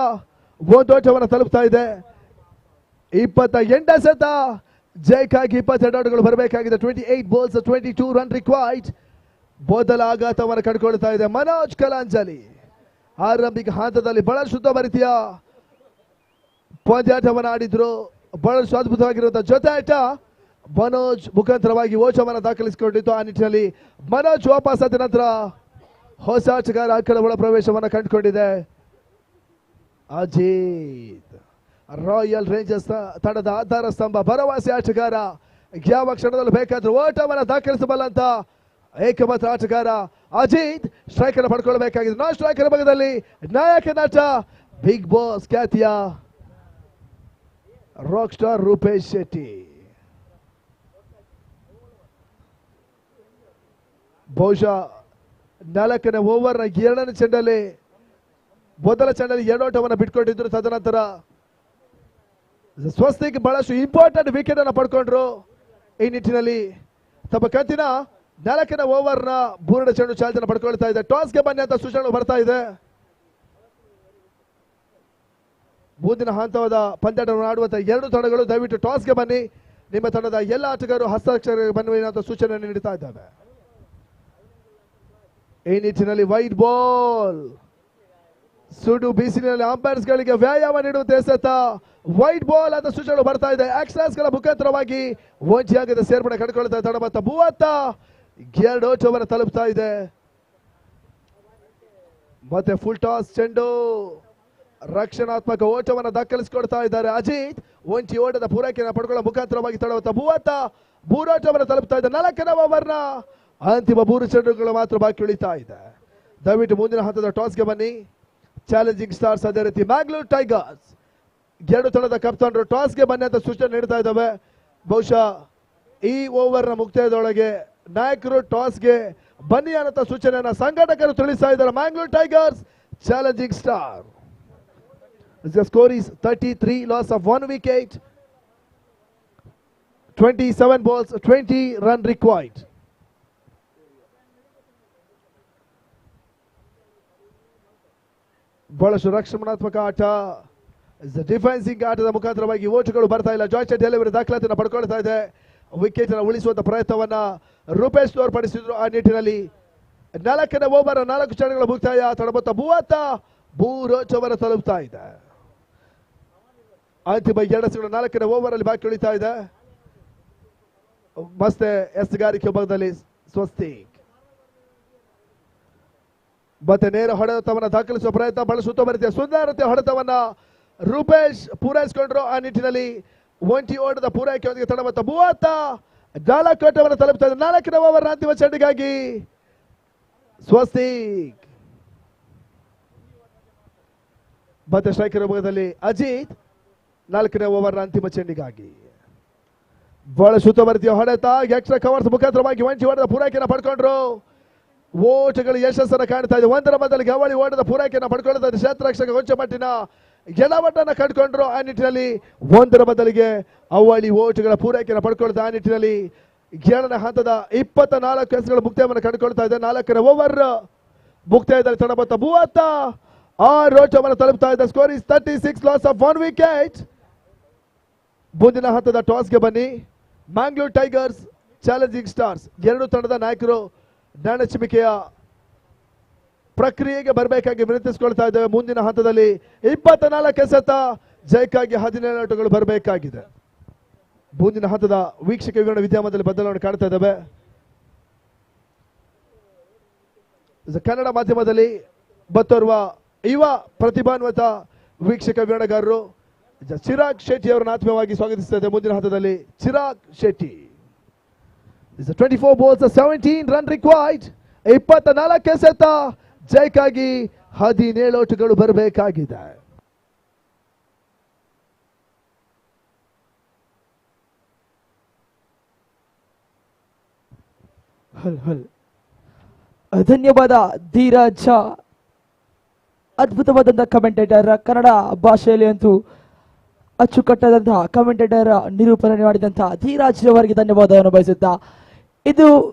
1 ಓಟವನ್ನು ತಲುಪ್ತಾ ಇದೆ. 28ನೇ ಸತ ಜಯಕ್ಕಾಗಿ 22 ಓಟಗಳು ಬರಬೇಕಾಗಿದೆ. 28 balls 22 run required. ಬೋದಲ ಆಘಾತವನ್ನು ಕಂಡುಕೊಳ್ತಾ ಇದೆ. ಮನೋಜ್ ಕಲಾಂಜಲಿ ಆರಂಭಿಕ ಹಂತದಲ್ಲಿ ಬಹಳಷ್ಟು ಉತ್ತಮ ಪಂದ್ಯಾಟವನ್ನು ಆಡಿದ್ರು. ಬಹಳಷ್ಟು ಅದ್ಭುತವಾಗಿರುವಂತಹ ಜೊತೆ ಆಟ ಮನೋಜ್ ಮುಖಾಂತರವಾಗಿ ಓಟವನ್ನು ದಾಖಲಿಸಿಕೊಂಡಿತ್ತು. ಆ ನಿಟ್ಟಿನಲ್ಲಿ ಮನೋಜ್ ವಾಪಸ್ ಆದ ನಂತರ ಹೊಸ ಆಟಗಾರ ಅಕ್ಕಳ ಒಳ ಪ್ರವೇಶವನ್ನು ಕಂಡುಕೊಂಡಿದೆ. ಅಜಿತ್ ರಾಯಲ್ ರೇಂಜರ್ಸ್ ತಂಡದ ಆಧಾರ ಸ್ತಂಭ, ಭರವಸೆ ಆಟಗಾರ, ಯಾವ ಕ್ಷಣದಲ್ಲೂ ಬೇಕಾದ್ರೂ ಓಟವನ್ನು ದಾಖಲಿಸಬಲ್ಲಂತ ಏಕಮಾತ್ರ ಆಟಗಾರ ಅಜಿತ್. ಸ್ಟ್ರೈಕ್ ಅನ್ನು ಪಡ್ಕೊಳ್ಬೇಕಾಗಿದೆ. ನಾನ್ ಸ್ಟ್ರೈಕರ್ ಭಾಗದಲ್ಲಿ ನಾಯಕ ನಟ ಬಿಗ್ ಬಾಸ್ ಖ್ಯಾತಿಯ ರಾಕ್ ಸ್ಟಾರ್ ರೂಪೇಶ್ ಶೆಟ್ಟಿ. ಬಹುಶಃ 4ನೇ ಓವರ್ನ 2ನೇ ಚೆಂಡಲ್ಲಿ ಮೊದಲ ಚೆಂಡಲ್ಲಿ 2 ಓಟವನ್ನು ಬಿಟ್ಕೊಂಡಿದ್ರು. ತದನಂತರ ಸ್ವಸ್ತಿಕ್ ಬಹಳಷ್ಟು ಇಂಪಾರ್ಟೆಂಟ್ ವಿಕೆಟ್ ಅನ್ನು ಪಡ್ಕೊಂಡ್ರು. ಈ ನಿಟ್ಟಿನಲ್ಲಿ ತಮ್ಮ ಕಂತಿನ 4ನೇ ಓವರ್ನ 3ನೇ ಚೆಂಡು ಚಾಲ್ತಿಯನ್ನು ಪಡ್ಕೊಳ್ತಾ ಇದೆ. ಟಾಸ್ಗೆ ಬನ್ನಿ ಅಂತ ಸೂಚನೆ ಬರ್ತಾ ಇದೆ. ಮುಂದಿನ ಹಂತವಾದ ಪಂದ್ಯಾಟವನ್ನು ಆಡುವಂತ 2 ತಂಡಗಳು ದಯವಿಟ್ಟು ಟಾಸ್ಗೆ ಬನ್ನಿ. ನಿಮ್ಮ ತಂಡದ ಎಲ್ಲ ಆಟಗಾರರು ಹಸ್ತಾಕ್ಷರ ಬನ್ನಿ ಅಂತ ಸೂಚನೆ ನೀಡುತ್ತಾ ಇದ್ದಾರೆ. ಈ ನಿಟ್ಟಿನಲ್ಲಿ ವೈಟ್ ಬಾಲ್ ಸುಡು ಬಿಸಿಲಿನಲ್ಲಿ ಅಂಪೈರ್ಸ್ ಗಳಿಗೆ ವ್ಯಾಯಾಮ ನೀಡುವಂತೆ ಎಸೆತ ವೈಟ್ ಬಾಲ್ ಅಂತ ಸೂಚನೆ ಬರ್ತಾ ಇದೆ. ಎಕ್ಸ್ಟ್ರಾಸ್ ಗಳ ಮುಖಾಂತರವಾಗಿ ಒಂಟಿಯಾಗದ ಸೇರ್ಪಡೆ ಕಂಡುಕೊಳ್ತಾ ಇದೆ. ತಡಬತ್ತ ಭೂವತ್ತ 2 ಓಟವನ್ನು ತಲುಪ್ತಾ ಇದೆ. ಮತ್ತೆ ಫುಲ್ ಟಾಸ್ ಚೆಂಡು ರಕ್ಷಣಾತ್ಮಕ ಓಟವನ್ನು ದಾಖಲಿಸಿಕೊಡ್ತಾ ಇದ್ದಾರೆ ಅಜಿತ್. ಒಂಟಿ ಓಟದ ಪೂರೈಕೆಯನ್ನು ಪಡ್ಕೊಳ್ಳೋ ಮುಖಾಂತರವಾಗಿ ತಡಬತ್ತ ಭೂವತ್ತ 3 ಓಟವನ್ನು ತಲುಪ್ತಾ ಇದೆ. 4ನೇ ಓವರ್ನ ಅಂತಿಮ 3 ಚೆಂಡುಗಳು ಮಾತ್ರ ಬಾಕಿ ಉಳಿತಾ ಇದೆ. ದಯವಿಟ್ಟು ಮುಂದಿನ ಹಂತದ ಟಾಸ್ಗೆ ಬನ್ನಿ. ಚಾಲೆಂಜಿಂಗ್ ಸ್ಟಾರ್ಸ್ ಅದೇ ರೀತಿ ಮ್ಯಾಂಗ್ಳೂರ್ ಟೈಗರ್ಸ್ 2 ತಂಡದ ಕಪ್ತಾನರು ಟಾಸ್ಗೆ ಬನ್ನಿ ಅಂತ ಸೂಚನೆ ನೀಡ್ತಾ ಇದ್ದಾವೆ. ಬಹುಶಃ ಈ ಓವರ್ನ ಮುಕ್ತಾಯದೊಳಗೆ ನಾಯಕರು ಟಾಸ್ಗೆ ಬನ್ನಿ ಅನ್ನೋ ಸೂಚನೆಯನ್ನ ಸಂಘಟಕರು ತಿಳಿಸ್ತಾ ಇದ್ದಾರೆ. Mangalore tigers challenging star. The score is 33, loss of 1 wicket, 27 balls, 20 run required. ಬಹಳಷ್ಟು ರಕ್ಷಣಾತ್ಮಕ ಆಟ, ಡಿಫೆನ್ಸಿಂಗ್ ಆಟದ ಮುಖಾಂತರವಾಗಿ ಓಟುಗಳು ಬರ್ತಾ ಇಲ್ಲ. ಜಾಯ್ ಶೆಟ್ಟಿ ಅವರ ದಾಖಲಾತಿಯನ್ನು ಪಡ್ಕೊಳ್ತಾ ಇದೆ. ವಿಕೆಟ್ ಅನ್ನು ಉಳಿಸುವಂತ ಪ್ರಯತ್ನವನ್ನ ರೂಪೇಶ್ ತೋರ್ಪಡಿಸಿದ್ರು. ಆ ನಿಟ್ಟಿನಲ್ಲಿ 4ನೇ ಓವರ್ 4 ಕ್ಷಣಗಳ ಮುಕ್ತಾಯ. ತಡಬತ್ತ 30 ಓವರ್ ತಲುಪ್ತಾ ಇದೆ. ಅಂತಿಮ 2 ಸೆಕೆಂಡ್ 4ನೇ ಓವರ್ ಅಲ್ಲಿ ಬಾಕಿ ಉಳಿತಾ ಇದೆ. ಮತ್ತೆ ಎಸ್ಗಾರಿಕೆ ಭಾಗದಲ್ಲಿ ಸ್ವಸ್ತಿಕ್ ಮತ್ತೆ ನೇರ ಹೊಡೆತವನ್ನ ದಾಖಲಿಸುವ ಪ್ರಯತ್ನ. ಬಹಳ ಸುತ್ತಮರಿತ ಸುಂದರತೆ ಹೊಡೆತವನ್ನ ರೂಪೇಶ್ ಪೂರೈಸಿಕೊಂಡ್ರು. ಆ ನಿಟ್ಟಿನಲ್ಲಿ ಒಂಟಿ ಓಟದ ಪೂರೈಕೆಯೊಂದಿಗೆ ತಡಬತ್ತ 34 ಓಟವನ್ನು ತಲುಪ್ತಾ ಇದೆ. 4ನೇ ಓವರ್ ಅಂತಿಮ ಚೆಂಡಿಗಾಗಿ ಸ್ವಸ್ತಿಕ್ ಮತ್ತೆ ಸ್ಟ್ರೈಕರ್ ಭಾಗದಲ್ಲಿ ಅಜಿತ್. 4ನೇ ಓವರ್ ಅಂತಿಮ ಚೆಂಡಿಗಾಗಿ ಬಹಳ ಸುತ್ತಮರಿತಿಯ ಹೊಡೆತ. ಎಕ್ಸ್ಟ್ರಾ ಕವರ್ಸ್ ಮುಖಾಂತರವಾಗಿ ಒಂಟಿ ಓಟದ ಪೂರೈಕೆಯನ್ನು ಪಡ್ಕೊಂಡ್ರು. ಓಟಗಳು ಯಶಸ್ಸನ್ನು ಕಾಣ್ತಾ ಇದೆ. 1ರ ಬದಲಿಗೆ ಅವಳಿ ಓಟದ ಪೂರೈಕೆಯನ್ನು ಪಡ್ಕೊಳ್ತಾ ಇದೆ. ಕ್ಷೇತ್ರರಕ್ಷಕ ಕೊಂಚ ಮಟ್ಟಿನ ಎಡವಟ್ಟನ್ನು ಕಂಡುಕೊಂಡ್ರು. ಆ ನಿಟ್ಟಿನಲ್ಲಿ 1ರ ಬದಲಿಗೆ ಅವಳಿ ಓಟಗಳ ಪೂರೈಕೆಯನ್ನು ಪಡ್ಕೊಳ್ತಾ ಆ ನಿಟ್ಟಿನಲ್ಲಿ 7ನೇ ಹಂತದ 24 ಎಸೆಗಳ ಮುಕ್ತಾಯವನ್ನು ಕಂಡುಕೊಳ್ತಾ ಇದೆ. 4ನೇ ಓವರ್ ಮುಕ್ತಾಯದಲ್ಲಿ ತಡಬತ್ತ 36 ಓಟವನ್ನು ತಲುಪ್ತಾ ಇದೆ. Score is 36, loss of 1 wicket. ಮುಂದಿನ ಹಂತದ ಟಾಸ್ಗೆ ಬನ್ನಿ. ಮ್ಯಾಂಗ್ಳೂರ್ ಟೈಗರ್ಸ್ ಚಾಲೆಂಜಿಂಗ್ ಸ್ಟಾರ್ಸ್ ಎರಡು ತಂಡದ ನಾಯಕರು ನಾಣಚಿಮಿಕೆಯ ಪ್ರಕ್ರಿಯೆಗೆ ಬರಬೇಕಾಗಿ ವಿನಂತಿಸಿಕೊಳ್ತಾ ಇದ್ದೇವೆ. ಮುಂದಿನ ಹಂತದಲ್ಲಿ 24 ಎಸೆತ ಜಯಕ್ಕಾಗಿ 17 ಓಟಗಳು ಬರಬೇಕಾಗಿದೆ. ಮುಂದಿನ ಹಂತದ ವೀಕ್ಷಕ ವಿವರಣೆ ವಿದ್ಯಮಾನದಲ್ಲಿ ಬದಲಾವಣೆ ಕಾಣ್ತಾ ಇದ್ದಾವೆ. ಕನ್ನಡ ಮಾಧ್ಯಮದಲ್ಲಿ ಬತ್ತೋರ್ವ ಯುವ ಪ್ರತಿಭಾನ್ವಿತ ವೀಕ್ಷಕ ವಿವರಣೆಗಾರರು ಚಿರಾಗ್ ಶೆಟ್ಟಿ ಅವರನ್ನು ಆತ್ಮೀಯವಾಗಿ ಸ್ವಾಗತಿಸ್ತಾ ಇದೆ. ಮುಂದಿನ ಹಂತದಲ್ಲಿ Chirag Shetty. 24 balls, 17 run required. 24 ಎಸೆತ ಜಯಕ್ಕಾಗಿ 17 ಓಟಗಳು ಬರಬೇಕಾಗಿದೆ. ಧನ್ಯವಾದ ಧೀರಜ್. ಅದ್ಭುತವಾದಂತಹ ಕಮೆಂಟೇಟರ್. ಕನ್ನಡ ಭಾಷೆಯಲ್ಲಿ ಅಂತೂ ಅಚ್ಚುಕಟ್ಟಾದಂತಹ ಕಮೆಂಟೇಟರ್ ನಿರೂಪಣೆ ಮಾಡಿದಂತಹ ಧೀರಾಜ್ ಅವರಿಗೆ ಧನ್ಯವಾದವನ್ನು ಬಯಸುತ್ತಾ, ಇದು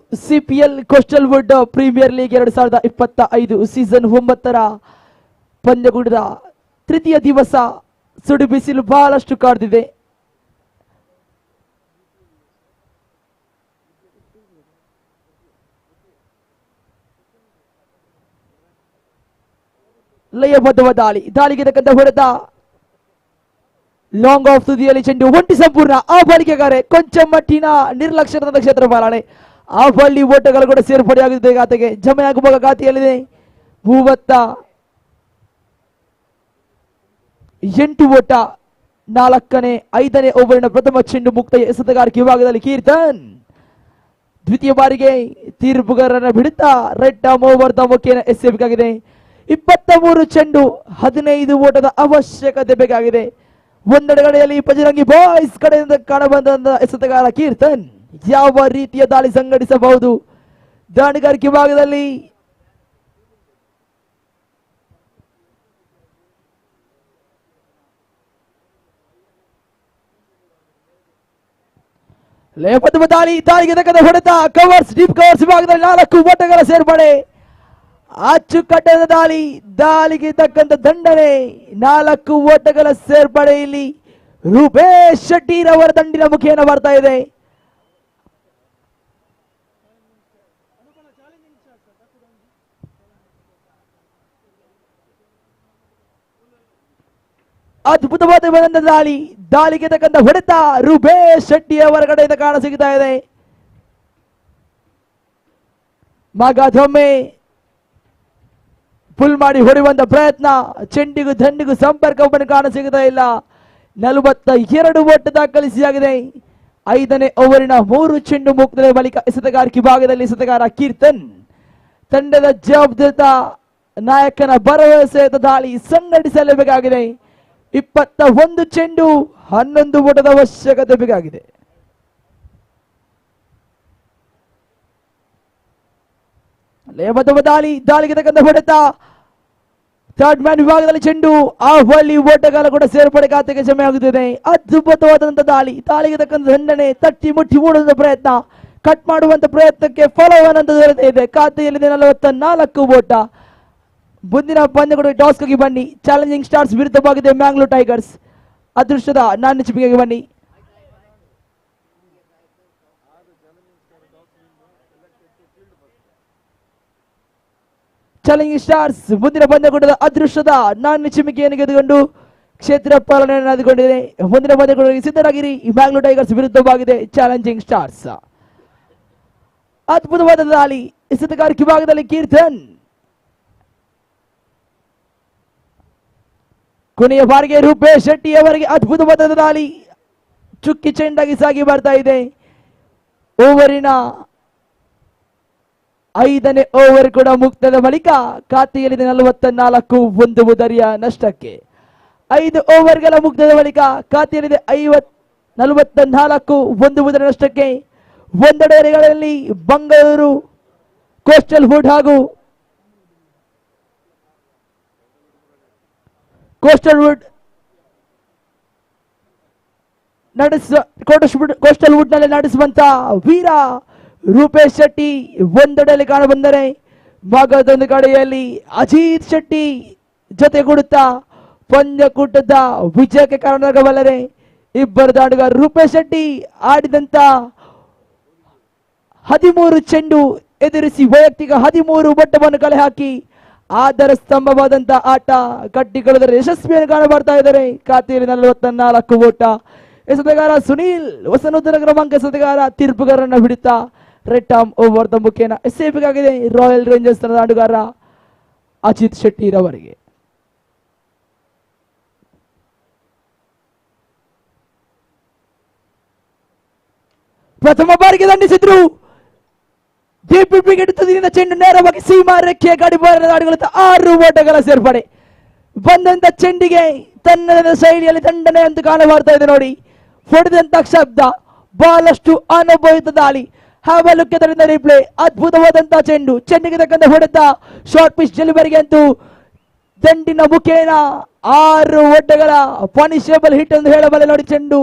CPL coastal wood premier league 2025 season 9ರ ಪಂದ್ಯಕೂಟದ ತೃತೀಯ ದಿವಸ. ಸುಡು ಬಿಸಿಲು ಬಹಳಷ್ಟು ಕಾಡ್ದಿದೆ. ಲಯಬದ್ಧವಾದ ದಾಳಿಗೆ ತಕ್ಕಂತ ಹೊಡೆತ. ಲಾಂಗ್ ಆಫ್ ತುದಿಯಲ್ಲಿ ಚೆಂಡು ಒಂಟಿ ಸಂಪೂರ್ಣ. ಆ ಬಾಳಿಕೆಗಾರೆ ಕೊಂಚ ಮಟ್ಟಿನ ನಿರ್ಲಕ್ಷ್ಯದ ಕ್ಷೇತ್ರ ಪಾಲನೆ. ಆ ಬಳ್ಳಿ ಓಟಗಳು ಕೂಡ ಸೇರ್ಪಡೆಯಾಗುತ್ತದೆ. ಖಾತೆಗೆ ಜಮೆಯಾಗುವಾಗ ಖಾತೆಯಲ್ಲಿದೆ 38 ಓಟ. 5ನೇ ಓವರಿನ ಪ್ರಥಮ ಚೆಂಡು ಮುಕ್ತಾಯ. ಎಸೆತಗಾರಿಕೆ ವಿಭಾಗದಲ್ಲಿ ಕೀರ್ತನ್ ದ್ವಿತೀಯ ಬಾರಿಗೆ ತೀರ್ಪುಗಾರರನ್ನ ಬಿಡುತ್ತಾ ರೆಡ್ ಓವರ್ ದ ಮುಖೇನ ಎಸೆಯಬೇಕಾಗಿದೆ. 23 ಚೆಂಡು 15 ಓಟದ ಅವಶ್ಯಕತೆ ಬೇಕಾಗಿದೆ. ಒಂದೆಡೆಗಡೆಯಲ್ಲಿ ಬಜರಂಗಿ ಬಾಯ್ಸ್ ಕಡೆಯಿಂದ ಕಾಣಬಂದ ಎಸೆತಗಾರ ಕೀರ್ತನ್ ಯಾವ ರೀತಿಯ ದಾಳಿ ಸಂಘಟಿಸಬಹುದು. ದಾಳಿಗಾರಿಕೆ ಭಾಗದಲ್ಲಿ ಲಯಬದ್ಧ ದಾಳಿಗೆ ತಕ್ಕಂತ ಹೊಡೆತ. ಕವರ್ಸ್ ಡೀಪ್ ಕವರ್ಸ್ ವಿಭಾಗದಲ್ಲಿ 4 ಓಟಗಳ ಸೇರ್ಪಡೆ. ಅಚ್ಚುಕಟ್ಟದ ದಾಳಿಗೆ ತಕ್ಕಂತ ದಂಡನೆ. 4 ಓಟಗಳ ಸೇರ್ಪಡೆ ಇಲ್ಲಿ ರೂಪೇಶ್ ಶೆಟ್ಟಿ ಅವರ ದಂಡಿನ ಮುಖೇನ ಬರ್ತಾ ಇದೆ. ಅದ್ಭುತವಾದ ದಾಳಿಗೆ ತಕ್ಕಂತ ಹೊಡೆತ ರೂಪೇಶ್ ಶೆಟ್ಟಿ ಅವರ ಕಡೆಯಿಂದ ಕಾಣ ಸಿಗ್ತಾ ಇದೆ. ಮಗದೊಮ್ಮೆ ಫುಲ್ ಮಾಡಿ ಹೊಡೆಯುವಂತ ಪ್ರಯತ್ನ. ಚೆಂಡಿಗೂ ದಂಡಿಗೂ ಸಂಪರ್ಕವನ್ನು ಕಾಣ ಸಿಗುತ್ತಾ ಇಲ್ಲ. 42 ಓಟ ದಾಖಲಿಸಿಯಾಗಿದೆ. 5ನೇ ಓವರಿನ 3 ಚೆಂಡು ಮುಕ್ತದ ಬಳಿಕ ಎಸೆತಗಾರಿಕೆ ಭಾಗದಲ್ಲಿ ಎಸೆತಗಾರ ಕೀರ್ತನ್ ತಂಡದ ಜವಾಬ್ದಾರಿತ ನಾಯಕನ ಭರವಸೆಯ ದಾಳಿ ಸಂಘಟಿಸಲೇಬೇಕಾಗಿದೆ. 21 ಚೆಂಡು 11 ಓಟದ ಅವಶ್ಯಕತೆ ಬೇಕಾಗಿದೆ. ದಾಳಿಗೆ ತಕ್ಕಂತ ಹೊಡೆತ. ಥರ್ಡ್ ಮ್ಯಾನ್ ವಿಭಾಗದಲ್ಲಿ ಚೆಂಡು ಆ ಬಳಿ ಓಟಗಾರ ಕೂಡ ಸೇರ್ಪಡೆ ಖಾತೆಗೆ ಜಮೆ ಆಗುತ್ತಿದೆ. ಅದ್ಭುತವಾದಂತಹ ದಾಳಿಗೆ ತಕ್ಕಂತ ದಂಡನೆ, ತಟ್ಟಿ ಮುಟ್ಟಿ ಓಡುವಂತ ಪ್ರಯತ್ನ, ಕಟ್ ಮಾಡುವಂತ ಪ್ರಯತ್ನಕ್ಕೆ ಫಲವನ್ನಂತ ದೊರೆತ ಇದೆ. ಖಾತೆಯಲ್ಲಿದೆ 44 ಓಟ. ಮುಂದಿನ ಪಂದ್ಯಗಳು ಟಾಸ್ಗಾಗಿ ಬನ್ನಿ. ಚಾಲೆಂಜಿಂಗ್ ಸ್ಟಾರ್ಸ್ ವಿರುದ್ಧವಾಗಿದೆ ಮ್ಯಾಂಗ್ಳೂರ್ ಟೈಗರ್ಸ್. ಅದೃಷ್ಟದ ನಾಣ್ಯ ಚಿಪಿಗೆಗೆ ಬನ್ನಿ. ಚಾಲೆಂಜಿಂಗ್ ಸ್ಟಾರ್ಸ್ ಮುಂದಿನ ಪಂದ್ಯಕೂಟದ ಅದೃಷ್ಟದ ನಾಣ್ಯ ಚಿಮಿಕೆಯನ್ನು ಗೆದ್ದುಕೊಂಡು ಕ್ಷೇತ್ರ ಪಾಲನೆಯನ್ನು ನಡೆದುಕೊಂಡಿದೆ. ಮುಂದಿನ ಪಂದ್ಯಕೂಟಕ್ಕೆ ಸಿದ್ಧರಾಗಿರಿ. ಮ್ಯಾಂಗ್ಳೂರ್ ಟೈಗರ್ಸ್ ವಿರುದ್ಧವಾಗಿದೆ ಚಾಲೆಂಜಿಂಗ್ ಸ್ಟಾರ್ಸ್. ಅದ್ಭುತವಾದ ದಾಳಿ. ಎಸೆತಗಾರಿಕೆ ವಿಭಾಗದಲ್ಲಿ ಕೀರ್ತನ್. ಕೊನೆಯ ಬಾರಿಗೆ ರೂಪೇಶ್ ಶೆಟ್ಟಿ ಅವರಿಗೆ ಅದ್ಭುತವಾದ ದಾಳಿ. ಚುಕ್ಕಿ ಚೆಂಡಾಗಿ ಸಾಗಿ ಬರ್ತಾ ಇದೆ. ಓವರಿನ 5ನೇ ಓವರ್ ಕೂಡ ಮುಕ್ತದ ಬಳಿಕ ಖಾತೆಯಲ್ಲಿದೆ 44 ಒಂದು ಉದರಿಯ ನಷ್ಟಕ್ಕೆ. 5 ಓವರ್ಗಳ ಮುಕ್ತದ ಬಳಿಕ ಖಾತೆಯಲ್ಲಿದೆ 44 ಒಂದು ಉದರಿಯ ನಷ್ಟಕ್ಕೆ. ಒಂದೆಡೆಗಳಲ್ಲಿ ಬೆಂಗಳೂರು ಕೋಸ್ಟಲ್ ವುಡ್ ಹಾಗೂ ಕೋಸ್ಟಲ್ ವುಡ್ ನಲ್ಲಿ ನಡೆಸುವಂತ ವೀರ ರೂಪೇಶ್ ಶೆಟ್ಟಿ ಒಂದೆಡೆಯಲ್ಲಿ ಕಾಣಬಂದರೆ, ಭಾಗದೊಂದು ಕಡೆಯಲ್ಲಿ ಅಜಿತ್ ಶೆಟ್ಟಿ ಜೊತೆಗೂಡುತ್ತಾ ಪಂದ್ಯಕೂಟದ ವಿಜಯಕ್ಕೆ ಕಾರಣವಾಗಬಲ್ಲರೆ. ಇಬ್ಬರು ದಾಡುಗಾರ ರೂಪೇಶ್ ಶೆಟ್ಟಿ ಆಡಿದಂತ 13 ಚೆಂಡು ಎದುರಿಸಿ ವೈಯಕ್ತಿಕ 13 ಬಟ್ಟವನ್ನು ಕಲೆ ಹಾಕಿ ಆಧಾರ ಸ್ತಂಭವಾದಂತ ಆಟ ಕಟ್ಟಿಕೊಳ್ಳುವುದರ ಯಶಸ್ವಿಯನ್ನು ಕಾಣಬರ್ತಾ ಇದ್ದಾರೆ. ಖಾತೆಯಲ್ಲಿ 44 ಓಟ. ಎಸೆತಗಾರ ಸುನೀಲ್ ಹೊಸನೂತನ ಕ್ರಮಾಂಕ ಎಸೆತಗಾರ ತೀರ್ಪುಗಾರರನ್ನ ಬಿಡುತ್ತಾ ರೆಡ್ ಟಾಮ್ ಓವರ್ ದ ಮುಖೇನ ಎಸೆಯಬೇಕಾಗಿದೆ ರಾಯಲ್ ರೇಂಜರ್ಸ್ ಆಟಗಾರ ಅಜಿತ್ ಶೆಟ್ಟಿ ರವರಿಗೆ. ಪ್ರಥಮ ಬಾರಿಗೆ ದಂಡಿಸಿದ್ರು. ಡೀಪ್ ವಿಕೆಟ್ ತುದಿಯಿಂದ ಚೆಂಡು ನೇರವಾಗಿ ಸೀಮಾ ರೆಕ್ಕೆಯ ಗಡಿಪಾರದ ದಾಡಿಗಳ 6 ಓಟಗಳ ಸೇರ್ಪಡೆ. ಬಂದಂತ ಚೆಂಡಿಗೆ ತನ್ನದ ಶೈಲಿಯಲ್ಲಿ ದಂಡನೆ ಅಂತ ಕಾಣಬರ್ತಾ ಇದೆ ನೋಡಿ. ಹೊಡೆದಂತ ಶಬ್ದ, ಬಹಳಷ್ಟು ಅನುಭವಿತ ದಾಳಿ. Have a look at the replay. ಅದ್ಭುತವಾದಂತಹ ಚೆಂಡಿಗೆ ತಕ್ಕಂತ ಹೊಡೆತ ಶಾರ್ಟ್ ಪಿಚ್ ಡೆಲಿವರಿಗೆ ಅಂತೂ ದಂಡಿನ ಮುಖೇನ 6 ಓಟಗಳ ಪನಿಷಬಲ್ ಹಿಟ್ ಎಂದು ಹೇಳಬಲ್ಲೆ ನೋಡಿ. ಚೆಂಡು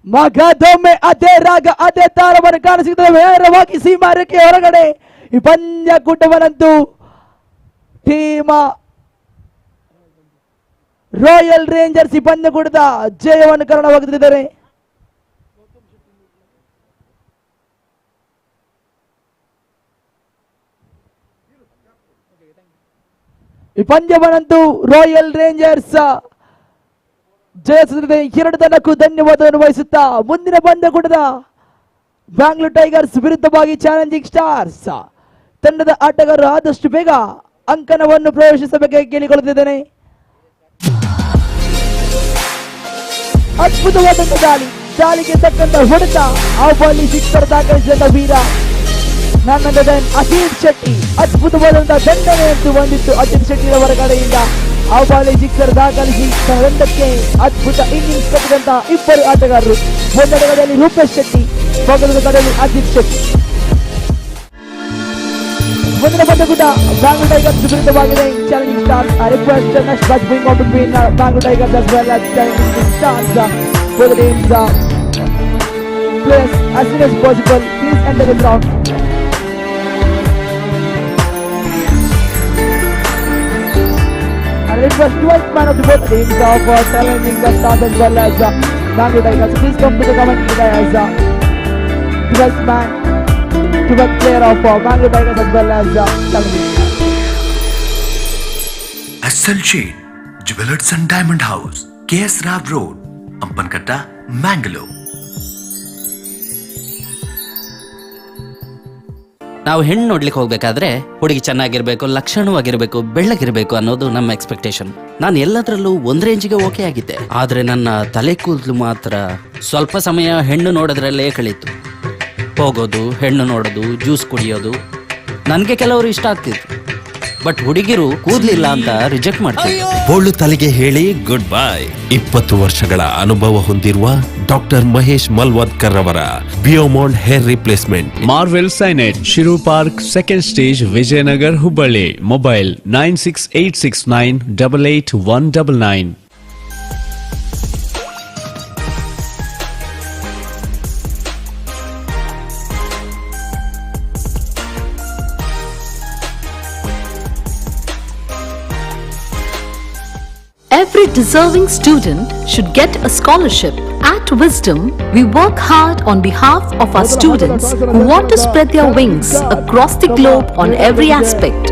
ಮಗದೊಮ್ಮೆ ಅದೇ ರಾಗ ಅದೇ ತಾಳವನ್ನು ಕಾಣಿಸುತ್ತದೆ. ನೇರವಾಗಿ ಸೀಮಾ ರೇಖೆ ಹೊರಗಡೆ ಈ ಪಂದ್ಯಕೂಟವನ್ನಂತೂ ಟೀಮ ರಾಯಲ್ ರೇಂಜರ್ಸ್ ಈ ಪಂದ್ಯಕೂಟದ ಜಯವನ್ನು ಕಾರಣವಾಗುತ್ತಿದ್ದಾರೆ. ಈ ಪಂದ್ಯವನ್ನಂತೂ ರಾಯಲ್ ರೇಂಜರ್ಸ್ ಜಯಿಸುತ್ತದೆ. 2 ತಂಡಕ್ಕೂ ಧನ್ಯವಾದವನ್ನು ವಹಿಸುತ್ತಾ ಮುಂದಿನ ಪಂದ್ಯಕೂಟದ ಬ್ಯಾಂಗ್ಳೂರ್ ಟೈಗರ್ಸ್ ವಿರುದ್ಧವಾಗಿ ಚಾಲೆಂಜಿಂಗ್ ಸ್ಟಾರ್ಸ್ ತಂಡದ ಆಟಗಾರರು ಆದಷ್ಟು ಬೇಗ ಅಂಕಣವನ್ನು ಪ್ರವೇಶಿಸಬೇಕಾಗಿ ಕೇಳಿಕೊಳ್ಳುತ್ತಿದ್ದೇನೆ. ಅದ್ಭುತವಾದಂತಹ ದಾಳಿಗೆ ತಕ್ಕಂತ ಹೊಡೆತ ಆ ಬಾಲಿ ಸಿಕ್ಸರ್ ದಾಖಲಿಸಿದ ವೀರ ಅಜಿತ್ ಶೆಟ್ಟಿ. ಅದ್ಭುತವಾದಂತಹ ದಂಡನೆ ಅಂತೂ ಬಂದಿತ್ತು ಅಜಿತ್ ಶೆಟ್ಟಿ ಅವರ ಕಡೆಯಿಂದ. ಆ ಬಾಲಿ ಸಿಕ್ಸರ್ ದಾಖಲಿಸಿ ತಂಡಕ್ಕೆ ಅದ್ಭುತ ಇನ್ನಿಂಗ್ಸ್ ಕಟ್ಟಿದಂತ ಇಬ್ಬರು ಆಟಗಾರರು. ಒಂದೆಡೆಯಲ್ಲಿ ರೂಪೇಶ್ ಶೆಟ್ಟಿ, ಮಗದ ಕಡೆಯಲ್ಲಿ ಅಜಿತ್ ಶೆಟ್ಟಿ. ಮುಂದಿನ ಪಂದ್ಯಕೂಟ ಬ್ಯಾಂಗ್ಳೂರ್ ಟೈಗರ್ಸ್ ವಿರುದ್ಧವಾಗಿದೆ challenging stars. I request the next match being on between Bangalore Tigers as well as Challenging Stars. Both the teams players as soon as possible. Please enter the ground. I request 12th man of the both teams of Challenging the Stars as well as Bangalore Tigers. Please come to the comment as 12th man, 12th player of Bangalore Tigers as well as Challenging. SL Shade Jewelers and Diamond House, KS Rab Road, Ampankatta, Mangalore. ನಾವು ಹೆಣ್ಣು ನೋಡ್ಲಿಕ್ಕೆ ಹೋಗ್ಬೇಕಾದ್ರೆ ಹುಡುಗಿ ಚೆನ್ನಾಗಿರ್ಬೇಕು, ಲಕ್ಷಣವಾಗಿರ್ಬೇಕು, ಬೆಳ್ಳಗಿರ್ಬೇಕು ಅನ್ನೋದು ನಮ್ಮ expectation. ನಾನು ಎಲ್ಲದರಲ್ಲೂ ಒಂದ್ ರೇಂಜಿಗೆ ಓಕೆ ಆಗಿದ್ದೆ. ಆದ್ರೆ ನನ್ನ ತಲೆ ಕೂದಲು ಮಾತ್ರ ಸ್ವಲ್ಪ ಸಮಯ ಹೆಣ್ಣು ನೋಡೋದ್ರಲ್ಲೇ ಕಳೀತು. ಹೋಗೋದು, ಹೆಣ್ಣು ನೋಡೋದು, ಜ್ಯೂಸ್ ಕುಡಿಯೋದು ನನಗೆ ಕೆಲವರು ಇಷ್ಟ ಆಗ್ತಿತ್ತು. ಬಟ್ ಹುಡುಗಿರು ಕೂದ್ಲಿಲ್ಲ ಅಂತ ರಿಜೆಕ್ಟ್ ಮಾಡ್ತಾರೆ. ಬೋಳು ತಲೆಗೆ ಹೇಳಿ ಗುಡ್ ಬೈ. 20 ವರ್ಷಗಳ ಅನುಭವ ಹೊಂದಿರುವ ಡಾಕ್ಟರ್ ಮಹೇಶ್ ಮಲ್ವದ್ಕರ್ ಅವರ ಬಿಯೋಮಾಂಡ್ hair replacement. Marvel ಸೈನೆಟ್, ಶಿರು park, second stage, Vijayanagar, Hubballi. Mobile 9686988199. Every deserving student should get a scholarship. At Wisdom, we work hard on behalf of our students who want to spread their wings across the globe on every aspect.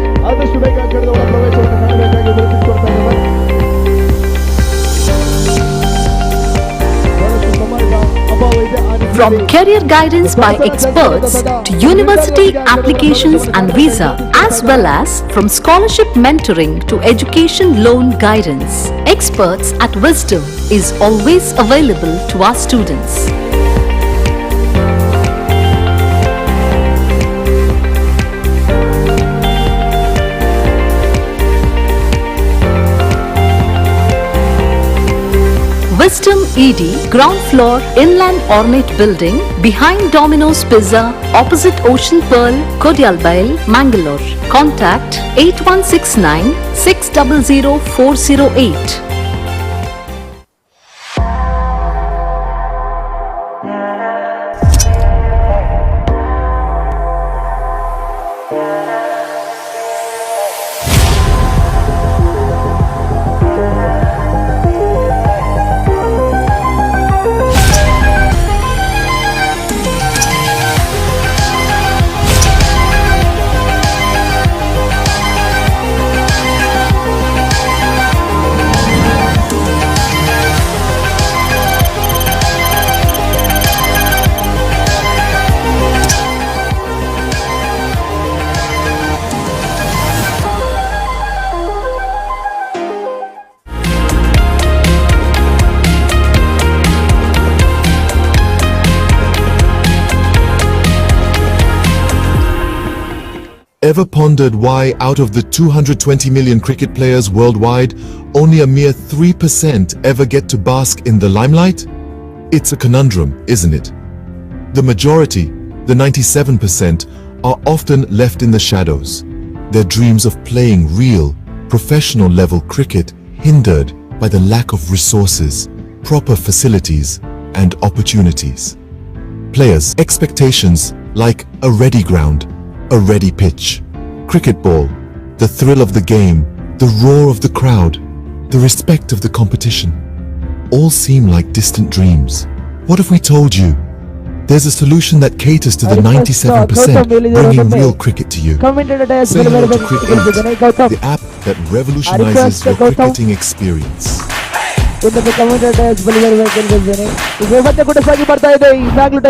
From career guidance by experts to university applications and visa, as well as from scholarship mentoring to education loan guidance, Experts at Wisdom is always available to our students. Wisdom ED, ground floor, inland ornate building, behind Domino's Pizza, opposite Ocean Pearl, Kodialbail, Mangalore. Contact 8169 600 408. Ever pondered why out of the 220 million cricket players worldwide, only a mere 3% ever get to bask in the limelight? It's a conundrum, isn't it? The majority, the 97%, are often left in the shadows. Their dreams of playing real, professional level cricket hindered by the lack of resources, proper facilities, and opportunities. Players' expectations like a ready ground, a ready pitch, cricket ball, the thrill of the game, the roar of the crowd, the respect of the competition, all seem like distant dreams. What if we told you there's a solution that caters to the 97%, bringing real cricket to you? Say hello to Crick 8, the app that revolutionizes your cricketing experience.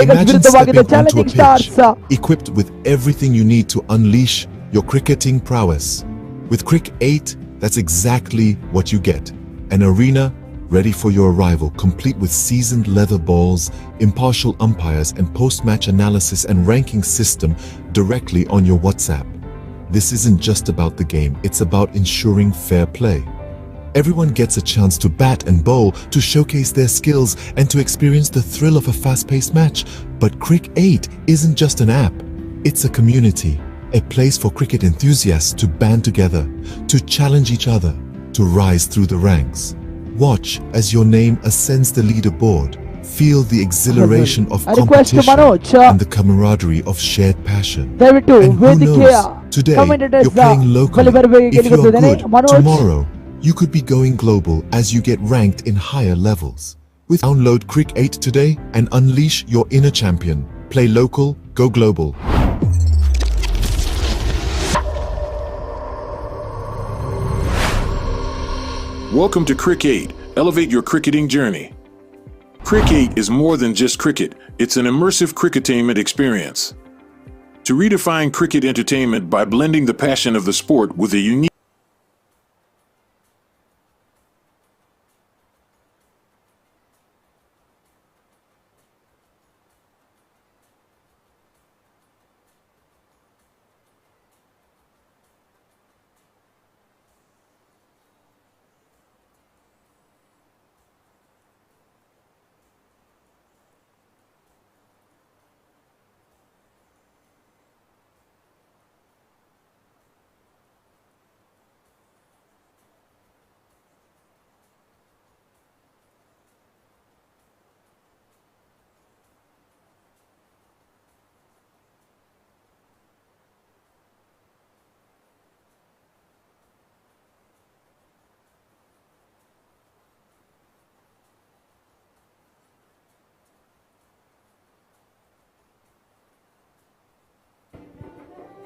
Imagine stepping onto a pitch, equipped with everything you need to unleash your cricketing prowess. With Crick 8, that's exactly what you get. An arena ready for your arrival, complete with seasoned leather balls, impartial umpires, and post-match analysis and ranking system directly on your WhatsApp. This isn't just about the game, it's about ensuring fair play. Everyone gets a chance to bat and bowl, to showcase their skills, and to experience the thrill of a fast-paced match. But Crick 8 isn't just an app, it's a community, a place for cricket enthusiasts to band together, to challenge each other, to rise through the ranks. Watch as your name ascends the leaderboard. Feel the exhilaration of competition and the camaraderie of shared passion. And who knows, today you're playing locally. If you're good, tomorrow you could be going global as you get ranked in higher levels. Download Crick 8 today and unleash your inner champion. Play local, go global. Welcome to Crick 8. Elevate your cricketing journey. Crick 8 is more than just cricket. It's an immersive cricketainment experience. To redefine cricket entertainment by blending the passion of the sport with a unique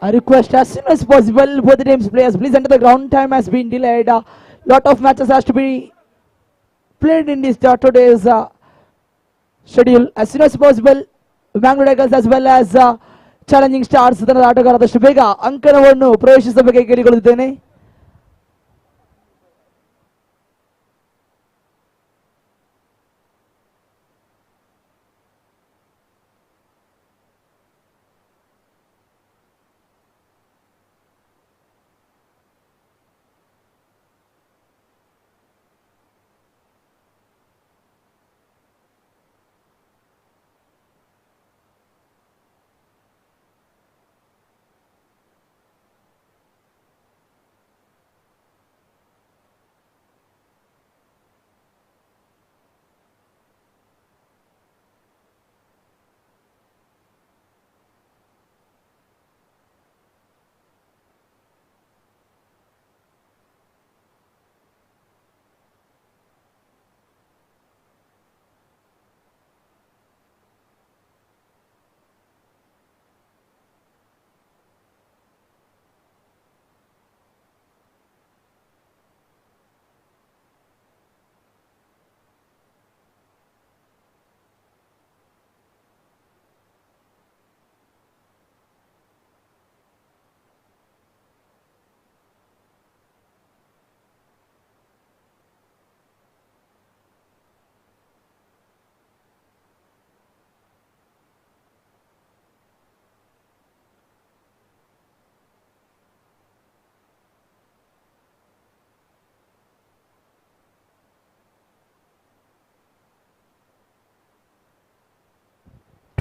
I request as soon as possible both the teams players please enter the ground. Time has been delayed. Lot of matches has to be played in this today's schedule. As soon as possible, Bangalore Tigers as well as challenging Stars ತಂಡದ ಆಟಗಾರದಷ್ಟು ಬೇಗ ಅಂಕಣವನ್ನು ಪ್ರವೇಶಿಸಬೇಕೆ ಕೇಳಿಕೊಳ್ಳುತ್ತೇನೆ.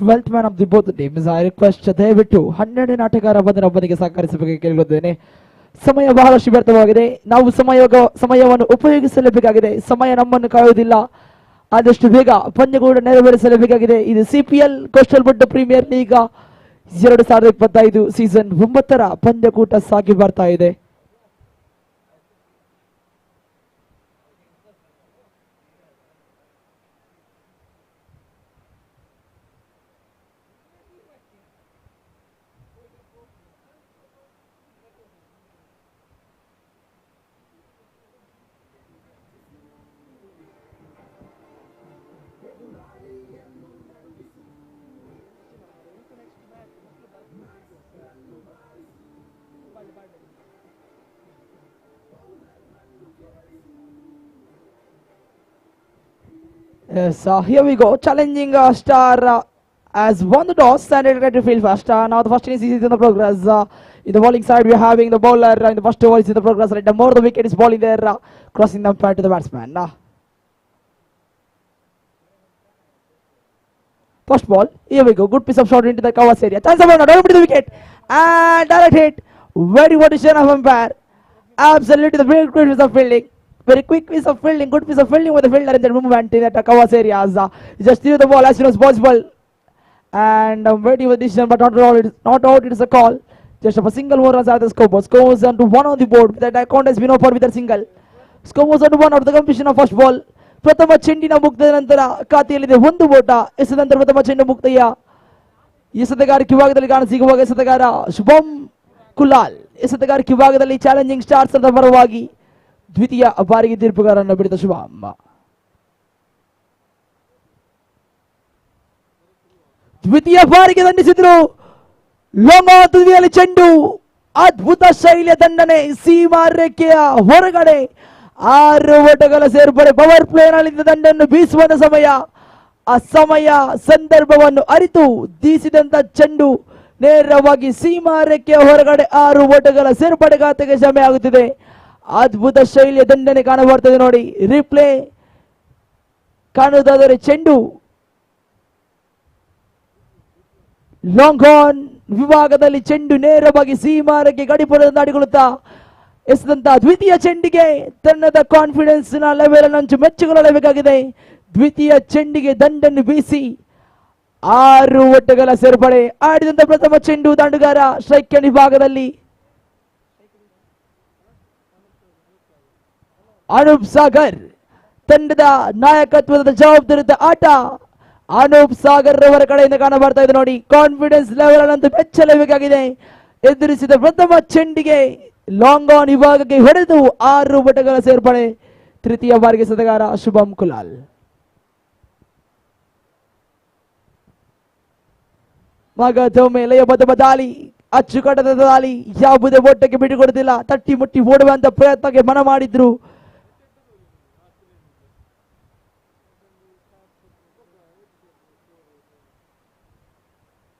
Twelfth man of the both teams. I request ದಯವಿಟ್ಟು 12ನೇ ಆಟಗಾರ ಬಂದನಿಗೆ ಸಹಕರಿಸಬೇಕು ಕೇಳಿಕೊಳ್ಳುತ್ತೇನೆ. ಸಮಯ ಬಹಳಷ್ಟು ವ್ಯರ್ಥವಾಗಿದೆ. ನಾವು ಸಮಯವನ್ನು ಉಪಯೋಗಿಸಲೇಬೇಕಾಗಿದೆ. ಸಮಯ ನಮ್ಮನ್ನು ಕಾಯುವುದಿಲ್ಲ. ಆದಷ್ಟು ಬೇಗ ಪಂದ್ಯಕೂಟ ನೆರವೇರಿಸಲೇಬೇಕಾಗಿದೆ. ಇದು CPL coastal wood premier league 2025 season 9ರ ಪಂದ್ಯಕೂಟ ಸಾಗಿ ಬರ್ತಾ ಇದೆ. Yes, here we go. Challenging star has won the toss and ready to field first. Now the first innings is in the progress. In the bowling side, we are having the bowler in the first over is in the progress. Right, the more the wicket is bowling there, crossing the umpire to the batsman. First ball. Here we go. Good piece of shot into the covers area. Chance of not over to the wicket and direct hit. Very good decision of umpire. Absolutely the very good piece of fielding. Very quick piece of fielding, good piece of fielding with the fielder in the movement in the covers areas. Just threw the ball as soon as possible. And waiting for the decision, but not out, it is a call. Just a single more runs out of the scoreboard. Scores onto one on the board. That account has been opened with a single. Scores onto one out of the competition of first ball. ಪ್ರಥಮ ಚೆಂಡಿನ ಮುಕ್ತದ ನಂತರ ಖಾತೆಯಲ್ಲಿದೆ ಒಂದು ಓಟ. ಎಸೆದ ಪ್ರಥಮ ಚೆಂಡು ಮುಕ್ತೆಯ ಎಸೆತಗಾರ ವಿಭಾಗದಲ್ಲಿ ಕಾಣಸಿಗುವಾಗ ಎಸೆತಗಾರ ಶುಭಂ ಕುಲಾಲ್ ಎಸೆತಗಾರ ವಿಭಾಗದಲ್ಲಿ ಚಾಲೆಂಜಿಂಗ್ ಸ್ಟಾರ್ಸ್ ಅಂತ ಪರವಾಗಿ ದ್ವಿತೀಯ ಬಾರಿಗೆ ತೀರ್ಪುಗಾರನ್ನು ಬಿಡಿದ ಶುಭಂ. ದ್ವಿತೀಯ ಬಾರಿಗೆ ದಂಡಿಸಿದ್ರು. ಲೋಂಗ ತುದಿಯಲ್ಲಿ ಚೆಂಡು, ಅದ್ಭುತ ಶೈಲಿಯ ದಂಡನೆ, ಸೀಮಾ ರೇಖೆಯ ಹೊರಗಡೆ 6 ಓಟಗಳ ಸೇರ್ಪಡೆ. ಪವರ್ ಪ್ಲೇನಲ್ಲಿದ್ದ ದಂಡನ್ನು ಬೀಸುವಂತ ಸಮಯ, ಆ ಸಮಯ ಸಂದರ್ಭವನ್ನು ಅರಿತು ಬೀಸಿದಂತ ಚೆಂಡು ನೇರವಾಗಿ ಸೀಮಾ ರೇಖೆಯ ಹೊರಗಡೆ 6 ಓಟಗಳ ಸೇರ್ಪಡೆ ಖಾತೆಗೆ ಜಮೆ ಆಗುತ್ತಿದೆ. ಅದ್ಭುತ ಶೈಲಿಯ ದಂಡನೆ ಕಾಣಬರ್ತದೆ ನೋಡಿ. ರಿಪ್ಲೇ ಕಾಣುವುದಾದರೆ ಚೆಂಡು ಲಾಂಗ್ ಆನ್ ವಿಭಾಗದಲ್ಲಿ ಚೆಂಡು ನೇರವಾಗಿ ಸೀಮಾರಕ್ಕೆ ಗಡಿಪುರದ ದಾಡಿಕೊಳ್ಳುತ್ತಾ ಎಸೆದಂತಹ ದ್ವಿತೀಯ ಚೆಂಡಿಗೆ ತನ್ನದ ಕಾನ್ಫಿಡೆನ್ಸ್ ನ ಲೆವೆಲ್ ಅನ್ನು ಮೆಚ್ಚಿಕೊಳ್ಳಲೇಬೇಕಾಗಿದೆ. ದ್ವಿತೀಯ ಚೆಂಡಿಗೆ ದಂಡನ್ನು ಬೀಸಿ 6 ಓಟಗಳ ಸೇರ್ಪಡೆ. ಆಡಿದಂತ ಪ್ರಥಮ ಚೆಂಡು ದಾಂಡುಗಾರ ಸ್ಟ್ರೈಕ್ ವಿಭಾಗದಲ್ಲಿ ಅನೂಪ್ ಸಾಗರ್. ತಂಡದ ನಾಯಕತ್ವದ ಜವಾಬ್ದಾರಿದ ಆಟ ಅನೂಪ್ ಸಾಗರ್ ಅವರ ಕಡೆಯಿಂದ ಕಾಣಬರ್ತಾ ಇದೆ ನೋಡಿ. ಕಾನ್ಫಿಡೆನ್ಸ್ ಲೆವೆಲ್ ಅಂತೂ ಮೆಚ್ಚಲೇಬೇಕಾಗಿದೆ. ಎದುರಿಸಿದ ಪ್ರಥಮ ಚೆಂಡಿಗೆ ಲಾಂಗ್ ಆನ್ ವಿಭಾಗಕ್ಕೆ ಹೊಡೆದು 6 ಬಟಗಳ ಸೇರ್ಪಡೆ. ತೃತೀಯ ಬಾರಿಗೆ ಸದಗಾರ ಶುಭಂ ಕುಲಾಲ್. ಮಗದೊಮ್ಮೆ ಲಯಬದ್ಧ ದಾಳಿ, ಅಚ್ಚುಕಟ್ಟದ ದಾಳಿ, ಯಾವುದೇ ಓಟಕ್ಕೆ ಬಿಟ್ಟುಕೊಡುತ್ತಿಲ್ಲ. ತಟ್ಟಿ ಮುಟ್ಟಿ ಓಡುವಂತ ಪ್ರಯತ್ನಕ್ಕೆ ಮನ ಮಾಡಿದ್ರು.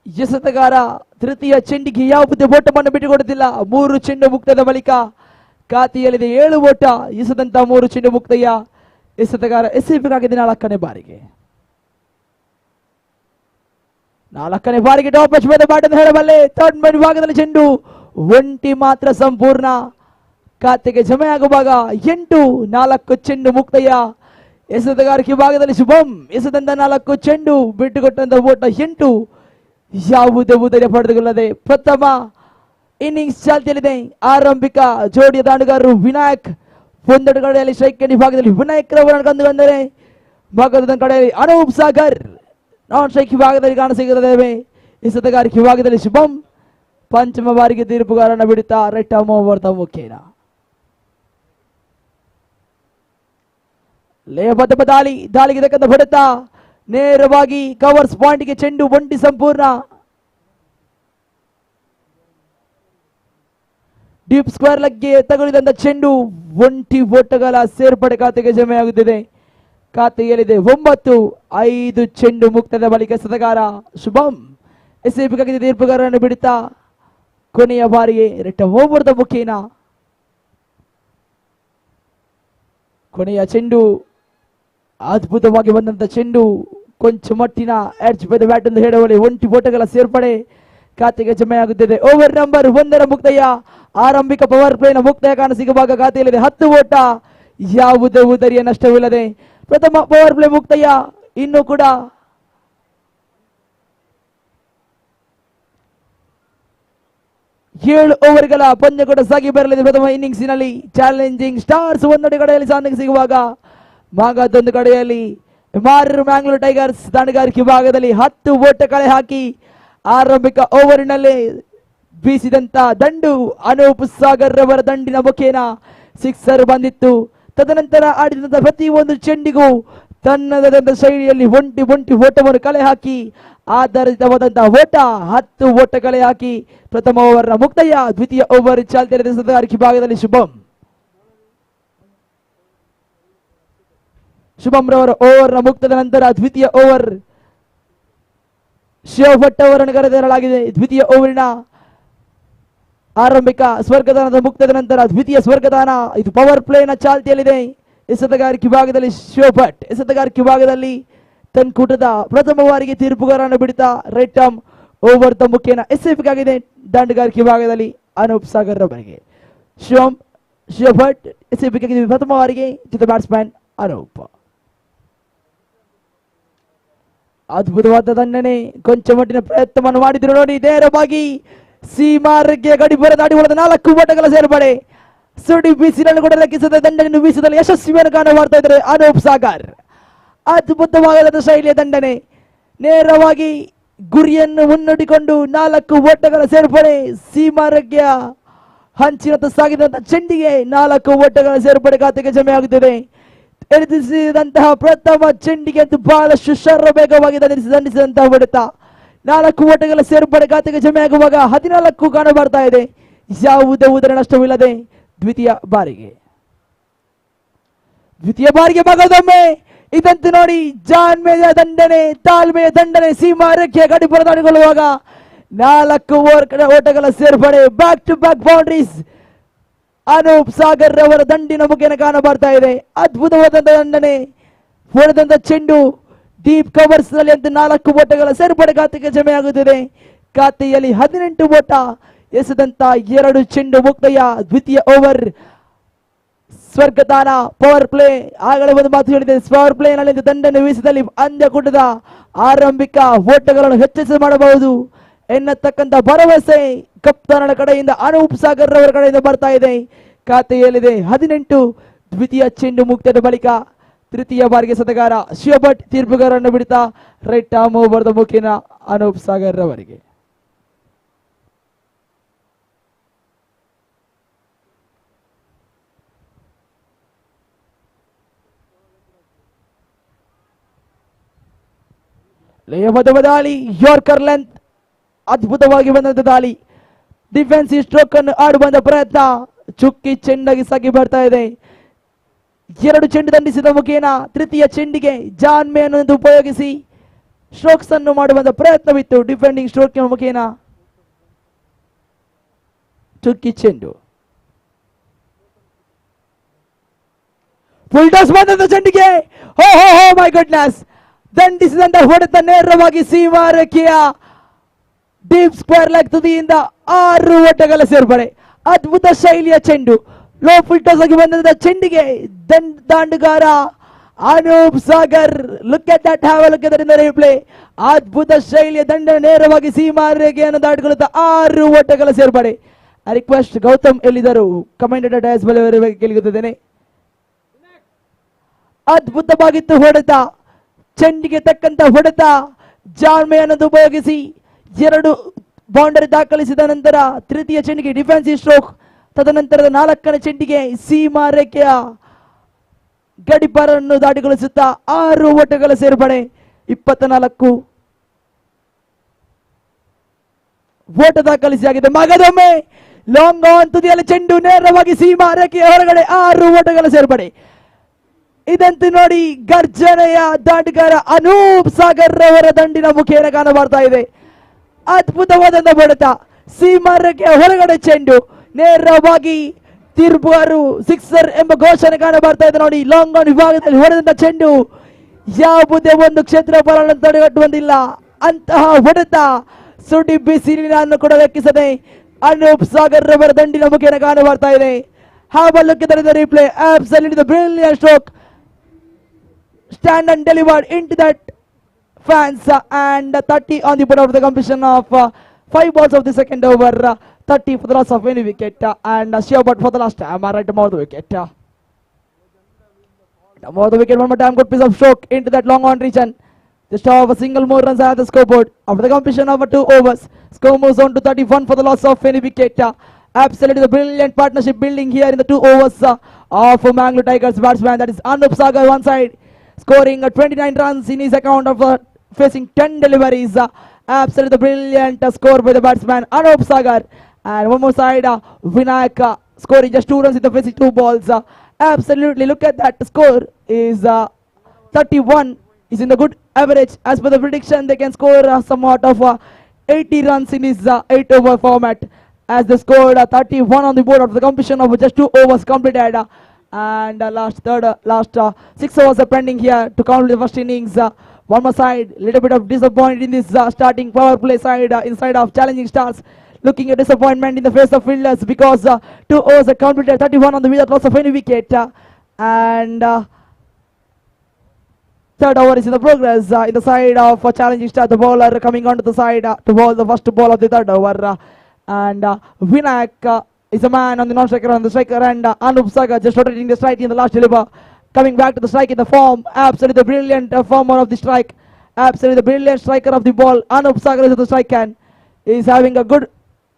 ಎಸೆತಗಾರ ತೃತೀಯ ಚೆಂಡಿಗೆ ಯಾವುದೇ ಓಟವನ್ನು ಬಿಟ್ಟುಕೊಡುತ್ತಿಲ್ಲ. 3 ಚೆಂಡು ಮುಕ್ತದ ಬಳಿಕ ಖಾತೆಯಲ್ಲಿದೆ 7 ಓಟ. ಎಸೆದಂತ 3 ಚೆಂಡು ಮುಕ್ತಯ್ಯ. ಎಸೆತಗಾರ ಎಸೆಬೇಕಾಗಿದೆ 4ನೇ ಬಾರಿಗೆ. 4ನೇ ಬಾರಿಗೆ ಟಾಪ್ ಟಚ್ ಮೇಲೆ ಬ್ಯಾಟ್ ಎಂದು ಹೇಳಬಲ್ಲೆ. ಥರ್ಡ್ ಮೈನ್ ವಿಭಾಗದಲ್ಲಿ ಚೆಂಡು ಒಂಟಿ ಮಾತ್ರ ಸಂಪೂರ್ಣ. ಖಾತೆಗೆ ಜಮೆಯಾಗುವಾಗ 8-4 ಚೆಂಡು ಮುಕ್ತಯ್ಯ. ಎಸೆತಗಾರಿಕೆ ವಿಭಾಗದಲ್ಲಿ ಶುಭಂ ಎಸೆದಂತ 4 ಚೆಂಡು, ಬಿಟ್ಟುಕೊಟ್ಟಂತ ಓಟ 8. ಯಾವುದೇ ಉದಯ ಪಡೆದುಕೊಳ್ಳದೆ ಪ್ರಥಮ ಇನ್ನಿಂಗ್ಸ್ ಚಾಲ್ತಿಯಲ್ಲಿದೆ. ಆರಂಭಿಕ ಜೋಡಿಯ ದಾಂಡುಗಾರರು ವಿನಾಯಕ್. ಒಂದೆರಡು ಕಡೆಯಲ್ಲಿ ಸ್ಟ್ರೈಕ್ ವಿಭಾಗದಲ್ಲಿ ವಿನಾಯಕ್ ರವರನ್ನು ಕಂಡುಕೊಂಡರೆ, ಭಾಗದ ಕಡೆಯಲ್ಲಿ ಅನೂಪ್ ಸಾಗರ್. ನಾನ್ ಸ್ಟ್ರೈಕ್ ವಿಭಾಗದಲ್ಲಿ ಕಾಣಸಿಗುತ್ತೇವೆ. ಎಸೆತಗಾರಿಕೆ ವಿಭಾಗದಲ್ಲಿ ಶುಭಂ ಪಂಚಮ ಬಾರಿಗೆ ತೀರ್ಪುಗಾರನ ಬಿಡುತ್ತಾ ರೆಡ್ ಆರ್ಮ್ ಓವರ್ ದ ಮುಖೇನ. ಲಯಬದ್ಧ ದಾಳಿಗೆ ತಕ್ಕಂತ ಹೊಡೆತ, ನೇರವಾಗಿ ಕವರ್ಸ್ ಪಾಯಿಂಟ್ಗೆ ಚೆಂಡು ಒಂಟಿ ಸಂಪೂರ್ಣ. ಡೀಪ್ ಸ್ಕ್ವೇರ್ ಲೆಗ್ಗೆ ತಗುಲಿದಂತ ಚೆಂಡು ಒಂಟಿ ಓಟಗಳ ಸೇರ್ಪಡೆ ಖಾತೆಗೆ ಜಮೆಯಾಗುತ್ತಿದೆ. ಖಾತೆಯಲ್ಲಿದೆ 9-5 ಚೆಂಡು ಮುಕ್ತದ ಬಳಿಕ ಸದಗಾರ ಶುಭಂ ಎಸೆಬೇಕಾಗಿದೆ ತೀರ್ಪುಗಾರರನ್ನು ಬಿಡುತ್ತಾ ಕೊನೆಯ ಬಾರಿಗೆ ರೆಡ್ ಆರ್ಮ್ ಓವರ್ ದ ಮುಖೇನ. ಕೊನೆಯ ಚೆಂಡು ಅದ್ಭುತವಾಗಿ ಬಂದಂತ ಚೆಂಡು, ಕೊಂಚ ಮಟ್ಟಿನ ಎಡ್ಜ್ ಬೈ ದ ಬ್ಯಾಟ್ ಎಂದು ಹೇಳುವಲ್ಲಿ ಒಂಟಿ ಓಟಗಳ ಸೇರ್ಪಡೆ ಖಾತೆಗೆ ಜಮೆಯಾಗುತ್ತಿದೆ. Over number 1 ಮುಕ್ತಯ್ಯ. ಆರಂಭಿಕ ಪವರ್ ಪ್ಲೇನ ಮುಕ್ತಾಯ ಕಾಣಸಿಗುವಾಗ ಖಾತೆಯಲ್ಲಿದೆ 10 ಓಟ. ಯಾವುದೇ ಉದರಿಯ ನಷ್ಟವಿಲ್ಲದೆ ಪ್ರಥಮ ಪವರ್ ಪ್ಲೇ ಮುಕ್ತಯ್ಯ. ಇನ್ನು ಕೂಡ 7 ಓವರ್ಗಳ ಪಂದ್ಯಕೂಟ ಸಾಗಿ ಬರಲಿದೆ. ಪ್ರಥಮ ಇನ್ನಿಂಗ್ಸಿನಲ್ಲಿ ಚಾಲೆಂಜಿಂಗ್ ಸ್ಟಾರ್ಸ್ ಒಂದೊಂದು ಕಡೆಯಲ್ಲಿ ಸಾಧನೆ ಸಿಗುವಾಗ, ಮಗದೊಂದು ಕಡೆಯಲ್ಲಿ ಮ್ಯಾಂಗ್ಳೂರ್ ಟೈಗರ್ಸ್ ದಾಂಡುಗಾರಿಕೆ ವಿಭಾಗದಲ್ಲಿ 10 ಓಟ ಕಳೆ ಹಾಕಿ ಆರಂಭಿಕ ಓವರಿನಲ್ಲಿ ಬೀಸಿದಂತ ದಂಡು ಅನೂಪ್ ಸಾಗರ್ ರವರ ದಂಡಿನ ಮುಖೇನ ಸಿಕ್ಸರ್ ಬಂದಿತ್ತು. ತದನಂತರ ಆಡಿದಂತ ಪ್ರತಿಯೊಂದು ಚೆಂಡಿಗೂ ತನ್ನದಾದಂತ ಶೈಲಿಯಲ್ಲಿ ಒಂಟಿ ಓಟವನ್ನು ಕಲೆ ಹಾಕಿ ಆಧಾರಿತವಾದಂತಹ ಓಟ 10 ಓಟ ಕಲೆ ಹಾಕಿ ಪ್ರಥಮ ಓವರ್ನ ಮುಕ್ತಾಯ. ದ್ವಿತೀಯ ಓವರ್ ಚಾಲ್ತಿಯಲ್ಲಿದೆ ಸದಗಾರಿಕೆ ವಿಭಾಗದಲ್ಲಿ ಶುಭಂ ರವರ ಓವರ್ನ ಮುಕ್ತದ ನಂತರ ದ್ವಿತೀಯ ಓವರ್ ಶಿವ ಭಟ್ ಅವರನ್ನು ಕರೆತರಲಾಗಿದೆ. ದ್ವಿತೀಯ ಓವರಿನ ಆರಂಭಿಕ ಸ್ವರ್ಗದಾನದ ಮುಕ್ತದ ನಂತರ ದ್ವಿತೀಯ ಸ್ವರ್ಗದಾನ. ಇದು ಪವರ್ ಪ್ಲೇನ ಚಾಲ್ತಿಯಲ್ಲಿದೆ. ಎಸೆತಗಾರಿಕೆ ವಿಭಾಗದಲ್ಲಿ ಶಿವ ಭಟ್, ಎಸೆತಗಾರಿಕೆ ವಿಭಾಗದಲ್ಲಿ ತನ್ಕೂಟದ ಪ್ರಥಮ ಬಾರಿಗೆ ತೀರ್ಪುಗಾರನ್ನು ಬಿಡುತ್ತಾ ರೆಡ್ ಆರ್ಮ್ ಓವರ್ ದ ಮುಖೇನ ಎಸೆಬೇಕಾಗಿದೆ ದಾಂಡುಗಾರಿಕೆ ವಿಭಾಗದಲ್ಲಿ ಅನೂಪ್ ಸಾಗರ್ ರವರಿಗೆ. ಶಿವ ಭಟ್ ಎಸೆಬೇಕಾಗಿದೆ ಪ್ರಥಮ ಬಾರಿಗೆ ಜೊತೆ ಬ್ಯಾಟ್ಸ್ಮನ್ ಅನೂಪ್. ಅದ್ಭುತವಾದ ದಂಡನೆ, ಕೊಂಚ ಮಟ್ಟಿನ ಪ್ರಯತ್ನವನ್ನು ಮಾಡಿದ್ರು ನೋಡಿ. ನೇರವಾಗಿ ಸೀಮಾರ್ಗೆ ಗಡಿಬರ ದಾಡಿ ಹೊಡೆದ 4 ಓಟಗಳ ಸೇರ್ಪಡೆ. ಸುಡಿ ಬೀಸಿನಲ್ಲಿ ಕೂಡ ಲೆಕ್ಕಿಸದ ದಂಡನೆಯನ್ನು ಬೀಸದಲ್ಲಿ ಯಶಸ್ವಿಯನ್ನು ಕಾಣಬಾರ್ತಾ ಇದ್ದಾರೆ ಅನೂಪ್ ಸಾಗರ್. ಅದ್ಭುತವಾದ ಶೈಲಿಯ ದಂಡನೆ, ನೇರವಾಗಿ ಗುರಿಯನ್ನು ಮುನ್ನಡೆಕೊಂಡು 4 ಓಟಗಳ ಸೇರ್ಪಡೆ. ಸೀಮಾರ್ಗೆ ಹಂಚಿನತ್ತ ಸಾಗಿದಂತಹ ಚೆಂಡಿಗೆ 4 ಓಟಗಳ ಸೇರ್ಪಡೆ ಖಾತೆಗೆ ಜಮೆಯಾಗುತ್ತದೆ. ಎದುರಿಸಿದಂತಹ ಪ್ರಥಮ ಚೆಂಡಿಗೆ ಅಂತೂ ಬಹಳಷ್ಟು ಶರವೇಗವಾಗಿ ದಂಡಿಸಿದಂತಹ ಹೊಡೆತ. 4 ಓಟಗಳ ಸೇರ್ಪಡೆ ಖಾತೆಗೆ ಜಮೆಯಾಗುವಾಗ 14 ಕಾಣ ಬರ್ತಾ ಇದೆ. ಯಾವುದೇ ಉದರ ನಷ್ಟವಿಲ್ಲದೆ ದ್ವಿತೀಯ ಬಾರಿಗೆ ಮಗದೊಮ್ಮೆ ಇದಂತೂ ನೋಡಿ ಜಾಣ್ಮೆಯ ದಂಡನೆ, ತಾಳ್ಮೆಯ ದಂಡನೆ. ಸೀಮಾ ರೇಖೆಯ ಗಡಿಪುರ ದಾಡಿಕೊಳ್ಳುವಾಗ 4 ಓಟಗಳ ಸೇರ್ಪಡೆ, back to back boundaries Anoop Sagar ಅವರ ದಂಡಿನ ಮುಖೇನ ಕಾಣ ಬರ್ತಾ ಇದೆ. ಅದ್ಭುತವಾದಂತಹ ದಂಡನೆ, ಹೊಡೆದಂತ ಚೆಂಡು ಡೀಪ್ ಕವರ್ಸ್ ನಲ್ಲಿ ಅಂತ 4 ಓಟಗಳ ಸೇರ್ಪಡೆ ಖಾತೆಗೆ ಜಮೆಯಾಗುತ್ತಿದೆ. ಖಾತೆಯಲ್ಲಿ 18 ಓಟ. ಎಸೆದಂತ 2 ಚೆಂಡು ಮುಕ್ತಾಯ. ದ್ವಿತೀಯ ಓವರ್ ಸ್ವರ್ಗದಾನ ಪವರ್ ಪ್ಲೇ. ಆಗಲೇ ಒಂದು ಮಾತು ಹೇಳಿದೆ, ಪವರ್ ಪ್ಲೇ ನಲ್ಲಿ ದಂಡನ್ನು ವೀಸಿದಲ್ಲಿ ಅಂತ್ಯಕೂಟದ ಆರಂಭಿಕ ಓಟಗಳನ್ನು ಹೆಚ್ಚಿಸಿ ಮಾಡಬಹುದು ಎನ್ನತಕ್ಕಂಥ ಭರವಸೆ ಕಪ್ತಾನನ ಕಡೆಯಿಂದ ಅನೂಪ್ ಸಾಗರ್ ಅವರ ಕಡೆಯಿಂದ ಬರ್ತಾ ಇದೆ. ಖಾತೆಯಲ್ಲಿದೆ 18. ದ್ವಿತೀಯ ಚೆಂಡು ಮುಕ್ತದ ಬಳಿಕ ತೃತೀಯ ಬಾರಿಗೆ ಸತಗಾರ ಶಿವಭಟ್ ತೀರ್ಪುಗಾರನ್ನು ಬಿಡುತ್ತಾ ರೆಡ್ ಆರ್ಮ್ ಓವರ್ ದ ಮುಖೇನ ಅನೂಪ್ ಸಾಗರ್ ಅವರಿಗೆ. ಮಧ್ಯಮ ದಾಳಿ, ಯಾರ್ಕರ್ ಲೆಂತ್, ಅದ್ಭುತವಾಗಿ ಬಂದಂತ ದಾಳಿ. ಡಿಫೆನ್ಸಿವ್ ಸ್ಟ್ರೋಕ್ ಅನ್ನು ಆಡುವಂತ ಪ್ರಯತ್ನ, ಚುಕ್ಕಿ ಚೆಂಡಾಗಿ ಸಾಗಿ ಬರ್ತಾ ಇದೆ. 2 ಚೆಂಡು ದಂಡಿಸಿದ ಮುಖೇನ ತೃತೀಯ ಚೆಂಡಿಗೆ ಜಾನ್ ಮೇ ಅನ್ನು ಉಪಯೋಗಿಸಿ ಸ್ಟ್ರೋಕ್ಸ್ ಅನ್ನು ಮಾಡುವಂತ ಪ್ರಯತ್ನವಿತ್ತು. ಡಿಫೆಂಡಿಂಗ್ ಸ್ಟ್ರೋಕ್ ಮುಖೇನ ಚುಕ್ಕಿ ಚೆಂಡು, ಫುಲ್ ಟಾಸ್ ಬಂದಂತ ಚೆಂಡಿಗೆ ಹೋ ಹೋ ಹೋ ಮೈ ಗುಡ್ನೆಸ್, ದಂಡಿಸಿದಂತ ಹೊಡೆತ ನೇರವಾಗಿ ಸೀಮಾ ರೇಖೆಯ ಡೀಪ್ ಸ್ಕ್ವೇರ್ ಲೆಗ್ ತುದಿಯಿಂದ 6 ಓಟಗಳ ಸೇರ್ಪಡೆ. ಅದ್ಭುತ ಶೈಲಿಯ ಚೆಂಡು, ಲೋ ಫುಲ್ ಟಾಸ್ ಆಗಿ ಬಂದಂತ ಚೆಂಡಿಗೆ ದಾಂಡುಗಾರ Anoop Sagar, look at that, have a look at that in the replay. ಅದ್ಭುತ ಶೈಲಿಯ ದಂಡ ನೇರವಾಗಿ ಸೀಮಾ ರೇಖೆಯನ್ನು ದಾಟಿಕೊಳ್ಳುತ್ತಾ 6 ಓಟಗಳ ಸೇರ್ಪಡೆ. ರಿಕ್ವೆಸ್ಟ್ ಗೌತಮ್ ಎಲ್ಲಿದ್ದರು ಕಮೆಂಟೇಟರ್ ಡಯಾಸ್ ಬಳಿ ಕೇಳಿಗುತ್ತಿದ್ದೇನೆ. ಅದ್ಭುತವಾಗಿತ್ತು ಹೊಡೆತ, ಚೆಂಡಿಗೆ ತಕ್ಕಂತ ಹೊಡೆತ. ಜಾನ್ ಮೇ ಅನ್ನೋದು ಉಪಯೋಗಿಸಿ 2 ಬೌಂಡರಿ ದಾಖಲಿಸಿದ ನಂತರ ತೃತೀಯ ಚೆಂಡಿಗೆ ಡಿಫೆನ್ಸಿವ್ ಸ್ಟ್ರೋಕ್, ತದನಂತರದ 4ನೇ ಚೆಂಡಿಗೆ ಸೀಮಾ ರೇಖೆಯ ಗಡಿಪಾರನ್ನು ದಾಟಿಗೊಳಿಸುತ್ತಾ 6 ಓಟಗಳ ಸೇರ್ಪಡೆ. 24 ಓಟ ದಾಖಲಿಸಿಯಾಗಿದೆ. ಮಗದೊಮ್ಮೆ ಲಾಂಗ್ ಆನ್ ತುದಿಯಲ್ಲಿ ಚೆಂಡು ನೇರವಾಗಿ ಸೀಮಾ ರೇಖೆಯ ಹೊರಗಡೆ 6 ಓಟಗಳ ಸೇರ್ಪಡೆ. ಇದಂತೂ ನೋಡಿ ಗರ್ಜನೆಯ ದಾಟಗಾರ ಅನೂಪ್ ಸಾಗರ್ ಅವರ ದಂಡಿನ ಮುಖೇನ ಕಾಣಬರ್ತಾ ಇದೆ. ಅದ್ಭುತವಾದಂತ ಹೊಡೆತ, ಸೀಮಾ ರೇಖೆಯ ಹೊರಗಡೆ ಚೆಂಡು ನೇರವಾಗಿ ತಿರುಬಾರು ಸಿಕ್ಸರ್ ಎಂಬ ಘೋಷಣೆ ಕಾಣಬರ್ತಾ ಇದೆ. ನೋಡಿ ಲಾಂಗ್ ಆನ್ ವಿಭಾಗದಲ್ಲಿ ಹೊಡೆದಂತ ಚೆಂಡು ಯಾವುದೇ ಒಂದು ಕ್ಷೇತ್ರಫಲವನ್ನು ತಡೆಗಟ್ಟುವಂತಿಲ್ಲ. ಅಂತಹ ಹೊಡೆತ ಸುಡಿ ಬಿಸಿಲಿನ ಕೂಡ ಲೆಕ್ಕಿಸದೆ ಅನೂಪ್ ಸಾಗರ್ ಅವರ ದಂಡಿನ ಮುಖೇನ ಕಾಣಬರ್ತಾ ಇದೆ. Have a look at the replay. Absolutely the brilliant stroke. Stand and delivered into that fans and 30 on the board of the completion of 5 balls of the second over. 30 for the loss of any wicket and Sheobot for the last time. Right more the wicket. More the wicket, one more time. Good piece of stroke into that long on region. Just of a single more runs at the scoreboard. After the completion of 2 overs, score moves on to 31 for the loss of any wicket. Absolutely the brilliant partnership building here in the 2 overs of Mangalore Tigers batsman. That is Anup Sagar one side, scoring 29 runs in his account of facing 10 deliveries. Absolutely the brilliant score by the batsman Anup Sagar. And one more side, Vinayak scoring just 2 runs in the facing 2 balls. Absolutely, look at that score is 31. Is in the good average. As per the prediction, they can score somewhat of 80 runs in his 8 over format. As they scored 31 on the board of the completion of just 2 overs completed. And last 6 overs are pending here to complete the first innings. One more side, little bit of disappointment in this starting power play side inside of challenging stars. Looking at disappointment in the face of fielders because 2 overs are completed, 31 on the without loss of any wicket. And third over is in the progress in the side of challenging star. The bowler coming onto the side to bowl the first ball of the third over. And Vinayak is a man on the non-striker on the striker, and Anup Sagar just rotating the strike in the last deliver. Coming back to the strike in the form. Absolutely the brilliant former of the strike. Absolutely the brilliant striker of the ball. Anup Sagar is at the strike and is having a good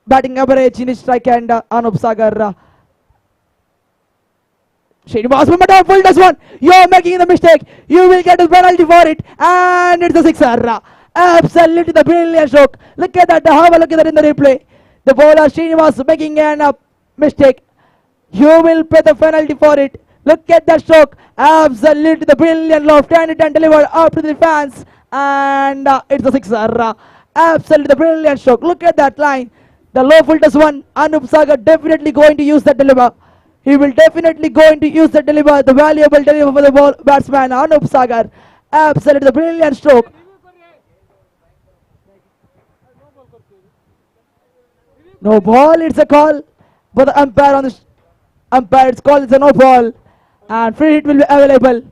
batting average in his strike and Anup Sagar. Srinivas Mumata full does one. You're making the mistake. You will get a penalty for it. And it's a sixer. Absolutely the brilliant stroke. Look at that. Have a look at that in the replay. The bowler Srinivas making a mistake. You will pay the penalty for it. Look at that stroke. Absolutely the brilliant left-handed and delivered up to the fans. And it's a sixer. Absolutely the brilliant stroke. Look at that line. The low full does one. Anup Sagar definitely going to use that deliver. He will definitely going to use the deliver. The valuable deliver for the ball batsman Anup Sagar. Absolutely the brilliant stroke. No ball, it's a call. But the umpire on the umpire's call is a no ball. And free hit will be available.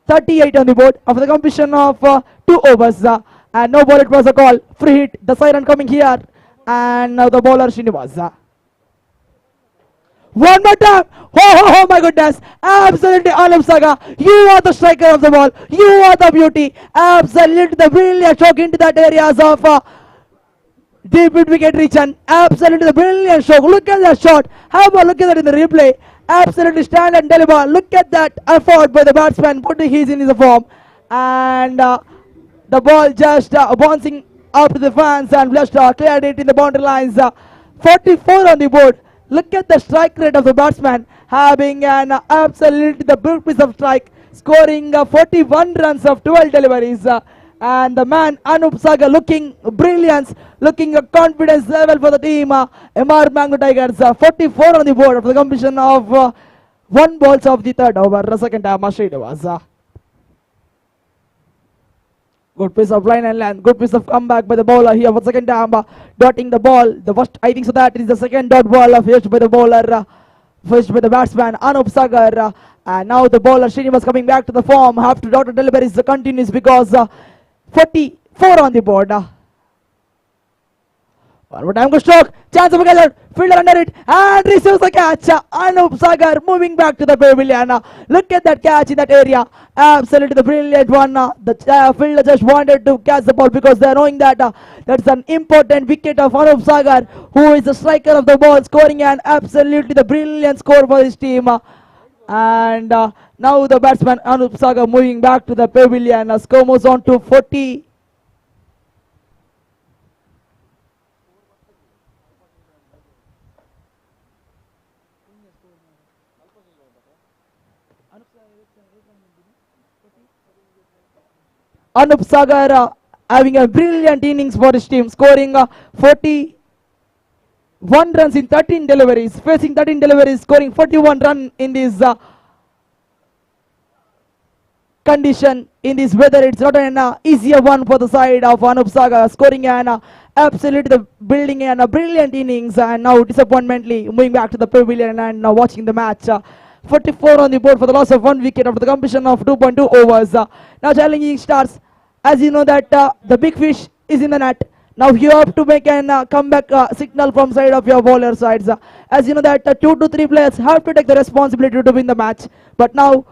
.38 on the board after the completion of 2 overs. And no ball, it was a call. Free hit, the siren coming here. And now the bowler Srinivas. One more time. Oh my goodness. Absolutely Anup Sagar. You are the striker of the ball. You are the beauty. Absolutely the brilliant stroke into that areas of deep mid wicket region. Absolutely the brilliant stroke. Look at that shot. Have a look at that in the replay. Absolutely stand and deliver. Look at that effort by the batsman, putting his in his form. And the ball just bouncing up to the fans and just cleared it in the boundary lines. 44 on the board. Look at the strike rate of the batsman, having an absolutely the big piece of strike, scoring 41 runs of 12 deliveries. And the man Anup Sagar looking brilliance, looking a confidence level for the team. MR Mango Tigers 44 on the board for the completion of one balls of the third over. Second time, Srinivas. Good piece of line and length. Good piece of comeback by the bowler here for second time. Dotting the ball. The first, I think so that is the second dot ball fished by the bowler. Fished by the batsman Anup Sagar. And now the bowler Srinivas coming back to the form. Have to dot deliveries continues because 44 on the board. One more time, good stroke. Chance of a catcher. Fielder under it and receives the catch. Anup Sagar moving back to the pavilion. Look at that catch in that area. Absolutely the brilliant one. The fielder just wanted to catch the ball because they are knowing that that's an important wicket of Anup Sagar, who is the striker of the ball, scoring an absolutely the brilliant score for his team. And now the batsman Anup Sagar moving back to the pavilion. Score moves on to 40. Anup Sagar having a brilliant innings for his team, scoring 41 runs in 13 deliveries, facing 13 deliveries, scoring 41 runs in this condition, in this weather. It's not an easier one for the side of Anup Sagar, scoring an absolutely building and a brilliant innings, and now disappointmently moving back to the pavilion and now watching the match. 44 on the board for the loss of 1 wicket after the completion of 2.2 overs. Now challenging starts. As you know that the big fish is in the net. Now you have to make an comeback signal from side of your bowler sides. As you know that 2 to 3 players have to take the responsibility to win the match. But now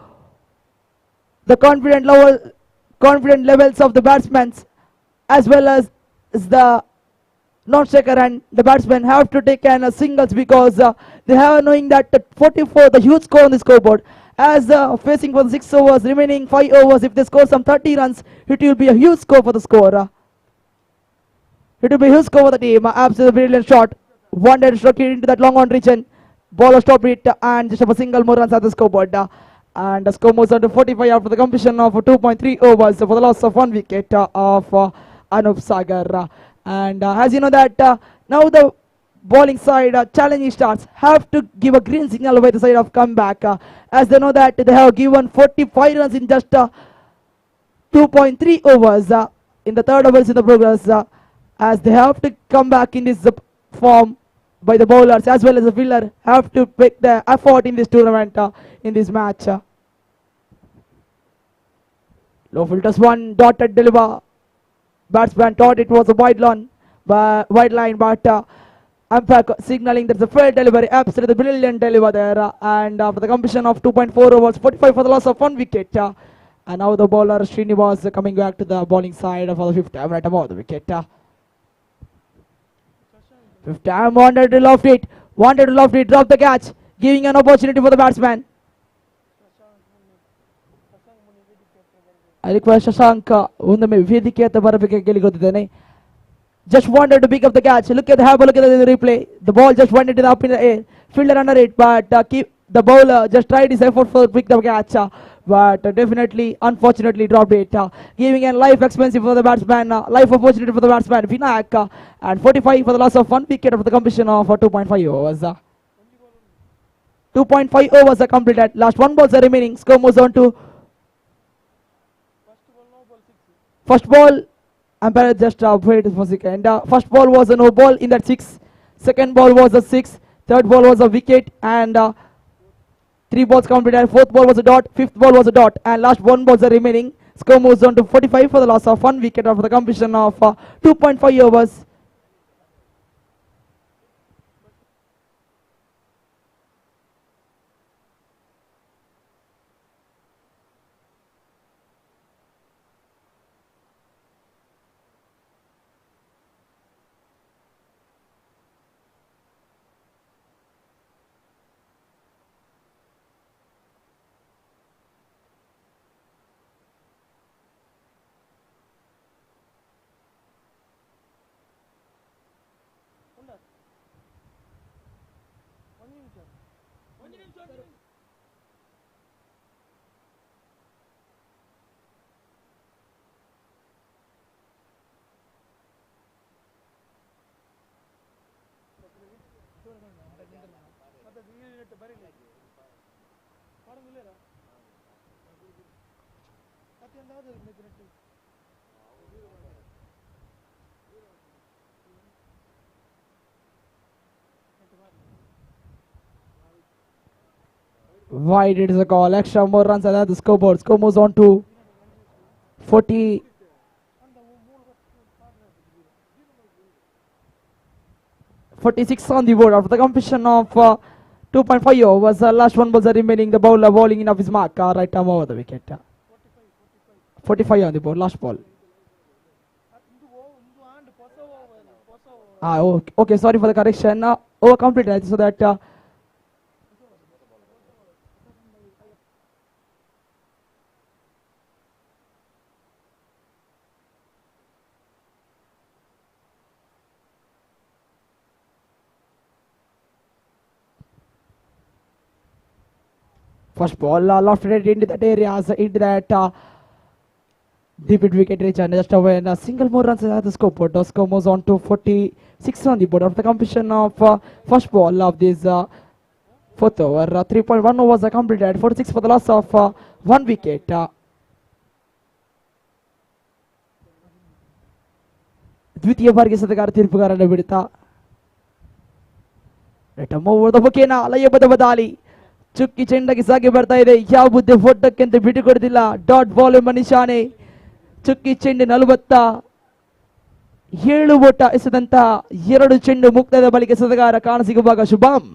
the confident levels of the batsmen as well as the non-striker and the batsmen have to take singles because they have knowing that 44, the huge score on the scoreboard. As facing for the 6 overs, remaining 5 overs, if they score some 30 runs, it will be a huge score for the score. It will be a huge score for the team. Absolutely brilliant shot. Wanted struck into that long on region. Bowler stopped it and just have a single more runs at the scoreboard. And the score moves on to 45 after the completion of 2.3 overs for the loss of 1 wicket of Anup Sagar. And as you know that now the bowling side challenging starts have to give a green signal by the side of comeback, as they know that they have given 45 runs in just 2.3 overs in the third overs in the progress, as they have to come back in this form by the bowlers as well as the fielder have to pick the effort in this tournament, in this match. Low filters one, dotted deliver. Batsman thought it was a wide line, but umpire signaling there's a fair delivery. Absolutely brilliant deliver there. And after the completion of 2.4 overs, 45 for the loss of 1 wicket. And now the bowler Srinivas coming back to the bowling side for the 5th time right above the wicket. 5th time wanted to loft it, drop the catch, giving an opportunity for the batsman. I request Shashank ವೇದಿಕೆ ಅಂತ ಬರಬೇಕು ಕೇಳಿಕೊಳ್ತಿದ್ದೇನೆ. Just wanted to pick up the catch. Have a look at the replay. The ball just went into the up in the air. Fielder under it, but the bowler just tried his effort for pick the catch, but definitely, unfortunately, dropped it, giving a life expensive for the batsman, life opportunity for the batsman Vinayak, and 45 for the loss of 1 wicket after the completion of 2.5 overs. 2.5 overs are completed. Last 1 balls are remaining. Score moves on to first ball. Umpire just wait for a second. First ball was a no ball in that 6. Second ball was a 6. Third ball was a wicket, and 3 balls completed. Fourth ball was a dot. Fifth ball was a dot, and last 1 balls are remaining. Score moves on to 45 for the loss of 1 wicket after the completion of 2.5 overs. Wide, it is a call. Extra more runs at the scoreboard. Score moves on to 40. 46 on the board after the completion of 2.5 overs. Last one buzzer remaining. The bowler bowling in off his mark. Right arm over the wicket. 45 on the board. Last ball. Okay, sorry for the correction. Over completed so that first ball lofted into that area, into that deep mid wicket reach, and just away and a single more runs at the scoreboard. The score moves on to 46 on the board after the completion of first ball of this fourth over. 3.1 overs are completed. 46 for the loss of 1 wicket. ದ್ವಿತೀಯ ಬಾರಿಗೆ ಸತಗಾರ ತೀರ್ಪುಗಾರನ ಬಿಡುತ್ತ over the ಬುಕೇನ ಲಯಬದ್ಧ ಬದಾಲಿ ಚುಕ್ಕಿ ಚೆಂಡಾಗಿ ಸಾಗಿ ಬರ್ತಾ ಇದೆ. ಯಾವುದೇ ಫೋಟೋಕ್ಕೆಂತ ಬಿಟ್ಟು ಕೊಡುತ್ತಿಲ್ಲ. Dot ball ಎಂಬ ನಿಶಾನೆ. ಚುಕ್ಕಿ ಚೆಂಡು 47 ಓಟ ಎಸೆದಂತಹ 2 ಚೆಂಡು ಮುಕ್ತಾಯದ ಬಳಿಕ ಸತಗಾರ ಕಾಣಸಿಗುವಾಗ ಶುಭಂ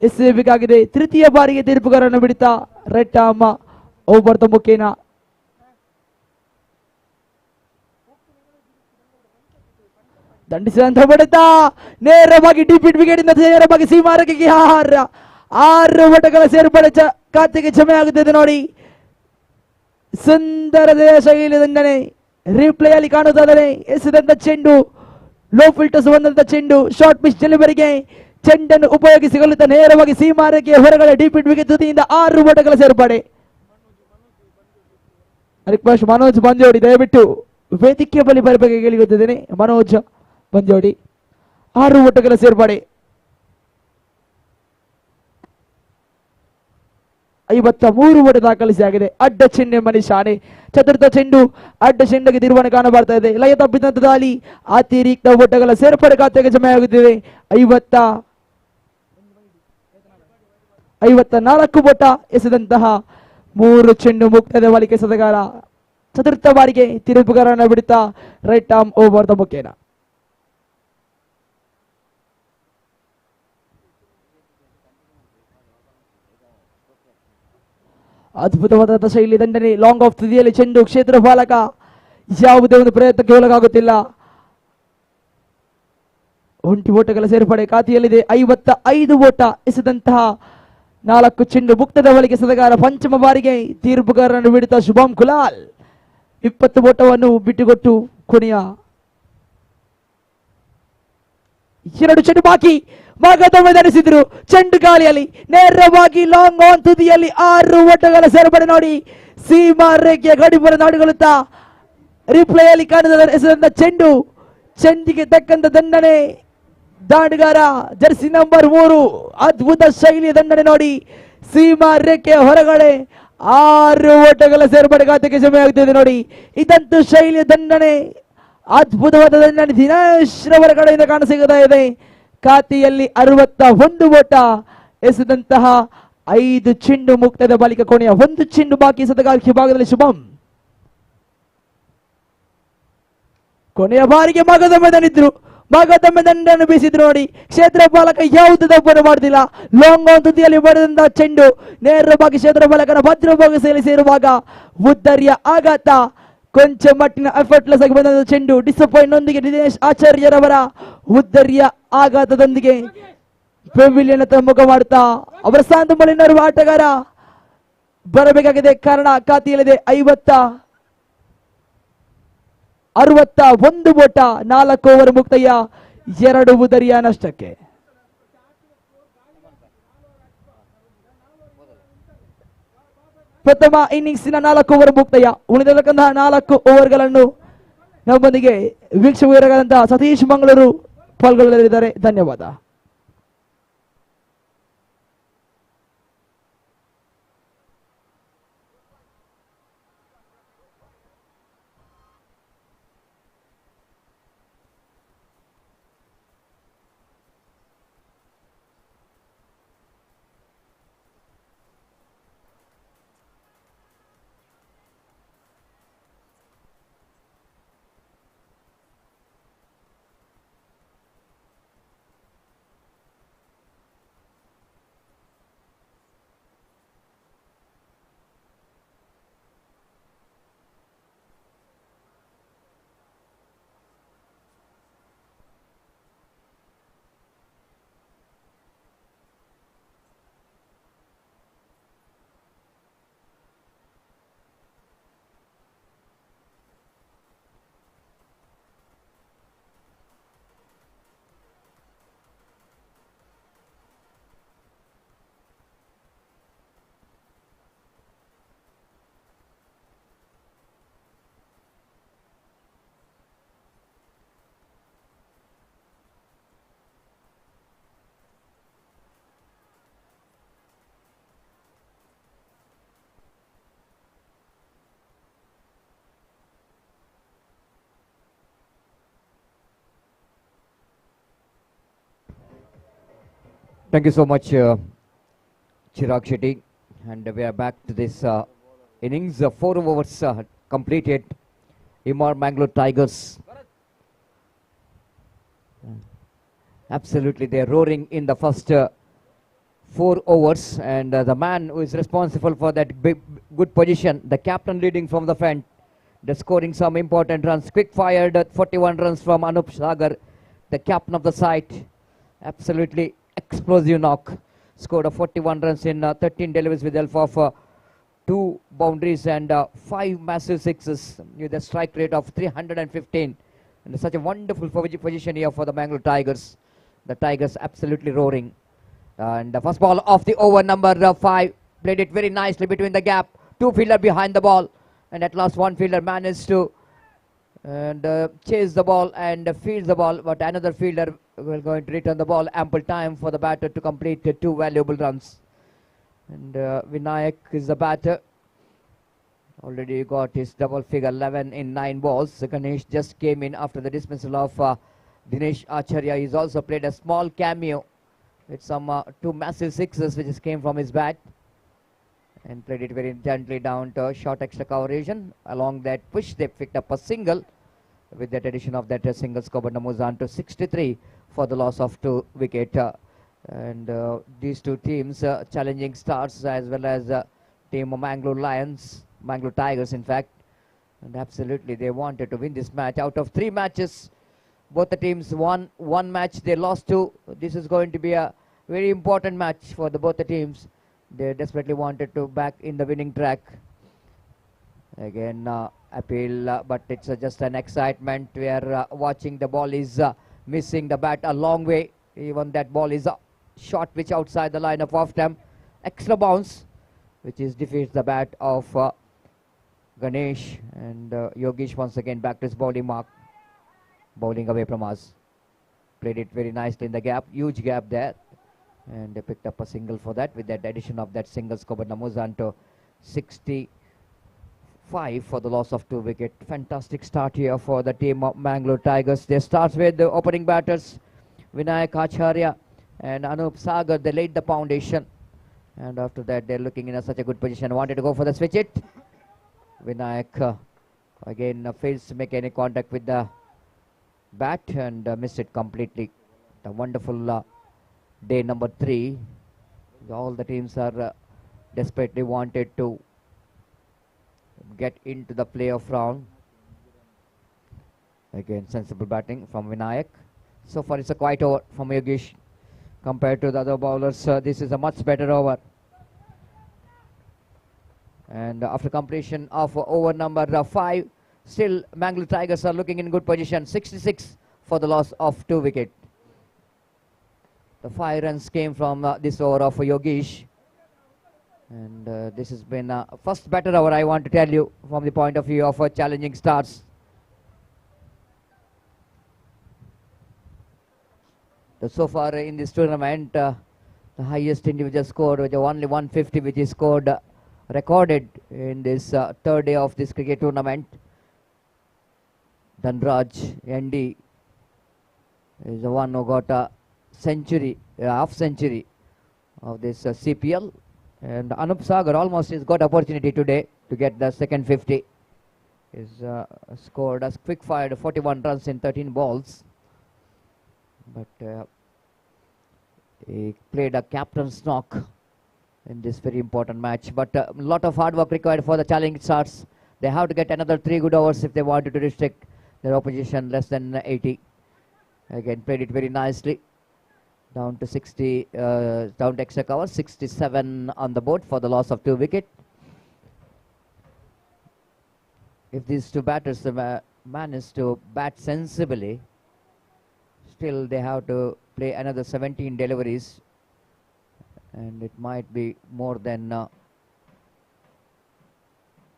ಎಸೆಯಬೇಕಾಗಿದೆ. ತೃತೀಯ ಬಾರಿಗೆ ತೀರ್ಪುಗಾರನ ಬಿಡುತ್ತಾ ರೆಡ್ ಆರ್ಮ್ ಓವರ್ ದ ಮುಖೇನ ದಂಡಿಸಿದಂತ ಬಡಿತ ನೇರವಾಗಿ ಡೀಪ್ ವಿಕೆಟ್ ಇಂದ ನೇರವಾಗಿ ಸೀಮಾರಕ್ಕೆ 6 ಓಟಗಳ ಸೇರ್ಪಡೆ ಖಾತೆಗೆ ಜಮೆ ಆಗುತ್ತದೆ ನೋಡಿ. ಸುಂದರ ಶೈಲಿ ದಂಡನೆ ರಿಪ್ಲೇ ಅಲ್ಲಿ ಕಾಣುತ್ತಾದರೆ. ಎಸೆದಂತ ಚೆಂಡು ಲೋ ಫಿಲ್ಟರ್ಸ್ ಬಂದಂತ ಚೆಂಡು ಶಾರ್ಟ್ ಪಿಚ್ ಡೆಲಿವರಿಗೆ ಚೆಂಡನ್ನು ಉಪಯೋಗಿಸಿಕೊಳ್ಳುತ್ತಾ ನೇರವಾಗಿ ಸೀಮಾರಕ್ಕೆ ಹೊರಗಡೆ ಡೀಪ್ ವಿಕೆಟ್ ತುದಿಯಿಂದ 6 ಓಟಗಳ ಸೇರ್ಪಡೆ. ರಿಕ್ವೆಸ್ಟ್ ಮನೋಜ್ ಬಂಜೋಡಿ ದಯವಿಟ್ಟು ವೇದಿಕೆ ಬಳಿ ಬರಬೇಕು ಕೇಳಿಕೊತ್ತಿದ್ದೇನೆ. ಮನೋಜ್ ಬಂಜೋಡಿ 6 ಓಟಗಳ ಸೇರ್ಪಡೆ. 53 ಓಟ ದಾಖಲಿಸಿಯಾಗಿದೆ. ಅಡ್ಡ ಚೆಂಡೆ ಮನಿಶಾನೆ ಚತುರ್ಥ ಚೆಂಡು ಅಡ್ಡ ಚೆಂಡಿಗೆ ತಿರುವಣೆ ಕಾಣಬರ್ತಾ ಇದೆ. ಲಯ ತಪ್ಪಿದಂತ ದಾಳಿ ಅತಿರಿಕ್ತ ಓಟಗಳ ಸೇರ್ಪಡೆ ಖಾತೆಗೆ ಜಮೆಯಾಗುತ್ತಿದೆ. 54 ಓಟ ಎಸೆದಂತಹ 3 ಚೆಂಡು ಮುಕ್ತಾಯದ ಬಳಿಕ ಸತಗಾರ ಚತುರ್ಥ ಬಾರಿಗೆ ತಿರುಪುಗಾರನ ಬಿಡುತ್ತಾ ರೈಟ್ ಆರ್ಮ್ ಓವರ್ ದ ಮುಖೇನ. ಅದ್ಭುತವಾದ ಶೈಲಿ ದಂಡನೆ ಲಾಂಗ್ ಆಫ್ ತುದಿಯಲ್ಲಿ ಚೆಂಡು ಕ್ಷೇತ್ರ ಪಾಲಕ ಯಾವುದೇ ಒಂದು ಪ್ರಯತ್ನಕ್ಕೆ ಒಳಗಾಗುತ್ತಿಲ್ಲ. 20 ಓಟಗಳ ಸೇರ್ಪಡೆ ಖಾತೆಯಲ್ಲಿದೆ. 55 ಓಟ ಎಸೆದಂತಹ 4 ಚೆಂಡು ಮುಕ್ತದ ಬಳಿಕ ಸತಗಾರ ಪಂಚಮ ಬಾರಿಗೆ ತೀರ್ಪುಗಾರರನ್ನು ಬಿಡುತ್ತಾ ಶುಭಂ ಕುಲಾಲ್ 20 ಓಟವನ್ನು ಬಿಟ್ಟುಕೊಟ್ಟು ಕೊನೆಯ 2 ಚೆಂಡು ಬಾಕಿ ಮಗದೊಮ್ಮೆ ಧರಿಸಿದ್ರು. ಚೆಂಡು ಗಾಳಿಯಲ್ಲಿ ನೇರವಾಗಿ ಲಾಂಗ್ ಆನ್ ತುದಿಯಲ್ಲಿ 6 ಓಟಗಳ ಸೇರ್ಪಡೆ ನೋಡಿ. ಸೀಮಾ ರೇಖೆಯ ಗಡಿಪರ ನಾಡುಗೊಳ್ಳುತ್ತಾ ರಿಪ್ಲೇಯಲ್ಲಿ ಕಾಣದ ಎಸೆದಂತ ಚೆಂಡು ಚೆಂಡಿಗೆ ತಕ್ಕಂತ ದಂಡನೆ. ದಾಂಡುಗಾರ ಜರ್ಸಿ ನಂಬರ್ 3 ಅದ್ಭುತ ಶೈಲಿಯ ದಂಡನೆ ನೋಡಿ. ಸೀಮಾ ರೇಖೆಯ ಹೊರಗಡೆ 6 ಓಟಗಳ ಸೇರ್ಪಡೆ ಖಾತೆಗೆ ಜಮೆ ಆಗುತ್ತಿದೆ ನೋಡಿ. ಇದಂತೂ ಶೈಲಿಯ ದಂಡನೆ, ಅದ್ಭುತವಾದ ದಂಡನೆ ದಿನೇಶ್ ರವರ ಕಡೆಯಿಂದ ಕಾಣಸಿಗುತ್ತಾ ಇದೆ. ಖಾತೆಯಲ್ಲಿ 61 ಓಟ ಎಸೆದಂತಹ 5 ಚೆಂಡು ಮುಕ್ತಾಯದ ಬಳಿಕ ಕೊನೆಯ 1 ಚೆಂಡು ಬಾಕಿ ಸತಗಾರಿಕೆ ಭಾಗದಲ್ಲಿ ಶುಭಂ ಕೊನೆಯ ಬಾರಿಗೆ ಮಗದೊಮ್ಮೆ ದಂಡಿದ್ರು. ಮಗದೊಮ್ಮೆ ದಂಡನ್ನು ಬೀಸಿದ್ರು ನೋಡಿ. ಕ್ಷೇತ್ರ ಪಾಲಕ ಯಾವುದು ತಪ್ಪನ್ನು ಮಾಡುತ್ತಿಲ್ಲ. ಲಾಂಗ್ ಆನ್ ತುದಿಯಲ್ಲಿ ಬಡಿದಂತಹ ಚೆಂಡು ನೇರವಾಗಿ ಕ್ಷೇತ್ರ ಪಾಲಕನ ಭದ್ರಭಾಗ ಸೇರಿರುವಾಗ ಉದ್ದರಿಯ ಆಘಾತ. ಕೊಂಚ ಮಟ್ಟಿನ ಎಫರ್ಟ್ಲೆಸ್ ಆಗಿ ಬಂದ ಚೆಂಡು ಡಿಸಪಾಯಿಂಟ್ ನೊಂದಿಗೆ ದಿನೇಶ್ ಆಚಾರ್ಯರವರ ಉದ್ದರಿಯ ಆಘಾತದೊಂದಿಗೆ ಪೆವಿಲಿಯನ್ ಹತ್ರ ಮುಖ ಮಾಡುತ್ತಾ ಅವರ ಸ್ಥಾನದ ಮಲಿನರುವ ಆಟಗಾರ ಬರಬೇಕಾಗಿದೆ. ಕಾರಣ ಖಾತೆಯಲ್ಲಿದೆ 61 ಓಟ, 4 ಓವರ್ ಮುಕ್ತಾಯ, 2 ಉದರಿಯ ನಷ್ಟಕ್ಕೆ. ಪ್ರಥಮ ಇನ್ನಿಂಗ್ಸಿನ 4 ಓವರ್ ಮುಕ್ತಾಯ. ಉಳಿದಿರತಕ್ಕಂತಹ 4 ಓವರ್ಗಳನ್ನು ನಮ್ಮೊಂದಿಗೆ ವೀಕ್ಷಕರಾದಂತಹ ಸತೀಶ್ ಮಂಗಳೂರು ಪಾಲ್ಗೊಳ್ಳಲಿದ್ದಾರೆ. ಧನ್ಯವಾದ. Thank you so much, Chirag Shetty. And we are back to this innings. 4 overs completed. Imar Mangalore Tigers. Absolutely, they're roaring in the first 4 overs. And the man who is responsible for that good position, the captain leading from the front, they're scoring some important runs. Quick fired 41 runs from Anup Sagar, the captain of the side. Absolutely explosive knock. Scored 41 runs in 13 deliveries with the help of 2 boundaries and 5 massive sixes with a strike rate of 315. And such a wonderful position here for the Mangalore Tigers. The Tigers absolutely roaring. And the first ball of the over, number 5. Played it very nicely between the gap. 2 fielder behind the ball. And at last 1 fielder managed to chase the ball and field the ball. But another fielder will going to return the ball. Ample time for the batter to complete 2 valuable runs. And Vinayak is the batter. Already got his double figure 11 in 9 balls. Ganesh just came in after the dismissal of Dinesh Acharya. He's also played a small cameo with some 2 massive sixes which just came from his bat. And played it very gently down to short extra coverage. Along that push, they picked up a single. With that addition of that single, scored moves on to 63 for the loss of 2 wicket. And these 2 teams, challenging stars as well as team of Mangalore Lions, Mangalore Tigers in fact. And absolutely they wanted to win this match. Out of 3 matches, both the teams won 1 match, they lost 2. This is going to be a very important match for both the teams. They desperately wanted to back in the winning track. Again, appeal, but it's just an excitement. We are watching the ball is missing the bat a long way. Even that ball is short pitch outside the line of off stump. Extra bounce, which is defeats the bat of Ganesh. And Yogesh once again back to his bowling mark. Bowling away from us. Played it very nicely in the gap. Huge gap there. And they picked up a single for that. With that addition of that single, scored moves on to 65 for the loss of 2 wicket. Fantastic start here for the team of Mangalore Tigers. They start with the opening batters Vinayak Acharya and Anup Sagar. They laid the foundation. And after that, they're looking in such a good position. Wanted to go for the switch it. Vinayak again fails to make any contact with the bat and missed it completely. The wonderful day number 3. All the teams are desperately wanted to get into the playoff round. Again, sensible batting from Vinayak. So far it's a quiet over from Yogesh. Compared to the other bowlers, this is a much better over. And after completion of over number 5, still Mangalore Tigers are looking in good position. 66 for the loss of 2 wicket. The 5 runs came from this over of Yogesh. And this has been first better hour, I want to tell you, from the point of view of challenging starts. So far in this tournament, the highest individual score was only 150, which is scored recorded in this third day of this cricket tournament. Dhanraj ND is the one who got a century, half century of this CPL. And Anup Sagar almost has got opportunity today to get the second 50. He's scored as quick fired 41 runs in 13 balls. But he played a captain's knock in this very important match. But a lot of hard work required for the challenging starts. They have to get another 3 good overs if they wanted to restrict their opposition less than 80. Again, played it very nicely. Down to 60, down to extra cover, 67 on the board for the loss of 2 wickets. If these two batters manage to bat sensibly, still they have to play another 17 deliveries, and it might be more than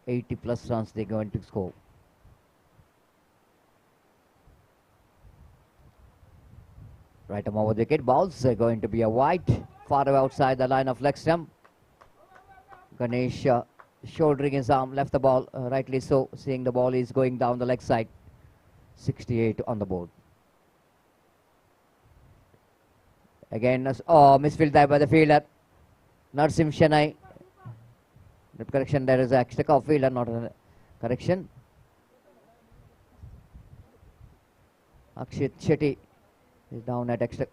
80 plus runs they're going to score. Right arm over the wicket, balls are going to be a wide, far away outside the line of leg stump. Ganesh shouldering his arm, left the ball, rightly so, seeing the ball is going down the leg side. 68 on the board. Again, misfield dive by the fielder, Narsim Shenai. That correction, there is an extra cover fielder, not a correction. Akshit Shetty is down at extra.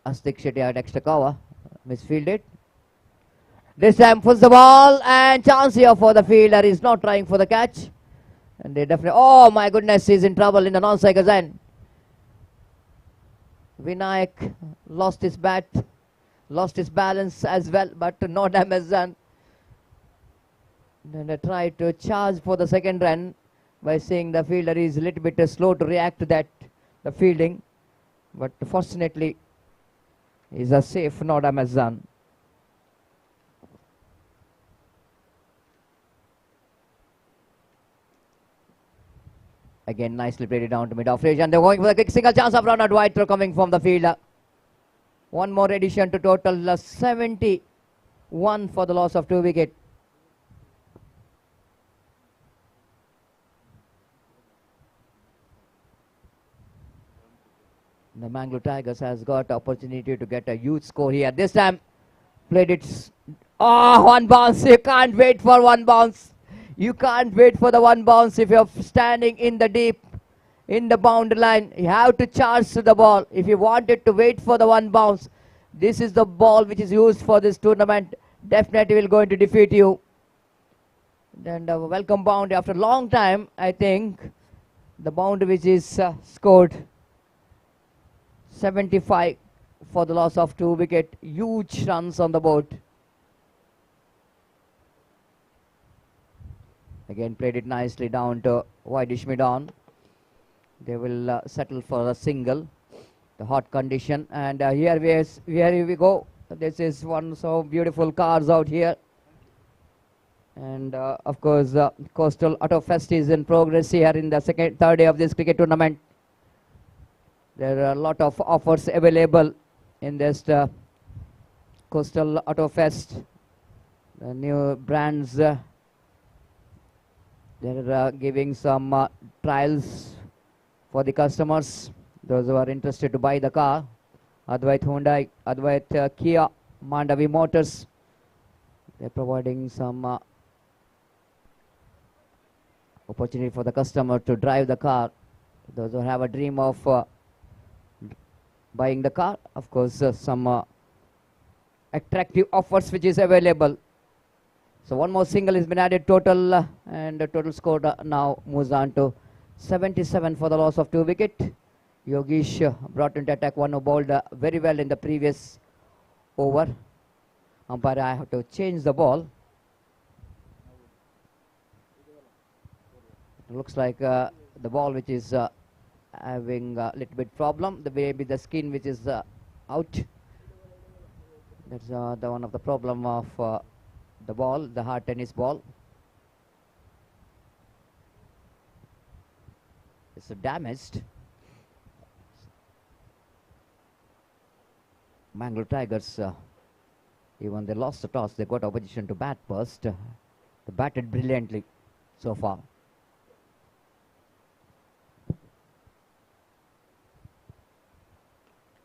Astik Shetty at extra cover, misfielded. This time puts the ball, and chance here for the fielder. Is not trying for the catch, and they definitely. Oh my goodness, he's in trouble in the non-striker's end. Vinayak lost his bat, lost his balance as well, but no damage done. Then they tried to charge for the second run by saying the fielder is a little bit slow to react to that, the fielding. But fortunately, is a safe, no damage done. Again, nicely played it down to mid-off range, and they're going for the quick single chance of run out wide throw coming from the fielder. One more addition to total 71 for the loss of 2 wickets. The Mangalore Tigers has got opportunity to get a huge score here. This time, played it. One bounce. You can't wait for one bounce. You can't wait for the one bounce if you're standing in the deep, in the boundary line. You have to charge to the ball. If you wanted to wait for the one bounce, this is the ball which is used for this tournament. Definitely will going to defeat you. And a welcome boundary after a long time, I think. The boundary which is scored 75 for the loss of 2 wickets. Huge runs on the board. Again, played it nicely down to wideish mid-on. They will settle for a single. The hot condition, and here we go. This is one so beautiful cars out here. And of course, Coastal Auto Fest is in progress here in the third day of this cricket tournament. There are a lot of offers available in this Coastal Auto Fest. The new brands. They're giving some trials for the customers, those who are interested to buy the car. Advait Hyundai, Advait Kia, Mandavi Motors. They're providing some opportunity for the customer to drive the car. Those who have a dream of buying the car, of course, some attractive offers which is available. So one more single has been added total, and the total score now moves on to 77 for the loss of 2 wickets. Yogesh brought into attack, one who bowled very well in the previous over. Umpire, I have to change the ball. It looks like the ball which is having a little bit problem. Maybe the skin which is out. That's the one of the problem of The ball, the hard tennis ball. It's damaged. Mangalore Tigers, even they lost the toss, they got opposition to bat first. They batted brilliantly so far.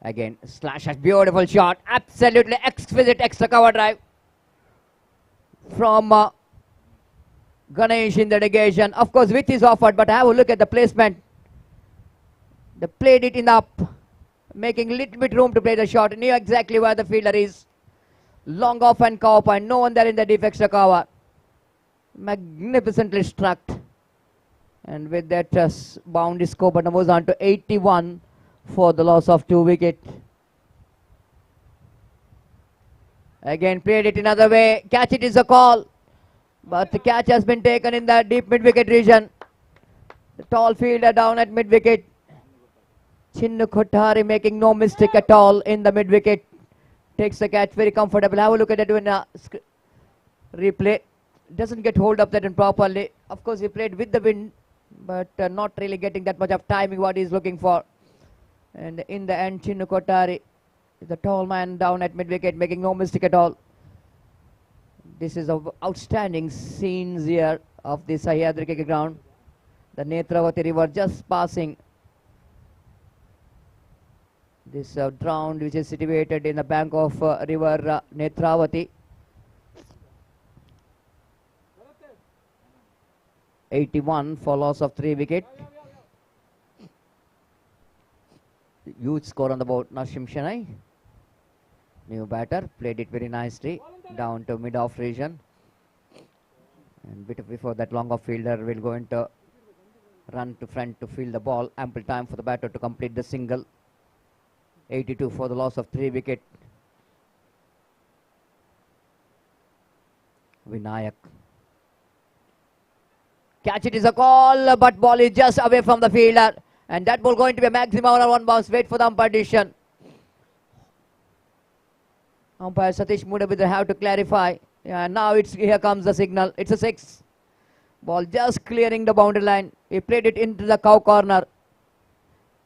Again, slash, a beautiful shot, absolutely exquisite extra cover drive from Ganesh in the negation. Of course, width is offered, but have a look at the placement. They played it in the up, making a little bit room to play the shot. Knew exactly where the fielder is. Long off and cover point. No one there in the deep extra cover. Magnificently struck. And with that, bound is score, but moves on to 81 for the loss of 2 wickets. Again, played it another way. Catch it is a call. But the catch has been taken in the deep mid-wicket region. The tall fielder down at mid-wicket. Chinnu Kothari making no mistake at all in the mid-wicket. Takes the catch very comfortable. Have a look at it in a replay. Doesn't get hold of that one properly. Of course, he played with the wind, but not really getting that much of timing what he's looking for. And in the end, Chinnu Kothari, the tall man down at mid-wicket, making no mistake at all. This is of outstanding scenes here of the Sahyadri cricket ground. The Netravati river just passing this ground which is situated in the bank of river Netravati. 81 for loss of 3 wickets. Huge score on the board. Nashim Shanai, new batter, played it very nicely down to mid-off region. And bit before that, long off fielder will go into run to front to field the ball. Ample time for the batter to complete the single. 82 for the loss of 3 wickets. Vinayak. Catch it is a call, but ball is just away from the fielder. And that ball going to be a maximum on 1 bounce. Wait for the umpire decision. Umpire Satish Mudabidra have to clarify. Yeah, now here comes the signal. It's a 6. Ball just clearing the boundary line. He played it into the cow corner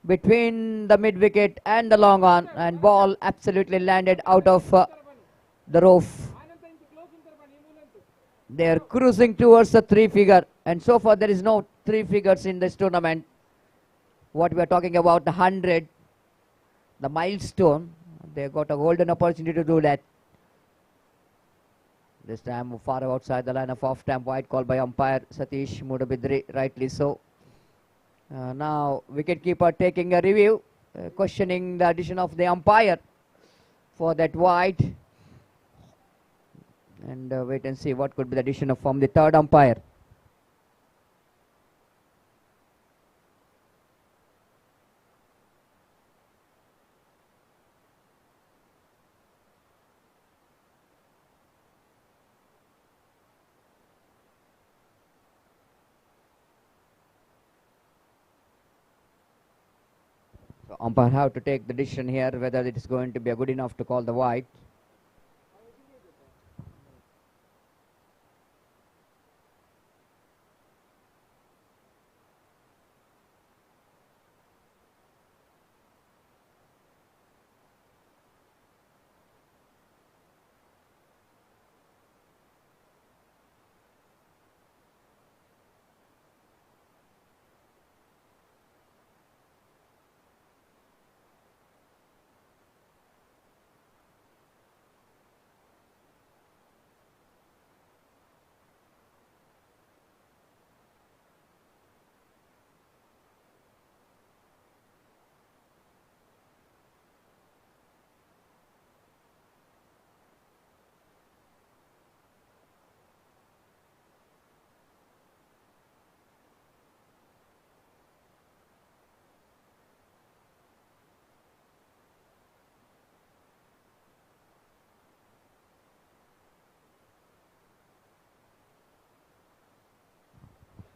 between the mid wicket and the long on, and ball absolutely landed out of the roof. They are cruising towards the 3 figure, and so far there is no 3 figures in this tournament. What we are talking about, the 100, the milestone, they got a golden opportunity to do that. This time far outside the line of off-stamp, wide call by umpire Satish Mudabidri, rightly so. Now wicketkeeper taking a review, questioning the addition of the umpire for that wide. And wait and see what could be the addition from the third umpire. Umpire have to take the decision here whether it is going to be good enough to call the wide.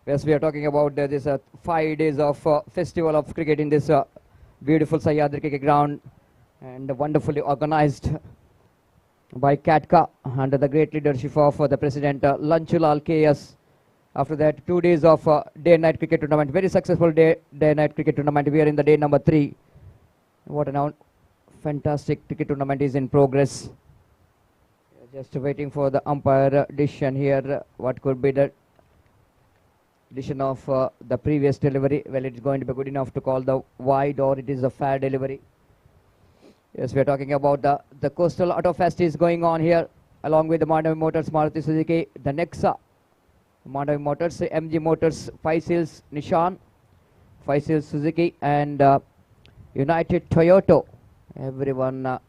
Yes, we are talking about this 5 days of festival of cricket in this beautiful Sahyadri cricket ground, and wonderfully organized by Catca under the great leadership of the President Lanchulal KS. After that, 2 days of day-night cricket tournament, very successful day-night cricket tournament. We are in the day number 3. What a fantastic cricket tournament is in progress. Just waiting for the umpire decision here. What could be the decision of the previous delivery? Well, it's going to be good enough to call the wide, or it is a fair delivery. Yes, we are talking about the Coastal Auto Fest is going on here, along with the Mandavi Motors, Maruti Suzuki, the Nexa, Mandavi Motors, MG Motors, 5 Seals Nissan, 5 Seals Suzuki, and United Toyota. Everyone,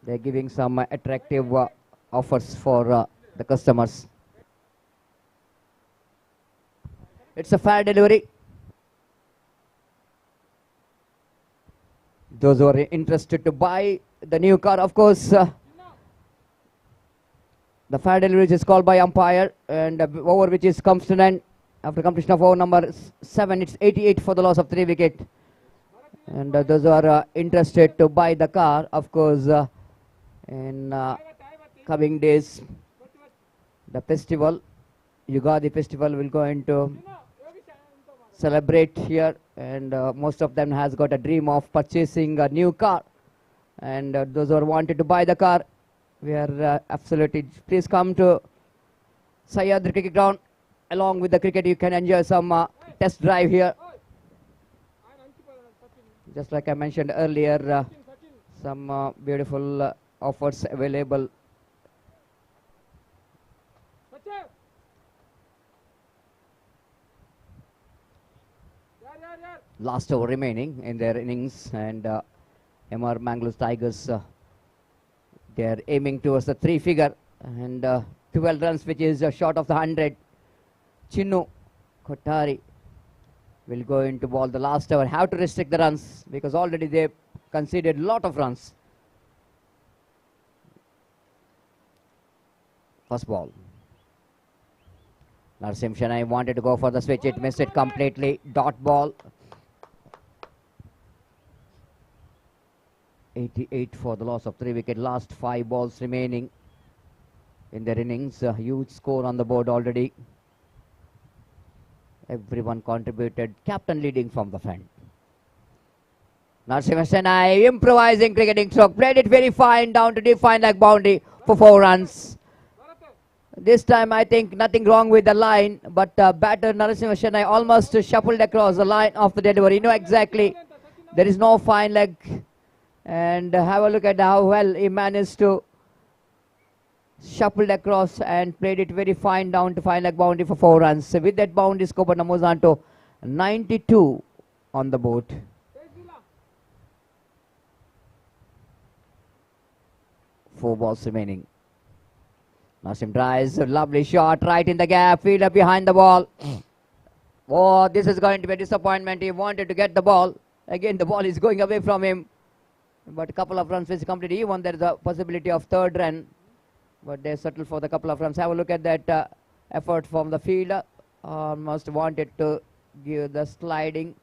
they're giving some attractive offers for the customers. It's a fair delivery. Those who are interested to buy the new car, of course, the fair delivery is called by umpire, and over which is comes to an end after completion of over number 7. It's 88 for the loss of 3 wicket. And those who are interested to buy the car, of course, in coming days, the festival, Yugadi festival, will go into celebrate here, and most of them has got a dream of purchasing a new car, and those who are wanted to buy the car, we are absolutely, please come to Sayadri Cricket Ground. Along with the cricket, you can enjoy some test drive here. Just like I mentioned earlier, some beautiful offers available. Last over remaining in their innings, and MR Mangalore Tigers, they are aiming towards the 3 figure, and 12 runs, which is short of the 100. Chinnu Kothari will go into ball the last over. Have to restrict the runs because already they conceded a lot of runs. First ball. Narsim Shanai wanted to go for the switch. It missed it completely. Dot ball. 88 for the loss of 3 wicket. Last 5 balls remaining in their innings. A huge score on the board already. Everyone contributed. Captain leading from the front. Narsim Shanai improvising cricketing stroke. Played it very fine down to deep fine leg boundary for 4 runs. This time I think nothing wrong with the line, but batter Narasimha Shanai almost shuffled across the line of the delivery. You know exactly, there is no fine leg, and have a look at how well he managed to shuffle across and played it very fine down to fine leg boundary for 4 runs. So with that boundary score, Namozanto 92 on the board. Four balls remaining. Nasim drives, a lovely shot right in the gap, fielder behind the ball. Oh, this is going to be a disappointment. He wanted to get the ball. Again, the ball is going away from him. But a couple of runs which completed. Even there is a possibility of 3rd run. But they settled for the couple of runs. Have a look at that effort from the fielder. Almost wanted to give the sliding,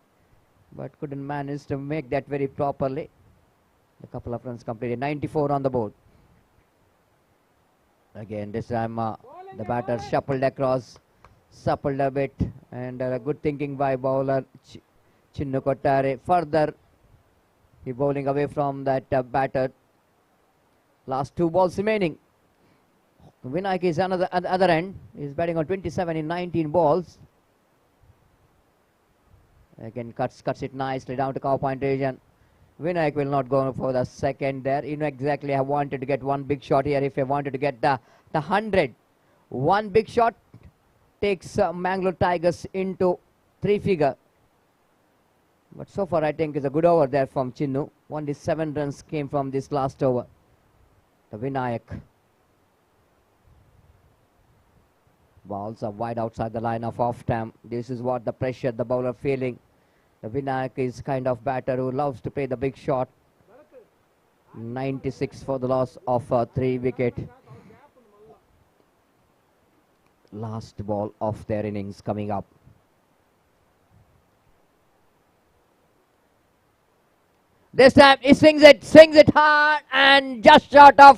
but couldn't manage to make that very properly. A couple of runs completed. 94 on the board. Again, this time the batter shuffled across, suppled a bit, and good thinking by bowler Chinnu Kothari. Further, he bowling away from that batter. Last 2 balls remaining. Vinayak is on the other end. He's batting on 27 in 19 balls. Again, cuts it nicely down to cow point region. Vinayak will not go for the second there. You know exactly, I wanted to get one big shot here. If I wanted to get the 100, one big shot takes Mangalore Tigers into 3 figure. But so far, I think it's a good over there from Chinnu. Only 7 runs came from this last over. The Vinayak. Balls are wide outside the line of off time. This is what the pressure the bowler feeling. The Vinayak is kind of batter who loves to play the big shot. 96 for the loss of 3 wicket. Last ball of their innings coming up. This time he swings it hard and just short of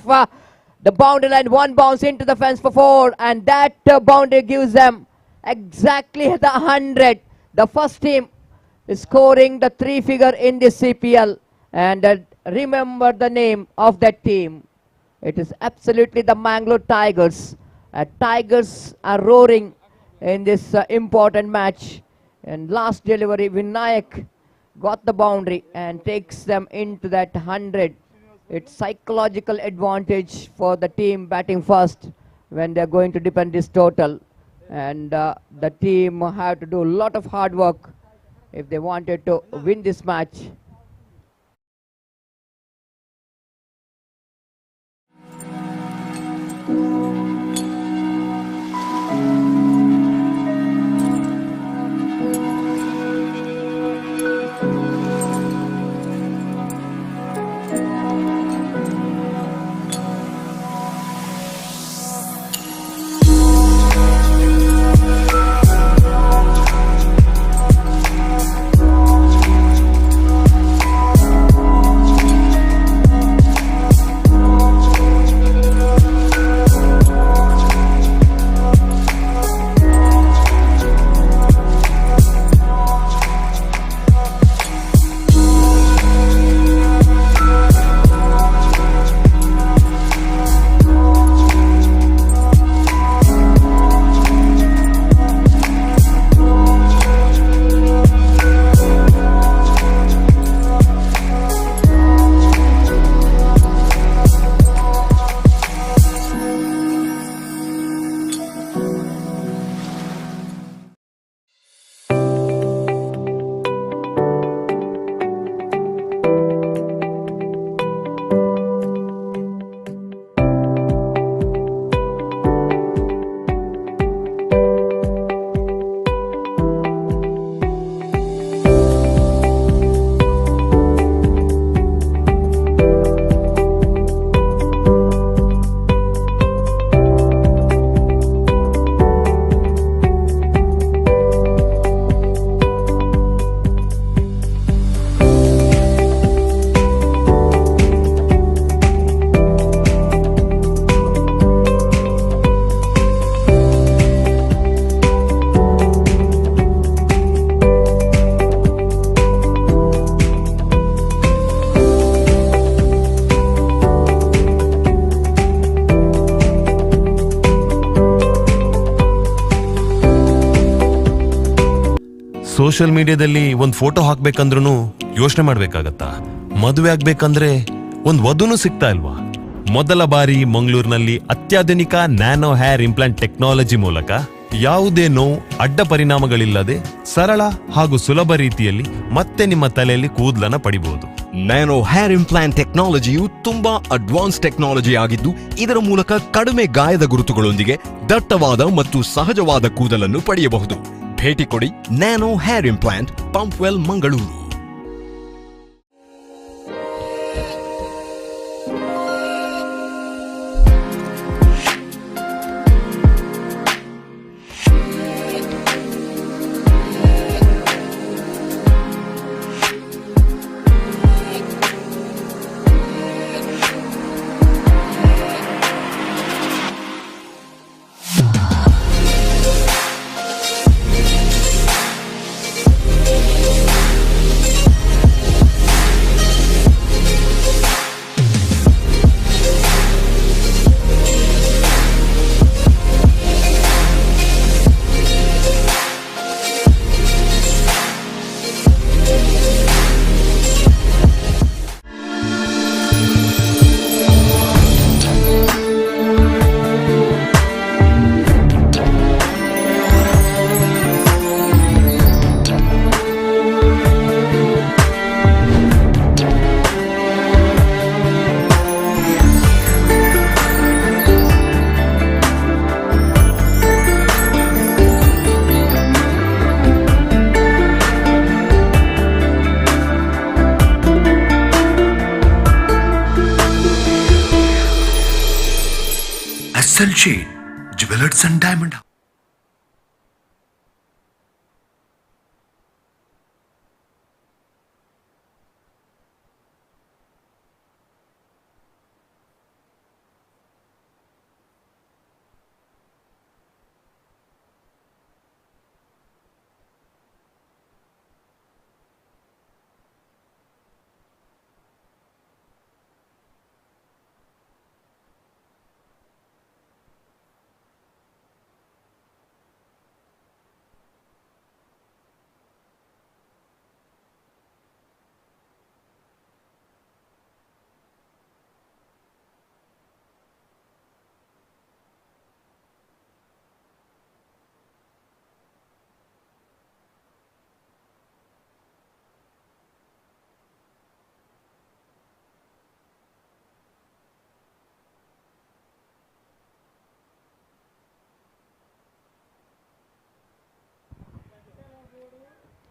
the boundary line. One bounce into the fence for 4, and that boundary gives them exactly the 100. The first team is scoring the 3-figure in this CPL, and remember the name of that team. It is absolutely the Mangalore Tigers. Tigers are roaring in this important match. And last delivery, Vinayak got the boundary and takes them into that 100. It's psychological advantage for the team batting first when they're going to defend this total. And the team have to do a lot of hard work if they wanted to win this match. Social ಮೀಡಿಯಾದಲ್ಲಿ ಒಂದು photo ಹಾಕ್ಬೇಕಂದ್ರೂ ಯೋಚನೆ ಮಾಡ್ಬೇಕಾಗತ್ತಾ? ಮದುವೆ ಆಗ್ಬೇಕಂದ್ರೆ ಒಂದು ವಧುನೂ ಸಿಗ್ತಾ ಇಲ್ವಾ? ಮೊದಲ ಬಾರಿ ಮಂಗಳೂರಿನಲ್ಲಿ ಅತ್ಯಾಧುನಿಕ ನ್ಯಾನೋ ಹೇರ್ ಇಂಪ್ಲಾಂಟ್ ಟೆಕ್ನಾಲಜಿ ಮೂಲಕ ಯಾವುದೇ ನೋವು ಅಡ್ಡ ಪರಿಣಾಮಗಳಿಲ್ಲದೆ ಸರಳ ಹಾಗೂ ಸುಲಭ ರೀತಿಯಲ್ಲಿ ಮತ್ತೆ ನಿಮ್ಮ ತಲೆಯಲ್ಲಿ ಕೂದಲನ್ನ ಪಡಿಬಹುದು. ನ್ಯಾನೋ ಹೇರ್ ಇಂಪ್ಲಾಂಟ್ ಟೆಕ್ನಾಲಜಿಯು ತುಂಬಾ ಅಡ್ವಾನ್ಸ್ ಟೆಕ್ನಾಲಜಿ ಆಗಿದ್ದು, ಇದರ ಮೂಲಕ ಕಡಿಮೆ ಗಾಯದ ಗುರುತುಗಳೊಂದಿಗೆ ದಟ್ಟವಾದ ಮತ್ತು ಸಹಜವಾದ ಕೂದಲನ್ನು ಪಡೆಯಬಹುದು. ಭೇಟಿ ಕೊಡಿ nano hair implant, Pumpwell, Mangaluru. Shade, Jewelers and Diamond.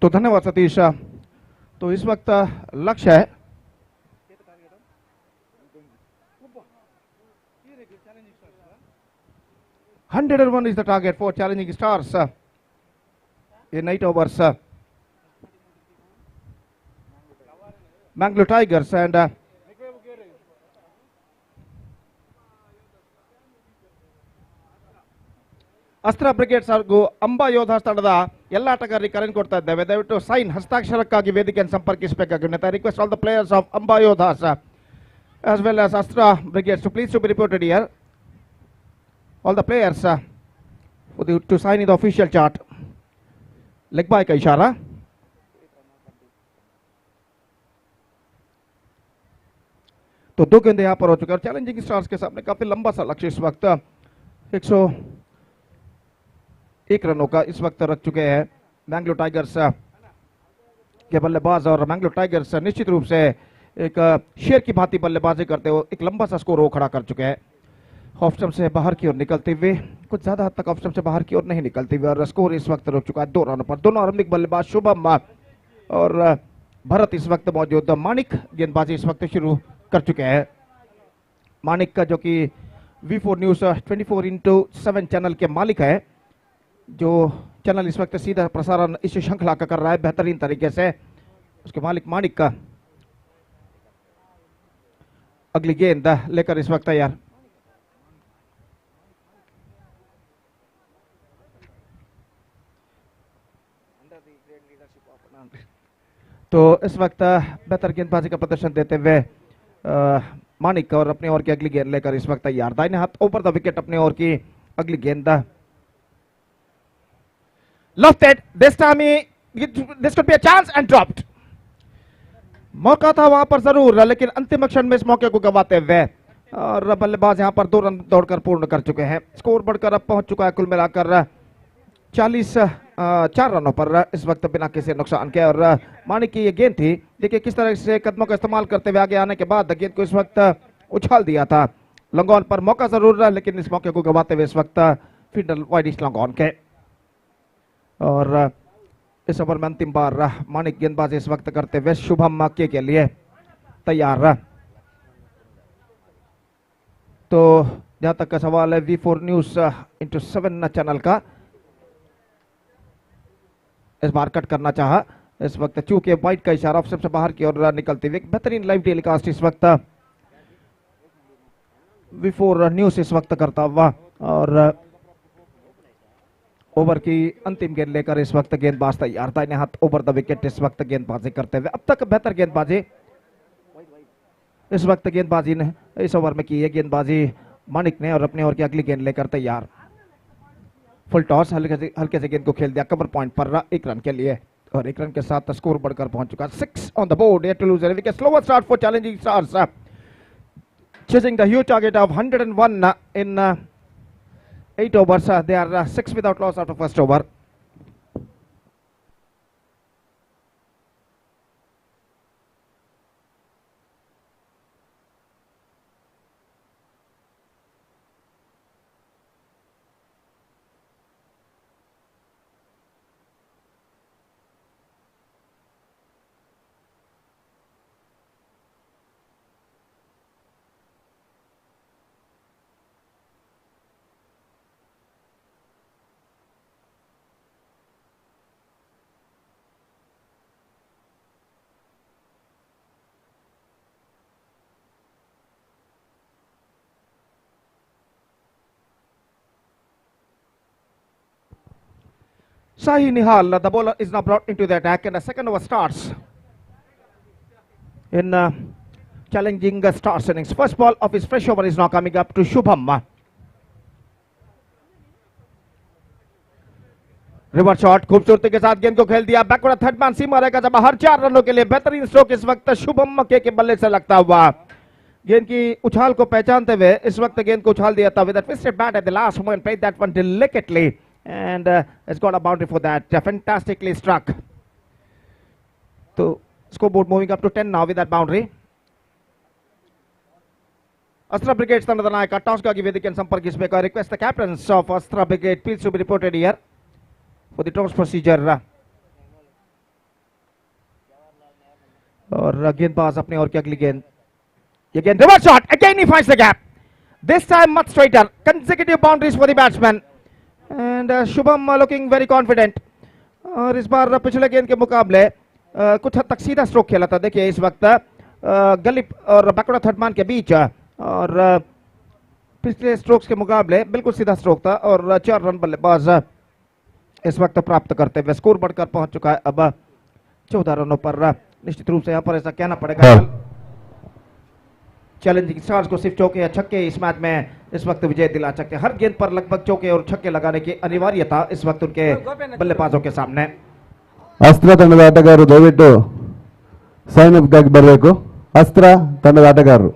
तो धन्यवाद सतीश। तो इस वक्त लक्ष्य है 101 is the target for challenging stars in 8 overs. Mangalore Tigers and Astra Brigades ಹಾಗೂ ಅಂಬಾ ಯೋಧಾಸ್ ತಂಡದ ಎಲ್ಲ ಆಟಗಾರರಿಗೆ ಕರೆ ಕೊಡ್ತಾ ಇದ್ದೇವೆ. ದಯವಿಟ್ಟು ಸೈನ್ ಹಸ್ತಾಕ್ಷರಕ್ಕಾಗಿ ವೇದಿಕೆಯನ್ನು ಸಂಪರ್ಕಿಸಬೇಕಾಗಿದೆ. Request all the players of Amba Yodhas as well as Astra Brigades to please to be reported here. All the players to sign in the official chart. Leg by का इशारा. तो 2 गेंद यहाँ पर हो चुके हैं. चैलेंजिंग स्टार्स के सामने काफी लंबा सा लक्ष्य इस वक्त 101 रनों का इस वक्त रख चुके हैं मैंगलोर टाइगर्स के बल्लेबाज. और मैंगलोर टाइगर्स निश्चित रूप से एक शेर की भांति बल्लेबाजी करते हुए एक लंबा सा स्कोर वो खड़ा कर चुके हैं. ऑफ स्टंप से बाहर की ओर निकलते हुए कुछ ज्यादा हद तक ऑफ स्टंप से बाहर की ओर नहीं निकलते हुए और स्कोर इस वक्त रुक चुका है 2 रनों पर. दोनों आरंभिक बल्लेबाज शुभम और भरत इस वक्त मौजूद. मानिक गेंदबाजी इस वक्त शुरू कर चुके हैं. मानिक का जो कि V4 न्यूज 24/7 चैनल के मालिक है, जो चैनल इस वक्त सीधा प्रसारण इस श्रृंखला का कर रहा है बेहतरीन तरीके से. उसके मालिक मानिक का अगली गेंद लेकर इस वक्त तैयार. तो इस वक्त बेहतर गेंदबाजी का प्रदर्शन देते हुए मानिक और अपने ओर की अगली गेंद लेकर इस वक्त तैयार. दाहिने हाथ ओवर द विकेट अपने ओर की अगली गेंद. Lofted this time this could be a chance and dropped. मौका था वहां पर जरूर, लेकिन अंतिम क्षण में इस मौके को गंवाते हुए और बल्लेबाज यहां पर 2 रन दौड़कर पूर्ण कर चुके हैं. स्कोर बढ़कर अब पहुंच चुका है कुल मिलाकर 4 रनों पर इस वक्त बिना किसी नुकसान के. और मानिक की ये गेंद थी, देखिए किस तरह से कदमों का इस्तेमाल करते हुए आगे आने के बाद गेंद को इस वक्त उछाल दिया था. लॉन्ग ऑन पर मौका जरूर रहा, लेकिन इस मौके को गंवाते हुए इस वक्त फील्डर वाइड लॉन्ग ऑन के. और इस ओवर में अंतिम बार मानिक गेंदबाजी इस वक्त करते हुए शुभम मक्के के लिए तैयार. तो जहां तक का सवाल है V4 न्यूज *7 चैनल का, इस बार कट करना चाहा इस वक्त, चूंकि वाइड का इशारा सबसे बाहर की ओर निकलते हुए बेहतरीन लाइव टेलीकास्ट इस वक्त V4 न्यूज इस वक्त करता हुआ. और ओवर की अंतिम गेंद लेकर इस वक्त गेंदबाज तैयार. दाहिने हाथ ओवर द विकेट इस वक्त गेंदबाजी करते हुए. अब तक बेहतर गेंदबाजी इस वक्त गेंदबाजी ने इस ओवर में की है गेंदबाजी मानिक ने और अपने ओवर की अगली गेंद लेकर तैयार. फुल टॉस हल्के से गेंद को खेल दिया कवर पॉइंट पर 1 रन के लिए और 1 रन के साथ स्कोर बढ़कर पहुंच चुका. 6 on the board. Yet to lose a wicket. Slower start for challenging stars, chasing the huge target of 101 in 8 overs. They are 6 without loss after first over. Shahi Nihal, the bowler, is now brought into the attack, and the second over starts in challenging stars innings. First ball of his fresh over is now coming up to Shubham. Reverse shot खूबसूरती के साथ गेंद को खेल दिया. Backward third man सीमा रहेगा जब हर 4 रनों के लिए बेहतरीन स्ट्रोक इस वक्त शुभम मक्के के बल्ले से लगता हुआ. गेंद की उछाल को पहचानते हुए इस वक्त गेंद को उछाल दिया था with a twisted bat eight the last moment. Played that one delicately and has got a boundary for that. Fantastically struck. So scoreboard moving up to 10 now with that boundary. Astra Brigade ತಂಡದ ನಾಯಕ ಟಾಸ್ಗಾಗಿ ವೇದಿಕೆಯನ್ನು ಸಂಪರ್ಕಿಸಬೇಕು. I request the captains of Astra Brigade please to be reported here for the toss procedure. और गेंदबाज अपने ओर की अगली गेंद, ये गेंद reverse shot, again he finds the gap, this time much straighter, consecutive boundaries for the batsman and Shubham looking very confident. और इस बार पिछले गेंद के मुकाबले कुछ हद तक सीधा स्ट्रोक खेला था। देखिए इस वक्त गलिप और बैकवर्ड थर्ड मैन के बीच, और पिछले स्ट्रोक्स के मुकाबले बिल्कुल सीधा स्ट्रोक था, और 4 रन बल्लेबाज इस वक्त प्राप्त करते हुए स्कोर बढ़कर पहुंच चुका है अब 14 रनों पर। निश्चित रूप से यहां पर ऐसा कहना पड़ेगा, चैलेंजिंग स्टार्स को सिर्फ चौके या छक्के इस मैच में इस वक्त विजय दिला सकते हैं। हर गेंद पर लगभग चौके और छक्के लगाने की अनिवार्यता इस वक्त उनके बल्लेबाजों के सामने। ಅಸ್ತ್ರ ತಂಡದ ಆಟಗಾರರು ದಯವಿಟ್ಟು ಸೈನ್ ಅಪ್ ಗಾಗಿ ಬರಬೇಕು. ಅಸ್ತ್ರ ತಂಡದ ಆಟಗಾರರು.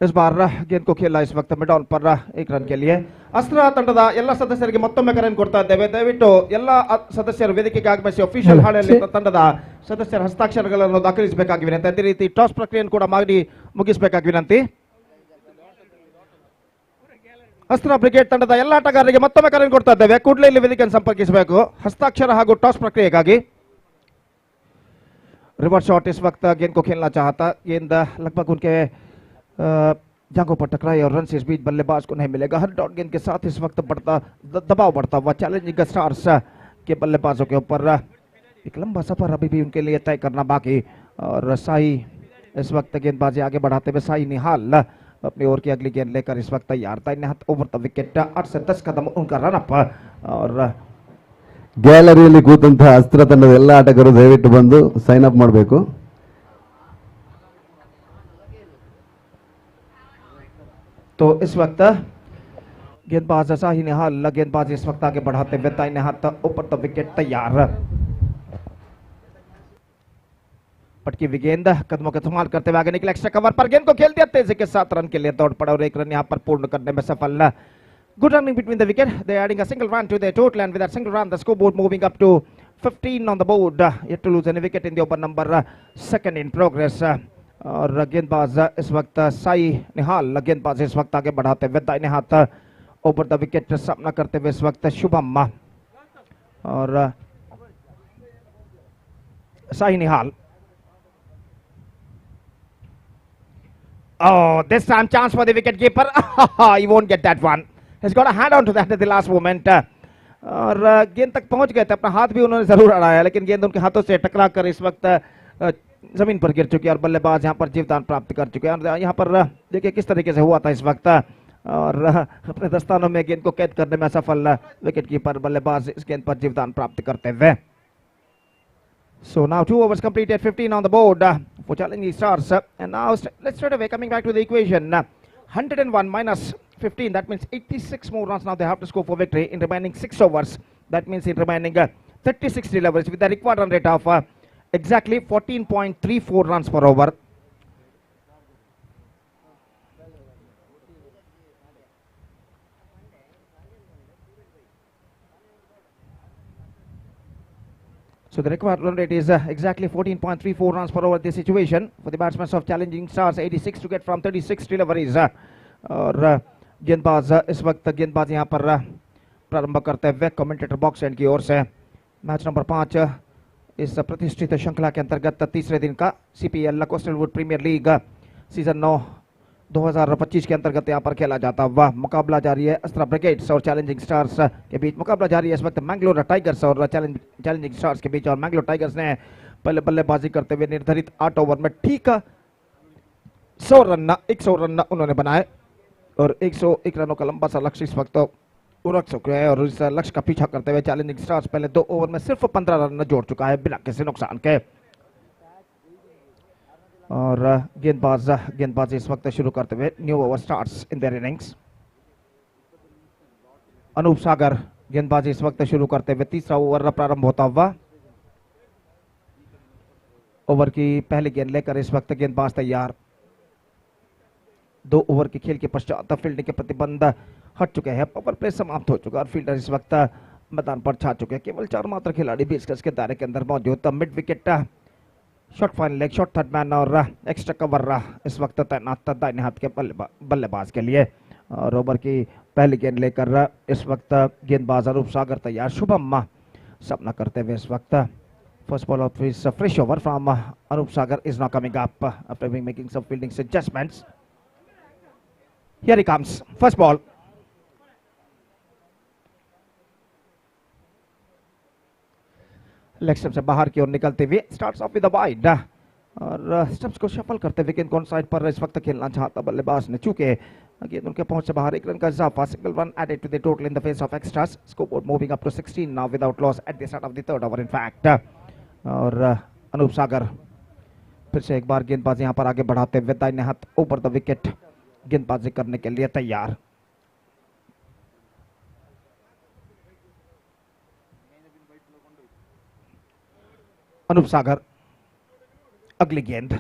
इस बार गेंद को खेला इस वक्त मिड ऑन पर 1 रन के लिए। अस्त्र ತಂಡದ ಎಲ್ಲ ಸದಸ್ಯರಿಗೆ ಮತ್ತೊಮ್ಮೆ ಕರೆಯನ್ನು ಕೊಡ್ತಾ ಇದ್ದೇವೆ, ದಯವಿಟ್ಟು ಎಲ್ಲ ಸದಸ್ಯರು ವೇದಿಕೆಗೆ ಆಗಮಿಸಿ ಅಫಿಷಿಯಲ್ ಹಾಳೆಯಲ್ಲಿ ತಂಡದ ಸದಸ್ಯರ ಹಸ್ತಾಕ್ಷರಗಳನ್ನು ದಾಖಲಿಸಬೇಕಾಗಿ ವಿನಂತಿ. ಅದೇ ರೀತಿ ಟಾಸ್ ಪ್ರಕ್ರಿಯೆಯನ್ನು ಕೂಡ ಮಾಡಿ ಮುಗಿಸಬೇಕಾಗಿ ವಿನಂತಿ. ಅಸ್ತ್ರ ಬ್ರಿಗೇಡ್ ತಂಡದ ಎಲ್ಲ ಆಟಗಾರರಿಗೆ ಮತ್ತೊಮ್ಮೆ ಕರೆಯನ್ನು ಕೊಡ್ತಾ ಇದ್ದೇವೆ, ಕೂಡಲೇ ಇಲ್ಲಿ ವೇದಿಕೆಯನ್ನು ಸಂಪರ್ಕಿಸಬೇಕು ಹಸ್ತಾಕ್ಷರ ಹಾಗೂ ಟಾಸ್ ಪ್ರಕ್ರಿಯೆಗಾಗಿ. रिवर्स शॉट इस वक्त गेंद को खेलना चाहता, गेंद लगभग उनके जांघों पर टकराई और रन से इस बीच बल्लेबाज को नहीं मिलेगा। हर डॉट गेंद के साथ इस वक्त दबाव बढ़ता हुआ चैलेंजिंग स्टार्स के बल्लेबाजों के ऊपर एक लंबा सफर अभी भी उनके लिए तय करना बाकी। और शाही इस वक्त गेंदबाजी आगे बढ़ाते हुए शाही निहाल अपनी ओर की अगली गेंद लेकर इस वक्त तैयार था। ओवर द विकेट 8 से 10 कदम उनका रन अप। और ಗ್ಯಾಲರಿಯಲ್ಲಿ ಕೂತಂತಹ ಅಸ್ತ್ರ ತಂಡದ ಎಲ್ಲ ಆಟಗಾರರು ದಯವಿಟ್ಟು ಬಂದು ಸೈನ್ ಅಪ್ ಮಾಡಬೇಕು. तो इस वक्त गेंदबाज शाही निहाल गेंदबाज इस वक्त आगे बढ़ाते हुए दाहिने हाथ ऊपर द विकेट तैयार। पटकी हुई गेंद कदमों का इस्तेमाल करते हुए आगे निकले, एक्स्ट्रा कवर पर गेंद को खेल दिया तेजी के साथ, रन के लिए दौड़ पड़ा और 1 रन यहां पर पूर्ण करने में सफल। Good running between the wicket. They are adding a single run to their total, and with that single run, the scoreboard moving up to 15 on the board. Yet to lose any wicket in the over number 2nd in progress. और गेंदबाज इस वक्त साई निहाल गेंदबाज इस वक्त आगे बढ़ाते हुए दाहिने हाथ ओवर द विकेट सामना करते हुए इस वक्त शुभम और साई निहाल। Oh, this time chance for the wicket keeper. He won't get that one. He's got a hand on to that at the last moment. और गेंद तक पहुंच गए थे, अपना हाथ भी उन्होंने जरूर अड़ाया, लेकिन गेंद उनके हाथों से टकरा कर इस वक्त जमीन पर गिर चुकी है और बल्लेबाज यहां पर जीवदान प्राप्त कर चुके हैं। और यहां पर देखिए किस तरीके से हुआ था इस वक्त, और अपने दस्तानों में गेंद को कैद करने में सफल विकेट कीपर बल्लेबाज इस गेंद पर जीवदान प्राप्त करते हुए। So now 2 overs completed, 15 on the board for challenging stars. And now let's straight away coming back to the equation. 101 minus 15, that means 86 more runs now they have to score for victory in remaining 6 overs. That means in remaining 36 deliveries with the required run rate of exactly 14.34 runs per over. So the required run rate is exactly 14.34 runs per over this situation for the batsmen of challenging stars. 86 to get from 36 deliveries. और गेंदबाज इस वक्त गेंदबाज यहां पर प्रारंभ करते हुए कमेंटेटर बॉक्स एंड की ओर से मैच नंबर 5 इस प्रतिष्ठित श्रृंखला के अंतर्गत तीसरे दिन का CPL coastal would premiere league season 9 2025 के अंतर्गत यहां पर खेला जाता हुआ मुकाबला जारी है। अस्त्रा ब्रिगेड्स और चैलेंजिंग स्टार्स के बीच मुकाबला जारी है इस वक्त मैंगलोर टाइगर्स और चैलेंजिंग स्टार्स के बीच। और मैंगलोर टाइगर्स ने पहले बल्लेबाजी करते हुए निर्धारित 8 ओवर में ठीक 100 रन उन्होंने बनाए और 101 रनों का लंबा सा लक्ष्य इस वक्त उड़क चुके हैं। और इस लक्ष्य का पीछा करते हुए चैलेंजिंग स्टार्स पहले 2 ओवर में सिर्फ 15 रन जोड़ चुका है बिना किसी नुकसान के। और गेंदबाज इस वक्त शुरू करते हुए new over starts in their innings. Anoop Sagar गेंदबाज इस वक्त शुरू करते हुए तीसरा ओवर प्रारंभ होता हुआ। ओवर की पहली गेंद लेकर इस वक्त गेंदबाज तैयार। 2 ओवर के खेल के पश्चात फील्डिंग के प्रतिबंध हट चुके हैं। पावर प्ले समाप्त हो चुका और फील्डर इस वक्त मैदान पर छा चुके हैं। केवल 4 मात्र खिलाड़ी 20 गज के दायरे के अंदर मौजूद। Mid wicket shot final leg shot third man और एक्स्ट्रा कवर इस वक्त तैनात दाहिने हाथ के बल्लेबाज के लिए। और ओवर की पहली गेंद लेकर इस वक्त गेंदबाज अरूप सागर तैयार। शुभम सामना करते हुए इस वक्त first ball of his fresh over from Arup Sagar is not coming up after making some fielding adjustments. Here he comes first ball. Leg stump से बाहर की ओर निकलते हुए starts off with the wide और स्टंप्स को शफल करते हुए गेंद कौन साइड पर इस वक्त खेलना चाहता बल्लेबाज ने, चूके गेंद उनके पहुंच से बाहर। 1 रन का इजाफा, single run added to the total in the face of extras. Scoreboard moving up to 16 now without loss at the start of the third over in fact. और अनूप सागर फिर से एक बार गेंदबाजी यहां पर आगे बढ़ाते हुए दाहिने हाथ ऊपर द विकेट गेंदबाजी करने के लिए तैयार। अनूप सागर अगली गेंद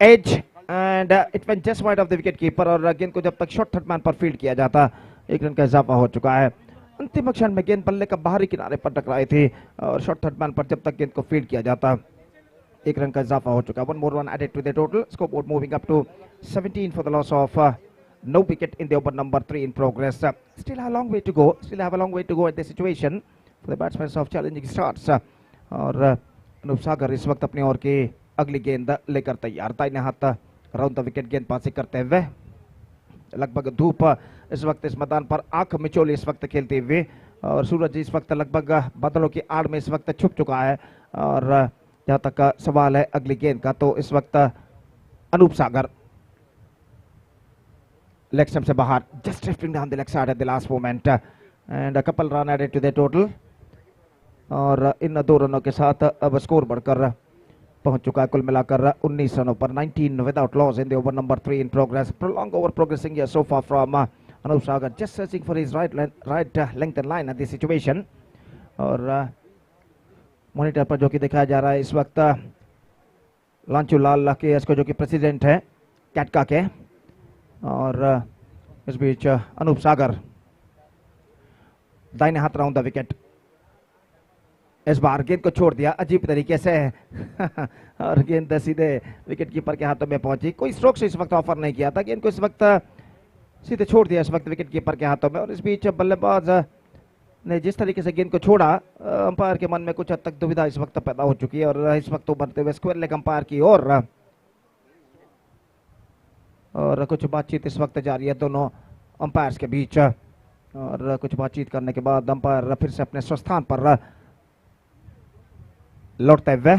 edge and it went just wide of the wicket keeper. और गेंद को जब तक शॉर्ट थर्ड मैन पर फील्ड किया जाता 1 रन का इजाफा हो चुका है। अंतिम क्षण में गेंद बल्ले का बाहरी किनारे पर टकराई थी और शॉर्ट थर्ड मैन पर जब तक गेंद को फील्ड किया जाता 1 रन का इजाफा हो चुका। 1 more run added to the total. Scoreboard moving up to 17 for the loss of no wicket in the over number 3 in progress. Still have a long way to go. Still have a long way to go at this situation for the batsmen of challenging starts. और अनूप सागर इस वक्त अपनी ओर की अगली गेंद लेकर तैयार। दाहिने हाथ राउंड द विकेट गेंदबाजी करते हुए। लगभग धूप इस वक्त इस मैदान पर आंख मिचोली इस वक्त खेलते हुए और सूरज इस वक्त लगभग बादलों की आड़ में इस वक्त छुप चुका है। और जहां तक सवाल है अगली गेंद का तो इस वक्त अनूप सागर लेग स्टंप से बाहर, just drifting down the leg side at the last moment and a couple run added to the total. और इन 2 रनों के साथ अब स्कोर बढ़कर पहुंच चुका है कुल मिलाकर 19 रनों पर। 19 without loss in the over number 3 in progress. Prolong over progressing here so far from Anoop Sagar, just searching for his right length and line at this situation. और मॉनिटर पर जो कि दिखाया जा रहा है इस वक्त लांचू लाल के इसको जो कि प्रेसिडेंट है कैटका के। और इस बीच अनूप सागर दाहिने हाथ राउंड द विकेट। इस बार गेंद को छोड़ दिया अजीब तरीके से और गेंद सीधे विकेट कीपर के हाथों में पहुंची। कोई स्ट्रोक से इस वक्त ऑफर नहीं किया था, गेंद को इस वक्त सीधे छोड़ दिया इस वक्त विकेट कीपर के हाथों में। और इस बीच बल्लेबाज ने जिस तरीके से गेंद को छोड़ा अंपायर के मन में कुछ हद तक दुविधा इस वक्त पैदा हो चुकी है। और इस वक्त उभरते हुए स्क्वायर लेग अंपायर की ओर और कुछ बातचीत इस वक्त जारी है दोनों अंपायर्स के बीच। और कुछ बातचीत करने के बाद अंपायर फिर से अपने स्वस्थान पर लौटते हुए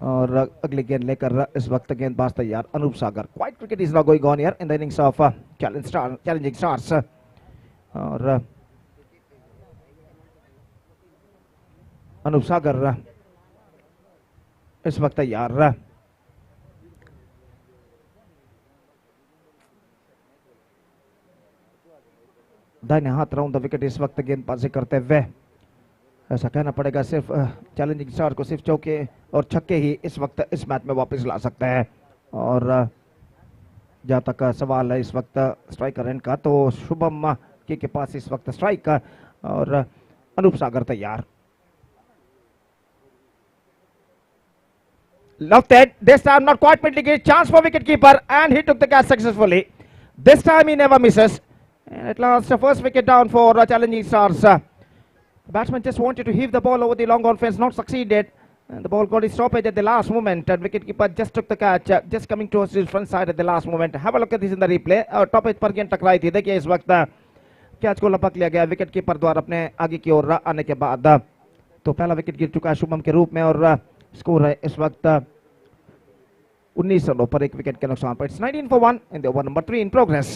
और अगली गेंद लेकर इस वक्त गेंदबाज तैयार Anoop Sagar. Quite cricket is now going on here in the innings of challenging stars. और अनूप सागर इस वक्त तैयार। दाहिने हाथ राउंड द विकेट इस वक्त गेंदबाजी करते हुए। ऐसा कहना पड़ेगा सिर्फ चैलेंजिंग स्टार को सिर्फ चौके और छक्के ही इस वक्त इस मैच में वापस ला सकते हैं। और जहां तक सवाल है इस वक्त स्ट्राइकर एंड का तो शुभम के पास इस वक्त स्ट्राइक और अनूप सागर तैयार। Lofted, this time not quite mitigated, chance for wicket keeper and he took the catch successfully. This time he never misses. And at last the first wicket down for challenging stars. The batsman just wanted to heave the ball over the long on fence, not succeeded. And the ball got his stoppage at the last moment and wicket keeper just took the catch, just coming towards his front side at the last moment. Have a look at this in the replay. Top edge पर गेंद टकराई थी। देखिए इस वक्त catch को लपक लिया गया विकेट कीपर द्वारा अपने आगे की ओर आने के बाद। तो पहला विकेट गिर चुका है शुभम के रूप में और स्कोर है इस वक्त 19 रनों पर 1 विकेट के नुकसान पर। It's 19 for 1 in the over number 3 in progress.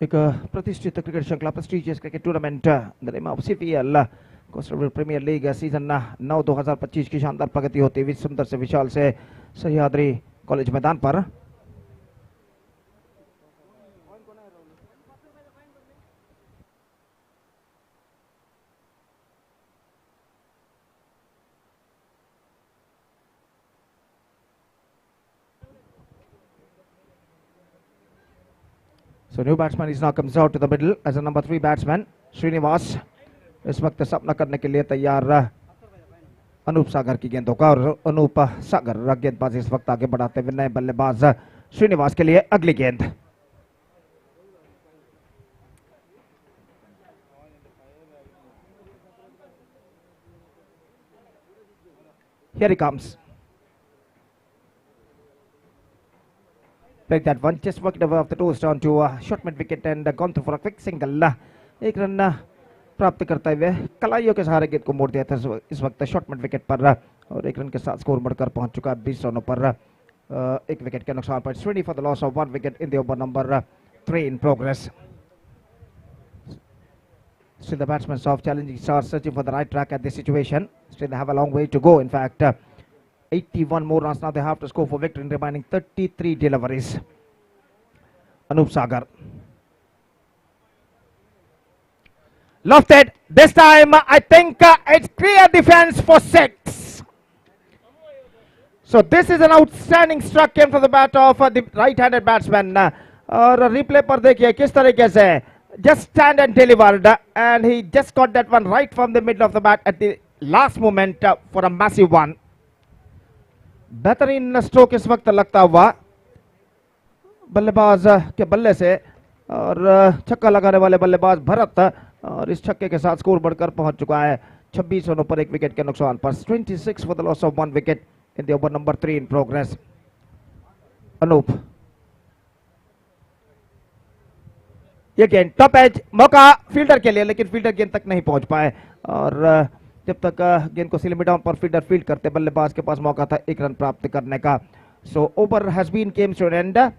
एक प्रतिष्ठित क्रिकेट श्रृंखला prestigious cricket tournament the name of CPL coastal premier league season 9 2025 की शानदार प्रगति होती हुई सुंदर से विशाल से सह्याद्री कॉलेज मैदान पर। So new batsman is now comes out to the middle as a number 3 batsman Srinivas इस वक्त सामना करने के लिए तैयार अनूप सागर की गेंदों का, और अनूप सागर गेंदबाज इस वक्त आगे बढ़ाते हुए नए बल्लेबाज श्रीनिवास के लिए अगली गेंद। Here he comes. Played that one, just worked above the toes down to short mid wicket and gone through for a quick single. एक रन प्राप्त करते हुए कलाइयों के सहारे गेंद को मोड़ दिया था इस वक्त शॉर्ट मिड विकेट पर, और एक रन के साथ स्कोर बढ़कर पहुंच चुका है 20 रनों पर, एक विकेट के नुकसान पर। 20 for the loss of 1 wicket in the over number 3 in progress. Still the batsmen of challenging stars searching for the right track at this situation. Still they have a long way to go. In fact, 81 more runs now they have to score for victory in remaining 33 deliveries. Anup Sagar. Lofted. This time I think it's clear defense for 6. So this is an outstanding struck came from the bat of the right-handed batsman. और replay पर देखिए किस तरीके से just stand and delivered, and he just got that one right from the middle of the bat at the last moment for a massive one. बेहतरीन stroke इस वक्त लगता हुआ बल्लेबाज के बल्ले से, और छक्का लगाने वाले बल्लेबाज भरत, और इस छक्के के साथ स्कोर बढ़कर पहुंच चुका है 26 रनों पर एक विकेट के नुकसान पर। 26 for the loss of 1 wicket in the over number 3 in progress. Anoop ये गेंद टॉप एज मौका फील्डर के लिए, लेकिन फील्डर गेंद तक नहीं पहुंच पाए, और जब तक गेंद को स्लिम डाउन पर फील्डर फील्ड करते बल्लेबाज के पास मौका था एक रन प्राप्त करने का। So over has been came to an end.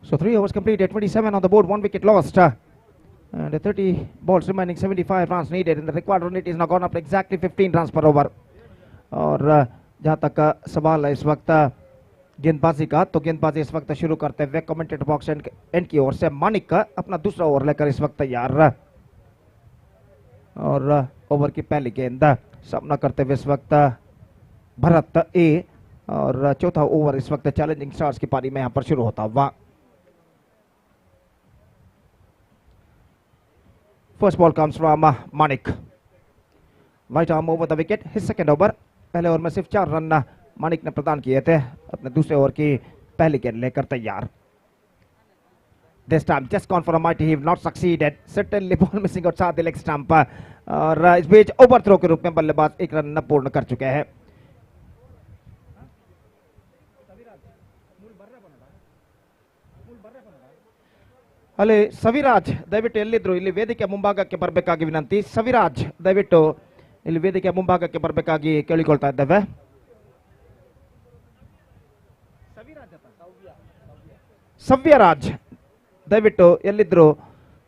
So 3 overs completed, 27 on the board, 1 wicket lost, and 30 balls remaining, 75 runs needed, and the required run rate is now gone up to exactly 15 runs per over. और जहाँ तक सवाल है इस वक्त गेंदबाजी का, तो गेंदबाजी इस वक्त शुरू करते हुए कमेंटेटर बॉक्स एंड की ओर से मानिक का अपना दूसरा ओवर लेकर इस वक्त तैयार, और ओवर की पहली गेंद सामना करते हुए इस वक्त भरत ए, और चौथा ओवर इस वक्त चैलेंजिंग स्टार्स की पारी में यहाँ पर शुरू होता हुआ। First ball comes from Manik. Right arm over the wicket. His second over. पहले ओवर में सिर्फ 4 रन मानिक ने प्रदान किए थे, अपने दूसरे ओवर की पहली गेंद लेकर तैयार। This time just gone for a mighty heave, not succeeded. Certainly ball missing outside the leg stump. और इस बीच ओवर थ्रो के रूप में बल्लेबाज एक रन पूर्ण कर चुके हैं। ಅಲೆ ಸವಿರಾಜ್ ದಯವಿಟ್ಟು ಎಲ್ಲಿದ್ರು ಇಲ್ಲಿ ವೇದಿಕೆ ಮುಂಭಾಗಕ್ಕೆ ಬರಬೇಕಾಗಿ ವಿನಂತಿ. ಸವಿರಾಜ್ ದಯವಿಟ್ಟು ಇಲ್ಲಿ ವೇದಿಕೆ ಮುಂಭಾಗಕ್ಕೆ ಬರಬೇಕಾಗಿ ಕೇಳಿಕೊಳ್ತಾ ಇದ್ದೇವೆ. ಸವ್ಯರಾಜ್ ದಯವಿಟ್ಟು ಎಲ್ಲಿದ್ರು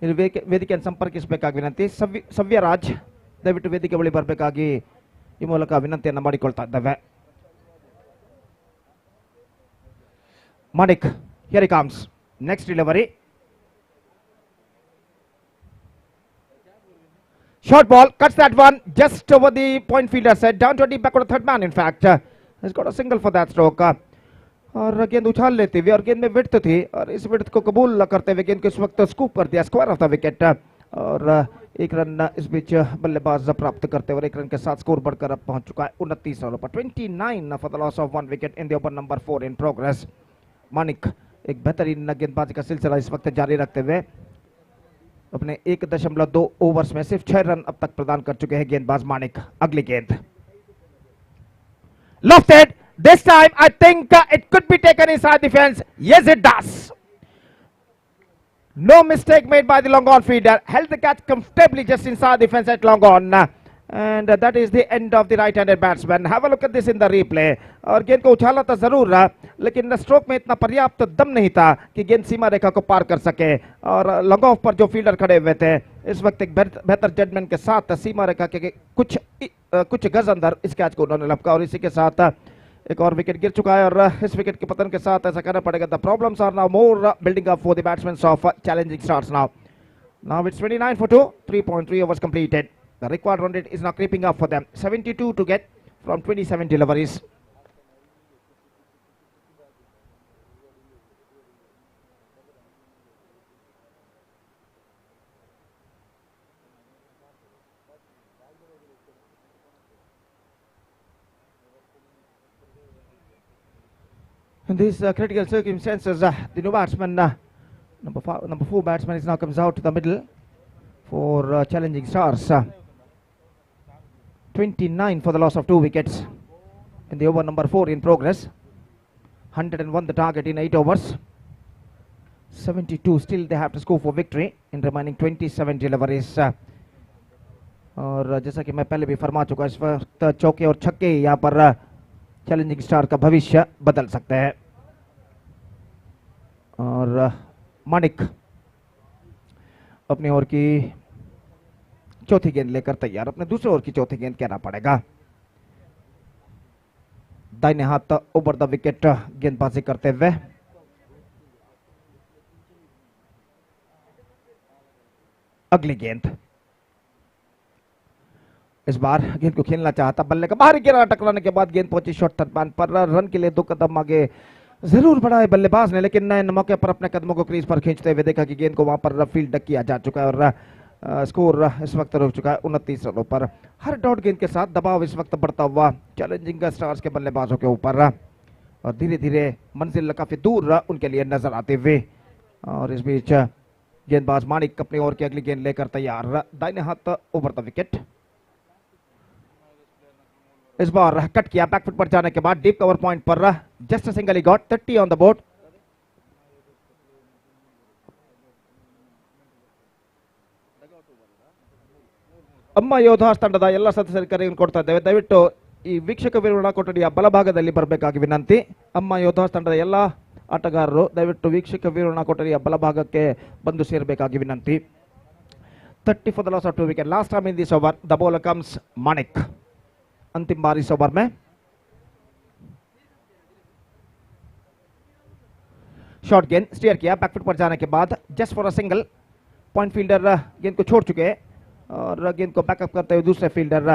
ಇಲ್ಲಿ ವೇದಿಕೆಯನ್ನು ಸಂಪರ್ಕಿಸಬೇಕಾಗಿ ವಿನಂತಿ. ಸವ್ಯರಾಜ್ ದಯವಿಟ್ಟು ವೇದಿಕೆ ಬಳಿ ಬರಬೇಕಾಗಿ ಈ ಮೂಲಕ ವಿನಂತಿಯನ್ನು ಮಾಡಿಕೊಳ್ತಾ ಇದ್ದೇವೆ. Manik, here he comes, next delivery. Short ball, cuts that one just over the point fielder set, down 20 back on the third man. In fact, has got a single for that stroke. और गेंद उछाल लेते हुए, और गेंद में width थी, और इस विड्थ को कबूल करते हुए गेंद को इस वक्त स्कूप कर दिया, स्क्वायर ऑफ द विकेट, और एक रन इस बीच बल्लेबाज प्राप्त करते हुए एक रन के साथ स्कोर बढ़कर अब पहुंच चुका है 29 रनों पर। 29 for the loss of 1 wicket in the over number 4 in progress. Manik एक बेहतरीन गेंदबाजी का सिलसिला इस वक्त जारी रखते हुए अपने 1.2 ओवर्स में सिर्फ 6 रन अब तक प्रदान कर चुके हैं गेंदबाज मानिक। अगली गेंद Lofted. This time, I think it could be taken inside the fence. Yes, it does. No mistake made by the long on fielder. Held the catch comfortably just inside the fence at long on. And that is the end of the right-handed batsman. Have a look at this in the replay. और गेंद को उछाला था जरूर, लेकिन stroke में इतना पर्याप्त दम नहीं था कि गेंद सीमा रेखा को पार कर सके। और लॉन्ग ऑफ पर जो फील्डर खड़े हुए थे, इस वक्त एक बेहतर जजमेंट के साथ सीमा रेखा के कुछ गज अंदर इस कैच को उन्होंने लपका, और इसी के साथ एक और विकेट गिर चुका है। और इस विकेट के पतन के साथ ऐसा करना पड़ेगा। The problems are now more building up for the batsman of challenging stars now. Now it's 29 for 2, 3.3 overs completed. The required run rate is now creeping up for them. 72 to get from 27 deliveries. In these critical circumstances, the new batsman, number 4 batsman, is now comes out to the middle for challenging stars. 29 for the loss of 2 wickets in the over number 4 in progress. 101 the target in 8 overs. 72 still they have to score for victory in remaining 27 deliveries. और जैसा कि मैं पहले भी फरमा चुका, इस वक्त चौके और छक्के यहाँ पर चैलेंजिंग स्टार का भविष्य बदल सकते हैं। और मानिक अपनी ओर की चौथी गेंद लेकर तैयार, अपने दूसरे ओवर की चौथी गेंद कहना पड़ेगा। दाहिने हाथ ओवर द विकेट गेंदबाजी करते हुए अगली गेंद। इस बार गेंद को खेलना चाहता, बल्ले का बाहरी किनारा टकराने के बाद गेंद पहुंची शॉर्ट थर्ड मैन पर। रन के लिए 2 कदम आगे जरूर बढ़ा है बल्लेबाज ने, लेकिन नए मौके पर अपने कदमों को क्रीज पर खींचते हुए देखा कि गेंद को वहां पर फील्ड किया जा चुका है और स्कोर इस वक्त रुक चुका है 29 रनों पर। हर डॉट गेंद के साथ दबाव इस वक्त बढ़ता हुआ चैलेंजिंग स्टार्स के बल्लेबाजों के ऊपर, और धीरे धीरे मंजिल काफी दूर उनके लिए नजर आते हुए। और इस बीच गेंदबाज मानिक अपनी ओर की अगली गेंद लेकर तैयार, दाहिने हाथ ओवर द विकेट। इस बार कट किया बैकफुट पर जाने के बाद डीप कवर पॉइंट पर just single he got 30 on the board. ಅಮ್ಮ ಯೋಧಾಸ್ ತಂಡದ ಎಲ್ಲ ಸದಸ್ಯರಿಗೆ ಕರೆಯನ್ನು ಕೊಡ್ತಾ ಇದ್ದೇವೆ, ದಯವಿಟ್ಟು ಈ ವೀಕ್ಷಕ ವಿವರಣಾ ಕೊಠಡಿಯ ಬಲಭಾಗದಲ್ಲಿ ಬರಬೇಕಾಗಿ ವಿನಂತಿ। ಅಮ್ಮ ಯೋಧಾಸ್ ತಂಡದ ಎಲ್ಲ ಆಟಗಾರರು ದಯವಿಟ್ಟು ವೀಕ್ಷಕ ವಿವರಣಾ ಕೊಠಡಿಯ ಬಲಭಾಗಕ್ಕೆ ಬಂದು ಸೇರಬೇಕಾಗಿ ವಿನಂತಿ। 30 for the loss of 2 wicket. Last time in this over, the bowler comes Manik. अंतिम बार इस ओवर में शॉर्ट गेंद स्टीयर किया बैकफुट पर जाने के बाद just for a single. Point fielder गेंद को छोड़ चुके हैं और गेंद को बैकअप करते हुए दूसरे फील्डर,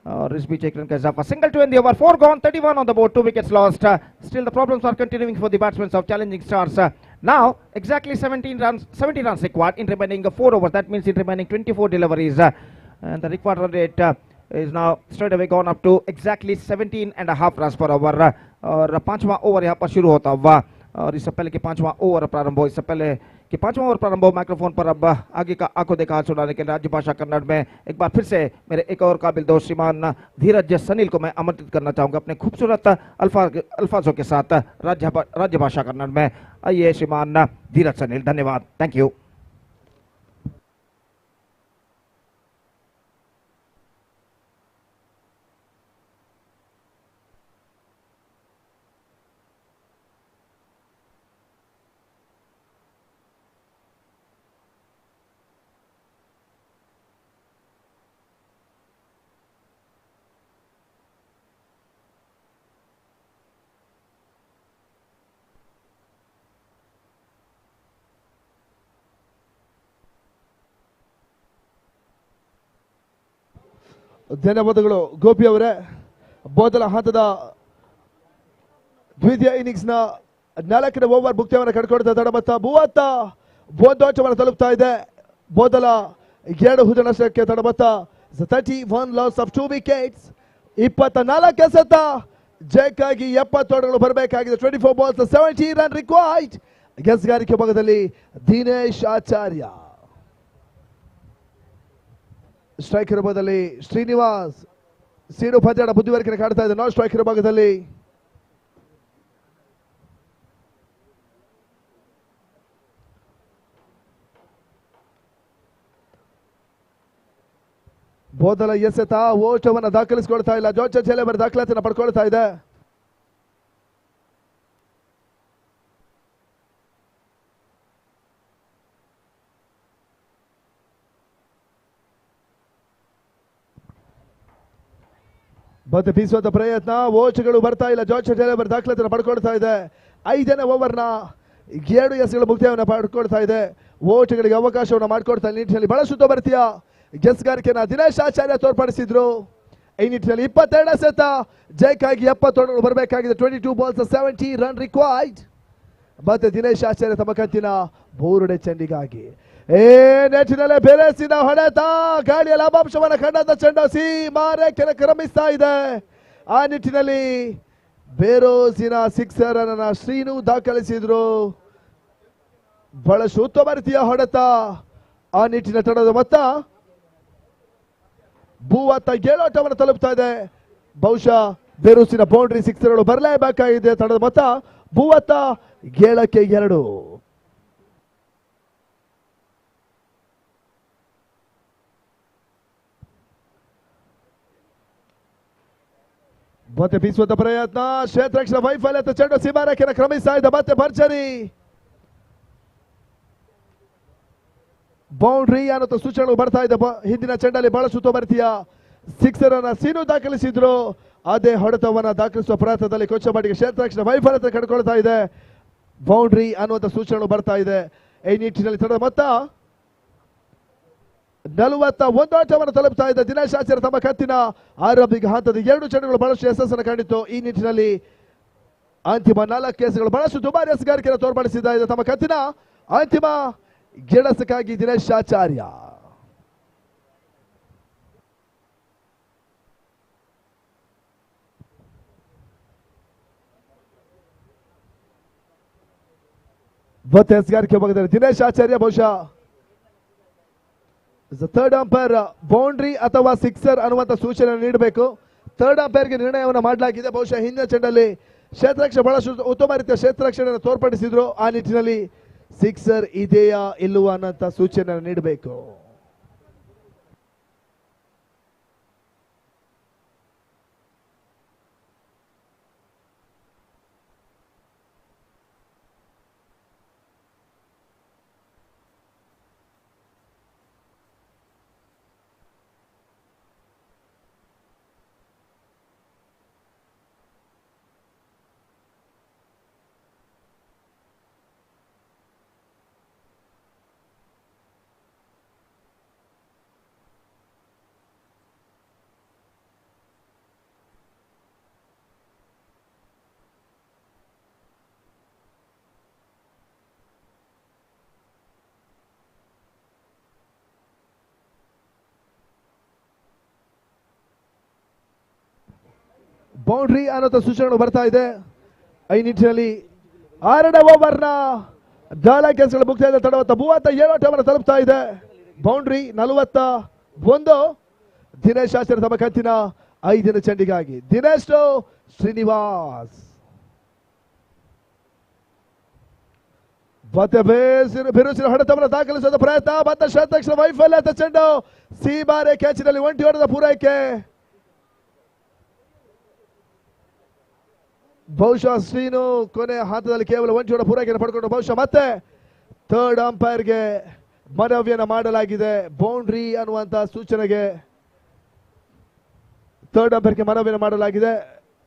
और इस बीच एक रन का इजाफा। Single to end the over, 4 gone, 31 on the board, 2 wickets lost. Still the problems are continuing for the batsmen of challenging stars. Now exactly 70 runs required in remaining 4 overs. That means in remaining 24 deliveries, and the required run rate is now straight away gone up to exactly 17.5 runs per over. और 5वां over यहाँ पर शुरू होता हुआ, और इससे पहले कि 5वां ओवर प्रारंभ हो, इससे पहले कि 5वां ओवर प्रारंभ हो, माइक्रोफोन पर अब आगे का आंखों देखा सुनाने के राज्य भाषा कन्नड़ में एक बार फिर से मेरे एक और काबिल दोस्त श्रीमान धीरज सनील को मैं आमंत्रित करना चाहूंगा अपने खूबसूरत अल्फाजों के साथ राज्य भाषा कन्नड़ में। आइए श्रीमान धीरज सनील, धन्यवाद, थैंक यू। ಧನ್ಯವಾದಗಳು ಗೋಪಿ ಅವರೇ. ಮೊದಲ ಹಂತದ ದ್ವಿತೀಯ ಇನ್ನಿಂಗ್ಸ್ನ 4ನೇ ಓವರ್ ಮುಕ್ತಾಯವನ್ನು ಕಂಡುಕೊಳ್ತಾ ತಡಮತ್ತ 31 ಅಂಕವನ್ನು ತಲುಪ್ತಾ ಇದೆ. ಮೊದಲ 2 ಹುಜನಷ್ಟಕ್ಕೆ ತಡಮತ್ತ 31 loss of 2 wickets, 24 ಎಸೆತ ಜಯಕ್ಕಾಗಿ 70 ರನ್ಗಳು ಬರಬೇಕಾಗಿದೆ. 24 balls 70 run required. ಗೆಸ್ಗಾರಿಕೆ ಭಾಗದಲ್ಲಿ ದಿನೇಶ್ ಆಚಾರ್ಯ, ಸ್ಟ್ರೈಕರ್ ಬದಲಿ ಶ್ರೀನಿವಾಸ್, ಸೀಡು ಪಂದ್ಯಾಟ ಬುದ್ಧಿವರಿಕೆ ಕಾಡ್ತಾ ಇದೆ ನಾನ್ ಸ್ಟ್ರೈಕರ್ ಭಾಗದಲ್ಲಿ. ಮೊದಲ ಎಸೆತ ಓಟವನ್ನು ದಾಖಲಿಸಿಕೊಳ್ತಾ ಇಲ್ಲ. ಜಾರ್ಜ್ ಚೆಲೆಬರ್ ದಾಖಲಾತಿಯನ್ನು ಪಡ್ಕೊಳ್ತಾ ಇದೆ. ಮತ್ತೆ ಬೀಸುವಂತ ಪ್ರಯತ್ನ, ಓಟ್ಗಳು ಬರ್ತಾ ಇಲ್ಲ. ಜಾರ್ಜ್ ಚೆಲೆಬರ್ ದಾಖಲಾತಿಯನ್ನು ಪಡ್ಕೊಳ್ತಾ ಇದೆ. 5ನೇ ಓವರ್ನ 2 ಎಸ್ಗಳ ಮುಕ್ತಾಯವನ್ನು ಪಡ್ಕೊಳ್ತಾ ಇದೆ. ಓಟ್ಗಳಿಗೆ ಅವಕಾಶವನ್ನು ಮಾಡಿಕೊಡ್ತಾ ನಿಟ್ಟಿನಲ್ಲಿ ಬಹಳ ಶುದ್ಧ ಬರ್ತೀಯ ಗೆಸ್ಗಾರಿಕೆನ ದಿನೇಶ್ ಆಚಾರ್ಯ ತೋರ್ಪಡಿಸಿದ್ರು. ಈ ನಿಟ್ಟಿನಲ್ಲಿ 22 ಎಸೆತ ಜಯಕ್ಕಾಗಿ 70 ರನ್ ಬರಬೇಕಾಗಿದೆ. 22 balls 70 ರನ್ ರಿಕ್ವೈರ್ಡ್. ಮತ್ತೆ ದಿನೇಶ್ ಆಚಾರ್ಯ ತಮ್ಮ ಕಂತಿನ 3ನೇ ಚೆಂಡಿಗಾಗಿ ನೆಟ್ಟಿನಲ್ಲೇ ಬೆರೆಸಿದ ಹೊಡೆತ, ಗಾಳಿಯ ಲಾಭಾಂಶವನ್ನು ಕಂಡಂತ ಚೆಂಡು ಸೀಮಾರೆ ಕ್ರಮಿಸ್ತಾ ಇದೆ. ಆ ನಿಟ್ಟಿನಲ್ಲಿ ಬೇರೋಸಿನ 6 ರನ್ ಶ್ರೀನು ದಾಖಲಿಸಿದ್ರು. ಬಹಳಷ್ಟು ಉತ್ತಮ ರೀತಿಯ ಹೊಡೆತ. ಆ ನಿಟ್ಟಿನ ತಂಡದ ಮೊತ್ತ 37 ಆಟವನ್ನು ತಲುಪ್ತಾ ಇದೆ. ಬಹುಶಃ ಬೇರೂಸಿನ ಬೌಂಡ್ರಿ 6 ಬರಲೇಬೇಕಾಗಿದೆ. ತಂಡದ ಮೊತ್ತ 37ಕ್ಕೆ 2. ಮತ್ತೆ ಬೀಸುವಂತ ಪ್ರಯತ್ನ, ಕ್ಷೇತ್ರಕ್ಷಣ ವೈಫಲ್ಯ, ಚೆಂಡು ಸೀಮಾರೇಖೆಯನ್ನು ಕ್ರಮಿಸ್ತಾ ಇದೆ. ಮತ್ತೆ ಭರ್ಜರಿ ಬೌಂಡ್ರಿ ಅನ್ನೋ ಸೂಚನೆಗಳು ಬರ್ತಾ ಇದೆ. ಹಿಂದಿನ ಚೆಂಡಲ್ಲಿ ಬಹಳ ಸುತ್ತುವರಿತಿಯ 6 ರನ್ ಸೀನು ದಾಖಲಿಸಿದ್ರು. ಅದೇ ಹೊಡೆತವನ್ನು ದಾಖಲಿಸುವ ಪ್ರಯತ್ನದಲ್ಲಿ ಕೊಂಚಮಟ್ಟಿಗೆ ಕ್ಷೇತ್ರಕ್ಷಣ ವೈಫಲ್ಯತೆ ಕಂಡುಕೊಳ್ತಾ ಇದೆ. ಬೌಂಡ್ರಿ ಅನ್ನುವಂಥ ಸೂಚನೆಗಳು ಬರ್ತಾ ಇದೆ. ಈ ನಿಟ್ಟಿನಲ್ಲಿ ತಂಡದ ಮೊತ್ತ 41 ಆಟವನ್ನು ತಲುಪ್ತಾ ಇದೆ. ದಿನೇಶ್ ಆಚಾರ್ಯ ತಮ್ಮ ಕತ್ತಿನ ಆರಂಭಿಕ ಹಂತದ 2 ಚೆಂಡುಗಳು ಬಹಳಷ್ಟು ಯಶಸ್ಸನ್ನು ಕಂಡಿತ್ತು. ಈ ನಿಟ್ಟಿನಲ್ಲಿ ಅಂತಿಮ 4 ಕೇಸುಗಳು ಬಹಳಷ್ಟು ದುಬಾರಿ ಎಸೆಗಾರಿಕೆಯನ್ನು ತೋರ್ಪಡಿಸಿದ್ದಾರೆ. ತಮ್ಮ ಕತ್ತಿನ ಅಂತಿಮ ಗೆಣಸಕ್ಕಾಗಿ ದಿನೇಶ್ ಆಚಾರ್ಯ. ಮತ್ತೆ ಎಸೆಗಾರಿಕೆ ಭಾಗದಲ್ಲಿ ದಿನೇಶ್ ಆಚಾರ್ಯ ಬಹುಶಃ ಥರ್ಡ್ ಅಂಪೈರ್ ಬೌಂಡ್ರಿ ಅಥವಾ 6 ಅನ್ನುವಂಥ ಸೂಚನೆ ನೀಡಬೇಕು. ಥರ್ಡ್ ಅಂಪೈರ್ಗೆ ನಿರ್ಣಯವನ್ನು ಮಾಡಲಾಗಿದೆ. ಬಹುಶಃ ಹಿಂದಿನ ಚೆಂಡಲ್ಲಿ ಕ್ಷೇತ್ರರಕ್ಷಣೆ ಬಹಳಷ್ಟು ಉತ್ತಮ ರೀತಿಯ ಕ್ಷೇತ್ರರಕ್ಷಣೆಯನ್ನು ತೋರ್ಪಡಿಸಿದ್ರು. ಆ ನಿಟ್ಟಿನಲ್ಲಿ 6 ಇದೆಯಾ ಇಲ್ಲವಾ ಅನ್ನೋಂಥ ಸೂಚನೆ ನೀಡಬೇಕು. ಬೌಂಡ್ರಿ ಅನ್ನೋ ಸೂಚನೆಗಳು ಬರ್ತಾ ಇದೆ. ಈ ನಿಟ್ಟಿನಲ್ಲಿ 6ನೇ ಓವರ್ನ 4 ಕೆಲಸಗಳು ಮುಕ್ತಾಯ ಇದೆ. ತಡವತ್ತ 37 ಆಟವನ್ನು ತಲುಪ್ತಾ ಇದೆ. ಬೌಂಡ್ರಿ 41. ದಿನೇಶ್ ಆಚಾರ್ಯ ತಮ್ಮ ಕಂತಿನ 5ನೇ ಚೆಂಡಿಗಾಗಿ. ದಿನೇಶ್ ಶ್ರೀನಿವಾಸ್ ಮತ್ತೆ ಬಿರುಸಿನ ಹೊಡೆತವನ್ನು ದಾಖಲಿಸುವ ಪ್ರಯತ್ನ. ಮತ್ತೆ ಕ್ಷೇತ್ರಕ್ಷಣ ವೈಫಲ್ಯ. ಚೆಂಡು ಸೀಮಾರೆ ಕ್ಯಾಚಿನಲ್ಲಿ ಒಂಟಿ ಹೊಡೆದ ಪೂರೈಕೆ. ಬಹುಶಃ ಶ್ರೀನು ಕೊನೆ ಹಂತದಲ್ಲಿ ಕೇವಲ ಒಂಟಿ ಹೊಡೆದ ಪೂರೈಕೆಯನ್ನು ಪಡ್ಕೊಂಡು ಬಹುಶಃ ಮತ್ತೆ ಥರ್ಡ್ ಅಂಪೈರ್ಗೆ ಮನವಿಯನ್ನು ಮಾಡಲಾಗಿದೆ. ಬೌಂಡ್ರಿ ಅನ್ನುವಂಥ ಸೂಚನೆಗೆ ಥರ್ಡ್ ಅಂಪೈರ್ಗೆ ಮನವಿಯನ್ನು ಮಾಡಲಾಗಿದೆ.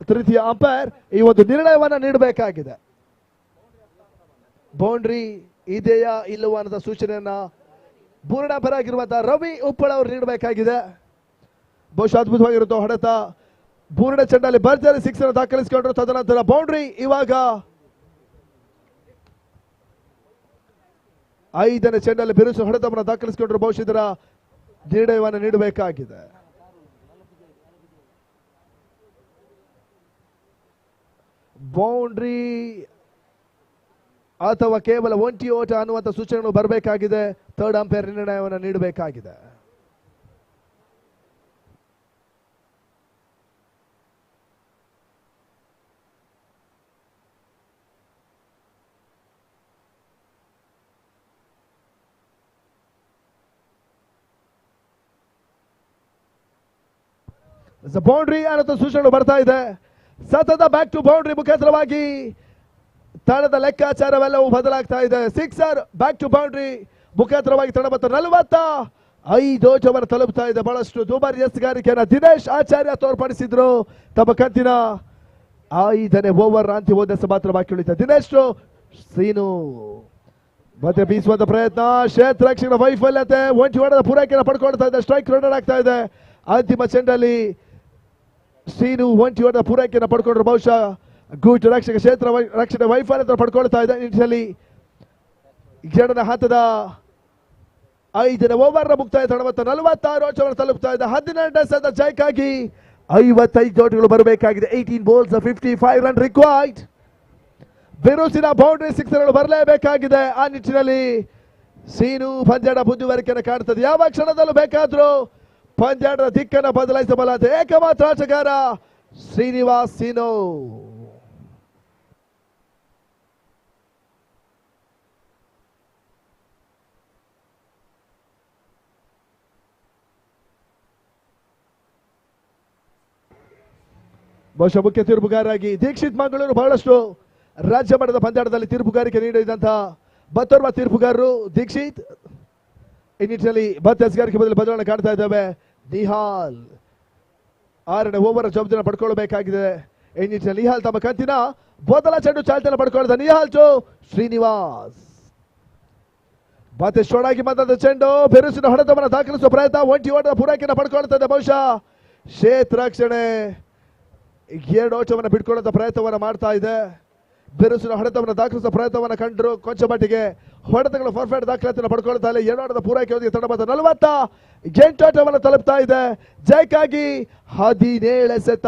ತೃತೀಯ ಅಂಪೈರ್ ಈ ಒಂದು ನಿರ್ಣಯವನ್ನು ನೀಡಬೇಕಾಗಿದೆ. ಬೌಂಡ್ರಿ ಇದೆಯಾ ಇಲ್ಲವಾ ಅನ್ನೋ ಸೂಚನೆಯನ್ನ ಮೂರನೇ ಅಂಪೈರ್ ಆಗಿರುವಂತಹ ರವಿ ಉಪ್ಪಳ ಅವರು ನೀಡಬೇಕಾಗಿದೆ. ಬಹುಶಃ ಅದ್ಭುತವಾಗಿರುತ್ತೋ ಹೊಡೆತ. ಮೂರನೇ ಚೆಂಡಲ್ಲಿ ಭರ್ಜರಿ 6 ಅನ್ನು ದಾಖಲಿಸಿಕೊಂಡ್ರು. ತದನಂತರ ಬೌಂಡ್ರಿ. ಇವಾಗ 5ನೇ ಚೆಂಡಲ್ಲಿ ಬಿರುಸು ಹೊಡೆತವನ್ನು ದಾಖಲಿಸಿಕೊಂಡ್ರು. ಬಹುಶಃ ಇದರ ನಿರ್ಣಯವನ್ನು ನೀಡಬೇಕಾಗಿದೆ. ಬೌಂಡ್ರಿ ಅಥವಾ ಕೇವಲ ಒಂಟಿ ಓಟ ಅನ್ನುವಂಥ ಸೂಚನೆಗಳು ಬರಬೇಕಾಗಿದೆ. ಥರ್ಡ್ ಅಂಪೈರ್ ನಿರ್ಣಯವನ್ನು ನೀಡಬೇಕಾಗಿದೆ. ಬೌಂಡ್ರಿ ಅನ್ನೋ ಸೂಚನೆ ಬರ್ತಾ ಇದೆ. ಸತತ ಬ್ಯಾಕ್ ಟು ಬೌಂಡ್ರಿ ಮುಖಾಂತರವಾಗಿ ತಂಡದ ಲೆಕ್ಕಾಚಾರವೆಲ್ಲವೂ ಬದಲಾಗ್ತಾ ಇದೆ. ಸಿಕ್ಸರ್ ಬ್ಯಾಕ್ ಟು ಬೌಂಡ್ರಿ ಮುಖಾಂತರವಾಗಿ ತಂಡ ಮತ್ತು 45 ಓಟವನ್ನು ತಲುಪ್ತಾ ಇದೆ. ಬಹಳಷ್ಟು ದುಬಾರಿ ಎಸೆಗಾರಿಕೆಯನ್ನು ದಿನೇಶ್ ಆಚಾರ್ಯ ತೋರ್ಪಡಿಸಿದ್ರು. ತಮ್ಮ ಕಂತಿನ 5ನೇ ಓವರ್ ಅಂತಿಮ ಓದಸ ಮಾತ್ರ ಬಾಕಿ ಉಳಿತ. ದಿನೇಶ್ ಸೀನು ಮತ್ತೆ ಬೀಸುವಂತ ಪ್ರಯತ್ನ, ಕ್ಷೇತ್ರ ರಕ್ಷಣೆ ವೈಫಲ್ಯತೆ, ಒಂಟಿ ಹೊಡೆದ ಪೂರೈಕೆಯನ್ನು ಪಡ್ಕೊಳ್ತಾ ಇದೆ. ಸ್ಟ್ರೈಕ್ ರನ್ ಆಗ್ತಾ ಇದೆ. ಅಂತಿಮ ಚೆಂಡಲ್ಲಿ ಸೀನು ಒಂಟಿ ಹೊಡೆದ ಪೂರೈಕೆಯನ್ನು ಪಡ್ಕೊಂಡ್ರು. ಬಹುಶಃ ಗೂಟ್ ರಕ್ಷಕ ಕ್ಷೇತ್ರ ರಕ್ಷಣೆ ವೈಫಲ್ಯತೆ ಪಡ್ಕೊಳ್ತಾ ಇದೆ. ನಿಟ್ಟಿನಲ್ಲಿ 2ನೇ ಹಂತದ 5ನೇ ಓವರ್ ಮುಕ್ತಾಯ ತಂಡ ಮತ್ತು 46 ಓಟವನ್ನು ತಲುಪ್ತಾ ಇದೆ. 12ನೇ ಸೆಟ್ ಜಯಕ್ಕಾಗಿ 55 ಓಟಗಳು ಬರಬೇಕಾಗಿದೆ. 18 balls 55 ರನ್ ರಿಕ್ವೈರ್ಡ್. ಬಿರುಸಿನ ಬೌಂಡ್ರಿ ಸಿಕ್ಸರ್ಗಳು ಬರಲೇಬೇಕಾಗಿದೆ. ಆ ನಿಟ್ಟಿನಲ್ಲಿ ಸೀನು ಪಂದ್ಯಾಟ ಮುಂದುವರಿಕೆಯನ್ನು ಕಾಣ್ತದೆ. ಯಾವ ಕ್ಷಣದಲ್ಲೂ ಬೇಕಾದ್ರೂ ಪಂದ್ಯಾಟದ ದಿಕ್ಕನ್ನು ಬದಲಾಯಿಸಬಲ್ಲ ಏಕಮಾತ್ರ ಆಟಗಾರ ಶ್ರೀನಿವಾಸ್ ಸೀನು. ಬಹುಶಃ ಮುಖ್ಯ ತೀರ್ಪುಗಾರರಾಗಿ ದೀಕ್ಷಿತ್ ಮಂಗಳೂರು ಬಹಳಷ್ಟು ರಾಜ್ಯ ಮಟ್ಟದ ಪಂದ್ಯಾಟದಲ್ಲಿ ತೀರ್ಪುಗಾರಿಕೆ ನೀಡಿದಂತಹ ಮತ್ತೋರ್ವ ತೀರ್ಪುಗಾರರು ದೀಕ್ಷಿತ್. ಈ ನಿಟ್ಟಿನಲ್ಲಿ ಮತ್ತೆ ಎಸೆಗಾರಿಕೆ ಬದಲಾವಣೆ ಕಾಣ್ತಾ ಇದ್ದಾವೆ. ನಿಹಾಲ್ 6ನೇ ಓವರ್ ಜವಾಬ್ದಾರಿ ಪಡ್ಕೊಳ್ಬೇಕಾಗಿದೆ. ಈ ನಿಟ್ಟಿನಲ್ಲಿ ನಿಹಾಲ್ ತಮ್ಮ ಕಂತಿನ ಮೊದಲ ಚೆಂಡು ಚಾಲ್ತಿಯನ್ನು ಪಡ್ಕೊಳ್ತಾ ನಿಹಾಲ್ ಟು ಶ್ರೀನಿವಾಸ್. ಮತ್ತೆ ಶೋಡಾಗಿ ಬಂದ ಚೆಂಡು ಬಿರುಸಿನ ಹೊಡೆತವನ್ನು ದಾಖಲಿಸುವ ಪ್ರಯತ್ನ, ಒಂಟಿ ಓಟದ ಪೂರೈಕೆಯನ್ನು ಪಡ್ಕೊಳ್ತಾ ಇದೆ. ಬಹುಶಃ ಕ್ಷೇತ್ರ ರಕ್ಷಣೆ 2 ಓಟವನ್ನು ಬಿಟ್ಕೊಳ್ಳುವಂತ ಪ್ರಯತ್ನವನ್ನು ಮಾಡ್ತಾ ಇದೆ. ಬಿರುಸಿನ ಹೊಡೆತವನ್ನು ದಾಖಲಿಸುವ ಪ್ರಯತ್ನವನ್ನು ಕಂಡರು. ಕೊಂಚ ಮಟ್ಟಿಗೆ ಹೊಡೆತಗಳು ಪರ್ಫೆಕ್ಟ್ ದಾಖಲಾತಿಯನ್ನು ಪಡ್ಕೊಳ್ತಾ ಇಲ್ಲ. 2 ಓಟದ ಪೂರೈಕೆಯೊಂದಿಗೆ ತಂಡ ಮತ್ತು 48 ಓಟವನ್ನು ತಲುಪ್ತಾ ಇದೆ. ಜಯಕ್ಕಾಗಿ 17 ಎಸೆತ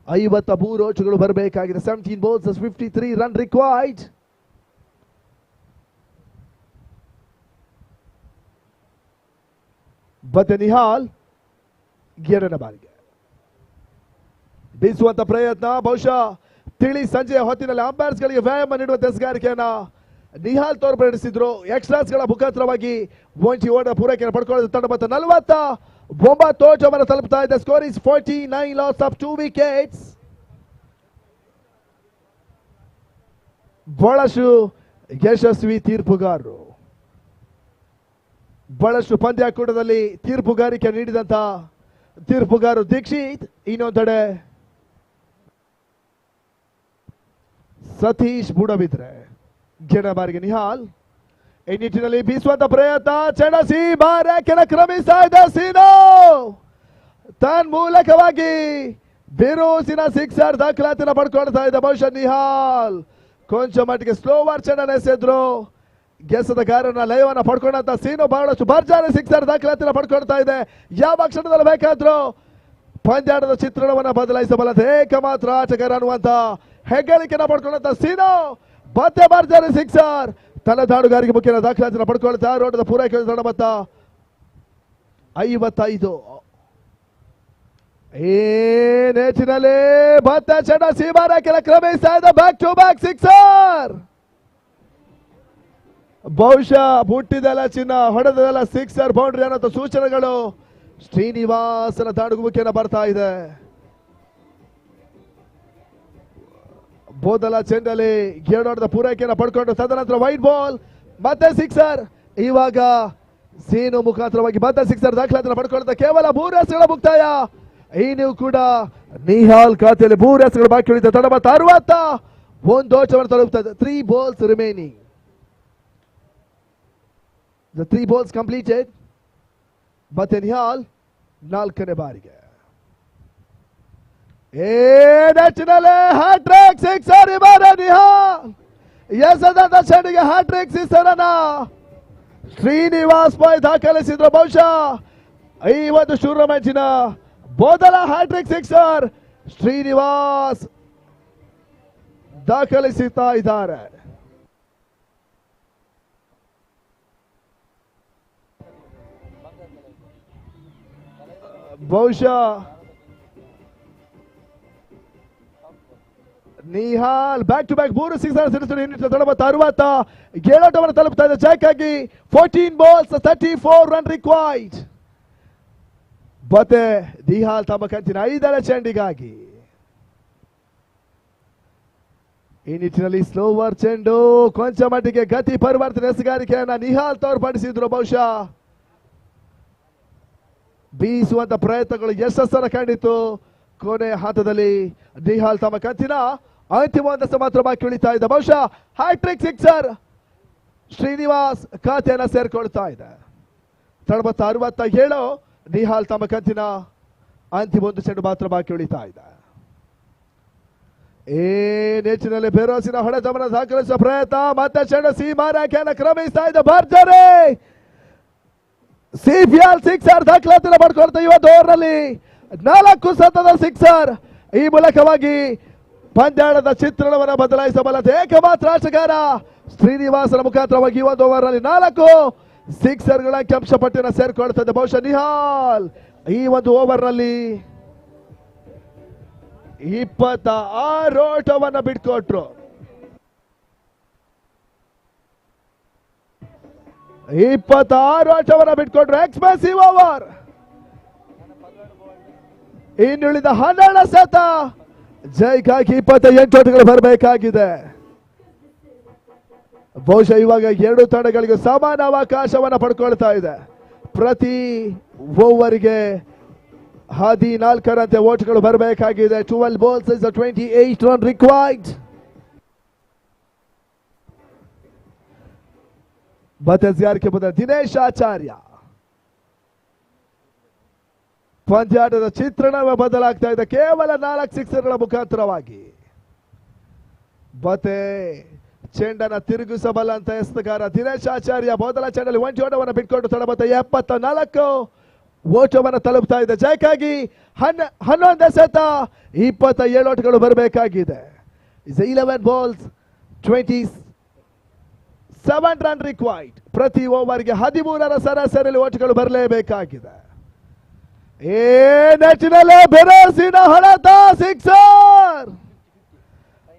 53 ಓಟಗಳು ಬರಬೇಕಾಗಿದೆ. 17 balls 53 ರನ್ ರಿಕ್ವೈರ್ಡ್. ಮತ್ತೆ ನಿಹಾಲ್ 2ನೇ ಬಾರಿಗೆ ಬೀಸುವಂತ ಪ್ರಯತ್ನ. ಬಹುಶಃ ತಿಳಿ ಸಂಜೆಯ ಹೊತ್ತಿನಲ್ಲಿ ಅಂಪೈರ್ಸ್ ಗಳಿಗೆ ವ್ಯಾಯಾಮ ನೀಡುವ ಎಸೆಗಾರಿಕೆಯನ್ನ ನಿಹಾಲ್ ತೋರ್ಪಡಿಸಿದ್ರು. ಎಕ್ಸ್ಟ್ರಾಸ್ ಗಳ ಮುಖಾಂತರವಾಗಿ ಒಂಟಿ ಓಟ ಪೂರೈಕೆಯನ್ನು ಪಡ್ಕೊಳ್ಳೋದು ತಂಡ ಮತ್ತು 49 ಓಟವನ್ನು ತಲುಪ್ತಾ ಇದೆ. Score is 49, loss of 2 wickets. ಬಹಳಷ್ಟು ಯಶಸ್ವಿ ತೀರ್ಪುಗಾರರು, ಬಹಳಷ್ಟು ಪಂದ್ಯಾಕೂಟದಲ್ಲಿ ತೀರ್ಪುಗಾರಿಕೆ ನೀಡಿದಂತ ತೀರ್ಪುಗಾರರು ದೀಕ್ಷಿತ್, ಇನ್ನೊಂದೆಡೆ ಸತೀಶ್ ಬುಡಬಿದ್ರೆ. 2ನೇ ಬಾರಿಗೆ ನಿಹಾಲ್. ಈ ನಿಟ್ಟಿನಲ್ಲಿ ಬೀಸುವಂತ ಪ್ರಯತ್ನ, ಚೆಂಡಸಿ ಬಾರಕೆನ ಕ್ರಮಿಸ್ತಾ ಇದೆ ಸೀನು. ತನ್ಮೂಲಕವಾಗಿ ಬಿರುಸಿನ ಸಿಕ್ಸರ್ ದಾಖಲಾತಿನ ಪಡ್ಕೊಳ್ತಾ ಇದೆ. ಬಹುಶಃ ನಿಹಾಲ್ ಕೊಂಚ ಮಟ್ಟಿಗೆ ಸ್ಲೋವರ್ ಚೆಂಡನ್ನು ಎಸೆದ್ರು. ಗೆಸದ ಗಾರನ ಲಯವನ್ನ ಪಡ್ಕೊಂಡಂತ ಸೀನು ಬಹಳಷ್ಟು ಭರ್ಜರಿ ಸಿಕ್ಸರ್ ದಾಖಲಾತಿನ ಪಡ್ಕೊಳ್ತಾ ಇದೆ. ಯಾವ ಕ್ಷಣದಲ್ಲಿ ಬೇಕಾದ್ರೂ ಪಂದ್ಯಾಟದ ಚಿತ್ರಣವನ್ನ ಬದಲಾಯಿಸಬಲ್ಲ ಏಕಮಾತ್ರ ಆಟಗಾರ ಅನ್ನುವಂತ ಹೆಗ್ಗಳಿಕೆನ ಪಡ್ಕೊಂಡಂತ ಸೀನು ಮತ್ತೆ ಭರ್ಜರಿ ಸಿಕ್ಸರ್ ತನ್ನ ದಾಡುಗಾರಿಗೆ ಮುಖ್ಯ ದಾಖಲಾತಿನ ಪಡ್ಕೊಳ್ತಾ ರೋಟದ ಪೂರೈಕೆ ತಂಡ ಮತ್ತ 55. ಏನೇಚಿನಲ್ಲಿ ಭತ್ತ ಚೆಂಡ ಸೀಮಾರಕ್ಕೆಲ ಕ್ರಮಿಸ್ತಾ ಇದೆ. Back to back sixer. ಬಹುಶಃ ಹುಟ್ಟಿದೆಲ್ಲ ಚಿನ್ನ, ಹೊಡೆದೆಲ್ಲ ಸಿಕ್ಸರ್, ಬೌಂಡ್ರಿ ಅನ್ನೋ ಸೂಚನೆಗಳು ಶ್ರೀನಿವಾಸನ ದಾಡುಗುವಿಕೆಯನ್ನು ಬರ್ತಾ ಇದೆ. ಬೋದಲ ಚೆಂಡಲ್ಲಿ 2 ಓಟದ ಪೂರೈಕೆಯನ್ನು ಪಡ್ಕೊಂಡು ತದನಂತರ ವೈಟ್ ಬಾಲ್ ಮತ್ತೆ ಸಿಕ್ಸರ್. ಇವಾಗ ಸೀನು ಮುಖಾಂತರವಾಗಿ ಮತ್ತೆ ಸಿಕ್ಸರ್ ದಾಖಲಾತಿಯನ್ನು ಪಡ್ಕೊಳ್ತಾ ಕೇವಲ 3 ರನ್ಸ್ಗಳ ಮುಕ್ತಾಯ. ಇನ್ನು ಕೂಡ ನಿಹಾಲ್ ಖಾತೆಯಲ್ಲಿ 3 ರನ್ಸ್ಗಳು ಬಾಕಿ ಉಳಿದ ತಂಡ ಮತ್ತು 61 ಓಟವನ್ನು ತಲುಪುತ್ತದೆ. 3 balls remaining. The 3 balls completed. ಮತ್ತೆ ನಿಹಾಲ್ 4ನೇ ಬಾರಿಗೆ ಹ್ಯಾಟ್ರಿಕ್ ಸಿಕ್ಸರ್. ಇವಾಗ ನಿಹಾಲ್ ಎಸೆದಂತ ಚೆಂಡಿಗೆ ಹ್ಯಾಟ್ರಿಕ್ ಸಿಕ್ಸರ್ ಅನ್ನ ಶ್ರೀನಿವಾಸ್ ಪೈ ದಾಖಲಿಸಿದ್ರು. ಬಹುಶಃ ಈ ಒಂದು ಟೂರ್ನಮೆಂಟಿನ ಮೊದಲ ಹ್ಯಾಟ್ರಿಕ್ ಸಿಕ್ಸರ್ ಶ್ರೀನಿವಾಸ್ ದಾಖಲಿಸುತ್ತಾ ಇದ್ದಾರೆ. ಬಹುಶಃ Nihal back to back 3 sixer ಸಿಡಿಸಿದ್ರು. 67 ಓಟವನ್ನು ತಲುಪ್ತಾ ಇದೆ. ಜಯಕ್ಕಾಗಿ 14 balls 34 ರನ್ ರಿಕ್ವೈರ್ಡ್. ಮತ್ತೆ ನಿಹಾಲ್ ತಮ್ಮ ಕಂಚಿನ 5ನೇ ಚೆಂಡಿಗಾಗಿ. ಈ ನಿಟ್ಟಿನಲ್ಲಿ ಸ್ಲೋವರ್ ಚೆಂಡು, ಕೊಂಚ ಮಟ್ಟಿಗೆ ಗತಿ ಪರಿವರ್ತನೆ ಎಸಗಾರಿಕೆಯನ್ನ ನಿಹಾಲ್ ತೋರ್ಪಡಿಸಿದ್ರು. ಬಹುಶಃ ಬೀಸುವಂತ ಪ್ರಯತ್ನಗಳು ಯಶಸ್ಸನ್ನು ಕಂಡಿತು. ಕೊನೆ ಹಂತದಲ್ಲಿ ನಿಹಾಲ್ ತಮ್ಮ ಕಂಚಿನ ಅಂತಿಮ ಒಂದಷ್ಟು ಮಾತ್ರ ಬಾಕಿ ಉಳಿತಾ ಇದೆ. ಬಹುಶಃ ಹ್ಯಾಟ್ರಿಕ್ ಸಿಕ್ಸರ್ ಶ್ರೀನಿವಾಸ್ ಖಾತೆಯನ್ನ ಸೇರ್ಕೊಳ್ತಾ ಇದೆ. 67 ನಿಹಾಲ್ ತಮ್ಮ ಕಂಚಿನ ಅಂತಿಮ ಒಂದು ಚೆಂಡು ಮಾತ್ರ ಬಾಕಿ ಉಳಿತಾ ಇದೆ. ನೆಚ್ಚಿನಲ್ಲಿ ಬೆರೋಸಿನ ಹೊಡೆತವನ್ನು ದಾಖಲಿಸುವ ಪ್ರಯತ್ನ, ಮತ್ತೆ ಚೆಂಡು ಸೀಮಾರೇಖೆಯನ್ನು ಕ್ರಮಿಸ್ತಾ ಇದೆ. ಭರ್ಜರಿ ಸಿಪಿಎಲ್ ಸಿಕ್ಸರ್ ದಾಖಲಾತಿಯನ್ನು ಪಡ್ಕೊಳ್ತಾ ಇವತ್ತು ಓವರ್ನಲ್ಲಿ 4 ಸತತ ಸಿಕ್ಸರ್. ಈ ಮೂಲಕವಾಗಿ ಪಂದ್ಯಾಟದ ಚಿತ್ರಣವನ್ನು ಬದಲಾಯಿಸಬಲ್ಲದು ಏಕಮಾತ್ರ ಆಟಗಾರ ಶ್ರೀನಿವಾಸನ ಮುಖಾಂತರವಾಗಿ ಒಂದು ಓವರ್ನಲ್ಲಿ 4 ಸಿಕ್ಸರ್ಗಳ ಅಂಕಿಅಂಶ ಪಟ್ಟಿಯನ್ನು ಸೇರ್ಕೊಳ್ತದೆ. ಬಹುಶಃ ನಿಹಾಲ್ ಈ ಒಂದು ಓವರ್ನಲ್ಲಿ 26 ಓಟವನ್ನು ಬಿಟ್ಕೊಟ್ರು. 26 ಓಟವನ್ನು ಬಿಟ್ಕೊಟ್ರು. Expensive over. ಇನ್ನುಳಿದ 12 ಸತ ಜೈಗಾಗಿ 28 ಓಟಗಳು ಬರಬೇಕಾಗಿದೆ. ಬಹುಶಃ ಇವಾಗ 2 ತಂಡಗಳಿಗೂ ಸಮಾನ ಅವಕಾಶವನ್ನು ಪಡ್ಕೊಳ್ತಾ ಇದೆ. ಪ್ರತಿ ಓವರ್ಗೆ 14ರಂತೆ ಓಟ್ಗಳು ಬರಬೇಕಾಗಿದೆ. 12 balls is a 28 run required. ಬದಲಾವಣೆಗೆ ಬಂದ ದಿನೇಶ್ ಆಚಾರ್ಯ. ಪಂದ್ಯಾಟದ ಚಿತ್ರಣ ಬದಲಾಗ್ತಾ ಇದೆ ಕೇವಲ 4 ಸಿಕ್ಸರ್ಗಳ ಮುಖಾಂತರವಾಗಿ. ಮತ್ತೆ ಚೆಂಡನ್ನ ತಿರುಗಿಸಬಲ್ಲಂತ ಎಸೆಗಾರ ದಿನೇಶ್ ಆಚಾರ್ಯ ಮೊದಲ ಚೆಂಡಲ್ಲಿ 1 ಓಟವನ್ನು ಬಿಟ್ಕೊಂಡು ತಡಬತ್ತ 74 ಓಟವನ್ನು ತಲುಪ್ತಾ ಇದೆ. ಜಯಕ್ಕಾಗಿ 11 ಸತ 27 ಓಟಗಳು ಬರಬೇಕಾಗಿದೆ. 11 balls 27 ರನ್ ರಿಕ್ವೈರ್ಡ್. ಪ್ರತಿ ಓವರ್ಗೆ 13ರ ಸರಾಸರಿಯಲ್ಲಿ ಓಟಗಳು ಬರಲೇಬೇಕಾಗಿದೆ. ನೆಚ್ಚಿನಲ್ಲೇ ಬೆರಸಿನ ಹೊಡೆತ ಸಿಕ್ಸರ್.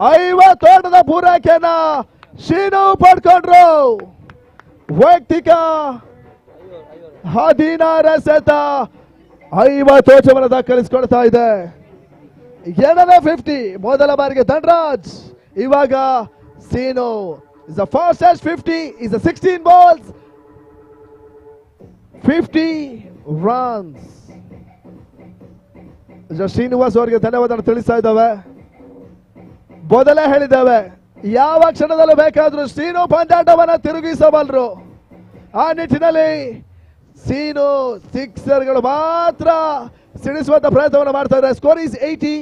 50 ಓಟದ ಪೂರೈಕೆಯನ್ನ ಶೀನು ಪಡ್ಕೊಂಡ್ರು. ವೈಯಕ್ತಿಕ 16 ಸತ 50 ಓಟವನ್ನು ದಾಖಲಿಸಿಕೊಳ್ತಾ ಇದೆ. 2ನೇ 50 ಮೊದಲ ಬಾರಿಗೆ ಧನರಾಜ್. ಇವಾಗ ಸೀನು is the fastest 50 is the 16 balls 50 runs. Srinivas ಅವರಿಗೆ ಧನ್ಯವಾದ ತಿಳಿಸ್ತಾ ಇದ್ದಾವೆ. ಮೊದಲೇ ಹೇಳಿದ್ದೇವೆ ಯಾವ ಕ್ಷಣದಲ್ಲೂ ಬೇಕಾದ್ರೂ ಶ್ರೀನು ಪಂದ್ಯಾಟವನ್ನ ತಿರುಗಿಸಬಲ್ಲರು. ಆ ನಿಟ್ಟಿನಲ್ಲಿ ಸೀನು ಸಿಕ್ಸರ್ಗಳು ಮಾತ್ರ ಸಿಡಿಸುವಂತ ಪ್ರಯತ್ನವನ್ನು ಮಾಡ್ತಾ ಇದ್ದಾರೆ. Score is 80.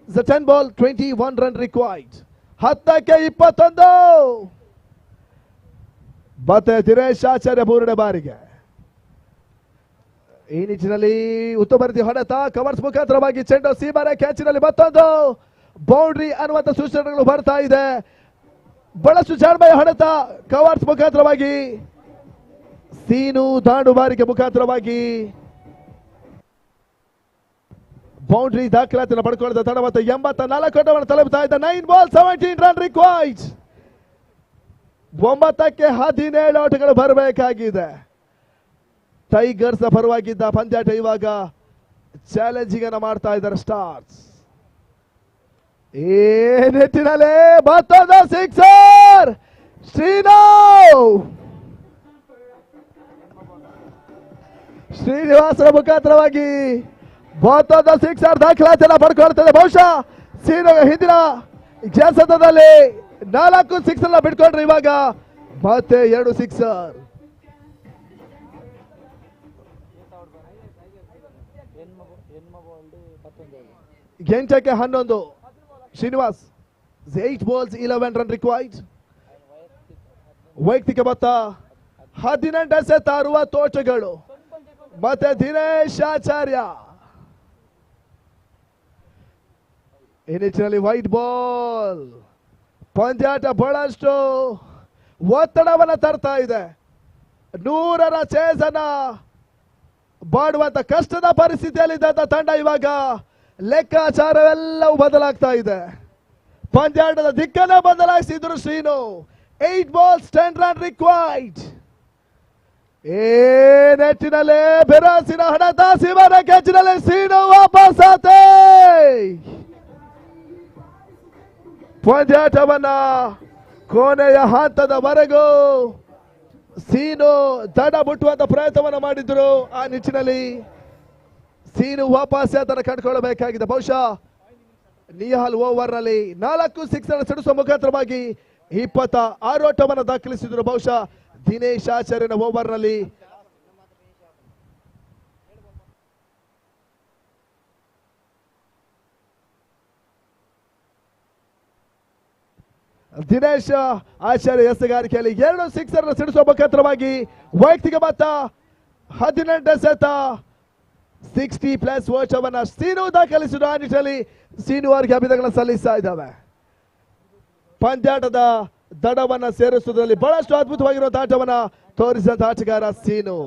10 ball 21 run required. 10ಕ್ಕೆ 21. ಮತ್ತೆ ದಿನೇಶ್ ಆಚಾರ್ಯ 3ನೇ ಬಾರಿಗೆ. ಈ ನಿಟ್ಟಿನಲ್ಲಿ ಉತ್ತಮ ರೀತಿ ಹೊಡೆತ ಕವರ್ಸ್ ಮುಖಾಂತರವಾಗಿ ಚೆಂಡು ಸೀಮಾರೆ ಕ್ಯಾಚಿನಲ್ಲಿ ಮತ್ತೊಂದು ಬೌಂಡ್ರಿ ಅನ್ನುವಂಥ ಸೂಚನೆಗಳು ಬರ್ತಾ ಇದೆ. ಬಹಳಷ್ಟು ಜಾಣ್ಮೆಯ ಹೊಡೆತ ಕವರ್ಸ್ ಮುಖಾಂತರವಾಗಿ ಸೀನು ದಾಂಡುಬಾರಿಗೆ ಮುಖಾಂತರವಾಗಿ ಬೌಂಡ್ರಿ ದಾಖಲಾತಿಯನ್ನು ಪಡ್ಕೊಳ್ಳದ ತಡ ಮತ್ತು 84 ಓಟವನ್ನು ತಲುಪ್ತಾ ಇದ್ದ. 9 balls 17 run required. 9ಕ್ಕೆ 17 ಓಟಗಳು ಬರಬೇಕಾಗಿದೆ. ಟೈಗರ್ಸ್ ಪರವಾಗಿದ್ದ ಪಂದ್ಯಾಟ ಇವಾಗ ಚಾಲೆಂಜಿಂಗ್ ಅನ್ನು ಮಾಡ್ತಾ ಇದ್ದಾರೆ ಸ್ಟಾರ್ಸ್. ನೆಟ್ಟಿನಲ್ಲೇ ಮತ್ತೊಂದು ಸಿಕ್ಸರ್. ಶ್ರೀನಿವಾಸರ ಮುಖಾಂತರವಾಗಿ ಮತ್ತೊಂದು ಸಿಕ್ಸರ್ ದಾಖಲಾತಿಯನ್ನು ಪಡ್ಕೊಳ್ತದೆ. ಬಹುಶಃ ಸೀನು ಹಿಂದಿನ ಕೆಲಸದಲ್ಲಿ 4 ಸಿಕ್ಸರ್ ಬಿಟ್ಕೊಂಡ್ರೆ ಇವಾಗ ಮತ್ತೆ 2 ಸಿಕ್ಸರ್. ಎಂಟಕ್ಕೆ 11 ಶ್ರೀನಿವಾಸ್. 8 balls 11 run required. ವೈಯಕ್ತಿಕ ಮೊತ್ತ 18 ಸತ 60 ಓಟಗಳು. ಮತ್ತೆ ದಿನೇಶ್ ಆಚಾರ್ಯ ಈ ನಿಟ್ಟಿನಲ್ಲಿ ವೈಟ್ ಬಾಲ್. ಪಂದ್ಯಾಟ ಬಹಳಷ್ಟು ಒತ್ತಡವನ್ನು ತರ್ತಾ ಇದೆ. 100ರ ಚೇಸನ್ನ ಬಾಡುವಂತ ಕಷ್ಟದ ಪರಿಸ್ಥಿತಿಯಲ್ಲಿದ್ದಂತ ತಂಡ ಇವಾಗ ಲೆಕ್ಕಾಚಾರವೆಲ್ಲವೂ ಬದಲಾಗ್ತಾ ಇದೆ. ಪಂದ್ಯಾಟದ ದಿಕ್ಕನ್ನು ಬದಲಾಯಿಸಿದ್ರು ಶ್ರೀನು. 8 balls 10 run required. ನೆಚ್ಚಿನಲ್ಲಿ ಬೆರಾಸಿನ ಹಣದ ಶಿವನ ಕೆಚ್ಚಿನಲ್ಲಿ ಸೀನು ವಾಪಸಾತೆ ಪಂದ್ಯಾಟವನ್ನ ಕೊನೆಯ ಹಂತದವರೆಗೂ ಸೀನು ದಡ ಮುಟ್ಟುವಂತ ಪ್ರಯತ್ನವನ್ನು ಮಾಡಿದ್ರು. ಆ ನಿಟ್ಟಿನಲ್ಲಿ ಸೀನು ವಾಪಸ್ ಅದನ್ನು ಕಂಡುಕೊಳ್ಳಬೇಕಾಗಿದೆ. ಬಹುಶಃ ನಿಹಾಲ್ ಓವರ್ ನಲ್ಲಿ 4 ಸಿಕ್ಸರ್ ಸಿಡಿಸುವ ಮುಖಾಂತರವಾಗಿ 26 ಓಟವನ್ನು ದಾಖಲಿಸಿದ್ರು. ಬಹುಶಃ ದಿನೇಶ್ ಆಚಾರ್ಯನ ಓವರ್ ನಲ್ಲಿ ದಿನೇಶ್ ಆಚಾರ್ಯ ಎಸೆಗಾರಿಕೆಯಲ್ಲಿ 2 ಸಿಕ್ಸರ್ ಸಿಡಿಸುವ ಮುಖಾಂತರವಾಗಿ ವೈಯಕ್ತಿಕ ಮೊತ್ತ 18 ಎಸೆತ 60+ ಓಟವನ್ನ ಸೀನು ದಾಖಲಿಸಿದ್ರು. ಆ ನಿಟ್ಟಿನಲ್ಲಿ ಸೀನು ಅವರಿಗೆ ಅಭಿನಂದನೆಗಳನ್ನು ಸಲ್ಲಿಸ್ತಾ ಇದ್ದಾವೆ. ಪಂದ್ಯಾಟದ ದಡವನ್ನ ಸೇರಿಸುವುದರಲ್ಲಿ ಬಹಳಷ್ಟು ಅದ್ಭುತವಾಗಿರುವಂತಹ ಆಟವನ್ನ ತೋರಿಸಿದ ಆಟಗಾರ ಸೀನು.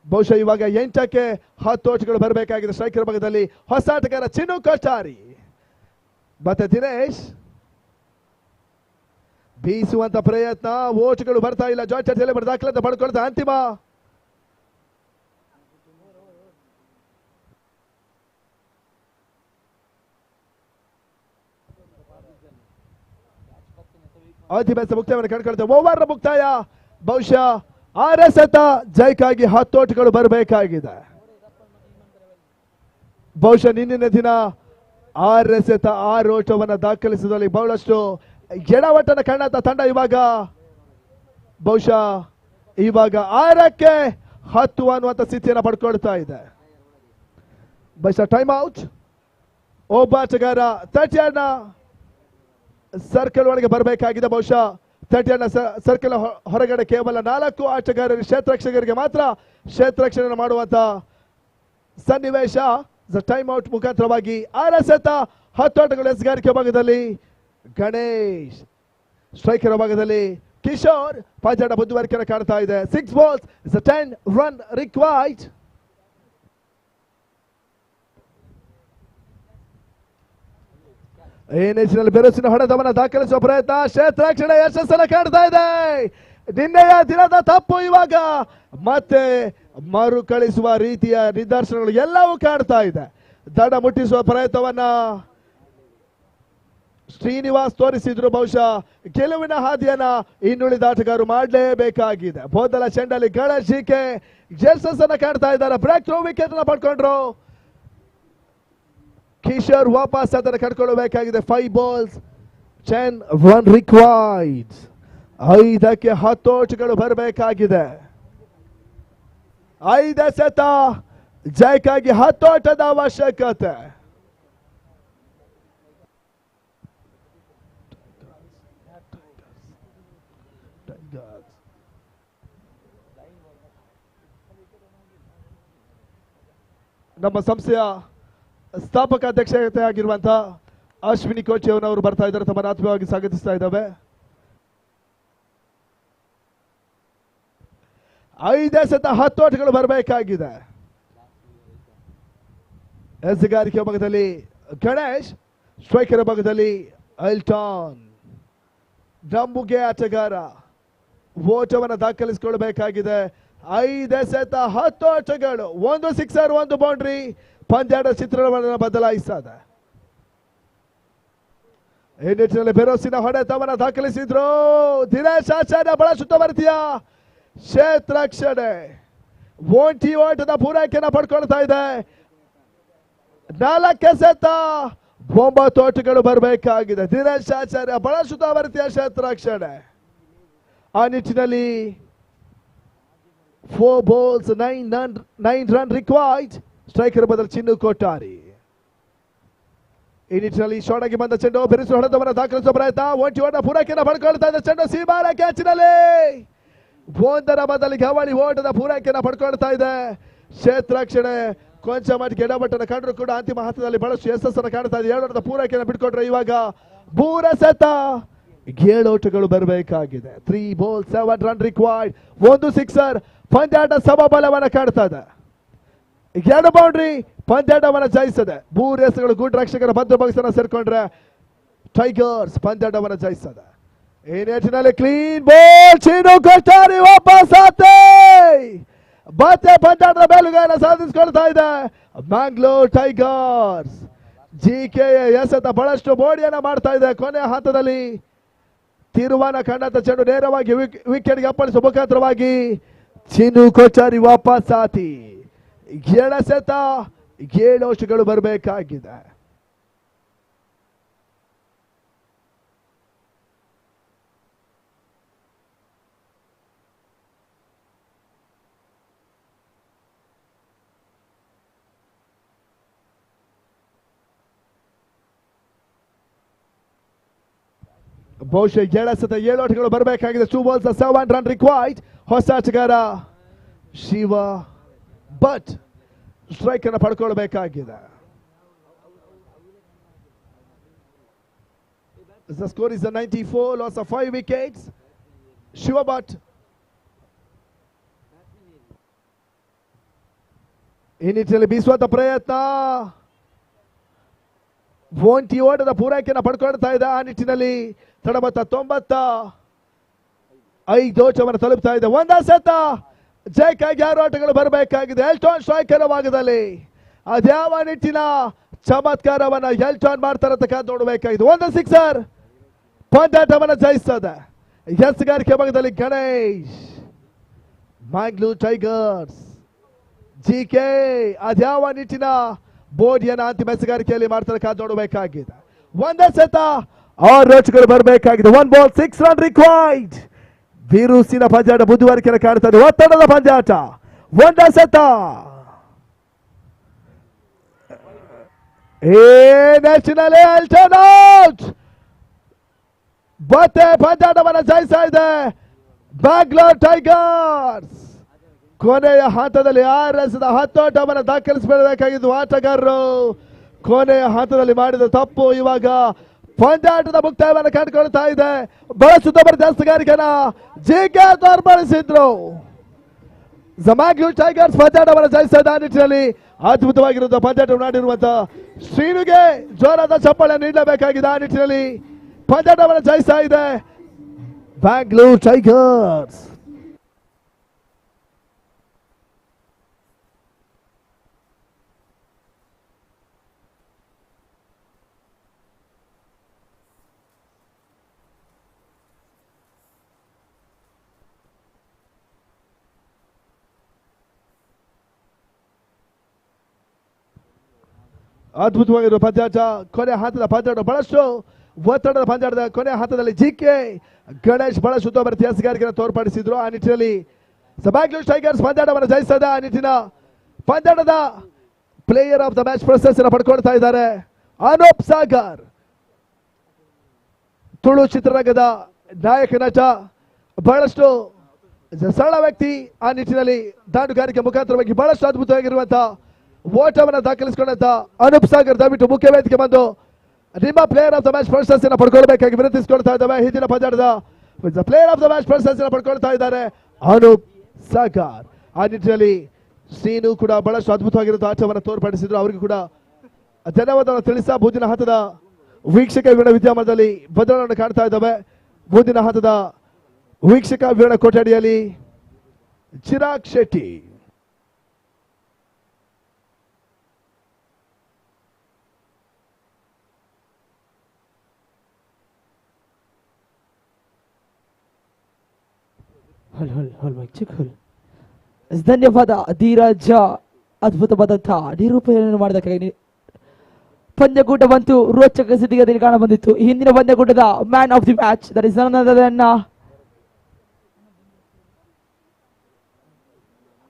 ಬಹುಶಃ ಇವಾಗ 8ಕ್ಕೆ 10 ಓಟಗಳು ಬರಬೇಕಾಗಿದೆ. ಸ್ಟ್ರೈಕರ್ ಭಾಗದಲ್ಲಿ ಹೊಸ ಆಟಗಾರ ಚಿನ್ನು ಕೊಟ್ಟಾರಿ ಮತ್ತೆ ದಿನೇಶ್ ಬೀಸುವಂತ ಪ್ರಯತ್ನ, ಓಟಗಳು ಬರ್ತಾ ಇಲ್ಲ. ಜಾರ್ಜ್ ದಾಖಲೆ ಪಡ್ಕೊಳ್ತಾ ಅಂತಿಮ ಮುಕ್ತಾಯವನ್ನು ಕಂಡುಕೊಳ್ತೇವೆ. ಓವರ್ ಮುಕ್ತಾಯ ಬಹುಶಃ 6 ಎಸೆತ ಜಯಕ್ಕಾಗಿ 10 ಓಟಗಳು ಬರಬೇಕಾಗಿದೆ. ಬಹುಶಃ ನಿನ್ನಿನ ದಿನ 6 ಎಸೆತ 6 ಓಟವನ್ನು ದಾಖಲಿಸಿದಲ್ಲಿ ಬಹಳಷ್ಟು ಎಡವಟ್ಟನ ಕಂಡಂತ ತಂಡ ಬಹುಶಃ ಇವಾಗ 6ಕ್ಕೆ 10 ಅನ್ನುವಂತ ಸ್ಥಿತಿಯನ್ನು ಪಡ್ಕೊಳ್ತಾ ಇದೆ. ಬಹುಶಃ ಟೈಮ್ ಔಟ್. ಒಬ್ಬ ಆಟಗಾರ 30 ಸರ್ಕಲ್ ಒಳಗೆ ಬರಬೇಕಾಗಿದೆ. ಬಹುಶಃ 30 ಸರ್ಕಲ್ ಹೊರಗಡೆ ಕೇವಲ 4 ಆಟಗಾರರಿಗೆ ಕ್ಷೇತ್ರರಕ್ಷಕರಿಗೆ ಮಾತ್ರ ಕ್ಷೇತ್ರರಕ್ಷಣೆ ಮಾಡುವಂತ ಸನ್ನಿವೇಶ. ಟೈಮ್ ಔಟ್ ಮುಖಾಂತರವಾಗಿ 6 ಎಸೆತ 10 ಓಟಗಳು ಎಸೆಗಾರಿಕೆ ಭಾಗದಲ್ಲಿ ಗಣೇಶ್, ಸ್ಟ್ರೈಕರ್ ಭಾಗದಲ್ಲಿ ಕಿಶೋರ್. ಪಂದ್ಯಾಟ ಮುಂದುವರಿಕೆಯನ್ನು ಕಾಣ್ತಾ ಇದೆ. 6 balls, 10 run required. ಈ ನಿಟ್ಟಿನಲ್ಲಿ ಬೆರಸಿನ ಹೊಡೆತವನ್ನು ದಾಖಲಿಸುವ ಪ್ರಯತ್ನ, ಕ್ಷೇತ್ರರಕ್ಷಣೆ ಯಶಸ್ಸನ್ನು ಕಾಣ್ತಾ ಇದೆ. ನಿನ್ನೆಯ ದಿನದ ತಪ್ಪು ಇವಾಗ ಮತ್ತೆ ಮರುಕಳಿಸುವ ರೀತಿಯ ನಿದರ್ಶನಗಳು ಎಲ್ಲವೂ ಕಾಣ್ತಾ ಇದೆ. ದಡ ಮುಟ್ಟಿಸುವ ಪ್ರಯತ್ನವನ್ನ ಶ್ರೀನಿವಾಸ್ ತೋರಿಸಿದ್ರು. ಬಹುಶಃ ಗೆಲುವಿನ ಹಾದಿಯನ್ನ ಇನ್ನುಳಿದ ಆಟಗಾರರು ಮಾಡಲೇಬೇಕಾಗಿದೆ. ಮೊದಲ ಚೆಂಡಲ್ಲಿ ಗಣೇಶಿಕೆ ಯಶಸ್ಸನ್ನು ಕಾಣ್ತಾ ಇದ್ದಾರೆ. ಬ್ರೇಕ್ ಥ್ರೂ ವಿಕೆಟ್ ಅನ್ನು ಪಡ್ಕೊಂಡ್ರು. ಕಿಶೋರ್ ವಾಪಸ್ ಅದನ್ನು ಕಟ್ಕೊಳ್ಳಬೇಕಾಗಿದೆ. 5 balls, 10 run required. 5ಕ್ಕೆ 10 ಓಟಗಳು ಬರಬೇಕಾಗಿದೆ. 5 ಎಸೆತ ಜಯಕ್ಕಾಗಿ 10 ಓಟದ ಅವಶ್ಯಕತೆ. ನಮ್ಮ ಸಂಸ್ಥೆಯ ಸ್ಥಾಪಕ ಅಧ್ಯಕ್ಷತೆ ಆಗಿರುವಂತಹ ಅಶ್ವಿನಿ ಕೋಚಿಯವರವರು ಬರ್ತಾ ಇದ್ದಾರೆ. ತಮ್ಮ ಆತ್ಮೀಯವಾಗಿ ಸ್ವಾಗತಿಸ್ತಾ ಇದ್ದಾವೆ. 5 ಎಸೆತ 10 ಓಟಗಳು ಬರಬೇಕಾಗಿದೆ. ಎಸೆಗಾರಿಕೆ ಭಾಗದಲ್ಲಿ ಗಣೇಶ್, ಸ್ಟ್ರೈಕರ್ ಭಾಗದಲ್ಲಿ ಎಲ್ಟಾನ್. ಡಂಬುಗೆ ಆಟಗಾರ ಓಟವನ್ನು ದಾಖಲಿಸಿಕೊಳ್ಳಬೇಕಾಗಿದೆ. 5 ಎಸೆತ 10 ಓಟಗಳು, 1 ಸಿಕ್ಸರ್ 1 ಬೌಂಡ್ರಿ. ಪಂದ್ಯಾಟ ಚಿತ್ರಣವನ್ನು ಬದಲಾಯಿಸಿದೆ. ಈ ನಿಟ್ಟಿನಲ್ಲಿ ಬೆರೋಸಿನ ಹೊಡೆತವನ್ನು ದಾಖಲಿಸಿದ್ರು. ದಿನೇಶ್ ಆಚಾರ್ಯ ಬಹಳ ಸುತ್ತುವರಿತಿಯ ಕ್ಷೇತ್ರರಕ್ಷಣೆ, ಒಂಟಿ ಓಟದ ಪೂರೈಕೆಯನ್ನು ಪಡ್ಕೊಳ್ತಾ ಇದೆ. 4 ಎಸೆತ 9 ಓಟಗಳು ಬರಬೇಕಾಗಿದೆ. ದಿನೇಶ್ ಆಚಾರ್ಯ ಬಹಳ ಸುತ್ತುವರಿತಿಯ ಕ್ಷೇತ್ರರಕ್ಷಣೆ. ಆ ನಿಟ್ಟಿನಲ್ಲಿ 4 balls, 9 run required. ಸ್ಟ್ರೈಕರ್ ಬದಲು ಚಿನ್ನು ಕೊಟ್ಟಾರಿ. ಈ ನಿಟ್ಟಿನಲ್ಲಿ ಶಾರ್ಟ್ ಆಗಿ ಬಂದ ಚೆಂಡು ಬೆರೆಸುವ ಹೊಡೆತವನ್ನು ದಾಖಲಿಸುವ ಪ್ರಯತ್ನ, ಒಂಟಿ ಓಟ ಪೂರೈಕೆಯನ್ನು ಪಡ್ಕೊಳ್ತಾ ಇದೆ. ಚೆಂಡು ಸೀಮಾರ ಕ್ಯಾಚಿನಲ್ಲಿ 1ರ ಬದಲಿಗೆ ಹವಳಿ ಓಟದ ಪೂರೈಕೆಯನ್ನು ಪಡ್ಕೊಳ್ತಾ ಇದೆ. ಕ್ಷೇತ್ರರಕ್ಷಣೆ ಕೊಂಚ ಮಟ್ಟಿಗೆ ಎಡಬಟ್ಟನ್ನು ಕಂಡ್ರು ಕೂಡ ಅಂತಿಮ ಹಂತದಲ್ಲಿ ಬಹಳಷ್ಟು ಯಶಸ್ಸನ್ನು ಕಾಣ್ತಾ ಇದೆ. 2 ಓಟದ ಪೂರೈಕೆಯನ್ನು ಬಿಟ್ಕೊಟ್ರೆ ಇವಾಗ 3 ಎಸೆತ 7 ಓಟಗಳು ಬರಬೇಕಾಗಿದೆ. 3 balls, 7 run required. 1 ಸಿಕ್ಸರ್. ಪಂದ್ಯಾಟ ಸಮಬಲವನ್ನು ಕಾಣ್ತಾ ಇದೆ. 2 ಬೌಂಡ್ರಿ ಪಂದ್ಯಾಟವನ್ನು ಜಯಿಸಿದೆ. 3 ಎಸೆಗಳು ಗೂಡ್ ರಕ್ಷಕರ ಭದ್ರ ಬಾಕ್ಸ್ ಸೇರ್ಕೊಂಡ್ರೆ ಟೈಗರ್ಸ್ ಪಂದ್ಯಾಟವನ್ನು ಜಯಿಸ್ತದೆ. ಈ ನಿಟ್ಟಿನಲ್ಲಿ ಕ್ಲೀನ್ ಬಾಲ್, ಚೀನು ಕೊಟ್ಟಾರಿ ವಾಪಸ್ ಆತೆ ಮತ್ತೆ ಪಂದ್ಯಾಟದ ಮೇಲುಗೈನ ಸಾಧಿಸಿಕೊಳ್ತಾ ಇದೆ ಮ್ಯಾಂಗ್ಳೂರ್ ಟೈಗರ್ಸ್. ಜಿಕೆ ಎಸೆತ ಬಹಳಷ್ಟು ಬೋಡಿಯನ್ನ ಮಾಡ್ತಾ ಇದೆ. ಕೊನೆಯ ಹಂತದಲ್ಲಿ ತೀರ್ಮಾನ ಕಂಡಂತ ಚೆಂಡು ನೇರವಾಗಿ ವಿಕೆಟ್ಗೆ ಅಪ್ಪಳಿಸುವ ಮುಖಾಂತರವಾಗಿ ಚೀನು ಕೊಚಾರಿ ವಾಪಸ್ ಆತಿ. ಎಳೆಸೆತ 7 ವರ್ಷಗಳು ಬರಬೇಕಾಗಿದೆ. ಬಹುಶಃ 7 ಆಟಗಳು ಬರಬೇಕಾಗಿದೆ. 2 balls 7 run ರಿಕ್ವೈರ್ಡ್. ಹೊಸ ಆಟಗಾರ ಶಿವ ಬಟ್ ಸ್ಟ್ರೈಕ್ ಅನ್ನು ಪಡ್ಕೊಳ್ಬೇಕಾಗಿದೆ. The score is a 94, loss of 5 wickets. Shiva Bhatt ಈ ನಿಟ್ಟಿನಲ್ಲಿ ಬೀಸುವಂತ ಪ್ರಯತ್ನ, 1 ಓಟದ ಪೂರೈಕೆಯನ್ನು ಪಡ್ಕೊಳ್ತಾ ಇದೆ. ಆ ನಿಟ್ಟಿನಲ್ಲಿ ತಡಮತ್ತ 95 ಓಟವನ್ನು ತಲುಪ್ತಾ ಇದೆ. ಒಂದ ಸತ ಜಯಕ್ಕಾಗಿ 6 ಆಟಗಳು ಬರಬೇಕಾಗಿದೆ. ಎಲ್ಟಾನ್ ಸ್ಟ್ರೈಕರ್ ಭಾಗದಲ್ಲಿ ಅದ್ಯಾವ ನಿಟ್ಟಿನ ಚಮತ್ಕಾರವನ್ನ ಎಲ್ಟಾನ್ ಮಾಡ್ತಾರಂತ ನೋಡಬೇಕಾಗಿದೆ. ಒಂದು ಸಿಕ್ಸರ್ ಪಂದ್ಯಾಟವನ್ನು ಜಯಿಸ್ತದೆ. ಎಸ್ಗಾರಿಕೆ ಭಾಗದಲ್ಲಿ ಗಣೇಶ್. ಮ್ಯಾಂಗ್ಳೂರ್ ಟೈಗರ್ಸ್ ಜಿಕೆ ಅದ್ಯಾವ ನಿಟ್ಟಿನ ಬೋಡಿಯನ್ನ ಅಂತಿಮ ಎಸೆಗಾರಿಕೆಯಲ್ಲಿ ಮಾಡ್ತಾರೆ ನೋಡಬೇಕಾಗಿದೆ. ಒಂದೇ ಸತ 6 ರನ್ಗಳು ಬರಬೇಕಾಗಿದೆ. 1 ball 6 run ರಿಕ್ವೈರ್ಡ್. ಬಿರುಸಿನ ಪಂದ್ಯಾಟ ಬುಧವಾರಕ್ಕೆ ಕಾಣ್ತದೆ. ಒತ್ತಡದ ಪಂದ್ಯಾಟ. ಒಂದೇ ಸತ ನ್ಯಾಷನಲ್ ಎಲ್ಟನ್ ಔಟ್. ಮತ್ತೆ ಪಂದ್ಯಾಟವನ್ನು ಜಯಿಸ್ತಾ ಇದೆ ಬ್ಯಾಂಗ್ಳೂರ್ ಟೈಗರ್ಸ್. ಕೊನೆಯ ಹಂತದಲ್ಲಿ 6 ರನ್ಸ್ನ 10 ಓಟವನ್ನು ದಾಖಲಿಸಬೇಕಾಗಿದ್ದು ಆಟಗಾರರು ಕೊನೆಯ ಹಂತದಲ್ಲಿ ಮಾಡಿದ ತಪ್ಪು ಇವಾಗ ಪಂದ್ಯಾಟದ ಮುಕ್ತಾಯವನ್ನು ಕಂಡುಕೊಳ್ತಾ ಇದೆ. ಬಹಳ ಸುತ್ತಮುತ್ತಗಾರಿಕೆನ ಜಿಕೆ ತೋರ್ಪಡಿಸಿದ್ರು. ಮ್ಯಾಂಗ್ಳೂರ್ ಟೈಗರ್ಸ್ ಪಂದ್ಯಾಟವನ್ನು ಜಯಿಸಿದ ನಿಟ್ಟಿನಲ್ಲಿ ಅದ್ಭುತವಾಗಿರುವಂತಹ ಪಂದ್ಯಾಟವನ್ನು ಆಡಿರುವಂತಹ ಶ್ರೀನುಗೆ ಜೋರಾದ ಚಪ್ಪಾಳೆ ನೀಡಬೇಕಾಗಿದೆ. ಆ ನಿಟ್ಟಿನಲ್ಲಿ ಪಂದ್ಯಾಟವನ್ನು ಜಯಿಸ್ತಾ ಇದೆ ಬ್ಯಾಂಗ್ಳೂರ್ ಟೈಗರ್ಸ್. ಅದ್ಭುತವಾಗಿರುವ ಪಂದ್ಯಾಟ. ಕೊನೆ ಹಂತದ ಪಂದ್ಯಾಟ ಬಹಳಷ್ಟು ಒತ್ತಡದ ಪಂದ್ಯಾಟದ ಕೊನೆ ಹಂತದಲ್ಲಿ ಜಿಕೆ ಗಣೇಶ್ ಬಹಳಷ್ಟು ಉತ್ತಮ ಎಸೆಗಾರಿಕೆಯನ್ನು ತೋರ್ಪಡಿಸಿದ್ರು. ಆ ನಿಟ್ಟಿನಲ್ಲಿ ಬ್ಯಾಂಗ್ಳೂರ್ ಟೈಗರ್ಸ್ ಪಂದ್ಯಾಟವನ್ನು ಜಯಿಸಿದ. ಆ ನಿಟ್ಟಿನ ಪಂದ್ಯಾಟದ ಪ್ಲೇಯರ್ ಆಫ್ ದ ಮ್ಯಾಚ್ ಪ್ರಶಸ್ತಿಯನ್ನು ಪಡ್ಕೊಳ್ತಾ ಇದ್ದಾರೆ ಅನೂಪ್ ಸಾಗರ್. ತುಳು ಚಿತ್ರರಂಗದ ನಾಯಕ ನಟ, ಬಹಳಷ್ಟು ಸರಳ ವ್ಯಕ್ತಿ. ಆ ನಿಟ್ಟಿನಲ್ಲಿ ದಾಂಡುಗಾರಿಕೆ ಮುಖಾಂತರವಾಗಿ ಬಹಳಷ್ಟು ಅದ್ಭುತವಾಗಿರುವಂತಹ ಓಟವನ್ನು ದಾಖಲಿಸಿಕೊಂಡಂತ ಅನೂಪ್ ಸಾಗರ್ ದಯವಿಟ್ಟು ಮುಖ್ಯ ವೇದಿಕೆ ಬಂದು ನಿಮ್ಮ ಪ್ಲೇಯರ್ ಆಫ್ ದ ಮ್ಯಾಚ್ ಪ್ರಶಸ್ತಿಯನ್ನು ಪಡ್ಕೊಳ್ಬೇಕಾಗಿ ವಿನಂತಿಸಿಕೊಳ್ತಾ ಇದ್ದಾವೆ. ಹಿಂದಿನ ಪಂದ್ಯಾಟದ ಪ್ಲೇಯರ್ ಆಫ್ ದ ಮ್ಯಾಚ್ ಪ್ರಶಸ್ತಿಯನ್ನು ಪಡ್ಕೊಳ್ತಾ ಇದ್ದಾರೆ ಅನೂಪ್ ಸಾಗರ್. ಆ ನಿಟ್ಟಿನಲ್ಲಿ ಶ್ರೀನು ಕೂಡ ಬಹಳಷ್ಟು ಅದ್ಭುತವಾಗಿರುವ ಆಟವನ್ನು ತೋರ್ಪಡಿಸಿದ್ರು. ಅವರಿಗೂ ಕೂಡ ಧನ್ಯವಾದವನ್ನು ತಿಳಿಸ ಮುಂದಿನ ಹಂತದ ವೀಕ್ಷಕ ವಿವರಣ ವಿದ್ಯಮಾನದಲ್ಲಿ ಬದಲಾವಣೆ ಕಾಣ್ತಾ ಇದ್ದಾವೆ. ಮುಂದಿನ ಹಂತದ ವೀಕ್ಷಕ ವಿವರಣ ಕೊಠಡಿಯಲ್ಲಿ ಚಿರಾಗ್ ಶೆಟ್ಟಿ. ಧನ್ಯವಾದ ಧೀರಜ. ಅದ್ಭುತವಾದಂತಹ ನಿರೂಪಣೆಯನ್ನು ಮಾಡಿದಕ್ಕಾಗಿ ಪಂದ್ಯಕೂಟ ಬಂತು ರೋಚಕ ಸ್ಥಿತಿಗತಿಯಲ್ಲಿ ಕಾಣ ಬಂದಿತ್ತು. ಹಿಂದಿನ ಪಂದ್ಯಕೂಟದ man of the match that is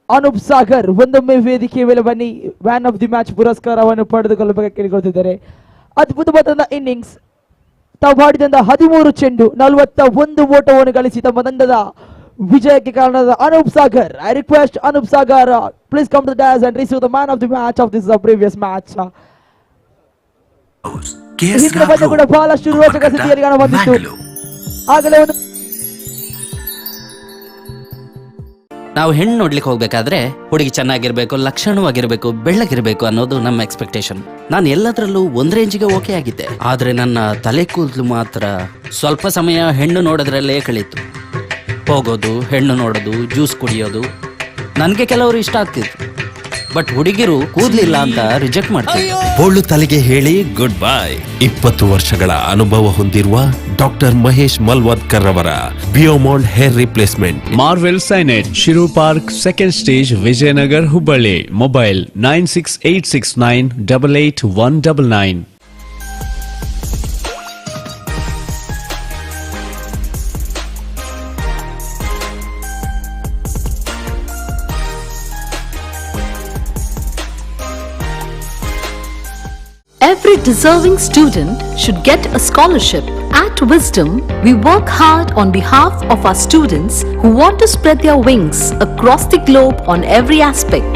Anoop Sagar. ಒಂದೊಮ್ಮೆ ವೇದಿಕೆ ಮೇಲೆ ಬನ್ನಿ, ಮ್ಯಾನ್ ಆಫ್ ದಿ ಮ್ಯಾಚ್ ಪುರಸ್ಕಾರವನ್ನು ಪಡೆದುಕೊಳ್ಳಬೇಕಾಗಿ ಕೇಳಿಕೊಳ್ತಿದ್ದಾರೆ. ಅದ್ಭುತವಾದ ಇನ್ನಿಂಗ್ಸ್. ತಾವು ಆಡಿದಂತ 13 ಚೆಂಡು 41 ಓಟವನ್ನು ಗಳಿಸಿ ತಮ್ಮ ತಂಡದ ವಿಜಯಕ್ಕೆ ಕಾರಣದ Anoop Sagar. I request Anoop Sagar, please come to the dais and receive the man of the match of this previous match. ಹಿಂದಿನ ಪಂದ್ಯ ಕೂಡ ಬಹಳಷ್ಟು ರೋಚಕ ಸ್ಥಿತಿಯಲ್ಲಿ ಕಾಣ ಬಂದಿತ್ತು. ಆಗಲೇ ಒಂದು ನಾವು ಹೆಣ್ಣು ನೋಡ್ಲಿಕ್ಕೆ ಹೋಗ್ಬೇಕಾದ್ರೆ ಹುಡುಗಿ ಚೆನ್ನಾಗಿರ್ಬೇಕು, ಲಕ್ಷಣವಾಗಿರ್ಬೇಕು, ಬೆಳ್ಳಗಿರ್ಬೇಕು ಅನ್ನೋದು ನಮ್ಮ ಎಕ್ಸ್ಪೆಕ್ಟೇಷನ್. ನಾನು ಎಲ್ಲದರಲ್ಲೂ ಒಂದ್ ರೇಂಜಿಗೆ ಓಕೆ ಆಗಿದ್ದೆ, ಆದ್ರೆ ನನ್ನ ತಲೆ ಕೂದಲು ಮಾತ್ರ ಸ್ವಲ್ಪ ಸಮಯ ಹೆಣ್ಣು ನೋಡೋದ್ರಲ್ಲೇ ಕಳೀತು. ಹೋಗೋದು, ಹೆಣ್ಣು ನೋಡೋದು, ಜ್ಯೂಸ್ ಕುಡಿಯೋದು ನನಗೆ ಕೆಲವರು ಇಷ್ಟ ಆಗ್ತಿದ್ರು. ಬಟ್ ಹುಡುಗಿರು ಕೂದ್ಲಿಲ್ಲ ಅಂತ ರಿಜೆಕ್ಟ್ ಮಾಡ್ತಾರೆ. ಬೋಳು ತಲೆಗೆ ಹೇಳಿ ಗುಡ್ ಬೈ. 20 ವರ್ಷಗಳ ಅನುಭವ ಹೊಂದಿರುವ ಡಾಕ್ಟರ್ ಮಹೇಶ್ ಮಲ್ವದ್ಕರ್ ಅವರ ಬಿಯೋಮಾಂಡ್ hair replacement. Marvel ಸೈನೆಟ್, ಶಿರು park, second stage, Vijayanagar, Hubballi. Mobile 9686988199. Every deserving student should get a scholarship. At Wisdom, we work hard on behalf of our students who want to spread their wings across the globe on every aspect.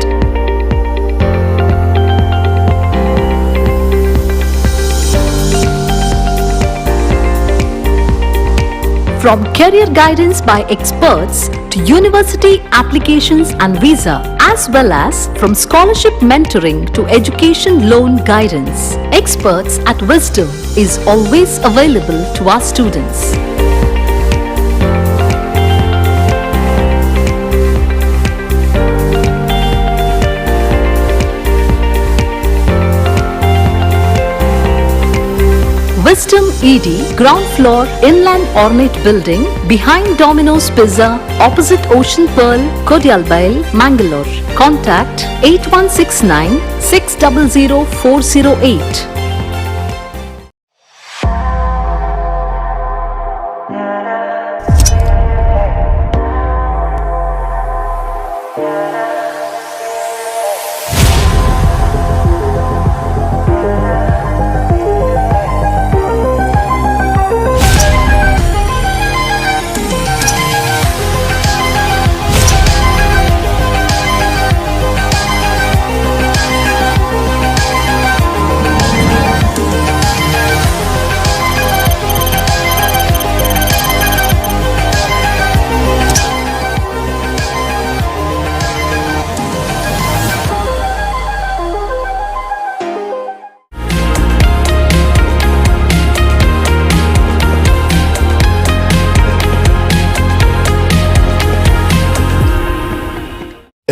From career guidance by experts to university applications and visa, as well as from scholarship mentoring to education loan guidance, Experts at Wisdom is always available to our students. Wisdom ED, ground floor, Inland Ornate Building, behind Domino's Pizza, opposite Ocean Pearl, Kodialbail, Mangalore. Contact 8169 600 408.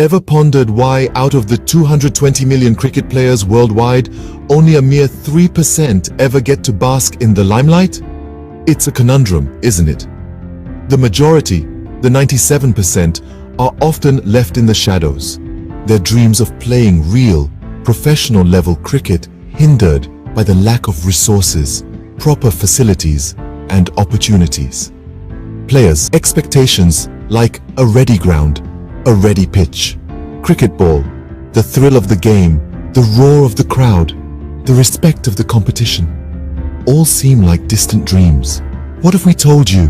Ever pondered why out of the 220 million cricket players worldwide, only a mere 3% ever get to bask in the limelight? It's a conundrum, isn't it? The majority, the 97%, are often left in the shadows. Their dreams of playing real, professional level cricket hindered by the lack of resources, proper facilities, and opportunities. Players' expectations like a ready ground, a ready pitch, cricket ball, the thrill of the game, the roar of the crowd, the respect of the competition, all seem like distant dreams. What if we told you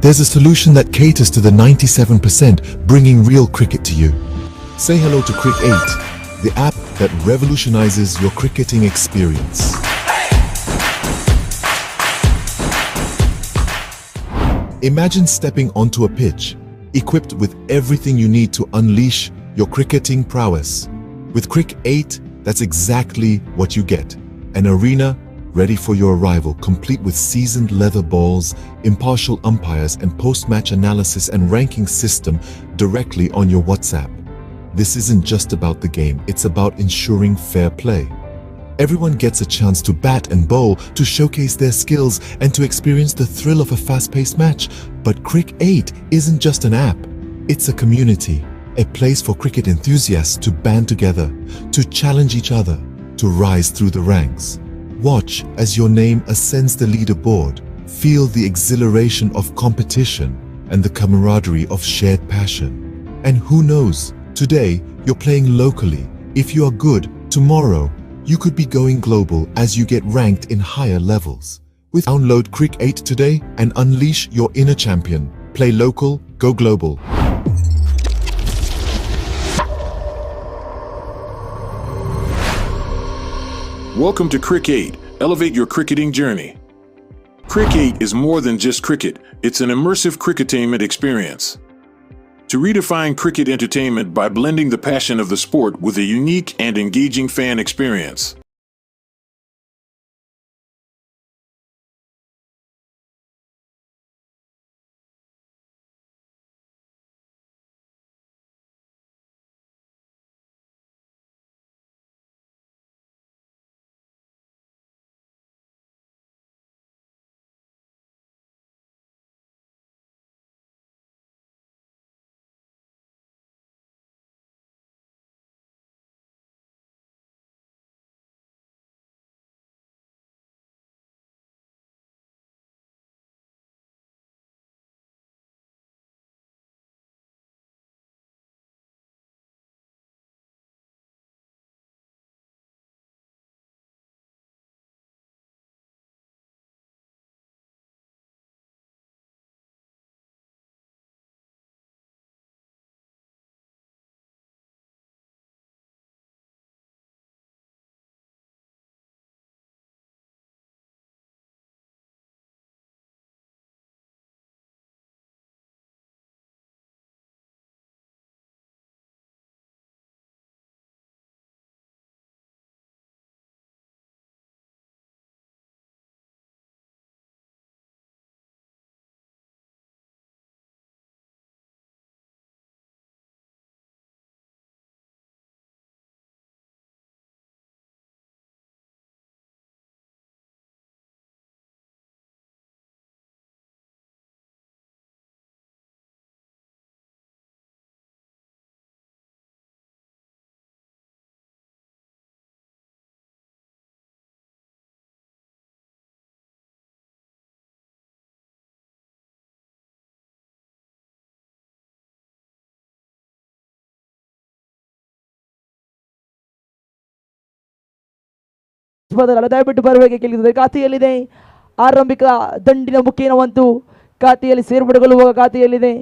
there's a solution that caters to the 97% bringing real cricket to you? Say hello to Crick 8, the app that revolutionizes your cricketing experience. Imagine stepping onto a pitch equipped with everything you need to unleash your cricketing prowess. With Crick 8, that's exactly what you get. An arena ready for your arrival, complete with seasoned leather balls, impartial umpires, and post-match analysis and ranking system directly on your WhatsApp. This isn't just about the game, it's about ensuring fair play. Everyone gets a chance to bat and bowl, to showcase their skills, and to experience the thrill of a fast-paced match. But Crick 8 isn't just an app, it's a community, a place for cricket enthusiasts to band together, to challenge each other, to rise through the ranks. Watch as your name ascends the leaderboard, feel the exhilaration of competition and the camaraderie of shared passion. And who knows, today you're playing locally. If you are good, tomorrow you could be going global as you get ranked in higher levels. Download Crick 8 today and unleash your inner champion. Play local, go global. Welcome to Crick 8. Elevate your cricketing journey. Crick 8 is more than just cricket. It's an immersive cricketainment experience. to redefine cricket entertainment by blending the passion of the sport with a unique and engaging fan experience. ದಯವಿಟ್ಟು ಬರಬೇಕು ಕೇಳಿದರೆ ಖಾತೆಯಲ್ಲಿದೆ ಆರಂಭಿಕ ದಂಡಿನ ಮುಖೇನವಂತೂ ಖಾತೆಯಲ್ಲಿ ಸೇರ್ಪಡೆಗೊಳ್ಳುವ ಖಾತೆಯಲ್ಲಿದೆ.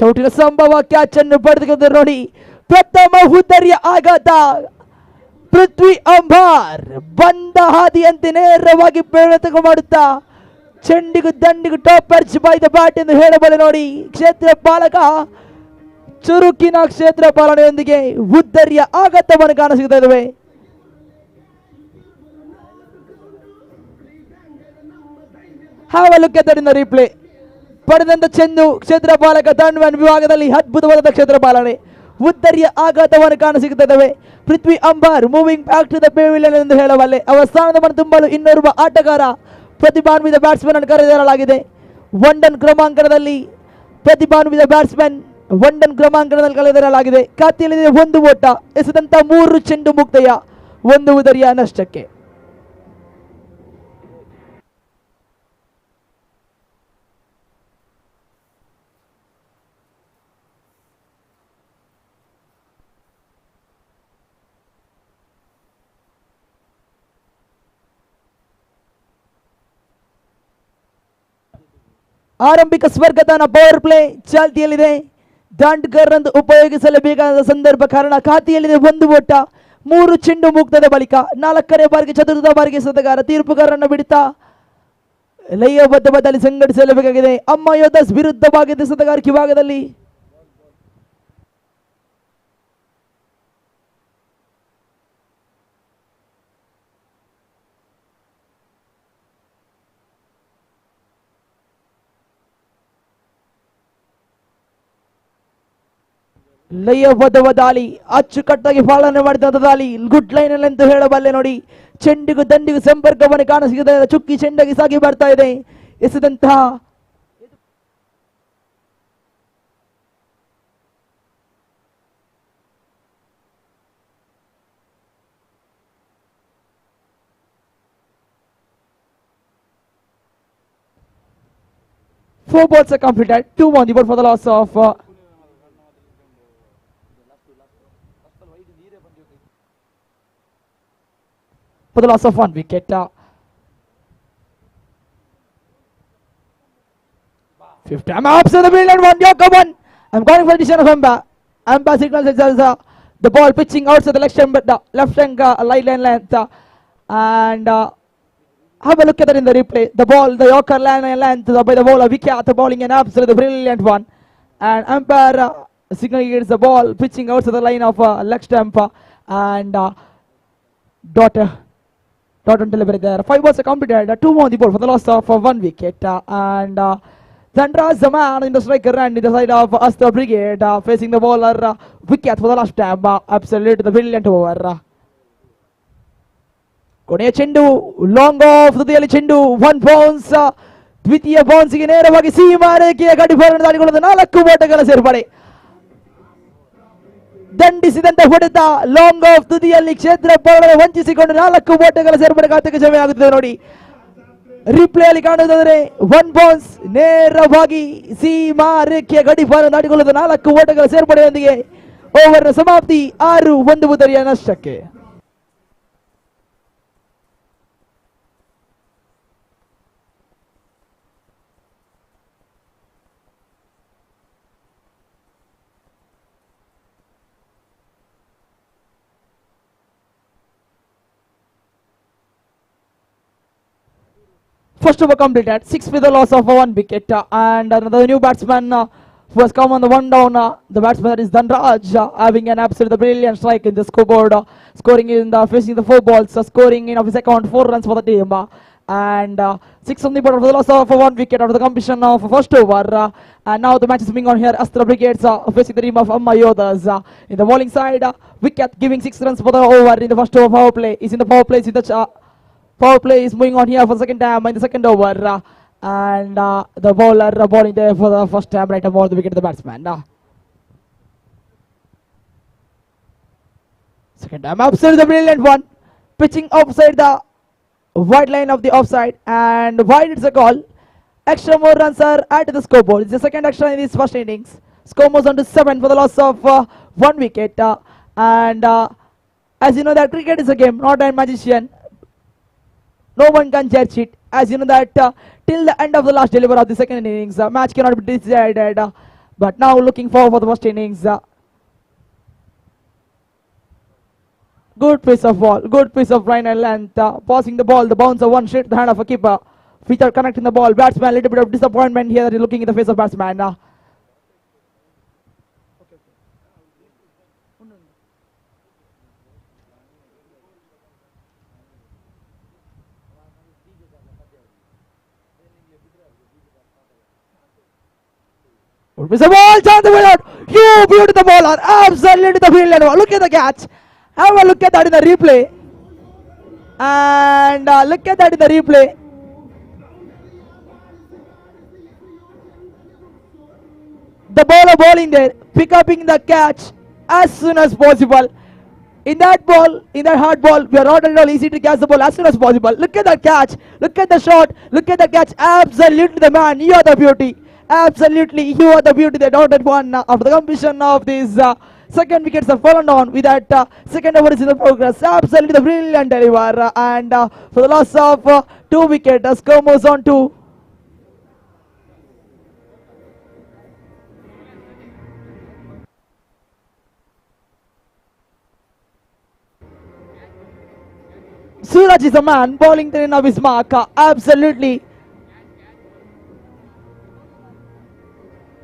ಚೌಟಿನ ಸಂಭವ catch ಅನ್ನು ಪಡೆದುಕೊಂಡು ನೋಡಿ ಪ್ರಥಮ ಹುದ್ದರಿಯ ಆಘಾತ. ಪೃಥ್ವಿ ಅಂಬಾರ್ ಬಂದ ಹಾದಿಯಂತೆ ನೇರವಾಗಿ ಪ್ರಯತ್ನ ಮಾಡುತ್ತಾ ಚೆಂಡಿಗೂ ದಂಡಿಗೂ top perch by the bat ಎಂದು ಹೇಳಬಲ್ಲೆ ನೋಡಿ. ಕ್ಷೇತ್ರ ಪಾಲಕ ಚುರುಕಿನ ಕ್ಷೇತ್ರ ಪಾಲನೆಯೊಂದಿಗೆ ಹುದ್ದರಿಯ ಆಘಾತವನ್ನು ಕಾಣಸಿಗ್ತಾ ಇದ್ದಾವೆ. Have a look at that in the replay. ಪಡೆದಂತ ಚೆಂಡು ಕ್ಷೇತ್ರ ಪಾಲಕ ದಂಡ್ಮನ್ ವಿಭಾಗದಲ್ಲಿ ಅದ್ಭುತವಾದ ಕ್ಷೇತ್ರ ಪಾಲನೆ, ಉದ್ದರಿಯ ಆಘಾತವನ್ನು ಕಾಣಸಿಗುತ್ತವೆ. Prithvi Ambar moving back to the pavilion ಎಂದು ಹೇಳಬಲ್ಲೆ. ಅವರ ಸ್ಥಾನವನ್ನು ತುಂಬಲು ಇನ್ನೋರ್ವ ಆಟಗಾರ ಪ್ರತಿಭಾನ್ವಿತ ಬ್ಯಾಟ್ಸ್ಮನ್ ಅನ್ನು ಕರೆದರಲಾಗಿದೆ. ಒಂಡನ್ ಕ್ರಮಾಂಕದಲ್ಲಿ ಪ್ರತಿಭಾನ್ವಿತ ಬ್ಯಾಟ್ಸ್ಮನ್ ಒಂಡನ್ ಕ್ರಮಾಂಕದಲ್ಲಿ ಕರೆದರಲಾಗಿದೆ. ಖಾತೆಯಲ್ಲಿದೆ 1 ಓಟ, ಎಸೆದಂತ 3 ಚೆಂಡು ಮುಕ್ತಯ, 1 ಉದರಿಯ ನಷ್ಟಕ್ಕೆ. ಆರಂಭಿಕ ಸ್ವರ್ಗದಾನ ಪವರ್ ಪ್ಲೇ ಚಾಲ್ತಿಯಲ್ಲಿದೆ. ದಾಂಡ್ಕರ್ ಅನ್ನು ಉಪಯೋಗಿಸಲೇಬೇಕಾದ ಸಂದರ್ಭ ಕಾರಣ ಖಾತೆಯಲ್ಲಿದೆ 1 ಓಟ, 3 ಚೆಂಡು ಮುಕ್ತದ ಬಳಿಕ 4ನೇ ಬಾರಿಗೆ ಚತುರ್ಥ ಬಾರಿಗೆ ಸತಗಾರ ತೀರ್ಪುಗಾರರನ್ನು ಬಿಡುತ್ತಾ ಲಯಬದ್ಧದಲ್ಲಿ ಸಂಘಟಿಸಲೇಬೇಕಾಗಿದೆ. ಅಮ್ಮ ಯೋಧಸ್ ವಿರುದ್ಧವಾಗಿದೆ ಸತಗಾರಿಕೆ ಭಾಗದಲ್ಲಿ. ಲಯಬದ್ಧವ ದಾಳಿ ಅಚ್ಚುಕಟ್ಟಾಗಿ ಪಾಲನೆ ಮಾಡಿದಂತ ದಾಳಿ, ಗುಡ್ ಲೈನ್ ಅಲ್ಲಿ ಅಂತ ಹೇಳಬಲ್ಲೆ ನೋಡಿ. ಚೆಂಡಿಗೂ ದಂಡಿಗೂ ಸಂಪರ್ಕವನ್ನು ಕಾಣಸಿಗದ ಚುಕ್ಕಿ ಚೆಂಡಾಗಿ ಸಾಗಿ ಬರ್ತಾ ಇದೆ. ಎಸೆದಂತಹ four balls are completed, 2 on the board for the loss of for the loss of 1 wicket. Fifth time ups in the field and 1 Yorker 1. I'm calling for addition of Emba. Umpire signals it as the ball pitching outside the left hand line length. And have a look at that in the replay. The ball, the Yorker line length by the bowler Vikyat, bowling an absolutely brilliant one. And umpire signaling it's the ball pitching outside the line of leg stump. And dot on delivery there. 5 balls are completed. 2 more on the board for the loss of 1 wicket. And Dhandra the man in the striker end in the side of Astra Brigade, facing the bowler Vikyat for the last time. Absolutely the brilliant over. ಕೊನೆಯ ಚೆಂಡು long of ತುದಿಯಲ್ಲಿ ಚೆಂಡು 1 bounce ದ್ವಿತೀಯ ಬೌನ್ಸ್ಗೆ ನೇರವಾಗಿ ಸೀಮಾ ರೇಖೆಯ ಗಡಿಪಾರನ್ನು ದಾಟಿಕೊಳ್ಳುವುದು 4 ಓಟಗಳ ಸೇರ್ಪಡೆ. ದಂಡಿಸಿದಂತೆ ಹೊಡೆತ ಲಾಂಗ್ ಆಫ್ ತುದಿಯಲ್ಲಿ ಕ್ಷೇತ್ರಪಾಲನೆ ವಂಚಿಸಿಕೊಂಡು 4 ಓಟಗಳ ಸೇರ್ಪಡೆ ಖಾತೆಗೆ ಜಮೆ ಆಗುತ್ತದೆ ನೋಡಿ. ರಿಪ್ಲೇಯಲ್ಲಿ ಕಾಣುವುದಾದರೆ 1 ಬೌನ್ಸ್ ನೇರವಾಗಿ ಸೀಮಾ ರೇಖೆಯ ಗಡಿಪಾರನ್ನು ದಾಟಿಕೊಳ್ಳುವುದು 4 ಓಟಗಳ ಸೇರ್ಪಡೆಯೊಂದಿಗೆ ಓವರ್ನ ಸಮಾಪ್ತಿ 6-1 ಉದರಿಯ ನಷ್ಟಕ್ಕೆ. First over completed, 6 with the loss of 1 wicket, and another new batsman who has come on the 1 down. The batsman that is Dhanraj, having an absolutely brilliant strike in the scoreboard, scoring in the facing the 4 balls, scoring in of his account 4 runs for the team, and 6 on the board for the loss of 1 wicket after the completion of first over. And now the match is moving on here. Astra Brigades facing the team of Amma Yodas. In the bowling side, Wicket giving 6 runs for the over in the first over. Power play is in the power play. Is in the power play is moving on here for the second time in the second over, and the bowler bowling there for the first time right above the wicket of the batsman. Second time, absolutely brilliant one, pitching outside the wide line of the offside, and wide it's a call. Extra more runs are at the scoreboard. It's the second extra in this first innings. Score moves on to 7 for the loss of 1 wicket, and as you know that cricket is a game, not a magician. No one can judge it. As you know that till the end of the last deliver of the second innings, match cannot be decided. But now looking forward for the first innings. Good piece of ball, good piece of line and length. Passing the ball, the bouncer one straight to the hand of a keeper. Feature connecting the ball. Batsman, a little bit of disappointment here. Looking in the face of batsman. It's a ball, chance the out. You beauty the bowler, absolutely the brilliant one. Look at the catch. Have a look at that in the replay. And look at that in the replay. The bowler bowling there, pick up the catch as soon as possible. In that ball, in that hard ball, we are not at all easy to catch the ball as soon as possible. Look at that catch, look at the shot, look at the catch. Absolutely the man, you are the beauty. Absolutely, you are the beauty. They dotted one after the completion of this second wickets have fallen on with that second over is in the progress. Absolutely the brilliant deliver, and for the loss of 2 wickets, score moves on to Suraj is a man bowling the in of his mark. Absolutely.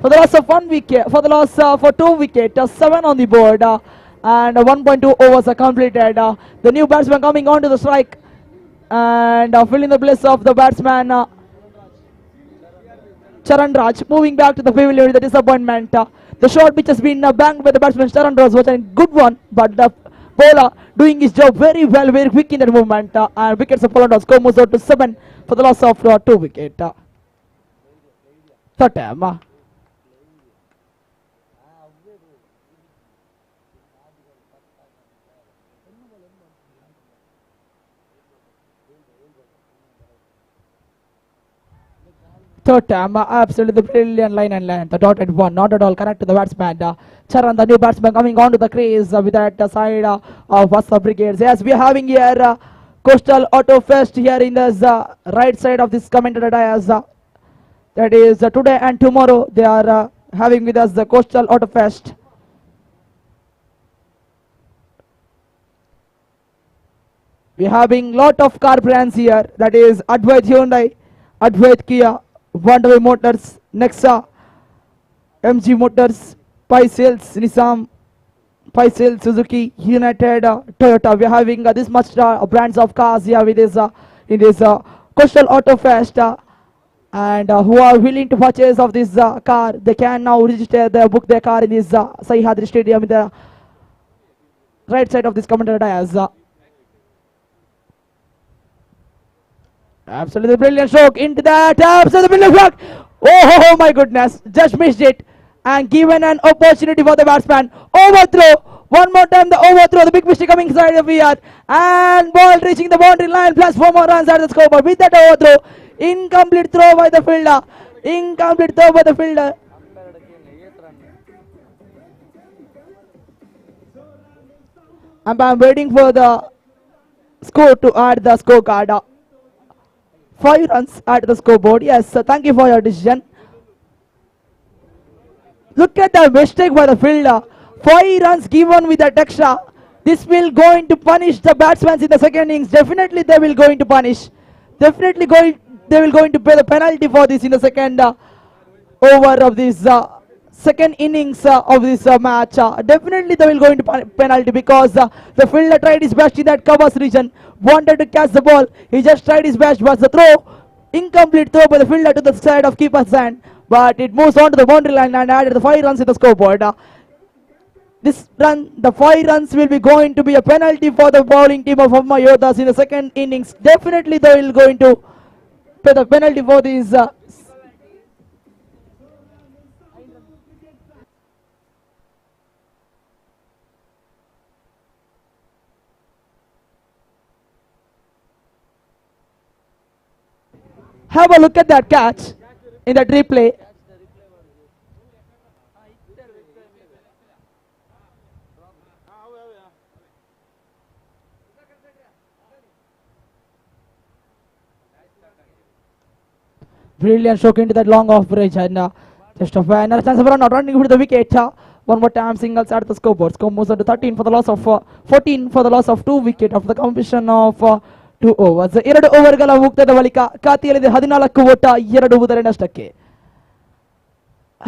For the loss of 1 wicket, for the loss for 2 wickets, 7 on the board, and 1.2 overs are completed. The new batsman coming on to the strike, and filling the place of the batsman Charan Raj, moving back to the pavilion with the disappointment. The short pitch has been banged by the batsman Charan Raj, was a good one, but the bowler doing his job very well, very quick in that movement, and wickets have fallen down. Score moves out to 7 for the loss of 2 wickets. Third time. Third time, absolutely brilliant line and length. The dotted one, not at all correct to the batsman. Charan, the new batsman, coming on to the crease with that side of Astra Brigades. Yes, we are having here Coastal Auto Fest here in this right side of this commentator dais. That is today and tomorrow they are having with us the Coastal Auto Fest. We're having lot of car brands here. That is Advait Hyundai, Advait Kia, Wonderway Motors, Nexa, MG Motors, Pi Sales, Nissan, Pi Sales, Suzuki, United, Toyota. We're having this much brands of cars here with this in this Coastal Auto Fest. And who are willing to purchase of this car, they can now register book their car in this Sahyadri Stadium in the right side of this commentator dais. Absolutely brilliant stroke into that. Absolutely brilliant block. Oh my goodness, just missed it and given an opportunity for the batsman. Overthrow. One more time the overthrow. The big mistake coming inside the VR and ball reaching the boundary line plus 4 more runs at the scoreboard. With that overthrow, incomplete throw by the fielder. Incomplete throw by the fielder. And I'm waiting for the score to add the scorecard. 5 runs at the scoreboard. Yes, thank you for your decision. Look at the mistake by the fielder. 5 runs given with that extra. This will going to punish the batsmen in the second innings. Definitely they will going to punish. Definitely they will going to pay the penalty for this in the second over of this second innings of this match. Definitely they will going to penalty because the fielder tried his best in that covers region, wanted to catch the ball. He just tried his best, but the throw, incomplete throw by the fielder to the side of keeper's hand, but it moves on to the boundary line and added the 5 runs in the scoreboard. This run, the 5 runs will be going to be a penalty for the bowling team of Amma Yodas in the second innings. Definitely they will going to pay the penalty for these have a look at that catch in that replay. Brilliant stroke into that long off bridge and just a another chance of run out, running with the wicket. One more time singles at the scoreboard. Score moves on to 13 for the loss of 14 for the loss of 2 wicket after the completion of 2 overs. 2 ಓವರ್ಗಳ ಮುಕ್ತಾಯದ ಬಳಿಕ ಖಾತೆಯಲ್ಲಿದೆ 14 ಓಟ 2 ಉದರೆ ನಷ್ಟಕ್ಕೆ.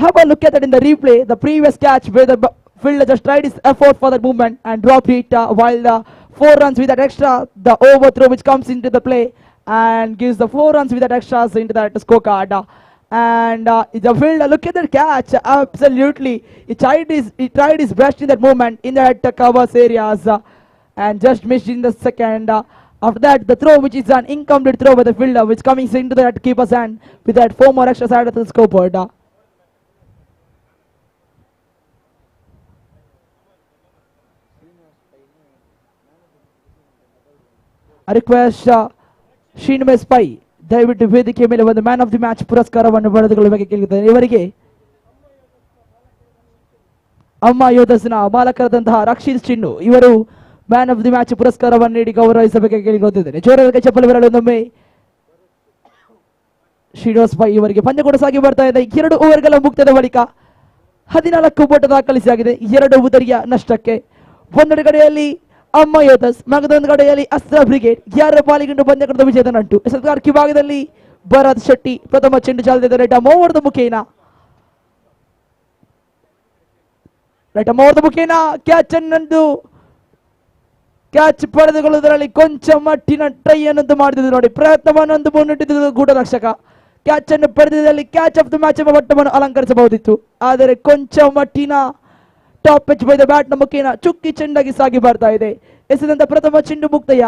Have a look at that in the replay. The previous catch where the fielder just tried his effort for that movement and dropped it while the 4 runs with that extra, the overthrow which comes into the play and gives the 4 runs with that extras into that scorecard. And the fielder, look at that catch, absolutely. He tried his best in that moment in that covers areas and just missed in the second. After that, the throw which is an incomplete throw by the fielder which comes into that keeper's hand with that 4 more extras added to the scoreboard. I request Srinivas Pai ದಯವಿಟ್ಟು ವೇದಿಕೆ ಮೇಲೆ ಒಂದು man of the match ಪುರಸ್ಕಾರವನ್ನು ಪಡೆದುಕೊಳ್ಳಬೇಕು ಕೇಳಿದ್ದಾರೆ. ಇವರಿಗೆ ಅಮ್ಮ ಯೋಧಸ್ನ ಮಾಲಕರಾದಂತಹ ರಕ್ಷಿತ್ ಚಿನ್ನು ಇವರು ಮ್ಯಾನ್ ಆಫ್ ದಿ ಮ್ಯಾಚ್ ಪುರಸ್ಕಾರವನ್ನು ನೀಡಿ ಗೌರವಿಸಬೇಕು ಕೇಳಿಕೊಳ್ತಿದ್ದೇನೆ. ಜೋರಾದ ಚಪ್ಪಲಿ ಬರಲು ಒಂದೊಮ್ಮೆ ಶ್ರೀನಿವಾಸ್ ಪೈ ಇವರಿಗೆ ಪಂದ್ಯ ಕೂಡ ಸಾಗಿ ಬರ್ತಾ ಇದೆ. 2 ಓವರ್ಗಳ ಮುಕ್ತಾಯದ ಬಳಿಕ 14 ಓಟ ದಾಖಲಿಸಿಯಾಗಿದೆ 2 ಉದರಿಯ ನಷ್ಟಕ್ಕೆ. ಒಂದೆಡೆ ಕಡೆಯಲ್ಲಿ ಅಮ್ಮ ಯೋಧಸ್, ಮಗದೊಂದು ಕಡೆಯಲ್ಲಿ ಅಸ್ತ್ರ ಬ್ರಿಗೇಡ್, ಯಾರ ಪಾಲಿಗಿಂಡು ಪಂದ್ಯ ಕಳೆದ ವಿಜೇತ ನಂಟು. ಎಸೆತಗಾರ ಭಾಗದಲ್ಲಿ ಭರತ್ ಶೆಟ್ಟಿ ಪ್ರಥಮ ಚೆಂಡು ಚಾಲಿಸಿದ್ದಾರೆ. ರೈಟ್ ಮೋವರ್ದ ಮುಖೇನ ಕ್ಯಾಚ್ ಅನ್ನೊಂದು ಕ್ಯಾಚ್ ಪಡೆದುಕೊಳ್ಳುವುದರಲ್ಲಿ ಕೊಂಚ ಮಟ್ಟಿನ ಟ್ರೈ ಅನ್ನೊಂದು ಮಾಡಿದ್ರು ನೋಡಿ. ಪ್ರಯತ್ನವನ್ನೊಂದು ಮುನ್ನಿಟ್ಟಿದ್ದು ಗೂಢ ರಕ್ಷಕ. ಕ್ಯಾಚ್ ಅನ್ನು ಪಡೆದಿದ್ದಲ್ಲಿ ಕ್ಯಾಚ್ ಆಫ್ ದ ಮ್ಯಾಚ್ ಎಂಬ ಪಟ್ಟವನ್ನು ಅಲಂಕರಿಸಬಹುದಿತ್ತು. ಆದರೆ ಕೊಂಚ ಮಟ್ಟಿನ top pitch by the bat ನ ಮುಖೇನ ಚುಕ್ಕಿ ಚೆಂಡಾಗಿ ಸಾಗಿ ಬರ್ತಾ ಇದೆ. ಎಸೆದಂತ ಪ್ರಥಮ ಚೆಂಡು ಮುಕ್ತಾಯ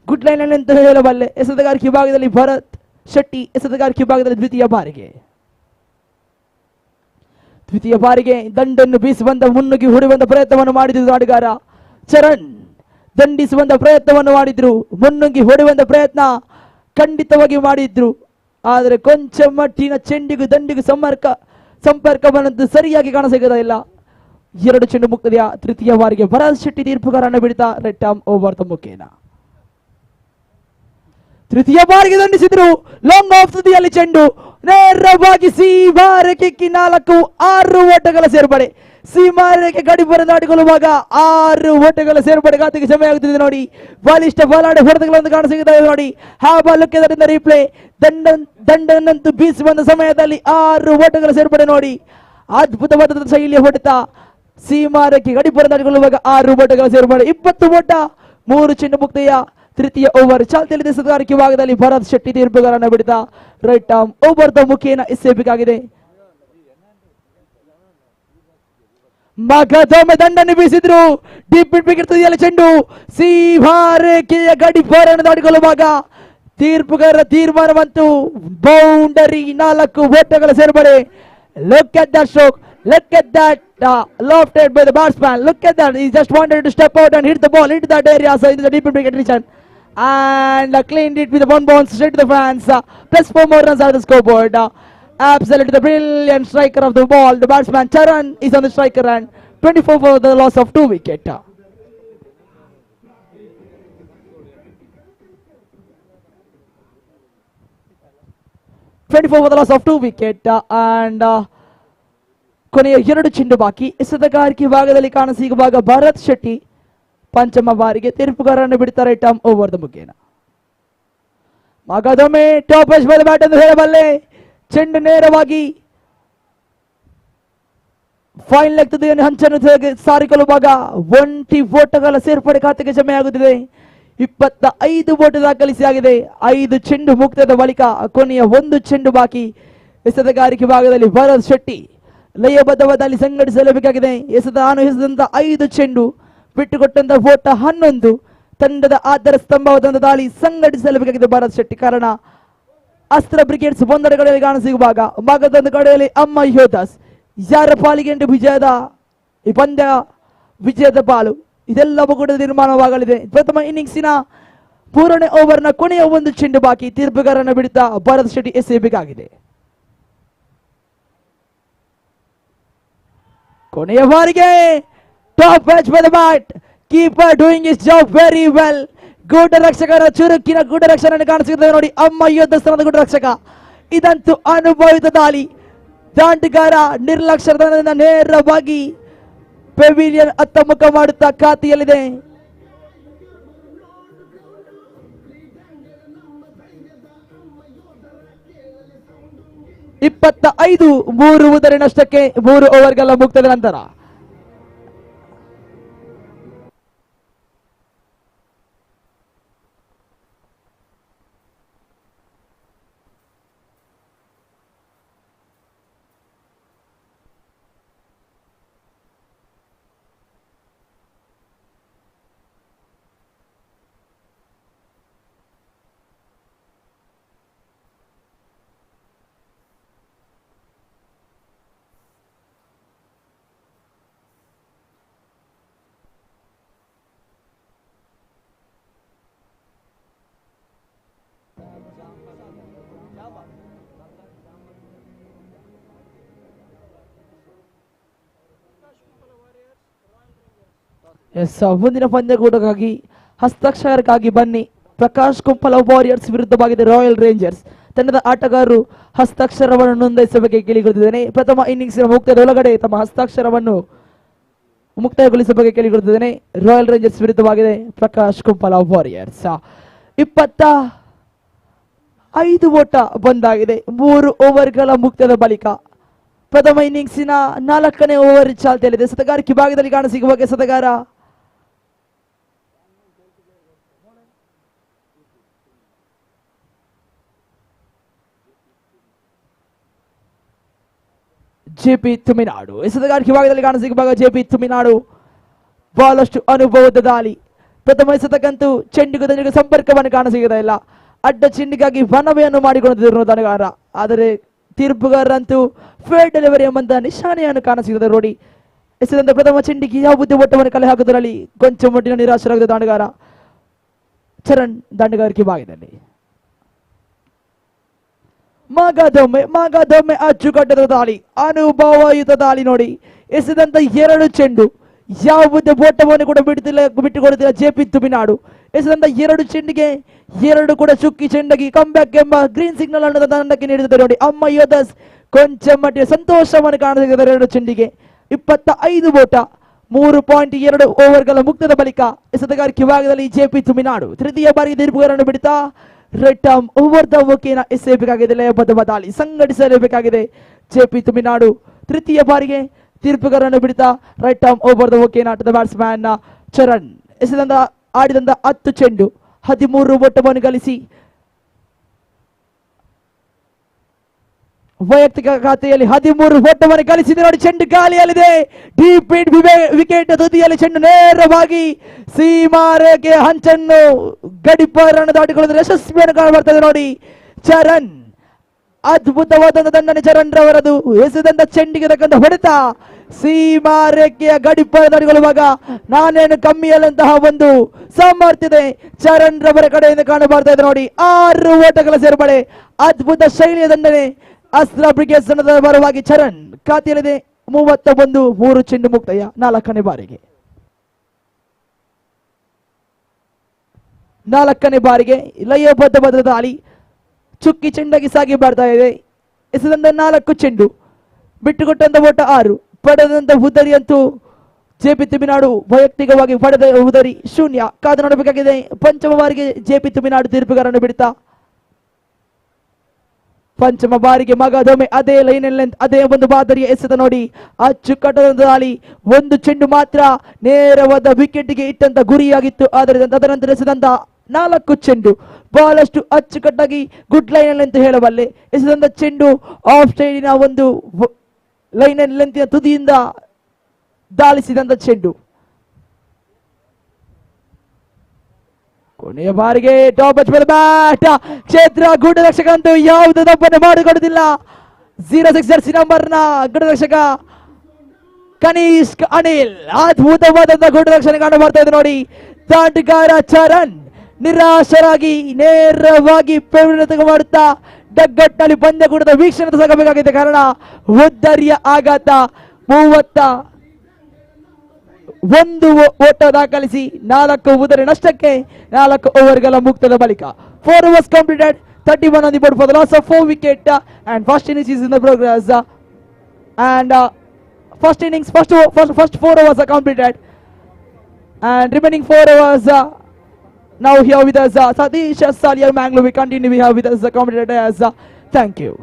ಗುಡ್ ಲೈನ್ ಅಂತ ಹೇಳಬಲ್ಲೆ. ಎಸೆತಗಾರಿಕೆ ವಿಭಾಗದಲ್ಲಿ ಭರತ್ ಶೆಟ್ಟಿ, ಎಸೆತಗಾರಿಕೆ ವಿಭಾಗದಲ್ಲಿ ದ್ವಿತೀಯ ಬಾರಿಗೆ ದಂಡನ್ನು ಬೀಸುವಂತ ಮುನ್ನುಗ್ಗಿ ಹೊಡೆಯುವಂತ ಪ್ರಯತ್ನವನ್ನು ಮಾಡಿದ್ರು ಆಟಗಾರ ಚರಣ್. ದಂಡಿಸುವಂತ ಪ್ರಯತ್ನವನ್ನು ಮಾಡಿದ್ರು, ಮುನ್ನುಗ್ಗಿ ಹೊಡೆಯುವಂತ ಪ್ರಯತ್ನ ಖಂಡಿತವಾಗಿ ಮಾಡಿದ್ರು. ಆದರೆ ಕೊಂಚ ಮಟ್ಟಿನ ಚೆಂಡಿಗೂ ದಂಡಿಗೂ ಸಂಪರ್ಕವನ್ನು ಸರಿಯಾಗಿ ಕಾಣಸಿಗದ ಇಲ್ಲ. 2 ಚೆಂಡು ಮುಕ್ತದೆಯ ತೃತೀಯ ಬಾರಿಗೆ ಭರತ್ ಶೆಟ್ಟಿ ತೀರ್ಪುಗಾರನ್ನು ಬಿಡ್ತಾ ರೆಡ್ ಆರ್ಮ್ ಓವರ್ ದ ಮುಖೇನ. ತೃತೀಯ ಬಾರಿಗೆ ದಂಡಿಸಿದ್ರು. ಲಾಂಗ್ ಆಫ್ ತುದಿಯಲ್ಲಿ ಚೆಂಡು ನೇರವಾಗಿ ಸೀಮಾರೇಖೆಗೆ 4-6 ಓಟಗಳ ಸೇರ್ಪಡೆ. ಸೀಮಾರೇಖೆ ಗಡಿಪರ ದಾಟಿಕೊಳ್ಳುವಾಗ 6 ಓಟಗಳ ಸೇರ್ಪಡೆ ಖಾತೆಗೆ ಸಮಯ ಆಗುತ್ತಿದೆ ನೋಡಿ. ಬಲಿಷ್ಠ ಬಲಾಢ್ಯ ಹೊಡೆತಗಳನ್ನು ಕಾಣಸಿಗುತ್ತದೆ ನೋಡಿ. Have a look at the replay. ದಂಡನಂತೂ ಬೀಸಿ ಬಂದ ಸಮಯದಲ್ಲಿ 6 ಓಟಗಳ ಸೇರ್ಪಡೆ ನೋಡಿ. ಅದ್ಭುತವಾದ ಶೈಲಿಯ ಹೊಡೆತ. ಸೀಮಾರೇಖೆ ಗಡಿಪರ ದಾಟಿಕೊಳ್ಳುವಾಗ 6 ಓಟಗಳ ಸೇರ್ಪಡೆ. 20 ಓಟ, 3 ಚೆಂಡು ಮುಕ್ತಿಯ ತೃತೀಯ ಓವರ್ ಚಾಲ್ತಿಯಲ್ಲಿದೆ. ಸದಾರಿಕೆ ಭಾಗದಲ್ಲಿ ಭರತ್ ಶೆಟ್ಟಿ ತೀರ್ಪುಗಾರನ ಬಿಡಿತ. ರೈಟ್ ಆರ್ಮ್ ಓವರ್ ದ ಮುಖೇನ ಎಸೆಬೇಕಾಗಿದೆ. ಮಗದೊಮ್ಮೆ ದಂಡನ್ನು ಬೀಸಿದ್ರು. ಡೀಪ್ ವಿಕೆಟ್ ತುದಿಯಲ್ಲಿ ಚೆಂಡು ಸೀಮಾರೇಖೆಯ ಗಡಿಪಾರನ್ನು ದಾಟಿಕೊಳ್ಳುವಾಗ ತೀರ್ಪುಗಾರರ ತೀರ್ಮಾನವಂತೂ ಬೌಂಡರಿ. 4 ಓಟಗಳ ಸೇರ್ಪಡೆ. Look at that stroke. Look at that lofted by the batsman. Look at that. He just wanted to step out and hit the ball into that area. So into the deep wicket region. And cleaned it with a one bounce straight to the fans. Plus 4 more runs out of the scoreboard. Absolutely the brilliant striker of the ball. The batsman Charan is on the striker and 24 for the loss of 2 wicket. For the loss of 2 wicket. And ಕೊನೆಯ 2 ಚೆಂಡು ಬಾಕಿ. ಎಸೆತಗಾರಿಕೆ ಭಾಗದಲ್ಲಿ ಕಾಣಸಿಗುವಾಗ ಭರತ್ ಶೆಟ್ಟಿ ಪಂಚಮ ಬಾರಿಗೆ ತೀರ್ಪುಗಾರನ್ನು ಬಿಡ್ತಾರೆ. Term over the ಮುಖೇನ. ಮಗದೊಮ್ಮೆ top ಎಜ್ by the bat ಎಂದು ಹೇಳಬಲ್ಲೆ. ಚೆಂಡು ನೇರವಾಗಿ ಫೈನ್ ಲೆಗ್ ತುದಿಯನ್ನು ಹಂಚನ್ನು ಸಾರಿಕೊಳ್ಳುವಾಗ 20 ಓಟಗಳ ಸೇರ್ಪಡೆ ಖಾತೆಗೆ ಜಮೆ ಆಗುತ್ತಿದೆ. 25 ಓಟ ದಾಖಲಿಸಿ ಆಗಿದೆ. 5 ಚೆಂಡು ಮುಕ್ತದ ಬಳಿಕ ಕೊನೆಯ 1 ಚೆಂಡು ಬಾಕಿ. ಎಸೆತಗಾರಿಕೆ ಭಾಗದಲ್ಲಿ ಭರತ್ ಶೆಟ್ಟಿ ಲಯಬದ್ಧವಾದಲ್ಲಿ ಸಂಘಟಿಸಲೇಬೇಕಾಗಿದೆ. ಎಸೆದಂತ 5 ಚೆಂಡು, ಬಿಟ್ಟುಕೊಟ್ಟಂತ ಓಟ 11. ತಂಡದ ಆಧಾರ ಸ್ತಂಭವಾದಂತಹ ದಾಳಿ ಸಂಘಟಿಸಲೇಬೇಕಾಗಿದೆ ಭರತ್ ಶೆಟ್ಟಿ. ಕಾರಣ ಅಸ್ತ್ರ ಬ್ರಿಗೇಡ್ಸ್ ಒಂದೆರಡು ಕಡೆಯಲ್ಲಿ ಕಾಣಸಿಗುವಾಗ ಮಗದೊಂದು ಕಡೆಯಲ್ಲಿ ಅಮ್ಮ ಯೋಧಾಸ್. ಯಾರ ಪಾಲಿಗೆ ವಿಜಯದ ಈ ಪಂದ್ಯ ವಿಜಯದ ಪಾಲು ಇದೆಲ್ಲವೂ ಕೂಡ ನಿರ್ಮಾಣವಾಗಲಿದೆ. ಪ್ರಥಮ ಇನ್ನಿಂಗ್ಸಿನ ಪೂರ್ಣ ಓವರ್ನ ಕೊನೆಯ 1 ಚೆಂಡು ಬಾಕಿ. ತೀರ್ಪುಗಾರನ ಬಿಡುತ್ತಾ ಭರತ್ ಶೆಟ್ಟಿ ಎಸೆಯಬೇಕಾಗಿದೆ. ಕೊನೆಯ ಬಾರಿಗೆ top match by the bat. Keeper doing his job very well. ಗೂಢರಕ್ಷಕರ ಚುರುಕಿನ ಗೂಢರಕ್ಷಣೆ ಕಾಣಿಸುತ್ತದೆ ನೋಡಿ. ಅಮ್ಮ ಯೋಧ ಸ್ಥಾನದ ಗೂಢರಕ್ಷಕ. ಇದಂತೂ ಅನುಭವಿತ ದಾಳಿ. ದಾಂಡುಗಾರ ನಿರ್ಲಕ್ಷ್ಯದಿಂದ ನೇರವಾಗಿ ಪೆವಿಲಿಯನ್ ಅತ್ತ ಮುಖ ಮಾಡುತ್ತಾ ಖಾತೆಯಲ್ಲಿದೆ. ಇಪ್ಪತ್ತೈದು 3 ನಷ್ಟಕ್ಕೆ 3 ಓವರ್ಗಳ ಮುಕ್ತದ ನಂತರ ಮುಂದಿನ ಪಂದ್ಯಕೂಟಕ್ಕಾಗಿ ಹಸ್ತಾಕ್ಷರಕ್ಕಾಗಿ ಬನ್ನಿ. ಪ್ರಕಾಶ್ ಕುಂಪಲ ವಾರಿಯರ್ಸ್ ವಿರುದ್ಧವಾಗಿದೆ ರಾಯಲ್ ರೇಂಜರ್ಸ್. ತಂಡದ ಆಟಗಾರರು ಹಸ್ತಾಕ್ಷರವನ್ನು ನೋಂದಾಯಿಸಬೇಕು ಕೇಳಿಕೊಳ್ಳುತ್ತಿದ್ದೇನೆ. ಪ್ರಥಮ ಇನ್ನಿಂಗ್ಸಿನ ಮುಕ್ತಾಯದ ಒಳಗಡೆ ತಮ್ಮ ಹಸ್ತಾಕ್ಷರವನ್ನು ಮುಕ್ತಾಯಗೊಳಿಸಬೇಕು ಕೇಳಿಕೊಳ್ಳುತ್ತಿದ್ದೇನೆ. ರಾಯಲ್ ರೇಂಜರ್ಸ್ ವಿರುದ್ಧವಾಗಿದೆ ಪ್ರಕಾಶ್ ಕುಂಪಲ ವಾರಿಯರ್ಸ್. 25 ಓಟ ಬಂದಾಗಿದೆ 3 ಓವರ್ಗಳ ಮುಕ್ತಾಯದ ಬಳಿಕ. ಪ್ರಥಮ ಇನ್ನಿಂಗ್ಸಿನ 4ನೇ ಓವರ್ ಚಾಲ್ತಿಯಲ್ಲಿದೆ. ಎಸೆತಗಾರಿಕೆ ಭಾಗದಲ್ಲಿ ಕಾಣಸಿಗುವಾಗ ಎಸೆತಗಾರ ಜೆಪಿ ತುಮಿನಾಡು. ಎಸೆತಗಾರಿಕೆ ಭಾಗದಲ್ಲಿ ಕಾಣಸಿಗುವಾಗ ಜೆಪಿ ತುಮಿನಾಡು ಬಹಳಷ್ಟು ಅನುಭವದ ದಾಳಿ. ಪ್ರಥಮ ಎಸೆತಕ್ಕಂತೂ ಚೆಂಡಿಗೆ ಸಂಪರ್ಕವನ್ನು ಕಾಣಸಿಗುತ್ತಾ ಇಲ್ಲ. ಅಡ್ಡ ಚೆಂಡಿಗಾಗಿ ವನವೆಯನ್ನು ಮಾಡಿಕೊಂಡಿದ್ದರು ತನಗಾರ. ಆದರೆ ತೀರ್ಪುಗಾರರಂತೂ ಫೇರ್ ಡೆಲಿವರಿ ಎಂಬಂತಹ ನಿಶಾನೆಯನ್ನು ಕಾಣಸಿಗುತ್ತದೆ ನೋಡಿ. ಎಸೆದಂತ ಪ್ರಥಮ ಚೆಂಡಿಗೆ ಯಾವುದೇ ಓಟವನ್ನು ಕಲೆ ಹಾಕುವುದರಲ್ಲಿ ಕೊಂಚ ಮಟ್ಟಿನ ನಿರಾಶರಾಗಿದೆ ದಾಂಡುಗಾರ ಚರಣ್. ದಾಂಡುಗಾರಿಕೆ ಭಾಗದಲ್ಲಿ ಮಗದೊಮ್ಮೆ ಅಚ್ಚುಕಟ್ಟದ ದಾಳಿ, ಅನುಭವಯುತ ದಾಳಿ ನೋಡಿ. ಎಸೆದಂತ 2 ಚೆಂಡು ಯಾವುದೇ ಓಟವನ್ನು ಕೂಡ ಬಿಟ್ಟುಕೊಡುತ್ತಿಲ್ಲ ಜೆಪಿ ತುಮಿನಾಡು. ಎಸೆದಂತ 2 ಚೆಂಡಿಗೆ 2 ಕೂಡ ಚುಕ್ಕಿ ಚೆಂಡಾಗಿ ಕಂಬ್ಯಾಕ್ ಎಂಬ ಗ್ರೀನ್ ಸಿಗ್ನಲ್ ಅನ್ನು ತಂಡಕ್ಕೆ ನೀಡಿದ್ದಾರೆ ನೋಡಿ. ಅಮ್ಮ ಯೋಧಸ್ ಕೊಂಚ ಮಟ್ಟಿಗೆ ಸಂತೋಷವನ್ನು ಕಾಣುತ್ತಿದ್ದಾರೆ. 2 ಚೆಂಡಿಗೆ 25 ಓಟ, 3.2 ಓವರ್ಗಳ ಮುಕ್ತದ ಬಳಿಕ ಎಸೆತಗಾರಿಕೆ ಭಾಗದಲ್ಲಿ ಜೆಪಿ ತುಮಿನಾಡು ತೃತೀಯ ಬಾರಿಗೆ ತೀರ್ಪುಗಾರನ್ನು ಬಿಡ್ತಾ right arm over the wicket ಎಸೆಯಬೇಕಾಗಿದೆ. ಲಯಬದ್ಧ ದಾಳಿ ಸಂಘಟಿಸಲೇಬೇಕಾಗಿದೆ. ಜೆಪಿ ತುಮಿನಾಡು ತೃತೀಯ ಬಾರಿಗೆ ತೀರ್ಪುಗಾರನ್ನು ಬಿಡ್ತಾ right arm over the wicket ಆಟದ ಬ್ಯಾಟ್ಸ್ಮನ್ ಚರಣ್ ಎಸೆದಂತ ಆಡಿದಂತ 10 ಚೆಂಡು 13 ಓಟವನ್ನು ಗಳಿಸಿ ವೈಯಕ್ತಿಕ ಖಾತೆಯಲ್ಲಿ 13 ಓಟವನ್ನು ಗಳಿಸಿದೆ ನೋಡಿ. ಚೆಂಡು ಗಾಳಿಯಲ್ಲಿದೆ. ಡೀಪ್ ಹಿಟ್ ವಿಕೆಟ್ ತುದಿಯಲ್ಲಿ ಚೆಂಡು ನೇರವಾಗಿ ಸೀಮಾರೇಖೆ ಹಂಚನ್ನು ಗಡಿಪಾರನ್ನು ದಾಟಿಕೊಳ್ಳುವುದರ ಯಶಸ್ವಿಯನ್ನು ಕಾಣಬರ್ತದೆ ನೋಡಿ. ಚರಣ್ ಅದ್ಭುತವಾದಂತಹ ದಂಡನೆ ಚರಣ್ ರವರದು. ಎಸೆದಂತ ಚೆಂಡಿಗೆ ತಕ್ಕಂತ ಹೊಡೆತ ಸೀಮಾರೇಖೆಯ ಗಡಿಪಾರ ದಾಟಿಕೊಳ್ಳುವಾಗ ನಾನೇನು ಕಮ್ಮಿಯಲ್ಲಂತಹ ಒಂದು ಸಾಮರ್ಥ್ಯತೆ ಚರಣ್ ರವರ ಕಡೆಯಿಂದ ಕಾಣಬರ್ತಾ ಇದೆ ನೋಡಿ. 6 ಓಟಗಳ ಸೇರ್ಪಡೆ, ಅದ್ಭುತ ಶೈಲಿಯ ದಂಡನೆ ಅಸ್ತ್ರ ಬ್ರಿಗೇಡ್ಸ್ ತಂಡದ ಪರವಾಗಿ ಚರಣ್ ಖಾತೆಯಲ್ಲಿದೆ. 31, 3 ಚೆಂಡು ಮುಕ್ತಾಯ 4ನೇ ಬಾರಿಗೆ. 4ನೇ ಬಾರಿಗೆ ಲಯಬದ್ಧ ದಾಳಿ ಚುಕ್ಕಿ ಚೆಂಡಾಗಿ ಸಾಗಿ ಬರ್ತಾ ಇದೆ. ಎಸೆದಂತ 4 ಚೆಂಡು, ಬಿಟ್ಟುಕೊಟ್ಟಂತ ಓಟ 6, ಪಡೆದಂತ ಉದರಿ ಅಂತೂ ಜೆಪಿ ತುಮಿನಾಡು ವೈಯಕ್ತಿಕವಾಗಿ ಪಡೆದ ಉದರಿ 0. ಕಾದು ನೋಡಬೇಕಾಗಿದೆ. ಪಂಚಮ ಬಾರಿಗೆ ಜೆಪಿ ತುಮಿನಾಡು ತೀರ್ಪುಗಾರನ್ನು ಬಿಡ್ತಾ ಪಂಚಮ ಬಾರಿಗೆ ಮಗದೊಮ್ಮೆ ಅದೇ ಲೈನ್ ಲೆಂತ್ ಅದೇ ಒಂದು ಮಾದರಿಯ ಎಸೆತ ನೋಡಿ. ಅಚ್ಚುಕಟ್ಟದ ದಾಳಿ, 1 ಚೆಂಡು ಮಾತ್ರ ನೇರವಾದ ವಿಕೆಟ್ಗೆ ಇಟ್ಟಂತ ಗುರಿಯಾಗಿತ್ತು. ಆದರೆ ತದನಂತರ ಎಸೆದಂತ 4 ಚೆಂಡು ಬಹಳಷ್ಟು ಅಚ್ಚುಕಟ್ಟಾಗಿ ಗುಡ್ ಲೈನ್ ಲೆಂತ್ ಹೇಳಬಲ್ಲೆ. ಎಸೆದಂತ ಚೆಂಡು ಆಫ್ ಸೈಡಿನ ಒಂದು ಲೈನ್ ಲೆಂತಿನ ತುದಿಯಿಂದ ದಾಳಿಸಿದಂತ ಚೆಂಡು. ಕೊನೆಯ ಬಾರಿಗೆ ಟಾಪ್ ಬ್ಯಾಟ್ ಕ್ಷೇತ್ರ ಗೂಢರಕ್ಷಕ ಅಂತೂ ಯಾವುದೇ ತಪ್ಪನ್ನು ಮಾಡಿಕೊಡುವುದಿಲ್ಲ. 06 ಜರ್ಸಿ ನಂಬರ್ನ ಗೂಢರಕ್ಷಕ ಕನಿಷ್ಕ್ ಅನಿಲ್ ಅದ್ಭುತವಾದಂತಹ ಗೂಢರಕ್ಷಣೆ ಕಾಣ ಬರ್ತಾ ಇದೆ ನೋಡಿ. ದಾಟಗಾರ ಚರಣ್ ನಿರಾಶರಾಗಿ ನೇರವಾಗಿ ಮಾಡುತ್ತಾ ಡಗ್ಗಟ್ನಲ್ಲಿ ಪಂದ್ಯ ಕೂಡದ ವೀಕ್ಷಣೆ ಸಾಗಬೇಕಾಗಿದೆ. ಕಾರಣ ಉದ್ದರಿಯ ಆಘಾತ. 31 ಓಟ ದಾಖಲಿಸಿ 4 ಉದರಿ ನಷ್ಟಕ್ಕೆ 4 ಓವರ್ಗಳ ಮುಕ್ತದ ಬಳಿಕ 4 overs completed, 31 on the board for the loss of 4 wicket, and first innings is in the progress, and first 4 overs are completed, and remaining 4 overs now here with us Satish Salia Mangalore. We continue, we have with us the commentators. Thank you.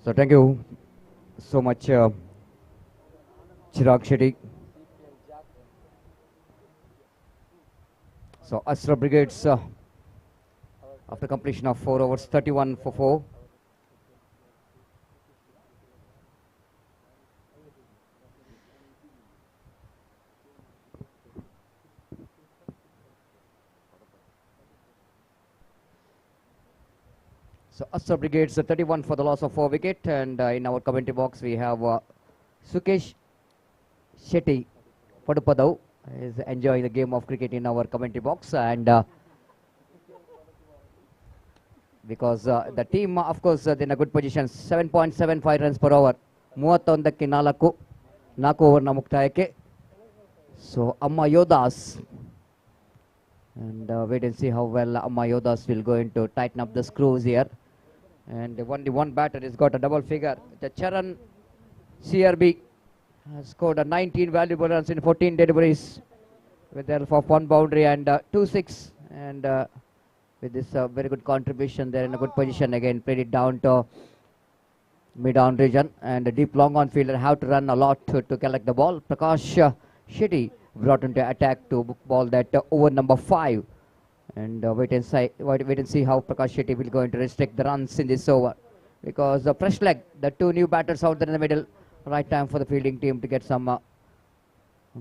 So thank you so much, Chirag Shetty. So Astra Brigades, after completion of 4 overs, 31 for 4. So Astra Brigades 31 for the loss of 4 wicket, and in our commentary box we have Sukesh Shetty Padupadav is enjoying the game of cricket in our commentary box, and because the team of course in a good position, 7.75 runs per over, 31ಕ್ಕೆ 4 ಓವರ್ನ ಮುಕ್ತಾಯಕ್ಕೆ. So Amma Yodas, and wait and see how well Amma Yodas will going to tighten up the screws here. And only one batter has got a double figure. The Charan CRB has scored 19 valuable runs in 14 deliveries with their for 1 boundary and 2 6. And with this very good contribution, they're in a good position again. Played it down to mid-on region, and a deep long on fielder have to run a lot to collect the ball. Prakash Shetty brought into attack to book ball that over number 5. And wait and see how Prakash Shetty will going to restrict the runs in this over, because the fresh leg, the 2 new batters out there in the middle, right time for the fielding team to get some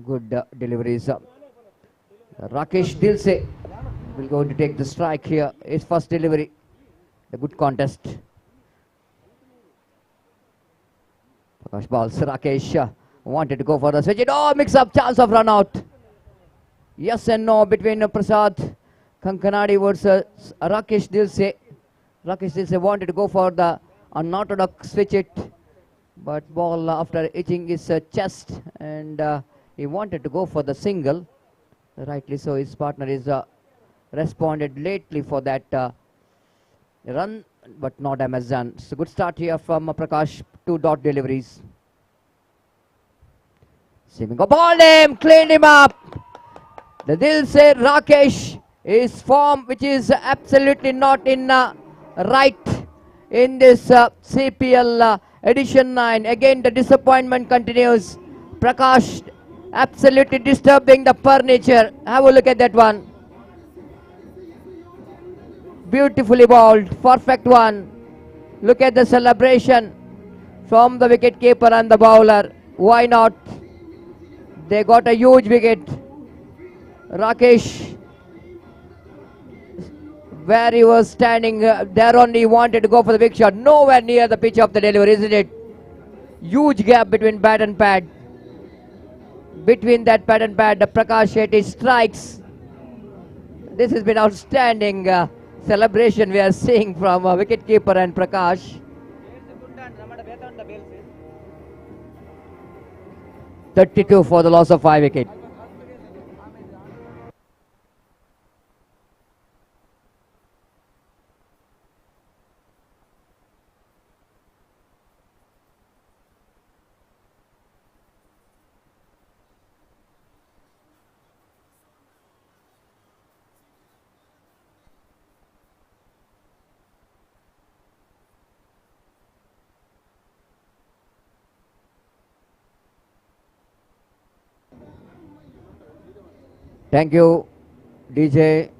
Good deliveries. Rakesh Dilse will go to take the strike here. His first delivery. A good contest. Prakash balls. Rakesh wanted to go for the switch. Oh, mix up, chance of run out. Yes and no between Prasad Kankanadi versus Rakesh Dilse. Rakesh Dilse wanted to go for the unorthodox switch it, but ball after hitting his chest, and he wanted to go for the single. Rightly so, his partner is responded lately for that run, but no damage done. It's a good start here from Prakash. 2 dot deliveries. Seeming a ball him, cleaned him up. The Dilse Rakesh is form which is absolutely not in right in this CPL edition 9. Again the disappointment continues. Prakash absolutely disturbing the furniture. Have a look at that one. Beautifully bowled, perfect one. Look at the celebration from the wicket keeper and the bowler. Why not? They got a huge wicket. Rakesh, where he was standing, there only he wanted to go for the big shot. Nowhere near the pitch of the delivery, isn't it? Huge gap between bat and pad. Between that pad and pad, the Prakash Shetty strikes. This has been outstanding celebration we are seeing from wicketkeeper and Prakash. 32 for the loss of 5 wickets. Thank you, DJ.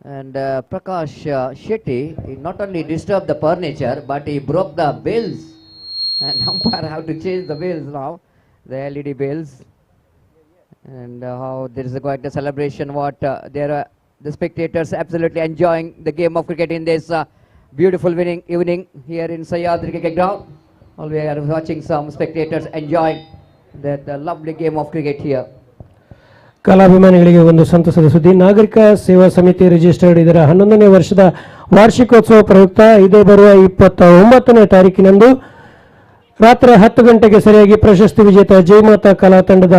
And Prakash Shetty, he not only disturbed the furniture, but he broke the bills. And umpire have to change the bills now, the LED bills. And how there is quite a celebration. What there are the spectators absolutely enjoying the game of cricket in this beautiful winning evening here in Sahyadri Cricket Ground. All we are watching some spectators enjoying that lovely game of cricket here. ಕಲಾಭಿಮಾನಿಗಳಿಗೆ ಒಂದು ಸಂತಸದ ಸುದ್ದಿ. ನಾಗರಿಕ ಸೇವಾ ಸಮಿತಿ registered ಇದರ 11ನೇ ವರ್ಷದ ವಾರ್ಷಿಕೋತ್ಸವ ಪ್ರಯುಕ್ತ ಇದೇ ಬರುವ 29ನೇ ತಾರೀಕಿನಂದು ರಾತ್ರಿ 10 ಗಂಟೆಗೆ ಸರಿಯಾಗಿ ಪ್ರಶಸ್ತಿ ವಿಜೇತ ಜಯಮಾತಾ ಕಲಾ ತಂಡದ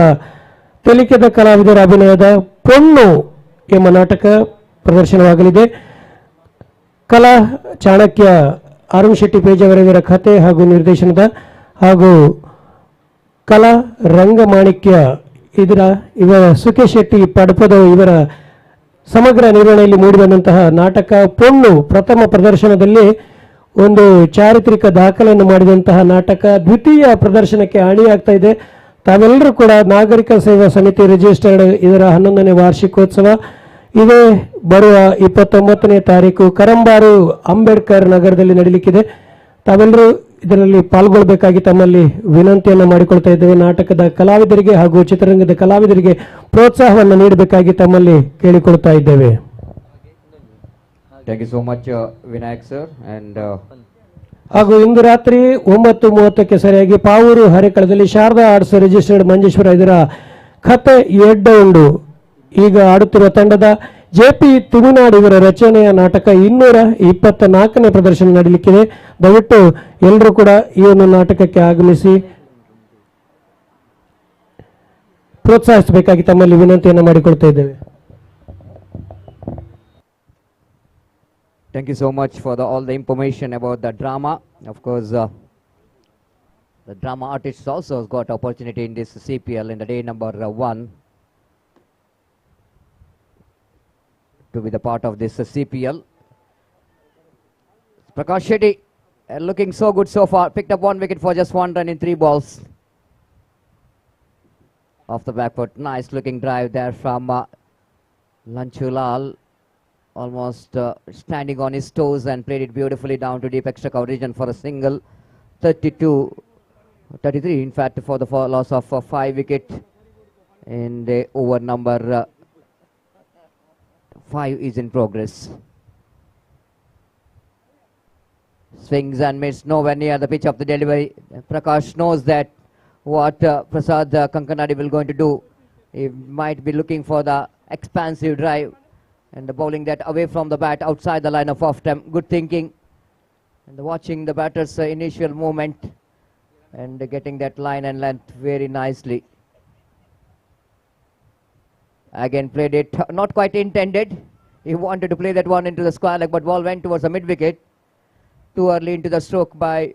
ತೆಲಿಕೆದ ಕಲಾವಿದರ ಅಭಿನಯದ ಪೊಣ್ಣು ಎಂಬ ನಾಟಕ ಪ್ರದರ್ಶನವಾಗಲಿದೆ. ಕಲಾ ಚಾಣಕ್ಯ ಅರುಣ್ ಶೆಟ್ಟಿ ಪೇಜಾವರವರ ಕಥೆ ಹಾಗೂ ನಿರ್ದೇಶನದ ಹಾಗೂ ಕಲಾ ರಂಗಮಾಣಿಕ್ಯ ಇವರ ಸುಖೇಶ್ ಶೆಟ್ಟಿ ಪಡಪದ ಇವರ ಸಮಗ್ರ ನಿರ್ವಹಣೆಯಲ್ಲಿ ಮೂಡಿಬಂದಂತಹ ನಾಟಕ ಪೊಣ್ಣು ಪ್ರಥಮ ಪ್ರದರ್ಶನದಲ್ಲಿ ಒಂದು ಚಾರಿತ್ರಿಕ ದಾಖಲೆಯನ್ನು ಮಾಡಿದಂತಹ ನಾಟಕ ದ್ವಿತೀಯ ಪ್ರದರ್ಶನಕ್ಕೆ ಅಣಿಯಾಗ್ತಾ ಇದೆ. ತಾವೆಲ್ಲರೂ ಕೂಡ ನಾಗರಿಕ ಸೇವಾ ಸಮಿತಿ ರಿಜಿಸ್ಟರ್ಡ್ ಇದರ 11ನೇ ವಾರ್ಷಿಕೋತ್ಸವ ಇದೇ ಬರುವ 29ನೇ ತಾರೀಕು ಕರಂಬಾರು ಅಂಬೇಡ್ಕರ್ ನಗರದಲ್ಲಿ ನಡೆಯಲಿಕ್ಕಿದೆ. ತಾವೆಲ್ಲರೂ ಇದರಲ್ಲಿ ಪಾಲ್ಗೊಳ್ಳಬೇಕಾಗಿ ತಮ್ಮಲ್ಲಿ ವಿನಂತಿಯನ್ನು ಮಾಡಿಕೊಳ್ತಾ ಇದ್ದೇವೆ. ನಾಟಕದ ಕಲಾವಿದರಿಗೆ ಹಾಗೂ ಚಿತ್ರರಂಗದ ಕಲಾವಿದರಿಗೆ ಪ್ರೋತ್ಸಾಹವನ್ನು ನೀಡಬೇಕಾಗಿ ತಮ್ಮಲ್ಲಿ ಕೇಳಿಕೊಳ್ತಾ ಇದ್ದೇವೆ. Thank you so much, Vinayak sir. And ಹಾಗೂ ಇಂದು ರಾತ್ರಿ 9:30ಕ್ಕೆ ಸರಿಯಾಗಿ ಪಾವೂರು ಹರೇಕಳದಲ್ಲಿ ಶಾರದಾ ಆರ್ಟ್ಸ್ ರಿಜಿಸ್ಟರ್ಡ್ ಮಂಜೇಶ್ವರ ಇದರ ಕಥೆ ಎಡ್ಡ ಉಂಡು ಈಗ ಆಡುತ್ತಿರುವ ತಂಡದ ಜೆಪಿ ತುಮಿನಾಡ್ ಇವರ ರಚನೆಯ ನಾಟಕ 224ನೇ ಪ್ರದರ್ಶನ ನಡೆಯಲಿಕ್ಕಿದೆ. ದಯವಿಟ್ಟು ಎಲ್ಲರೂ ಕೂಡ ಈ ಒಂದು ನಾಟಕಕ್ಕೆ ಆಗಮಿಸಿ ಪ್ರೋತ್ಸಾಹಿಸಬೇಕಾಗಿ ತಮ್ಮಲ್ಲಿ ವಿನಂತಿಯನ್ನು ಮಾಡಿಕೊಳ್ತಾ ಇದ್ದೇವೆ. Thank you so much for all the information about the drama. Of course, the drama artists also got opportunity in this CPL in the day number 1 to be the part of this CPL. Prakash Shetty looking so good so far. Picked up 1 wicket for just 1 run in 3 balls. Off the back foot, nice looking drive there from Lanchulal. Almost standing on his toes and played it beautifully down to deep extra coverage and for a single. 32 33 in fact for the loss of 5 wicket in the over number 5 is in progress. Swings and misses, nowhere near the pitch of the delivery. Prakash knows that what Prasad Kankanadi will going to do. He might be looking for the expansive drive and the bowling that away from the bat outside the line of off stump. Good thinking and watching the batter's initial movement and getting that line and length very nicely. Again played it, not quite intended. He wanted to play that one into the square leg, but ball went towards the mid wicket. Too early into the stroke by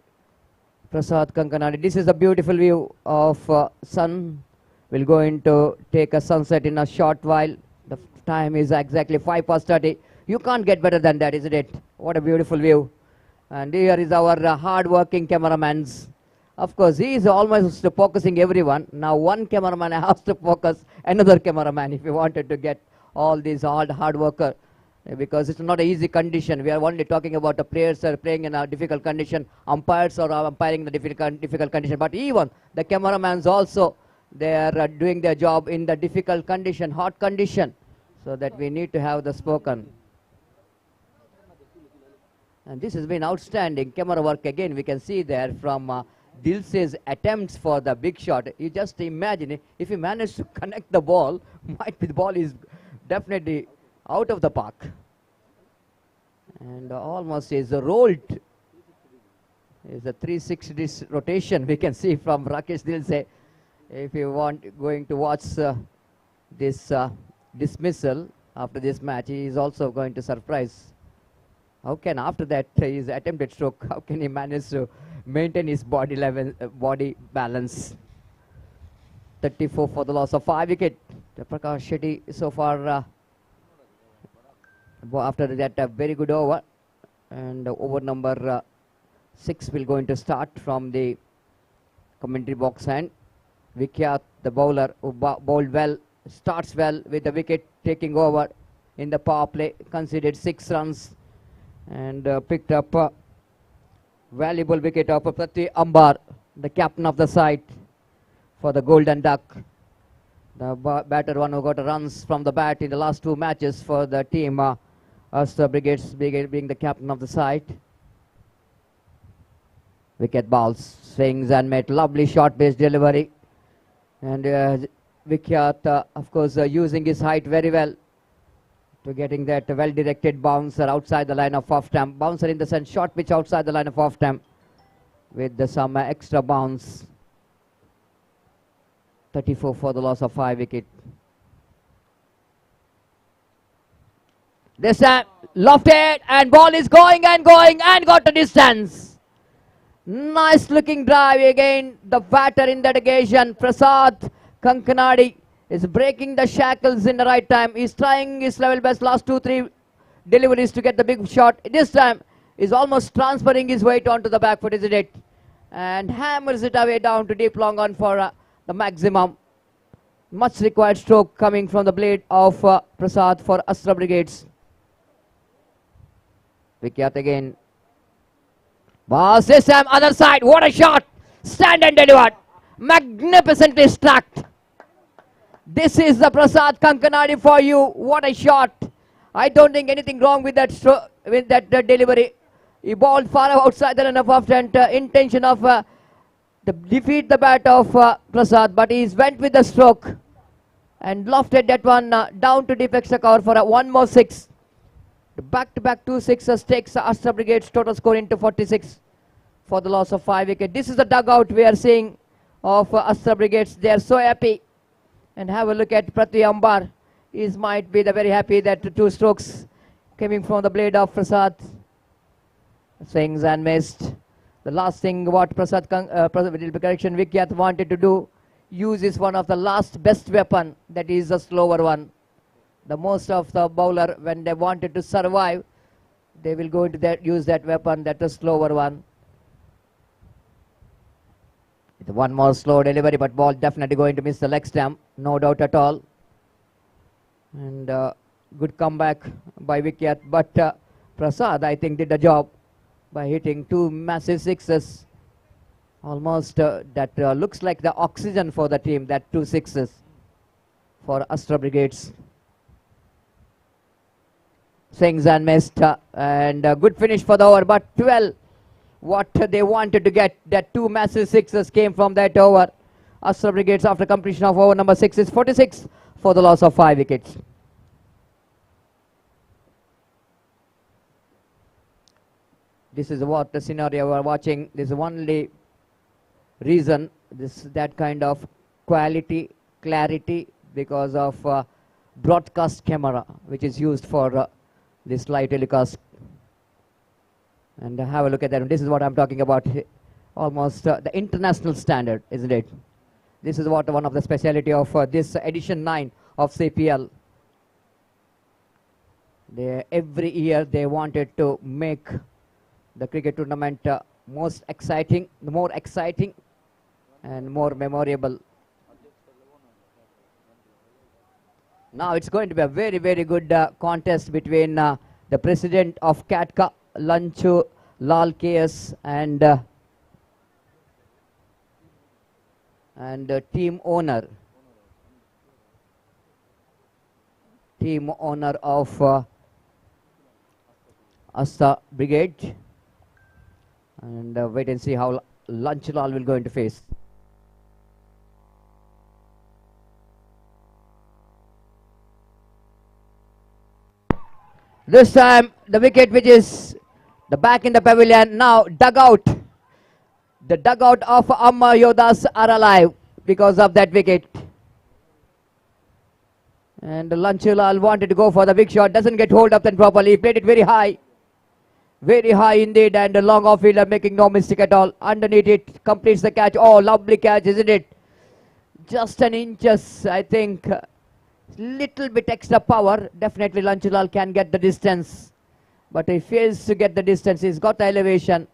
Prasad Kankanadi. This is a beautiful view of sun. We'll go into take a sunset in a short while. The time is exactly 5:30. You can't get better than that, isn't it? What a beautiful view. And here is our hard-working cameraman. Of course, he is almost focusing everyone. Now one cameraman has to focus another cameraman if you wanted to get all these hard worker. Because it's not an easy condition. We are only talking about the players are playing in a difficult condition. Umpires are umpiring in the difficult condition. But even the cameramans also, they are doing their job in the difficult condition, hot condition. So that we need to have the spoken. And this has been outstanding camera work again. We can see there from Dilse's attempts for the big shot. You just imagine if he managed to connect the ball, might be the ball is definitely out of the park. And almost is rolled. Is a 360 rotation we can see from Rakesh Dilse. If you want going to watch this dismissal after this match, he is also going to surprise. How can after that his attempted stroke, how can he manage to maintain his body level, body balance? 34 for the loss of 5 wicket. Prakash Shetty so far after that a very good over, and over number 6 will going to start from the commentary box hand. Vikyat, the bowler, who bowled well, starts well with the wicket taking over in the power play, conceded 6 runs and picked up a valuable wicket of Prithvi Ambar, the captain of the side for the Golden Duck. The batter one who got runs from the bat in the last 2 matches for the team, Astra Brigades being the captain of the side. Wicket balls, swings and made lovely short base delivery. And Vikyat, of course, using his height very well to getting that well-directed bouncer outside the line of off stump. Bouncer in the sense short pitch outside the line of off stump with some extra bounce. 34 for the loss of 5 wicket. This time lofted and ball is going and got to distance. Nice looking drive again. The batter in that occasion, Prasad Kankanadi, is breaking the shackles in the right time. He's trying his level best last 2-3 deliveries to get the big shot. This time is almost transferring his weight onto the back foot, isn't it? And hammers it away down to deep long on for the maximum. Much required stroke coming from the blade of Prasad for Astra Brigades. Vikyat again. Boss, this time other side. What a shot! Stand and delivered. Magnificently struck. This is the Prasad Kankanadi for you. What a shot! I don't think anything wrong with that delivery. He bowled far outside the line of off and intention of to defeat the bat of Prasad, but he went with the stroke and lofted that one down to deep extra cover for one more 6. Back-to-back 2 sixes takes Astra Brigade's total score into 46 for the loss of 5 wicket. This is the dugout we are seeing of Astra Brigades. They are so happy. And have a look at Prithvi Ambar. He might be very happy that 2 strokes coming from the blade of Prasad. Swings and missed. The last thing what Vikyat wanted to do, use is one of the last best weapon, that is a slower one. The most of the bowler, when they wanted to survive, they will go into that, use that weapon, that is slower one. One more slow delivery, but ball definitely going to miss the leg stump, no doubt at all. And good comeback by Vikyat, but Prasad, I think, did the job by hitting 2 massive 6s Almost that looks like the oxygen for the team, that 2 sixes for Astra Brigades. Swings and missed, and good finish for the over, but 12. What they wanted to get, that 2 massive sixes came from that over. Astra Brigades, after completion of over number 6, is 46 for the loss of 5 wickets. This is what the scenario we are watching. This is only reason, that kind of quality, clarity, because of broadcast camera, which is used for this live telecast. And have a look at that. This is what I'm talking about. Almost the international standard, isn't it? This is what one of the speciality of this edition 9 of CPL. Every year they wanted to make the cricket tournament more exciting and more memorable. Now it's going to be a very, very good contest between the president of Catca, Lanchu Lal KS, and team owner of Astra Brigade, and wait and see how Lanchu Lal will go into face. This time the wicket, which is the back in the pavilion, now dugout. The dugout of Amma Yodas are alive because of that wicket. And Lanchulal wanted to go for the big shot, doesn't get hold of them properly. He played it very high indeed, and the long off fielder making no mistake at all. Underneath it, completes the catch. Oh, lovely catch, isn't it? Just an inches, I think. Little bit extra power. Definitely Lanchulal can get the distance, but he fails to get the distance. He's got the elevation,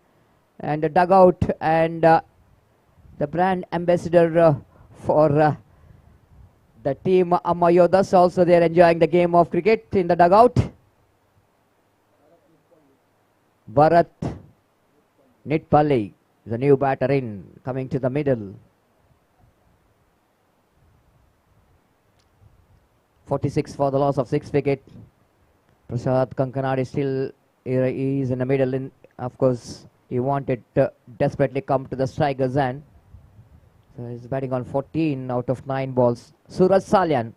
and the dugout and the brand ambassador for the team Amayodas also, they are enjoying the game of cricket in the dugout. Bharat Nitpalli, the new batter coming to the middle. 46 for the loss of 6 wicket. Prasad Kankanadi still is in the middle. Of course, he wanted to desperately come to the striker's end. So he's batting on 14 out of 9 balls. Suraj Salyan.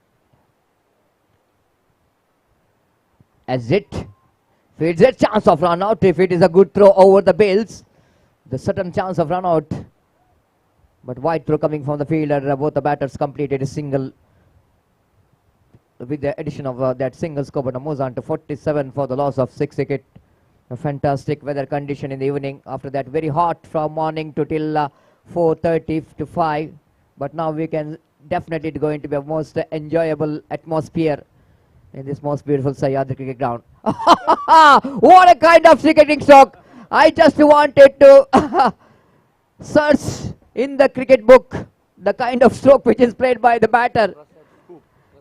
As it feeds a chance of run out. If it is a good throw over the bills, the certain chance of run out. But wide throw coming from the fielder. Both the batters completed a single. With the addition of that single score, but moves on to 47 for the loss of 6 wicket. A fantastic weather condition in the evening. After that, very hot from morning to till 4:30 to 5. But now we can definitely going to be a most enjoyable atmosphere in this most beautiful Sahyadri cricket ground. What a kind of cricketing stroke! I just wanted to search in the cricket book the kind of stroke which is played by the batter.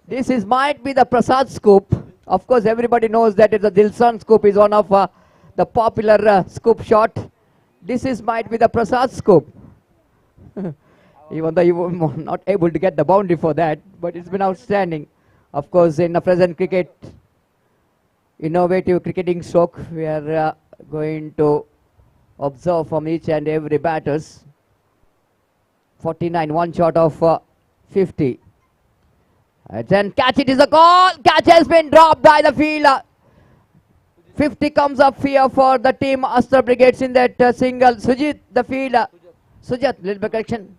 This might be the Prasad scoop. Of course, everybody knows that the Dilson scoop is one of the popular scoop shot. This might be the Prasad scoop. Even though you were not able to get the boundary for that, but it's been outstanding. Of course, in the present cricket, innovative cricketing stroke, we are going to observe from each and every batters. 49, one shot of 50. And then catch, it is a goal. Catch has been dropped by the fielder. 50 comes up here for the team Astra Brigades in that single. Sujit, the fielder. Sujat, little bit correction.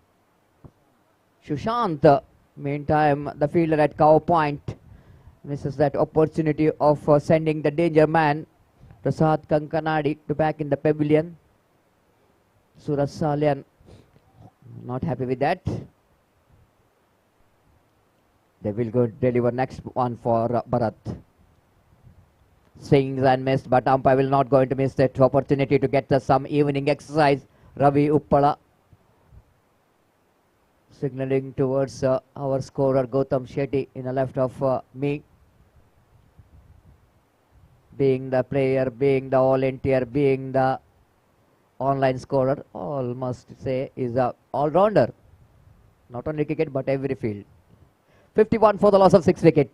Shushant, meantime, the fielder at cow point, misses that opportunity of sending the danger man, Prasad Kankanadi, to back in the pavilion. Suraj Salyan, not happy with that. They will go deliver next one for Bharat. Swings and missed, but umpire will not going to miss that opportunity to get some evening exercise. Ravi Uppala signaling towards our scorer Gautam Shetty in the left of me. Being the player, being the volunteer, being the online scorer, all must say, is a all-rounder. Not only cricket, but every field. 51 for the loss of 6 wicket.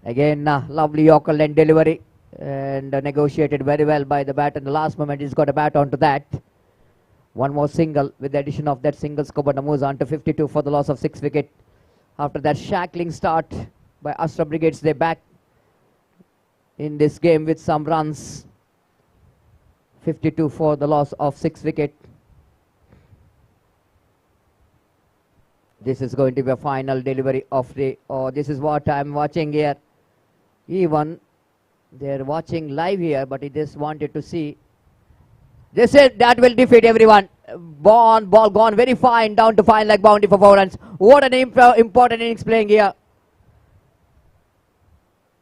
Again, lovely Yorker length delivery and negotiated very well by the bat. In the last moment, he's got a bat onto that. One more single. With the addition of that single, Skobana moves on to 52 for the loss of 6 wicket. After that shackling start by Astra Brigades, they back in this game with some runs. 52 for the loss of 6 wicket. This is going to be a final delivery of the, this is what I'm watching here. Even they're watching live here, but he just wanted to see. They said that will defeat everyone. Ball gone very fine, down to fine leg boundary for 4 runs. What an important innings playing here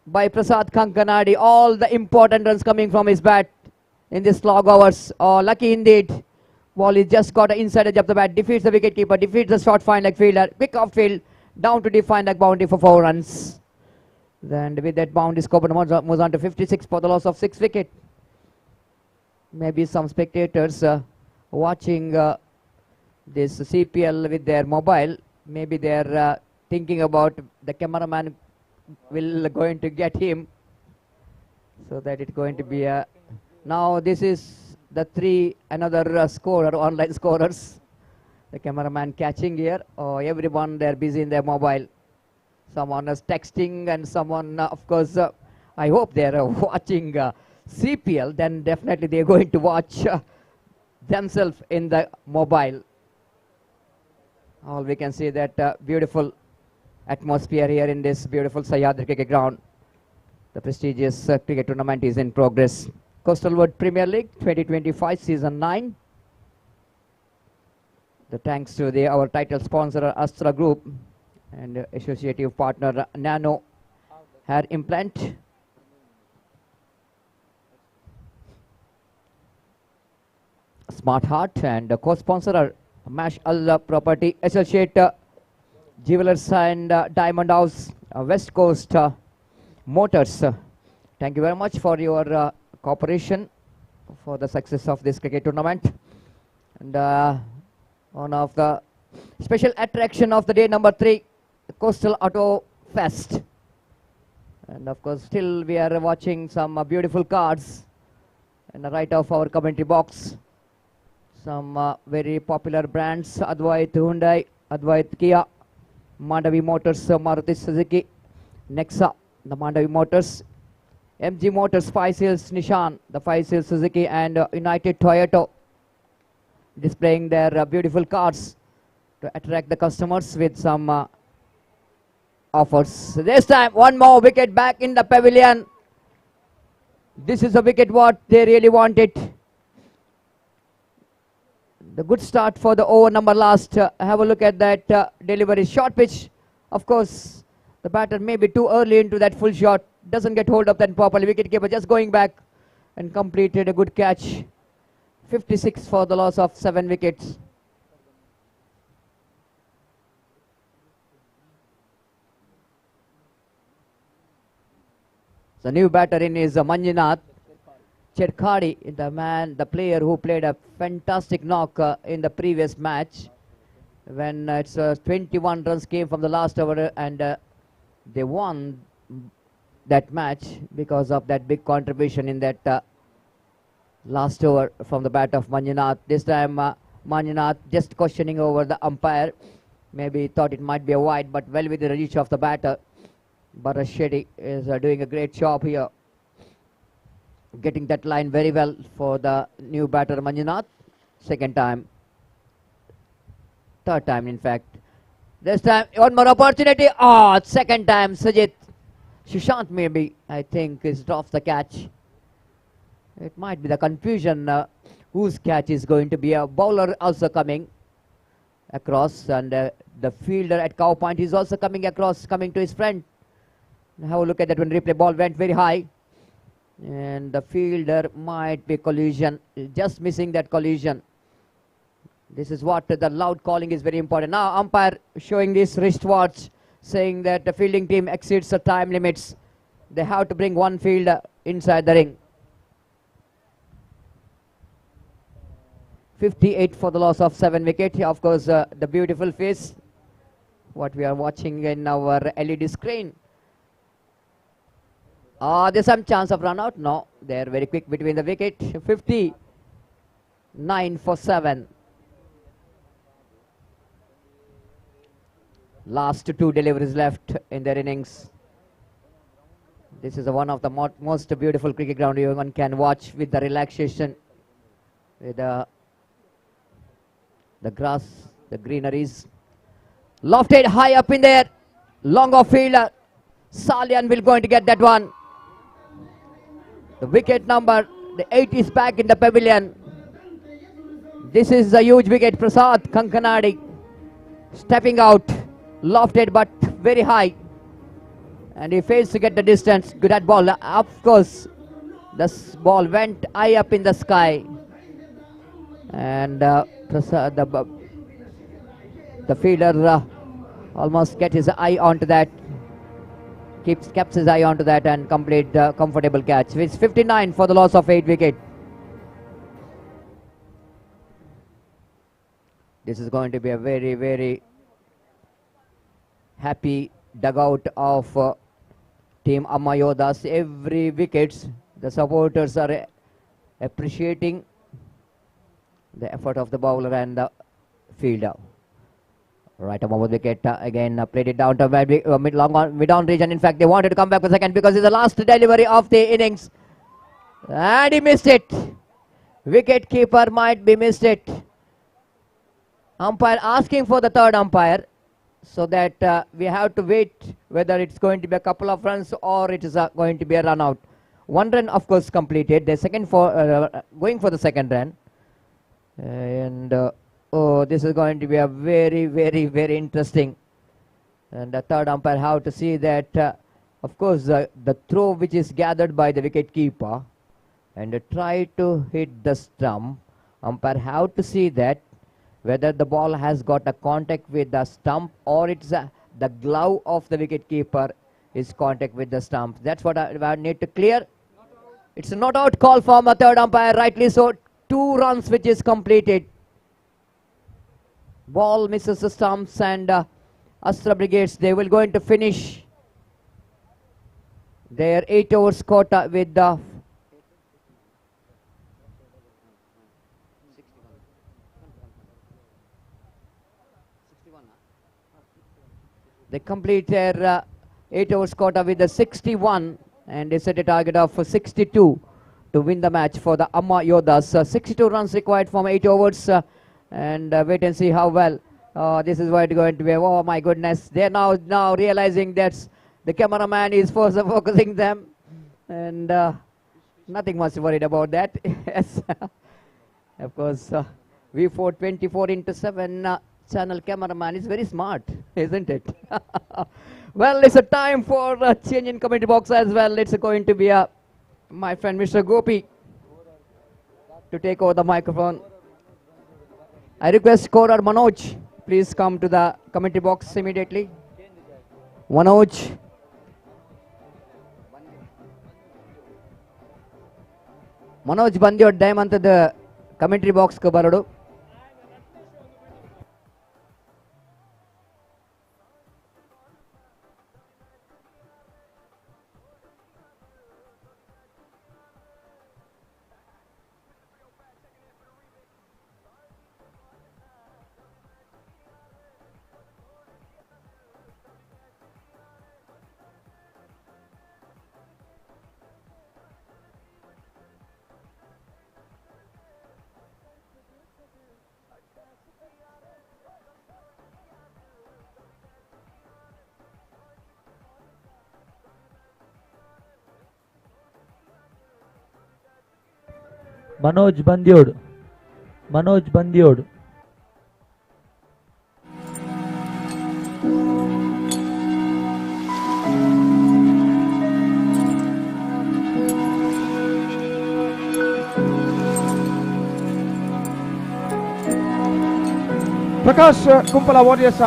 by Prasad Kankanadi. All the important runs coming from his bat in this slog hours. Lucky indeed. Ball is just got an inside edge of the bat. Defeats the wicketkeeper. Defeats the short fine leg fielder. Quick off field. Down to deep fine leg boundary for 4 runs. Then with that boundary, Skobana moves on to 56 for the loss of 6 wicket. Maybe some spectators watching this CPL with their mobile. Maybe they're thinking about the cameraman will going to get him. So that it's going to be a... Now this is the another scorer, online scorers. The cameraman catching here. Everyone they're busy in their mobile. Someone is texting and someone, of course, I hope they're watching CPL. Then definitely they're going to watch themselves in the mobile. All we can see that beautiful atmosphere here in this beautiful Sahyadri cricket ground. The prestigious cricket tournament is in progress. Coastal Wood Premier League 2025 Season 9. The thanks to our title sponsor Astra Group and associative partner Nano Hair Implant. Smart Heart and co-sponsor Mash Al Property Associate Jewelers and Diamond House West Coast Motors. Thank you very much for your cooperation for the success of this cricket tournament. And one of the special attraction of the day, number 3, Coastal Auto Fest. And of course still we are watching some beautiful cars in the right of our commentary box. Some very popular brands: Advait Hyundai, Advait Kia, Mandavi Motors, Maruti Suzuki, Nexa, the Mandavi Motors, MG Motors, 5 Seals Nissan, the 5 Seals Suzuki, and United Toyota, displaying their beautiful cars to attract the customers with some offers. This time, one more wicket back in the pavilion. This is a wicket what they really wanted. The good start for the over number last. Have a look at that delivery. Short pitch. Of course, the batter may be too early into that full shot. Doesn't get hold of that properly. Wicketkeeper just going back and completed a good catch. 56 for the loss of 7 wickets. The new batter in is Manjunath Cherkhadi, the player who played a fantastic knock in the previous match when 21 runs came from the last over, and they won that match because of that big contribution in that last over from the bat of Manjunath. This time Manjunath just questioning over the umpire. Maybe thought it might be a wide, but well within the reach of the batter. Bharat Shetty is doing a great job here, getting that line very well for the new batter Manjunath. Second time, third time in fact. This time one more opportunity. Second time Sajid. Sushant maybe, I think, is drops the catch. It might be the confusion whose catch is going to be. A bowler also coming across, and the fielder at cow point is also coming across, coming to his friend. Have a look at that one replay. Ball went very high, and the fielder might be collision, just missing that collision. This is what the loud calling is very important. Now umpire showing this wristwatch, saying that the fielding team exceeds the time limits. They have to bring one fielder inside the ring. 58 for the loss of 7 wicket. Of course, the beautiful face, what we are watching in our LED screen. There's some chance of run out. No, they're very quick between the wicket. 59 for 7. Last 2 deliveries left in their innings. This is one of the most beautiful cricket ground one can watch, with the relaxation, with the grass, the greeneries. Lofted high up in there. Long off fielder. Salian will going to get that one. The wicket number, the 8 is back in the pavilion. This is a huge wicket. Prasad Kankanadi stepping out. Lofted but very high. And he fails to get the distance. Good at ball. Of course, this ball went high up in the sky. And Prasad, the fielder almost get his eye onto that. Kept his eye onto that and complete the comfortable catch. It's 59 for the loss of 8 wicket. This is going to be a very, very happy dugout of Team Amayodas. Every wickets, the supporters are appreciating the effort of the bowler and the fielder. Right above the wicket, again played it down to mid-on region. In fact, they wanted to come back for a second because it's the last delivery of the innings. And he missed it. Wicket keeper might be missed it. Umpire asking for the third umpire, so that we have to wait whether it's going to be a couple of runs or it is going to be a run out. 1 run, of course, completed. The second going for the second run. And oh, this is going to be a very, very, very interesting. And the third umpire have to see that, of course, the throw which is gathered by the wicket keeper and try to hit the stump. Umpire have to see that whether the ball has got a contact with the stump or it's the glove of the wicket keeper is contact with the stump. That's what I need to clear. It's a not out call from a third umpire, rightly so. 2 runs which is completed. Ball misses the stumps, and Astra Brigades, they will going to finish their 8 overs quota with the they complete their 8 overs quota with the 61, and they set a target of 62 to win the match for the Amma Yodas. 62 runs required from 8 overs, and wait and see how well this is what going to be. Oh my goodness, they're now realizing that the cameraman is focusing them, and nothing much worried about that. Yes, of course, V4 channel cameraman is very smart, isn't it? Well, it's a time for a change in commentary box as well. It's going to be my friend Mr. Gopi to take over the microphone. I request scorer Manoj, please come to the commentary box immediately. Manoj. Manoj Bandiod Diamante the commentary box ko barodu. Manoj Bandiod. Manoj Bandiod. Prakash Kumpala Warriors.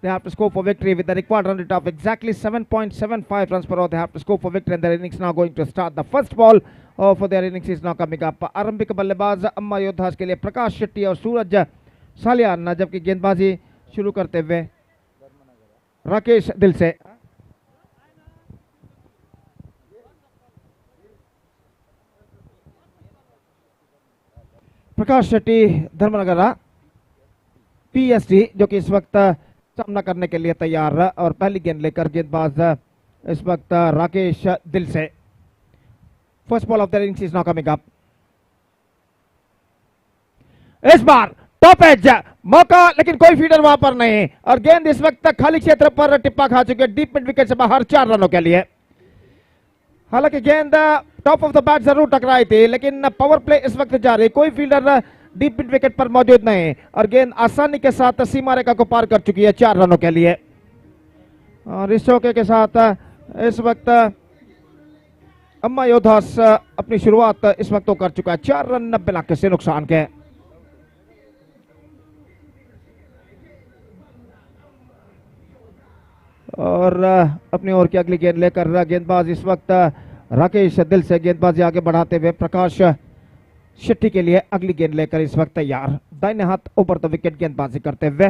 They have to score for victory with the required run rate of exactly 7.75 runs per over. They have to score for victory, and their innings now going to start. The first ball for their innings is now coming up. आरंभिक बल्लेबाज अम्मा योद्धास के लिए प्रकाश शेट्टी और सूरज सालियान, जबकि गेंदबाजी शुरू करते हुए राकेश दिल से। प्रकाश शेट्टी धर्मनगरा पीएसटी जो कि इस वक्त सामना करने के लिए तैयार है, और पहली गेंद लेकर गेंदबाज इस वक्त राकेश दिल से। First ball of the innings is now coming up. इस बार टॉप एज मौका, लेकिन कोई फीडर वहां पर नहीं, और गेंद इस वक्त खाली क्षेत्र पर टिप्पा खा चुके हैं डीप मिड विकेट से बाहर 4 रनों के लिए। हालांकि गेंद टॉप ऑफ द बैट जरूर टकराई थी, लेकिन पावर प्ले इस वक्त जारी, कोई फील्डर डीप मिड विकेट पर मौजूद नहीं, और गेंद आसानी के साथ सीमा रेखा को पार कर चुकी है 4 रनों के लिए। और इस चौके के साथ इस वक्त अम्मा योद्धास अपनी शुरुआत इस वक्त तो कर चुका है 4 रन बिना किसी नुकसान के। और अपनी ओर की अगली गेंद लेकर गेंदबाज इस वक्त राकेश दिल से गेंदबाजी आगे बढ़ाते हुए प्रकाश शेट्टी के लिए अगली गेंद लेकर इस वक्त तैयार, दाहिने हाथ ऊपर द विकेट गेंदबाजी करते हुए।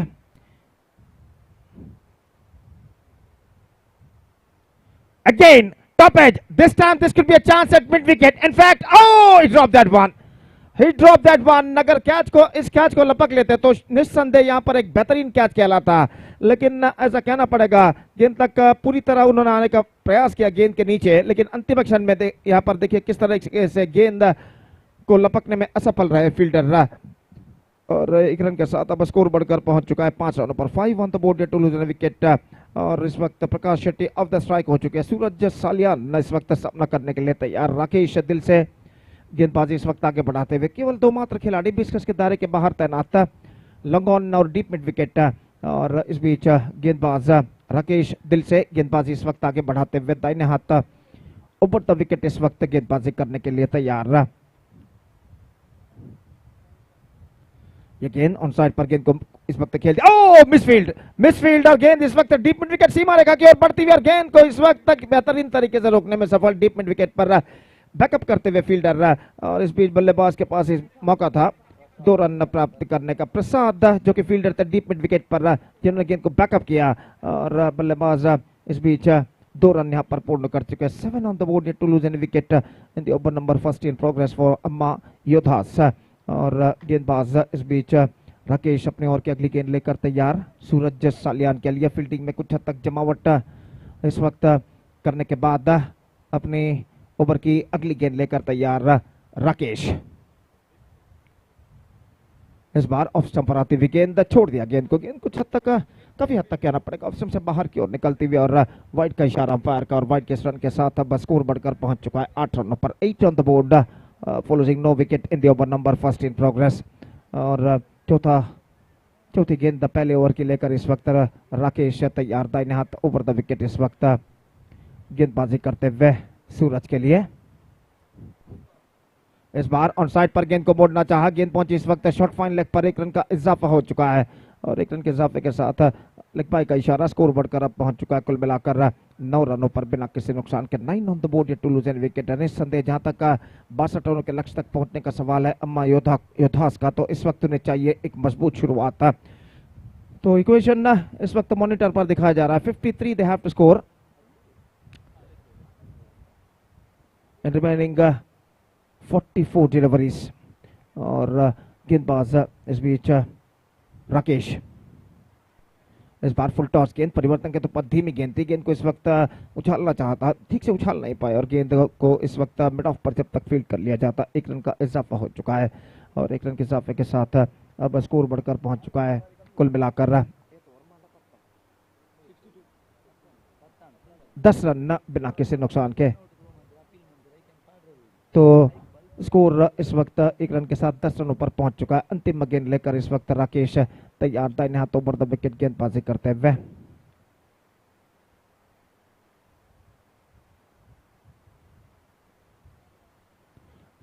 Again top edge, this time this could be a chance at mid wicket. In fact he drop that one, he drop that one. अगर इस कैच को लपक लेते तो निस्संदेह यहां पर एक बेहतरीन कैच कहलाता, लेकिन ऐसा कहना पड़ेगा गेंद तक पूरी तरह उन्होंने आने का प्रयास किया गेंद के नीचे, लेकिन अंतिम क्षण में यहां पर देखिए किस तरह से गेंद को लपकने में असफल रहे फील्डर। और 1 रन के साथ अब स्कोर बढ़कर पहुंच चुका है 5 रनों पर। 5 on the board to lose wicket, और इस वक्त Prakash Shetty off the strike हो चुके हैं। सूरज सालियान इस वक्त सामना करने के लिए तैयार, राकेश दिल से गेंदबाजी इस वक्त आगे बढ़ाते हुए। केवल 2 मात्र खिलाड़ी 20 गज के दायरे के बाहर तैनात, लॉन्ग ऑन और डीप मिड विकेट, और इस बीच गेंदबाज राकेश दिल से गेंदबाजी इस वक्त आगे बढ़ाते हुए दाहिने हाथ ऊपर द विकेट इस वक्त गेंदबाजी करने के लिए तैयार। ये गेंद ऑन साइड पर गेंद को इस वक्त खेल दिया, ओह मिसफील्ड, और गेंद इस वक्त डीप मिड विकेट सीमा रेखा की ओर बढ़ती हुई, और गेंद को इस वक्त तक बेहतरीन तरीके से रोकने में सफल डीप मिड विकेट पर बैकअप करते हुए फील्डर। और इस बीच बल्लेबाज के पास इस मौका था 2 रन प्राप्त करने का। प्रसाद जो कि फील्डर थे डीप मिड विकेट पर, जिन्होंने गेंद को बैकअप किया, और बल्लेबाज इस बीच 2 रन यहां पर पूर्ण कर चुके हैं। 7 on the board to lose an wicket in the over number first in progress for Amma Yoddhas. और गेंदबाज इस बीच राकेश अपने ओर की अगली गेंद लेकर तैयार, सूरज सालियान के लिए फील्डिंग में कुछ हद तक जमावट इस वक्त करने के बाद अपनी ओवर की अगली गेंद लेकर तैयार राकेश। इस बार ऑफ स्टंप पर आती हुई गेंद छोड़ दिया, गेंद कुछ हद तक काफी हद तक कहना पड़ेगा ऑफ स्टंप से बाहर की ओर निकलती हुई, और वाइड का इशारा अंपायर का, और वाइड के रन के साथ अब स्कोर बढ़कर पहुंच चुका है 8 रनों पर। 8 on the board following no wicket in the over number first in progress. और चौथी गेंद पहले ओवर की लेकर इस वक्त राकेश तैयार, दाहिने हाथ ओवर द विकेट इस वक्त गेंदबाजी करते हुए सूरज के लिए। इस बार ऑन साइड पर गेंद को मोड़ना चाहा, गेंद पहुंची इस वक्त शॉर्ट फाइन लेग पर। 1 रन का इजाफा हो चुका है, और 1 रन के इजाफे के साथ लेग बाय का इशारा, स्कोर बढ़कर अब पहुंच चुका है कुल मिलाकर 9 रनों पर बिना किसी नुकसान के। 9 on the board to lose an wicket. निस्संदेह जहां तक 62 रनों के लक्ष्य तक पहुंचने का सवाल है अम्मा योद्धास का, तो इस वक्त उन्हें चाहिए एक मजबूत शुरुआत। तो इक्वेशन इस वक्त मॉनिटर पर दिखाया जा रहा है 53 they have to score in remaining 44 deliveries. और गेंदबाज इस बीच राकेश, इस बार फुल टॉस गेंद, परिवर्तन के तो पर धीमी गेंद थी, गेंद को इस वक्त उछालना चाहता, ठीक से उछाल नहीं पाए, और गेंद को इस वक्त मिड ऑफ पर जब तक फील्ड कर लिया जाता। 1 रन का इजाफा हो चुका है, और 1 रन के इजाफे के साथ अब स्कोर बढ़कर पहुंच चुका है कुल मिलाकर 10 रन बिना किसी नुकसान के। तो स्कोर इस वक्त 1 रन के साथ 10 रनों पर पहुंच चुका है। अंतिम गेंद लेकर इस वक्त राकेश तैयार, दाहिने हाथ ओवर द विकेट गेंदबाजी करते हुए।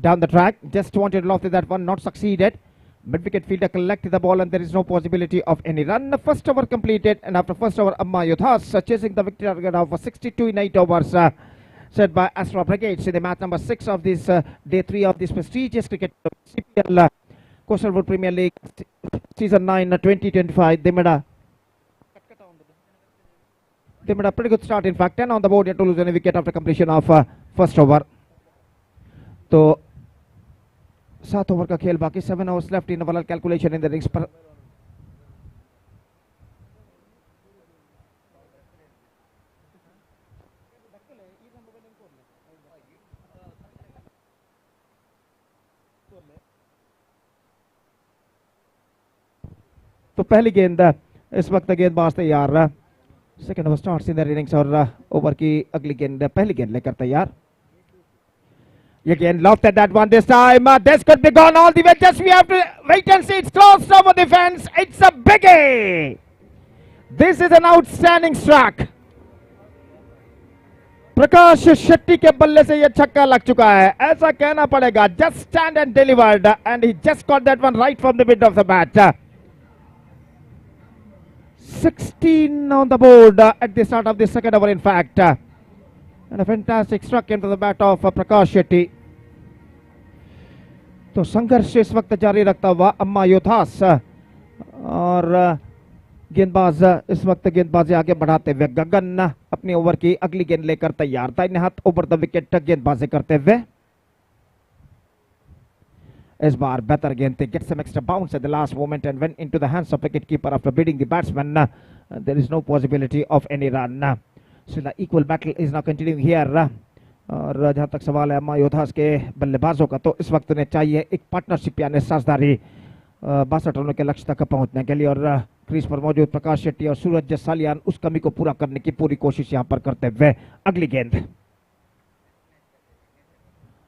Down the track, just wanted to loft that one, not succeeded. Mid-wicket fielder collected the ball and there is no possibility of any run. The first over completed, and after first over, Amma Yothas chasing the victory target of 62 in 8 overs set by Astra Brigades in the match number 6 of this day 3 of this prestigious cricket CPL Coastal Road Premier League season 9 2025. They made a pretty good start. In fact, 10 on the board, yet to lose any wicket after completion of first over. So 7 over का खेल बाकी, 7 hours left in overall calculation in the innings पर. तो पहली गेंद इस वक्त गेंदबाज तैयार. Second over starts in the innings और ओवर की अगली गेंद पहली गेंद लेकर तैयार. Again, looked at that one this time. This could be gone all the way. Just we have to wait and see. It's close over the fence. It's a biggie. This is an outstanding strike. प्रकाश शेट्टी के बल्ले से ये छक्का लग चुका है, ऐसा कहना पड़ेगा. Just stand and delivered, and he just got that one right from the mid of the bat. 16 on the board at the start of the second over, in fact. And a fantastic struck into the bat of Prakash Shetty. तो संघर्ष इस वक्त जारी रखता हुआ अम्मा योथास और गेंदबाज इस वक्त गेंदबाजी आगे बढ़ाते हुए गगन अपनी ओवर की अगली गेंद लेकर तैयार. दाहिने हाथ ओवर द विकेट गेंदबाजी करते हुए इस बार बेहतर गेंद थी. Gets some extra bounce at the last moment and went into the hands of wicket keeper after beating the batsman. There is no possibility of any run. So the equal battle is now continuing here. और जहां तक सवाल है अम्मा योथास के बल्लेबाजों का, तो इस वक्त उन्हें चाहिए एक पार्टनरशिप यानी साझेदारी 62 रनों के लक्ष्य तक पहुंचने के लिए. और क्रीज पर मौजूद प्रकाश शेट्टी और सूरज सालियान उस कमी को पूरा करने की पूरी कोशिश यहां पर करते हुए अगली गेंद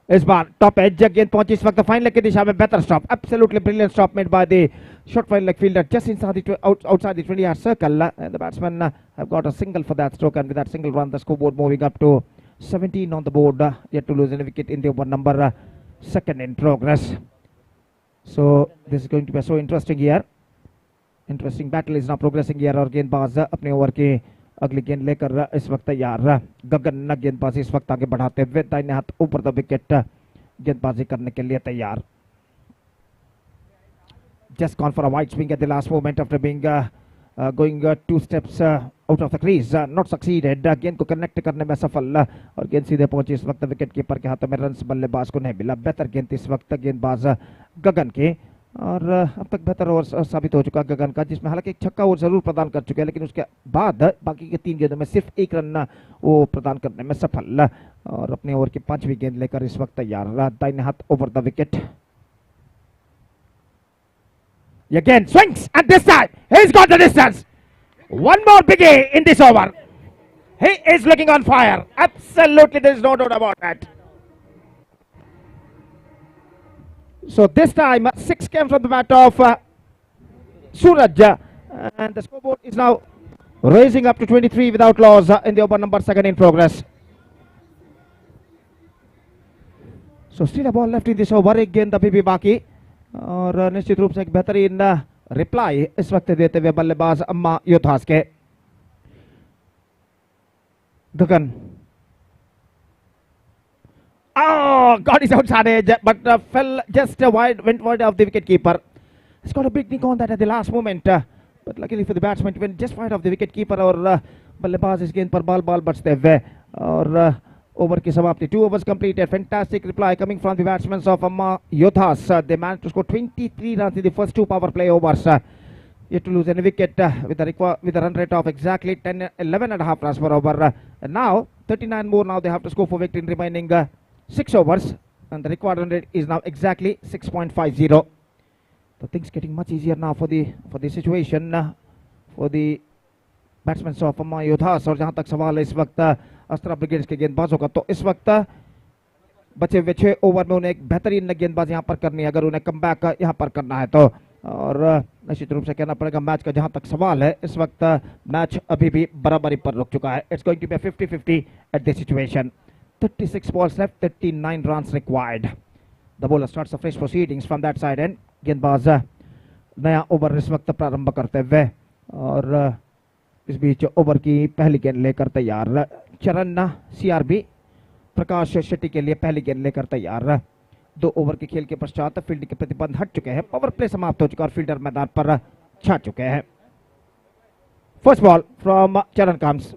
इस बार टॉप एज गेंद पहुंची इस वक्त फाइन लेग की दिशा में. बेहतर stop, absolutely brilliant stop made by the short fine leg fielder just inside the outside the 20-yard circle. And the batsmen have got a single for that stroke, and with that single run the scoreboard moving up to 17 on the board, yet to lose any wicket in the over number second in progress. So this is going to be so interesting here. Interesting battle is now progressing here. और गेंदबाज अपने over की अगली गेंद लेकर इस वक्त तैयार. गगन गेंदबाजी इस वक्त आगे बढ़ाते हुए दाहिने हाथ ऊपर द विकेट गेंदबाजी करने के लिए तैयार. Just gone for a wide swing at the last moment after being going 2 steps out of the crease. Not succeeded. गेंद को कनेक्ट करने में सफल और गेंद सीधे पहुंची इस वक्त विकेट कीपर के हाथों में. रन्स बल्लेबाज को नहीं मिला. बेहतर गेंद इस वक्त गेंदबाज गगन की, और अब तक बेहतर ओवर साबित हो चुका गगन का, जिसमें हालांकि एक छक्का वो जरूर प्रदान कर चुके हैं, लेकिन उसके बाद बाकी के 3 गेंदों में सिर्फ 1 रन वो प्रदान करने में सफल. और अपने ओवर की 5वीं गेंद लेकर इस वक्त तैयार. दाहिने हाथ over the wicket. Again swings, and this time he's got the distance. One more biggie in this over. He is looking on fire. Absolutely, there is no doubt about that. So this time 6 came from the bat of Suraj, and the scoreboard is now raising up to 23 without loss in the over number 2 in progress. So still a ball left in this over. एक गेंद अभी भी बाकी, और निश्चित रूप से एक बेहतरीन रिप्लाई इस वक्त देते हुए बल्लेबाज अम्मा योथास के. गगन got his outside edge, but fell just went wide of the wicket keeper. He's got a big nick on that at the last moment, but luckily for the batsman it went just wide of the wicket keeper. और बल्लेबाज इस गेंद पर बाल बचते हुए और over की समाप्ति. 2 overs completed. Fantastic reply coming from the batsmen of Amma Yothas. They managed to score 23 runs in the first 2 power play overs. Yet to lose any wicket with a run rate of exactly 11.5 runs per over. And now 39 more. Now they have to score for victory in remaining 6 overs, and the required run rate is now exactly 6.50. So things getting much easier now for the situation for the batsmen of Amma Yothas. और जहां तक सवाल है इस वक्त अस्त्रा brigades के गेंदबाजों का, तो इस वक्त बचे हुए 6 ओवर में उन्हें एक बेहतरीन गेंदबाजी यहां पर करनी है अगर उन्हें कमबैक यहां पर करना है तो. और निश्चित रूप से कहना पड़ेगा मैच का जहां तक सवाल है इस वक्त मैच अभी भी बराबरी पर रुक चुका है. It's going to be 50-50 at this situation. 36 balls left, 39 runs required. The bowler starts the fresh proceedings from that side end. गेंदबाज नया ओवर इस वक्त प्रारंभ करते हुए, और इस बीच ओवर की पहली गेंद लेकर तैयार चरण सीआरबी प्रकाश शेट्टी के लिए पहली गेंद लेकर तैयार। 2 ओवर के खेल के पश्चात फील्डिंग के प्रतिबंध हट चुके हैं, पावर प्ले समाप्त हो चुका और फील्डर मैदान पर छा चुके हैं। फर्स्ट बॉल फ्रॉम चरण comes,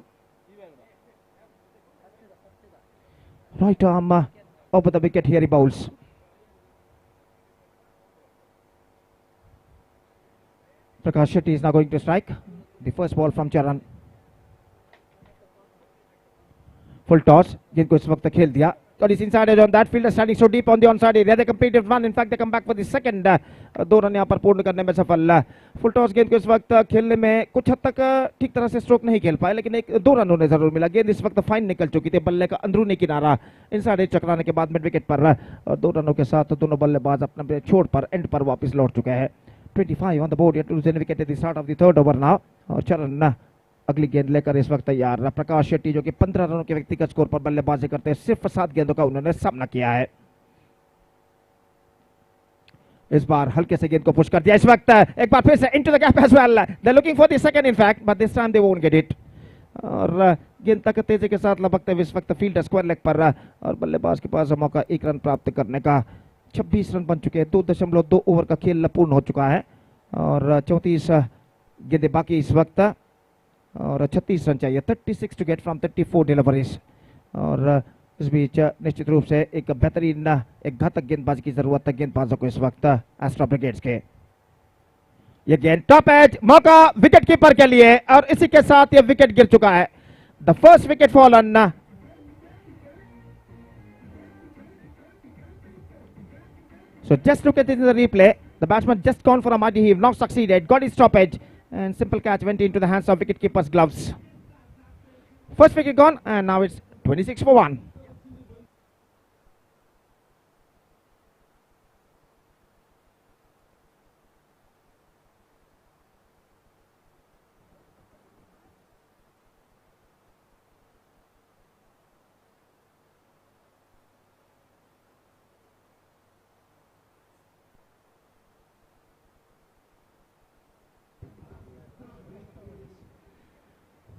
right arm over the wicket, here he bowls. Prakash Shetty is now going to strike. The first ball from Charan. Full toss. गेंद को इस वक्त खेल दिया और इस inside edge on that fielder standing so deep on the onside area. They completed one. In fact, they come back for the second. 2 run यहाँ पर पूर्ण करने में सफल। फुल टॉस गेंद को इस वक्त खेलने में कुछ हद तक ठीक तरह से स्ट्रोक नहीं खेल पाए, लेकिन 2 रन उन्हें जरूर मिला। गेंद इस वक्त फाइन निकल चुकी थी, बल्ले का अंदरूनी किनारा इनसाइड एज चकराने के बाद मिड विकेट पर, और 2 रनों के साथ दोनों बल्लेबाज अपने छोड़ पर एंड पर वापस लौट चुके हैं। 25 on the board, yet to lose any wicket at the start of the third over now. और चरण अगली गेंद लेकर इस वक्त तैयार। प्रकाश शेट्टी जो कि 15 रनों के व्यक्तिगत स्कोर पर बल्लेबाजी करते हैं, सिर्फ 7 गेंदों का उन्होंने सामना किया है। इस बार हल्के से गेंद को पुश कर दिया। इस वक्त एक बार फिर से into the gap as well. They're looking for the second in fact, but this time they won't get it. और गेंद तक तेजी के साथ लपकते हुए इस वक्त फील्डर स्क्वायर लेग पर, और बल्लेबाज के पास मौका 1 रन प्राप्त करने का। 26 रन बन चुके हैं, 2.2 ओवर का खेल पूर्ण हो चुका है और 34 गेंदें बाकी इस वक्त, और 36 रन चाहिए। 36 टू गेट फ्रॉम 34 डिलीवरीज, और इस बीच निश्चित रूप से एक बेहतरीन एक घातक गेंदबाजी की जरूरत है गेंदबाजों को इस वक्त एस्ट्रा ब्रिगेड्स के। ये गेंद टॉप एज, मौका विकेट कीपर के लिए, और इसी के साथ ये विकेट गिर चुका है। The first wicket fallen. So just look at it in the replay. The batsman just gone for a mighty heave, now succeeded, got his stoppage, and simple catch went into the hands of wicketkeeper's gloves. First wicket gone, and now it's 26 for 1.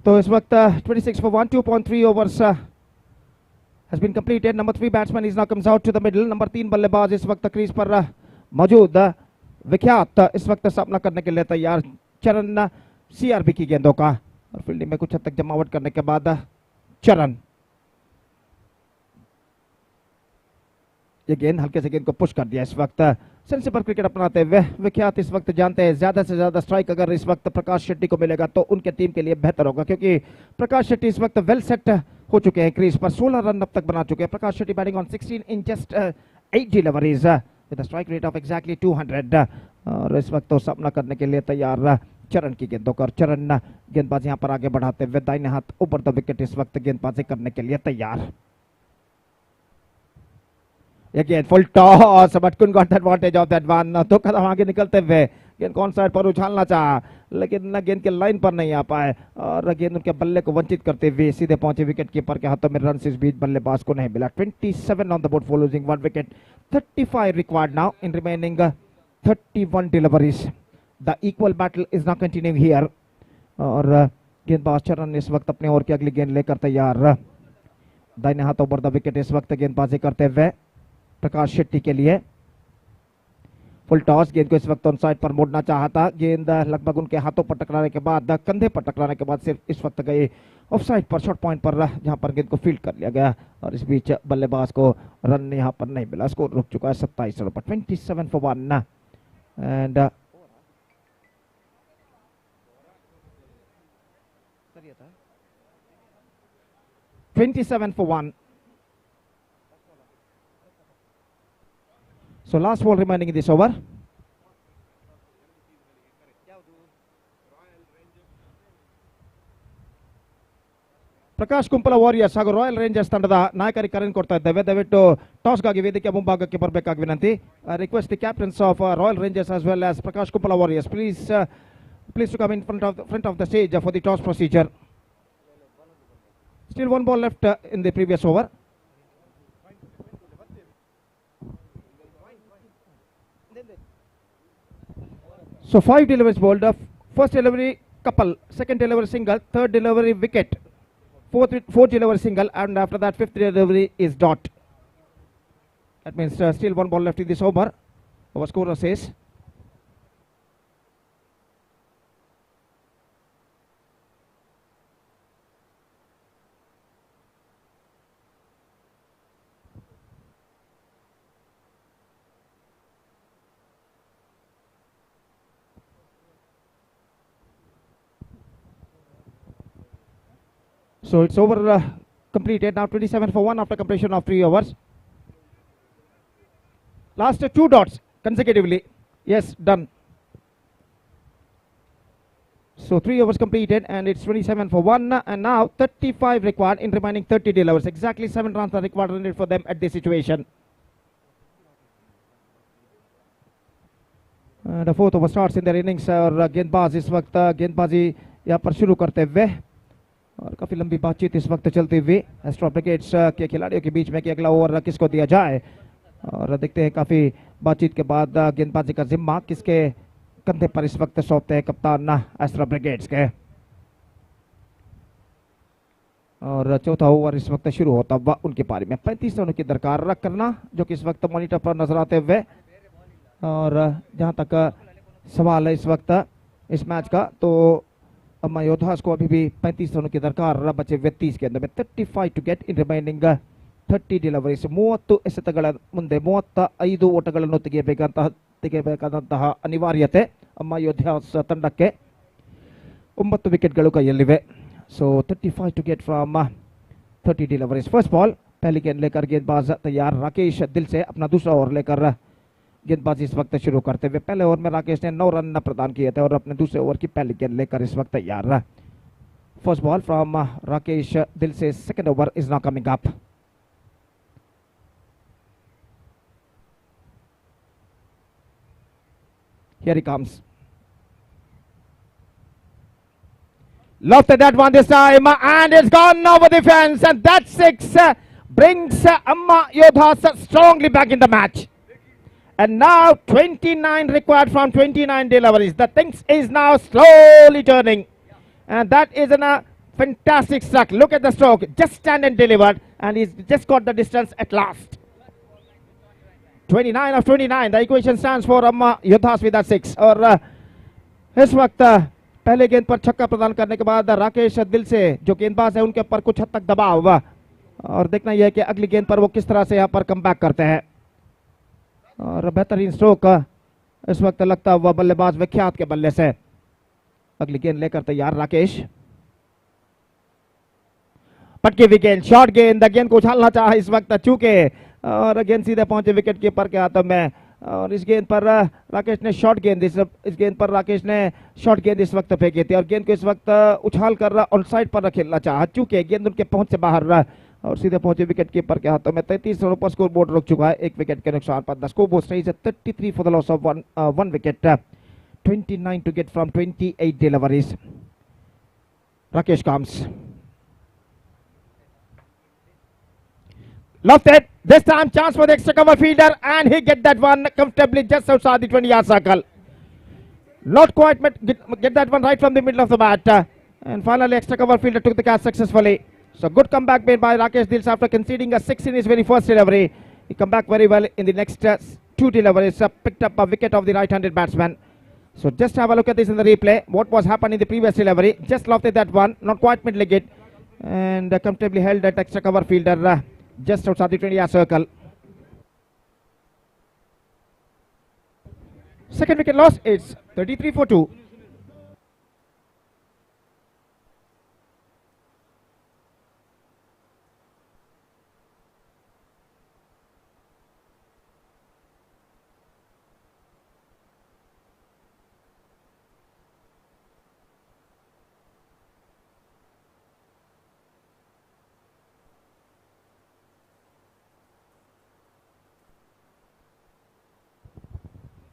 तो इस वक्त 26 for 1, 2.3 overs has been completed. Number 3 batsman is now comes out to the middle. Number 3 बल्लेबाज इस वक्त crease पर मौजूद विख्यात इस वक्त सामना करने के लिए तैयार चरण सीआरबी की गेंदों का, और फील्डिंग में कुछ हद तक जमावट करने के बाद चरण ये गेंद हल्के से गेंद को पुश कर दिया। इस वक्त सेंसिबल क्रिकेट अपनाते हुए विख्यात इस वक्त जानते हैं ज्यादा से ज्यादा स्ट्राइक अगर इस वक्त प्रकाश शेट्टी को मिलेगा तो उनके टीम के लिए बेहतर होगा, क्योंकि प्रकाश शेट्टी इस वक्त वेल सेट हो चुके हैं क्रीज पर। 16 रन अब तक बना चुके हैं। Prakash Shetty batting on 16 in just 8 deliveries with a strike rate of exactly 200, और इस वक्त तो सामना करने के लिए तैयार चरण की गेंदों का। चरण गेंदबाजी यहाँ पर आगे बढ़ाते हुए दाहिने हाथ ऊपर द विकेट इस वक्त गेंदबाजी करने के लिए तैयार। Again full toss, but couldn't got the advantage of that one. तो कदम आगे निकलते हुए गेंद कौन साइड पर उछालना चाहा, लेकिन गेंद के लाइन पर नहीं आ पाए, और गेंद उनके बल्ले को वंचित करते हुए सीधे पहुंचे विकेट कीपर के हाथों में। रन इस बीच बल्लेबाज को नहीं मिला। 27 on the board for losing 1 wicket. 35 required now in remaining 31 deliveries. The equal battle is now continuing here, और गेंदबाज चरण इस वक्त अपने ओवर की अगली गेंद लेकर तैयार। दाहिने हाथ ओवर द विकेट इस वक्त गेंदबाजी करते हुए प्रकाश शेट्टी के लिए। फुल टॉस, गेंद को इस वक्त ऑन साइड पर मोड़ना चाहता, गेंद लगभग उनके हाथों पर टकराने के बाद, कंधे पर टकराने के बाद सिर्फ इस वक्त गए ऑफ साइड पर, शॉर्ट पॉइंट पर, जहां पर गेंद को फील्ड कर लिया गया, और इस बीच बल्लेबाज को रन यहां पर नहीं मिला। स्कोर रुक चुका है 27 रनों पर। 27 for 1 and 27 for 1. So last ball remaining in this over. Prakash Kumpala warriors ಹಾಗೂ ರಾಯಲ್ ರೇಂಜರ್ಸ್ ತಂಡದ ನಾಯಕರಿಗೆ ಕರೆ ಕೊಡ್ತಾ ಇದ್ದೇವೆ. ದಯವಿಟ್ಟು ಟಾಸ್ಗಾಗಿ ವೇದಿಕೆ ಮುಂಭಾಗಕ್ಕೆ ಬರಬೇಕಾಗಿ ವಿನಂತಿ. Request the captains of royal rangers as well as Prakash Kumpala warriors please to come in front of the stage for the toss procedure. Still 1 ball left in the previous over. So 5 deliveries bowled. First delivery couple, second delivery single, third delivery wicket, fourth delivery single, and after that fifth delivery is dot. That means still one ball left in this over. Our scorer says. So it's over, completed now. 27 for 1 after completion of 3 overs. Last 2 dots consecutively. Yes, done. So 3 overs completed and it's 27 for 1, and now 35 required in remaining 30 delivers. Exactly 7 runs are required for them at this situation. The fourth over starts in their innings और गेंदबाज इस वक्त गेंदबाजी यहाँ पर शुरू करते हुए और काफी लंबी बातचीत इस वक्त चलती हुई एस्ट्रा ब्रिगेड्स के खिलाड़ियों के बीच में कि अगला ओवर किसको दिया जाए, और देखते हैं काफी बातचीत के बाद गेंदबाजी का जिम्मा किसके कंधे पर इस वक्त सौंपते हैं कप्तान एस्ट्रा ब्रिगेड्स के। और चौथा ओवर इस वक्त शुरू होता हुआ उनकी पारी में 35 रनों की दरकार रख करना जो कि इस वक्त मॉनिटर पर नजर आते हुए, और जहां तक सवाल है इस वक्त इस मैच का तो अम्मा योद्धास को अभी भी 35 रनों की दरकार बचे हुए 30 के अंदर में 35 to get in remaining 30 deliveries 30 ಎಸೆತಗಳ ಮುಂದೆ 35 ಓಟಗಳನ್ನು ತೆಗೆಯಬೇಕಾದಂತಹ ಅನಿವಾರ್ಯತೆ ಅಮ್ಮ ಯೋದ್ಧಾಸ್ ತಂಡಕ್ಕೆ 9 ವಿಕೆಟ್ಗಳು ಕೈಯಲ್ಲಿವೆ। So 35 to get from 30 deliveries. First ball पहली गेंद लेकर गेंदबाज तैयार राकेश दिल से अपना दूसरा ओवर लेकर गेंदबाजी इस वक्त शुरू करते हुए। पहले ओवर में राकेश ने 9 रन प्रदान किए थे और अपने दूसरे ओवर की पहली गेंद लेकर इस वक्त तैयार। फर्स्ट बॉल फ्रॉम राकेश दिल से, second over is not coming up. Here he comes, lofted that one this time and it's gone over the fence, and that 6 brings Amma Yodhas strongly back in the match. And now 29 required from 29 deliveries. The things is now slowly turning, and that is a fantastic struck. Look at the stroke, just stand and delivered, and he's just got the distance at last. 29 of 29, the equation stands for Amma Yodhas with that 6. और इस वक्त पहले गेंद पर छक्का प्रदान करने के बाद राकेश दिल से जो गेंदबाज है उनके ऊपर कुछ हद तक दबाव हुआ, और देखना यह है कि अगली गेंद पर वो किस तरह से यहाँ पर कमबैक करते हैं। और बेहतरीन स्ट्रोक इस वक्त लगता हुआ बल्लेबाज विख्यात के बल्ले से। अगली गेंद लेकर तैयार राकेश, पटकी हुई गेंद, शॉर्ट गेंद, गेंद को उछालना चाहा इस वक्त चूके, और गेंद सीधे पहुंचे विकेट कीपर के हाथों में। और इस गेंद पर राकेश ने शॉर्ट गेंद इस गेंद पर राकेश ने शॉर्ट गेंद इस वक्त फेंकी थी, और गेंद को इस वक्त उछाल कर ऑन साइड पर खेलना चाहा, चूंकि गेंद उनके पहुंच से बाहर और सीधे पहुंचे विकेट कीपर के हाथों में। 33 रनों पर स्कोर बोर्ड रुक चुका है, 1 विकेट के नुकसान पर। The score board stage 33 for the loss of one wicket. 29 to get from 28 deliveries. Rakesh comes, lofted this time, chance for the extra cover fielder, and he get that one comfortably just outside the 20-yard circle. Not quite get that one right from the middle of the bat, and finally extra cover fielder took the catch successfully. So good comeback made by Rakesh Dils after conceding a 6 in his very first delivery. He come back very well in the next 2 deliveries, picked up a wicket of the right-handed batsman. So just have a look at this in the replay. What was happening in the previous delivery? Just lofted that one, not quite mid-leg it, and comfortably held that extra cover fielder just outside the 20-yard circle. Second wicket loss, it's 33 for 2.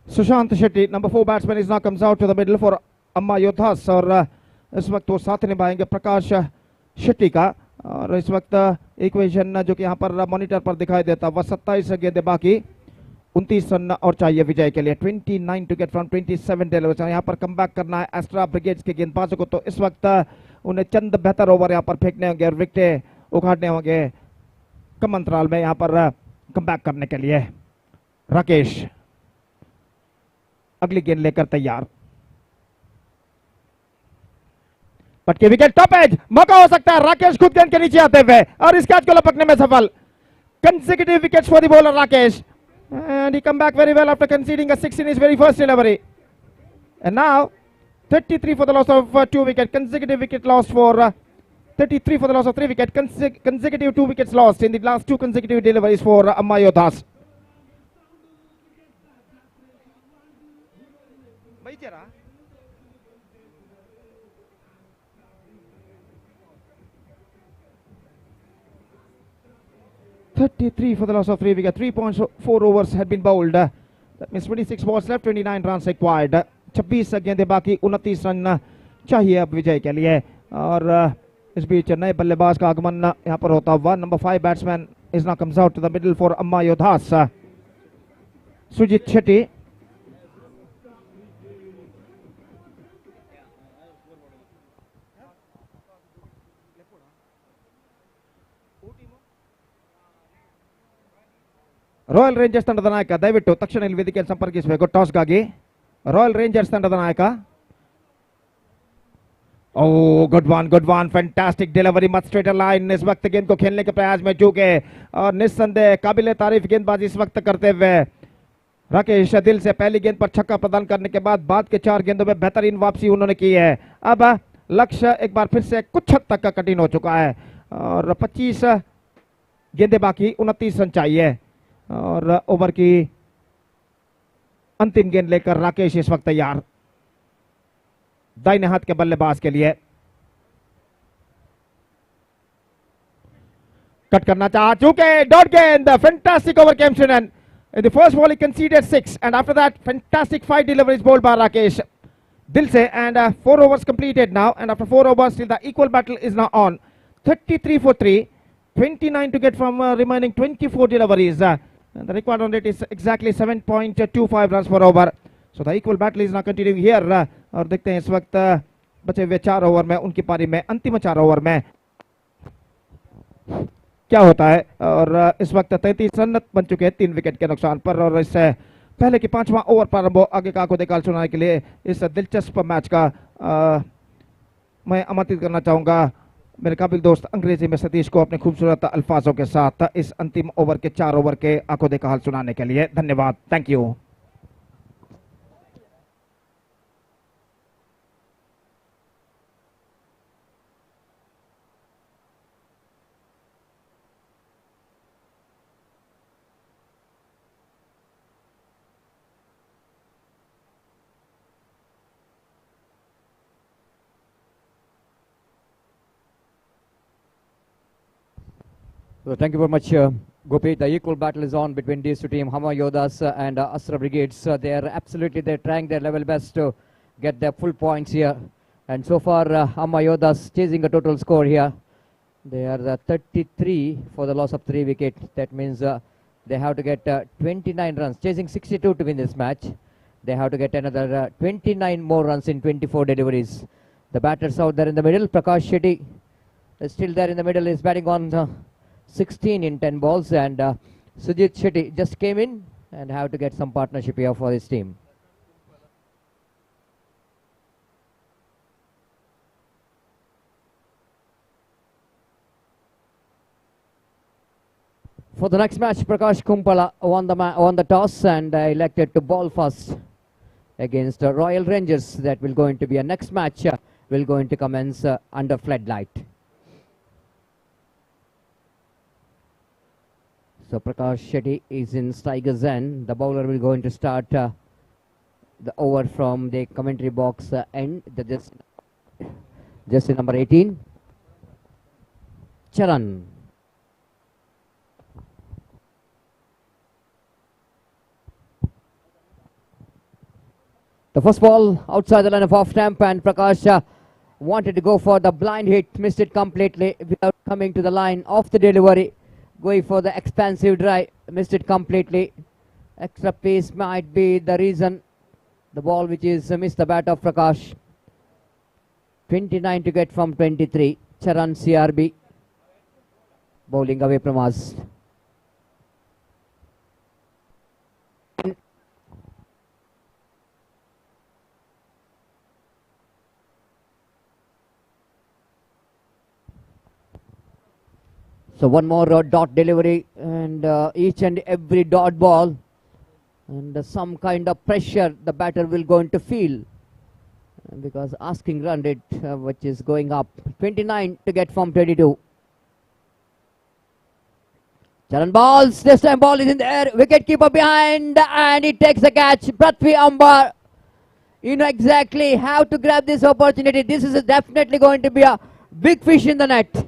Sushant Shetty, number 4 batsman, is now comes out to the middle for Amma Yoddhas, और इस वक्त वो साथ निभाएंगे प्रकाश शेट्टी का। और इस वक्त इक्वेशन जो कि यहाँ पर मॉनिटर पर दिखाई देता वह 27 गेंदें बाकी, 29 रन और चाहिए विजय के लिए. 29 टू गेट फ्रॉम 27 डिलीवरीज. यहाँ पर कम बैक करना है एस्ट्रा ब्रिगेड्स के गेंदबाजों को, तो इस वक्त उन्हें चंद बेहतर ओवर यहाँ पर फेंकने होंगे और विकेटें उखाड़ने होंगे कम अंतराल में यहाँ पर कम बैक करने के लिए. राकेश अगली गेंद लेकर तैयार. पटके विकेट, टॉप एज, मौका हो सकता है. राकेश खुद गेंद के नीचे आते हुए और इस कैच को लपकने में सफल. Consecutive wickets for the bowler Rakesh, and he come back very well after conceding a 6 in his very first delivery. And now 33 for the loss of 2 wickets. Consecutive wicket loss for 33 for the loss of 3 wickets. Consecutive 2 wickets lost in the last 2 consecutive deliveries for Ammayodas. .33 for the loss of 3 wickets. 3.4 overs had been bowled. That means 26 balls left, 29 runs required. 26 गेंदें बाकी, 29 run चाहिए अब विजय के लिए. और इस बीच नए बल्लेबाज का आगमन यहाँ पर होता हुआ. Number 5 batsman is now comes out to the middle for Ammayodas. Sujit Shetty. Royal rangers ತಂಡದ ನಾಯಕ ದಯವಿಟ್ಟು ತಕ್ಷಣ ಇಲ್ಲಿ ವೇದಿಕೆಯಲ್ಲಿ ಸಂಪರ್ಕಿಸಬೇಕು ಟಾಸ್ಗಾಗಿ. ರಾಯಲ್ ರೇಂಜರ್ಸ್ ತಂಡದ ನಾಯಕ. Oh good one fantastic delivery, much straighter line. इस वक्त गेंद को खेलने के प्रयास में चूके और निस्संदेह काबिले तारीफ गेंदबाजी इस वक्त करते हुए राकेश दिल से पहली गेंद पर छक्का प्रदान करने के बाद के 4 गेंदों में बेहतरीन वापसी उन्होंने की है. अब लक्ष्य एक बार फिर से कुछ हद तक का कठिन हो चुका है और 25 गेंदें बाकी, 29 रन चाहिए. और ओवर की अंतिम गेंद लेकर राकेश इस वक्त तैयार दाहिने हाथ के बल्लेबाज के लिए. कट करना चाह चुके, डॉट गेंद. Fantastic over came to an end. In the first ball he conceded 6 and after that fantastic 5 deliveries bowled by Rakesh Dil se, and 4 overs completed now, and after 4 overs still the equal battle is now on. 33 for 3, 29 to get from remaining 24 deliveries. And the required run rate is exactly 7.25 runs per over. So the equal battle is now continuing here. और देखते हैं इस वक्त बचे हुए 4 over में उनकी पारी में अंतिम 4 ओवर में क्या होता है. और इस वक्त 33 रन बन चुके हैं 3 विकेट के नुकसान पर. और इससे पहले कि 5वां ओवर प्रारंभ हो, आगे का आंखों देखा सुनाने के लिए इस दिलचस्प मैच का मैं आमंत्रित करना चाहूंगा मेरे काबिल दोस्त अंग्रेजी में सतीश को अपने खूबसूरत अल्फाजों के साथ इस अंतिम ओवर के 4 ओवर के आंखों देखा हाल सुनाने के लिए. धन्यवाद. Thank you. So thank you very much, Gopi. The equal battle is on between these two teams, Ammayodas and Astra Brigades. They are they're trying their level best to get their full points here. And so far, Ammayodas chasing a total score here. They are 33 for the loss of 3 wickets. That means they have to get 29 runs, chasing 62 to win this match. They have to get another 29 more runs in 24 deliveries. The batters out there in the middle, Prakash Shetty is still there in the middle, is batting on 16 in 10 balls, and Sujit Shetty just came in and have to get some partnership here for his team. For the next match, Prakash Kumpala won the toss and elected to bowl first against Royal Rangers. That will going to be a next match will going to commence under floodlight. So Prakash Shetty is in Tiger's end. The bowler will going to start the over from the commentary box end. Just number 18, Charan. The first ball outside the line of off stamp, and Prakash wanted to go for the blind hit, missed it completely without coming to the line of the delivery. Going for the expansive drive, missed it completely. Extra pace might be the reason. The ball which is missed the bat of Prakash. 29 to get from 23. Charan CRB bowling away from us. So one more dot delivery, and each and every dot ball, and some kind of pressure the batter will going to feel, because asking run rate which is going up. 29 to get from 22. Charan balls, this time ball is in the air, wicket keeper behind, and he takes the catch. Prithvi Ambar, you know exactly how to grab this opportunity. This is definitely going to be a big fish in the net.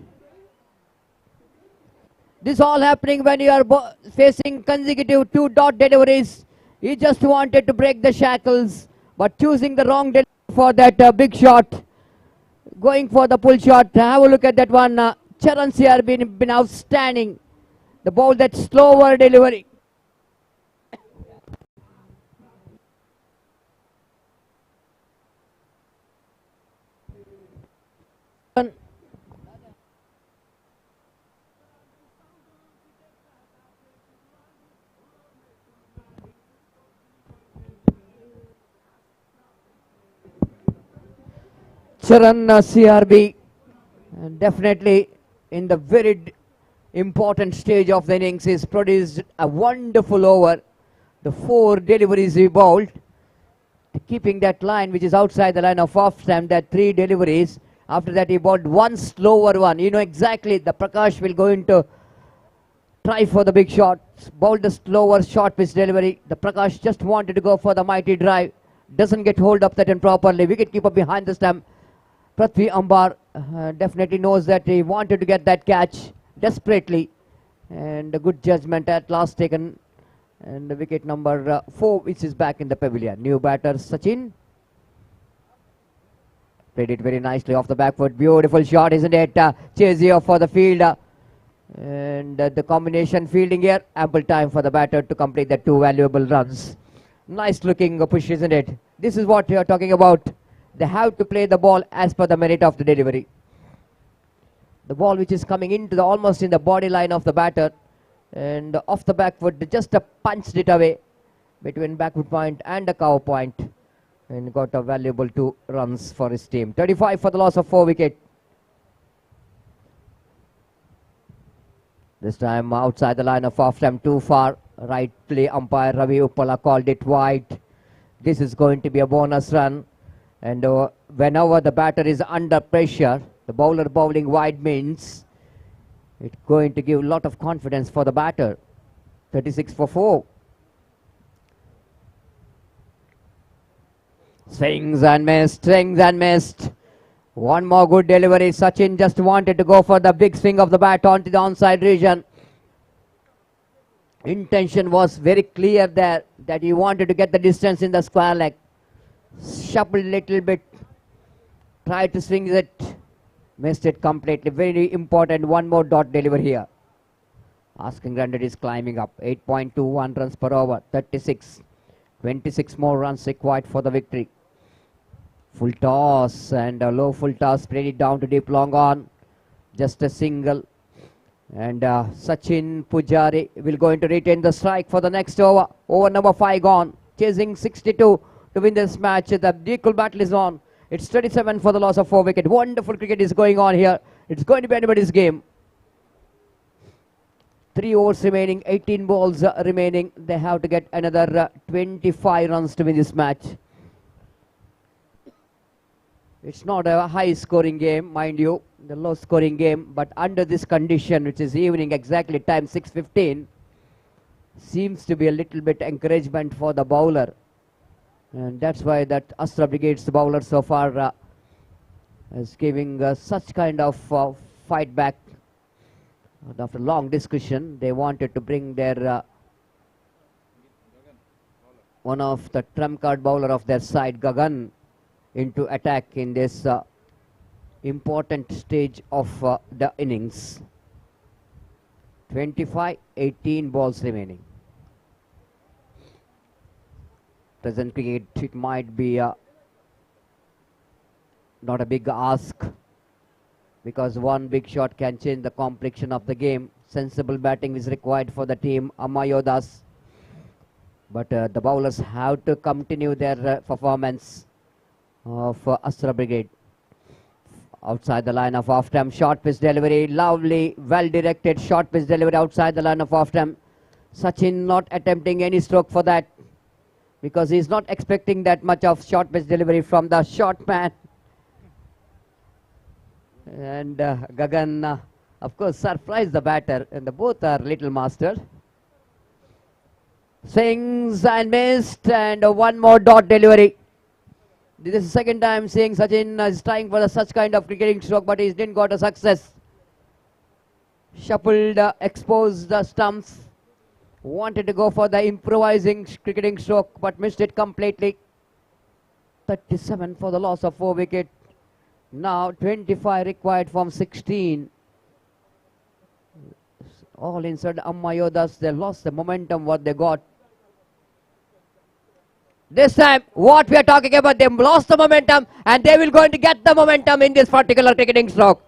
This all happening when you are facing consecutive 2 dot deliveries. He just wanted to break the shackles, but choosing the wrong delivery for that big shot. Going for the pull shot. Have a look at that one. Charan CR been outstanding. The ball that slower delivery. Charan CRB, and definitely in the very important stage of the innings, is produced a wonderful over. The 4 deliveries he bowled, keeping that line which is outside the line of off stamp, that 3 deliveries. After that he bowled one slower one. You know exactly the Prakash will go into try for the big shot. Bowled the slower short pitch delivery. The Prakash just wanted to go for the mighty drive. Doesn't get hold of that and properly. Wicket keeper behind the stump. Prithvi Ambar definitely knows that he wanted to get that catch desperately, and a good judgment at last taken, and the wicket number 4 which is back in the pavilion. New batter Sachin played it very nicely off the back foot. Beautiful shot, isn't it? Chaseo for the field, and the combination fielding here, ample time for the batter to complete the 2 valuable runs. Nice looking push, isn't it? This is what you are talking about. They have to play the ball as per the merit of the delivery. The ball which is coming into the almost in the body line of the batter, and off the back foot, just punched it away between backward point and the cover point, and got a valuable 2 runs for his team. 35 for the loss of 4 wicket. This time outside the line of off stamp, too far. Right play umpire Ravi Uppala called it wide. This is going to be a bonus run. And whenever the batter is under pressure, the bowler bowling wide means it's going to give a lot of confidence for the batter. 36 for 4. Swings and missed, swings and missed. One more good delivery. Sachin just wanted to go for the big swing of the bat onto the onside region. Intention was very clear there, that he wanted to get the distance in the square leg. Shuffled little bit, tried to swing it, missed it completely. Very important, one more dot delivery here. Asking run rate is climbing up. 8.21 runs per over. 36. 26 more runs required for the victory. Full toss, and a low full toss, played it down to deep long on. Just a single. And Sachin Pujari will going to retain the strike for the next over. Over number 5 gone. Chasing 62 to win this match. The equal battle is on. It's 37 for the loss of 4 wicket. Wonderful cricket is going on here. It's going to be anybody's game. 3 overs remaining, 18 balls remaining. They have to get another 25 runs to win this match. It's not a high scoring game, mind you, the low scoring game, but under this condition, which is evening exactly time 6:15, seems to be a little bit encouragement for the bowler. And that's why that Astra Brigade's bowler so far is giving such kind of fight back. After long discussion, they wanted to bring their one of the trump card bowler of their side, Gagan, into attack in this important stage of the innings. 25, 18 balls remaining. present cricket, it might be not a big ask, because one big shot can change the complexion of the game. Sensible batting is required for the team Amayodas, but the bowlers have to continue their performance of Astra Brigade. Outside the line of off-stump, short pitch delivery, lovely, well-directed short pitch delivery outside the line of off-stump. Sachin not attempting any stroke for that, because he's not expecting that much of short pitch delivery from the short man. And Gagan, of course, surprised the batter, and both are little master. Swings and missed, and one more dot delivery. This is the second time seeing Sachin is trying for such kind of cricketing stroke, but he didn't got a success. Shuffled, exposed the stumps. Wanted to go for the improvising cricketing stroke, but missed it completely. 37 for the loss of 4 wickets. Now 25 required from 16. All inside Amayodas, they lost the momentum what they got. This time, what we are talking about, they lost the momentum and they will going to get the momentum in this particular cricketing stroke.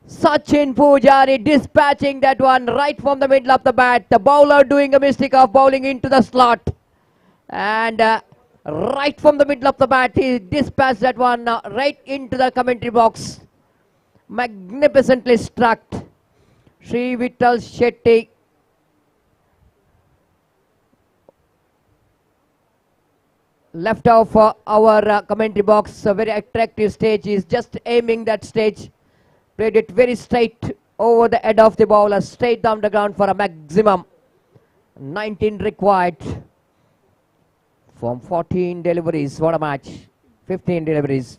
Sachin Pujari dispatching that one right from the middle of the bat. The bowler doing a mistake of bowling into the slot. And right from the middle of the bat, he dispatched that one right into the commentary box. Magnificently struck. Sri Vittal Shetty. Left off our commentary box, a very attractive stage. He's just aiming that stage. Played it very straight over the head of the bowler, straight down the ground for a maximum. 19 required from 14 deliveries. What a match. 15 deliveries.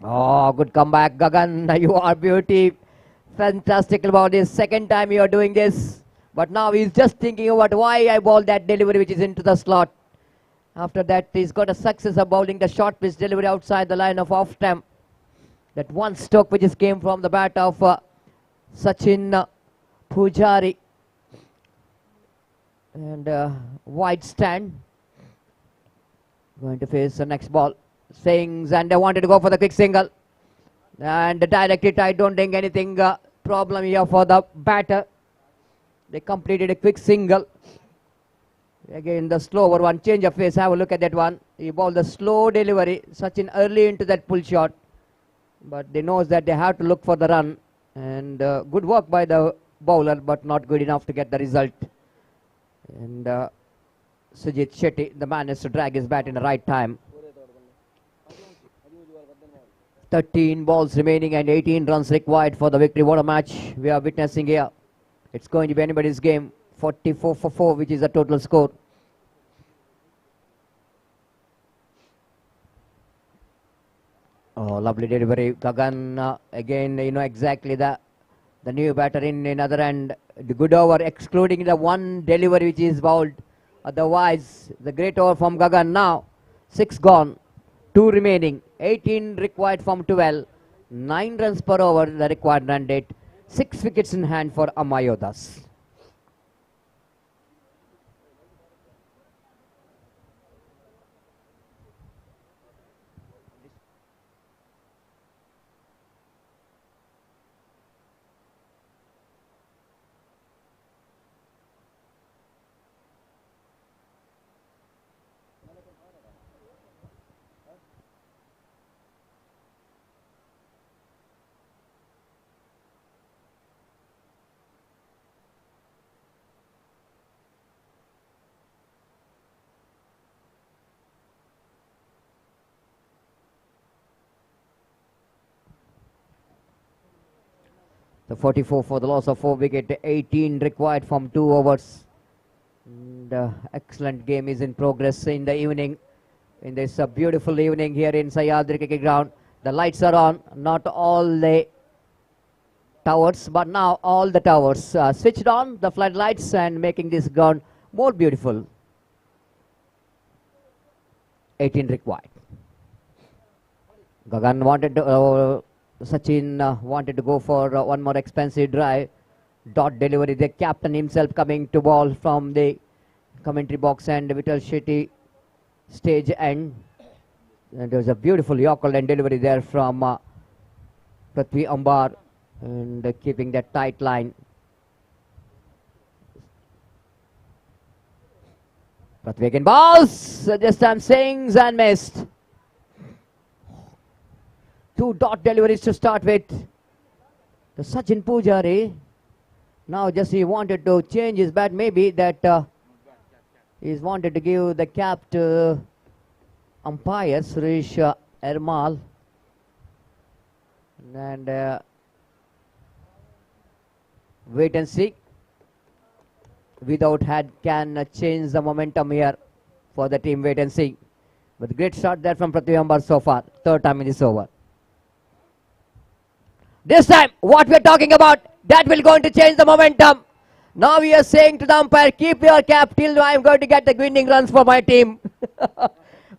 Oh, good comeback, Gagan. You are beauty. Fantastic about this. Second time you are doing this. But now he's just thinking about why I bowled that delivery which is into the slot. After that, he's got a success of bowling the short pitch delivery outside the line of off-stump. That one stroke which is came from the bat of Sachin Pujari. And wide stand. Going to face the next ball. Swings, and they wanted to go for the quick single. And directed, I don't think anything problem here for the batter. They completed a quick single. Again, the slower one, change of pace. Have a look at that one. He bowled the slow delivery. Sachin early into that pull shot. But they knows that they have to look for the run. And good work by the bowler, but not good enough to get the result. And Sujit Shetty, the man, has to drag his bat in the right time. 13 balls remaining and 18 runs required for the victory. What a match we are witnessing here. It's going to be anybody's game. 44 for 4, which is the total score. Oh, lovely delivery. Gagan, again, you know exactly the new batter in other end. The good over, excluding the one delivery which is bowled. Otherwise, the great over from Gagan now. 6 gone, 2 remaining. 18 required from 12. 9 runs per over, the required run rate. 6 wickets in hand for Amayodas. The 44 for the loss of 4 wicket, 18 required from 2 overs. And excellent game is in progress in the evening. In this beautiful evening here in Sayadri Cricket Ground. The lights are on, not all the towers, but now all the towers switched on, the floodlights, and making this ground more beautiful. 18 required. Gagan wanted to... Sachin wanted to go for one more expensive drive. Dot delivery. The captain himself coming to ball from the commentary box and Vital Shetty stage end. And there was a beautiful Yorker line delivery there from Prithvi Ambar, and keeping that tight line. Prithvi again balls, this time swings and missed. 2 dot deliveries to start with. The Sachin Pujari, now just he wanted to change his bat, maybe that he's wanted to give the cap to umpire Suresh Ermal, and wait and see. Without head can change the momentum here for the team. Wait and see. But great shot there from Prithvi Ambar so far. 3rd time in this over. This time, what we're talking about, that will going to change the momentum. Now we are saying to the umpire, keep your cap till I'm going to get the winning runs for my team.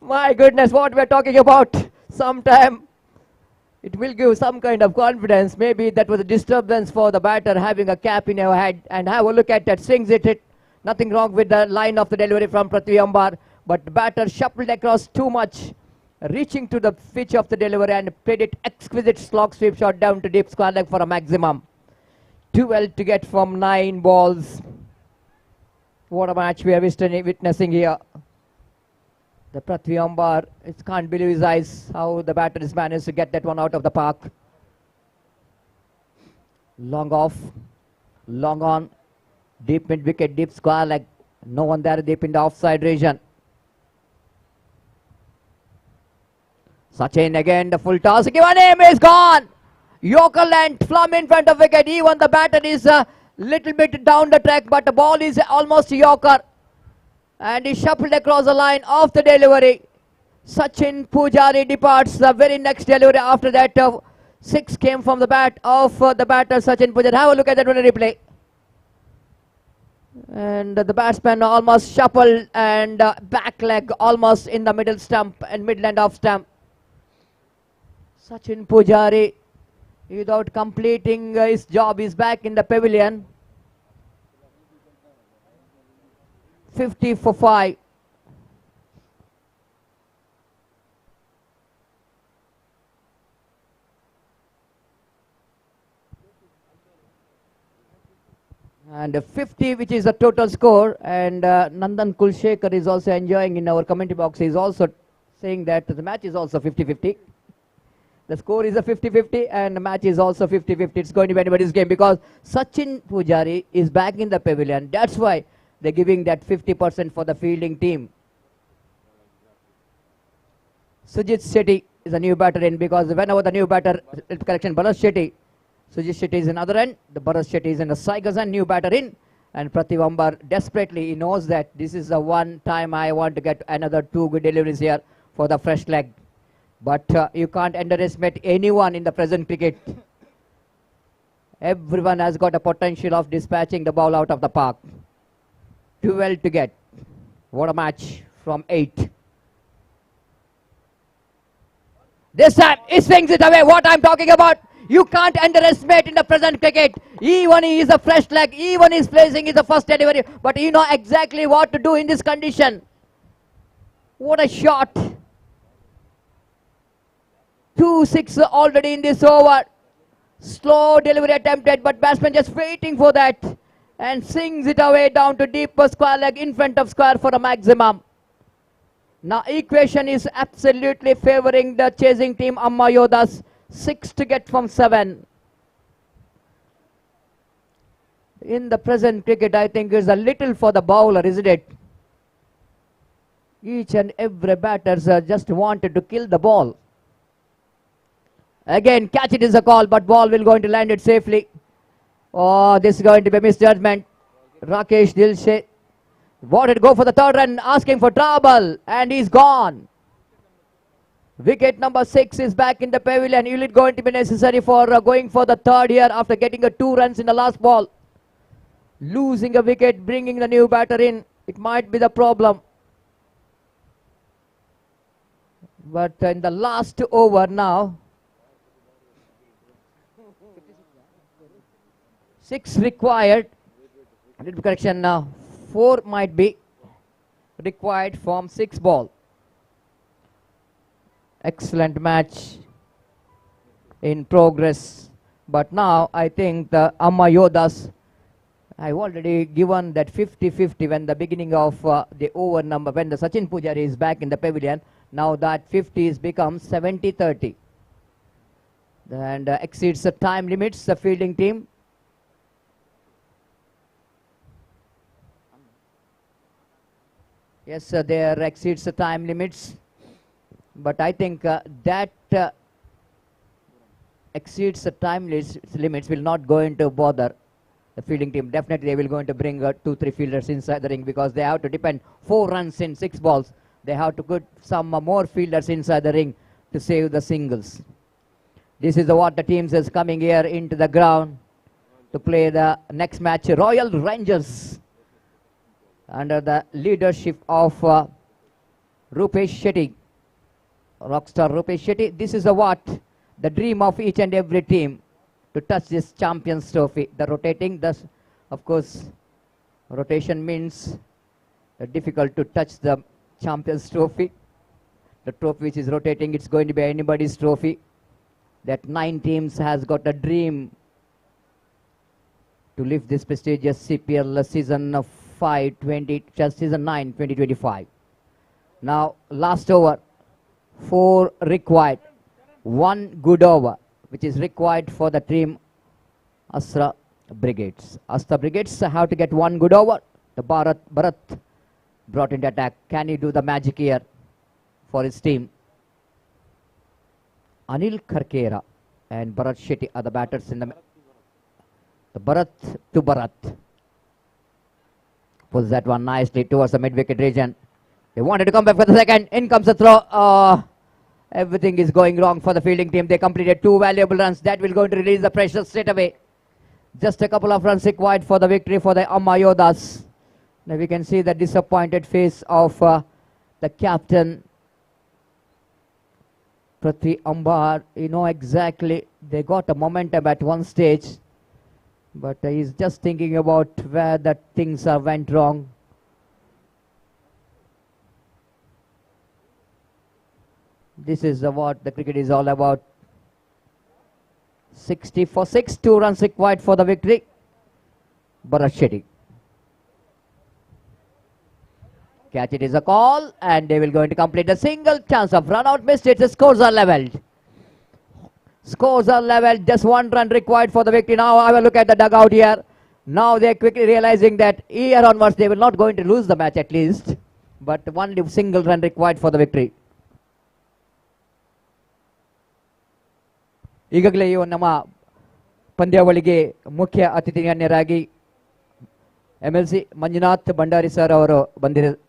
My goodness, what we're talking about. Sometime it will give some kind of confidence. Maybe that was a disturbance for the batter having a cap in your head. And have a look at that, swings it. Nothing wrong with the line of the delivery from Prithvi Ambar. But the batter shuffled across too much, reaching to the pitch of the delivery and played it exquisite slog sweep shot down to deep square leg for a maximum. 12 to get from 9 balls. What a match we are witnessing here. The Prithvi Ambar, it can't believe his eyes how the batter is managed to get that one out of the park. Long off, long on, deep mid wicket, deep square leg. No one there deep in the offside region. Sachin again, the full toss. Given him is gone. Yorker length from in front of wicket. Even the batter is a little bit down the track, but the ball is almost Yorker. And he shuffled across the line of the delivery. Sachin Pujari departs the very next delivery. After that, 6 came from the bat of the batter Sachin Pujari. Have a look at that one replay. And the batsman almost shuffled and back leg almost in the middle stump and midland off stump. Sachin Pujari, without completing his job, is back in the pavilion. 50 for 5. And 50, which is the total score. And Nandan Kulshekar is also enjoying in our commentary box. He is also saying that the match is also 50-50. The score is a 50-50 and the match is also 50-50. It's going to be anybody's game because Sachin Pujari is back in the pavilion. That's why they're giving that 50% for the fielding team. Sujit Shetty is a new batter in, because whenever the new batter, correction, Bharat Shetty, Sujit Shetty is in other end, the Bharat Shetty is in the Saigers and new batter in. And Prithvi Ambar desperately, he knows that this is the one time I want to get another 2 good deliveries here for the fresh leg. But you can't underestimate anyone in the present cricket. Everyone has got a potential of dispatching the ball out of the park. 12 to get. What a match from 8. This time he swings it away. What I'm talking about. You can't underestimate in the present cricket. Even he is a fresh leg. Even he is placing is the first delivery. But you know exactly what to do in this condition. What a shot. 2-6 already in this over. Slow delivery attempted, but batsman just waiting for that and swings it away down to deeper square leg in front of square for a maximum. Now equation is absolutely favoring the chasing team Amma Yodas. 6 to get from 7. In the present cricket, I think is a little for the bowler, isn't it? Each and every batter just wanted to kill the ball. Again, catch it is a call, but ball will going to land it safely. Oh, this is going to be a misjudgment. Rakesh Dilshe wanted to go for the 3rd run, asking for trouble, and he's gone. Wicket number 6 is back in the pavilion. Will it going to be necessary for going for the 3rd here after getting 2 runs in the last ball? Losing a wicket, bringing the new batter in. It might be the problem. But in the last over now, 6 required. Correction now. 4 might be. required from 6 ball. Excellent match in progress. But now I think the Amma Yodas, I've already given that 50-50 when the beginning of the over number, when the Sachin Pujari is back in the pavilion. Now that 50 is become 70-30. And exceeds the time limits, the fielding team. Yes, there exceeds the time limits. But I think that exceeds the time limits will not go into bother the fielding team. Definitely they will going to bring 2-3 fielders inside the ring, because they have to depend 4 runs in 6 balls. They have to put some more fielders inside the ring to save the singles. This is what the teams is coming here into the ground to play the next match. Royal Rangers under the leadership of Rupesh Shetty, rockstar Rupesh Shetty. This is the dream of each and every team, to touch this Champions Trophy. The rotating, thus, of course, rotation means difficult to touch the Champions Trophy. The trophy which is rotating, it's going to be anybody's trophy. That 9 teams has got a dream to lift this prestigious CPL season of season 9 2025. Now last over, 4 required, 1 good over which is required for the team Astra Brigades. Astra Brigades have to get 1 good over. The Bharat brought into attack. Can he do the magic here for his team? Anil Kharkera and Bharat Shetty are the batters in the Bharat to Bharat. Pulls that one nicely towards the mid-wicket region. They wanted to come back for the second. In comes the throw. Everything is going wrong for the fielding team. They completed 2 valuable runs. That will go to release the pressure straight away. Just a couple of runs required for the victory for the Amma Yodas. Now we can see the disappointed face of the captain Prithvi Ambar. You know exactly, they got a momentum at one stage, but he's just thinking about where the things went wrong. This is what the cricket is all about. 60 for 6, 2 runs required for the victory. Bharat Shetty. Catch it is a call, and they will going to complete a single. Chance of run out, missed it. The scores are leveled. Scores are leveled. Just 1 run required for the victory. Now have a look at the dugout here. Now they are quickly realizing that here onwards they will not going to lose the match at least, but one single run required for the victory. ಈಗಾಗಲೇ ಈ ನಮ್ಮ ಪಂದ್ಯಾವಳಿಗೆ ಮುಖ್ಯ ಅತಿಥಿಯನ್ನರಾಗಿ MLC Manjunath Bhandari sir ಅವರು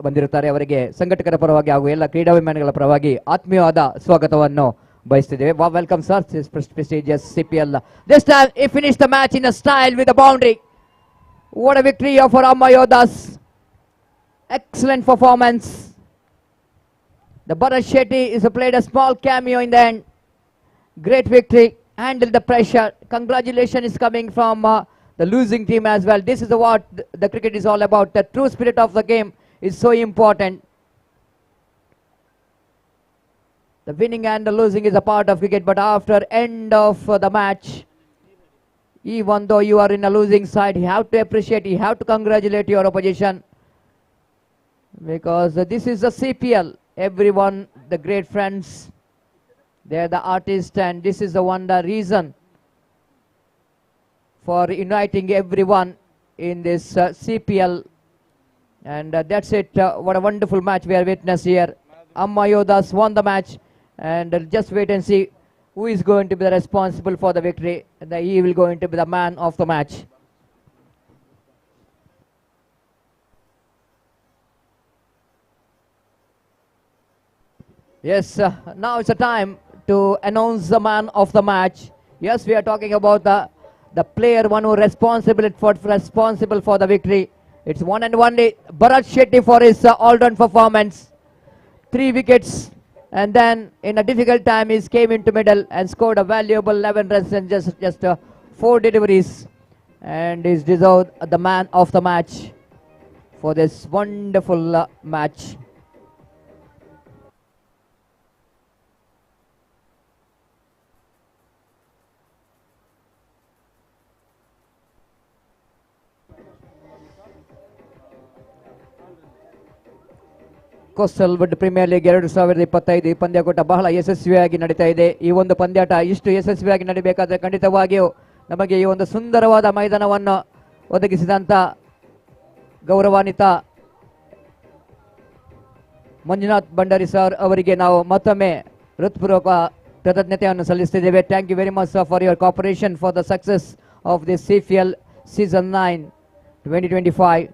ಬಂದಿರುತ್ತಾರೆ. ಅವರಿಗೆ ಸಂಘಟಕರ ಪರವಾಗಿ ಹಾಗೂ ಎಲ್ಲ ಕ್ರೀಡಾಭಿಮಾನಿಗಳ ಪರವಾಗಿ ಆತ್ಮೀಯವಾದ ಸ್ವಾಗತವನ್ನು ಬಯಸುತ್ತಿದ್ದೇವೆ. Welcome sir, this prestigious CPL. This time he finished the match in a style with a boundary. What a victory for Amma Yodas. Excellent performance. The Bharat Shetty is played a small cameo in the end. Great victory, handled the pressure. Congratulations is coming from the losing team as well. This is what the cricket is all about. The true spirit of the game is so important. The winning and the losing is a part of cricket, but after end of the match, even though you are in a losing side, you have to appreciate, you have to congratulate your opposition, because this is the CPL. Everyone, the great friends, they are the artists, and this is the reason for uniting everyone in this CPL. And that's it. What a wonderful match we are witness here. Amma Yodas won the match, and just wait and see who is going to be the responsible for the victory. He will going to be the man of the match. Yes, now it's a time to announce the man of the match. Yes, we are talking about the player one who responsible for the victory. It's one and only Bharat Shetty for his all-round performance. 3 wickets, and then in a difficult time he came into middle and scored a valuable 11 runs and just 4 deliveries, and is deserved the man of the match for this wonderful match. Coastal wood premier league 2025 ಈ ಪಂದ್ಯಾಕೂಟ ಬಹಳ ಯಶಸ್ವಿಯಾಗಿ ನಡೀತಾ ಇದೆ. ಈ ಒಂದು ಪಂದ್ಯಾಟ ಇಷ್ಟು ಯಶಸ್ವಿಯಾಗಿ ನಡೀಬೇಕಾದ್ರೆ ಖಂಡಿತವಾಗಿಯೂ ನಮಗೆ ಈ ಒಂದು ಸುಂದರವಾದ ಮೈದಾನವನ್ನು ಒದಗಿಸಿದಂಥ ಗೌರವಾನ್ವಿತ ಮಂಜುನಾಥ್ ಭಂಡಾರಿ ಸರ್ ಅವರಿಗೆ ನಾವು ಮತ್ತೊಮ್ಮೆ ಹೃತ್ಪೂರ್ವಕ ಕೃತಜ್ಞತೆಯನ್ನು ಸಲ್ಲಿಸುತ್ತಿದ್ದೇವೆ. Thank you very much for your cooperation for the success of the CFL season 9 2025.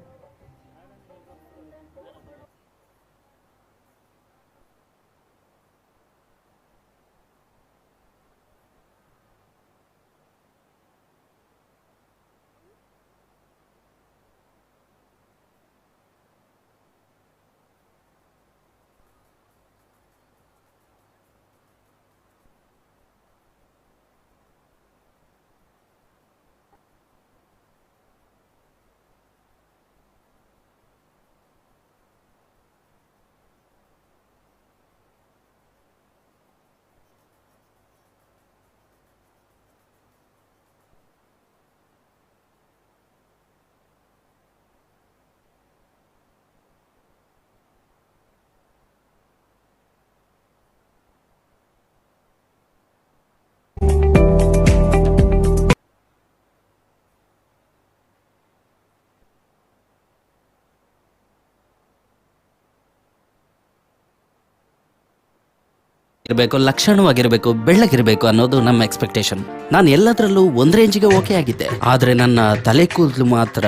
ಇರಬೇಕು, ಲಕ್ಷಣವಾಗಿರಬೇಕು, ಬೆಳ್ಳಗಿರಬೇಕು ಅನ್ನೋದು ನಮ್ಮ ಎಕ್ಸ್ಪೆಕ್ಟೇಷನ್. ನಾನು ಎಲ್ಲದರಲ್ಲೂ ಒಂದ್ ರೇಂಜಿಗೆ ಓಕೆ ಆಗಿದ್ದೆ, ಆದ್ರೆ ನನ್ನ ತಲೆ ಕೂದಲು ಮಾತ್ರ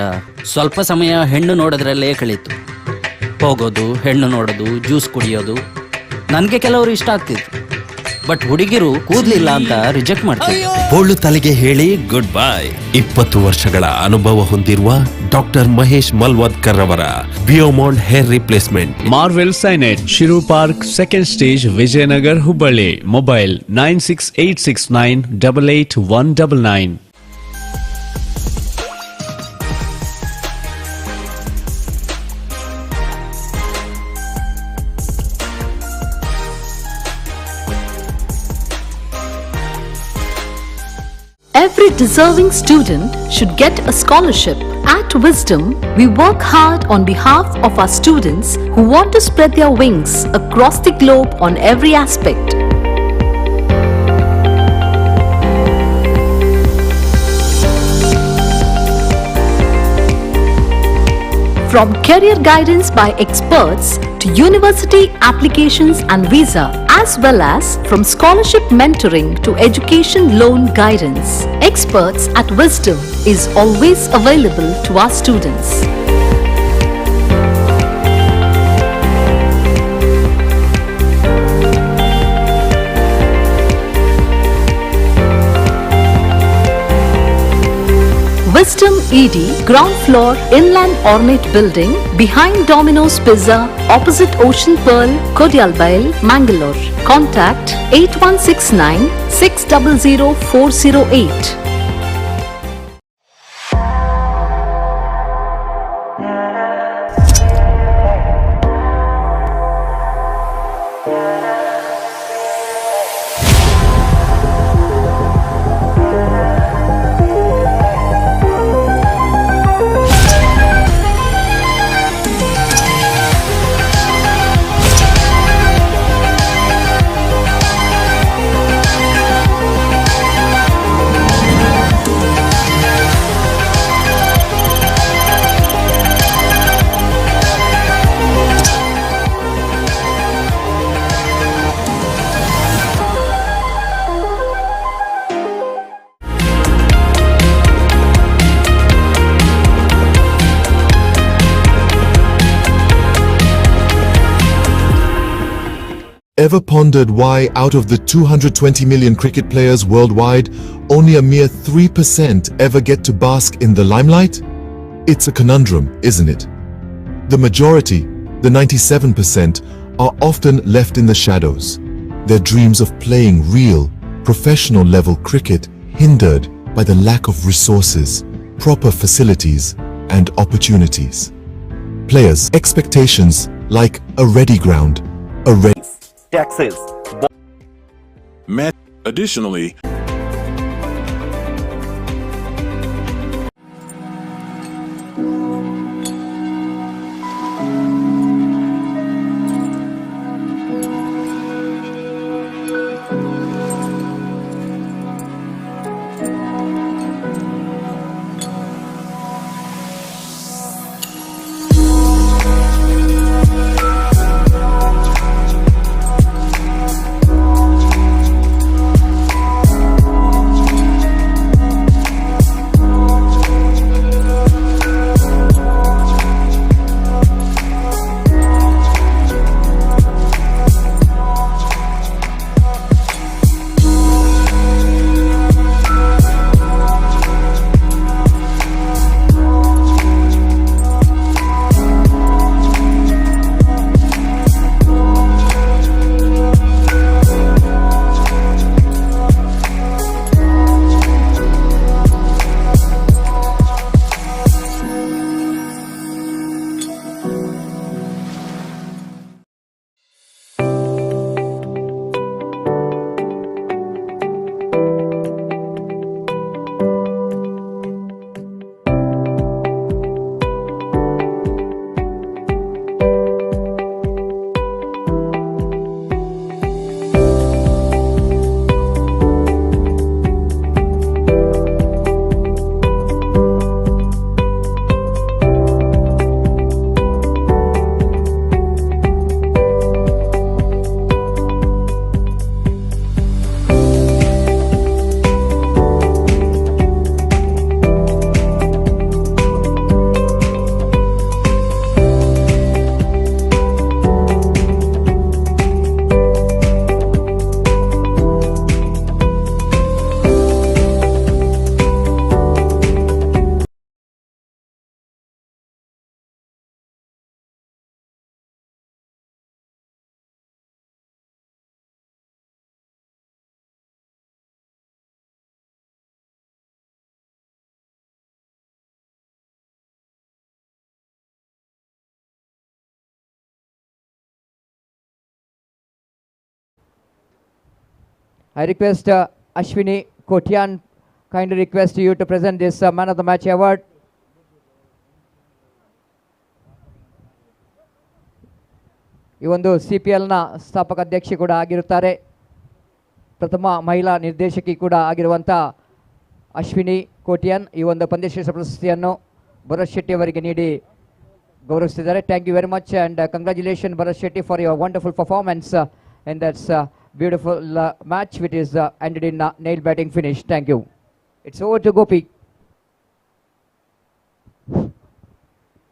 ಸ್ವಲ್ಪ ಸಮಯ ಹೆಣ್ಣು ನೋಡೋದ್ರಲ್ಲೇ ಕಳೀತು. ಹೋಗೋದು, ಹೆಣ್ಣು ನೋಡೋದು, ಜ್ಯೂಸ್ ಕುಡಿಯೋದು ನನಗೆ ಕೆಲವರು ಇಷ್ಟ ಆಗ್ತಿತ್ತು. ಬಟ್ ಹುಡುಗಿರು ಕೂದ್ಲಿಲ್ಲ ಅಂತ ರಿಜೆಕ್ಟ್ ಮಾಡ್ತಾರೆ. ಬೋಳು ತಲೆಗೆ ಹೇಳಿ ಗುಡ್ ಬೈ. 20 ವರ್ಷಗಳ ಅನುಭವ ಹೊಂದಿರುವ ಡಾಕ್ಟರ್ ಮಹೇಶ್ ಮಲ್ವದ್ಕರ್ ಅವರ ಬಿಯೋಮಾಂಡ್ hair replacement. Marvel ಸೈನೆಟ್, ಶಿರು park, second stage, Vijayanagar, Hubballi. Mobile 9686988199. Every deserving student should get a scholarship. At Wisdom, we work hard on behalf of our students who want to spread their wings across the globe on every aspect. From career guidance by experts to university applications and visa, as well as from scholarship mentoring to education loan guidance, Experts at Wisdom is always available to our students. Wisdom ED, ground floor, Inland Ornate Building, behind Domino's Pizza, opposite Ocean Pearl, Kodialbail, Mangalore. Contact 8169 600 408. Ever pondered why out of the 220 million cricket players worldwide, only a mere 3% ever get to bask in the limelight? It's a conundrum, isn't it? The majority, the 97%, are often left in the shadows. Their dreams of playing real, professional level cricket hindered by the lack of resources, proper facilities, and opportunities. players' expectations like a ready ground, a ready taxes. Additionally, I request Ashwini Kotian, kindly request you to present this Man of the Match award. ಈ ಒಂದು CPLನ ಸ್ಥಾಪಕ ಅಧ್ಯಕ್ಷೆ ಕೂಡ ಆಗಿರುತ್ತಾರೆ, ಪ್ರಥಮ ಮಹಿಳಾ ನಿರ್ದೇಶಕಿ ಕೂಡ ಆಗಿರುವಂಥ ಅಶ್ವಿನಿ ಕೋಟಿಯನ್ ಈ ಒಂದು ಪಂದ್ಯಶ್ರೇಷ್ಠ ಪ್ರಶಸ್ತಿಯನ್ನು ಭರತ್ ಶೆಟ್ಟಿ ಅವರಿಗೆ ನೀಡಿ ಗೌರವಿಸಿದ್ದಾರೆ. Thank you very much and congratulation Bharath Shetty for your wonderful performance in that's beautiful match which is ended in nail batting finish. Thank you. It's over to Gopi.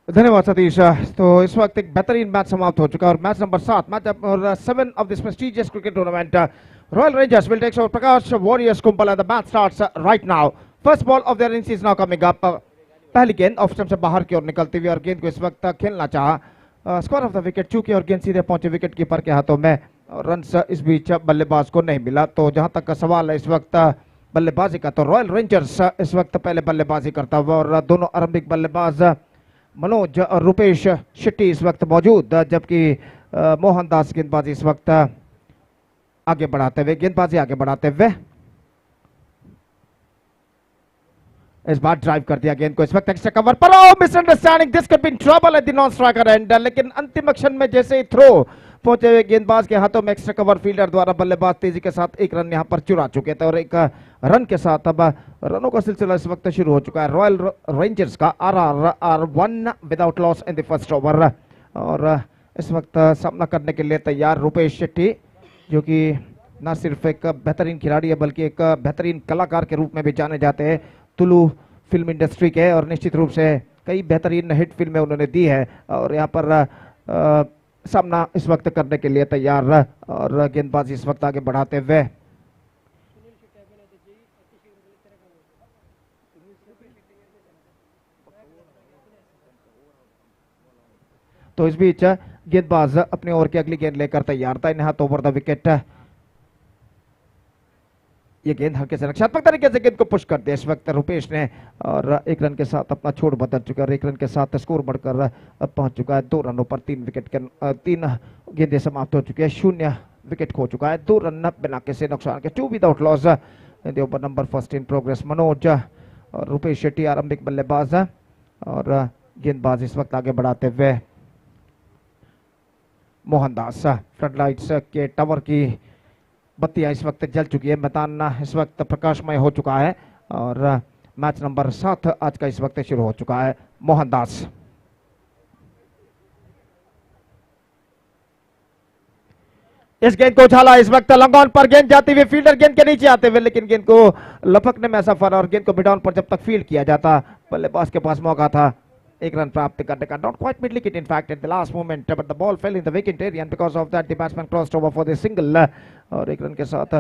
धन्यवाद सतीश। तो इस वक्त एक बेहतरीन मैच समाप्त हो चुका है और match number 7 match number 7 of this prestigious cricket tournament, Royal Rangers will take over Prakash Warriors Kumbhal and the match starts right now. First ball of their innings is now coming up. पहली गेंद off stump से बाहर की ओर निकलती हुई और गेंद को इस वक्त खेलना चाहा, स्कोर ऑफ द विकेट चूकी और गेंद सीधे पहुंचे विकेट कीपर के हाथों में और रन इस बीच बल्लेबाज को नहीं मिला। तो जहां तक का सवाल है इस वक्त बल्लेबाजी का, तो रॉयल रेंजर्स इस वक्त पहले बल्लेबाजी करता हुआ और दोनों आरंभिक बल्लेबाज मनोज और रुपेश शेट्टी इस वक्त मौजूद, जबकि मोहनदास गेंदबाजी इस वक्त आगे बढ़ाते हुए इस बार ड्राइव कर दिया गेंद को इस वक्त एक्स्ट्रा कवर पर, misunderstanding, this could B trouble at the non striker end, लेकिन अंतिम क्षण में जैसे ही थ्रो पहुंचे हुए गेंदबाज के हाथों में एक्स्ट्रा कवर फील्डर द्वारा बल्लेबाज तेजी के साथ एक रन यहां पर चुरा चुके थे और एक रन के साथ अब रनों का सिलसिला इस वक्त शुरू हो चुका है रॉयल रेंजर्स का। Are 1 without loss in the first over और इस वक्त सामना करने के लिए तैयार रुपेश शेट्टी, जो कि न सिर्फ एक बेहतरीन खिलाड़ी है बल्कि एक बेहतरीन कलाकार के रूप में भी जाने जाते हैं तुलु फिल्म इंडस्ट्री के, और निश्चित रूप से कई बेहतरीन हिट फिल्में उन्होंने दी है और यहाँ पर सामना इस वक्त करने के लिए तैयार और गेंदबाजी इस वक्त आगे बढ़ाते हुए तो इस बीच गेंदबाज अपने ओवर की अगली गेंद लेकर तैयार था, इन हाथ ओवर द विकेट ये गेंद हल्के से रक्षात्मक तरीके से गेंद को पुश कर दिया इस वक्त रुपेश ने, और 1 रन के साथ अपना छोड़ बदल चुका है और 1 रन के साथ स्कोर बढ़कर अब पहुंच चुका है 2 रनों पर। 3 विकेट के 3 गेंदें समाप्त हो चुकी है, 0 विकेट खो चुका है, 2 रन बिना किसी नुकसान के, 2 without loss. Over number first in progress. Manoj और रुपेश शेट्टी आरंभिक बल्लेबाज और गेंदबाज इस वक्त आगे बढ़ाते हुए मोहनदास। फ्लड लाइट्स के टावर की बत्तियां इस वक्त जल चुकी है, मैदान इस वक्त प्रकाशमय हो चुका है और मैच नंबर 7 आज का इस वक्त शुरू हो चुका है। मोहनदास इस गेंद को उछाला, इस वक्त लॉन्ग ऑन पर गेंद जाती हुई, फील्डर गेंद के नीचे आते हुए, लेकिन गेंद को लपकने में असफल और गेंद को मिड ऑन पर जब तक फील्ड किया जाता बल्लेबाज के पास मौका था 1 रन प्राप्त करने का। Not quite mid wicket in fact at the last moment, but the ball fell in the vacant area and because of that the batsman crossed over for the single और 1 रन के साथ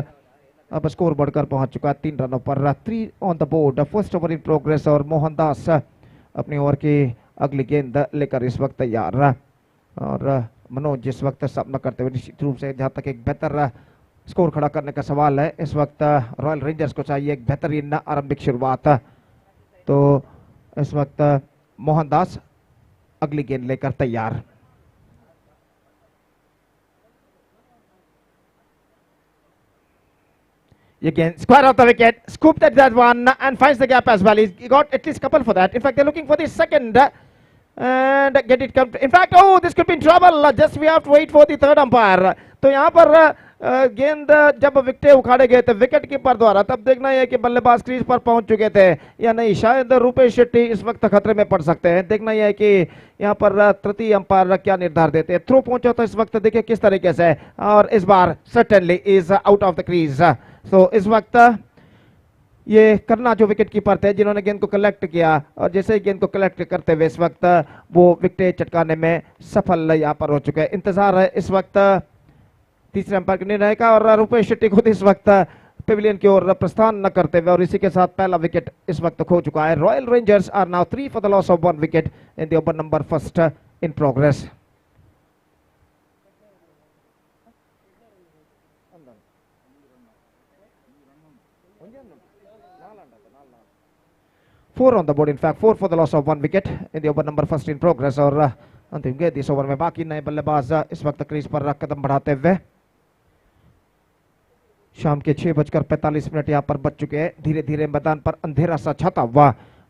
अब score बढ़कर पहुंच चुका है 3 रनों पर। 3 on the board, first over in progress और मोहनदास अपनी ओवर की अगली गेंद लेकर इस वक्त तैयार और मनोज इस वक्त सामना करते हुए निश्चित रूप से जहां तक एक बेहतर स्कोर खड़ा करने का सवाल है, इस वक्त रॉयल रेंजर्स को चाहिए एक बेहतरीन आरंभिक शुरुआत। तो इस वक्त मोहनदास अगली गेंद लेकर तैयार। ये गेंद square off the wicket, scooped at that one and finds the gap as well. He got at least couple for that. In fact, they're looking for the second and get it come. In fact, oh, this could be in trouble. Just we have to wait for the third umpire. तो यहाँ पर गेंद जब wicket उखाड़े गए थे wicket keeper द्वारा, तब देखना है कि बल्लेबाज क्रीज पर पहुंच चुके थे या नहीं। शायद रुपेश शेट्टी इस वक्त खतरे में पड़ सकते हैं। देखना यह है कि यहाँ पर तृतीय अंपायर क्या निर्धार देते हैं। थ्रो पहुंचा तो इस वक्त देखिए किस तरीके से, और इस बार certainly is out of the crease. So इस वक्त ये करना जो विकेट कीपर थे जिन्होंने गेंद को कलेक्ट किया, और जैसे ही गेंद को कलेक्ट करते हुए इस वक्त वो विकेट चटकाने में सफल यहाँ पर हो चुके हैं। इंतजार है इस वक्त तीसरे अंपायर के निर्णय का, और रुपेश शेट्टी खुद इस वक्त पेविलियन की ओर प्रस्थान न करते हुए, और इसी के साथ पहला विकेट इस वक्त खो चुका है। Royal rangers are now 3 for the loss of 1 wicket in the over number first in progress. Four on the board, in fact 4 for the loss of 1 wicket in the over number first in progress. और अंतिम गेंद इस over में बाकी नए बल्लेबाज इस वक्त क्रीज पर कदम बढ़ाते हुए। शाम के 6:45 यहाँ पर बच चुके हैं। धीरे धीरे मैदान पर अंधेरा सा छाता हुआ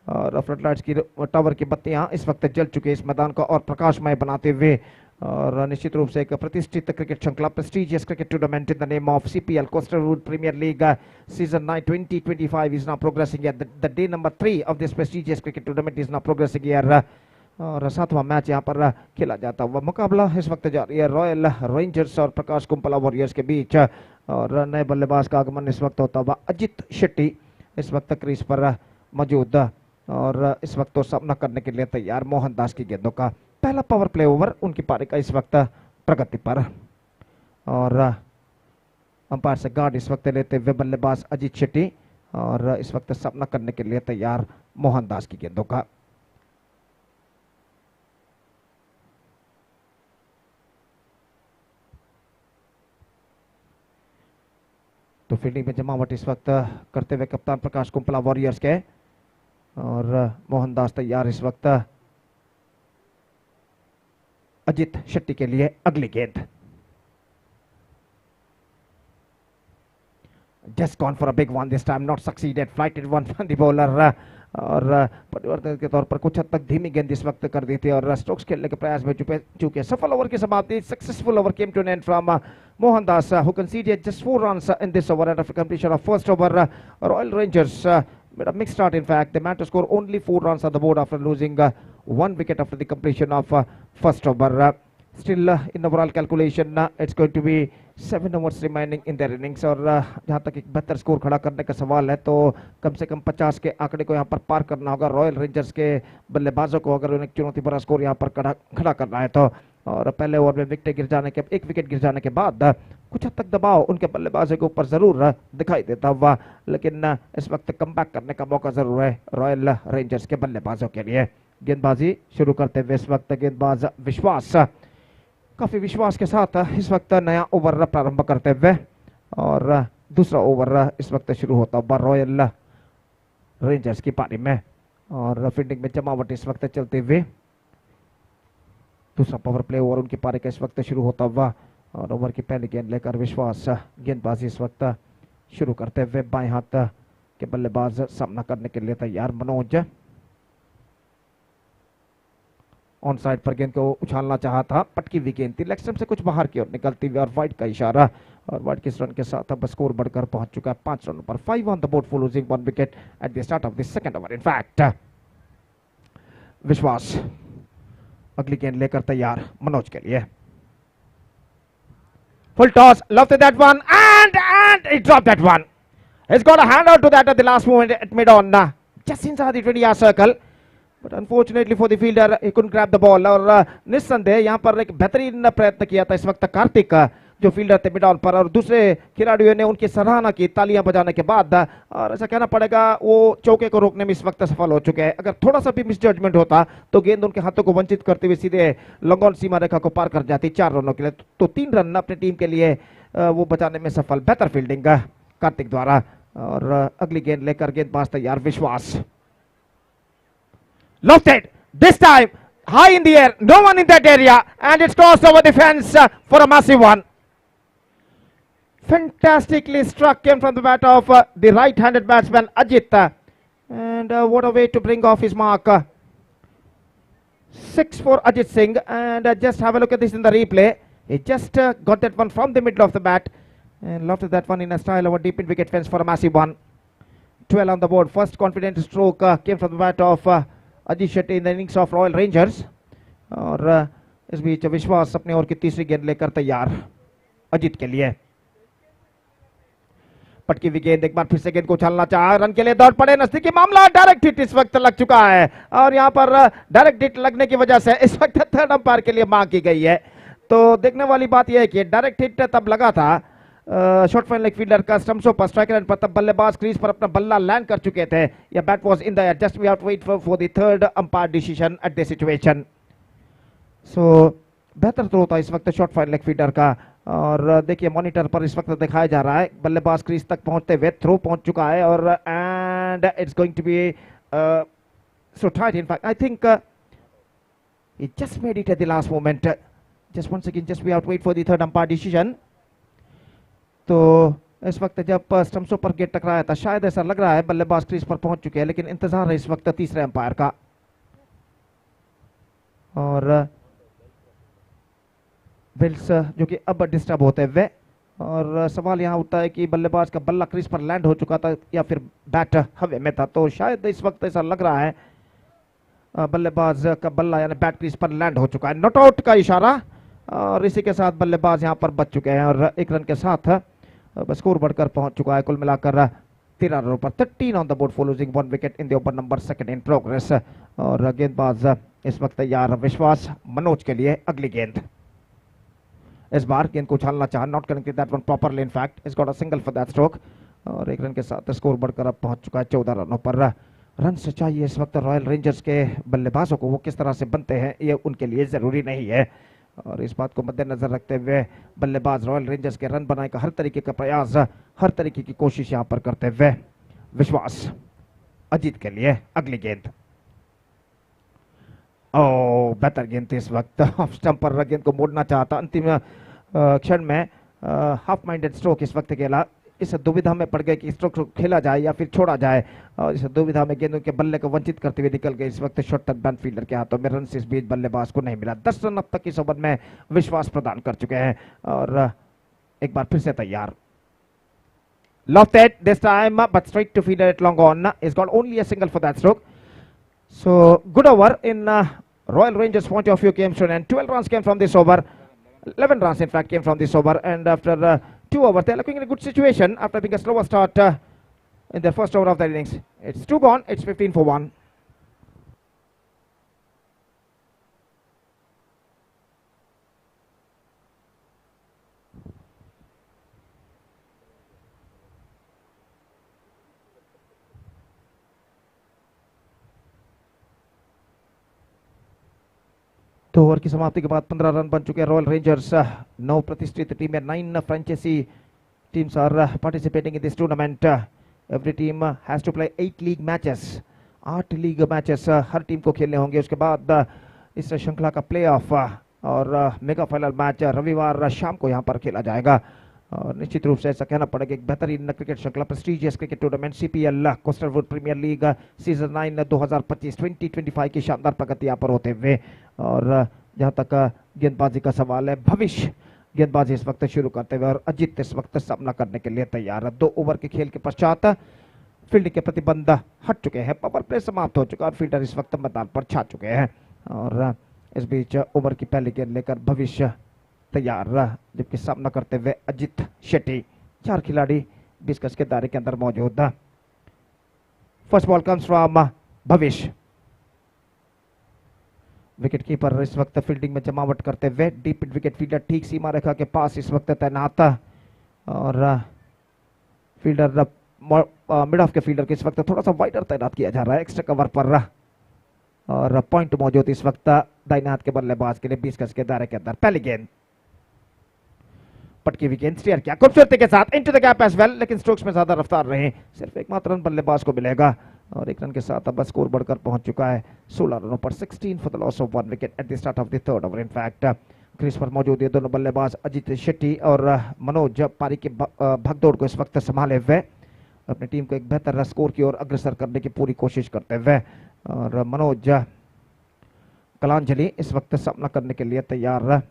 और फ्लडलाइट्स की टावर की बत्तियां इस वक्त जल चुके इस मैदान को और प्रकाशमय बनाते हुए, और निश्चित रूप से एक प्रतिष्ठित क्रिकेट श्रृंखला, prestigious cricket tournament in the name of CPL coastal road premier league season 9 2025 is now progressing here. The day number 3 of this prestigious cricket tournament is now progressing here. और 7वां मैच यहाँ पर खेला जाता हुआ मुकाबला इस वक्त जारी है रॉयल रेंजर्स और प्रकाश कुंपला वॉरियर्स के बीच, और नए बल्लेबाज का आगमन इस वक्त होता हुआ अजित शेट्टी इस वक्त क्रीज पर मौजूद, और इस वक्त तो सामना करने के लिए तैयार मोहनदास की गेंदों का पहला पावर प्ले ओवर उनकी पारी का इस वक्त प्रगति पर, और अंपायर से गार्ड इस वक्त लेते हुए बल्लेबाज अजित शेट्टी, और इस वक्त सामना करने के लिए तैयार मोहनदास की गेंदों का। तो फील्डिंग में जमावट इस वक्त करते हुए कप्तान प्रकाश कुंपला वॉरियर्स के, और मोहनदास तैयार इस वक्त अजित शेट्टी के लिए अगली गेंद। Just gone for a big one this time, not succeeded, flighted one from the bowler, और परिवर्तन के तौर पर कुछ हद तक धीमी गेंद इस वक्त कर दी थी, और स्ट्रोक्स खेलने के प्रयास में चूके सफल ओवर की समाप्ति। Successful over came to an end from Mohandas, who conceded just 4 runs in this over and after completion of first over. Royal Rangers made a mixed start. In fact, they managed to score only 4 runs on the board after losing 1 wicket after the completion of first over. Still in overall calculation it's going to be 7 overs remaining in their innings, और जहाँ तक एक बेहतर score खड़ा करने का सवाल है तो कम से कम 50 के आंकड़े को यहाँ पर पार करना होगा रॉयल रेंजर्स के बल्लेबाजों को, अगर उन्हें चुनौती भरा स्कोर यहाँ पर खड़ा करना है तो। और पहले ओवर में एक विकेट गिर जाने के बाद कुछ हद तक दबाव उनके बल्लेबाजों के ऊपर जरूर दिखाई देता हुआ, लेकिन इस वक्त कमबैक करने का मौका जरूर है रॉयल रेंजर्स के बल्लेबाजों के लिए। गेंदबाजी शुरू करते हुए इस वक्त गेंदबाज विश्वास काफी विश्वास के साथ इस वक्त नया ओवर प्रारंभ करते हुए, और दूसरा ओवर इस वक्त शुरू होता हुआ रॉयल रेंजर्स की पारी में, और फील्डिंग में जमावट इस वक्त चलते हुए दूसरा पावर प्ले ओवर उनकी पारी का इस वक्त शुरू होता हुआ, और ओवर की पहली गेंद लेकर विश्वास गेंदबाजी इस वक्त शुरू करते हुए बाएं हाथ के बल्लेबाज सामना करने के लिए तैयार मनोज। ऑन साइड पर गेंद को उछालना चाहा था, पटकी हुई गेंद थी, लेग स्टंप से कुछ बाहर की ओर निकलती हुई और वाइड का इशारा, और वाइड के रन के साथ अब स्कोर बढ़कर पहुंच चुका है 5 रनों पर। 5 on the board for losing 1 wicket at the start of the second over. In fact विश्वास अगली गेंद लेकर तैयार मनोज के लिए। Full toss, lofted that one, and he dropped that one. He's got a hand out to that at the last moment at mid-on, just inside the 20-yard circle. But unfortunately for the fielder, he couldn't grab the ball. और निस्संदेह यहाँ पर एक बेहतरीन प्रयत्न किया था इस वक्त कार्तिक, जो फील्डर थे मिड ऑन पर, और दूसरे खिलाड़ियों ने उनकी सराहना की तालियां बजाने के बाद, और ऐसा कहना पड़ेगा वो चौके को रोकने में इस वक्त सफल हो चुके हैं। अगर थोड़ा सा भी मिसजजमेंट होता तो गेंद उनके हाथों को वंचित करते हुए सीधे लॉन्ग ऑन सीमा रेखा को पार कर जाती 4 रनों के लिए। तो 3 रन अपनी टीम के लिए वो बचाने में सफल। बेहतर फील्डिंग कार्तिक द्वारा, और अगली गेंद लेकर गेंदबाज तैयार विश्वास। Lofted this time high in the air, no one in that area, and it's crossed over the fence for a massive one. Fantastically struck, came from the bat of the right-handed batsman Ajit, and what a way to bring off his mark. 6 for Ajit Singh, and just have a look at this in the replay. He just got that one from the middle of the bat and lofted that one in a style over deep in wicket fence for a massive one. 12 on the board. First confident stroke came from the bat of Ajit Shetty in the innings of Royal Rangers, और इस बीच विश्वास अपने over की तीसरी गेंद लेकर तैयार अजीत के लिए। पटकी हुई गेंद, एक बार फिर से गेंद को उछालना चाहा, रन के लिए दौड़ पड़े, नजदीकी मामला, डायरेक्ट हिट इस वक्त लग चुका है, और यहां पर डायरेक्ट हिट लगने की वजह से इस वक्त थर्ड अंपायर के लिए मांग की गई है। तो देखने वाली बात यह है कि डायरेक्ट हिट तब लगा था शॉर्ट फाइन लेग फील्डर का स्टंप्सों पर, स्ट्राइकर एंड पर, तब बल्लेबाज क्रीज पर अपना बल्ला लैंड कर चुके थे, या bat was in the air, just we have to wait for the third umpire decision at the situation. So बेहतर थ्रो था इस वक्त शॉर्ट फाइन लेग फील्डर का, और देखिए मॉनिटर पर इस वक्त दिखाया जा रहा है बल्लेबाज क्रीज तक पहुंचते हुए थ्रो पहुंच चुका है, और and it's going to be so tight. In fact I think he just made it at the last moment. Just once again, just we have to wait for the third umpire decision. तो इस वक्त जब स्टंप्सों पर gate टकराया था, शायद ऐसा लग रहा है बल्लेबाज क्रीज पर पहुंच चुके हैं, लेकिन इंतजार है इस वक्त तीसरे अंपायर का। और बिल्स जो कि अब डिस्टर्ब होते हुए, और सवाल यहाँ उठता है कि बल्लेबाज का बल्ला क्रीज पर लैंड हो चुका था या फिर बैट हवा में था। तो शायद इस वक्त ऐसा लग रहा है बल्लेबाज का बल्ला यानी बैट क्रीज पर लैंड हो चुका है। नॉट आउट का इशारा, और इसी के साथ बल्लेबाज यहाँ पर बच चुके हैं, और 1 रन के साथ स्कोर बढ़कर पहुंच चुका है कुल मिलाकर 13 रनों पर। 13 on the board for losing 1 wicket in the over number 2 in progress. और गेंदबाज इस वक्त तैयार विश्वास मनोज के लिए अगली गेंद। इस बार गेंद को उछालना चाहा, not connected that one properly, in fact is got a single for that stroke, और 1 रन के साथ स्कोर बढ़कर अब पहुंच चुका है 14 रनों पर। रन से चाहिए इस वक्त रॉयल रेंजर्स के बल्लेबाजों को, वो किस तरह से बनते हैं ये उनके लिए जरूरी नहीं है, और इस बात को मद्देनजर रखते हुए बल्लेबाज रॉयल रेंजर्स के रन बनाने का हर तरीके का प्रयास, हर तरीके की कोशिश यहां पर करते हुए विश्वास अजीत के लिए अगली गेंद। ओ बेहतर गेंद थी इस वक्त, ऑफ स्टंप पर गेंद को मोड़ना चाहता, अंतिम क्षण में हाफ माइंडेड स्ट्रोक इस वक्त खेला। इस दुविधा में पड़ गए कि स्ट्रोक खेला जाए या फिर छोड़ा जाए, और इस दुविधा में गेंदों के बल्ले को वंचित करते हुए निकल गए इस वक्त शॉर्ट टर्न बैन फील्डर के हाथों में। रन इस बीच बल्लेबाज को नहीं मिला। 10 रन अब तक इस ओवर में विश्वास प्रदान कर चुके हैं, और एक बार फिर से तैयार। Lofted this time, but straight to fielder at long on. He's got only a single for that stroke. So good over in Royal Rangers point of view came soon, and 12 runs came from this over. 11 runs in fact came from this over, and after 2 overs they're looking in a good situation after having a slower start in their first over of the innings. It's 2 gone, it's 15 for 1. तो over की समाप्ति के बाद 15 run बन चुके हैं royal rangers. 9 प्रतिष्ठित टीमें, 9 franchise teams are participating in this tournament. Every team has to play 8 league matches. 8 league matches her team को खेलने होंगे. उसके बाद इस श्रृंखला का प्ले ऑफ और मेगा फाइनल मैच रविवार शाम को यहाँ पर खेला जाएगा. और निश्चित रूप से ऐसा कहना पड़ेगा एक बेहतरीन क्रिकेट श्रृंखला, prestigious cricket tournament CPL coastal wood premier league season 9 2025 की शानदार प्रगति यहाँ पर होते हुए. और जहाँ तक गेंदबाजी का सवाल है, भविष्य गेंदबाजी इस वक्त शुरू करते हुए और अजित इस वक्त सामना करने के लिए तैयार है. 2 ओवर के खेल के पश्चात फील्डिंग के प्रतिबंध हट चुके हैं, पावर प्ले समाप्त हो चुका और फील्डर इस वक्त मैदान पर छा चुके हैं. और इस बीच ओवर की पहली गेंद लेकर भविष्य तैयार, जबकि सामना करते हुए अजित शेट्टी. 4 खिलाड़ी 20 गज के दायरे के अंदर मौजूद. फर्स्ट बॉल कम्स फ्रॉम भविष्य. विकेट कीपर इस वक्त फील्डिंग में जमावट करते हुए, डीप विकेट फील्डर ठीक सीमा रेखा के पास इस वक्त तैनात. और फील्डर मिड ऑफ के फील्डर को इस वक्त थोड़ा सा वाइडर तैनात किया जा रहा है एक्स्ट्रा कवर पर. और पॉइंट मौजूद इस वक्त दाहिने हाथ के बल्लेबाज के लिए 20 गज के दायरे के अंदर. पहली गेंद पटकी हुई गेंद स्टीयर किया खूबसूरती के साथ into the gap as well, लेकिन स्ट्रोक्स में ज्यादा रफ्तार रहे. सिर्फ एक मात्र रन बल्लेबाज को मिलेगा और 1 रन के साथ अब स्कोर बढ़कर पहुंच चुका है 16 रनों पर. 16 for the loss of 1 wicket at the start of the third over. In fact crease पर मौजूद ये दोनों बल्लेबाज अजित शेट्टी और मनोज पारी की भगदौड़ को इस वक्त संभाले हुए अपनी टीम को एक बेहतर स्कोर की ओर अग्रसर करने की पूरी कोशिश करते हुए. और मनोज कलांजलि इस वक्त सामना करने के लिए तैयार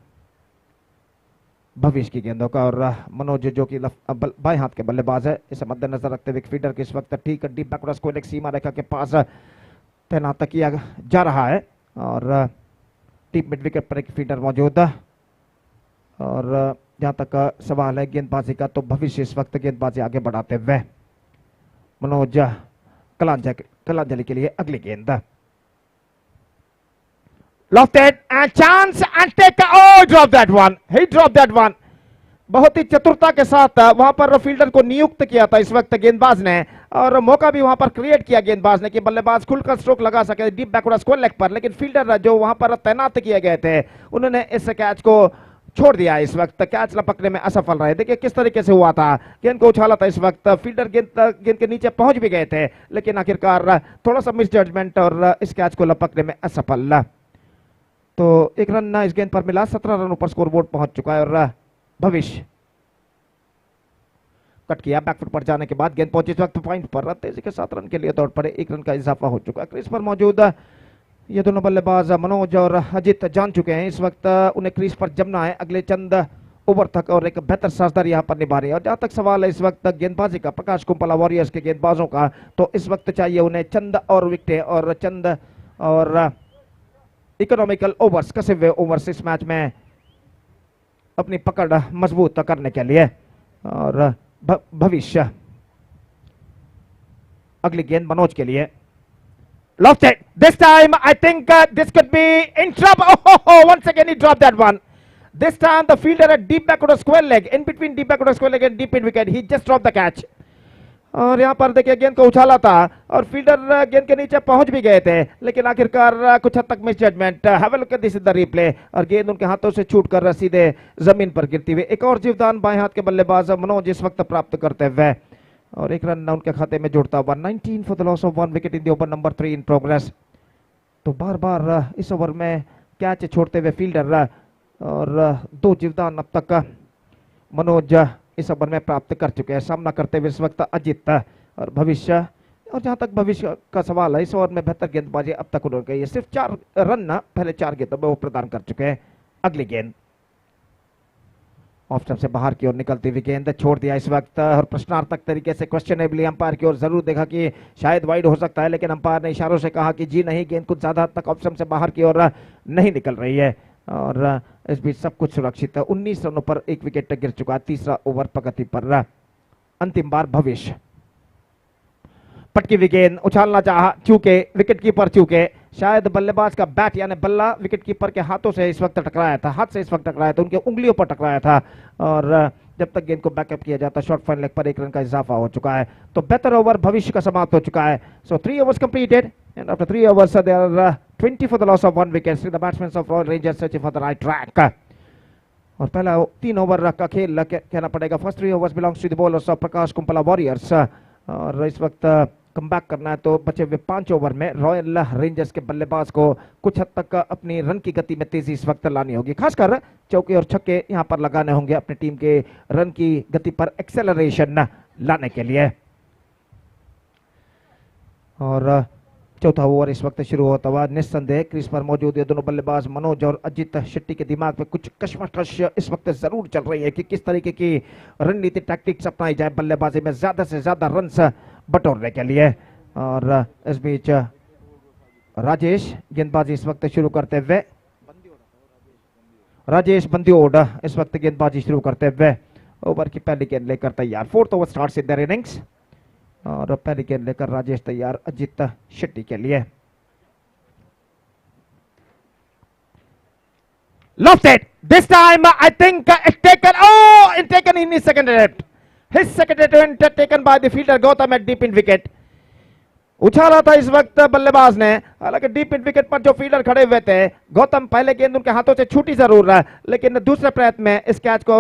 भविष्य की गेंदों का. और मनोज जो कि बाएं हाथ के बल्लेबाज है, इसे मद्देनजर रखते हुए फील्डर के इस वक्त ठीक डीप बैकवर्ड स्क्वायर एक सीमा रेखा के पास तैनात किया जा रहा है. और डीप मिड विकेट पर एक फील्डर मौजूद. और जहां तक सवाल है गेंदबाजी का, तो भविष्य इस वक्त गेंदबाजी आगे बढ़ाते हुए. मनोज कलांजलि के लिए अगली गेंद. Lofted and chance and take drop that one. He dropped that one. बहुत ही चतुरता के साथ वहां पर फील्डर को नियुक्त किया था इस वक्त गेंदबाज ने, और मौका भी वहां पर क्रिएट किया गेंदबाज ने कि बल्लेबाज खुलकर स्ट्रोक लगा सके डीप बैकवर्ड स्क्वायर लेग पर. लेकिन फील्डर जो वहां पर तैनात किए गए थे उन्होंने इस कैच को छोड़ दिया. इस वक्त कैच पकड़ने में असफल रहे. देखिए किस तरीके से हुआ था, गेंद को उछाला था इस वक्त, फील्डर गेंद के नीचे पहुंच भी गए थे, लेकिन आखिरकार थोड़ा सा मिस जजमेंट और इस कैच को लपकने में असफल. तो 1 रन इस गेंद पर मिला. 17 रनों पर स्कोरबोर्ड पहुंच चुका है. और भविष्य कट किया बैकफुट पर जाने के बाद गेंद पहुंची इस वक्त पॉइंट पर. तेजी के 7 रन के लिए दौड़ पड़े. 1 रन का इजाफा हो चुका है. क्रीज पर मौजूद ये दोनों बल्लेबाज मनोज और अजित जान चुके हैं इस वक्त उन्हें क्रीज पर जमना है अगले चंद ओवर तक और एक बेहतर साझेदारी यहां पर निभा रही है. और जहां तक सवाल है इस वक्त गेंदबाजी का, प्रकाश कुंपला वॉरियर्स के गेंदबाजों का, तो इस वक्त चाहिए उन्हें चंद और विकेटें और चंद और इकोनॉमिकल ओवर्स, कसे हुए ओवर्स इस मैच में अपनी पकड़ मजबूत करने के लिए. और भविष्य अगली गेंद मनोज के लिए. Lofted. This time, I think this could be in trouble. Oh, once again he dropped that one. This time the fielder at deep backward square leg, in between deep backward square leg and deep mid wicket, he just dropped the catch. और यहाँ पर देखिए गेंद को उछाला था और fielder गेंद के नीचे पहुंच भी गए थे, लेकिन आखिरकार कुछ हद तक misjudgement. Have a look at this in the replay. और गेंद उनके हाथों से छूटकर सीधे जमीन पर गिरती हुई. एक और जीवदान बाएं हाथ के बल्लेबाज मनोज इस वक्त प्राप्त करते हुए और 1 रन उनके खाते में जुड़ता हुआ. 19 for the loss of 1 wicket in the over number 3 in progress. तो बार बार इस ओवर में कैच छोड़ते हुए फील्डर और 2 जीवदान अब तक मनोज इस ओवर में प्राप्त कर चुके हैं. सामना करते हुए इस वक्त अजित और भविष्य. और जहां तक भविष्य का सवाल है, इस ओवर में बेहतर गेंदबाजी अब तक उन्होंने की है. सिर्फ 4 रन पहले 4 गेंदों में वो प्रदान कर चुके हैं. अगली गेंद ऑफ स्टंप से बाहर की ओर निकलती हुई गेंद छोड़ दिया इस वक्त और प्रश्नार्थक तरीके से क्वेश्चनेबली अंपायर की ओर जरूर देखा कि शायद वाइड हो सकता है, लेकिन अंपायर ने इशारों से कहा कि जी नहीं, गेंद कुछ ज्यादा तक ऑफ स्टंप से बाहर की ओर नहीं निकल रही है. और इस बीच सब कुछ सुरक्षित है. 19 रनों पर 1 विकेट गिर चुका है. तीसरा ओवर प्रगति पर. अंतिम बार भविष्य पटकी हुई गेंद उछालना चाहा, चूके विकेट कीपर चूके. शायद बल्लेबाज का बैट यानी बल्ला विकेट कीपर के हाथों से इस वक्त टकराया था, हाथ से इस वक्त टकराया था, उनके उंगलियों पर टकराया था. और जब तक गेंद को बैकअप किया जाता शॉर्ट फाइन लेग पर 1 रन का इजाफा हो चुका है. तो बेहतर ओवर भविष्य का समाप्त हो चुका है. सो 3 overs completed and after 3 overs there are 20 for the loss of 1 wicket. The batsmen of Royal Rangers searching for the right track. और पहला 3 ओवर का खेल कहना पड़ेगा। First 3 overs belongs to the bowlers of Prakash Kumpala warriors. और इस वक्त come back करना है तो बचे हुए 5 ओवर में रॉयल रेंजर्स के बल्लेबाज को कुछ हद तक अपनी रन की गति में तेजी इस वक्त लानी होगी। खासकर चौके और छक्के यहां पर लगाने होंगे अपनी टीम के रन की गति पर एक्सेलरेशन लाने के लिए। और चौथा ओवर इस वक्त शुरू होता हुआ। निस्संदेह क्रीज पर मौजूद ये दोनों बल्लेबाज मनोज और अजित शेट्टी के दिमाग में कुछ कश्मकश इस वक्त जरूर चल रही है कि किस तरीके की रणनीति टैक्टिक्स अपनाई जाए बल्लेबाजी में ज्यादा से ज्यादा रन बटोरने के लिए। और इस बीच राजेश गेंदबाजी इस वक्त शुरू करते हुए, राजेश बंदियोड इस वक्त गेंदबाजी शुरू करते हुए ओवर की पहली गेंद लेकर तैयार। 4th over starts in their innings और पहली गेंद लेकर राजेश तैयार अजित शेट्टी के लिए। Lofted this time I think taken in his second attempt. His second attempt taken by the fielder Gautam at deep in wicket. उछाला था इस वक्त बल्लेबाज ने, हालांकि डीप इन विकेट पर जो फील्डर खड़े हुए थे गौतम पहले गेंद उनके हाथों से छूटी जरूर है, लेकिन दूसरे प्रयत्न में इस कैच को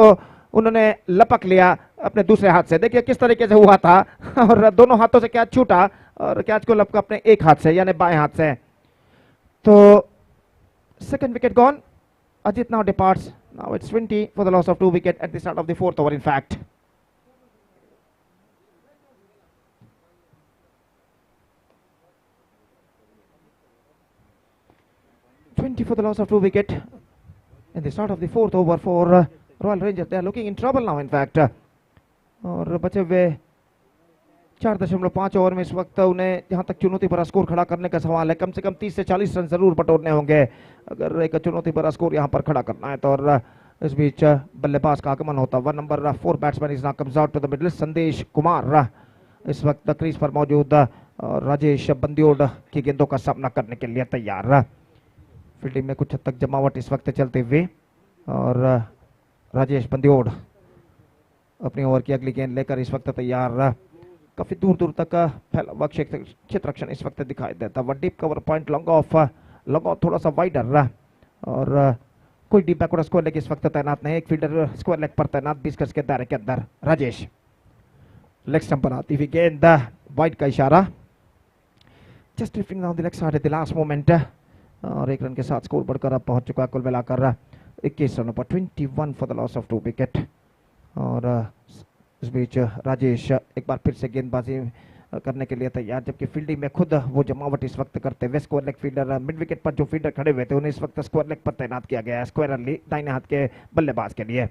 उन्होंने लपक लिया अपने दूसरे हाथ से। देखिए किस तरीके से हुआ था और दोनों हाथों से कैच छूटा और कैच को लपका अपने एक हाथ से यानी बाएं हाथ से। तो second wicket gone. Ajit now departs. Now it's 20 for the loss of 2 wickets at the start of the 4th over in fact. For the loss of 2 wickets in the start of the 4th over for Royal Rangers. They are looking in trouble now in fact. और बचे हुए 4.5 over में इस वक्त उन्हें जहां तक चुनौती भरा स्कोर खड़ा करने का सवाल है, कम से कम 30 से 40 रन जरूर बटोरने होंगे अगर एक चुनौती भरा स्कोर यहां पर खड़ा करना है तो। और इस बीच बल्लेबाज का आगमन होता हुआ number 4 batsman is now comes out to the middle. Sandesh Kumar इस वक्त क्रीज पर मौजूद और राजेश बंदियोड की गेंदों का सामना करने के लिए तैयार। फील्डिंग में कुछ हद तक जमावट इस वक्त चलते हुए और राजेश बंदियोड अपनी ओवर की अगली गेंद लेकर इस वक्त तैयार। काफी दूर दूर तक फैला हुआ क्षेत्र रक्षण इस वक्त दिखाई देता है। Deep cover point long off थोड़ा सा वाइडर और कोई डीप बैकवर्ड स्क्वायर लेग इस वक्त तैनात नहीं, एक फील्डर स्क्वायर लेग पर तैनात 20 गज के दायरे के अंदर। राजेश लेग स्टंप पर आती हुई गेंद, वाइड का इशारा, just drifting down the leg side at the last moment और 1 रन के साथ स्कोर बढ़कर अब पहुंच चुका है कुल मिलाकर 21 रनों पर। 21 for the loss of 2 wicket. और इस बीच राजेश एक बार फिर से गेंदबाजी करने के लिए तैयार, जबकि फील्डिंग में खुद वो जमावट इस वक्त करते हुए square leg fielder mid wicket पर जो फील्डर खड़े हुए थे उन्हें इस वक्त स्क्वायर लेग पर तैनात किया गया है स्क्वायरली दाहिने हाथ के बल्लेबाज के लिए।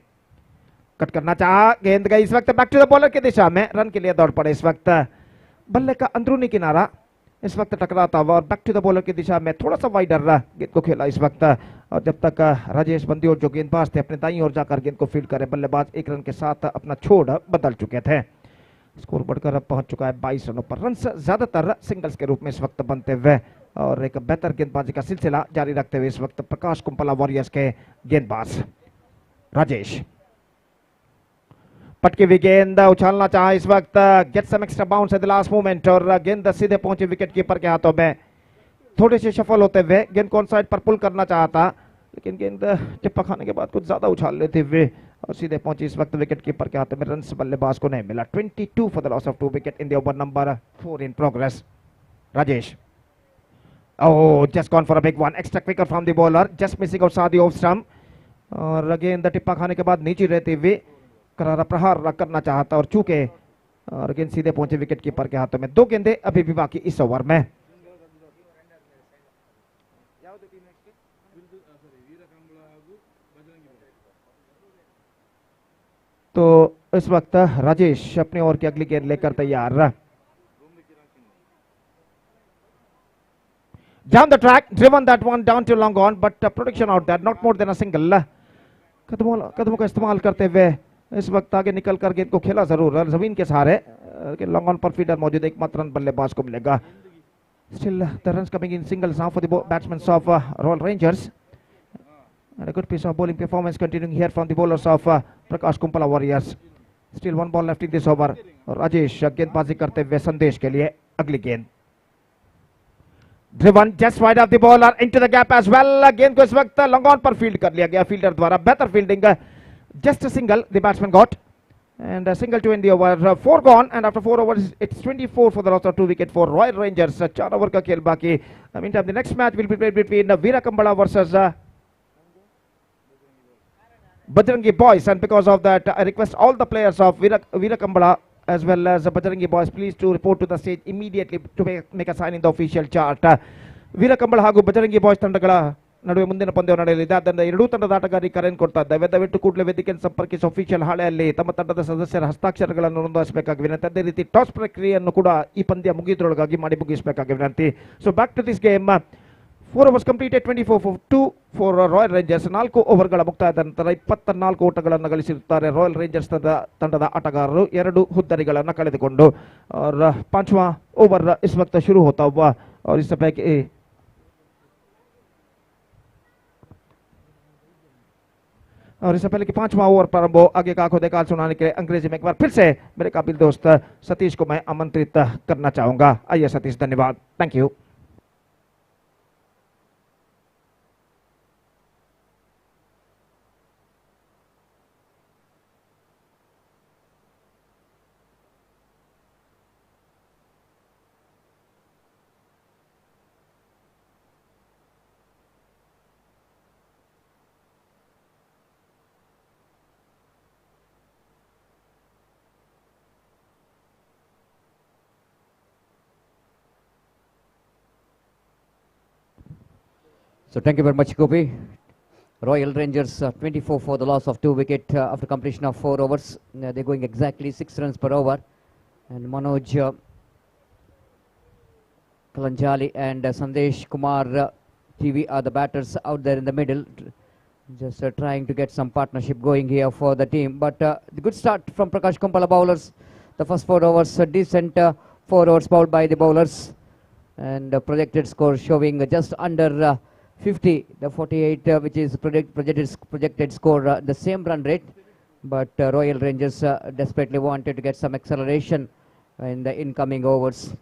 कट करना चाहा, गेंद गई इस वक्त बैक टू द बॉलर की दिशा में, रन के लिए दौड़ पड़े इस वक्त। बल्ले का अंदरूनी किनारा इस वक्त टकराता हुआ और बैक टू द बॉलर की दिशा में थोड़ा सा वाइडर गेंद को खेला इस वक्त। और जब तक राजेश बंदियोड जो गेंदबाज थे अपने दाईं ओर जाकर गेंद को फील्ड करे, बल्लेबाज 1 रन के साथ अपना छोड़ बदल चुके थे। स्कोर बढ़कर अब पहुंच चुका है 22 रनों पर। रन ज्यादातर सिंगल्स के रूप में इस वक्त बनते हुए और एक बेहतर गेंदबाजी का सिलसिला जारी रखते हुए इस वक्त प्रकाश कुंपला वॉरियर्स के गेंदबाज राजेश। पटकी हुई गेंद उछालना चाहा इस वक्त, get some extra bounce at the last moment और गेंद सीधे पहुंची विकेट कीपर के हाथों में। थोड़े से सफल होते हुए गेंद को ऑन साइड पर पुल करना चाहा था, लेकिन गेंद टिप्पा खाने के बाद कुछ ज्यादा उछाल लेते हुए और सीधे पहुंची इस वक्त विकेट कीपर के हाथों में। रन बल्लेबाज को नहीं मिला। 22 for the loss of 2 wicket in the over number 4 in progress. Rajesh just gone for a big one, extra quicker from the bowler, just missing outside off stump और गेंद टिप्पा खाने के बाद नीचे रहते हुए करारा प्रहार करना चाहता और चूके और गेंद सीधे पहुंचे विकेट कीपर के हाथों में। 2 गेंदें अभी भी बाकी इस ओवर में। तो इस वक्त राजेश अपने ओवर की अगली गेंद लेकर तैयार। Down the track, driven that one down to long on, but protection out there, not more than a single. कदमों का इस्तेमाल करते हुए इस वक्त आगे निकल कर गेंद को खेला जरूर है जमीन के सहारे, लेकिन लॉन्ग ऑन पर फील्डर मौजूद, एकमात्र रन बल्लेबाज को मिलेगा। Still the runs coming in singles now for the batsmen of Royal Rangers. And a good piece of bowling performance continuing here from the bowlers of Prakash Kumpala Warriors. Still 1 ball left in this over. Rajesh गेंदबाजी करते हुए संदेश के लिए अगली गेंद। Driven just wide of the bowler into the gap as well. गेंद को इस वक्त लॉन्ग ऑन पर फील्ड कर लिया गया फील्डर द्वारा। बेहतर fielding Just a single the batsman got, and a single to end the over. 4 gone, and after 4 overs it's 24 for the loss of 2 wicket for Royal Rangers. 4 over ka khel baki. Meantime, the next match will be played between Veerakambala versus Bajrangi Boys, and because of that I request all the players of Veerakambala as well as Bajrangi Boys please to report to the stage immediately to make a sign in the official chart. Veerakambala ಹಾಗೂ Bajrangi Boys ತಂಡಗಳ ನಡುವೆ ಮುಂದಿನ ಪಂದ್ಯ ನಡೆಯಲಿದೆ. ಆದ್ದರಿಂದ ಎರಡೂ ತಂಡದ ಆಟಗಾರರಿಗೆ ಕರೆಯನ್ನು ಕೊಡ್ತಾ ಇದ್ದೇವೆ. ದಯವಿಟ್ಟು ಕೂಡಲೇ ವೇದಿಕೆಯನ್ನು ಸಂಪರ್ಕಿಸಿ ಅಫಿಷಿಯಲ್ ಹಾಳೆಯಲ್ಲಿ ತಮ್ಮ ತಂಡದ ಸದಸ್ಯರ ಹಸ್ತಾಕ್ಷರಗಳನ್ನು ನೋಂದಾಯಿಸಬೇಕಾಗಿ ವಿನಂತಿ. ಅದೇ ರೀತಿ ಟಾಸ್ ಪ್ರಕ್ರಿಯೆಯನ್ನು ಕೂಡ ಈ ಪಂದ್ಯ ಮುಗಿದ್ರೊಳಗಾಗಿ ಮಾಡಿ ಮುಗಿಸಬೇಕಾಗಿ ವಿನಂತಿ. So back to this game. 4 overs completed, 24 for 2 for Royal Rangers. 4 ಓವರ್ಗಳ ಮುಕ್ತಾಯದ ನಂತರ 24 ಓಟಗಳನ್ನು ಗಳಿಸಿರುತ್ತಾರೆ ರಾಯಲ್ ರೇಂಜರ್ಸ್ ತಂಡದ ಆಟಗಾರರು. 2 ಹುದ್ದರಿಗಳನ್ನು ಕಳೆದುಕೊಂಡು और 5वां ओवर इस वक्त शुरू होता हुआ और इस समय और इससे पहले कि 5वां ओवर प्रारंभ हो, आगे का आंखों देखा सुनाने के लिए अंग्रेजी में एक बार फिर से मेरे काबिल दोस्त सतीश को मैं आमंत्रित करना चाहूंगा. आइए सतीश, धन्यवाद. Thank you. So thank you very much, Gopi. Royal Rangers 24 for the loss of 2 wicket after completion of 4 overs. They're going exactly 6 runs per over. And Manoj Kalanjali and Sandesh Kumar TV are the batters out there in the middle. Just trying to get some partnership going here for the team. But the good start from Prakash Kumpala bowlers. The first 4 overs, decent 4 overs bowled by the bowlers. And projected score showing just under 50, the 48 which is projected score, the same run rate, but Royal Rangers desperately wanted to get some acceleration in the incoming overs.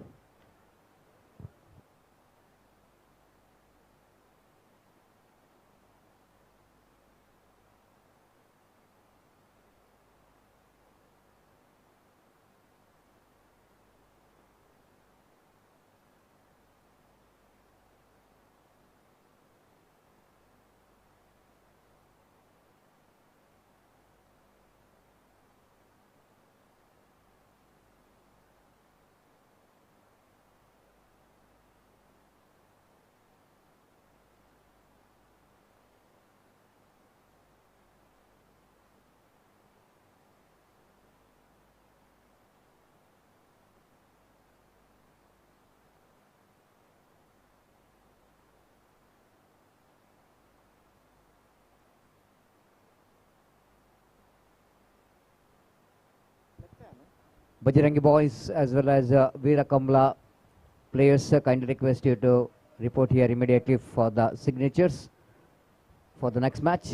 Bajrangi Boys as well as Veerakambala players kindly request you to report here immediately for the signatures for the next match.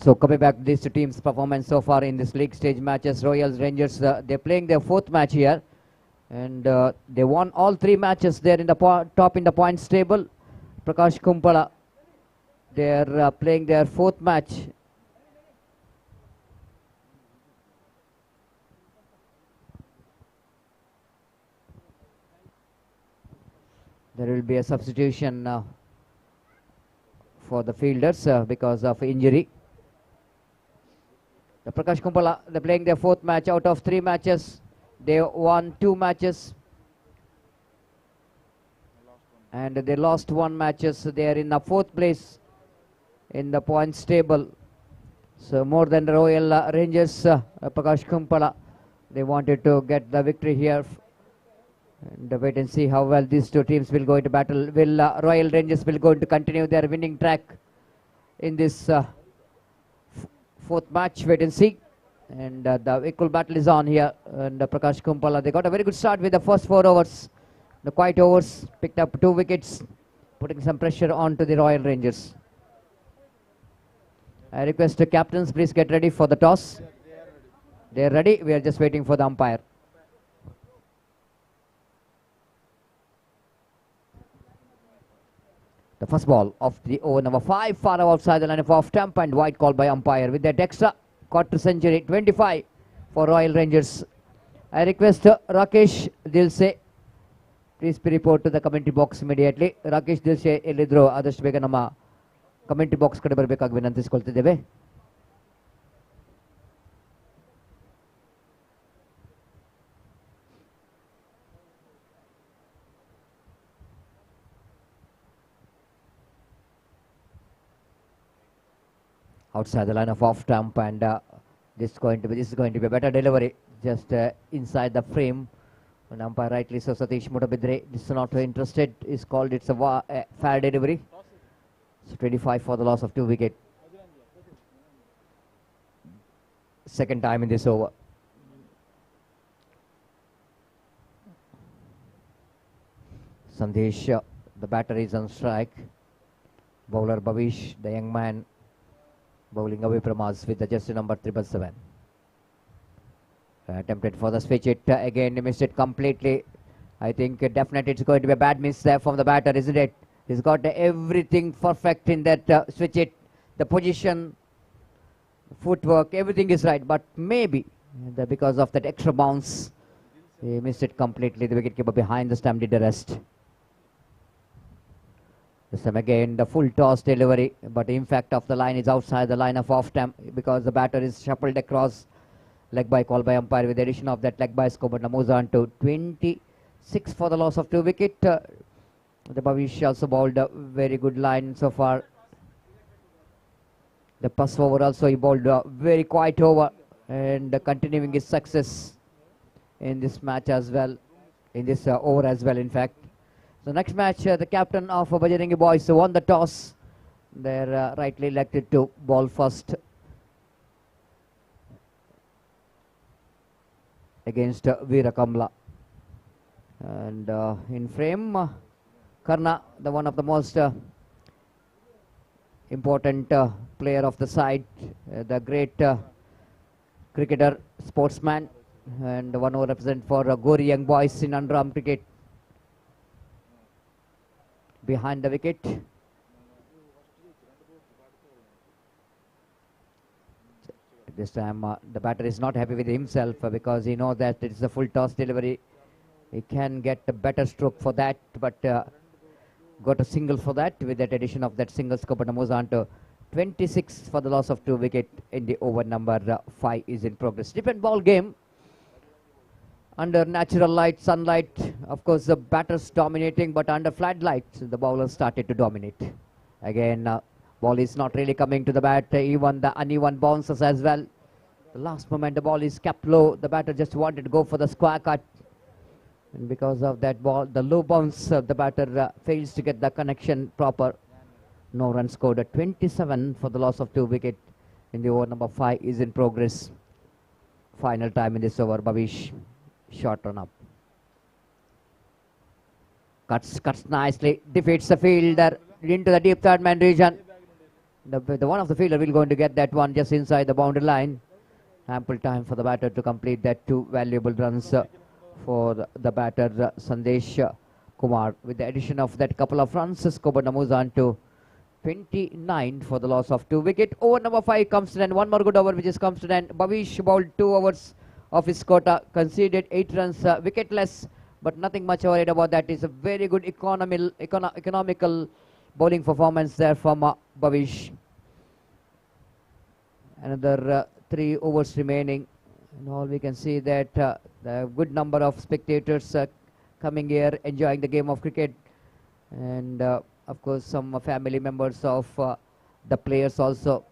So coming back to these two teams' performance so far in this league stage matches, Royals Rangers, they're playing their 4th match here, and they won all 3 matches. They're in the top in the points table. Prakash Kumpala, they're playing their 4th match. There will be a substitution for the fielders because of injury. The Prakash Kumpala, they're playing their 4th match out of 3 matches. They won 2 matches and they lost 1 matches. They are in the 4th place in the points table. So more than the Royal Rangers, Prakash Kumpala, they wanted to get the victory here. And wait and see how well these two teams will go into battle. Will Royal Rangers will going to continue their winning track in this 4th match? Wait and see. And the equal battle is on here. And Prakash Kumpala, they got a very good start with the first 4 overs. The quiet overs picked up 2 wickets, putting some pressure onto the Royal Rangers. I request the captains, please get ready for the toss. They are ready. We are just waiting for the umpire. The first ball of the over number 5, far outside the line of off stump, and wide call by umpire with that extra quarter century, 25 for Royal Rangers. I request Rakesh Dilse, please be report to the commentary box immediately. Rakesh Dilse ಎಲ್ಲಿದ್ರು ಆದಷ್ಟು ಬೇಗ ನಮ್ಮ commentary box ಕಡೆ ಬರಬೇಕಾಗಿ ವಿನಂತಿಸಿಕೊಳ್ತಿದ್ದೇವೆ. Outside the line of off stump, and this is going to be a better delivery just inside the frame. And umpire rightly so, Satish Mutabidre is not interested, is called it's a fair delivery. So 25 for the loss of 2 wickets. Second time in this over. Sandesh, the batter is on strike. Bowler Bhavish, the young man, bowling away from us with the jersey number 777. Attempted for the switch it again, missed it completely. I think definitely it's going to be a bad miss there from the batter, isn't it? He's got everything perfect in that switch it. The position, footwork, everything is right, but maybe because of that extra bounce, he missed it completely. The wicketkeeper behind the stump did the rest. This time again the full toss delivery, but the impact of the line is outside the line of off stump because the batter is shuffled across. Leg by call by umpire with the addition of that leg by score, but moves on to 26 for the loss of 2 wickets. The Bhavish also bowled a very good line so far. The first over also he bowled a very quiet over, and continuing his success in this match as well, in this over as well in fact. So next match, the captain of Bajarangi Boys won the toss. They're rightly elected to bowl first against Veera Kamla. And in frame, Karna, the one of the most important player of the side, the great cricketer, sportsman, and the one who represents for Gori Young Boys in under-arm cricket. Behind the wicket, this time the batter is not happy with himself because he knows that it is a full toss delivery. He can get a better stroke for that, but got a single for that with that addition of that single score, but moves on to 26 for the loss of 2 wickets in the over number 5 is in progress. Different ball game. Under natural light, sunlight, of course the batters dominating, but under floodlight the bowlers started to dominate. Again, ball is not really coming to the bat, even the uneven bounces as well. The last moment the ball is kept low, the batter just wanted to go for the square cut, and because of that ball, the low bounce, the batter fails to get the connection proper. No run scored at 27 for the loss of 2 wickets in the over number 5 is in progress. Final time in this over, Bhavish. Short run up. Cuts nicely, defeats the fielder into the deep third man region. The one of the fielder will going to get that one just inside the boundary line. Ample time for the batter to complete that 2 valuable runs for the batter Sandesh Kumar. With the addition of that couple of runs, score moves on to 29 for the loss of 2 wickets. Over number 5 comes to an 1 more good over which is comes to an Bhavish bowled 2 overs of his quota, conceded 8 runs, wicketless, but nothing much worried about that. It's a very good economical bowling performance there from Bhavish. Another 3 overs remaining, and all we can see that the good number of spectators coming here enjoying the game of cricket, and of course some family members of the players also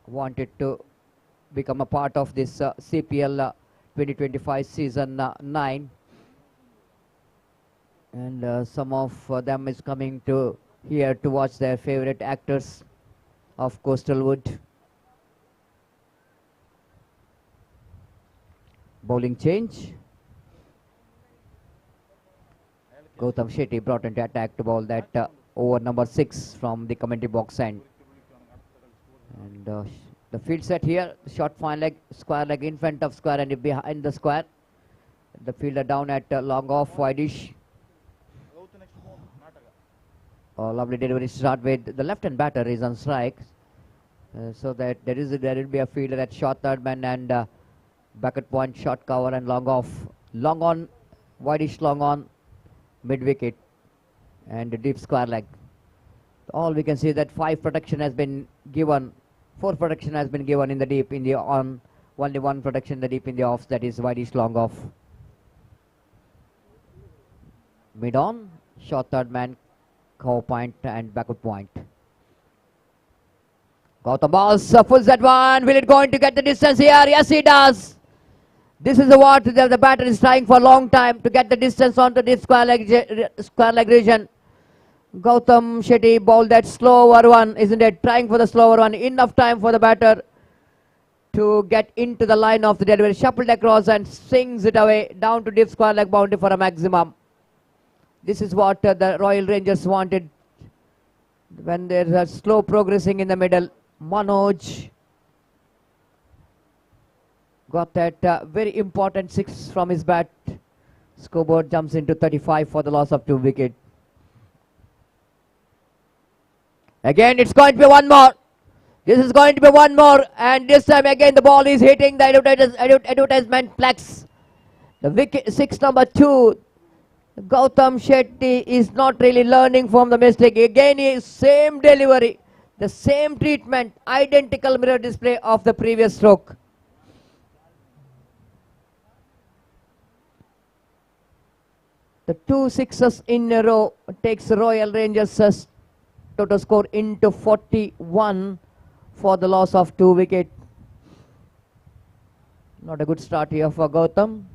wanted to become a part of this CPL 2025 season 9, and some of them is coming to here to watch their favorite actors of Coastal Wood. Bowling change. Gautam Shetty brought into attack to bowl that over number 6 from the commentary box end. And the field set here, short fine leg, square leg in front of square and behind the square. The fielder down at long off, wideish. Oh, lovely delivery start with the left-hand batter is on strike. So that there will be a fielder at short third man and back at point, short cover and long off. Long on, wideish long on, mid wicket and deep square leg. All we can see that 5 protection has been given, 4 protection has been given in the deep, in the on, only 1 protection in the deep in the offs, that is wideish long off. Mid on, short third man, cover point and backward point. Gautam balls, pulls that one. Will it going to get the distance here? Yes, he does. This is what the batter is trying for a long time, to get the distance onto this square leg region. Gautam Shetty bowled that slower one, isn't it? Trying for the slower one. Enough time for the batter to get into the line of the delivery. Shuffled across and swings it away down to deep square leg boundary for a maximum. This is what the Royal Rangers wanted when there's a slow progressing in the middle. Manoj got that very important 6 from his bat. Scoreboard jumps into 35 for the loss of 2 wickets. Again, it's going to be one more. This is going to be one more. And this time again, the ball is hitting the advertisement plex. The wicket, 6 number 2. Gautam Shetty is not really learning from the mistake. Again, same delivery. The same treatment, identical mirror display of the previous stroke. The 2 sixes in a row takes Royal Rangers' total score into 41 for the loss of 2 wickets. Not a good start here for Gautam.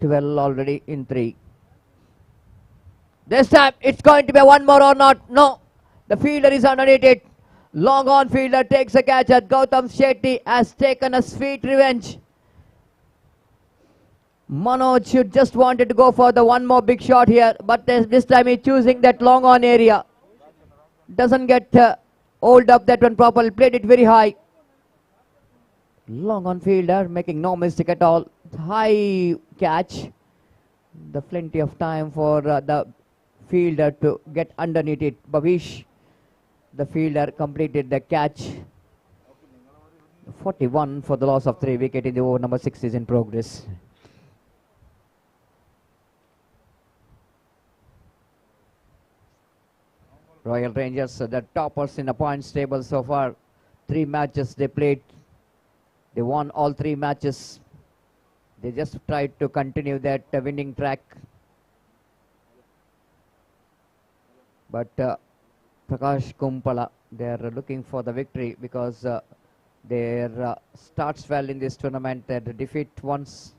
12 already in 3. This time it's going to be one more or not? No. The fielder is underneath it. Long on fielder takes a catch at Gautam Shetty has taken a sweet revenge. Manoj should just wanted to go for the one more big shot here, but this time he's choosing that long on area. Doesn't get hold up that one properly, played it very high. Long on fielder making no mistake at all. High catch. The plenty of time for the fielder to get underneath it. Bhavish, the fielder, completed the catch. 41 for the loss of 3 wickets in the over number 6 is in progress. Royal Rangers, the toppers in the points table so far. 3 matches they played. They won all 3 matches. They just tried to continue that winning track. But Prakash Kumpala, they are looking for the victory because their starts well in this tournament. Their defeat once.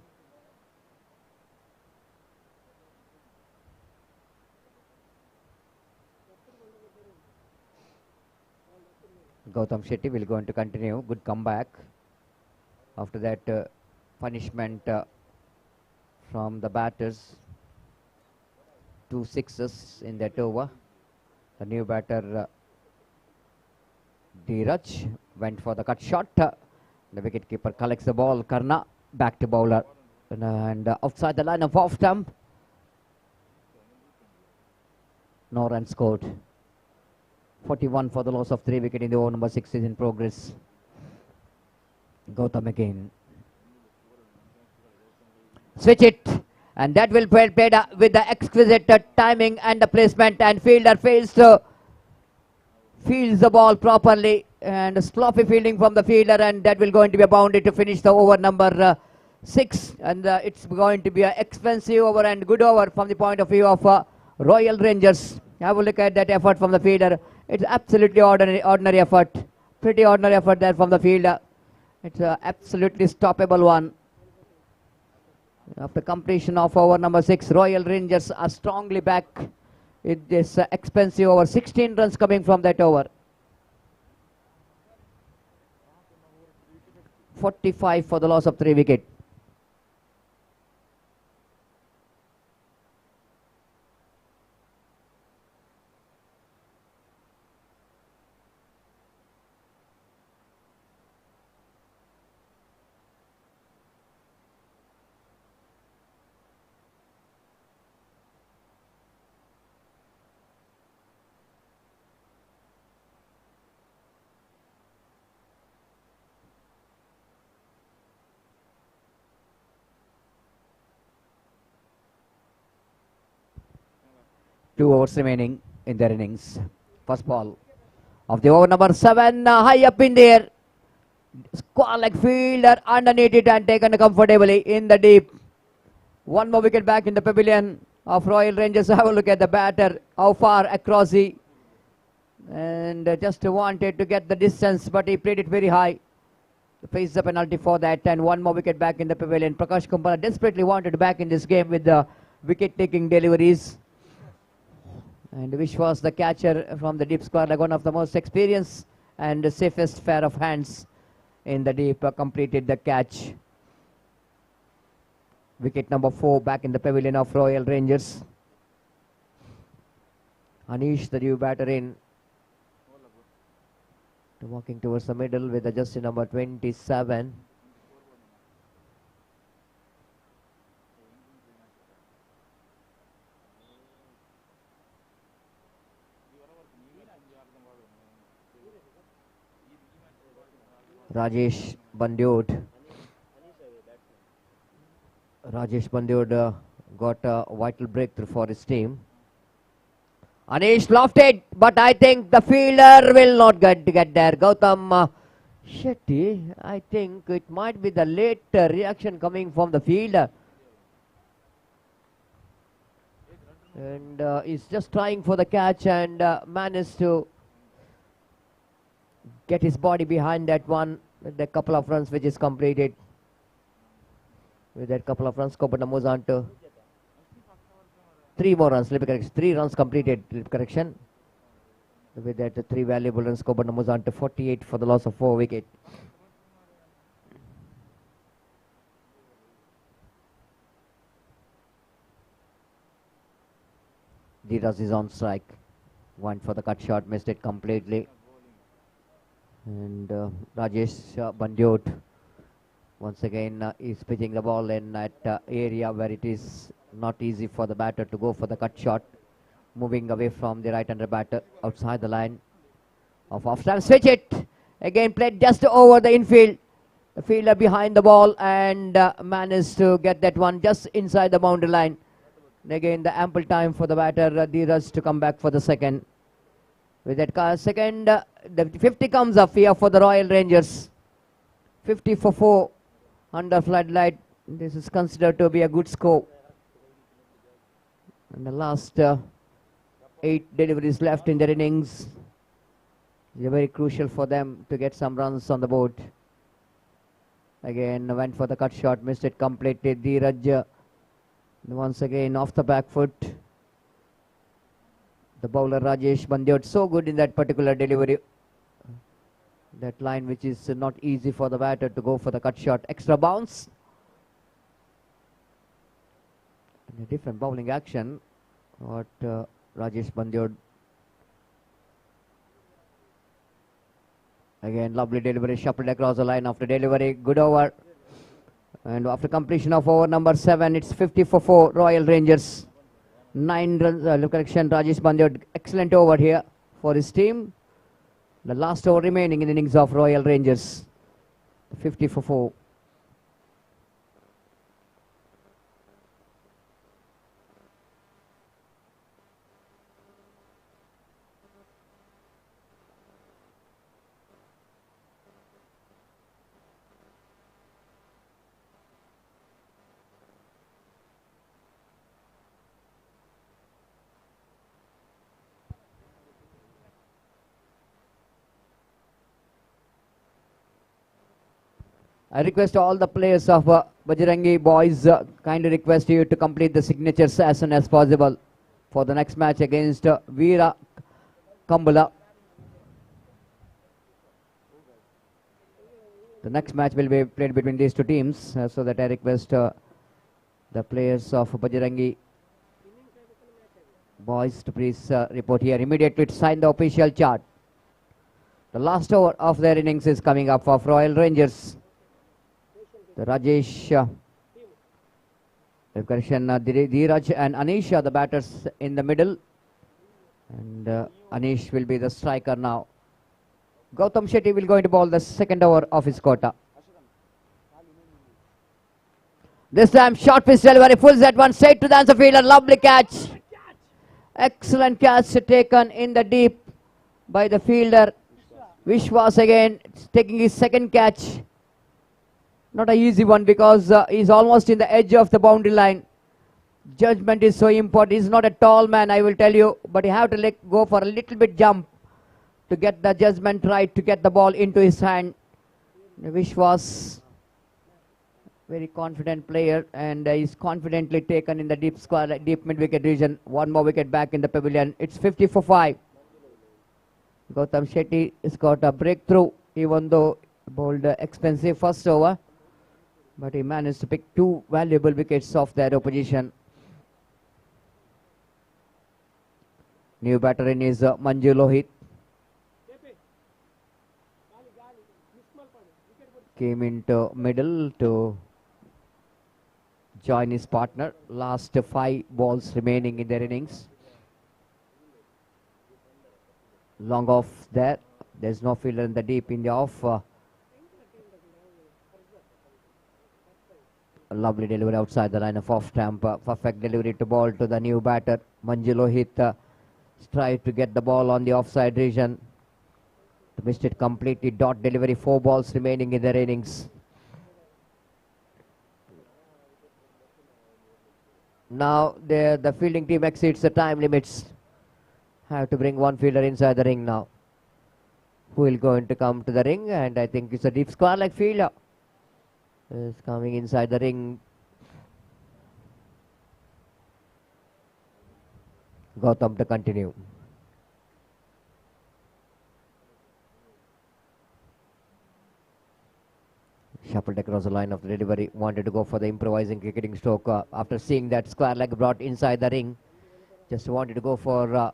Gautam Shetty will going to continue. Good comeback. After that punishment from the batters. 2 sixes in that over. The new batter Dheeraj went for the cut shot. The wicketkeeper collects the ball. Karna back to bowler. And outside the line of off stump. No runs scored. 41 for the loss of 3 wickets in the over number 6 is in progress. Gautam again. Switch it. And that will be played with the exquisite timing and the placement, and fielder fails to fields the ball properly, and sloppy fielding from the fielder, and that will going to be a boundary to finish the over number 6, and it's going to be an expensive over and good over from the point of view of Royal Rangers. Have a look at that effort from the fielder. It's absolutely ordinary effort. Pretty ordinary effort there from the fielder. It's an absolutely stoppable one. After completion of over number 6, Royal Rangers are strongly back with this expensive over. 16 runs coming from that over. 45 for the loss of 3 wickets. 2 overs remaining in their innings. First ball of the over number 7, high up in the air. Square leg fielder underneath it and taken comfortably in the deep. One more wicket back in the pavilion of Royal Rangers. Have a look at the batter, how far across he, and just wanted to get the distance, but he played it very high. Face the penalty for that, and one more wicket back in the pavilion. Prakash Kumbhala desperately wanted back in this game with the wicket-taking deliveries. And Vish was the catcher from the deep square leg, one of the most experienced and the safest pair of hands in the deep, completed the catch. Wicket number 4 back in the pavilion of Royal Rangers. Anish, the new batter, in. Walking towards the middle with the jersey number 27. Rajesh Bandyod. Rajesh Bandyod got a vital breakthrough for his team. Anish lofted, but I think the fielder will not get there. Gautam Shetty, I think it might be the late reaction coming from the fielder. And he's just trying for the catch and managed to get his body behind that one with a couple of runs which is completed. With that couple of runs, Kopana moves on to 3 more runs, 3 runs completed, correction. With that 3 valuable runs, Kopana moves on to 48 for the loss of 4 wickets. Dheeraj is on strike. Went for the cut shot, missed it completely. And Rajesh Bandyod once again is pitching the ball in that area where it is not easy for the batter to go for the cut shot. Moving away from the right-hander batter outside the line of off-stamp. Switch it. Again played just over the infield. The fielder behind the ball and managed to get that one just inside the boundary line. And again the ample time for the batter Dheeraj to come back for the second. With that second, the 50 comes up here for the Royal Rangers. 50 for 4 under floodlight. This is considered to be a good score. And the last 8 deliveries left in their innings. They're very crucial for them to get some runs on the board. Again went for the cut shot, missed it completely. Dheeraj once again off the back foot. The bowler Rajesh Bandyod so good in that particular delivery. That line which is not easy for the batter to go for the cut shot. Extra bounce. And a different bowling action. What Rajesh Bandyod. Again lovely delivery, shuffled across the line after delivery. Good over. And after completion of over number 7, it's 50 for 4 Royal Rangers. 9 runs, correction, Rajesh Bandyod, excellent over here for his team. The last over remaining in the innings of Royal Rangers. 50 for 4. I request all the players of Bajrangi boys, kindly request you to complete the signatures as soon as possible for the next match against Veera Kambala. The next match will be played between these two teams, so that I request the players of Bajrangi boys to please report here immediately to sign the official chart. The last over of their innings is coming up for Royal Rangers. The Rajesh, Dheeraj and Anish are the batters in the middle. And Anish will be the striker now. Gautam Shetty will go into bowl the second over of his quota. This time short pitch delivery, pulls that one straight to the answer fielder. Lovely catch. Excellent catch taken in the deep by the fielder. Vishwas again taking his second catch. Not an easy one because he's almost in the edge of the boundary line. Judgment is so important. He's not a tall man, I will tell you, but you have to go for a little bit jump to get the judgment right, to get the ball into his hand. Vishwas, very confident player, and he's confidently taken in the deep square, deep mid-wicket region. One more wicket back in the pavilion. It's 50 for 5. Gautam Shetty has got a breakthrough, even though bowled expensive first over, but he managed to pick 2 valuable wickets off their opposition. New batter in is Manju Lohit. Came into middle to join his partner. Last 5 balls remaining in their innings. Long off there. There's no fielder in the deep in the off. A lovely delivery outside the line of off stamp. Perfect delivery to ball to the new batter. Manju Lohit tried to get the ball on the offside region. Missed it completely. Dot delivery. 4 balls remaining in their innings. Now the fielding team exceeds the time limits. Have to bring 1 fielder inside the ring now. Who will going to come to the ring? And I think it's a deep square leg fielder. Is coming inside the ring. Gautam to continue. Shuffled across the line of the delivery. Wanted to go for the improvising cricketing stroke after seeing that square leg brought inside the ring. Just wanted to go for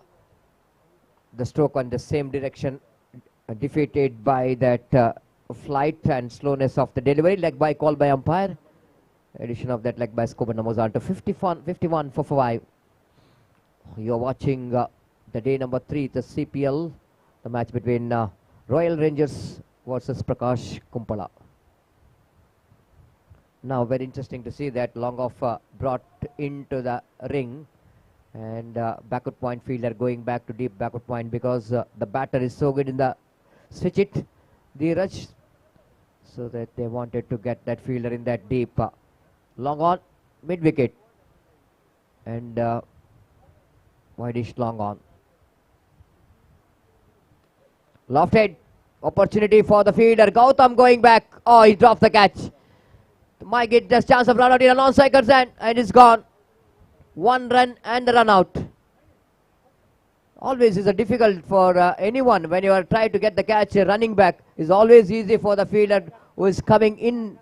the stroke on the same direction. Defeated by that flight and slowness of the delivery. Leg by called by umpire. Addition of that leg by scope and moves on to 51 for 5. You're watching the day number 3, the CPL, the match between Royal Rangers versus Prakash Kumpala. Now very interesting to see that long off brought into the ring, and backward point fielder going back to deep backward point because the batter is so good in the switch it, the rush, so that they wanted to get that fielder in that deep. Long on, mid wicket, and wideish long on. Lofted, opportunity for the fielder. Gautam going back. Oh, he dropped the catch. Might get just chance of run out in a non-striker's end, and it's gone. 1 run and the run out. Always is a difficult for anyone when you are trying to get the catch. Running back is always easy for the fielder who is coming in.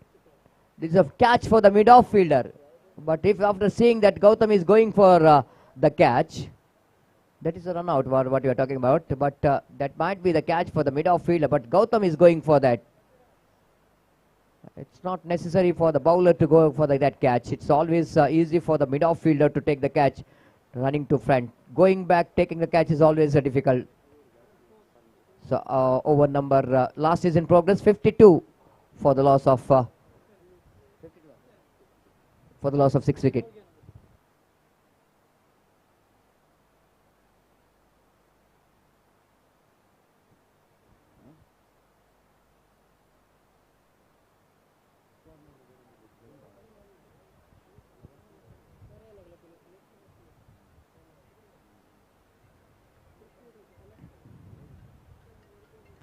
This is a catch for the mid-off fielder. But if after seeing that Gautam is going for the catch, that is a run out what you are talking about. But that might be the catch for the mid-off fielder. But Gautam is going for that. It's not necessary for the bowler to go for that catch. It's always easy for the mid-off fielder to take the catch, running to front. Going back, taking the catch is always difficult. So over number last is in progress, 52 for the loss of 6 wickets.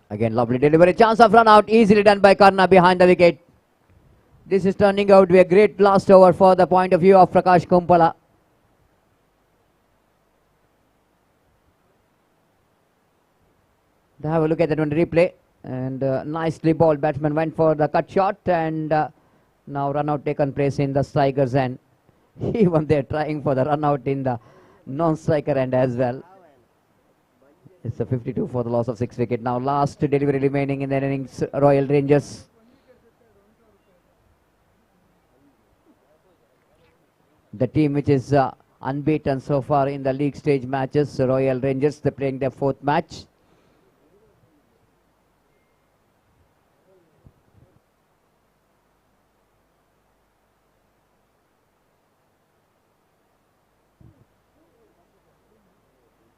Again, lovely delivery. Chance of run out. Easily done by Karna behind the wicket. This is turning out to be a great last over for the point of view of Prakash Kumpala. Have a look at that on replay. And nicely bowled. Batsman went for the cut shot. And now run out taken place in the striker's end. Even they're trying for the run out in the non-striker end as well. It's a 52 for the loss of 6 wickets. Now last delivery remaining in the innings, Royal Rangers. The team which is unbeaten so far in the league stage matches, Royal Rangers, they're playing their 4th match.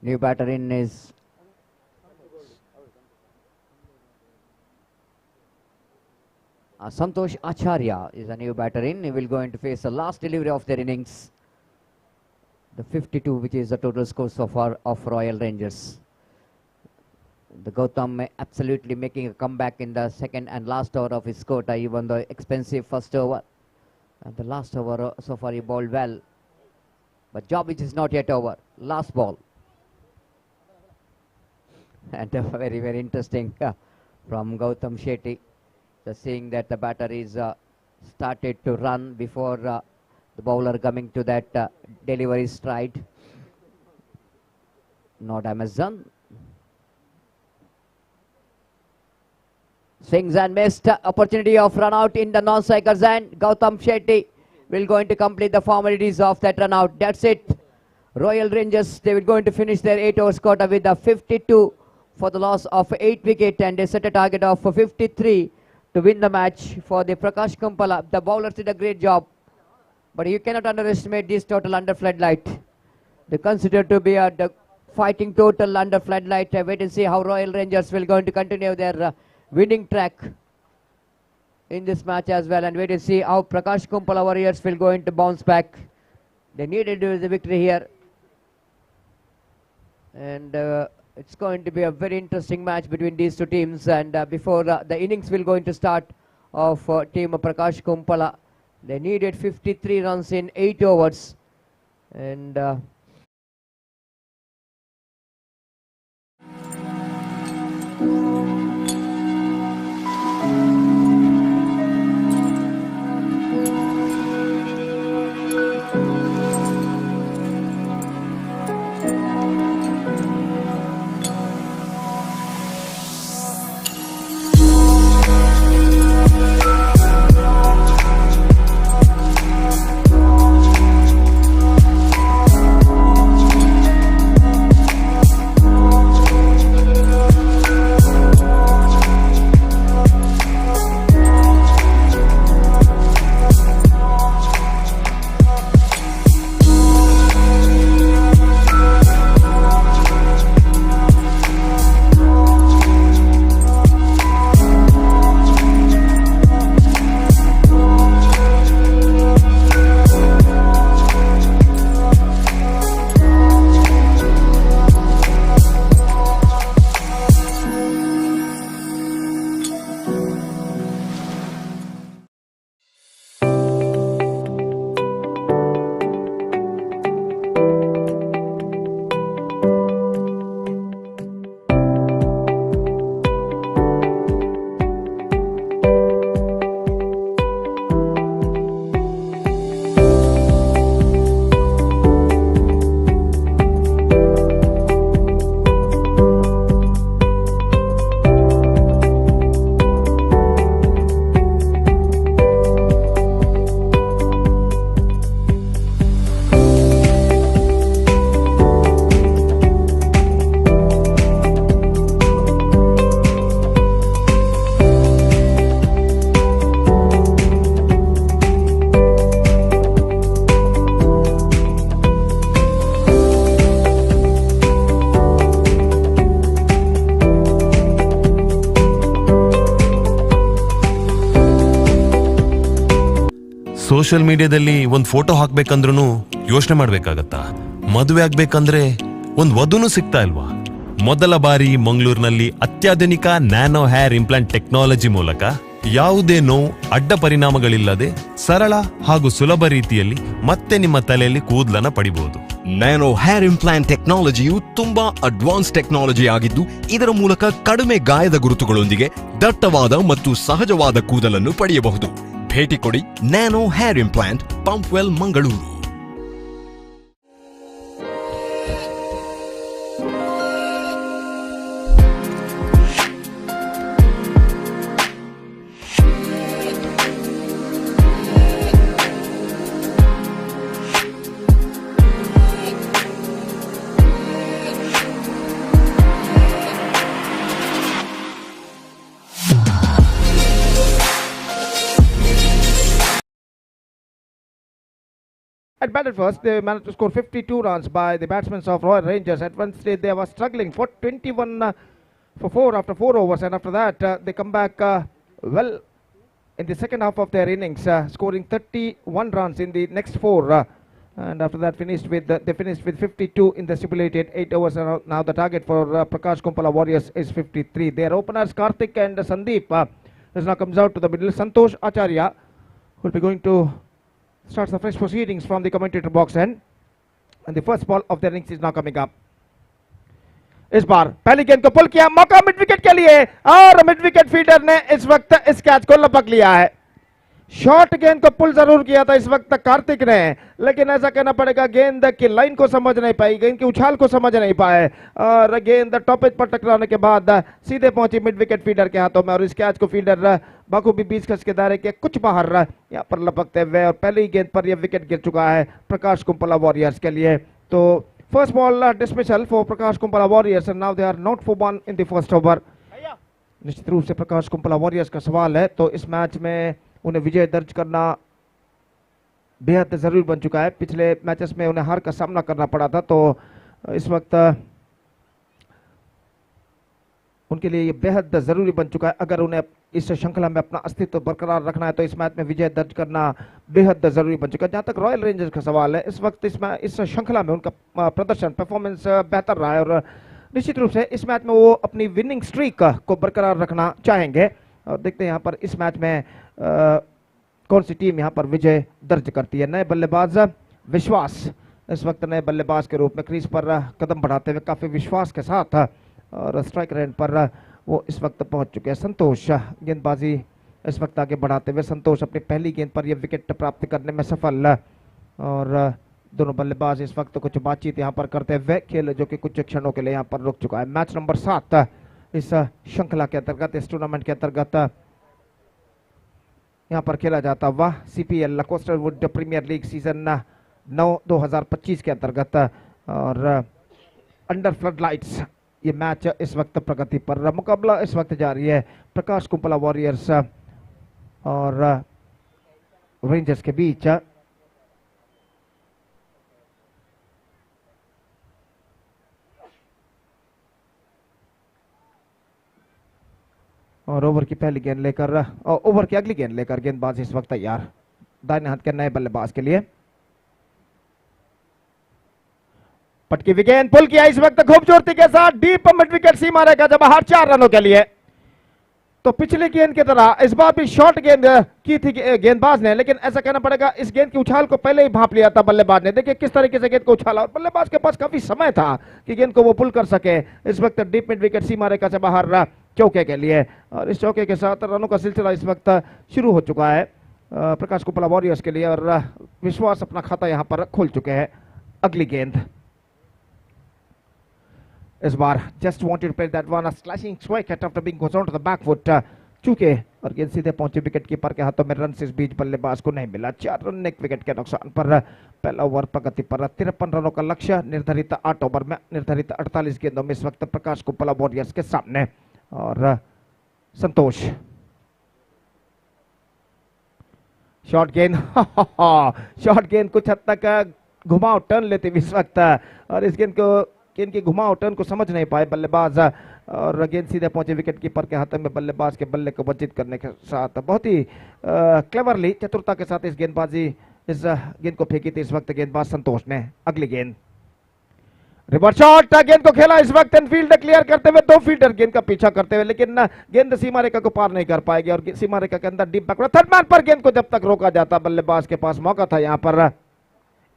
New batter in is Santosh Acharya is a new batter in. He will going to face the last delivery of their innings. The 52, which is the total score so far of Royal Rangers. The Gautam absolutely making a comeback in the second and last over of his quota, even though expensive first over. And the last over so far he bowled well. But job which is not yet over. Last ball. And very, very interesting from Gautam Shetty. Just seeing that the batter is started to run before the bowler coming to that delivery stride. No damage done. Swings and missed. Opportunity of run out in the non-striker's end. Gautam Shetty will going to complete the formalities of that run out. That's it. Royal Rangers, they will going to finish their 8 overs quota with a 52 for the loss of 8 wickets, and they set a target of 53 to win the match for the Prakash Kumpala. The bowlers did a great job, but you cannot underestimate this total under floodlight. They consider to be the fighting total under floodlight. Wait and see how Royal Rangers will going to continue their winning track in this match as well, and wait and see how Prakash Kumpala Warriors will going to bounce back. They needed the victory here, and it's going to be a very interesting match between these two teams. And before the innings will going to start of team Prakash Kumpala, they needed 53 runs in 8 overs, and social ಮೀಡಿಯಾದಲ್ಲಿ ಒಂದು photo ಹಾಕ್ಬೇಕಂದ್ರೂ ಯೋಚನೆ ಮಾಡ್ಬೇಕಾಗತ್ತಾ? ಮದುವೆ ಆಗ್ಬೇಕಂದ್ರೆ ಒಂದು ವಧುನೂ ಸಿಗ್ತಾ ಇಲ್ವಾ? ಮೊದಲ ಬಾರಿ ಮಂಗಳೂರಿನಲ್ಲಿ ಅತ್ಯಾಧುನಿಕ ನ್ಯಾನೋ ಹೇರ್ ಇಂಪ್ಲಾಂಟ್ ಟೆಕ್ನಾಲಜಿ ಮೂಲಕ ಯಾವುದೇ ನೋವು ಅಡ್ಡ ಪರಿಣಾಮಗಳಿಲ್ಲದೆ ಸರಳ ಹಾಗೂ ಸುಲಭ ರೀತಿಯಲ್ಲಿ ಮತ್ತೆ ನಿಮ್ಮ ತಲೆಯಲ್ಲಿ ಕೂದಲನ್ನ ಪಡಿಬಹುದು. ನ್ಯಾನೋ ಹೇರ್ ಇಂಪ್ಲಾಂಟ್ ಟೆಕ್ನಾಲಜಿಯು ತುಂಬಾ ಅಡ್ವಾನ್ಸ್ ಟೆಕ್ನಾಲಜಿ ಆಗಿದ್ದು, ಇದರ ಮೂಲಕ ಕಡಿಮೆ ಗಾಯದ ಗುರುತುಗಳೊಂದಿಗೆ ದಟ್ಟವಾದ ಮತ್ತು ಸಹಜವಾದ ಕೂದಲನ್ನು ಪಡೆಯಬಹುದು. ಭೇಟಿ ಕೊಡಿ nano hair implant, Pumpwell, Mangaluru. had batted first. They managed to score 52 runs by the batsmen of Royal Rangers. At one stage they were struggling for 21 for 4 after 4 overs, and after that they come back well in the second half of their innings, scoring 31 runs in the next 4. And after that they finished with 52 in the stipulated 8 overs. Now the target for Prakash Kumpala Warriors is 53. Their openers Karthik and Sandeep now comes out to the middle. Santosh Acharya will be going to start the fresh proceedings from the commentator box end, and the first ball of the innings is now coming up. इस बार पहली गेंद को पुल किया, मौका mid wicket के लिए, और mid wicket fielder ने इस वक्त इस कैच को लपक लिया है। शॉर्ट गेंद को पुल जरूर किया था इस वक्त कार्तिक ने, लेकिन ऐसा कहना पड़ेगा गेंद की लाइन को समझ नहीं पाई, गेंद की उछाल को समझ नहीं पाए, और गेंद टॉप एज पर टकराने के बाद सीधे पहुंची मिड विकेट फील्डर के हाथों में, और इस कैच को फील्डर बखूबी 20 गज के दायरे के कुछ बाहर यहां पर लपकते हुए, और पहली गेंद पर यह विकेट गिर चुका है प्रकाश कुंपला वॉरियर्स के लिए। तो first ball dismissal for Prakash Kumpala warriors, and now they are not for one in the first over. निश्चित रूप से प्रकाश कुंपला वॉरियर्स का सवाल है, तो इस मैच में उन्हें विजय दर्ज करना बेहद जरूरी बन चुका है। पिछले मैचेस में उन्हें हार का सामना करना पड़ा था, तो इस वक्त उनके लिए ये बेहद जरूरी बन चुका है। अगर उन्हें इस श्रृंखला में अपना अस्तित्व बरकरार रखना है तो इस मैच में विजय दर्ज करना बेहद जरूरी बन चुका है। जहां तक रॉयल रेंजर्स का सवाल है, इस वक्त इस श्रृंखला में उनका प्रदर्शन परफॉर्मेंस बेहतर रहा है, और निश्चित रूप से इस मैच में वो अपनी विनिंग स्ट्रीक को बरकरार रखना चाहेंगे। और देखते हैं यहाँ पर इस मैच में कौन सी टीम यहाँ पर विजय दर्ज करती है। नए बल्लेबाज विश्वास इस वक्त नए बल्लेबाज के रूप में क्रीज पर कदम बढ़ाते हुए काफी विश्वास के साथ, और स्ट्राइक रेंज पर वो इस वक्त पहुंच चुके हैं। संतोष गेंदबाजी इस वक्त आगे बढ़ाते हुए, संतोष अपनी पहली गेंद पर यह विकेट प्राप्त करने में सफल, और दोनों बल्लेबाज इस वक्त कुछ बातचीत यहाँ पर करते हुए खेल जो कि कुछ क्षणों के लिए यहाँ पर रुक चुका है। मैच नंबर 7 इस श्रृंखला के अंतर्गत, इस टूर्नामेंट के अंतर्गत यहाँ पर खेला जाता हुआ CPL coastal would premiere league season 9 2025 के अंतर्गत, और अंडर फ्लड लाइट्स ये मैच इस वक्त प्रगति पर। मुकाबला इस वक्त जारी है प्रकाश कुंपला वॉरियर्स और रेंजर्स के बीच। और ओवर की पहली गेंद लेकर, ओवर की अगली गेंद लेकर गेंदबाज इस वक्त तैयार दाहिने हाथ के नए बल्लेबाज के लिए। पटकी हुई गेंद पुल किया इस वक्त खूबसूरती के साथ, डीप मिड विकेट सीमा रेखा से बाहर 4 रनों के लिए। तो पिछली गेंद की तरह इस बार भी शॉर्ट गेंद की थी गेंदबाज ने, लेकिन ऐसा कहना पड़ेगा इस गेंद की उछाल को पहले ही भांप लिया था बल्लेबाज ने। देखिए किस तरीके से गेंद को उछाला, और बल्लेबाज के पास काफी समय था कि गेंद को वो पुल कर सके। इस वक्त डीप मिड विकेट सीमा रेखा से बाहर चौके के लिए, और इस चौके के साथ रनों का सिलसिला इस वक्त शुरू हो चुका है प्रकाश कुंपला वॉरियर्स के लिए, और विश्वास अपना खाता यहां पर खोल चुके हैं। अगली गेंद इस बार just wanted to play that one, a slashing strike at after being goes on to the back foot, चूके और गेंद सीधे पहुंचे विकेट कीपर के हाथों में। रन इस बीच बल्लेबाज को नहीं मिला, 4 रन एक विकेट के नुकसान पर पहला ओवर प्रगति पर। 53 रनों का लक्ष्य निर्धारित 8 ओवर में, निर्धारित 48 गेंदों में इस वक्त प्रकाश कुंपला वॉरियर्स के सामने। और संतोष शॉर्ट गेंद शॉर्ट गेंद कुछ हद तक घुमाव टर्न लेते हुए इस वक्त, और इस गेंद की घुमाव टर्न को समझ नहीं पाए बल्लेबाज, और गेंद सीधे पहुंचे विकेट कीपर के हाथों में। बल्लेबाज के बल्ले को वंचित करने के साथ बहुत ही क्लेवरली, चतुरता के साथ इस गेंद को फेंकी थी इस वक्त गेंदबाज संतोष ने। अगली गेंद रिवर्स शॉट, गेंद को खेला इस वक्त फील्ड क्लियर करते हुए, 2 फील्डर गेंद का पीछा करते हुए, लेकिन गेंद सीमा रेखा को पार नहीं कर पाएगी, और सीमा रेखा के अंदर डीप बैकवर्ड थर्ड मैन पर गेंद को जब तक रोका जाता, बल्लेबाज के पास मौका था यहां पर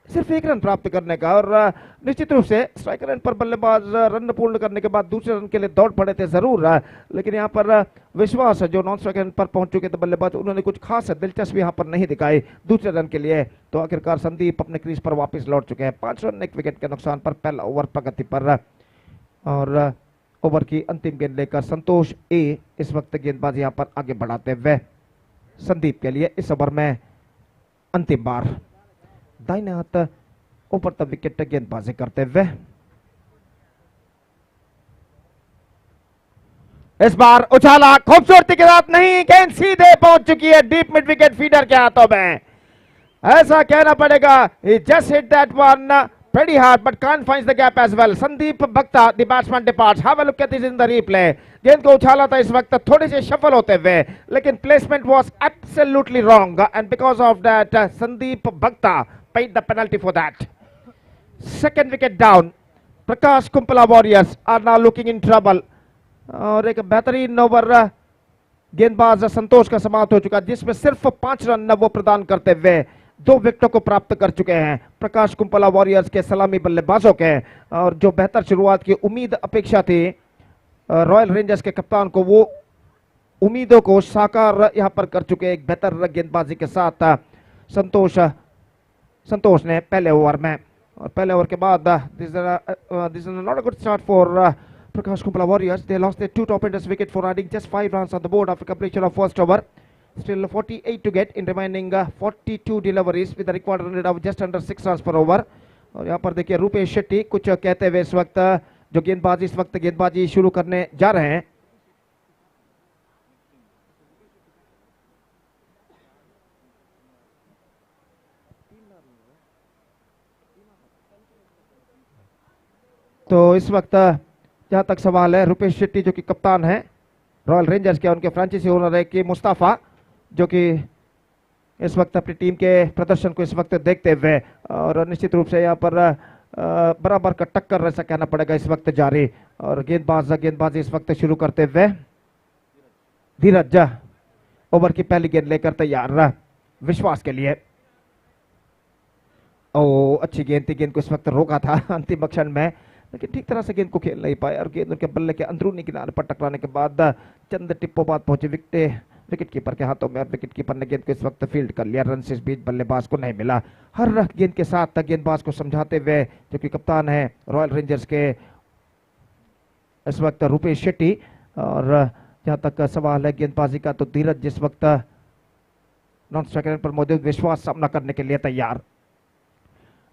सिर्फ 1 रन प्राप्त करने का, और निश्चित रूप से स्ट्राइक रेंज पर बल्लेबाज रन पूर्ण करने के बाद दूसरे रन के लिए दौड़ पड़े थे जरूर, लेकिन यहां पर विश्वास जो नॉन स्ट्राइक रेंज पर पहुंच चुके थे बल्लेबाज, उन्होंने कुछ खास दिलचस्पी यहां पर नहीं दिखाई दूसरे रन के लिए। तो आखिरकार संदीप अपने क्रीज पर वापस लौट चुके हैं। 5 रन एक विकेट के नुकसान पर पहला ओवर प्रगति पर, और ओवर की अंतिम गेंद लेकर संतोष ए इस वक्त गेंदबाज यहां पर आगे बढ़ाते हुए संदीप के लिए इस ओवर में अंतिम बार दाहिने हाथ ऊपर तक विकेट गेंदबाजी करते हुए। इस बार उछाला खूबसूरती के साथ, नहीं, गेंद सीधे पहुंच चुकी है डीप मिड विकेट फीडर के हाथों में। ऐसा कहना पड़ेगा. He just hit that one pretty hard but can't find the gap as well. Sandeep Bhakta, the batsman departs. Have a look at this in the replay. गेंद को उछाला था इस वक्त थोड़े से शफल होते हुए, लेकिन placement was absolutely wrong and because of that Sandeep Bhakta paid the penalty for that. Second wicket down. Prakash Kumpala Warriors are now looking in trouble. और एक बेहतरीन ओवर गेंदबाज संतोष का समाप्त हो चुका, जिसमें सिर्फ 5 रन वो प्रदान करते हुए 2 विकेटों को प्राप्त कर चुके हैं प्रकाश कुंपला वॉरियर्स के सलामी बल्लेबाजों के. और जो बेहतर शुरुआत की उम्मीद अपेक्षा थी रॉयल रेंजर्स के कप्तान को, वो उम्मीदों को साकार यहां पर कर चुके. एक बेहतर गेंदबाजी के साथ संतोष ने पहले ओवर में, और पहले ओवर के बाद this is not a good start for Prakash Kumpala Warriors. They lost their 2 top-enders wicket for adding just 5 runs on the board after completion of first over. Still 48 to get in remaining 42 deliveries with a required run rate of just under 6 runs per over. और यहाँ पर देखिए रूपेश शेट्टी कुछ कहते हुए इस वक्त जो गेंदबाजी शुरू करने जा रहे हैं. तो इस वक्त जहां तक सवाल है, रूपेश शेट्टी जो कि कप्तान है रॉयल रेंजर्स के, उनके फ्रेंचाइजी ओनर है कि मुस्तफा, जो कि इस वक्त अपनी टीम के प्रदर्शन को इस वक्त देखते हुए, और निश्चित रूप से यहां पर बराबर का टक्कर ऐसा कहना पड़ेगा इस वक्त जारी. और गेंदबाजी इस वक्त शुरू करते हुए धीरज ओवर की पहली गेंद लेकर तैयार विश्वास के लिए. ओ अच्छी गेंद थी, गेंद को इस वक्त रोका था अंतिम क्षण में, लेकिन ठीक तरह से गेंद को खेल नहीं पाए और गेंद उनके बल्ले के अंदरूनी किनारे पर टकराने के बाद चंद टिप्पों बाद पहुंचे विकेट कीपर के हाथों में, और विकेट कीपर ने गेंद को इस वक्त फील्ड कर लिया. रन से इस बीच बल्लेबाज को नहीं मिला. हर गेंद के साथ गेंदबाज को समझाते हुए जो कि कप्तान है रॉयल रेंजर्स के इस वक्त रूपेश शेट्टी. और जहां तक सवाल है गेंदबाजी का, तो धीरज जिस वक्त नॉन स्ट्राइक पर मौजूद, विश्वास सामना करने के लिए तैयार.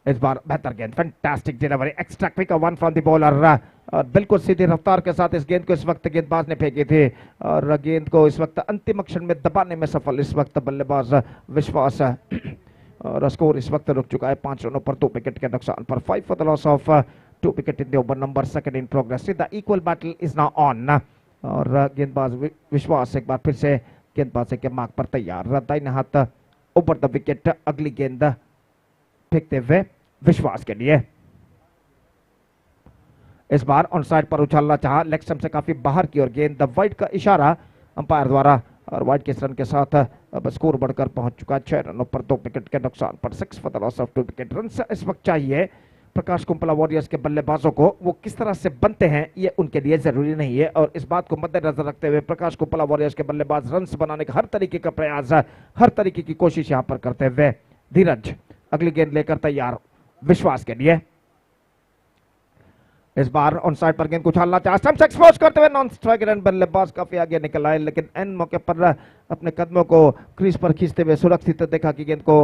इस बार बेहतर गेंद, fantastic delivery, extra quick one from the bowler, और बिल्कुल सीधी रफ्तार के साथ इस गेंद को इस वक्त गेंदबाज ने फेंकी थी, और गेंद को इस वक्त अंतिम क्षण में दबाने में सफल इस वक्त बल्लेबाज विश्वास. और स्कोर इस वक्त रुक चुका है 5 रनों पर 2 विकेट के नुकसान पर. 5 for the loss of 2 wicket in the over number 2 in progress. The equal battle is now on. और गेंदबाज विश्वास एक बार फिर से गेंदबाजी के मार्ग पर तैयार. दाहिने हाथ ओवर द विकेट, अगली गेंद फेंकते हुए विश्वास के लिए. इस बार ऑन साइड पर उछालना चाहा, लेग स्टंप से काफी बाहर की ओर गेंद, वाइड का इशारा अंपायर द्वारा, और वाइड के रन के साथ अब स्कोर बढ़कर पहुंच चुका 6 रनों पर 2 विकेट के नुकसान पर. 6 for the loss of 2 wicket. Run इस वक्त चाहिए प्रकाश कुंपला वॉरियर्स के बल्लेबाजों को. वो किस तरह से बनते हैं ये उनके लिए जरूरी नहीं है, और इस बात को मद्देनजर रखते हुए प्रकाश कुंपला वॉरियर्स के बल्लेबाज रन बनाने का हर तरीके का प्रयास, हर तरीके की कोशिश यहां पर करते हुए. धीरज अगली गेंद लेकर तैयार विश्वास के लिए. इस बार ऑन साइड पर गेंद को उछालना चाहा, स्टंप से एक्सपोज करते हुए नॉन स्ट्राइक रन, बल्लेबाज काफी आगे निकल आए, लेकिन एन मौके पर अपने कदमों को क्रीज पर खींचते हुए सुरक्षित देखा कि गेंद को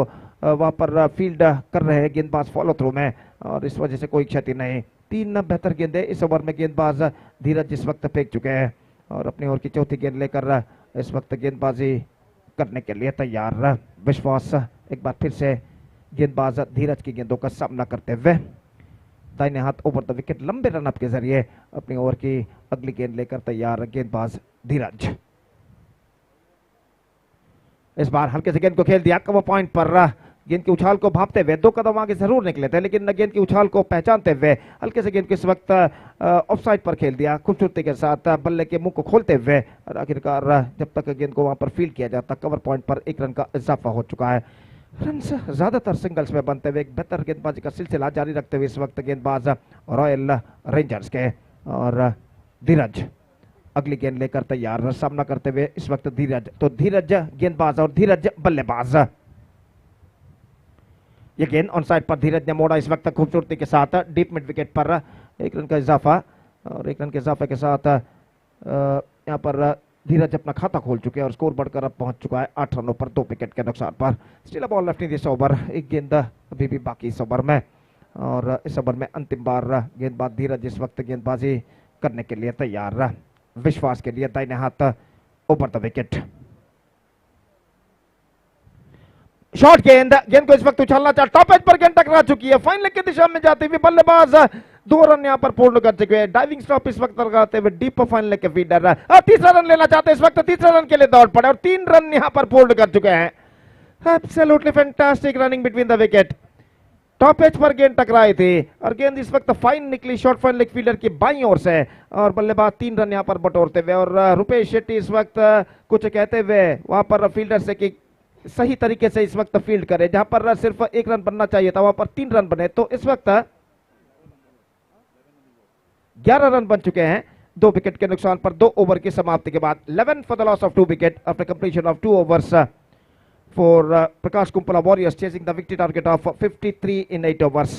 वहां पर फील्ड कर रहे हैं गेंदबाज फॉलो थ्रू में, और इस वजह से कोई क्षति नहीं. 3 बेहतर गेंदें इस ओवर में गेंदबाज धीरज इस वक्त फेंक चुके हैं, और अपनी ओर की चौथी गेंद लेकर इस वक्त गेंदबाजी करने के लिए तैयार विश्वास. एक बार फिर से गेंदबाज धीरज की गेंदों का सामना करते हुए दाहिने हाथ ओवर द विकेट, लंबे रनअप के जरिए अपनी ओवर की अगली गेंद लेकर तैयार गेंदबाज धीरज. इस बार हल्के से गेंद को खेल दिया कवर पॉइंट पर. गेंद की उछाल को भांपते हुए 2 कदम आगे जरूर निकले थे, लेकिन गेंद की उछाल को पहचानते हुए हल्के से गेंद को इस वक्त ऑफ साइड पर खेल दिया खूबसूरती के साथ, बल्ले के मुंह को खोलते हुए, और आखिरकार जब तक गेंद को वहां पर फील्ड किया जाता कवर पॉइंट पर 1 रन का इजाफा हो चुका है. रन ज्यादातर सिंगल्स में बनते हुए एक बेहतर गेंदबाजी का सिलसिला जारी रखते हुए इस वक्त गेंदबाज रॉयल रेंजर्स के, और धीरज अगली गेंद लेकर तैयार सामना करते हुए इस वक्त धीरज. तो धीरज गेंदबाज और धीरज बल्लेबाज. ये गेंद ऑन साइड पर धीरज ने मोड़ा इस वक्त खूबसूरती के साथ, डीप मिड विकेट पर 1 रन का इजाफा, और 1 रन के इजाफे के साथ यहाँ पर धीरज अपना खाता खोल चुके हैं, और स्कोर बढ़कर अब पहुंच चुका है 8 रनों पर 2 विकेट के नुकसान पर. Still a ball left in this over. एक गेंद अभी भी बाकी इस ओवर में, और इस ओवर में अंतिम बार गेंदबाज धीरज इस वक्त गेंदबाजी करने के लिए तैयार विश्वास के लिए. दाहिने हाथ ओवर द विकेट. शॉर्ट गेंद, गेंद को इस वक्त उछालना चाह, टॉप एज पर गेंद टकरा चुकी है, फाइन लेग की दिशा में जाते हुए बल्लेबाज 2 रन यहां पर पूर्ण कर चुके हैं। डाइविंग स्टॉप इस वक्त लगाते हुए डीप फाइन लेग के फील्डर और तीसरा रन लेना चाहते हैं इस वक्त, तीसरा रन के लिए दौड़ पड़े और 3 रन यहां पर पूर्ण कर चुके हैं। Absolutely fantastic running between the wicket. Top edge पर गेंद टकराई थी और गेंद इस वक्त फाइन निकली शॉर्ट फाइन लेग फील्डर की बाईं ओर से और बल्लेबाज 3 रन यहां पर बटोरते हुए और रुपेश शेट्टी इस वक्त कुछ कहते हुए वहां पर फील्डर से कि सही तरीके से इस वक्त फील्ड करे, जहां पर सिर्फ 1 रन बनना चाहिए था वहां पर 3 रन बने, तो इस वक्त 11 रन बन चुके हैं 2 विकेट के नुकसान पर 2 ओवर की समाप्ति के बाद। 11 for the loss of 2 wicket after completion of 2 overs for Prakash Kumpala Warriors chasing the victory target of 53 in 8 overs.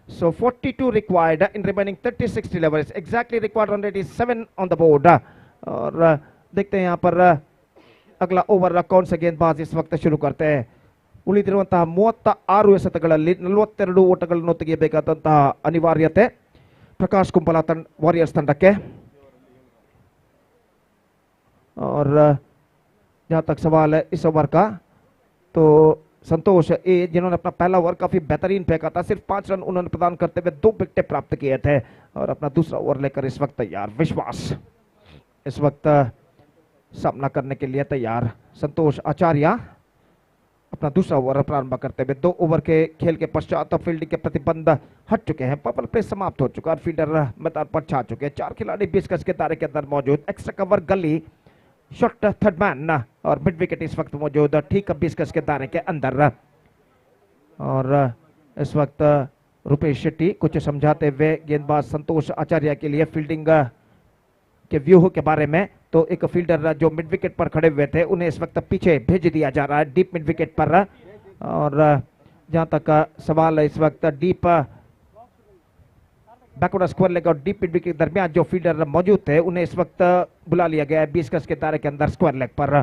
So 42 required in remaining 36 deliveries. Exactly required run rate is 7 on the board. और देखते हैं यहाँ पर अगला over कौन से गेंदबाज इस वक्त शुरू करते हैं। ಉಳಿದಿರುವಂತಹ 36 ಎಸೆತಗಳಲ್ಲಿ 42 ಓಟಗಳನ್ನು ತೆಗೆಯಬೇಕಾದಂತಹ ಅನಿವಾರ್ಯತೆ ಪ್ರಕಾಶ್ ಕುಂಪಲ ವಾರಿಯರ್ಸ್ ತಂಡಕ್ಕೆ। और जहां तक सवाल है इस ओवर का, तो संतोष ए जिन्होंने अपना पहला ओवर काफी बेहतरीन फेंका था, सिर्फ 5 रन उन्होंने प्रदान करते हुए 2 विकेट प्राप्त किए थे और अपना दूसरा ओवर लेकर इस वक्त तैयार। विश्वास इस वक्त सामना करने के लिए तैयार। संतोष आचार्य अपना दूसरा ओवर प्रारंभ करते हुए 2 ओवर के खेल के पश्चात फील्डिंग के प्रतिबंध हट चुके हैं, पबल प्ले समाप्त हो चुका और फील्डर मैदान पर छा चुके हैं। 4 खिलाड़ी 20 गज के दायरे के अंदर मौजूद। एक्स्ट्रा कवर गली शॉट थर्ड मैन और मिड विकेट इस वक्त मौजूद ठीक 20 गज के दायरे के अंदर। और इस वक्त रुपेश शेट्टी कुछ समझाते हुए गेंदबाज संतोष आचार्य के लिए फील्डिंग के व्यूह के बारे में, तो एक फील्डर जो मिड विकेट पर खड़े हुए थे उन्हें इस वक्त पीछे भेज दिया जा रहा है डीप मिड विकेट पर। और जहां तक सवाल है इस वक्त डीप बैकवर्ड स्क्वायर लेग और डीप मिड विकेट के दरमियान जो फील्डर मौजूद थे उन्हें इस वक्त बुला लिया गया है 20 गज के दायरे के अंदर स्क्वायर लेग पर।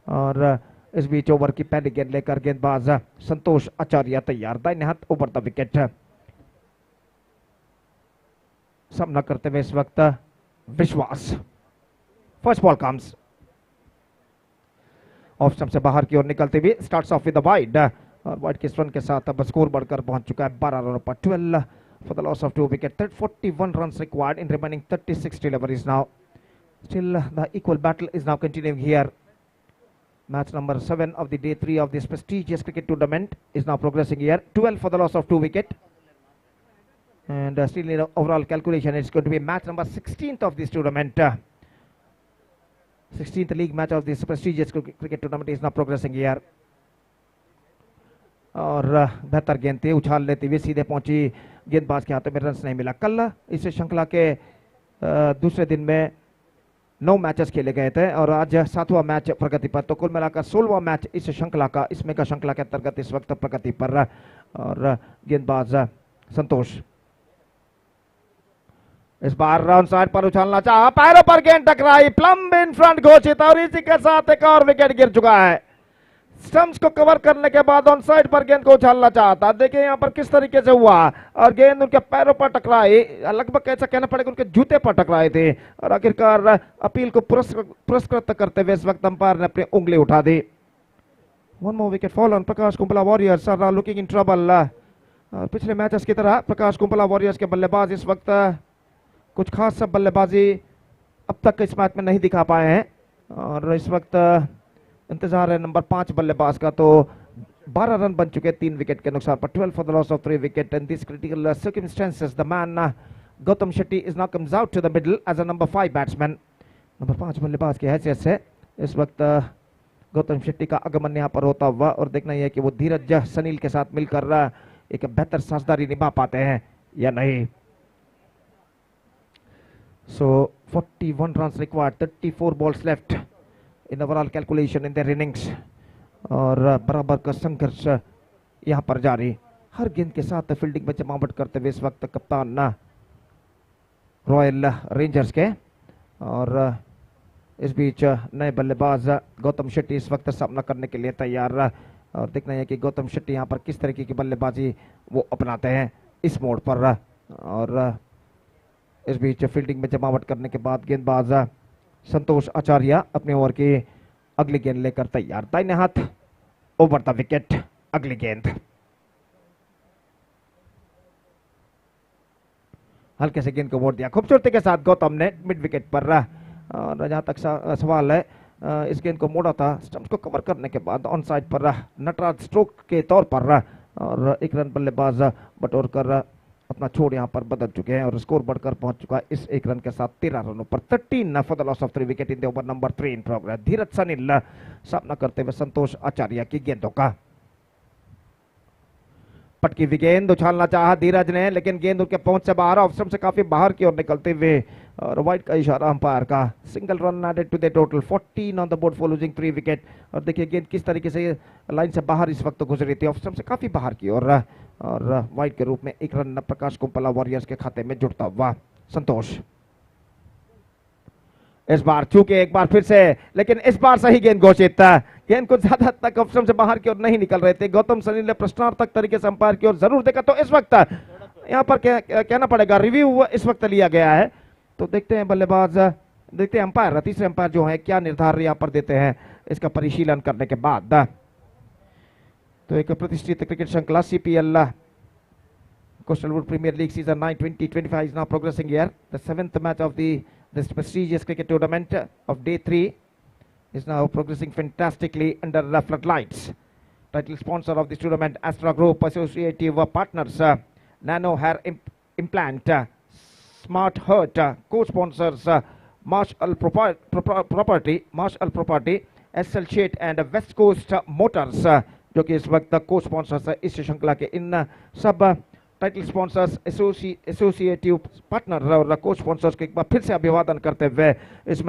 और इस बीच ओवर की पहली गेंद लेकर गेंदबाज संतोष आचार्य तैयार, दाहिने हाथ ओवर द विकेट। सामना करते हुए इस वक्त विश्वास। First ball comes off stump से बाहर की ओर निकलते हुए starts off with the wide और वाइड के रन के साथ अब स्कोर बढ़कर पहुंच चुका है 12 रनों पर। 12 for the loss of 2 wickets. 41 runs required in remaining 36 deliveries now. Still the equal battle is now continuing here. Match number 7 of the day 3 of this prestigious cricket tournament is now progressing here. 12 for the loss of 2 wickets. And still in overall calculation it's going to be match number 16th of this tournament. 16th league match of this prestigious cricket tournament is now progressing here. और बेहतर गेंद थी, उछाल लेते हुए सीधे पहुंची, गेंदबाज के हाथों में रन नहीं मिला। कल इस श्रृंखला के दूसरे दिन में 9 मैचेस खेले गए थे और आज 7वां मैच प्रगति पर, तो कुल मिलाकर 16वां मैच इस श्रृंखला का इसमें का श्रृंखला के अंतर्गत इस वक्त प्रगति पर। और गेंदबाज संतोष इस बार राउंड साइड पर उछालना चाहा, पैरों पर गेंद टकराई, प्लम्ब इन फ्रंट घोषित और इसी के साथ एक और विकेट गिर चुका है। स्टंप्स को कवर करने के बाद ऑन साइड पर गेंद को उछालना चाहता, देखिए यहां पर किस तरीके से हुआ और गेंद उनके पैरों पर टकराई, लगभग ऐसा कहना पड़ेगा उनके जूते पर टकराए थे और आखिरकार अपील को पुरस्कृत करते हुए इस वक्त अंपायर ने अपनी उंगली उठा दी। 1 more wicket fall on Prakash Kumpala warriors are looking in trouble. पिछले मैचेस की तरह प्रकाश कुंपला वॉरियर्स के बल्लेबाज इस वक्त कुछ खास बल्लेबाजी अब तक इस मैच में नहीं दिखा पाए हैं और इस वक्त इंतजार है नंबर 5 बल्लेबाज का, तो 12 रन बन चुके 3 विकेट के नुकसान पर। 12 for the loss of 3 wicket in this critical circumstances. The man Gautam Shetty is now comes out to the middle as a number 5 batsman. Number 5 बल्लेबाज की हैसियत से इस वक्त गौतम शेट्टी का आगमन यहाँ पर होता हुआ और देखना यह है कि वो धीरज सनील के साथ मिलकर एक बेहतर साझेदारी निभा पाते हैं या नहीं। So 41 runs required, 34 balls left in overall calculation in their innings और बराबर का संघर्ष यहाँ पर जारी। हर गेंद के साथ फील्डिंग में जमावट करते हुए इस वक्त कप्तान रॉयल रेंजर्स के और इस बीच नए बल्लेबाज गौतम शेट्टी इस वक्त सामना करने के लिए तैयार और देखना है कि गौतम शेट्टी यहाँ पर किस तरीके की बल्लेबाजी वो अपनाते हैं इस मोड़ पर। और इस बीच फील्डिंग में जमावट करने के बाद गेंदबाज संतोष आचार्य अपने ओवर की अगली गेंद लेकर तैयार, दाहिने हाथ, ओवर द विकेट, अगली गेंद। हल्के से गेंद को मोड़ दिया खूबसूरती के साथ गौतम ने मिड विकेट पर। और जहां तक सवाल है, इस गेंद को मोड़ा था स्टंप को कवर करने के बाद ऑन साइड पर नटराज स्ट्रोक के तौर पर, और एक रन बल्लेबाज बटोर कर अपना छोड़ यहां पर बदल चुके हैं और स्कोर बढ़कर पहुंच चुका है इस एक रन के साथ 13 रनों पर। 13 for the loss of 3 wicket in the over number 3 in progress. Dheeraj Sanil सामना करते हुए संतोष आचार्य की गेंदों का। पटकी हुई गेंद उछालना चाहा धीरज ने, लेकिन गेंद उनके पहुंच से बाहर, ऑफ स्टंप से काफी बाहर की ओर निकलते हुए, और वाइड का इशारा अंपायर का। Single run added to the total, 14 on the board for losing 3 wicket. और देखिए गेंद किस तरीके से लाइन से बाहर इस वक्त गुजरी थी, ऑफ स्टंप से काफी बाहर की ओर, और वाइड के रूप में एक रन प्रकाश कुंपला वॉरियर्स के खाते में जुड़ता हुआ संतोष। इस बार चूके एक बार फिर से, लेकिन इस बार सही गेंद घोषित। गेंद को ज्यादा तक ऑफ स्टंप से बाहर की ओर नहीं निकल रहे थे। गौतम सनील ने प्रश्नार्थक तरीके से अंपायर की ओर जरूर देखा, तो इस वक्त यहाँ पर कहना पड़ेगा रिव्यू इस वक्त लिया गया है। तो देखते हैं बल्लेबाज, देखते हैं अंपायर, तीसरे अंपायर जो है क्या निर्धारण यहाँ पर देते हैं इसका परिशीलन करने के बाद। तो एक प्रतिष्ठित क्रिकेट श्रृंखला CPL Coastal Wood Premier League season 9-20-25 is now progressing here. The 7th match of this prestigious cricket tournament of day 3 is now progressing fantastically under the floodlights. Title sponsor of this tournament, Astra Group, associative partners, Nano Hair Implant, Smart Hurt, co-sponsors, Marshall Property, SL Shade and West Coast Motors, जो कि इस वक्त को sponsors है इस श्रृंखला के। इन सब टाइटल स्पॉन्सर्स, एसोसिएटिव पार्टनर और को स्पॉन्सर्स के एक बार फिर से अभिवादन करते हुए इस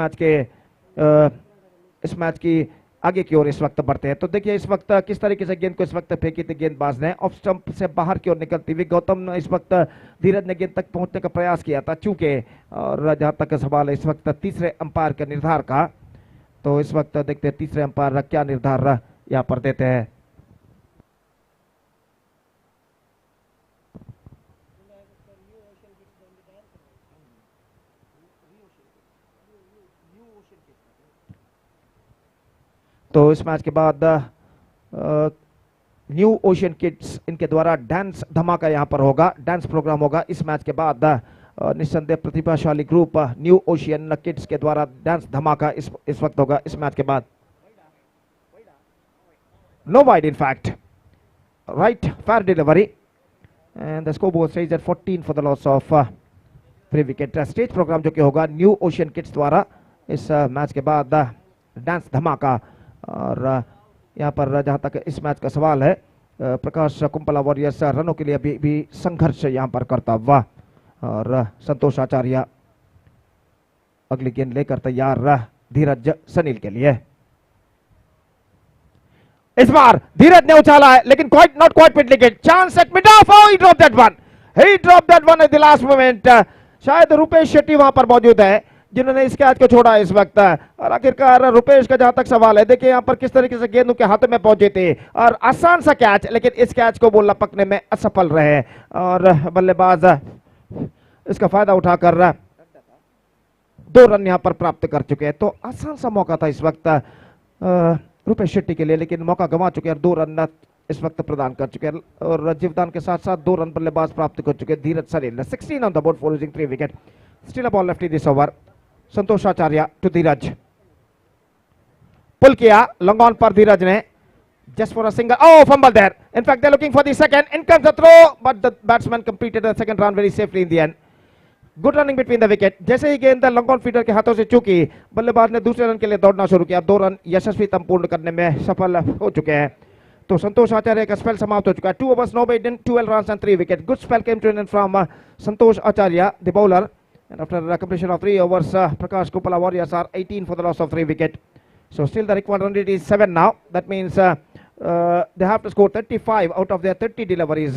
मैच की आगे की ओर इस वक्त बढ़ते हैं। तो देखिए इस वक्त किस तरीके से गेंद को इस वक्त फेंकी थी गेंदबाज ने, ऑफ स्टंप से बाहर की ओर निकलती हुई। गौतम इस वक्त धीरज ने गेंद तक पहुंचने का प्रयास किया था चूके, और जहां तक सवाल है इस वक्त तीसरे अंपायर के निर्धार का, तो इस वक्त देखते हैं तीसरे अंपायर क्या निर्धार यहाँ पर देते हैं। तो इस मैच के बाद न्यू ओशियन किड्स इनके द्वारा डांस धमाका यहाँ पर होगा, डांस प्रोग्राम होगा इस मैच के बाद। निस्संदेह प्रतिभाशाली ग्रुप न्यू ओशियन किड्स के द्वारा डांस धमाका इस वक्त होगा इस मैच के बाद। No wide in fact, right, fair delivery, and the scoreboard stage at 14 for the loss of 3 wicket. Stage program जो कि होगा न्यू ओशियन किड्स द्वारा इस मैच के बाद डांस धमाका। और यहाँ पर जहाँ तक इस मैच का सवाल है, प्रकाश कुंपला वॉरियर्स रनों के लिए अभी भी संघर्ष यहाँ पर करता हुआ, और संतोष आचार्य अगली गेंद लेकर तैयार धीरज सनील के लिए। इस बार धीरज ने उछाला है, लेकिन not quite mid wicket, chance at mid of, he drop that one eight the last moment. शायद रुपेश शेट्टी वहां पर मौजूद है जिन्होंने इस कैच को छोड़ा इस वक्त, और आखिरकार रुपेश का जहां तक सवाल है, देखिए यहां पर किस तरीके से गेंद उनके हाथ में पहुंचे थे, और आसान सा कैच, लेकिन इस कैच को वो लपकने में असफल रहे, और बल्लेबाज इसका फायदा उठाकर 2 रन यहां पर प्राप्त कर चुके हैं। तो आसान सा मौका था इस वक्त रुपेश शेट्टी के लिए, लेकिन मौका गंवा चुके हैं, 2 रन इस वक्त प्रदान कर चुके हैं, और जीवदान के साथ साथ 2 रन बल्लेबाज प्राप्त कर चुके हैं Dheeraj Sanil. 16 on the board for losing 3 wicket. Still a ball left in this over. Santosh Acharya to Dheeraj, pull किया लॉन्ग ऑन पर धीरज ने, just for a single, oh fumble there, in fact they are looking for the second, in comes the throw, but the batsman completed the second run very safely in the end. Good running between the wicket. जैसे ही गेंद long on fielder के हाथों से चूकी, बल्लेबाज ने दूसरे run के लिए दौड़ना शुरू किया। 2 रन यशस्वी तम पूर्ण करने में सफल हो चुके हैं। तो संतोष आचार्य का स्पेल समाप्त हो चुका है। 2 overs, no maiden, 12 runs and 3 wickets. Good spell came to an end from Santosh Acharya, the bowler. And after the completion of 3 overs, Prakash Kupala Warriors are 18 for the loss of 3 wickets. So still the required run rate is 7 now. That means they have to score 35 out of their 30 deliveries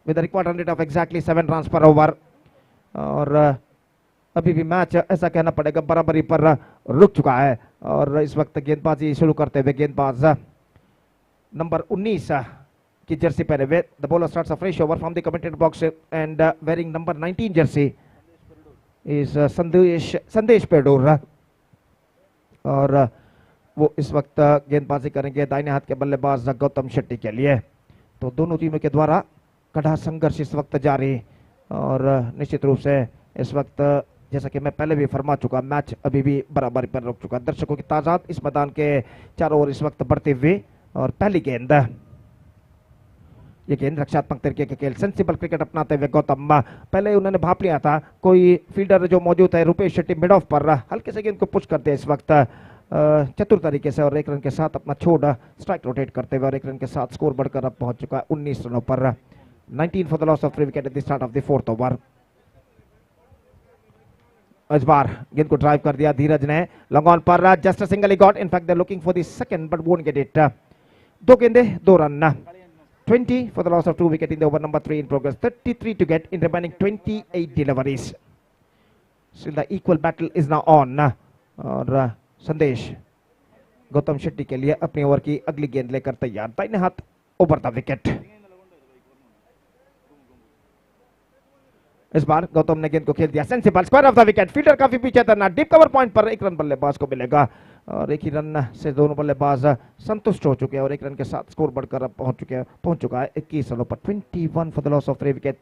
with a required run rate of exactly 7 runs per over. और अभी भी match ऐसा कहना पड़ेगा बराबरी पर रुक चुका है, और इस वक्त गेंदबाजी शुरू करते हुए गेंदबाज नंबर 19 की जर्सी पहने हुए, the bowler starts a fresh over from the commented box and wearing number 19 Jersey is संदेश पेडोर, और वो इस वक्त गेंदबाजी करेंगे दाहिने हाथ के बल्लेबाज गौतम शेट्टी के लिए। तो दोनों टीमों के द्वारा कड़ा संघर्ष इस वक्त जारी, और निश्चित रूप से इस वक्त जैसा कि मैं पहले भी फरमा चुका, मैच अभी भी बराबरी पर रुक चुका। दर्शकों की तादाद इस मैदान के चारों ओर इस वक्त बढ़ती हुई, और पहली गेंद, ये गेंद रक्षात्मक तरीके के खेल, सेंसिबल क्रिकेट अपनाते हुए गौतम, पहले उन्होंने भाप लिया था, कोई फील्डर जो मौजूद है रुपेश शेट्टी मिड ऑफ पर हल्के से गेंद को पुश करते हैं इस वक्त चतुर तरीके से, और 1 रन के साथ अपना छोड़ स्ट्राइक रोटेट करते हुए, और 1 रन के साथ स्कोर बढ़कर अब पहुंच चुका है 19 रनों पर। 19 for the loss of 3 wicket at the start of the 4th over. इस बार गेंद को ड्राइव कर दिया धीरज ने लॉन्ग ऑन पर, just a single he got, in fact they looking for the second but won't get it. 2 गेंदे 2 run, 20 for the loss of 2 wicket in the over number 3 in progress, 33 to get in remaining 28 deliveries. Still the equal battle is now on, और संदेश गौतम शेट्टी के लिए अपनी over की अगली गेंद लेकर तैयार, दाहिने हाथ ओवर द विकेट। इस बार गौतम ने गेंद को खेल दिया sensible, square of the wicket, fielder काफी पीछे था, डीप कवर पॉइंट पर 1 रन बल्लेबाज को मिलेगा, और 1 ही रन से दोनों बल्लेबाज संतुष्ट हो चुके हैं, और 1 रन के साथ स्कोर बढ़कर अब पहुंच चुका है 21 रनों पर। 21 for the loss of 3 wicket.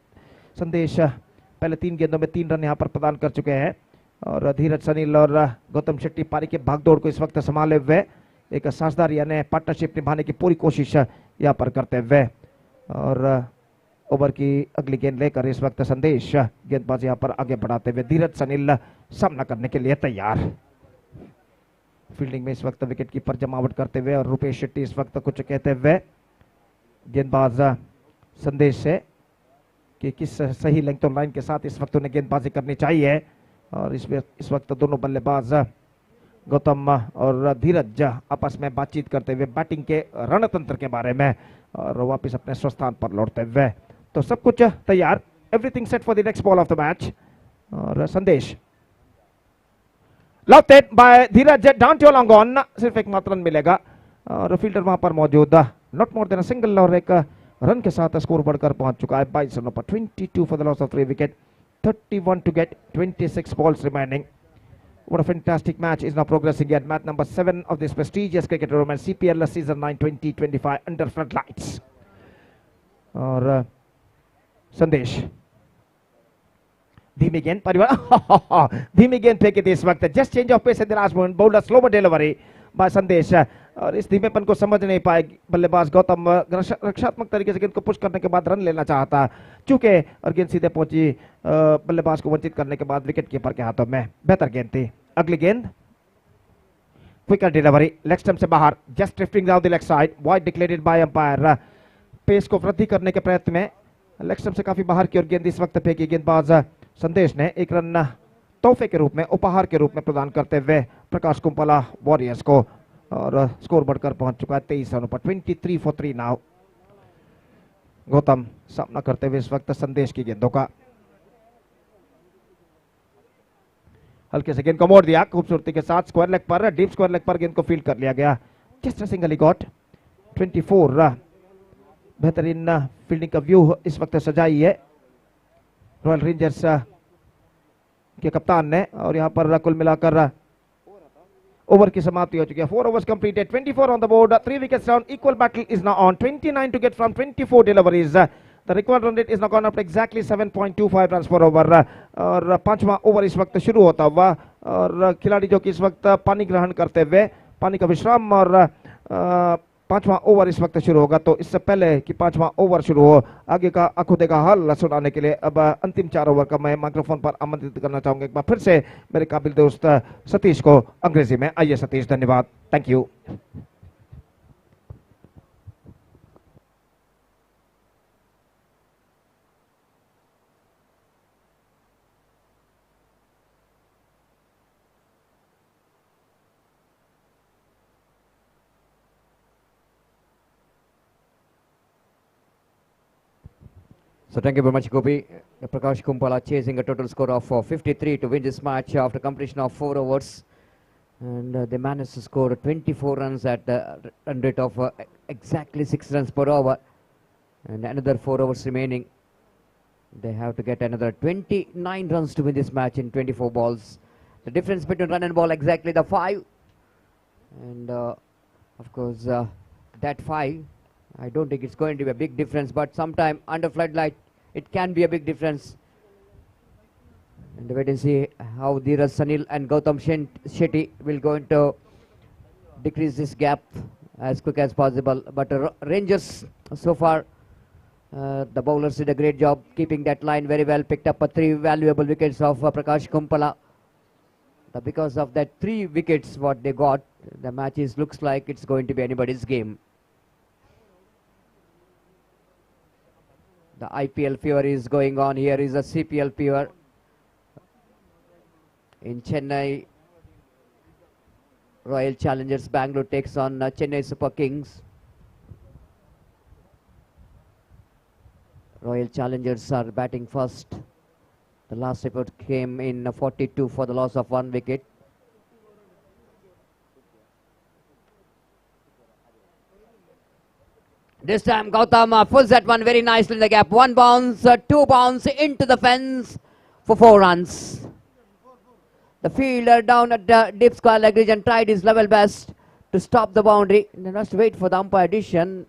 संदेश पहले 3 गेंदों में 3 रन यहां पर प्रदान कर चुके हैं, और धीरज सनील और गौतम शेट्टी पारी के भागदौड़ को इस वक्त संभाले हुए एक साझेदारी यानी पार्टनरशिप निभाने की पूरी कोशिश यहाँ पर करते हुए, और ओवर की अगली गेंद लेकर इस वक्त संदेश गेंदबाजी यहाँ पर आगे बढ़ाते हुए, धीरज सनील सामना करने के लिए तैयार। फील्डिंग में इस वक्त विकेट कीपर जमावट करते हुए, और रुपेश शेट्टी इस वक्त कुछ कहते हुए गेंदबाज संदेश से कि किस सही लेंथ ऑन लाइन के साथ इस वक्त उन्हें गेंदबाजी करनी चाहिए, और इस वक्त दोनों बल्लेबाज गौतम और धीरज आपस में बातचीत करते हुए बैटिंग के रणतंत्र के बारे में, और वापस अपने स्वस्थान पर लौटते हुए। तो सब कुछ तैयार, everything set for the next ball of the match, और Sandesh lofted by Dheeraj down to long on, सिर्फ 1 मात्र रन मिलेगा, और फील्डर वहां पर मौजूद, not more than a single, और 1 रन के साथ स्कोर बढ़कर पहुंच चुका है 22 रनों पर। 22 for the loss of 3 wicket, 31 to get, 26 balls remaining. What a fantastic match is now progressing at match number 7 of this prestigious cricket tournament, CPL season 9 2025 under floodlights. और संदेश धीमी गेंद परिवार धीमी गेंद फेंकी थी इस वक्त, just change of pace in the last moment, bowled slower delivery by Sandesh, और इस धीमेपन को समझ नहीं पाए बल्लेबाज गौतम, रक्षात्मक तरीके से गेंद को पुश करने के बाद रन लेना चाहता चूंकि, और गेंद सीधे पहुंची बल्लेबाज को वंचित करने के बाद विकेट कीपर के हाथों में। बेहतर गेंद थी। अगली गेंद क्विकर डिलीवरी, लेग स्टंप से बाहर, just drifting down the leg side, wide declared by umpire. Pace को वृद्धि करने के प्रयत्न में लेग स्टंप से काफी बाहर की ओर गेंद इस वक्त फेंकी गेंदबाज संदेश ने, 1 रन तोहफे के रूप में, उपहार के रूप में प्रदान करते हुए प्रकाश कुंपला वॉरियर्स को, और स्कोर बढ़कर पहुंच चुका है 23 रनों पर। 23 for 3 नाउ। गौतम सामना करते हुए इस वक्त संदेश की गेंदों का, हल्के से गेंद को मोड़ दिया खूबसूरती के साथ, स्क्वायर लेग पर, डीप स्क्वायर लेग पर गेंद को फील्ड कर लिया गया, जस्ट सिंगल ही गॉट। 24 बेहतरीन फील्डिंग का व्यू इस वक्त सजाई है रॉयल रेंजर्स के कप्तान ने, और यहां पर कुल मिलाकर ओवर की समाप्ति हो चुकी है। 4 overs completed, 24 on the board, 3 wickets down, equal battle is now on, 29 to get from 24 deliveries. The required run rate is now gone up to exactly 7.25 runs per over, और 5वां ओवर इस वक्त शुरू होता हुआ, और खिलाड़ी जो कि इस वक्त पानी ग्रहण करते हुए, पानी का विश्राम, और 5वां ओवर इस वक्त शुरू होगा। तो इससे पहले कि 5वां ओवर शुरू हो, आगे का खुदे का हाल सुनाने के लिए अब अंतिम 4 ओवर का मैं माइक्रोफोन पर आमंत्रित करना चाहूंगा एक बार फिर से मेरे काबिल दोस्त सतीश को अंग्रेजी में। आइए सतीश, धन्यवाद, thank you. So thank you very much, Gopi. Prakash Kumpala chasing a total score of 53 to win this match after completion of 4 overs. And they managed to score 24 runs at a run rate of exactly 6 runs per over. And another 4 overs remaining. They have to get another 29 runs to win this match in 24 balls. The difference between run and ball exactly the 5. And of course, that 5, I don't think it's going to be a big difference, but sometime under floodlight, it can be a big difference. And wait and see how Dheeraj Sanil and Gautam Shetty will going to decrease this gap as quick as possible. But Rangers, so far, the bowlers did a great job keeping that line very well, picked up 3 valuable wickets of Prakash Kumpala. Because of that 3 wickets what they got, the match looks like it's going to be anybody's game. The IPL fever is going on. Here is a CPL fever in Chennai. Royal Challengers Bangalore takes on Chennai Super Kings. Royal Challengers are batting first. The last report came in 42 for the loss of 1 wicket. This time Gautam pulls that one very nicely in the gap. 1 bounce, 2 bounce into the fence for 4 runs. The fielder down at the deep square leg region tried his level best to stop the boundary. They must wait for the umpire decision.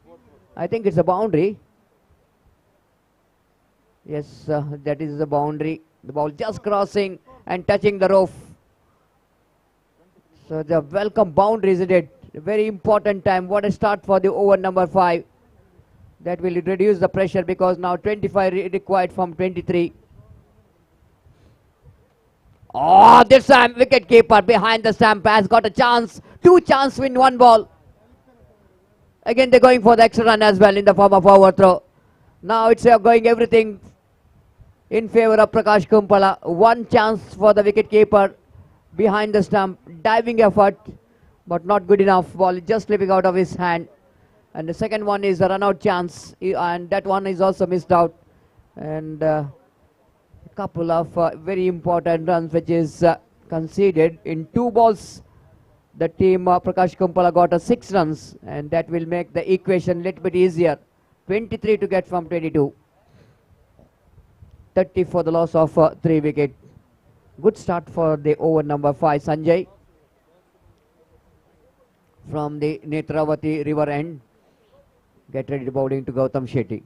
I think it's a boundary. Yes, that is the boundary. The ball just crossing and touching the roof. So the welcome boundary, isn't it? A very important time. What a start for the over number 5. That will reduce the pressure because now 25 required from 23. Oh, this time wicket keeper behind the stump has got a chance. 2 chances win 1 ball. Again they're going for the extra run as well in the form of overthrow. Now it's going everything in favor of Prakash Kumpala. 1 chance for the wicket keeper behind the stump. Diving effort, but not good enough. Ball is just slipping out of his hand. And the second one is a run out chance, and that one is also missed out. And couple of very important runs which is conceded in 2 balls. The team Prakash Kumpala got 6 runs, and that will make the equation a little bit easier. 23 to get from 22. 30 for the loss of 3 wicket. Good start for the over number 5. Sanjay from the Netravati river end. Get ready to bowling to Gautam Shetty.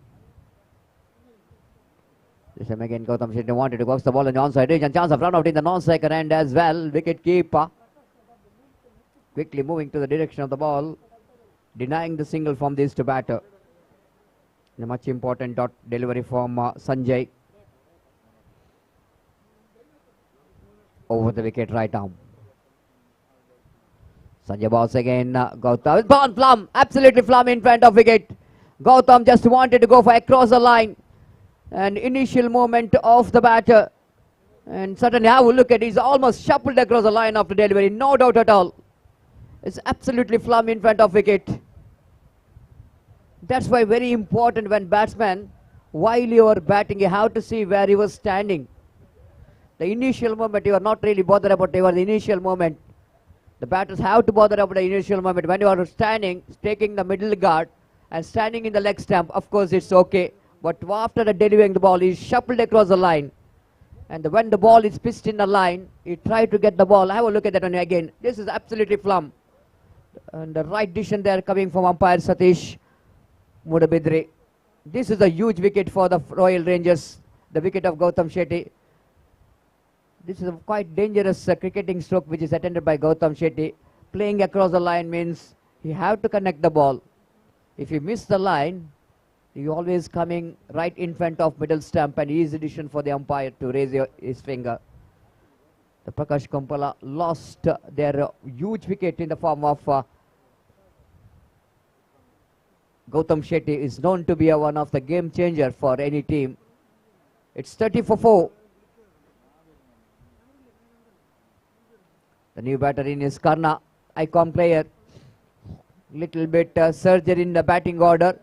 This time again Gautam Shetty wanted to box the ball in the onside edge and chance of run out in the non-striker end as well. Wicket keeper quickly moving to the direction of the ball, denying the single from this to batter. A much important dot delivery from Sanjay. Over the wicket right arm. Sanjay balls again. Gautam is born plumb, absolutely plumb in front of wicket. Gautam just wanted to go for across the line. And initial movement of the batter. And certainly have a look at it. He's almost shuffled across the line after delivery. No doubt at all. It's absolutely plumb in front of wicket. That's why very important when batsman, while you are batting, you have to see where he was standing. The initial moment, you are not really bothered about the initial moment. The batters have to bother about the initial moment. When you are standing, taking the middle guard and standing in the leg stump, of course it's okay. But after delivering the ball, he shuffled across the line. And when the ball is pitched in the line, he tried to get the ball. Have a look at that one again. This is absolutely plumb. And the right decision there coming from umpire Satish Mudabidre. This is a huge wicket for the Royal Rangers. The wicket of Gautam Shetty. This is a quite dangerous cricketing stroke which is attended by Gautam Shetty. Playing across the line means you have to connect the ball. If you miss the line, you always coming right in front of middle stump, and easy decision for the umpire to raise his finger. The Prakash Kumpala lost their huge wicket in the form of Gautam Shetty. Is known to be one of the game changer for any team. It's 30 for 4. The new batter in is Karna, icon player. Little bit surgery in the batting order.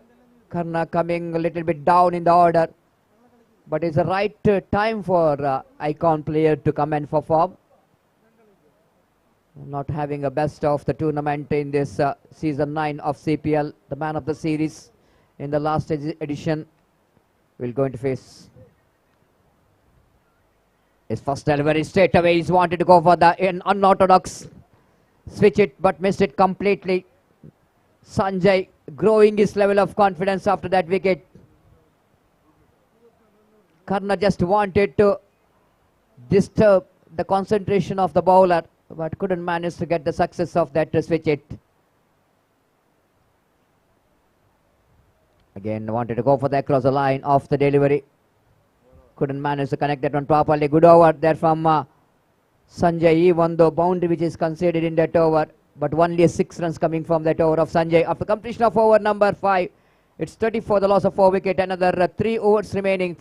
Karna coming a little bit down in the order. But it's the right time for icon player to come and perform. Not having a best of the tournament in this season 9 of CPL. The man of the series in the last edition will going to face his first delivery straight away. He's wanted to go for the unorthodox Switch it, but missed it completely. Sanjay growing his level of confidence after that wicket. Karna just wanted to disturb the concentration of the bowler, but couldn't manage to get the success of that switch it. Again, wanted to go for the across the line off the delivery. Couldn't manage to connect that one properly. Good over there from Sanjay, even though boundary which is conceded in that over, but only 6 runs coming from that over of Sanjay. After completion of over number 5, it's 30 for the loss of 4 wicket. Another 3 overs remaining,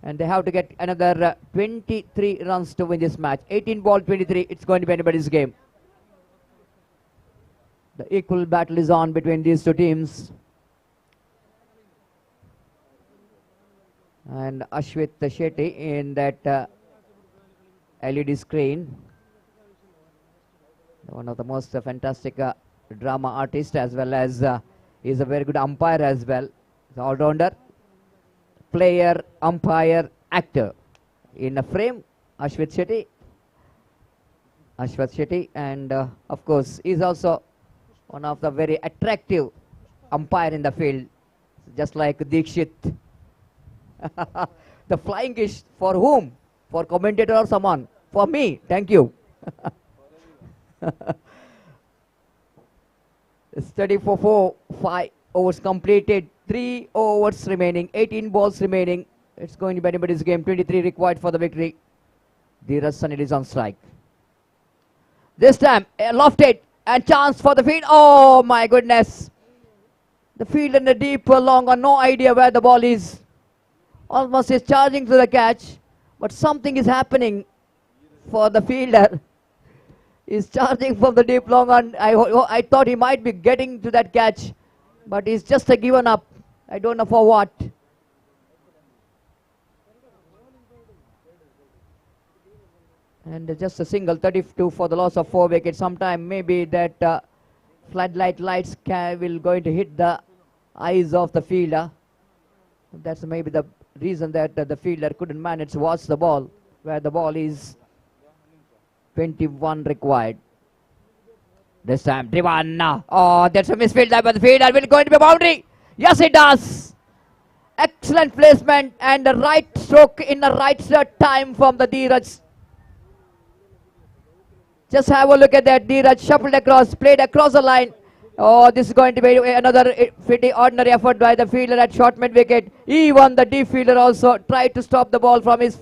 and they have to get another 23 runs to win this match. 18 ball 23, it's going to be anybody's game. The equal battle is on between these two teams. And Ashwit Shetty in that LED screen, one of the most fantastic drama artists, as well as is a very good umpire as well. The all-rounder, player, umpire, actor in a frame. Ashwit Shetty, and of course is also one of the very attractive umpire in the field, just like Dikshit. The flying is for whom? For commentator or someone? For me. Thank you. It's 34 5 overs completed. 3 overs remaining. 18 balls remaining. It's going to be anybody's game. 23 required for the victory. Dheeraj Sunil is on strike. This time, lofted and chance for the field. Oh my goodness. The field in the deep long on, no idea where the ball is. Almost is charging to the catch, but something is happening for the fielder. He's charging from the deep long on. I thought he might be getting to that catch, but he's just given up. I don't know for what. And just a single, 32 for the loss of 4 wickets. Sometime maybe that floodlight lights will going to hit the eyes of the fielder. That's maybe the reason that the fielder couldn't manage to watch the ball, where the ball is 21 required. This time, driven. Oh, that's a misfield there, but the fielder will going to be boundary. Yes, it does. Excellent placement and the right stroke in the right time from the Dheeraj. Just have a look at that. Dheeraj shuffled across, played across the line. Oh, this is going to be another pretty ordinary effort by the fielder at short mid wicket. Even the deep fielder also tried to stop the ball from his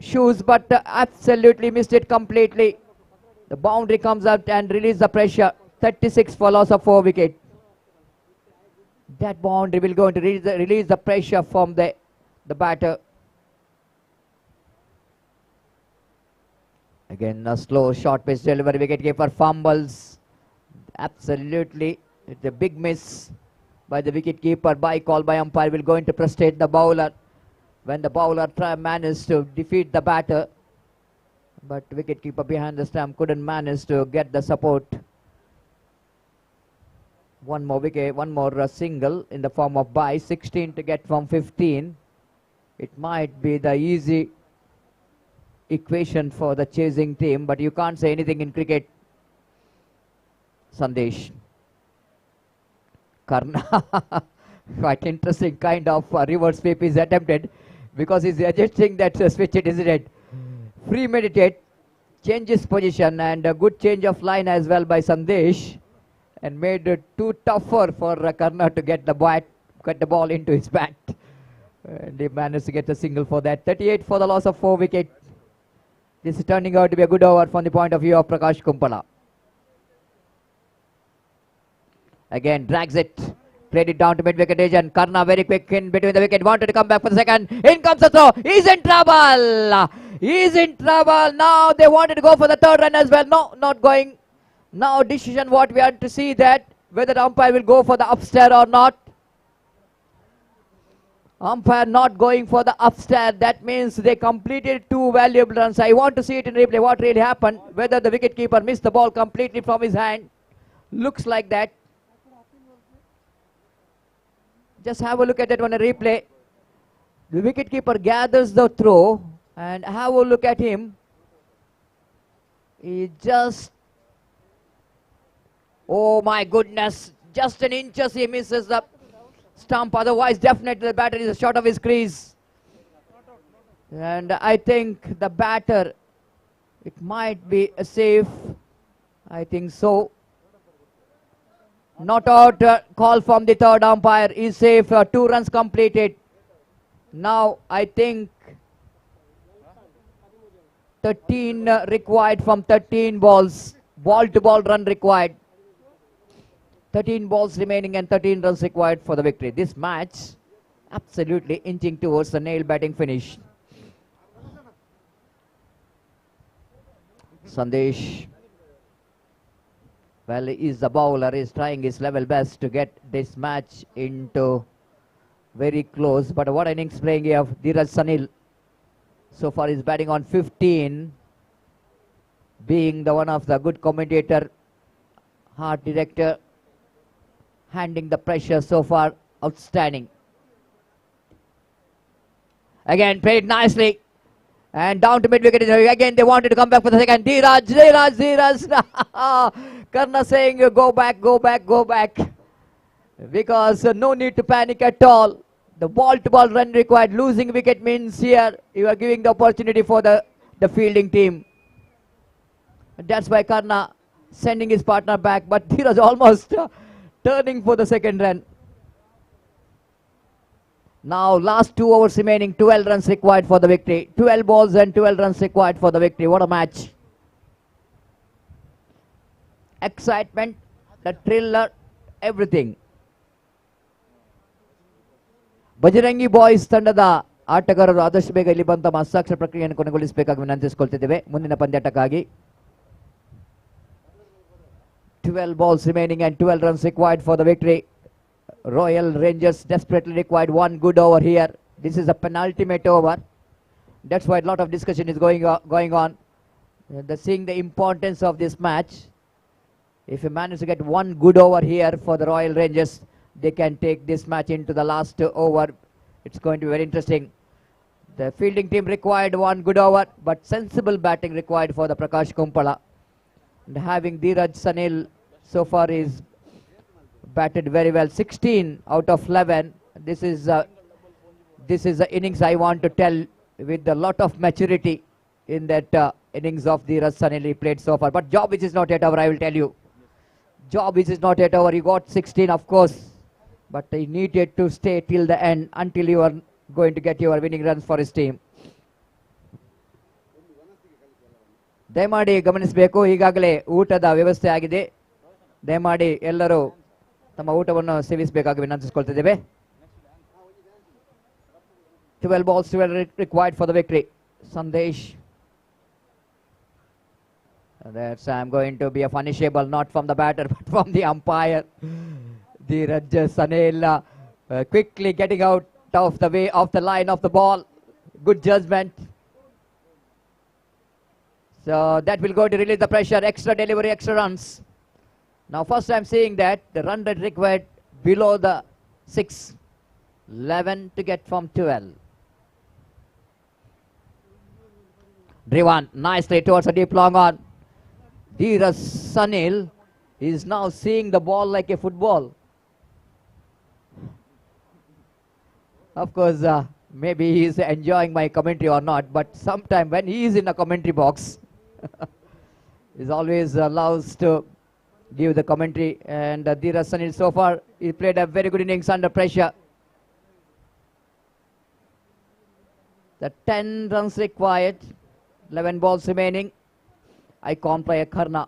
shoes, but absolutely missed it completely. The boundary comes out and release the pressure. 36 for loss of 4 wicket. That boundary will go to release the pressure from the batter. Again, a slow short pitch delivery. Wicketkeeper fumbles. Absolutely, it's a big miss by the wicketkeeper. By call by umpire will going to frustrate the bowler when the bowler managed to defeat the batter, but wicketkeeper behind the stump couldn't manage to get the support. One more wicket, one more single in the form of by. 16 to get from 15. It might be the easy equation for the chasing team, but you can't say anything in cricket. Sandesh. Karna. Quite interesting kind of reverse sweep is attempted, because he's adjusting that switch it, isn't it? Premeditate, changes position, and a good change of line as well by Sandesh, and made it too tougher for Karna to get the ball into his bat. And he managed to get a single for that. 38 for the loss of 4 wicket. This is turning out to be a good over from the point of view of Prakash Kumpala. Again, drags it. Played it down to mid-wicket edge, and Karna very quick in between the wicket. Wanted to come back for the second. In comes the throw. He's in trouble. He's in trouble. Now they wanted to go for the third run as well. No, not going. Now decision what we have to see that whether the umpire will go for the upstairs or not. Umpire not going for the upstairs. That means they completed 2 valuable runs. I want to see it in replay. What really happened? Whether the wicketkeeper missed the ball completely from his hand. Looks like that. Just have a look at that one in replay. The wicketkeeper gathers the throw, and have a look at him. He just Oh my goodness, just an inches he misses the stump, otherwise definitely the batter is short of his crease. And I think the batter, it might be a safe, I think so. Not out, call from the third umpire is safe, 2 runs completed. Now I think 13 required from 13 balls, ball to ball run required. 13 balls remaining and 13 runs required for the victory. This match absolutely inching towards the nail batting finish. Sandesh, well, is the bowler, is trying his level best to get this match into very close. But what innings playing here, Dheeraj Sanil. So far is batting on 15, being the one of the good commentator, art director, handling the pressure so far, outstanding. Again, played nicely. And down to mid-wicket. Again, they wanted to come back for the second. Dheeraj. Karna saying, go back. Because no need to panic at all. The ball-to-ball run required. Losing wicket means here you are giving the opportunity for the fielding team. That's why Karna sending his partner back. But Dheeraj almost turning for the second run. Now last 2 overs remaining, 12 runs required for the victory. 12 balls and 12 runs required for the victory. What a match. Excitement, the thriller, everything. Bajrangi boys ತಂಡದ ಆಟಗಾರರು ಆದಷ್ಟು ಬೇಗ ಇಲ್ಲಿ ಬಂದು ತಮ್ಮ ಹಸ್ತಾಕ್ಷರ ಪ್ರಕ್ರಿಯೆಯನ್ನು ಕೊನೆಗೊಳಿಸಬೇಕಾಗಿ ವಿನಂತಿಸಿಕೊಳ್ತಿದ್ದೇವೆ ಮುಂದಿನ ಪಂದ್ಯಾಟಕ್ಕಾಗಿ. 12 balls remaining and 12 runs required for the victory. Royal Rangers desperately required 1 good over here. This is a penultimate over. That's why a lot of discussion is going on. Seeing the importance of this match. If you manage to get 1 good over here for the Royal Rangers, they can take this match into the last over. It's going to be very interesting. The fielding team required 1 good over, but sensible batting required for the Prakash Kumpala. And having Dheeraj Sanil so far is batted very well. 16 out of 11. This is the innings I want to tell with a lot of maturity in that innings of Dheeraj Sanil he played so far. But job which is not yet over, I will tell you. Job which is not yet over. He got 16, of course, but he needed to stay till the end until you are going to get your winning runs for his team. ದಯಮಾಡಿ ಗಮನಿಸಬೇಕು, ಈಗಾಗಲೇ ಊಟದ ವ್ಯವಸ್ಥೆ ಆಗಿದೆ. ದಯಮಾಡಿ ಎಲ್ಲರೂ ತಮ್ಮ ಊಟವನ್ನು ಸೇವಿಸಬೇಕಾಗಿ ವಿನಂತಿಸಿಕೊಳ್ತಿದ್ದೇವೆ. 12 balls 12 required for the victory. Sandesh. That's going to be a punishable, not from the batter but from the umpire. Dheeraj Sanil quickly getting out of the way of the line of the ball. Good judgment. So that will go to release the pressure. Extra delivery, extra runs. Now first I'm seeing that the run rate required below the 6. 11 to get from 12. Driven nicely towards a deep long on. Dheeraj Sanil is now seeing the ball like a football. Of course, maybe he is enjoying my commentary or not, but sometime when he is in a commentary box, he always allows to give the commentary. And Dheeraj Sanil so far, he played a very good innings under pressure. The 10 runs required, 11 balls remaining. I can't play a Karna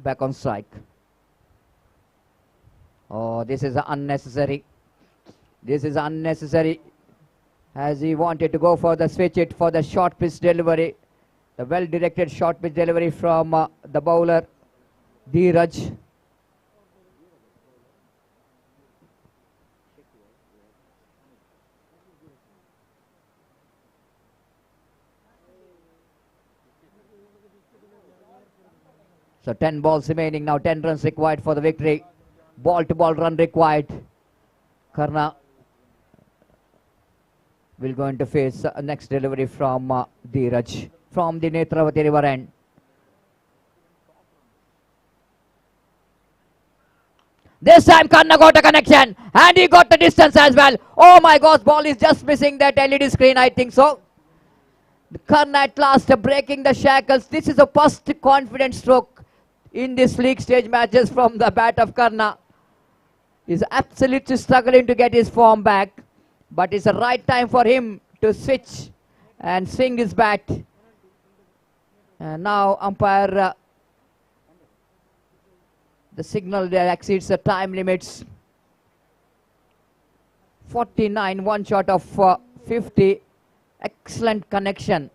back on strike. Oh, this is unnecessary. This is unnecessary, as he wanted to go for the switch it for the short pitch delivery. The well-directed short pitch delivery from the bowler, Dheeraj. So 10 balls remaining now, 10 runs required for the victory. Ball-to-ball run required. Karna will going to face next delivery from Dheeraj from the Netravati river end. This time Karna got a connection and he got the distance as well. Oh my gosh, ball is just missing that LED screen, I think so. Karna at last breaking the shackles. This is the first confident stroke in this league stage matches from the bat of Karna. He's absolutely struggling to get his form back, but it's the right time for him to switch and swing his bat. And now umpire, the signal there exceeds the time limits. 49, one shot of 50. Excellent connection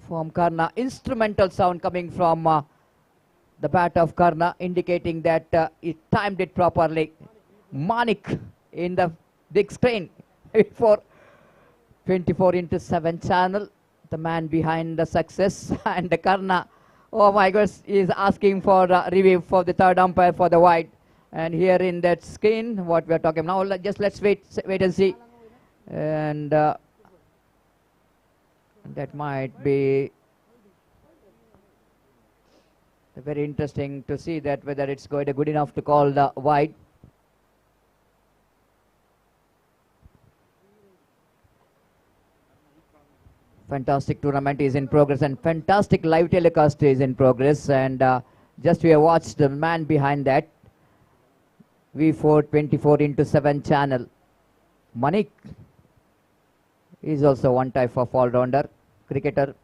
from Karna. Instrumental sound coming from the bat of Karna, indicating that it timed it properly. Manik in the big screen for 24/7 channel, the man behind the success. And the Karna, oh my gosh, is asking for a review for the third umpire for the wide. And here in that screen, what we are talking now, let's wait and see. And that might be very interesting to see that whether it's going to good enough to call the wide. Fantastic tournament is in progress and fantastic live telecast is in progress, and just we have watched the man behind that V4 24/7 channel. Manik is also one type of all-rounder, cricketer,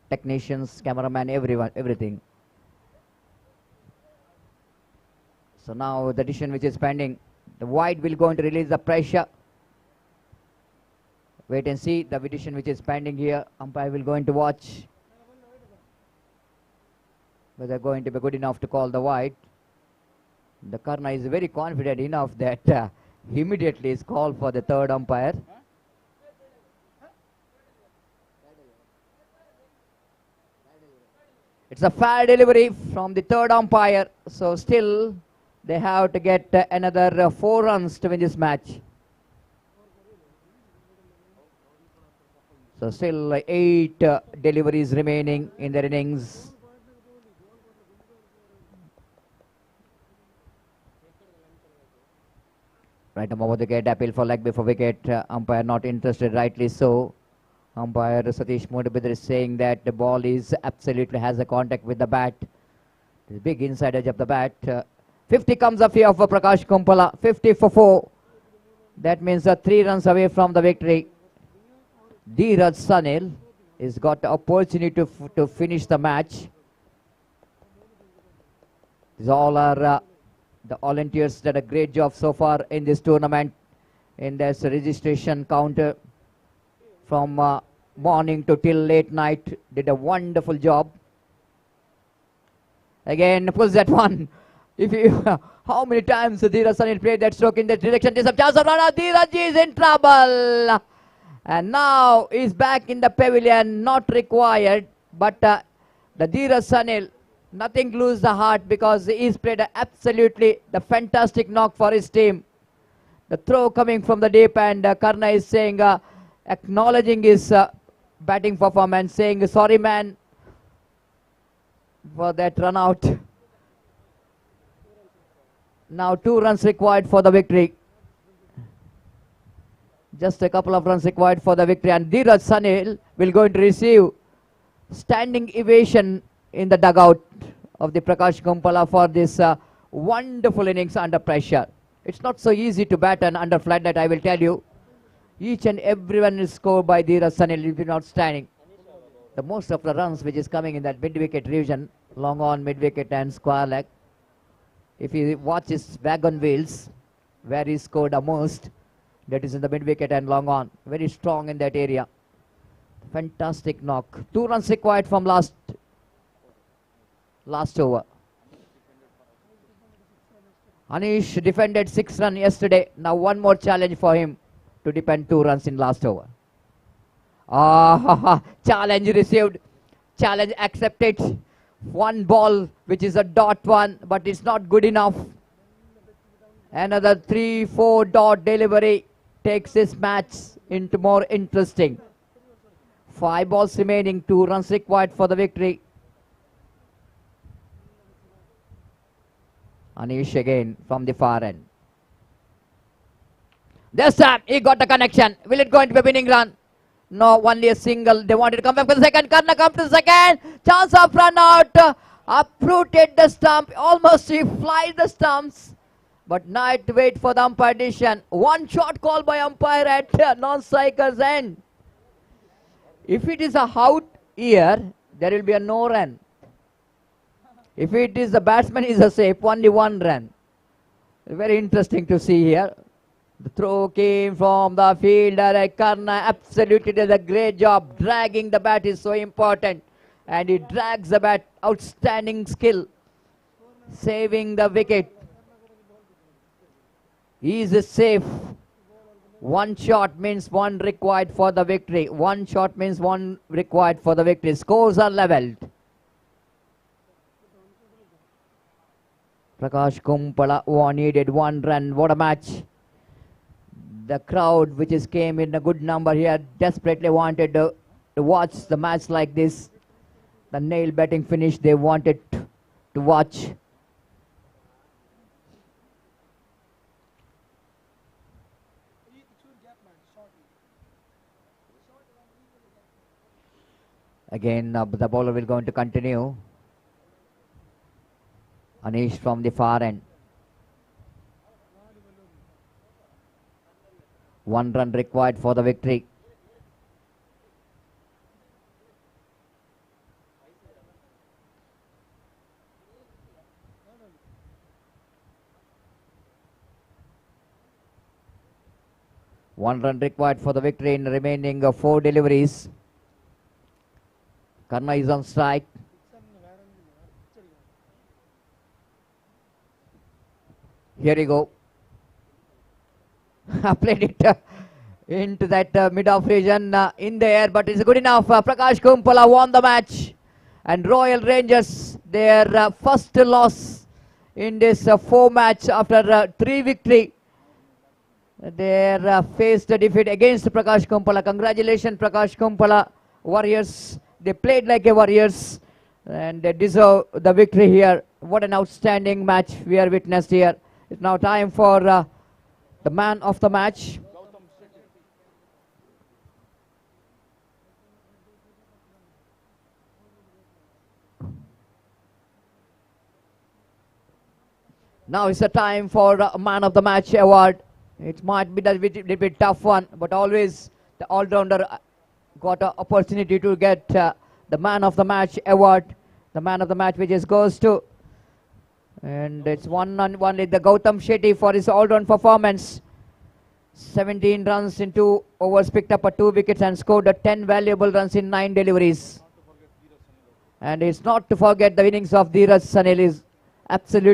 technicians, cameraman, everyone, everything. So now the decision which is pending, the wide will going to release the pressure. Wait and see the decision which is pending here. Umpire will going to watch whether going to be good enough to call the wide. The Karna is very confident enough that immediately is called for the third umpire. It's a fair delivery from the third umpire. So still they have to get another 4 runs to win this match. So still 8 deliveries remaining in their innings. Right above the wicket, appeal for leg before wicket. Umpire not interested, rightly so. Umpire Satish Mudabidar is saying that the ball is absolutely has a contact with the bat. The big inside edge of the bat. 50 comes up here for Prakash Kumpala. 50 for 4. That means 3 runs away from the victory. Dheeraj Sanil has got the opportunity to finish the match. These all are the volunteers did a great job so far in this tournament. In this registration counter from morning to till late night, did a wonderful job. Again, pulls that one. If you how many times Dheeraj Sanil played that stroke in that direction? There's a chance of run out. Dheeraj is in trouble. And now he's back in the pavilion, not required. But the Dheeraj Sanil, nothing lose the heart because he's played absolutely the fantastic knock for his team. The throw coming from the deep, and Karna is saying, acknowledging his batting performance, saying, sorry man for that run out. Now 2 runs required for the victory. Just a couple of runs required for the victory, and Dheeraj Sanil will going to receive standing ovation in the dugout of the Prakash Kumpala for this wonderful innings under pressure. It's not so easy to bat and under floodlight, I will tell you. Each and everyone is scored by Dheeraj Sanil. He's been outstanding. The most of the runs which is coming in that mid-wicket region, long on, mid-wicket and square leg. If you watch his wagon wheels, where he scored the most, that is in the mid-wicket and long on. Very strong in that area. Fantastic knock. 2 runs required from last over. Anish defended 6 runs yesterday. Now 1 more challenge for him to defend 2 runs in last over. Challenge received. Challenge accepted. 1 ball which is a dot 1, but it's not good enough. Another 3-4 dot delivery takes this match into more interesting. 5 balls remaining, 2 runs required for the victory. Anish again from the far end. This time he got the connection. Will it go into a winning run? No, only a single. They wanted to come back for the second. Karna come to the second. Chance of run out. Uprooted the stump. Almost he flies the stumps. But not wait for the umpire decision. One shot call by umpire at non-striker's end. If it is a out here, there will be a no run. If it is the batsman is a safe, only one run. Very interesting to see here. The throw came from the fielder. Karna absolutely does a great job. Dragging the bat is so important. And he drags the bat. Outstanding skill. Saving the wicket. He is safe. One shot means one required for the victory. One shot means one required for the victory. Scores are levelled. Prakash Kumpala needed one run. What a match. The crowd which came in a good number here desperately wanted to watch the match like this. The nail betting finish they wanted to watch. Again, the bowler will going to continue. Anish from the far end. One run required for the victory. One run required for the victory in the remaining 4 deliveries. Karna is on strike. Here we go. Played it into that mid-off region in the air, but it's good enough. Prakash Kumpala won the match. And Royal Rangers, their first loss in this 4 match after 3 victory. They faced a defeat against Prakash Kumpala. Congratulations, Prakash Kumpala Warriors. They played like a Warriors and they deserve the victory here. What an outstanding match we are witnessed here. It's now time for the man of the match. Now it's the time for man of the match award. It might be a little bit tough one, but always the all-rounder got an opportunity to get the man of the match award. The man of the match which goes to, and it's one and only the Gautam Shetty for his all-round performance. 17 runs in 2 overs, picked up 2 wickets and scored 10 valuable runs in 9 deliveries. And it's not to forget the innings of Dheeraj Sanil is absolutely